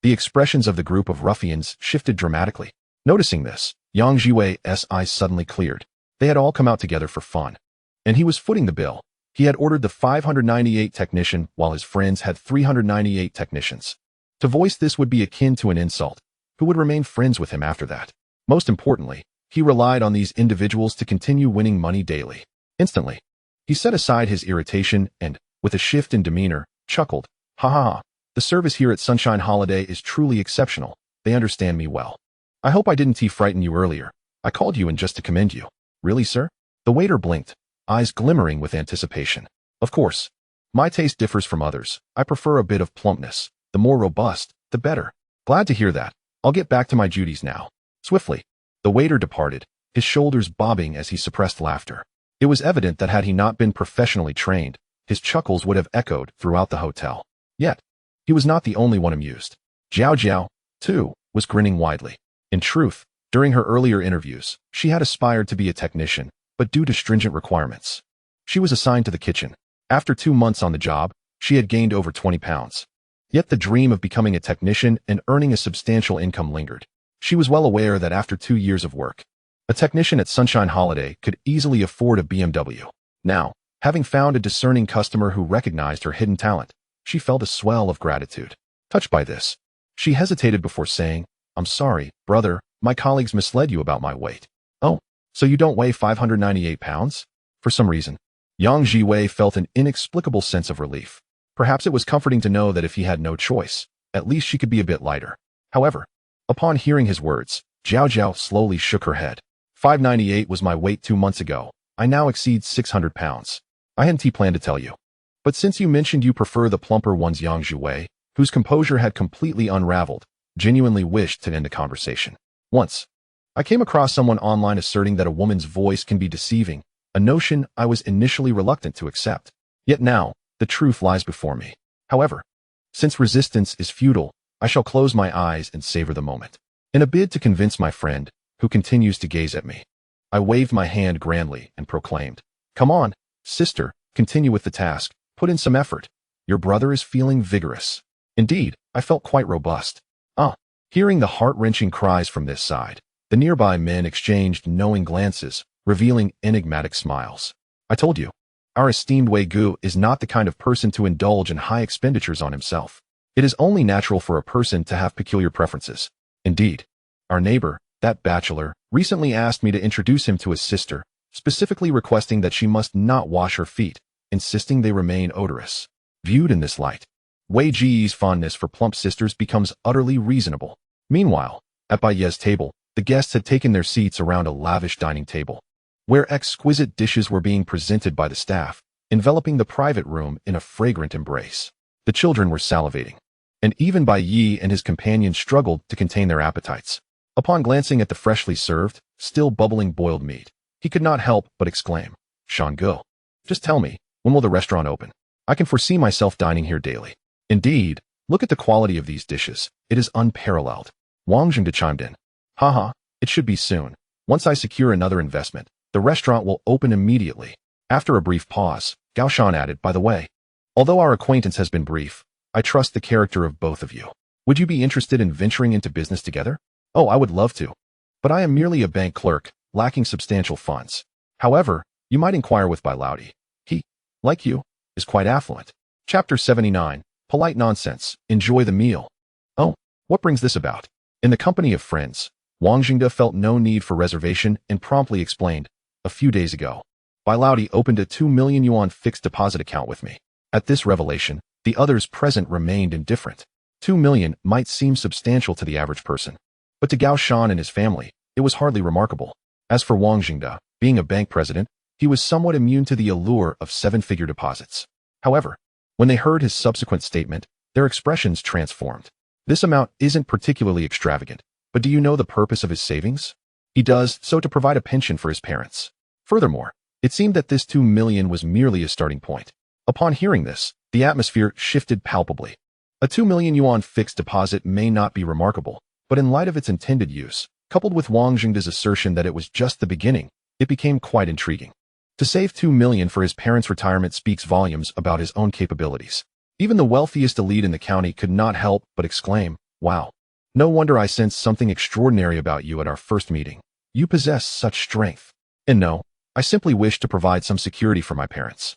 the expressions of the group of ruffians shifted dramatically. Noticing this, Yang Jiwei's eyes suddenly cleared. They had all come out together for fun, and he was footing the bill. He had ordered the 598 technician while his friends had 398 technicians. To voice this would be akin to an insult. Who would remain friends with him after that? Most importantly, he relied on these individuals to continue winning money daily. Instantly, he set aside his irritation and, with a shift in demeanor, chuckled. "Ha ha ha. The service here at Sunshine Holiday is truly exceptional. They understand me well. I hope I didn't frighten you earlier. I called you in just to commend you." "Really, sir?" The waiter blinked, eyes glimmering with anticipation. "Of course. My taste differs from others. I prefer a bit of plumpness. The more robust, the better." "Glad to hear that. I'll get back to my duties now." Swiftly, the waiter departed, his shoulders bobbing as he suppressed laughter. It was evident that had he not been professionally trained, his chuckles would have echoed throughout the hotel. Yet, he was not the only one amused. Jiao Jiao, too, was grinning widely. In truth, during her earlier interviews, she had aspired to be a technician, but due to stringent requirements, she was assigned to the kitchen. After 2 months on the job, she had gained over 20 pounds. Yet the dream of becoming a technician and earning a substantial income lingered. She was well aware that after 2 years of work, a technician at Sunshine Holiday could easily afford a BMW. Now, having found a discerning customer who recognized her hidden talent, she felt a swell of gratitude. Touched by this, she hesitated before saying, "I'm sorry, brother, my colleagues misled you about my weight." "Oh, so you don't weigh 598 pounds? For some reason, Yang Jiwei felt an inexplicable sense of relief. Perhaps it was comforting to know that if he had no choice, at least she could be a bit lighter. However, upon hearing his words, Jiao Jiao slowly shook her head. 598 was my weight 2 months ago. I now exceed 600 pounds. I hadn't planned to tell you. But since you mentioned you prefer the plumper ones, Yang Jiwei, whose composure had completely unraveled, genuinely wished to end the conversation. Once, I came across someone online asserting that a woman's voice can be deceiving, a notion I was initially reluctant to accept. Yet now, the truth lies before me. However, since resistance is futile, I shall close my eyes and savor the moment. In a bid to convince my friend, who continues to gaze at me, I waved my hand grandly and proclaimed, "Come on, sister, continue with the task, put in some effort. Your brother is feeling vigorous." Indeed, I felt quite robust. Hearing the heart-wrenching cries from this side, the nearby men exchanged knowing glances, revealing enigmatic smiles. "I told you, our esteemed Wei Gu is not the kind of person to indulge in high expenditures on himself. It is only natural for a person to have peculiar preferences. Indeed, our neighbor, that bachelor, recently asked me to introduce him to his sister, specifically requesting that she must not wash her feet, insisting they remain odorous." Viewed in this light, Wei Ji's fondness for plump sisters becomes utterly reasonable. Meanwhile, at Bai Ye's table, the guests had taken their seats around a lavish dining table, where exquisite dishes were being presented by the staff, enveloping the private room in a fragrant embrace. The children were salivating, and even Bai Yi and his companions struggled to contain their appetites. Upon glancing at the freshly served, still bubbling boiled meat, he could not help but exclaim, "Shanggu, just tell me, when will the restaurant open? I can foresee myself dining here daily." "Indeed, look at the quality of these dishes. It is unparalleled." Wang Jingde chimed in. "Haha, it should be soon. Once I secure another investment, the restaurant will open immediately." After a brief pause, Gao Shan added, "By the way, although our acquaintance has been brief, I trust the character of both of you. Would you be interested in venturing into business together?" "Oh, I would love to. But I am merely a bank clerk, lacking substantial funds. However, you might inquire with Bai Laudi. He, like you, is quite affluent." Chapter 79. Polite Nonsense. Enjoy the meal. "Oh, what brings this about?" In the company of friends, Wang Jingde felt no need for reservation and promptly explained, "A few days ago, Bai Laudi opened a 2 million yuan fixed deposit account with me." At this revelation, the others present remained indifferent. 2 million might seem substantial to the average person, but to Gao Shan and his family, it was hardly remarkable. As for Wang Jingde, being a bank president, he was somewhat immune to the allure of 7-figure deposits. However, when they heard his subsequent statement, their expressions transformed. "This amount isn't particularly extravagant, but do you know the purpose of his savings? He does so to provide a pension for his parents." Furthermore, it seemed that this 2 million was merely a starting point. Upon hearing this, the atmosphere shifted palpably. A 2 million yuan fixed deposit may not be remarkable, but in light of its intended use, coupled with Wang Jingde's assertion that it was just the beginning, it became quite intriguing. To save 2 million for his parents' retirement speaks volumes about his own capabilities. Even the wealthiest elite in the county could not help but exclaim, "Wow. No wonder I sensed something extraordinary about you at our first meeting. You possess such strength." "And no, I simply wish to provide some security for my parents.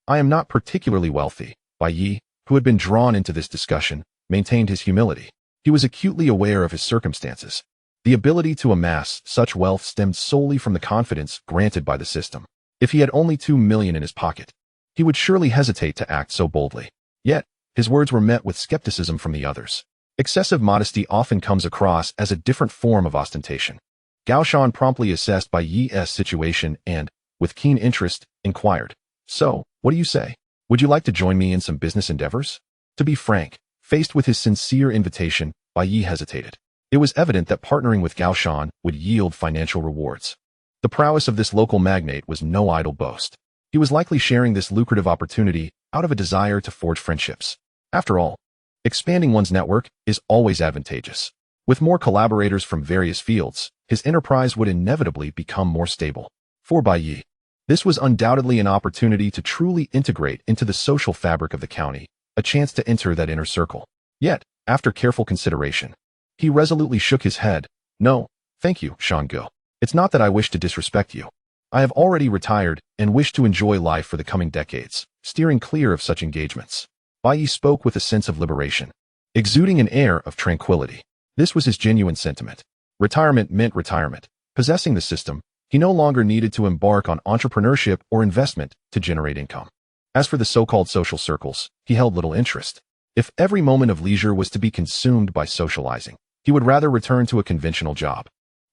I am not particularly wealthy." Bai Yi, who had been drawn into this discussion, maintained his humility. He was acutely aware of his circumstances. The ability to amass such wealth stemmed solely from the confidence granted by the system. If he had only 2 million in his pocket, he would surely hesitate to act so boldly. Yet, his words were met with skepticism from the others. Excessive modesty often comes across as a different form of ostentation. Gao Shan promptly assessed Bai Yi's situation and, with keen interest, inquired, "So, what do you say? Would you like to join me in some business endeavors?" To be frank, faced with his sincere invitation, Bai Yi hesitated. It was evident that partnering with Gao Shan would yield financial rewards. The prowess of this local magnate was no idle boast. He was likely sharing this lucrative opportunity out of a desire to forge friendships. After all, expanding one's network is always advantageous. With more collaborators from various fields, his enterprise would inevitably become more stable. For Bai Yi, this was undoubtedly an opportunity to truly integrate into the social fabric of the county, a chance to enter that inner circle. Yet, after careful consideration, he resolutely shook his head. "No, thank you, Shanggu. It's not that I wish to disrespect you. I have already retired and wish to enjoy life for the coming decades, steering clear of such engagements." Bai Yi spoke with a sense of liberation, exuding an air of tranquility. This was his genuine sentiment. Retirement meant retirement. Possessing the system, he no longer needed to embark on entrepreneurship or investment to generate income. As for the so-called social circles, he held little interest. If every moment of leisure was to be consumed by socializing, he would rather return to a conventional job.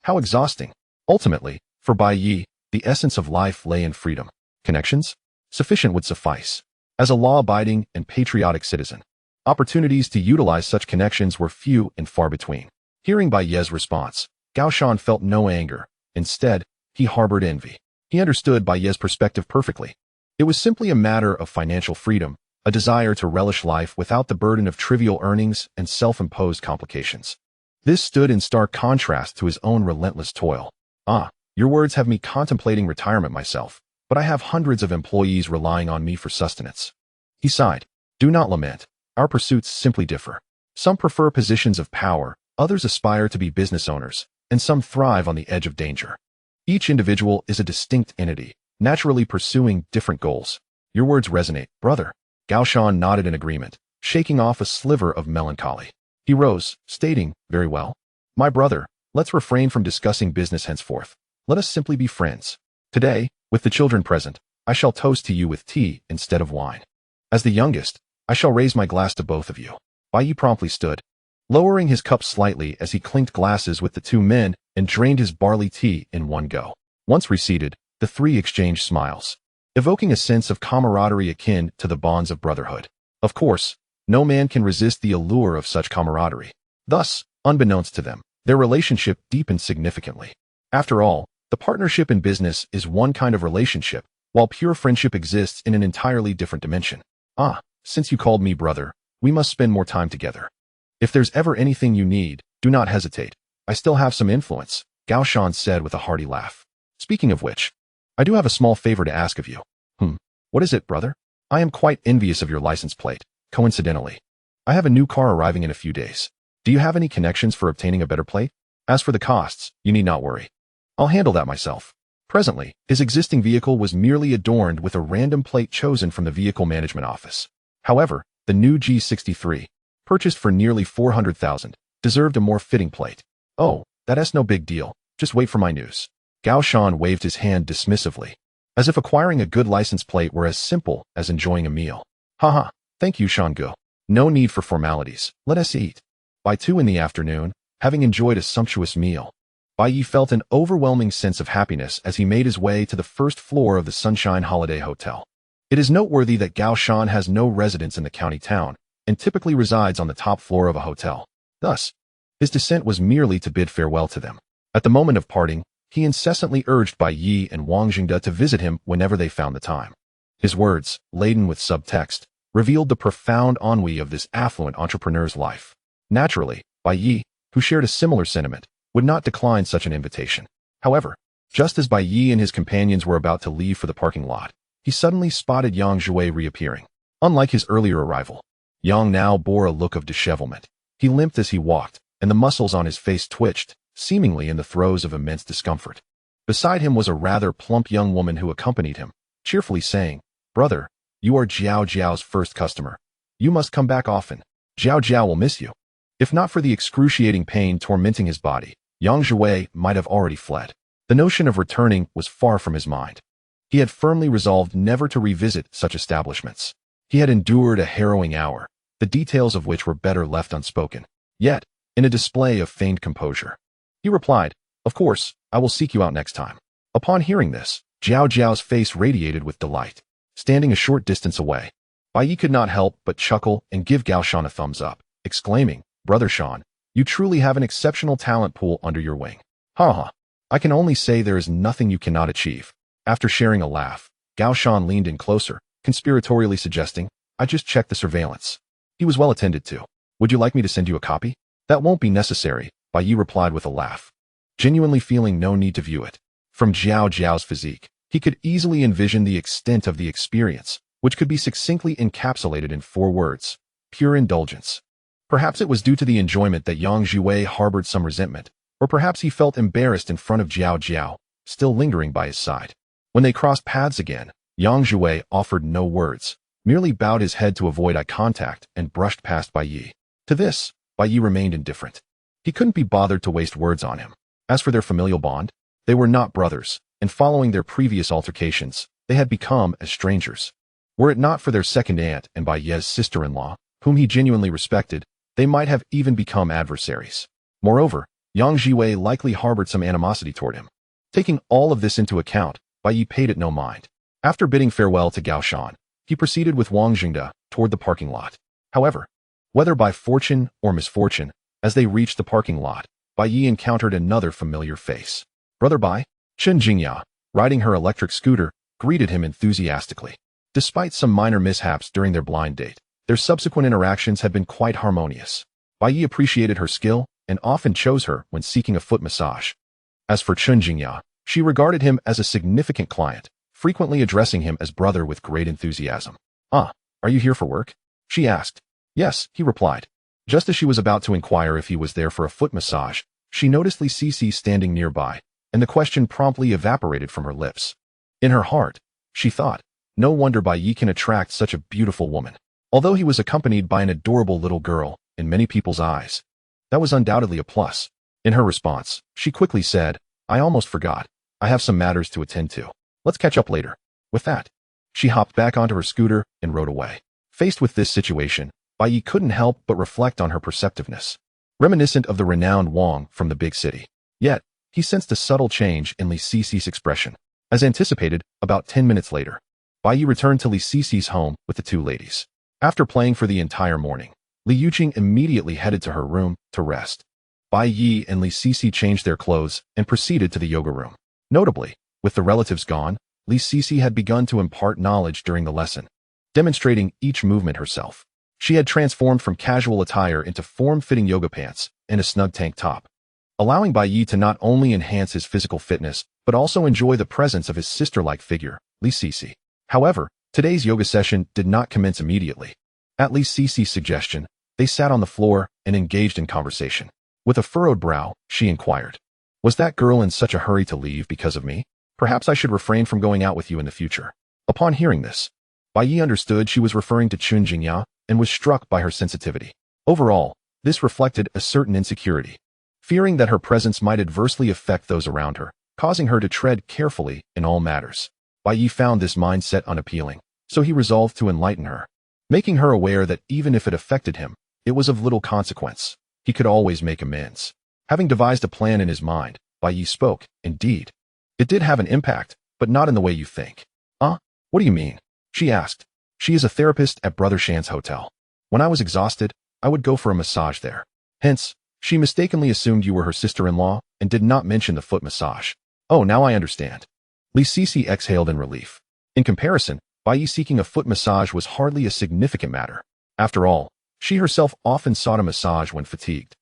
How exhausting. Ultimately, for Bai Yi, the essence of life lay in freedom. Connections? Sufficient would suffice. As a law-abiding and patriotic citizen, opportunities to utilize such connections were few and far between. Hearing Bai Yi's response, Gao Shan felt no anger. Instead, he harbored envy. He understood Bai Yi's perspective perfectly. It was simply a matter of financial freedom, a desire to relish life without the burden of trivial earnings and self-imposed complications. This stood in stark contrast to his own relentless toil. "Ah, your words have me contemplating retirement myself, but I have hundreds of employees relying on me for sustenance." He sighed. "Do not lament. Our pursuits simply differ. Some prefer positions of power, others aspire to be business owners, and some thrive on the edge of danger. Each individual is a distinct entity, naturally pursuing different goals." "Your words resonate, brother." Gao Shan nodded in agreement, shaking off a sliver of melancholy. He rose, stating, "Very well. My brother, let's refrain from discussing business henceforth. Let us simply be friends. Today, with the children present, I shall toast to you with tea instead of wine. As the youngest, I shall raise my glass to both of you." Bai Yi promptly stood, lowering his cup slightly as he clinked glasses with the two men and drained his barley tea in one go. Once reseated, the three exchanged smiles, evoking a sense of camaraderie akin to the bonds of brotherhood. Of course, No man can resist the allure of such camaraderie. Thus, unbeknownst to them, their relationship deepened significantly. After all, the partnership in business is one kind of relationship, while pure friendship exists in an entirely different dimension. Ah, since you called me brother, we must spend more time together. If there's ever anything you need, do not hesitate. I still have some influence, Gao Shan said with a hearty laugh. Speaking of which, I do have a small favor to ask of you. What is it, brother? I am quite envious of your license plate. Coincidentally, I have a new car arriving in a few days. Do you have any connections for obtaining a better plate? As for the costs, you need not worry. I'll handle that myself. Presently, his existing vehicle was merely adorned with a random plate chosen from the vehicle management office. However, the new G63, purchased for nearly 400,000, deserved a more fitting plate. Oh, that's no big deal. Just wait for my news. Gao Shan waved his hand dismissively, as if acquiring a good license plate were as simple as enjoying a meal. Haha, thank you, Shangu. No need for formalities. Let us eat. By 2 in the afternoon, having enjoyed a sumptuous meal, Bai Yi felt an overwhelming sense of happiness as he made his way to the first floor of the Sunshine Holiday Hotel. It is noteworthy that Gao Shan has no residence in the county town and typically resides on the top floor of a hotel. Thus, his descent was merely to bid farewell to them. At the moment of parting, he incessantly urged Bai Yi and Wang Jingde to visit him whenever they found the time. His words, laden with subtext, revealed the profound ennui of this affluent entrepreneur's life. Naturally, Bai Yi, who shared a similar sentiment, would not decline such an invitation. However, just as Bai Yi and his companions were about to leave for the parking lot, he suddenly spotted Yang Jue reappearing. Unlike his earlier arrival, Yang now bore a look of dishevelment. He limped as he walked, and the muscles on his face twitched, seemingly in the throes of immense discomfort. Beside him was a rather plump young woman who accompanied him, cheerfully saying, "Brother, you are Jiao Jiao's first customer. You must come back often. Jiao Jiao will miss you." If not for the excruciating pain tormenting his body, Yang Jue might have already fled. The notion of returning was far from his mind. He had firmly resolved never to revisit such establishments. He had endured a harrowing hour, the details of which were better left unspoken. Yet, in a display of feigned composure, he replied, "Of course, I will seek you out next time." Upon hearing this, Jiao Jiao's face radiated with delight. Standing a short distance away, Bai Yi could not help but chuckle and give Gao Shan a thumbs up, exclaiming, "Brother Shan, you truly have an exceptional talent pool under your wing. Ha. I can only say there is nothing you cannot achieve." After sharing a laugh, Gao Shan leaned in closer, conspiratorially suggesting, "I just checked the surveillance. He was well attended to. Would you like me to send you a copy?" "That won't be necessary," Bai Yi replied with a laugh, genuinely feeling no need to view it. From Jiao Jiao's physique, he could easily envision the extent of the experience, which could be succinctly encapsulated in 4 words: pure indulgence. Perhaps it was due to the enjoyment that Yang Jue harbored some resentment, or perhaps he felt embarrassed in front of Jiao Jiao, still lingering by his side. When they crossed paths again, Yang Jue offered no words, merely bowed his head to avoid eye contact and brushed past Bai Yi. To this, Bai Yi remained indifferent. He couldn't be bothered to waste words on him. As for their familial bond, they were not brothers, and following their previous altercations, they had become as strangers. Were it not for their second aunt and Bai Ye's sister-in-law, whom he genuinely respected, they might have even become adversaries. Moreover, Yang Jue likely harbored some animosity toward him. Taking all of this into account, Bai Yi paid it no mind. After bidding farewell to Gao Shan, he proceeded with Wang Jingde toward the parking lot. However, whether by fortune or misfortune, as they reached the parking lot, Bai Yi encountered another familiar face. Brother Bai, Chen Jingya, riding her electric scooter, greeted him enthusiastically. Despite some minor mishaps during their blind date, their subsequent interactions had been quite harmonious. Bai Yi appreciated her skill and often chose her when seeking a foot massage. As for Chen Jingya, she regarded him as a significant client, frequently addressing him as brother with great enthusiasm. "Ah, are you here for work?" she asked. "Yes," he replied. Just as she was about to inquire if he was there for a foot massage, she noticed Li Cici standing nearby, and the question promptly evaporated from her lips. In her heart, she thought, no wonder Bai Yi can attract such a beautiful woman. Although he was accompanied by an adorable little girl, in many people's eyes, that was undoubtedly a plus. In her response, she quickly said, "I almost forgot. I have some matters to attend to. Let's catch up later." With that, she hopped back onto her scooter and rode away. Faced with this situation, Bai Yi couldn't help but reflect on her perceptiveness, reminiscent of the renowned Wang from the big city. Yet, he sensed a subtle change in Li Cici's expression. As anticipated, about 10 minutes later, Bai Yi returned to Li Cici's home with the 2 ladies. After playing for the entire morning, Liu Xuedong immediately headed to her room to rest. Bai Yi and Li Sisi changed their clothes and proceeded to the yoga room. Notably, with the relatives gone, Li Sisi had begun to impart knowledge during the lesson, demonstrating each movement herself. She had transformed from casual attire into form-fitting yoga pants and a snug tank top, allowing Bai Yi to not only enhance his physical fitness, but also enjoy the presence of his sister-like figure, Li Sisi. However, today's yoga session did not commence immediately. At Li Sisi's suggestion, they sat on the floor and engaged in conversation. With a furrowed brow, she inquired, "Was that girl in such a hurry to leave because of me? Perhaps I should refrain from going out with you in the future." Upon hearing this, Bai Yi understood she was referring to Chun Jingya and was struck by her sensitivity. Overall, this reflected a certain insecurity, fearing that her presence might adversely affect those around her, causing her to tread carefully in all matters. Bai Yi found this mindset unappealing, so he resolved to enlighten her, making her aware that even if it affected him, it was of little consequence. He could always make amends. Having devised a plan in his mind, Bai Yi spoke, "Indeed, it did have an impact, but not in the way you think." What do you mean?" she asked. "She is a therapist at Brother Shan's hotel. When I was exhausted, I would go for a massage there. Hence, she mistakenly assumed you were her sister-in-law and did not mention the foot massage." "Oh, now I understand." Li Sisi exhaled in relief. In comparison, Bai Yi seeking a foot massage was hardly a significant matter. After all, she herself often sought a massage when fatigued,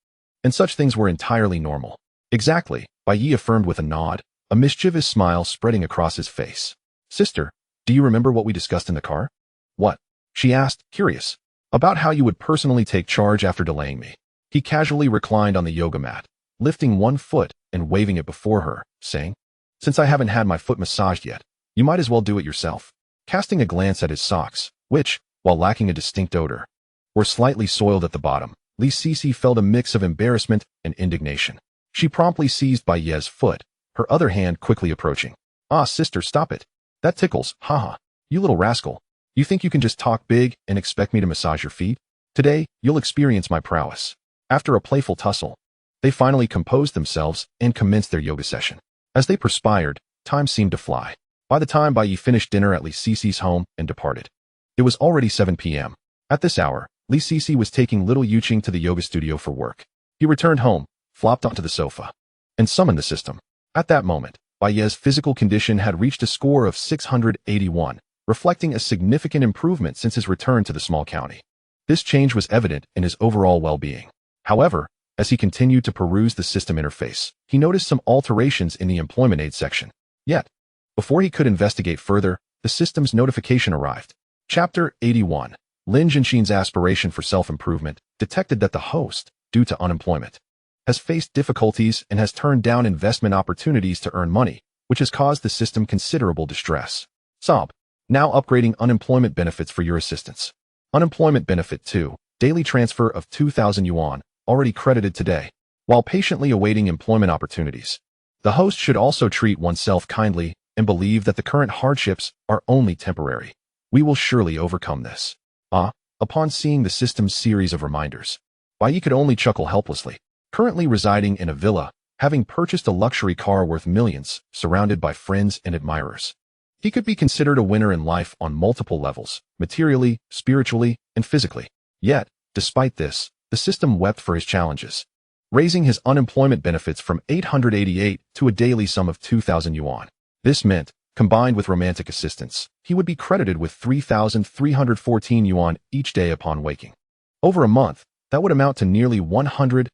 and such things were entirely normal. "Exactly," Bai Yi affirmed with a nod, a mischievous smile spreading across his face. "Sister, do you remember what we discussed in the car?" "What?" she asked, curious. "About how you would personally take charge after delaying me." He casually reclined on the yoga mat, lifting one foot and waving it before her, saying, "Since I haven't had my foot massaged yet, you might as well do it yourself." Casting a glance at his socks, which, while lacking a distinct odor, were slightly soiled at the bottom, Li Sisi felt a mix of embarrassment and indignation. She promptly seized Bai Yi's foot, her other hand quickly approaching. "Ah, sister, stop it. That tickles, haha. You little rascal. You think you can just talk big and expect me to massage your feet? Today, you'll experience my prowess." After a playful tussle, they finally composed themselves and commenced their yoga session. As they perspired, time seemed to fly. By the time Bai Yi finished dinner at Li Sisi's home and departed, it was already 7 p.m. At this hour, Li Sisi was taking little Liu Xuedong to the yoga studio for work. He returned home, flopped onto the sofa, and summoned the system. At that moment, Bai Yi's physical condition had reached a score of 681, reflecting a significant improvement since his return to the small county. This change was evident in his overall well-being. However, as he continued to peruse the system interface, he noticed some alterations in the employment aid section. Yet, before he could investigate further, the system's notification arrived. Chapter 81. Lin Jinshin's aspiration for self-improvement detected that the host, due to unemployment, has faced difficulties and has turned down investment opportunities to earn money, which has caused the system considerable distress. Sob. Now upgrading unemployment benefits for your assistance. Unemployment benefit 2, daily transfer of 2,000 yuan, already credited today. While patiently awaiting employment opportunities, the host should also treat oneself kindly and believe that the current hardships are only temporary. We will surely overcome this. Upon seeing the system's series of reminders, Bai Yi could only chuckle helplessly. Currently residing in a villa, having purchased a luxury car worth millions, surrounded by friends and admirers, he could be considered a winner in life on multiple levels, materially, spiritually, and physically. Yet, despite this, the system wept for his challenges, raising his unemployment benefits from 888 to a daily sum of 2,000 yuan. This meant, combined with romantic assistance, he would be credited with 3,314 yuan each day upon waking. Over a month, that would amount to nearly 100,000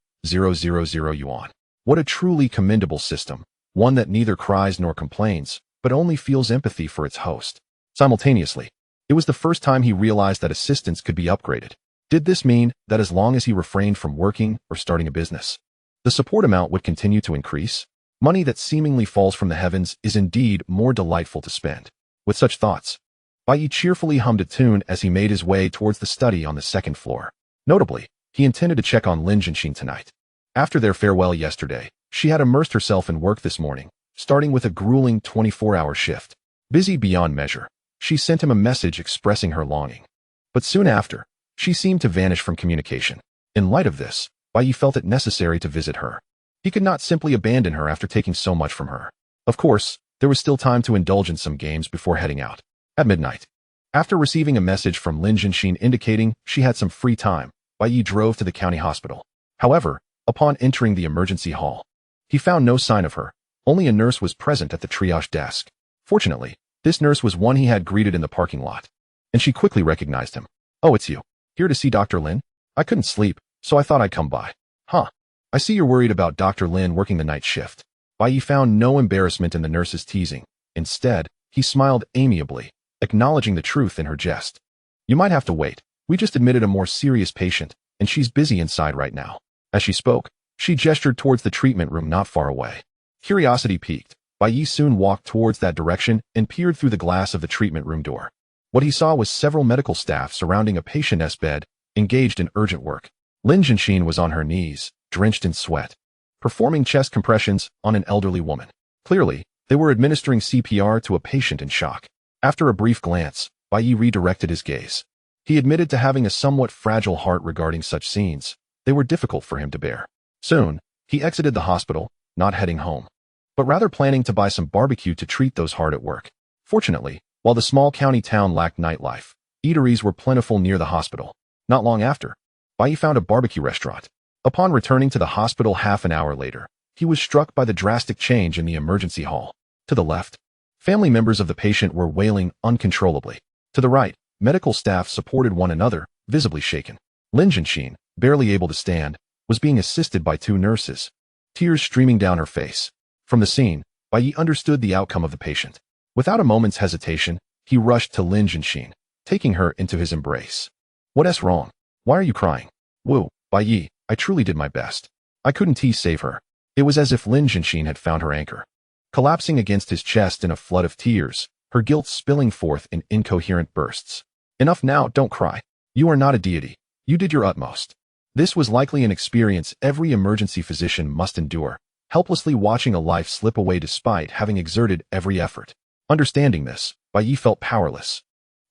yuan. What a truly commendable system, one that neither cries nor complains, but only feels empathy for its host. Simultaneously, it was the first time he realized that assistance could be upgraded. Did this mean that as long as he refrained from working or starting a business, the support amount would continue to increase? Money that seemingly falls from the heavens is indeed more delightful to spend. With such thoughts, Bai Yi cheerfully hummed a tune as he made his way towards the study on the second floor. Notably, he intended to check on Lin Jinshin tonight. After their farewell yesterday, she had immersed herself in work this morning, starting with a grueling 24-hour shift. Busy beyond measure, she sent him a message expressing her longing. But soon after, she seemed to vanish from communication. In light of this, Bai Yi felt it necessary to visit her. He could not simply abandon her after taking so much from her. Of course, there was still time to indulge in some games before heading out. At midnight, After receiving a message from Lin Jianxin indicating she had some free time, Bai Yi drove to the county hospital. However, upon entering the emergency hall, he found no sign of her. Only a nurse was present at the triage desk. Fortunately, this nurse was one he had greeted in the parking lot, and she quickly recognized him. "Oh, it's you. Here to see Dr. Lin? I couldn't sleep, so I thought I'd come by." "Huh. I see you're worried about Dr. Lin working the night shift." Bai Yi found no embarrassment in the nurse's teasing. Instead, he smiled amiably, acknowledging the truth in her jest. "You might have to wait. We just admitted a more serious patient, and she's busy inside right now." As she spoke, she gestured towards the treatment room not far away. Curiosity piqued, Bai Yi soon walked towards that direction and peered through the glass of the treatment room door. What he saw was several medical staff surrounding a patient's bed, engaged in urgent work. Lin Jianxin was on her knees, drenched in sweat, performing chest compressions on an elderly woman. Clearly, they were administering CPR to a patient in shock. After a brief glance, Bai Yi redirected his gaze. He admitted to having a somewhat fragile heart regarding such scenes. They were difficult for him to bear. Soon, he exited the hospital, not heading home, but rather planning to buy some barbecue to treat those hard at work. Fortunately, while the small county town lacked nightlife, eateries were plentiful near the hospital. Not long after, Bai Yi found a barbecue restaurant. Upon returning to the hospital half an hour later, he was struck by the drastic change in the emergency hall. To the left, family members of the patient were wailing uncontrollably. To the right, medical staff supported one another, visibly shaken. Lin Jianxin, barely able to stand, was being assisted by two nurses, tears streaming down her face. From the scene, Bai Yi understood the outcome of the patient. Without a moment's hesitation, he rushed to Lin Jianxin, taking her into his embrace. "What's wrong? Why are you crying?" "Wu, Bai Yi, I truly did my best. I couldn't save her." It was as if Lin Jianxin had found her anchor. Collapsing against his chest in a flood of tears, her guilt spilling forth in incoherent bursts. "Enough now, don't cry. You are not a deity. You did your utmost." This was likely an experience every emergency physician must endure, helplessly watching a life slip away despite having exerted every effort. Understanding this, Bai Yi felt powerless,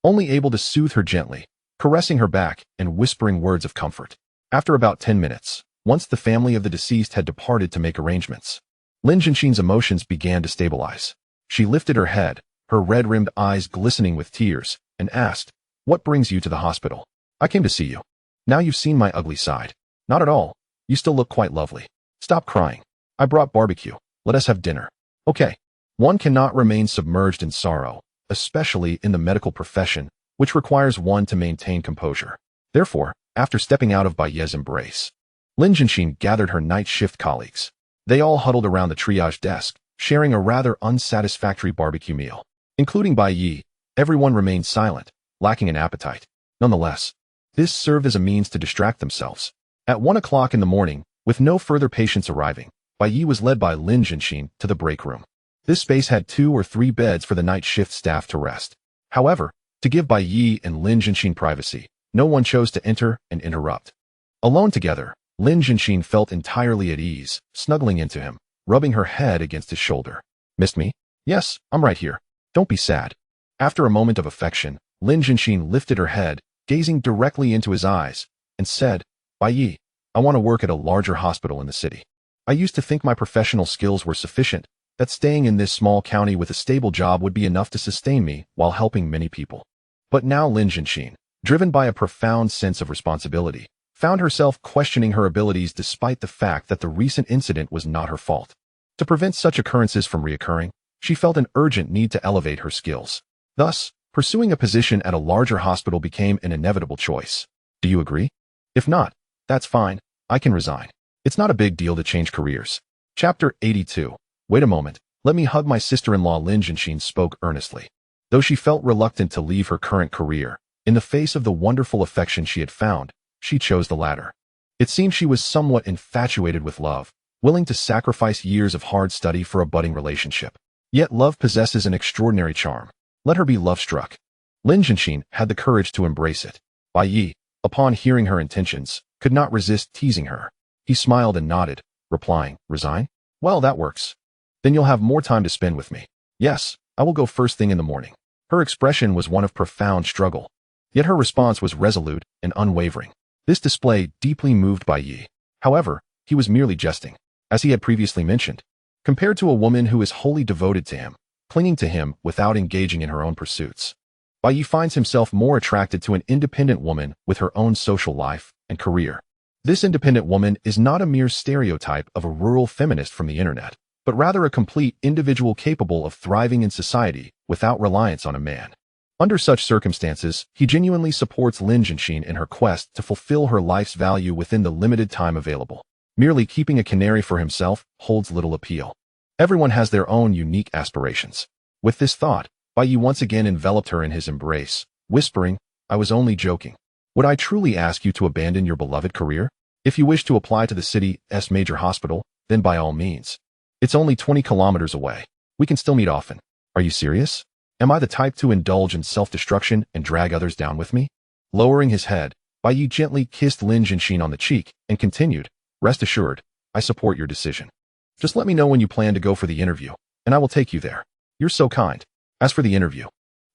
only able to soothe her gently, caressing her back and whispering words of comfort. After about 10 minutes, once the family of the deceased had departed to make arrangements, Lin Jianxin's emotions began to stabilize. She lifted her head, her red-rimmed eyes glistening with tears, and asked, "What brings you to the hospital?" "I came to see you. Now you've seen my ugly side." "Not at all. You still look quite lovely. Stop crying. I brought barbecue. Let us have dinner." "Okay." One cannot remain submerged in sorrow, especially in the medical profession, which requires one to maintain composure. Therefore, after stepping out of Bai Yi's embrace, Lin Jianxin gathered her night shift colleagues. They all huddled around the triage desk, sharing a rather unsatisfactory barbecue meal. Including Bai Yi, everyone remained silent, lacking an appetite. Nonetheless, this served as a means to distract themselves. At 1 o'clock in the morning, with no further patients arriving, Bai Yi was led by Lin Jianxin to the break room. This space had 2 or 3 beds for the night shift staff to rest. However, to give Bai Yi and Lin Jianxin privacy, no one chose to enter and interrupt. Alone together, Lin Jianxin felt entirely at ease, snuggling into him, rubbing her head against his shoulder. "Missed me?" "Yes, I'm right here. Don't be sad." After a moment of affection, Lin Jianxin lifted her head, gazing directly into his eyes, and said, "Bai Yi, I want to work at a larger hospital in the city. I used to think my professional skills were sufficient, that staying in this small county with a stable job would be enough to sustain me while helping many people." But now Lin Jianxin, driven by a profound sense of responsibility, found herself questioning her abilities despite the fact that the recent incident was not her fault. To prevent such occurrences from reoccurring, she felt an urgent need to elevate her skills. Thus, pursuing a position at a larger hospital became an inevitable choice. "Do you agree? If not, that's fine. I can resign. It's not a big deal to change careers." Chapter 82. "Wait a moment. Let me hug my sister-in-law." Lin Jianxin spoke earnestly. Though she felt reluctant to leave her current career, in the face of the wonderful affection she had found, she chose the latter. It seemed she was somewhat infatuated with love, willing to sacrifice years of hard study for a budding relationship. Yet love possesses an extraordinary charm. Let her be love-struck. Lin Jianxin had the courage to embrace it. Bai Yi, upon hearing her intentions, could not resist teasing her. He smiled and nodded, replying, "Resign? Well, that works. Then you'll have more time to spend with me." "Yes, I will go first thing in the morning." Her expression was one of profound struggle, yet her response was resolute and unwavering. This display deeply moved Bai Yi. However, he was merely jesting. As he had previously mentioned, compared to a woman who is wholly devoted to him, clinging to him without engaging in her own pursuits, Bai Yi finds himself more attracted to an independent woman with her own social life and career. This independent woman is not a mere stereotype of a rural feminist from the internet, but rather a complete individual capable of thriving in society without reliance on a man. Under such circumstances, he genuinely supports Lin Jianxin in her quest to fulfill her life's value within the limited time available. Merely keeping a canary for himself holds little appeal. Everyone has their own unique aspirations. With this thought, Bai Yi once again enveloped her in his embrace, whispering, "I was only joking. Would I truly ask you to abandon your beloved career? If you wish to apply to the city's major hospital, then by all means. It's only 20 kilometers away. We can still meet often. Are you serious? Am I the type to indulge in self-destruction and drag others down with me?" Lowering his head, Bai Yi gently kissed Lin Jianxin on the cheek and continued, "Rest assured, I support your decision. Just let me know when you plan to go for the interview, and I will take you there. You're so kind. As for the interview,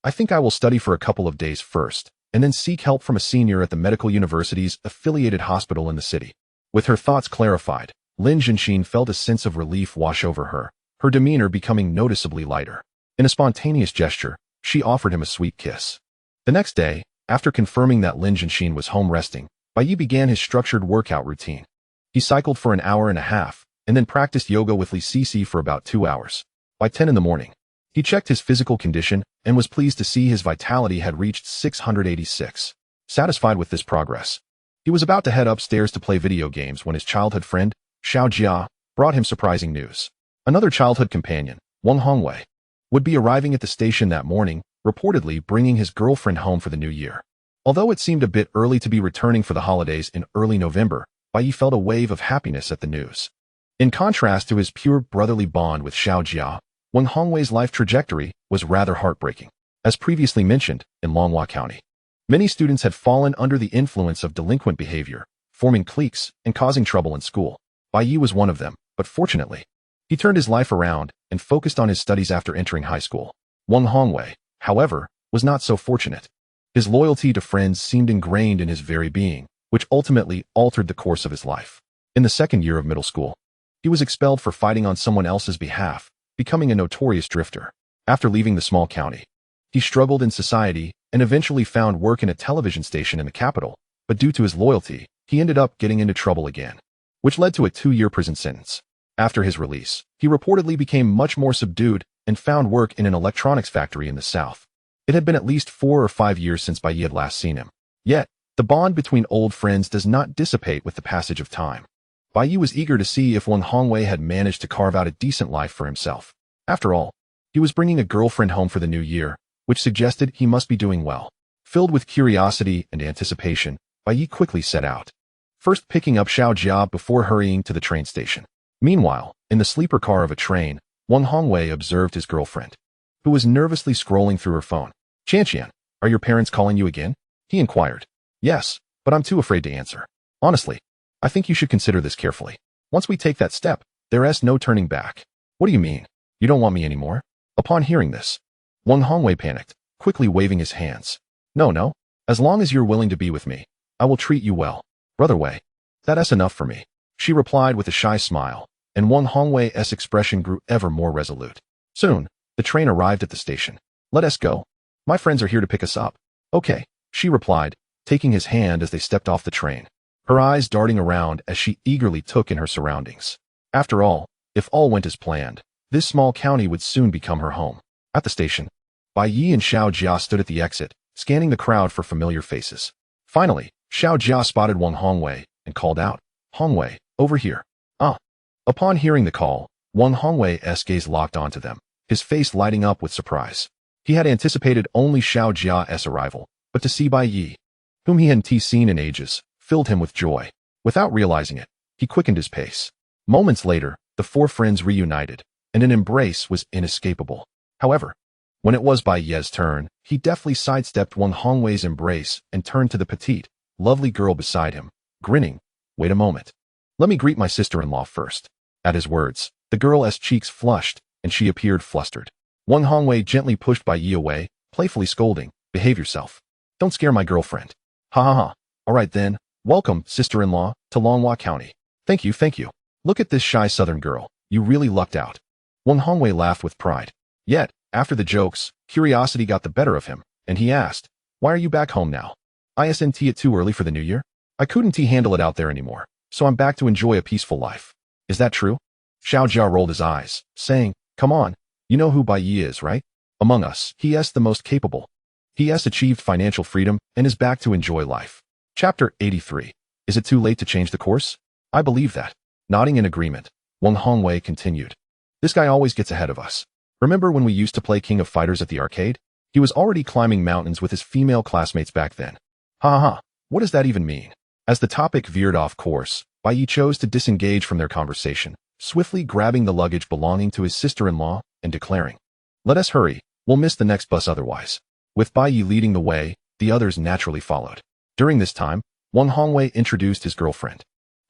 I think I will study for a couple of days first, and then seek help from a senior at the medical university's affiliated hospital in the city." With her thoughts clarified, Lin Jianxin felt a sense of relief wash over her demeanor becoming noticeably lighter. In a spontaneous gesture, she offered him a sweet kiss. The next day, after confirming that Lin Jianxin was home resting, Bai Yi began his structured workout routine. He cycled for an hour and a half, and then practiced yoga with Li Cici for about 2 hours. By 10 in the morning, he checked his physical condition and was pleased to see his vitality had reached 686. Satisfied with this progress, he was about to head upstairs to play video games when his childhood friend, Xiao Jia, brought him surprising news. Another childhood companion, Wang Hongwei, would be arriving at the station that morning, reportedly bringing his girlfriend home for the new year. Although it seemed a bit early to be returning for the holidays in early November, Bai Yi felt a wave of happiness at the news. In contrast to his pure brotherly bond with Xiao Jia, Wang Hongwei's life trajectory was rather heartbreaking. As previously mentioned, in Longhua County, many students had fallen under the influence of delinquent behavior, forming cliques and causing trouble in school. Bai Yi was one of them, but fortunately, he turned his life around and focused on his studies after entering high school. Wang Hongwei, however, was not so fortunate. His loyalty to friends seemed ingrained in his very being, which ultimately altered the course of his life. In the second year of middle school, he was expelled for fighting on someone else's behalf, becoming a notorious drifter. After leaving the small county, he struggled in society and eventually found work in a television station in the capital, but due to his loyalty, he ended up getting into trouble again, which led to a 2-year prison sentence. After his release, he reportedly became much more subdued and found work in an electronics factory in the south. It had been at least 4 or 5 years since Bai Yi had last seen him. Yet, the bond between old friends does not dissipate with the passage of time. Bai Yi was eager to see if Wang Hongwei had managed to carve out a decent life for himself. After all, he was bringing a girlfriend home for the new year, which suggested he must be doing well. Filled with curiosity and anticipation, Bai Yi quickly set out, first picking up Xiao Jia before hurrying to the train station. Meanwhile, in the sleeper car of a train, Wang Hongwei observed his girlfriend, who was nervously scrolling through her phone. "Qianqian, are your parents calling you again?" he inquired. "Yes, but I'm too afraid to answer. Honestly, I think you should consider this carefully. Once we take that step, there's no turning back." "What do you mean? You don't want me anymore?" Upon hearing this, Wang Hongwei panicked, quickly waving his hands. No, as long as you're willing to be with me, I will treat you well. Brother Wei, that's enough for me," she replied with a shy smile, and Wang Hongwei's expression grew ever more resolute. Soon, the train arrived at the station. "Let us go. My friends are here to pick us up." "Okay," she replied, taking his hand as they stepped off the train, her eyes darting around as she eagerly took in her surroundings. After all, if all went as planned, this small county would soon become her home. At the station, Bai Yi and Xiao Jia stood at the exit, scanning the crowd for familiar faces. Finally, Xiao Jia spotted Wang Hongwei and called out, "Hongwei, over here." "Ah." Upon hearing the call, Wang Hongwei's gaze locked onto them, his face lighting up with surprise. He had anticipated only Xiao Jia's arrival, but to see Bai Yi, whom he hadn't seen in ages, filled him with joy. Without realizing it, he quickened his pace. Moments later, the 4 friends reunited, and an embrace was inescapable. However, when it was Bai Yi's turn, he deftly sidestepped Wang Hongwei's embrace and turned to the petite, lovely girl beside him, grinning. "Wait a moment. Let me greet my sister-in-law first." At his words, the girl's cheeks flushed, and she appeared flustered. Wang Hongwei gently pushed Bai Yi away, playfully scolding, "Behave yourself. Don't scare my girlfriend." "Ha ha ha. All right then, welcome, sister-in-law, to Longhua County." Thank you. Look at this shy southern girl. You really lucked out." Wang Hongwei laughed with pride. Yet, after the jokes, curiosity got the better of him, and he asked, "Why are you back home now? Isn't it too early for the new year? I couldn't handle it out there anymore, so I'm back to enjoy a peaceful life. Is that true?" Xiao Jia rolled his eyes, saying, "Come on, you know who Bai Yi is, right? Among us, he is the most capable. He has achieved financial freedom and is back to enjoy life." Chapter 83. Is it too late to change the course? I believe that. Nodding in agreement, Wang Hongwei continued. This guy always gets ahead of us. Remember when we used to play King of Fighters at the arcade? He was already climbing mountains with his female classmates back then. Ha ha ha, what does that even mean? As the topic veered off course, Bai Yi chose to disengage from their conversation, swiftly grabbing the luggage belonging to his sister-in-law and declaring, "Let us hurry, we'll miss the next bus otherwise." With Bai Yi leading the way, the others naturally followed. During this time, Wang Hongwei introduced his girlfriend,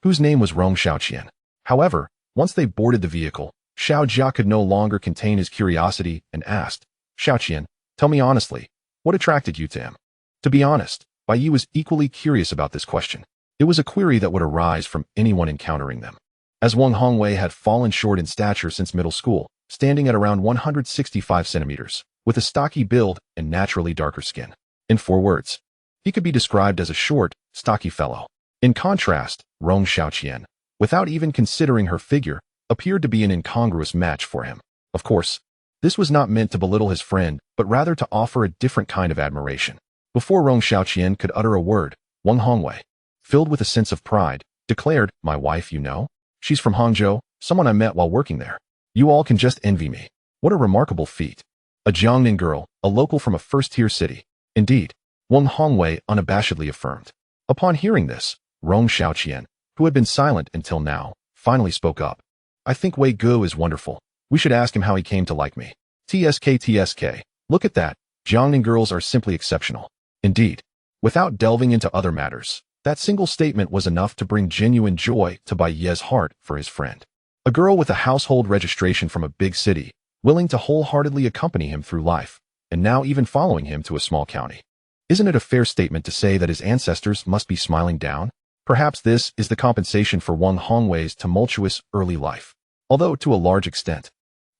whose name was Rong Xiaoqian. However, once they boarded the vehicle, Xiao Jia could no longer contain his curiosity and asked, "Xiaoqian, tell me honestly, what attracted you to him?" To be honest, Bai Yi was equally curious about this question. It was a query that would arise from anyone encountering them. As Wang Hongwei had fallen short in stature since middle school, standing at around 165 centimeters, with a stocky build and naturally darker skin. In 4 words, he could be described as a short, stocky fellow. In contrast, Rong Xiaoqian, without even considering her figure, appeared to be an incongruous match for him. Of course, this was not meant to belittle his friend, but rather to offer a different kind of admiration. Before Rong Xiaoqian could utter a word, Wang Hongwei, filled with a sense of pride, declared, "My wife, you know? She's from Hangzhou, someone I met while working there. You all can just envy me. What a remarkable feat. A Jiangnan girl, a local from a first-tier city." Indeed, Wang Hongwei unabashedly affirmed. Upon hearing this, Rong Xiaoqian, who had been silent until now, finally spoke up. "I think Wei Gu is wonderful. We should ask him how he came to like me. TSK, look at that. Jiangnan girls are simply exceptional." Indeed, without delving into other matters, that single statement was enough to bring genuine joy to Bai Yi's heart for his friend. A girl with a household registration from a big city, willing to wholeheartedly accompany him through life, and now even following him to a small county. Isn't it a fair statement to say that his ancestors must be smiling down? Perhaps this is the compensation for Wang Hongwei's tumultuous early life. Although to a large extent,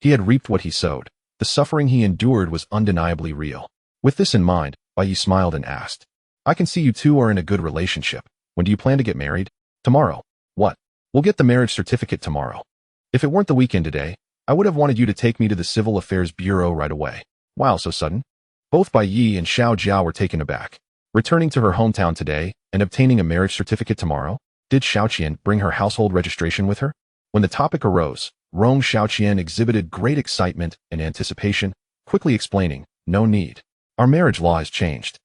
he had reaped what he sowed, the suffering he endured was undeniably real. With this in mind, Bai Yi smiled and asked, "I can see you two are in a good relationship. When do you plan to get married?" "Tomorrow." "What?" "We'll get the marriage certificate tomorrow. If it weren't the weekend today, I would have wanted you to take me to the Civil Affairs Bureau right away." "Wow, so sudden?" Both Bai Yi and Xiao Jia were taken aback. Returning to her hometown today and obtaining a marriage certificate tomorrow? Did Xiaoqian bring her household registration with her? When the topic arose, Rong Xiaoqian exhibited great excitement and anticipation, quickly explaining, "No need. Our marriage law has changed.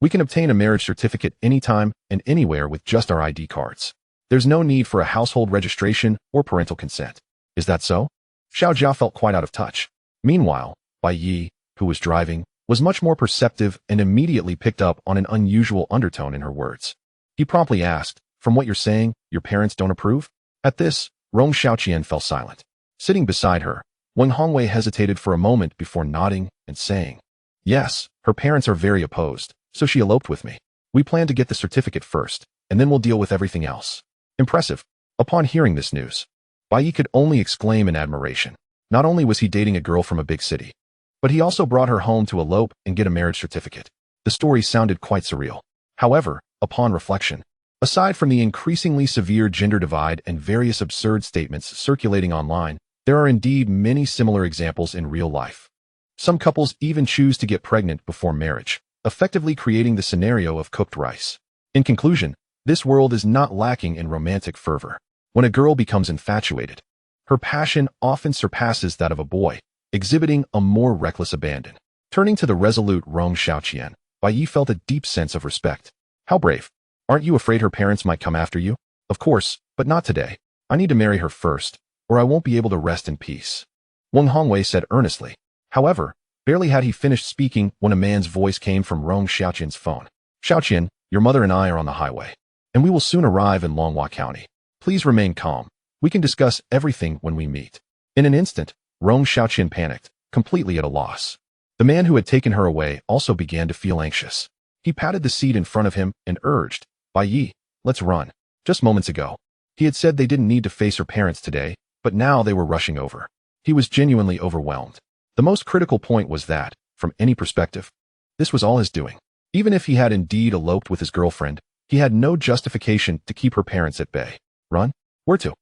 We can obtain a marriage certificate anytime and anywhere with just our ID cards. There's no need for a household registration or parental consent." "Is that so?" Xiao Jia felt quite out of touch. Meanwhile, Bai Yi, who was driving, was much more perceptive and immediately picked up on an unusual undertone in her words. He promptly asked, "From what you're saying, your parents don't approve?" At this, Rong Xiaoqian fell silent. Sitting beside her, Wang Hongwei hesitated for a moment before nodding and saying, "Yes, her parents are very opposed, so she eloped with me. We plan to get the certificate first, and then we'll deal with everything else." Impressive. Upon hearing this news, Bai Yi could only exclaim in admiration. Not only was he dating a girl from a big city, but he also brought her home to elope and get a marriage certificate. The story sounded quite surreal. However, upon reflection, aside from the increasingly severe gender divide and various absurd statements circulating online, there are indeed many similar examples in real life. Some couples even choose to get pregnant before marriage, effectively creating the scenario of cooked rice. In conclusion, this world is not lacking in romantic fervor. When a girl becomes infatuated, her passion often surpasses that of a boy, exhibiting a more reckless abandon. Turning to the resolute Rong Xiaoqian, Bai Yi felt a deep sense of respect. "How brave. Aren't you afraid her parents might come after you?" "Of course, but not today. I need to marry her first, or I won't be able to rest in peace," Wang Hongwei said earnestly. However, barely had he finished speaking when a man's voice came from Rong Xiaoqian's phone. "Xiaoqian, your mother and I are on the highway, and we will soon arrive in Longhua County. Please remain calm. We can discuss everything when we meet." In an instant, Rong Xiaoqian panicked, completely at a loss. The man who had taken her away also began to feel anxious. He patted the seat in front of him and urged, "Bai Yi, let's run." Just moments ago, he had said they didn't need to face her parents today, but now they were rushing over. He was genuinely overwhelmed. The most critical point was that, from any perspective, This was all his doing. Even if he had indeed eloped with his girlfriend, he had no justification to keep her parents at bay. Run? Where to?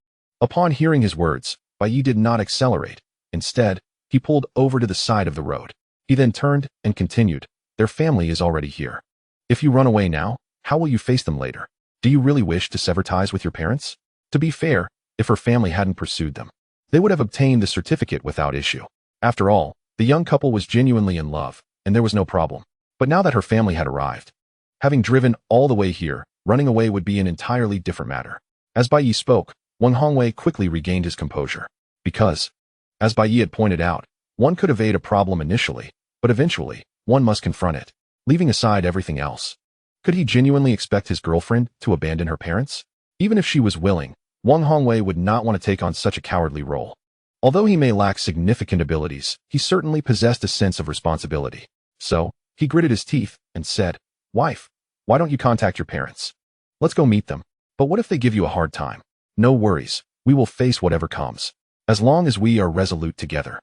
Upon hearing his words, Bai Yi did not accelerate. Instead, he pulled over to the side of the road. He then turned and continued, their family is already here. If you run away now, how will you face them later? Do you really wish to sever ties with your parents? To be fair, if her family hadn't pursued them, they would have obtained the certificate without issue. After all, the young couple was genuinely in love, and there was no problem. But now that her family had arrived, having driven all the way here, running away would be an entirely different matter. As Bai Yi spoke, Wang Hongwei quickly regained his composure. Because, as Bai Yi had pointed out, one could evade a problem initially, but eventually, one must confront it, leaving aside everything else. Could he genuinely expect his girlfriend to abandon her parents? Even if she was willing, Wang Hongwei would not want to take on such a cowardly role. Although he may lack significant abilities, he certainly possessed a sense of responsibility. So, he gritted his teeth and said, Wife, why don't you contact your parents? Let's go meet them. But what if they give you a hard time? No worries, we will face whatever comes. As long as we are resolute together.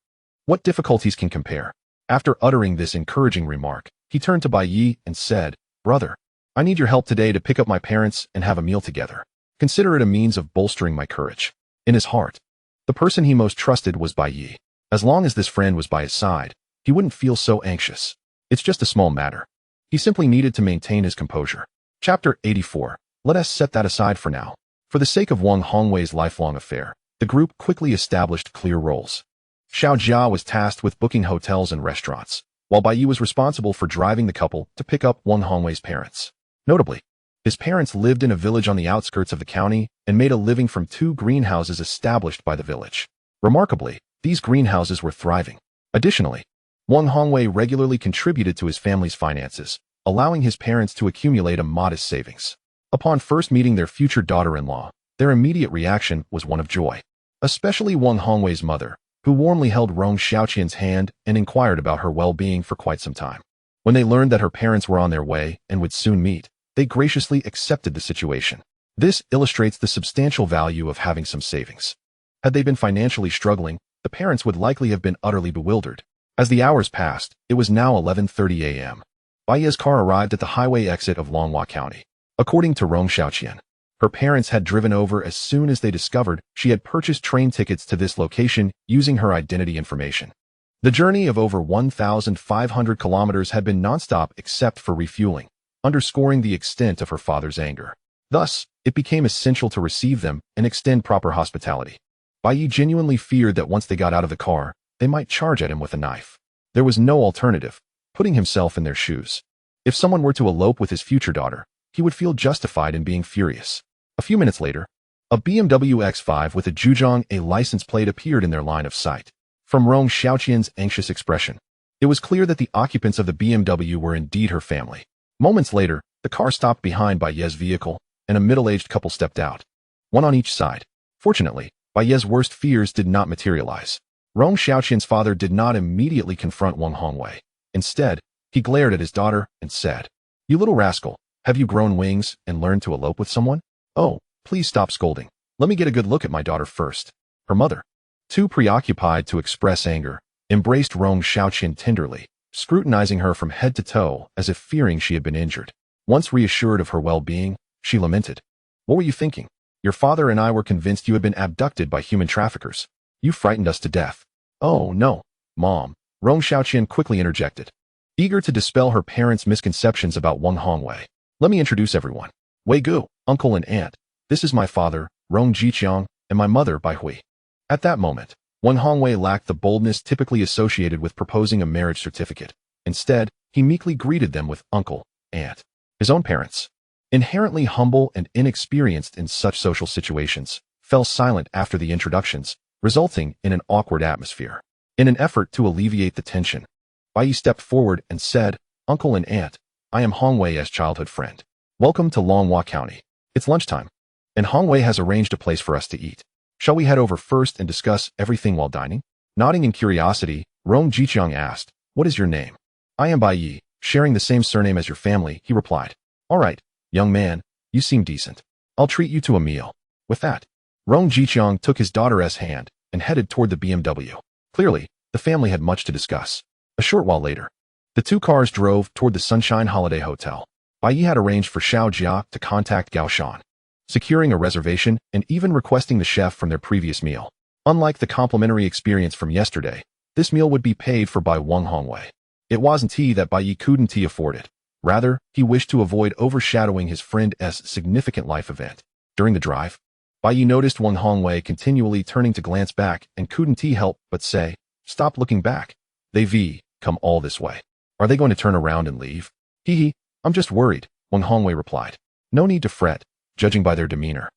What difficulties can compare? After uttering this encouraging remark, he turned to Bai Yi and said, Brother, I need your help today to pick up my parents and have a meal together. Consider it a means of bolstering my courage. In his heart, the person he most trusted was Bai Yi. As long as this friend was by his side, he wouldn't feel so anxious. It's just a small matter. He simply needed to maintain his composure. Chapter 84. Let us set that aside for now. For the sake of Wang Hongwei's lifelong affair, the group quickly established clear roles. Xiao Jia was tasked with booking hotels and restaurants, while Bai Yi was responsible for driving the couple to pick up Wang Hongwei's parents. Notably, his parents lived in a village on the outskirts of the county and made a living from 2 greenhouses established by the village. Remarkably, these greenhouses were thriving. Additionally, Wang Hongwei regularly contributed to his family's finances, allowing his parents to accumulate a modest savings. Upon first meeting their future daughter-in-law, their immediate reaction was one of joy. Especially Wang Hongwei's mother, who warmly held Rong Xiaoqian's hand and inquired about her well-being for quite some time. When they learned that her parents were on their way and would soon meet, they graciously accepted the situation. This illustrates the substantial value of having some savings. Had they been financially struggling, the parents would likely have been utterly bewildered. As the hours passed, it was now 11:30 a.m. Bai Yi's car arrived at the highway exit of Longhua County. According to Rong Xiaoqian, her parents had driven over as soon as they discovered she had purchased train tickets to this location using her identity information. The journey of over 1,500 kilometers had been nonstop except for refueling, underscoring the extent of her father's anger. Thus, it became essential to receive them and extend proper hospitality. Bai Yi genuinely feared that once they got out of the car, they might charge at him with a knife. There was no alternative, putting himself in their shoes. If someone were to elope with his future daughter, he would feel justified in being furious. A few minutes later, a BMW X5 with a Zhejiang A license plate appeared in their line of sight. From Rong Xiaoqian's anxious expression, it was clear that the occupants of the BMW were indeed her family. Moments later, the car stopped behind Bai Yi's vehicle, and a middle-aged couple stepped out, one on each side. Fortunately, Bai Yi's worst fears did not materialize. Rong Xiaoqian's father did not immediately confront Wang Hongwei. Instead, he glared at his daughter and said, You little rascal, have you grown wings and learned to elope with someone? Oh, please stop scolding. Let me get a good look at my daughter first. Her mother, too preoccupied to express anger, embraced Rong Xiaoqian tenderly, scrutinizing her from head to toe as if fearing she had been injured. Once reassured of her well-being, she lamented. What were you thinking? Your father and I were convinced you had been abducted by human traffickers. You frightened us to death. Oh, no, Mom, Rong Xiaoqian quickly interjected, eager to dispel her parents' misconceptions about Wang Hongwei. Let me introduce everyone. Wei Gu, uncle and aunt. This is my father, Rong Jiqiang, and my mother, Bai Hui. At that moment, Wang Hongwei lacked the boldness typically associated with proposing a marriage certificate. Instead, he meekly greeted them with uncle, aunt, his own parents. Inherently humble and inexperienced in such social situations, fell silent after the introductions, resulting in an awkward atmosphere. In an effort to alleviate the tension, Bai Yi stepped forward and said, Uncle and aunt, I am Hongwei's childhood friend. Welcome to Longhua County. It's lunchtime, and Hongwei has arranged a place for us to eat. Shall we head over first and discuss everything while dining? Nodding in curiosity, Rong Jiqiang asked, What is your name? I am Bai Yi, sharing the same surname as your family, he replied. All right, young man, you seem decent. I'll treat you to a meal. With that, Rong Jiqiang took his daughter's hand and headed toward the BMW. Clearly, the family had much to discuss. A short while later, The two cars drove toward the Sunshine Holiday Hotel. Bai Yi had arranged for Xiao Jia to contact Gao Shan, securing a reservation and even requesting the chef from their previous meal. Unlike the complimentary experience from yesterday, this meal would be paid for by Wang Hongwei. It wasn't that Bai Yi couldn't afford it. Rather, he wished to avoid overshadowing his friend's significant life event. During the drive, Bai Yi noticed Wang Hongwei continually turning to glance back and couldn't help but say, "Stop looking back. They've come all this way. Are they going to turn around and leave?" "Hee, I'm just worried," Wang Hongwei replied. "No need to fret, judging by their demeanor.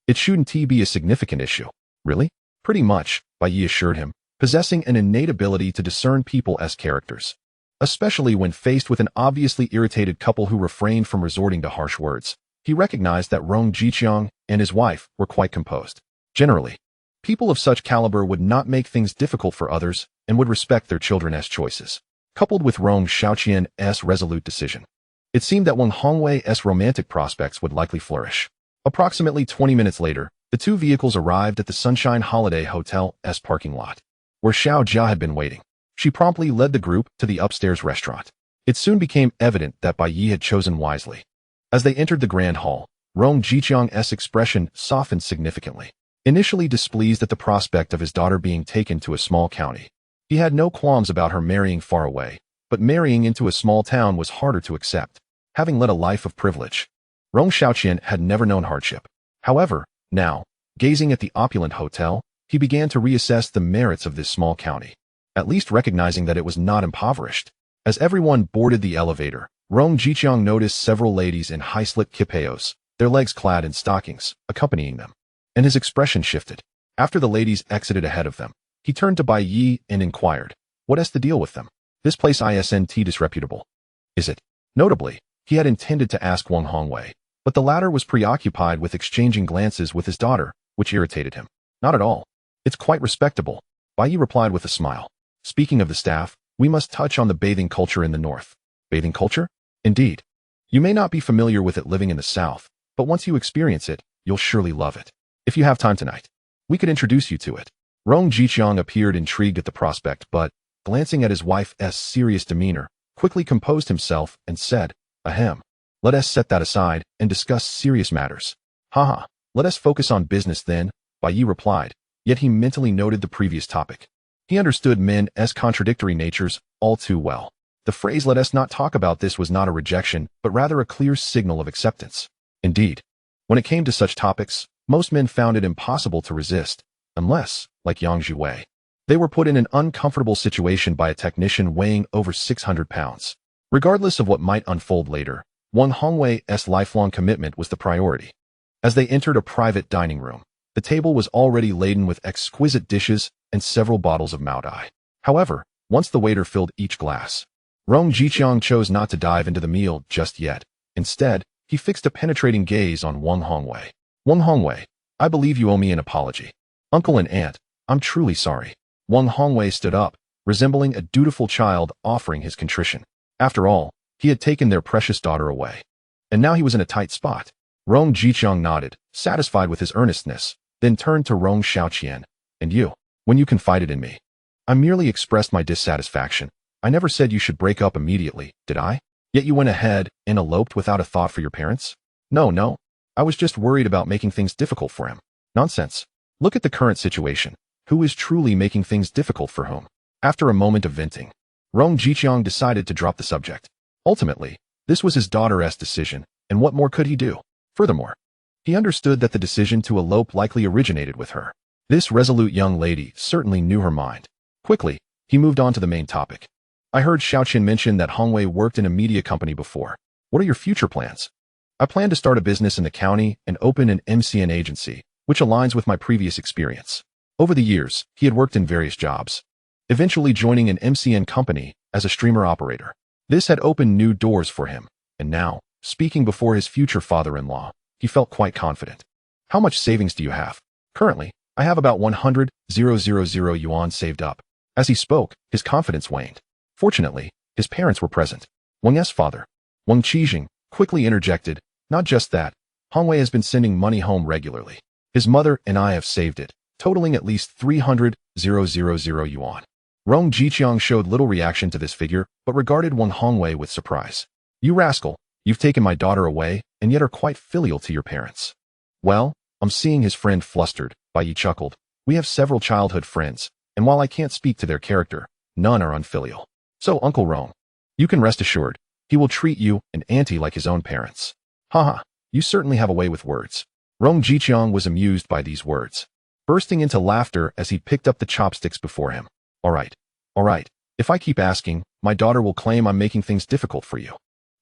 It shouldn't be a significant issue." "Really?" "Pretty much," Bai Yi assured him, possessing an innate ability to discern people's characters, especially when faced with an obviously irritated couple who refrained from resorting to harsh words. He recognized that Rong Jiqiang and his wife were quite composed. Generally, people of such caliber would not make things difficult for others and would respect their children's choices. Coupled with Rong Xiaoqian's resolute decision, it seemed that Wang Hongwei's romantic prospects would likely flourish. Approximately 20 minutes later, the two vehicles arrived at the Sunshine Holiday Hotel's parking lot, where Xiao Jia had been waiting. She promptly led the group to the upstairs restaurant. It soon became evident that Bai Yi had chosen wisely. As they entered the grand hall, Rong Jiqiang's expression softened significantly. Initially displeased at the prospect of his daughter being taken to a small county, he had no qualms about her marrying far away, but marrying into a small town was harder to accept. Having led a life of privilege, Rong Xiaoqian had never known hardship. However, now, gazing at the opulent hotel, he began to reassess the merits of this small county, at least recognizing that it was not impoverished. As everyone boarded the elevator, Rong Jiqiang noticed several ladies in high-slit kipayos, their legs clad in stockings, accompanying them, and his expression shifted. After the ladies exited ahead of them, he turned to Bai Yi and inquired, "What's the deal with them? This place isn't disreputable, is it?" Notably, he had intended to ask Wang Hongwei, but the latter was preoccupied with exchanging glances with his daughter, which irritated him. "Not at all. It's quite respectable," Bai Yi replied with a smile. "Speaking of the staff, we must touch on the bathing culture in the north." "Bathing culture?" "Indeed. You may not be familiar with it living in the south, but once you experience it, you'll surely love it. If you have time tonight, we could introduce you to it." Rong Jiqiang appeared intrigued at the prospect, but, glancing at his wife's serious demeanor, quickly composed himself and said, "Ahem. Let us set that aside and discuss serious matters." "Haha, let us focus on business then," Bai Yi replied, yet he mentally noted the previous topic. He understood men's contradictory natures all too well. The phrase "let us not talk about this" was not a rejection, but rather a clear signal of acceptance. Indeed, when it came to such topics, most men found it impossible to resist, unless, like Yang Zhiwei, they were put in an uncomfortable situation by a technician weighing over 600 pounds. Regardless of what might unfold later, Wang Hongwei's lifelong commitment was the priority. As they entered a private dining room, the table was already laden with exquisite dishes and several bottles of Maodai. However, once the waiter filled each glass, Rong Jiqiang chose not to dive into the meal just yet. Instead, he fixed a penetrating gaze on Wang Hongwei. "Wang Hongwei, I believe you owe me an apology. Uncle and aunt, I'm truly sorry." Wang Hongwei stood up, resembling a dutiful child offering his contrition. After all, he had taken their precious daughter away, and now he was in a tight spot. Rong Jiqiang nodded, satisfied with his earnestness, then turned to Rong Xiaoqian. "And you, when you confided in me, I merely expressed my dissatisfaction. I never said you should break up immediately, did I? Yet you went ahead and eloped without a thought for your parents?" No. I was just worried about making things difficult for him." "Nonsense. Look at the current situation. Who is truly making things difficult for whom?" After a moment of venting, Rong Jiqiang decided to drop the subject. Ultimately, this was his daughter's decision, and what more could he do? Furthermore, he understood that the decision to elope likely originated with her. This resolute young lady certainly knew her mind. Quickly, he moved on to the main topic. "I heard Xiaoqian mention that Hongwei worked in a media company before. What are your future plans?" "I plan to start a business in the county and open an MCN agency, which aligns with my previous experience." Over the years, he had worked in various jobs, eventually joining an MCN company as a streamer operator. This had opened new doors for him, and now, speaking before his future father-in-law, he felt quite confident. "How much savings do you have?" "Currently, I have about 100,000 yuan saved up." As he spoke, his confidence waned. Fortunately, his parents were present. Wang's father, Wang Qijing, quickly interjected, "Not just that, Hongwei has been sending money home regularly. His mother and I have saved it, totaling at least 300,000 yuan." Rong Jiqiang showed little reaction to this figure, but regarded Wang Hongwei with surprise. You rascal, you've taken my daughter away, and yet are quite filial to your parents. Well, I'm seeing his friend flustered, Bai Yi chuckled. We have several childhood friends, and while I can't speak to their character, none are unfilial. So, Uncle Rong, you can rest assured, he will treat you and Auntie like his own parents. Haha, you certainly have a way with words. Rong Jiqiang was amused by these words, bursting into laughter as he picked up the chopsticks before him. All right. If I keep asking, my daughter will claim I'm making things difficult for you.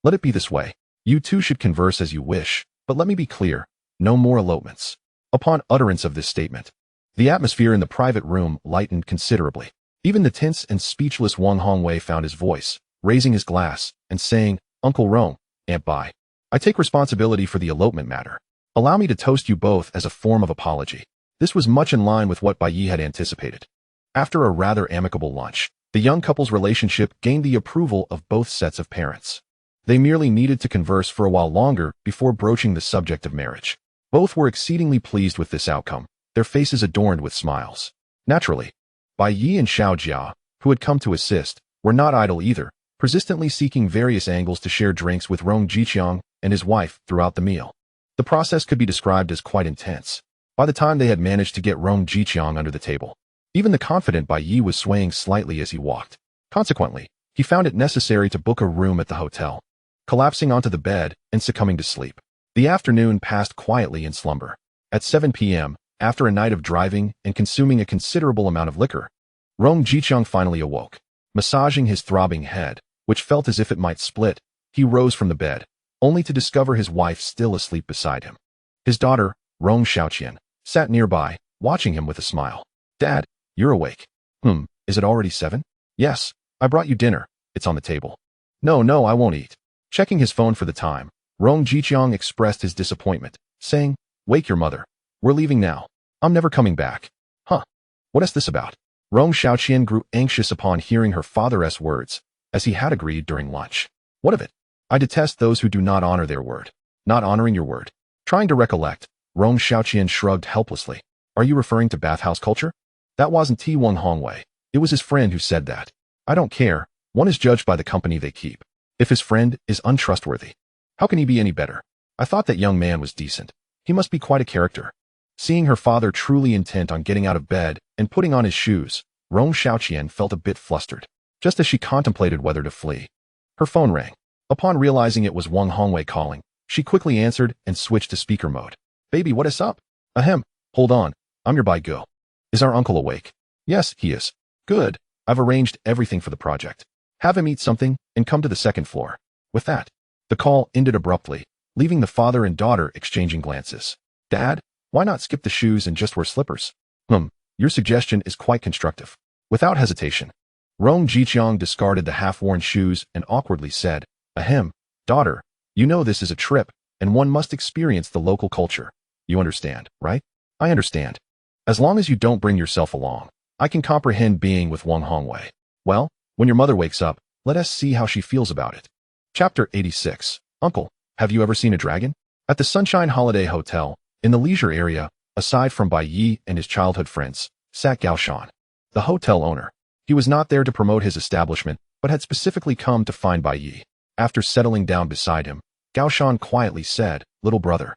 Let it be this way. You two should converse as you wish, but let me be clear, no more elopements. Upon utterance of this statement, the atmosphere in the private room lightened considerably. Even the tense and speechless Wang Hongwei found his voice, raising his glass and saying, Uncle Rong, Aunt Bai, I take responsibility for the elopement matter. Allow me to toast you both as a form of apology. This was much in line with what Bai Yi had anticipated. After a rather amicable lunch, the young couple's relationship gained the approval of both sets of parents. They merely needed to converse for a while longer before broaching the subject of marriage. Both were exceedingly pleased with this outcome, their faces adorned with smiles. Naturally, Bai Yi and Xiao Jia, who had come to assist, were not idle either, persistently seeking various angles to share drinks with Rong Jiqiang and his wife throughout the meal. The process could be described as quite intense. By the time they had managed to get Rong Jiqiang under the table, even the confident Bai Yi was swaying slightly as he walked. Consequently, he found it necessary to book a room at the hotel, collapsing onto the bed and succumbing to sleep. The afternoon passed quietly in slumber. At 7 p.m., after a night of driving and consuming a considerable amount of liquor, Rong Jiqiang finally awoke. Massaging his throbbing head, which felt as if it might split, he rose from the bed, only to discover his wife still asleep beside him. His daughter, Rong Xiaoqian, sat nearby, watching him with a smile. Dad, you're awake. Is it already 7? Yes, I brought you dinner. It's on the table. No, I won't eat. Checking his phone for the time, Rong Jiqiang expressed his disappointment, saying, Wake your mother. We're leaving now. I'm never coming back. Huh. What is this about? Rong Xiaoqian grew anxious upon hearing her father's words, as he had agreed during lunch. What of it? I detest those who do not honor their word. Not honoring your word. Trying to recollect, Rong Xiaoqian shrugged helplessly. Are you referring to bathhouse culture? That wasn't T. Wang Hongwei. It was his friend who said that. I don't care. One is judged by the company they keep. If his friend is untrustworthy, how can he be any better? I thought that young man was decent. He must be quite a character. Seeing her father truly intent on getting out of bed and putting on his shoes, Rong Xiaoqian felt a bit flustered, just as she contemplated whether to flee. Her phone rang. Upon realizing it was Wang Hongwei calling, she quickly answered and switched to speaker mode. Baby, what is up? Ahem, hold on. I'm your Bai Go. Is our uncle awake? Yes, he is. Good. I've arranged everything for the project. Have him eat something and come to the second floor. With that, the call ended abruptly, leaving the father and daughter exchanging glances. Dad, why not skip the shoes and just wear slippers? Your suggestion is quite constructive. Without hesitation, Rong Jiqiang discarded the half-worn shoes and awkwardly said, Ahem, daughter, you know this is a trip, and one must experience the local culture. You understand, right? I understand. As long as you don't bring yourself along, I can comprehend being with Wang Hongwei. Well, when your mother wakes up, let us see how she feels about it. Chapter 86. Uncle, have you ever seen a dragon? At the Sunshine Holiday Hotel, in the leisure area, aside from Bai Yi and his childhood friends, sat Gao Shan, the hotel owner. He was not there to promote his establishment, but had specifically come to find Bai Yi. After settling down beside him, Gao Shan quietly said, Little brother,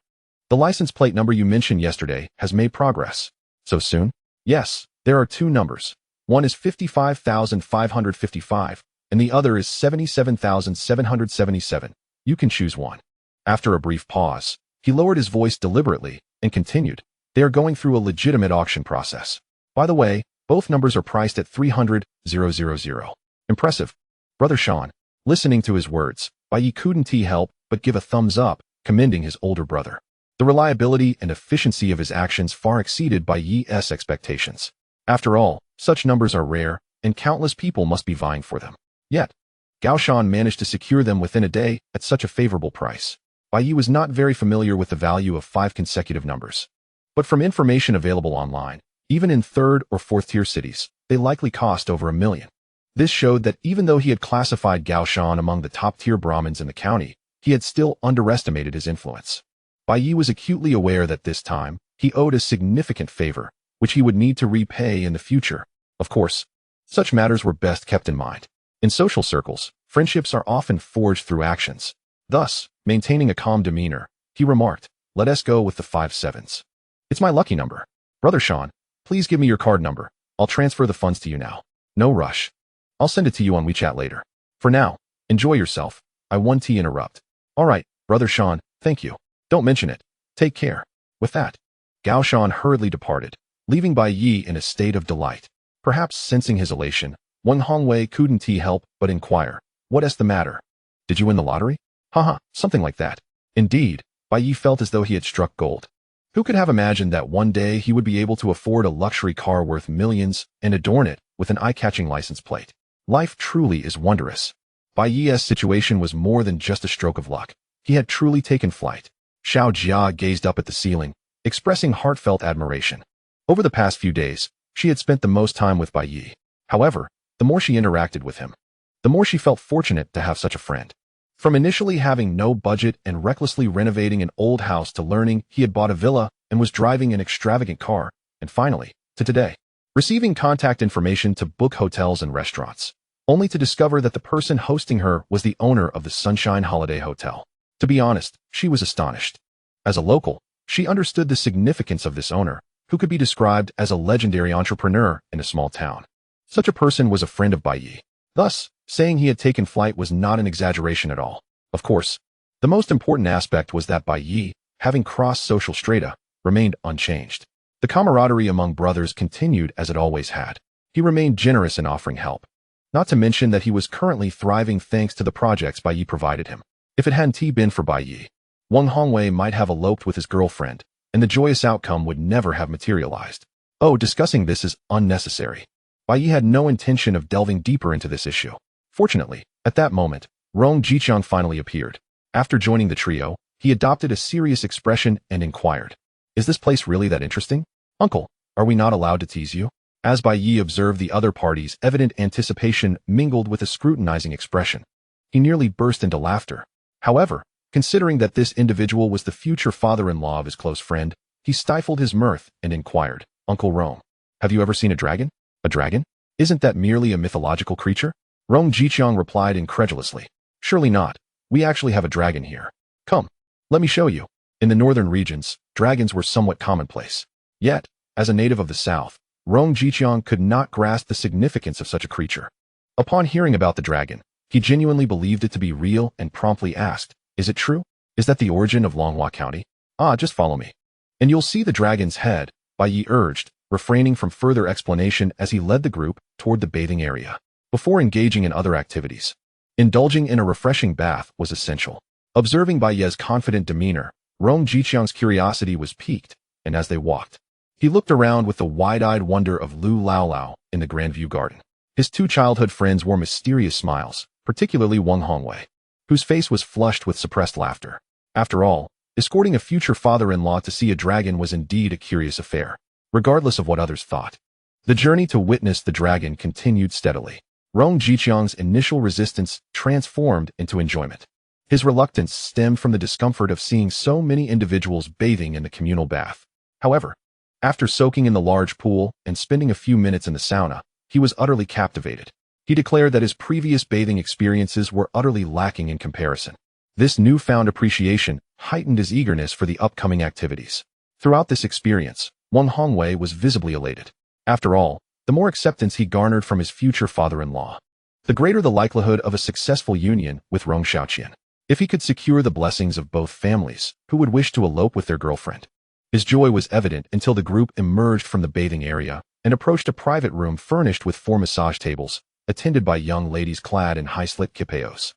the license plate number you mentioned yesterday has made progress. So soon? Yes, there are 2 numbers. One is 55,555, and the other is 77,777. You can choose one. After a brief pause, he lowered his voice deliberately and continued, They are going through a legitimate auction process. By the way, both numbers are priced at 300,000. Impressive. Brother Sean, listening to his words, Bai Yi couldn't help but give a thumbs up, commending his older brother. The reliability and efficiency of his actions far exceeded Bai Yi's expectations. After all, such numbers are rare, and countless people must be vying for them. Yet, Gao Shan managed to secure them within a day at such a favorable price. Bai Yi was not very familiar with the value of 5 consecutive numbers. But from information available online, even in 3rd or 4th tier cities, they likely cost over $1 million. This showed that even though he had classified Gao Shan among the top-tier Brahmins in the county, he had still underestimated his influence. Bai Yi was acutely aware that this time, he owed a significant favor, which he would need to repay in the future. Of course, Such matters were best kept in mind. In social circles, friendships are often forged through actions. Thus, maintaining a calm demeanor, he remarked, "Let us go with the 5 sevens. It's my lucky number. Brother Sean, please give me your card number. I'll transfer the funds to you now. No rush. I'll send it to you on WeChat later. For now, enjoy yourself." I 1T interrupt. "All right, Brother Sean, thank you. Don't mention it. Take care." With that, Gao Shan hurriedly departed, leaving Bai Yi in a state of delight. Perhaps sensing his elation, Wang Hongwei couldn't help but inquire, "What is the matter? Did you win the lottery?" "Haha, something like that." Indeed, Bai Yi felt as though he had struck gold. Who could have imagined that one day he would be able to afford a luxury car worth millions and adorn it with an eye-catching license plate? Life truly is wondrous. Bai Yi's situation was more than just a stroke of luck. He had truly taken flight. Xiao Jia gazed up at the ceiling, expressing heartfelt admiration. Over the past few days, she had spent the most time with Bai Yi. However, the more she interacted with him, the more she felt fortunate to have such a friend. From initially having no budget and recklessly renovating an old house to learning he had bought a villa and was driving an extravagant car, and finally, to today, receiving contact information to book hotels and restaurants, only to discover that the person hosting her was the owner of the Sunshine Holiday Hotel. To be honest, she was astonished. As a local, she understood the significance of this owner, who could be described as a legendary entrepreneur in a small town. Such a person was a friend of Bai Yi. Thus, saying he had taken flight was not an exaggeration at all. Of course, the most important aspect was that Bai Yi, having crossed social strata, remained unchanged. The camaraderie among brothers continued as it always had. He remained generous in offering help. Not to mention that he was currently thriving thanks to the projects Bai Yi provided him. If it hadn't been for Bai Yi, Wang Hongwei might have eloped with his girlfriend, and the joyous outcome would never have materialized. Oh, discussing this is unnecessary. Bai Yi had no intention of delving deeper into this issue. Fortunately, at that moment, Rong Jiqiang finally appeared. After joining the trio, he adopted a serious expression and inquired, "Is this place really that interesting? Uncle, are we not allowed to tease you?" As Bai Yi observed the other party's evident anticipation mingled with a scrutinizing expression, he nearly burst into laughter. However, considering that this individual was the future father-in-law of his close friend, he stifled his mirth and inquired, "Uncle Rong, have you ever seen a dragon?" "A dragon? Isn't that merely a mythological creature?" Rong Jiqiang replied incredulously, "Surely not. We actually have a dragon here. Come, let me show you." In the northern regions, dragons were somewhat commonplace. Yet, as a native of the south, Rong Jiqiang could not grasp the significance of such a creature. Upon hearing about the dragon, he genuinely believed it to be real and promptly asked, "Is it true? Is that the origin of Longhua County?" "Ah, just follow me, and you'll see the dragon's head," Bai Yi urged, refraining from further explanation as he led the group toward the bathing area. Before engaging in other activities, indulging in a refreshing bath was essential. Observing Bai Yi's confident demeanor, Rong Jiqiang's curiosity was piqued, and as they walked, he looked around with the wide-eyed wonder of Lu Laolao in the Grandview Garden. His two childhood friends wore mysterious smiles, particularly Wang Hongwei, whose face was flushed with suppressed laughter. After all, escorting a future father-in-law to see a dragon was indeed a curious affair, regardless of what others thought. The journey to witness the dragon continued steadily. Rong Jiqiang's initial resistance transformed into enjoyment. His reluctance stemmed from the discomfort of seeing so many individuals bathing in the communal bath. However, after soaking in the large pool and spending a few minutes in the sauna, he was utterly captivated. He declared that his previous bathing experiences were utterly lacking in comparison. This newfound appreciation heightened his eagerness for the upcoming activities. Throughout this experience, Wang Hongwei was visibly elated. After all, the more acceptance he garnered from his future father-in-law, the greater the likelihood of a successful union with Rong Xiaoqian. If he could secure the blessings of both families, who would wish to elope with their girlfriend? His joy was evident until the group emerged from the bathing area and approached a private room furnished with 4 massage tables, attended by young ladies clad in high-slit kipeos.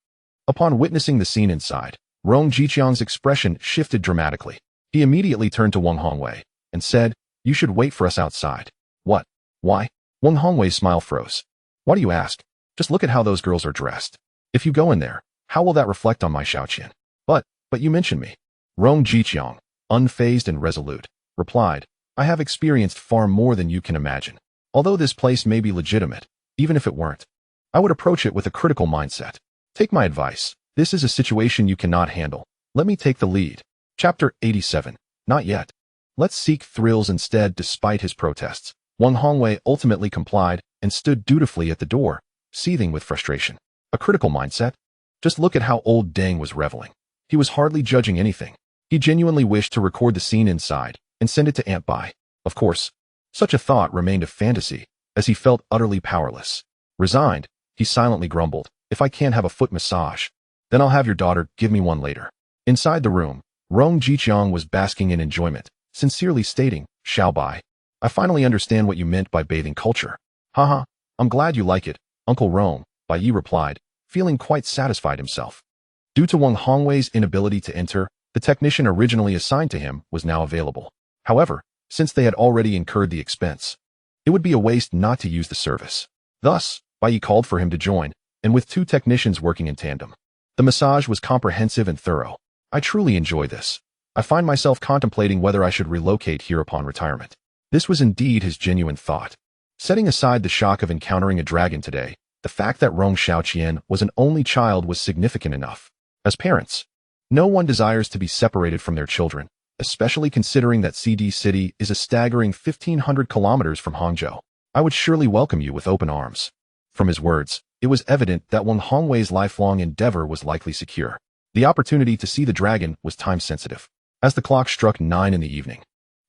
Upon witnessing the scene inside, Rong Jiqiang's expression shifted dramatically. He immediately turned to Wang Hongwei and said, "You should wait for us outside." "What? Why?" Wang Hongwei's smile froze. "Why do you ask? Just look at how those girls are dressed. If you go in there, how will that reflect on my Xiaoqian?" But you mentioned me." Rong Jiqiang, unfazed and resolute, replied, "I have experienced far more than you can imagine. Although this place may be legitimate, even if it weren't, I would approach it with a critical mindset. Take my advice. This is a situation you cannot handle. Let me take the lead." Chapter 87. Not yet. Let's seek thrills instead. Despite his protests, Wang Hongwei ultimately complied, and stood dutifully at the door, seething with frustration. A critical mindset? Just look at how old Deng was reveling. He was hardly judging anything. He genuinely wished to record the scene inside and send it to Aunt Bai. Of course, such a thought remained a fantasy, as he felt utterly powerless. Resigned, he silently grumbled, "If I can't have a foot massage, then I'll have your daughter give me one later." Inside the room, Rong Jiqiang was basking in enjoyment, sincerely stating, "Xiao Bai, I finally understand what you meant by bathing culture." "Haha, I'm glad you like it, Uncle Rong," Bai Yi replied, feeling quite satisfied himself. Due to Wang Hongwei's inability to enter, the technician originally assigned to him was now available. However, since they had already incurred the expense, it would be a waste not to use the service. Thus, Bai Yi called for him to join, and with 2 technicians working in tandem. The massage was comprehensive and thorough. "I truly enjoy this. I find myself contemplating whether I should relocate here upon retirement." This was indeed his genuine thought. Setting aside the shock of encountering a dragon today, the fact that Rong Xiaoqian was an only child was significant enough. As parents, no one desires to be separated from their children, especially considering that CD City is a staggering 1,500 kilometers from Hangzhou. "I would surely welcome you with open arms." From his words, it was evident that Wang Hongwei's lifelong endeavor was likely secure. The opportunity to see the dragon was time-sensitive. As the clock struck 9 in the evening,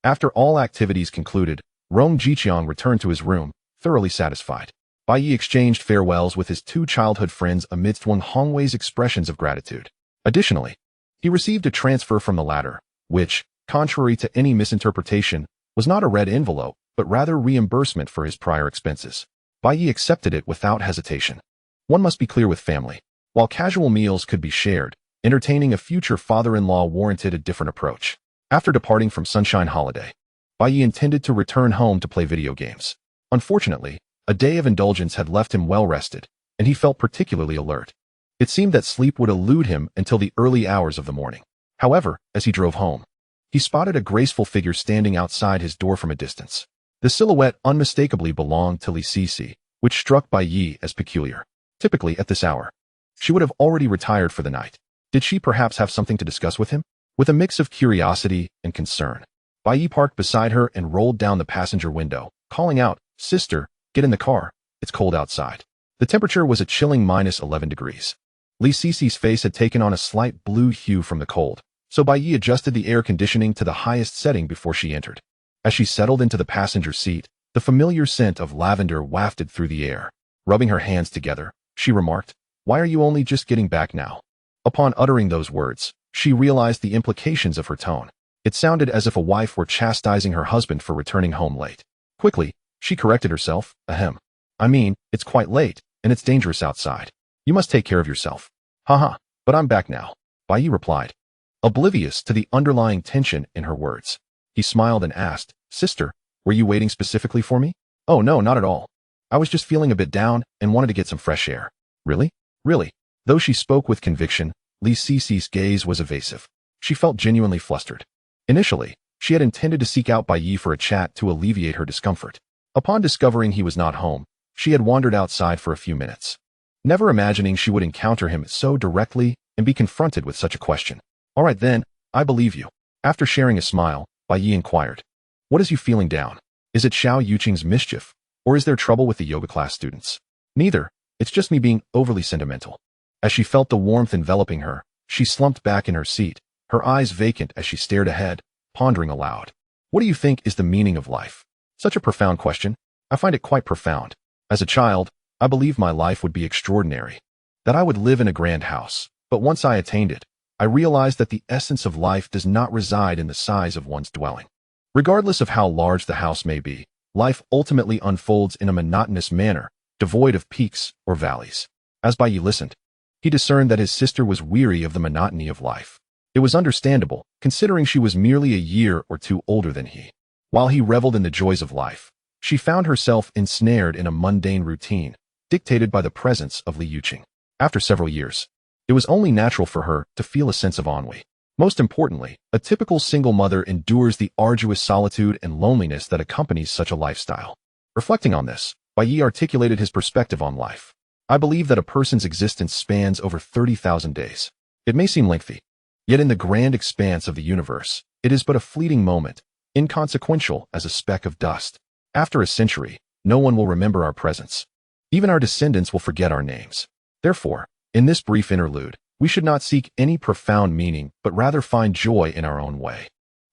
after all activities concluded, Rong Jiqiang returned to his room, thoroughly satisfied. Bai Yi exchanged farewells with his 2 childhood friends amidst Wang Hongwei's expressions of gratitude. Additionally, he received a transfer from the latter, which, contrary to any misinterpretation, was not a red envelope, but rather reimbursement for his prior expenses. Bai Yi accepted it without hesitation. One must be clear with family. While casual meals could be shared, entertaining a future father-in-law warranted a different approach. After departing from Sunshine Holiday, Bai Yi intended to return home to play video games. Unfortunately, a day of indulgence had left him well-rested, and he felt particularly alert. It seemed that sleep would elude him until the early hours of the morning. However, as he drove home, he spotted a graceful figure standing outside his door from a distance. The silhouette unmistakably belonged to Li Sisi, which struck Bai Yi as peculiar. Typically, at this hour, she would have already retired for the night. Did she perhaps have something to discuss with him? With a mix of curiosity and concern, Bai Yi parked beside her and rolled down the passenger window, calling out, "Sister, get in the car. It's cold outside." The temperature was a chilling -11 degrees. Li Sisi's face had taken on a slight blue hue from the cold, so Bai Yi adjusted the air conditioning to the highest setting before she entered. As she settled into the passenger seat, the familiar scent of lavender wafted through the air. Rubbing her hands together, she remarked, "Why are you only just getting back now?" Upon uttering those words, she realized the implications of her tone. It sounded as if a wife were chastising her husband for returning home late. Quickly, she corrected herself, "Ahem. I mean, it's quite late, and it's dangerous outside. You must take care of yourself." "Haha, but I'm back now," Bai Yi replied, oblivious to the underlying tension in her words. He smiled and asked, "Sister, were you waiting specifically for me?" "Oh no, not at all. I was just feeling a bit down and wanted to get some fresh air." "Really? Really?" Though she spoke with conviction, Li Sisi's gaze was evasive. She felt genuinely flustered. Initially, she had intended to seek out Bai Yi for a chat to alleviate her discomfort. Upon discovering he was not home, she had wandered outside for a few minutes, never imagining she would encounter him so directly and be confronted with such a question. "All right then, I believe you." After sharing a smile, Bai Yi inquired, "What is you feeling down? Is it Xiao Yuqing's mischief, or is there trouble with the yoga class students?" "Neither, it's just me being overly sentimental." As she felt the warmth enveloping her, she slumped back in her seat, her eyes vacant as she stared ahead, pondering aloud. "What do you think is the meaning of life?" Such a profound question. I find it quite profound. As a child, I believed my life would be extraordinary, that I would live in a grand house. But once I attained it, I realized that the essence of life does not reside in the size of one's dwelling. Regardless of how large the house may be, life ultimately unfolds in a monotonous manner, devoid of peaks or valleys. As Bai Yi listened, he discerned that his sister was weary of the monotony of life. It was understandable, considering she was merely a year or two older than he. While he reveled in the joys of life, she found herself ensnared in a mundane routine, dictated by the presence of Liu Xuedong. After several years, it was only natural for her to feel a sense of ennui. Most importantly, a typical single mother endures the arduous solitude and loneliness that accompanies such a lifestyle. Reflecting on this, Bai Yi articulated his perspective on life. "I believe that a person's existence spans over 30,000 days. It may seem lengthy, yet in the grand expanse of the universe, it is but a fleeting moment, inconsequential as a speck of dust. After a century, no one will remember our presence. Even our descendants will forget our names. Therefore, in this brief interlude, we should not seek any profound meaning, but rather find joy in our own way.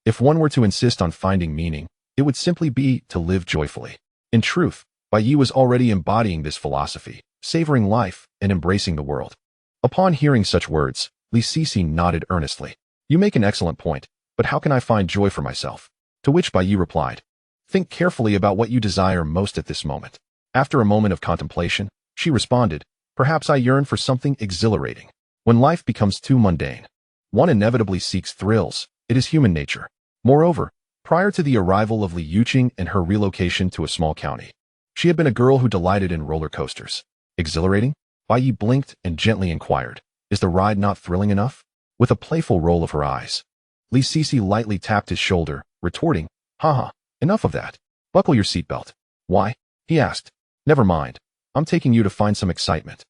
If one were to insist on finding meaning, it would simply be to live joyfully. In truth, Bai Yi was already embodying this philosophy, savoring life and embracing the world. Upon hearing such words, Li Sisi nodded earnestly. You make an excellent point, but how can I find joy for myself? To which Bai Yi replied, think carefully about what you desire most at this moment. After a moment of contemplation, she responded, perhaps I yearn for something exhilarating. When life becomes too mundane, one inevitably seeks thrills. It is human nature. Moreover, prior to the arrival of Li Yuqing and her relocation to a small county, she had been a girl who delighted in roller coasters. Exhilarating? Bai Yi blinked and gently inquired, is the ride not thrilling enough? With a playful roll of her eyes, Li Sisi lightly tapped his shoulder, retorting, haha, enough of that. Buckle your seatbelt. Why? He asked. Never mind. I'm taking you to find some excitement.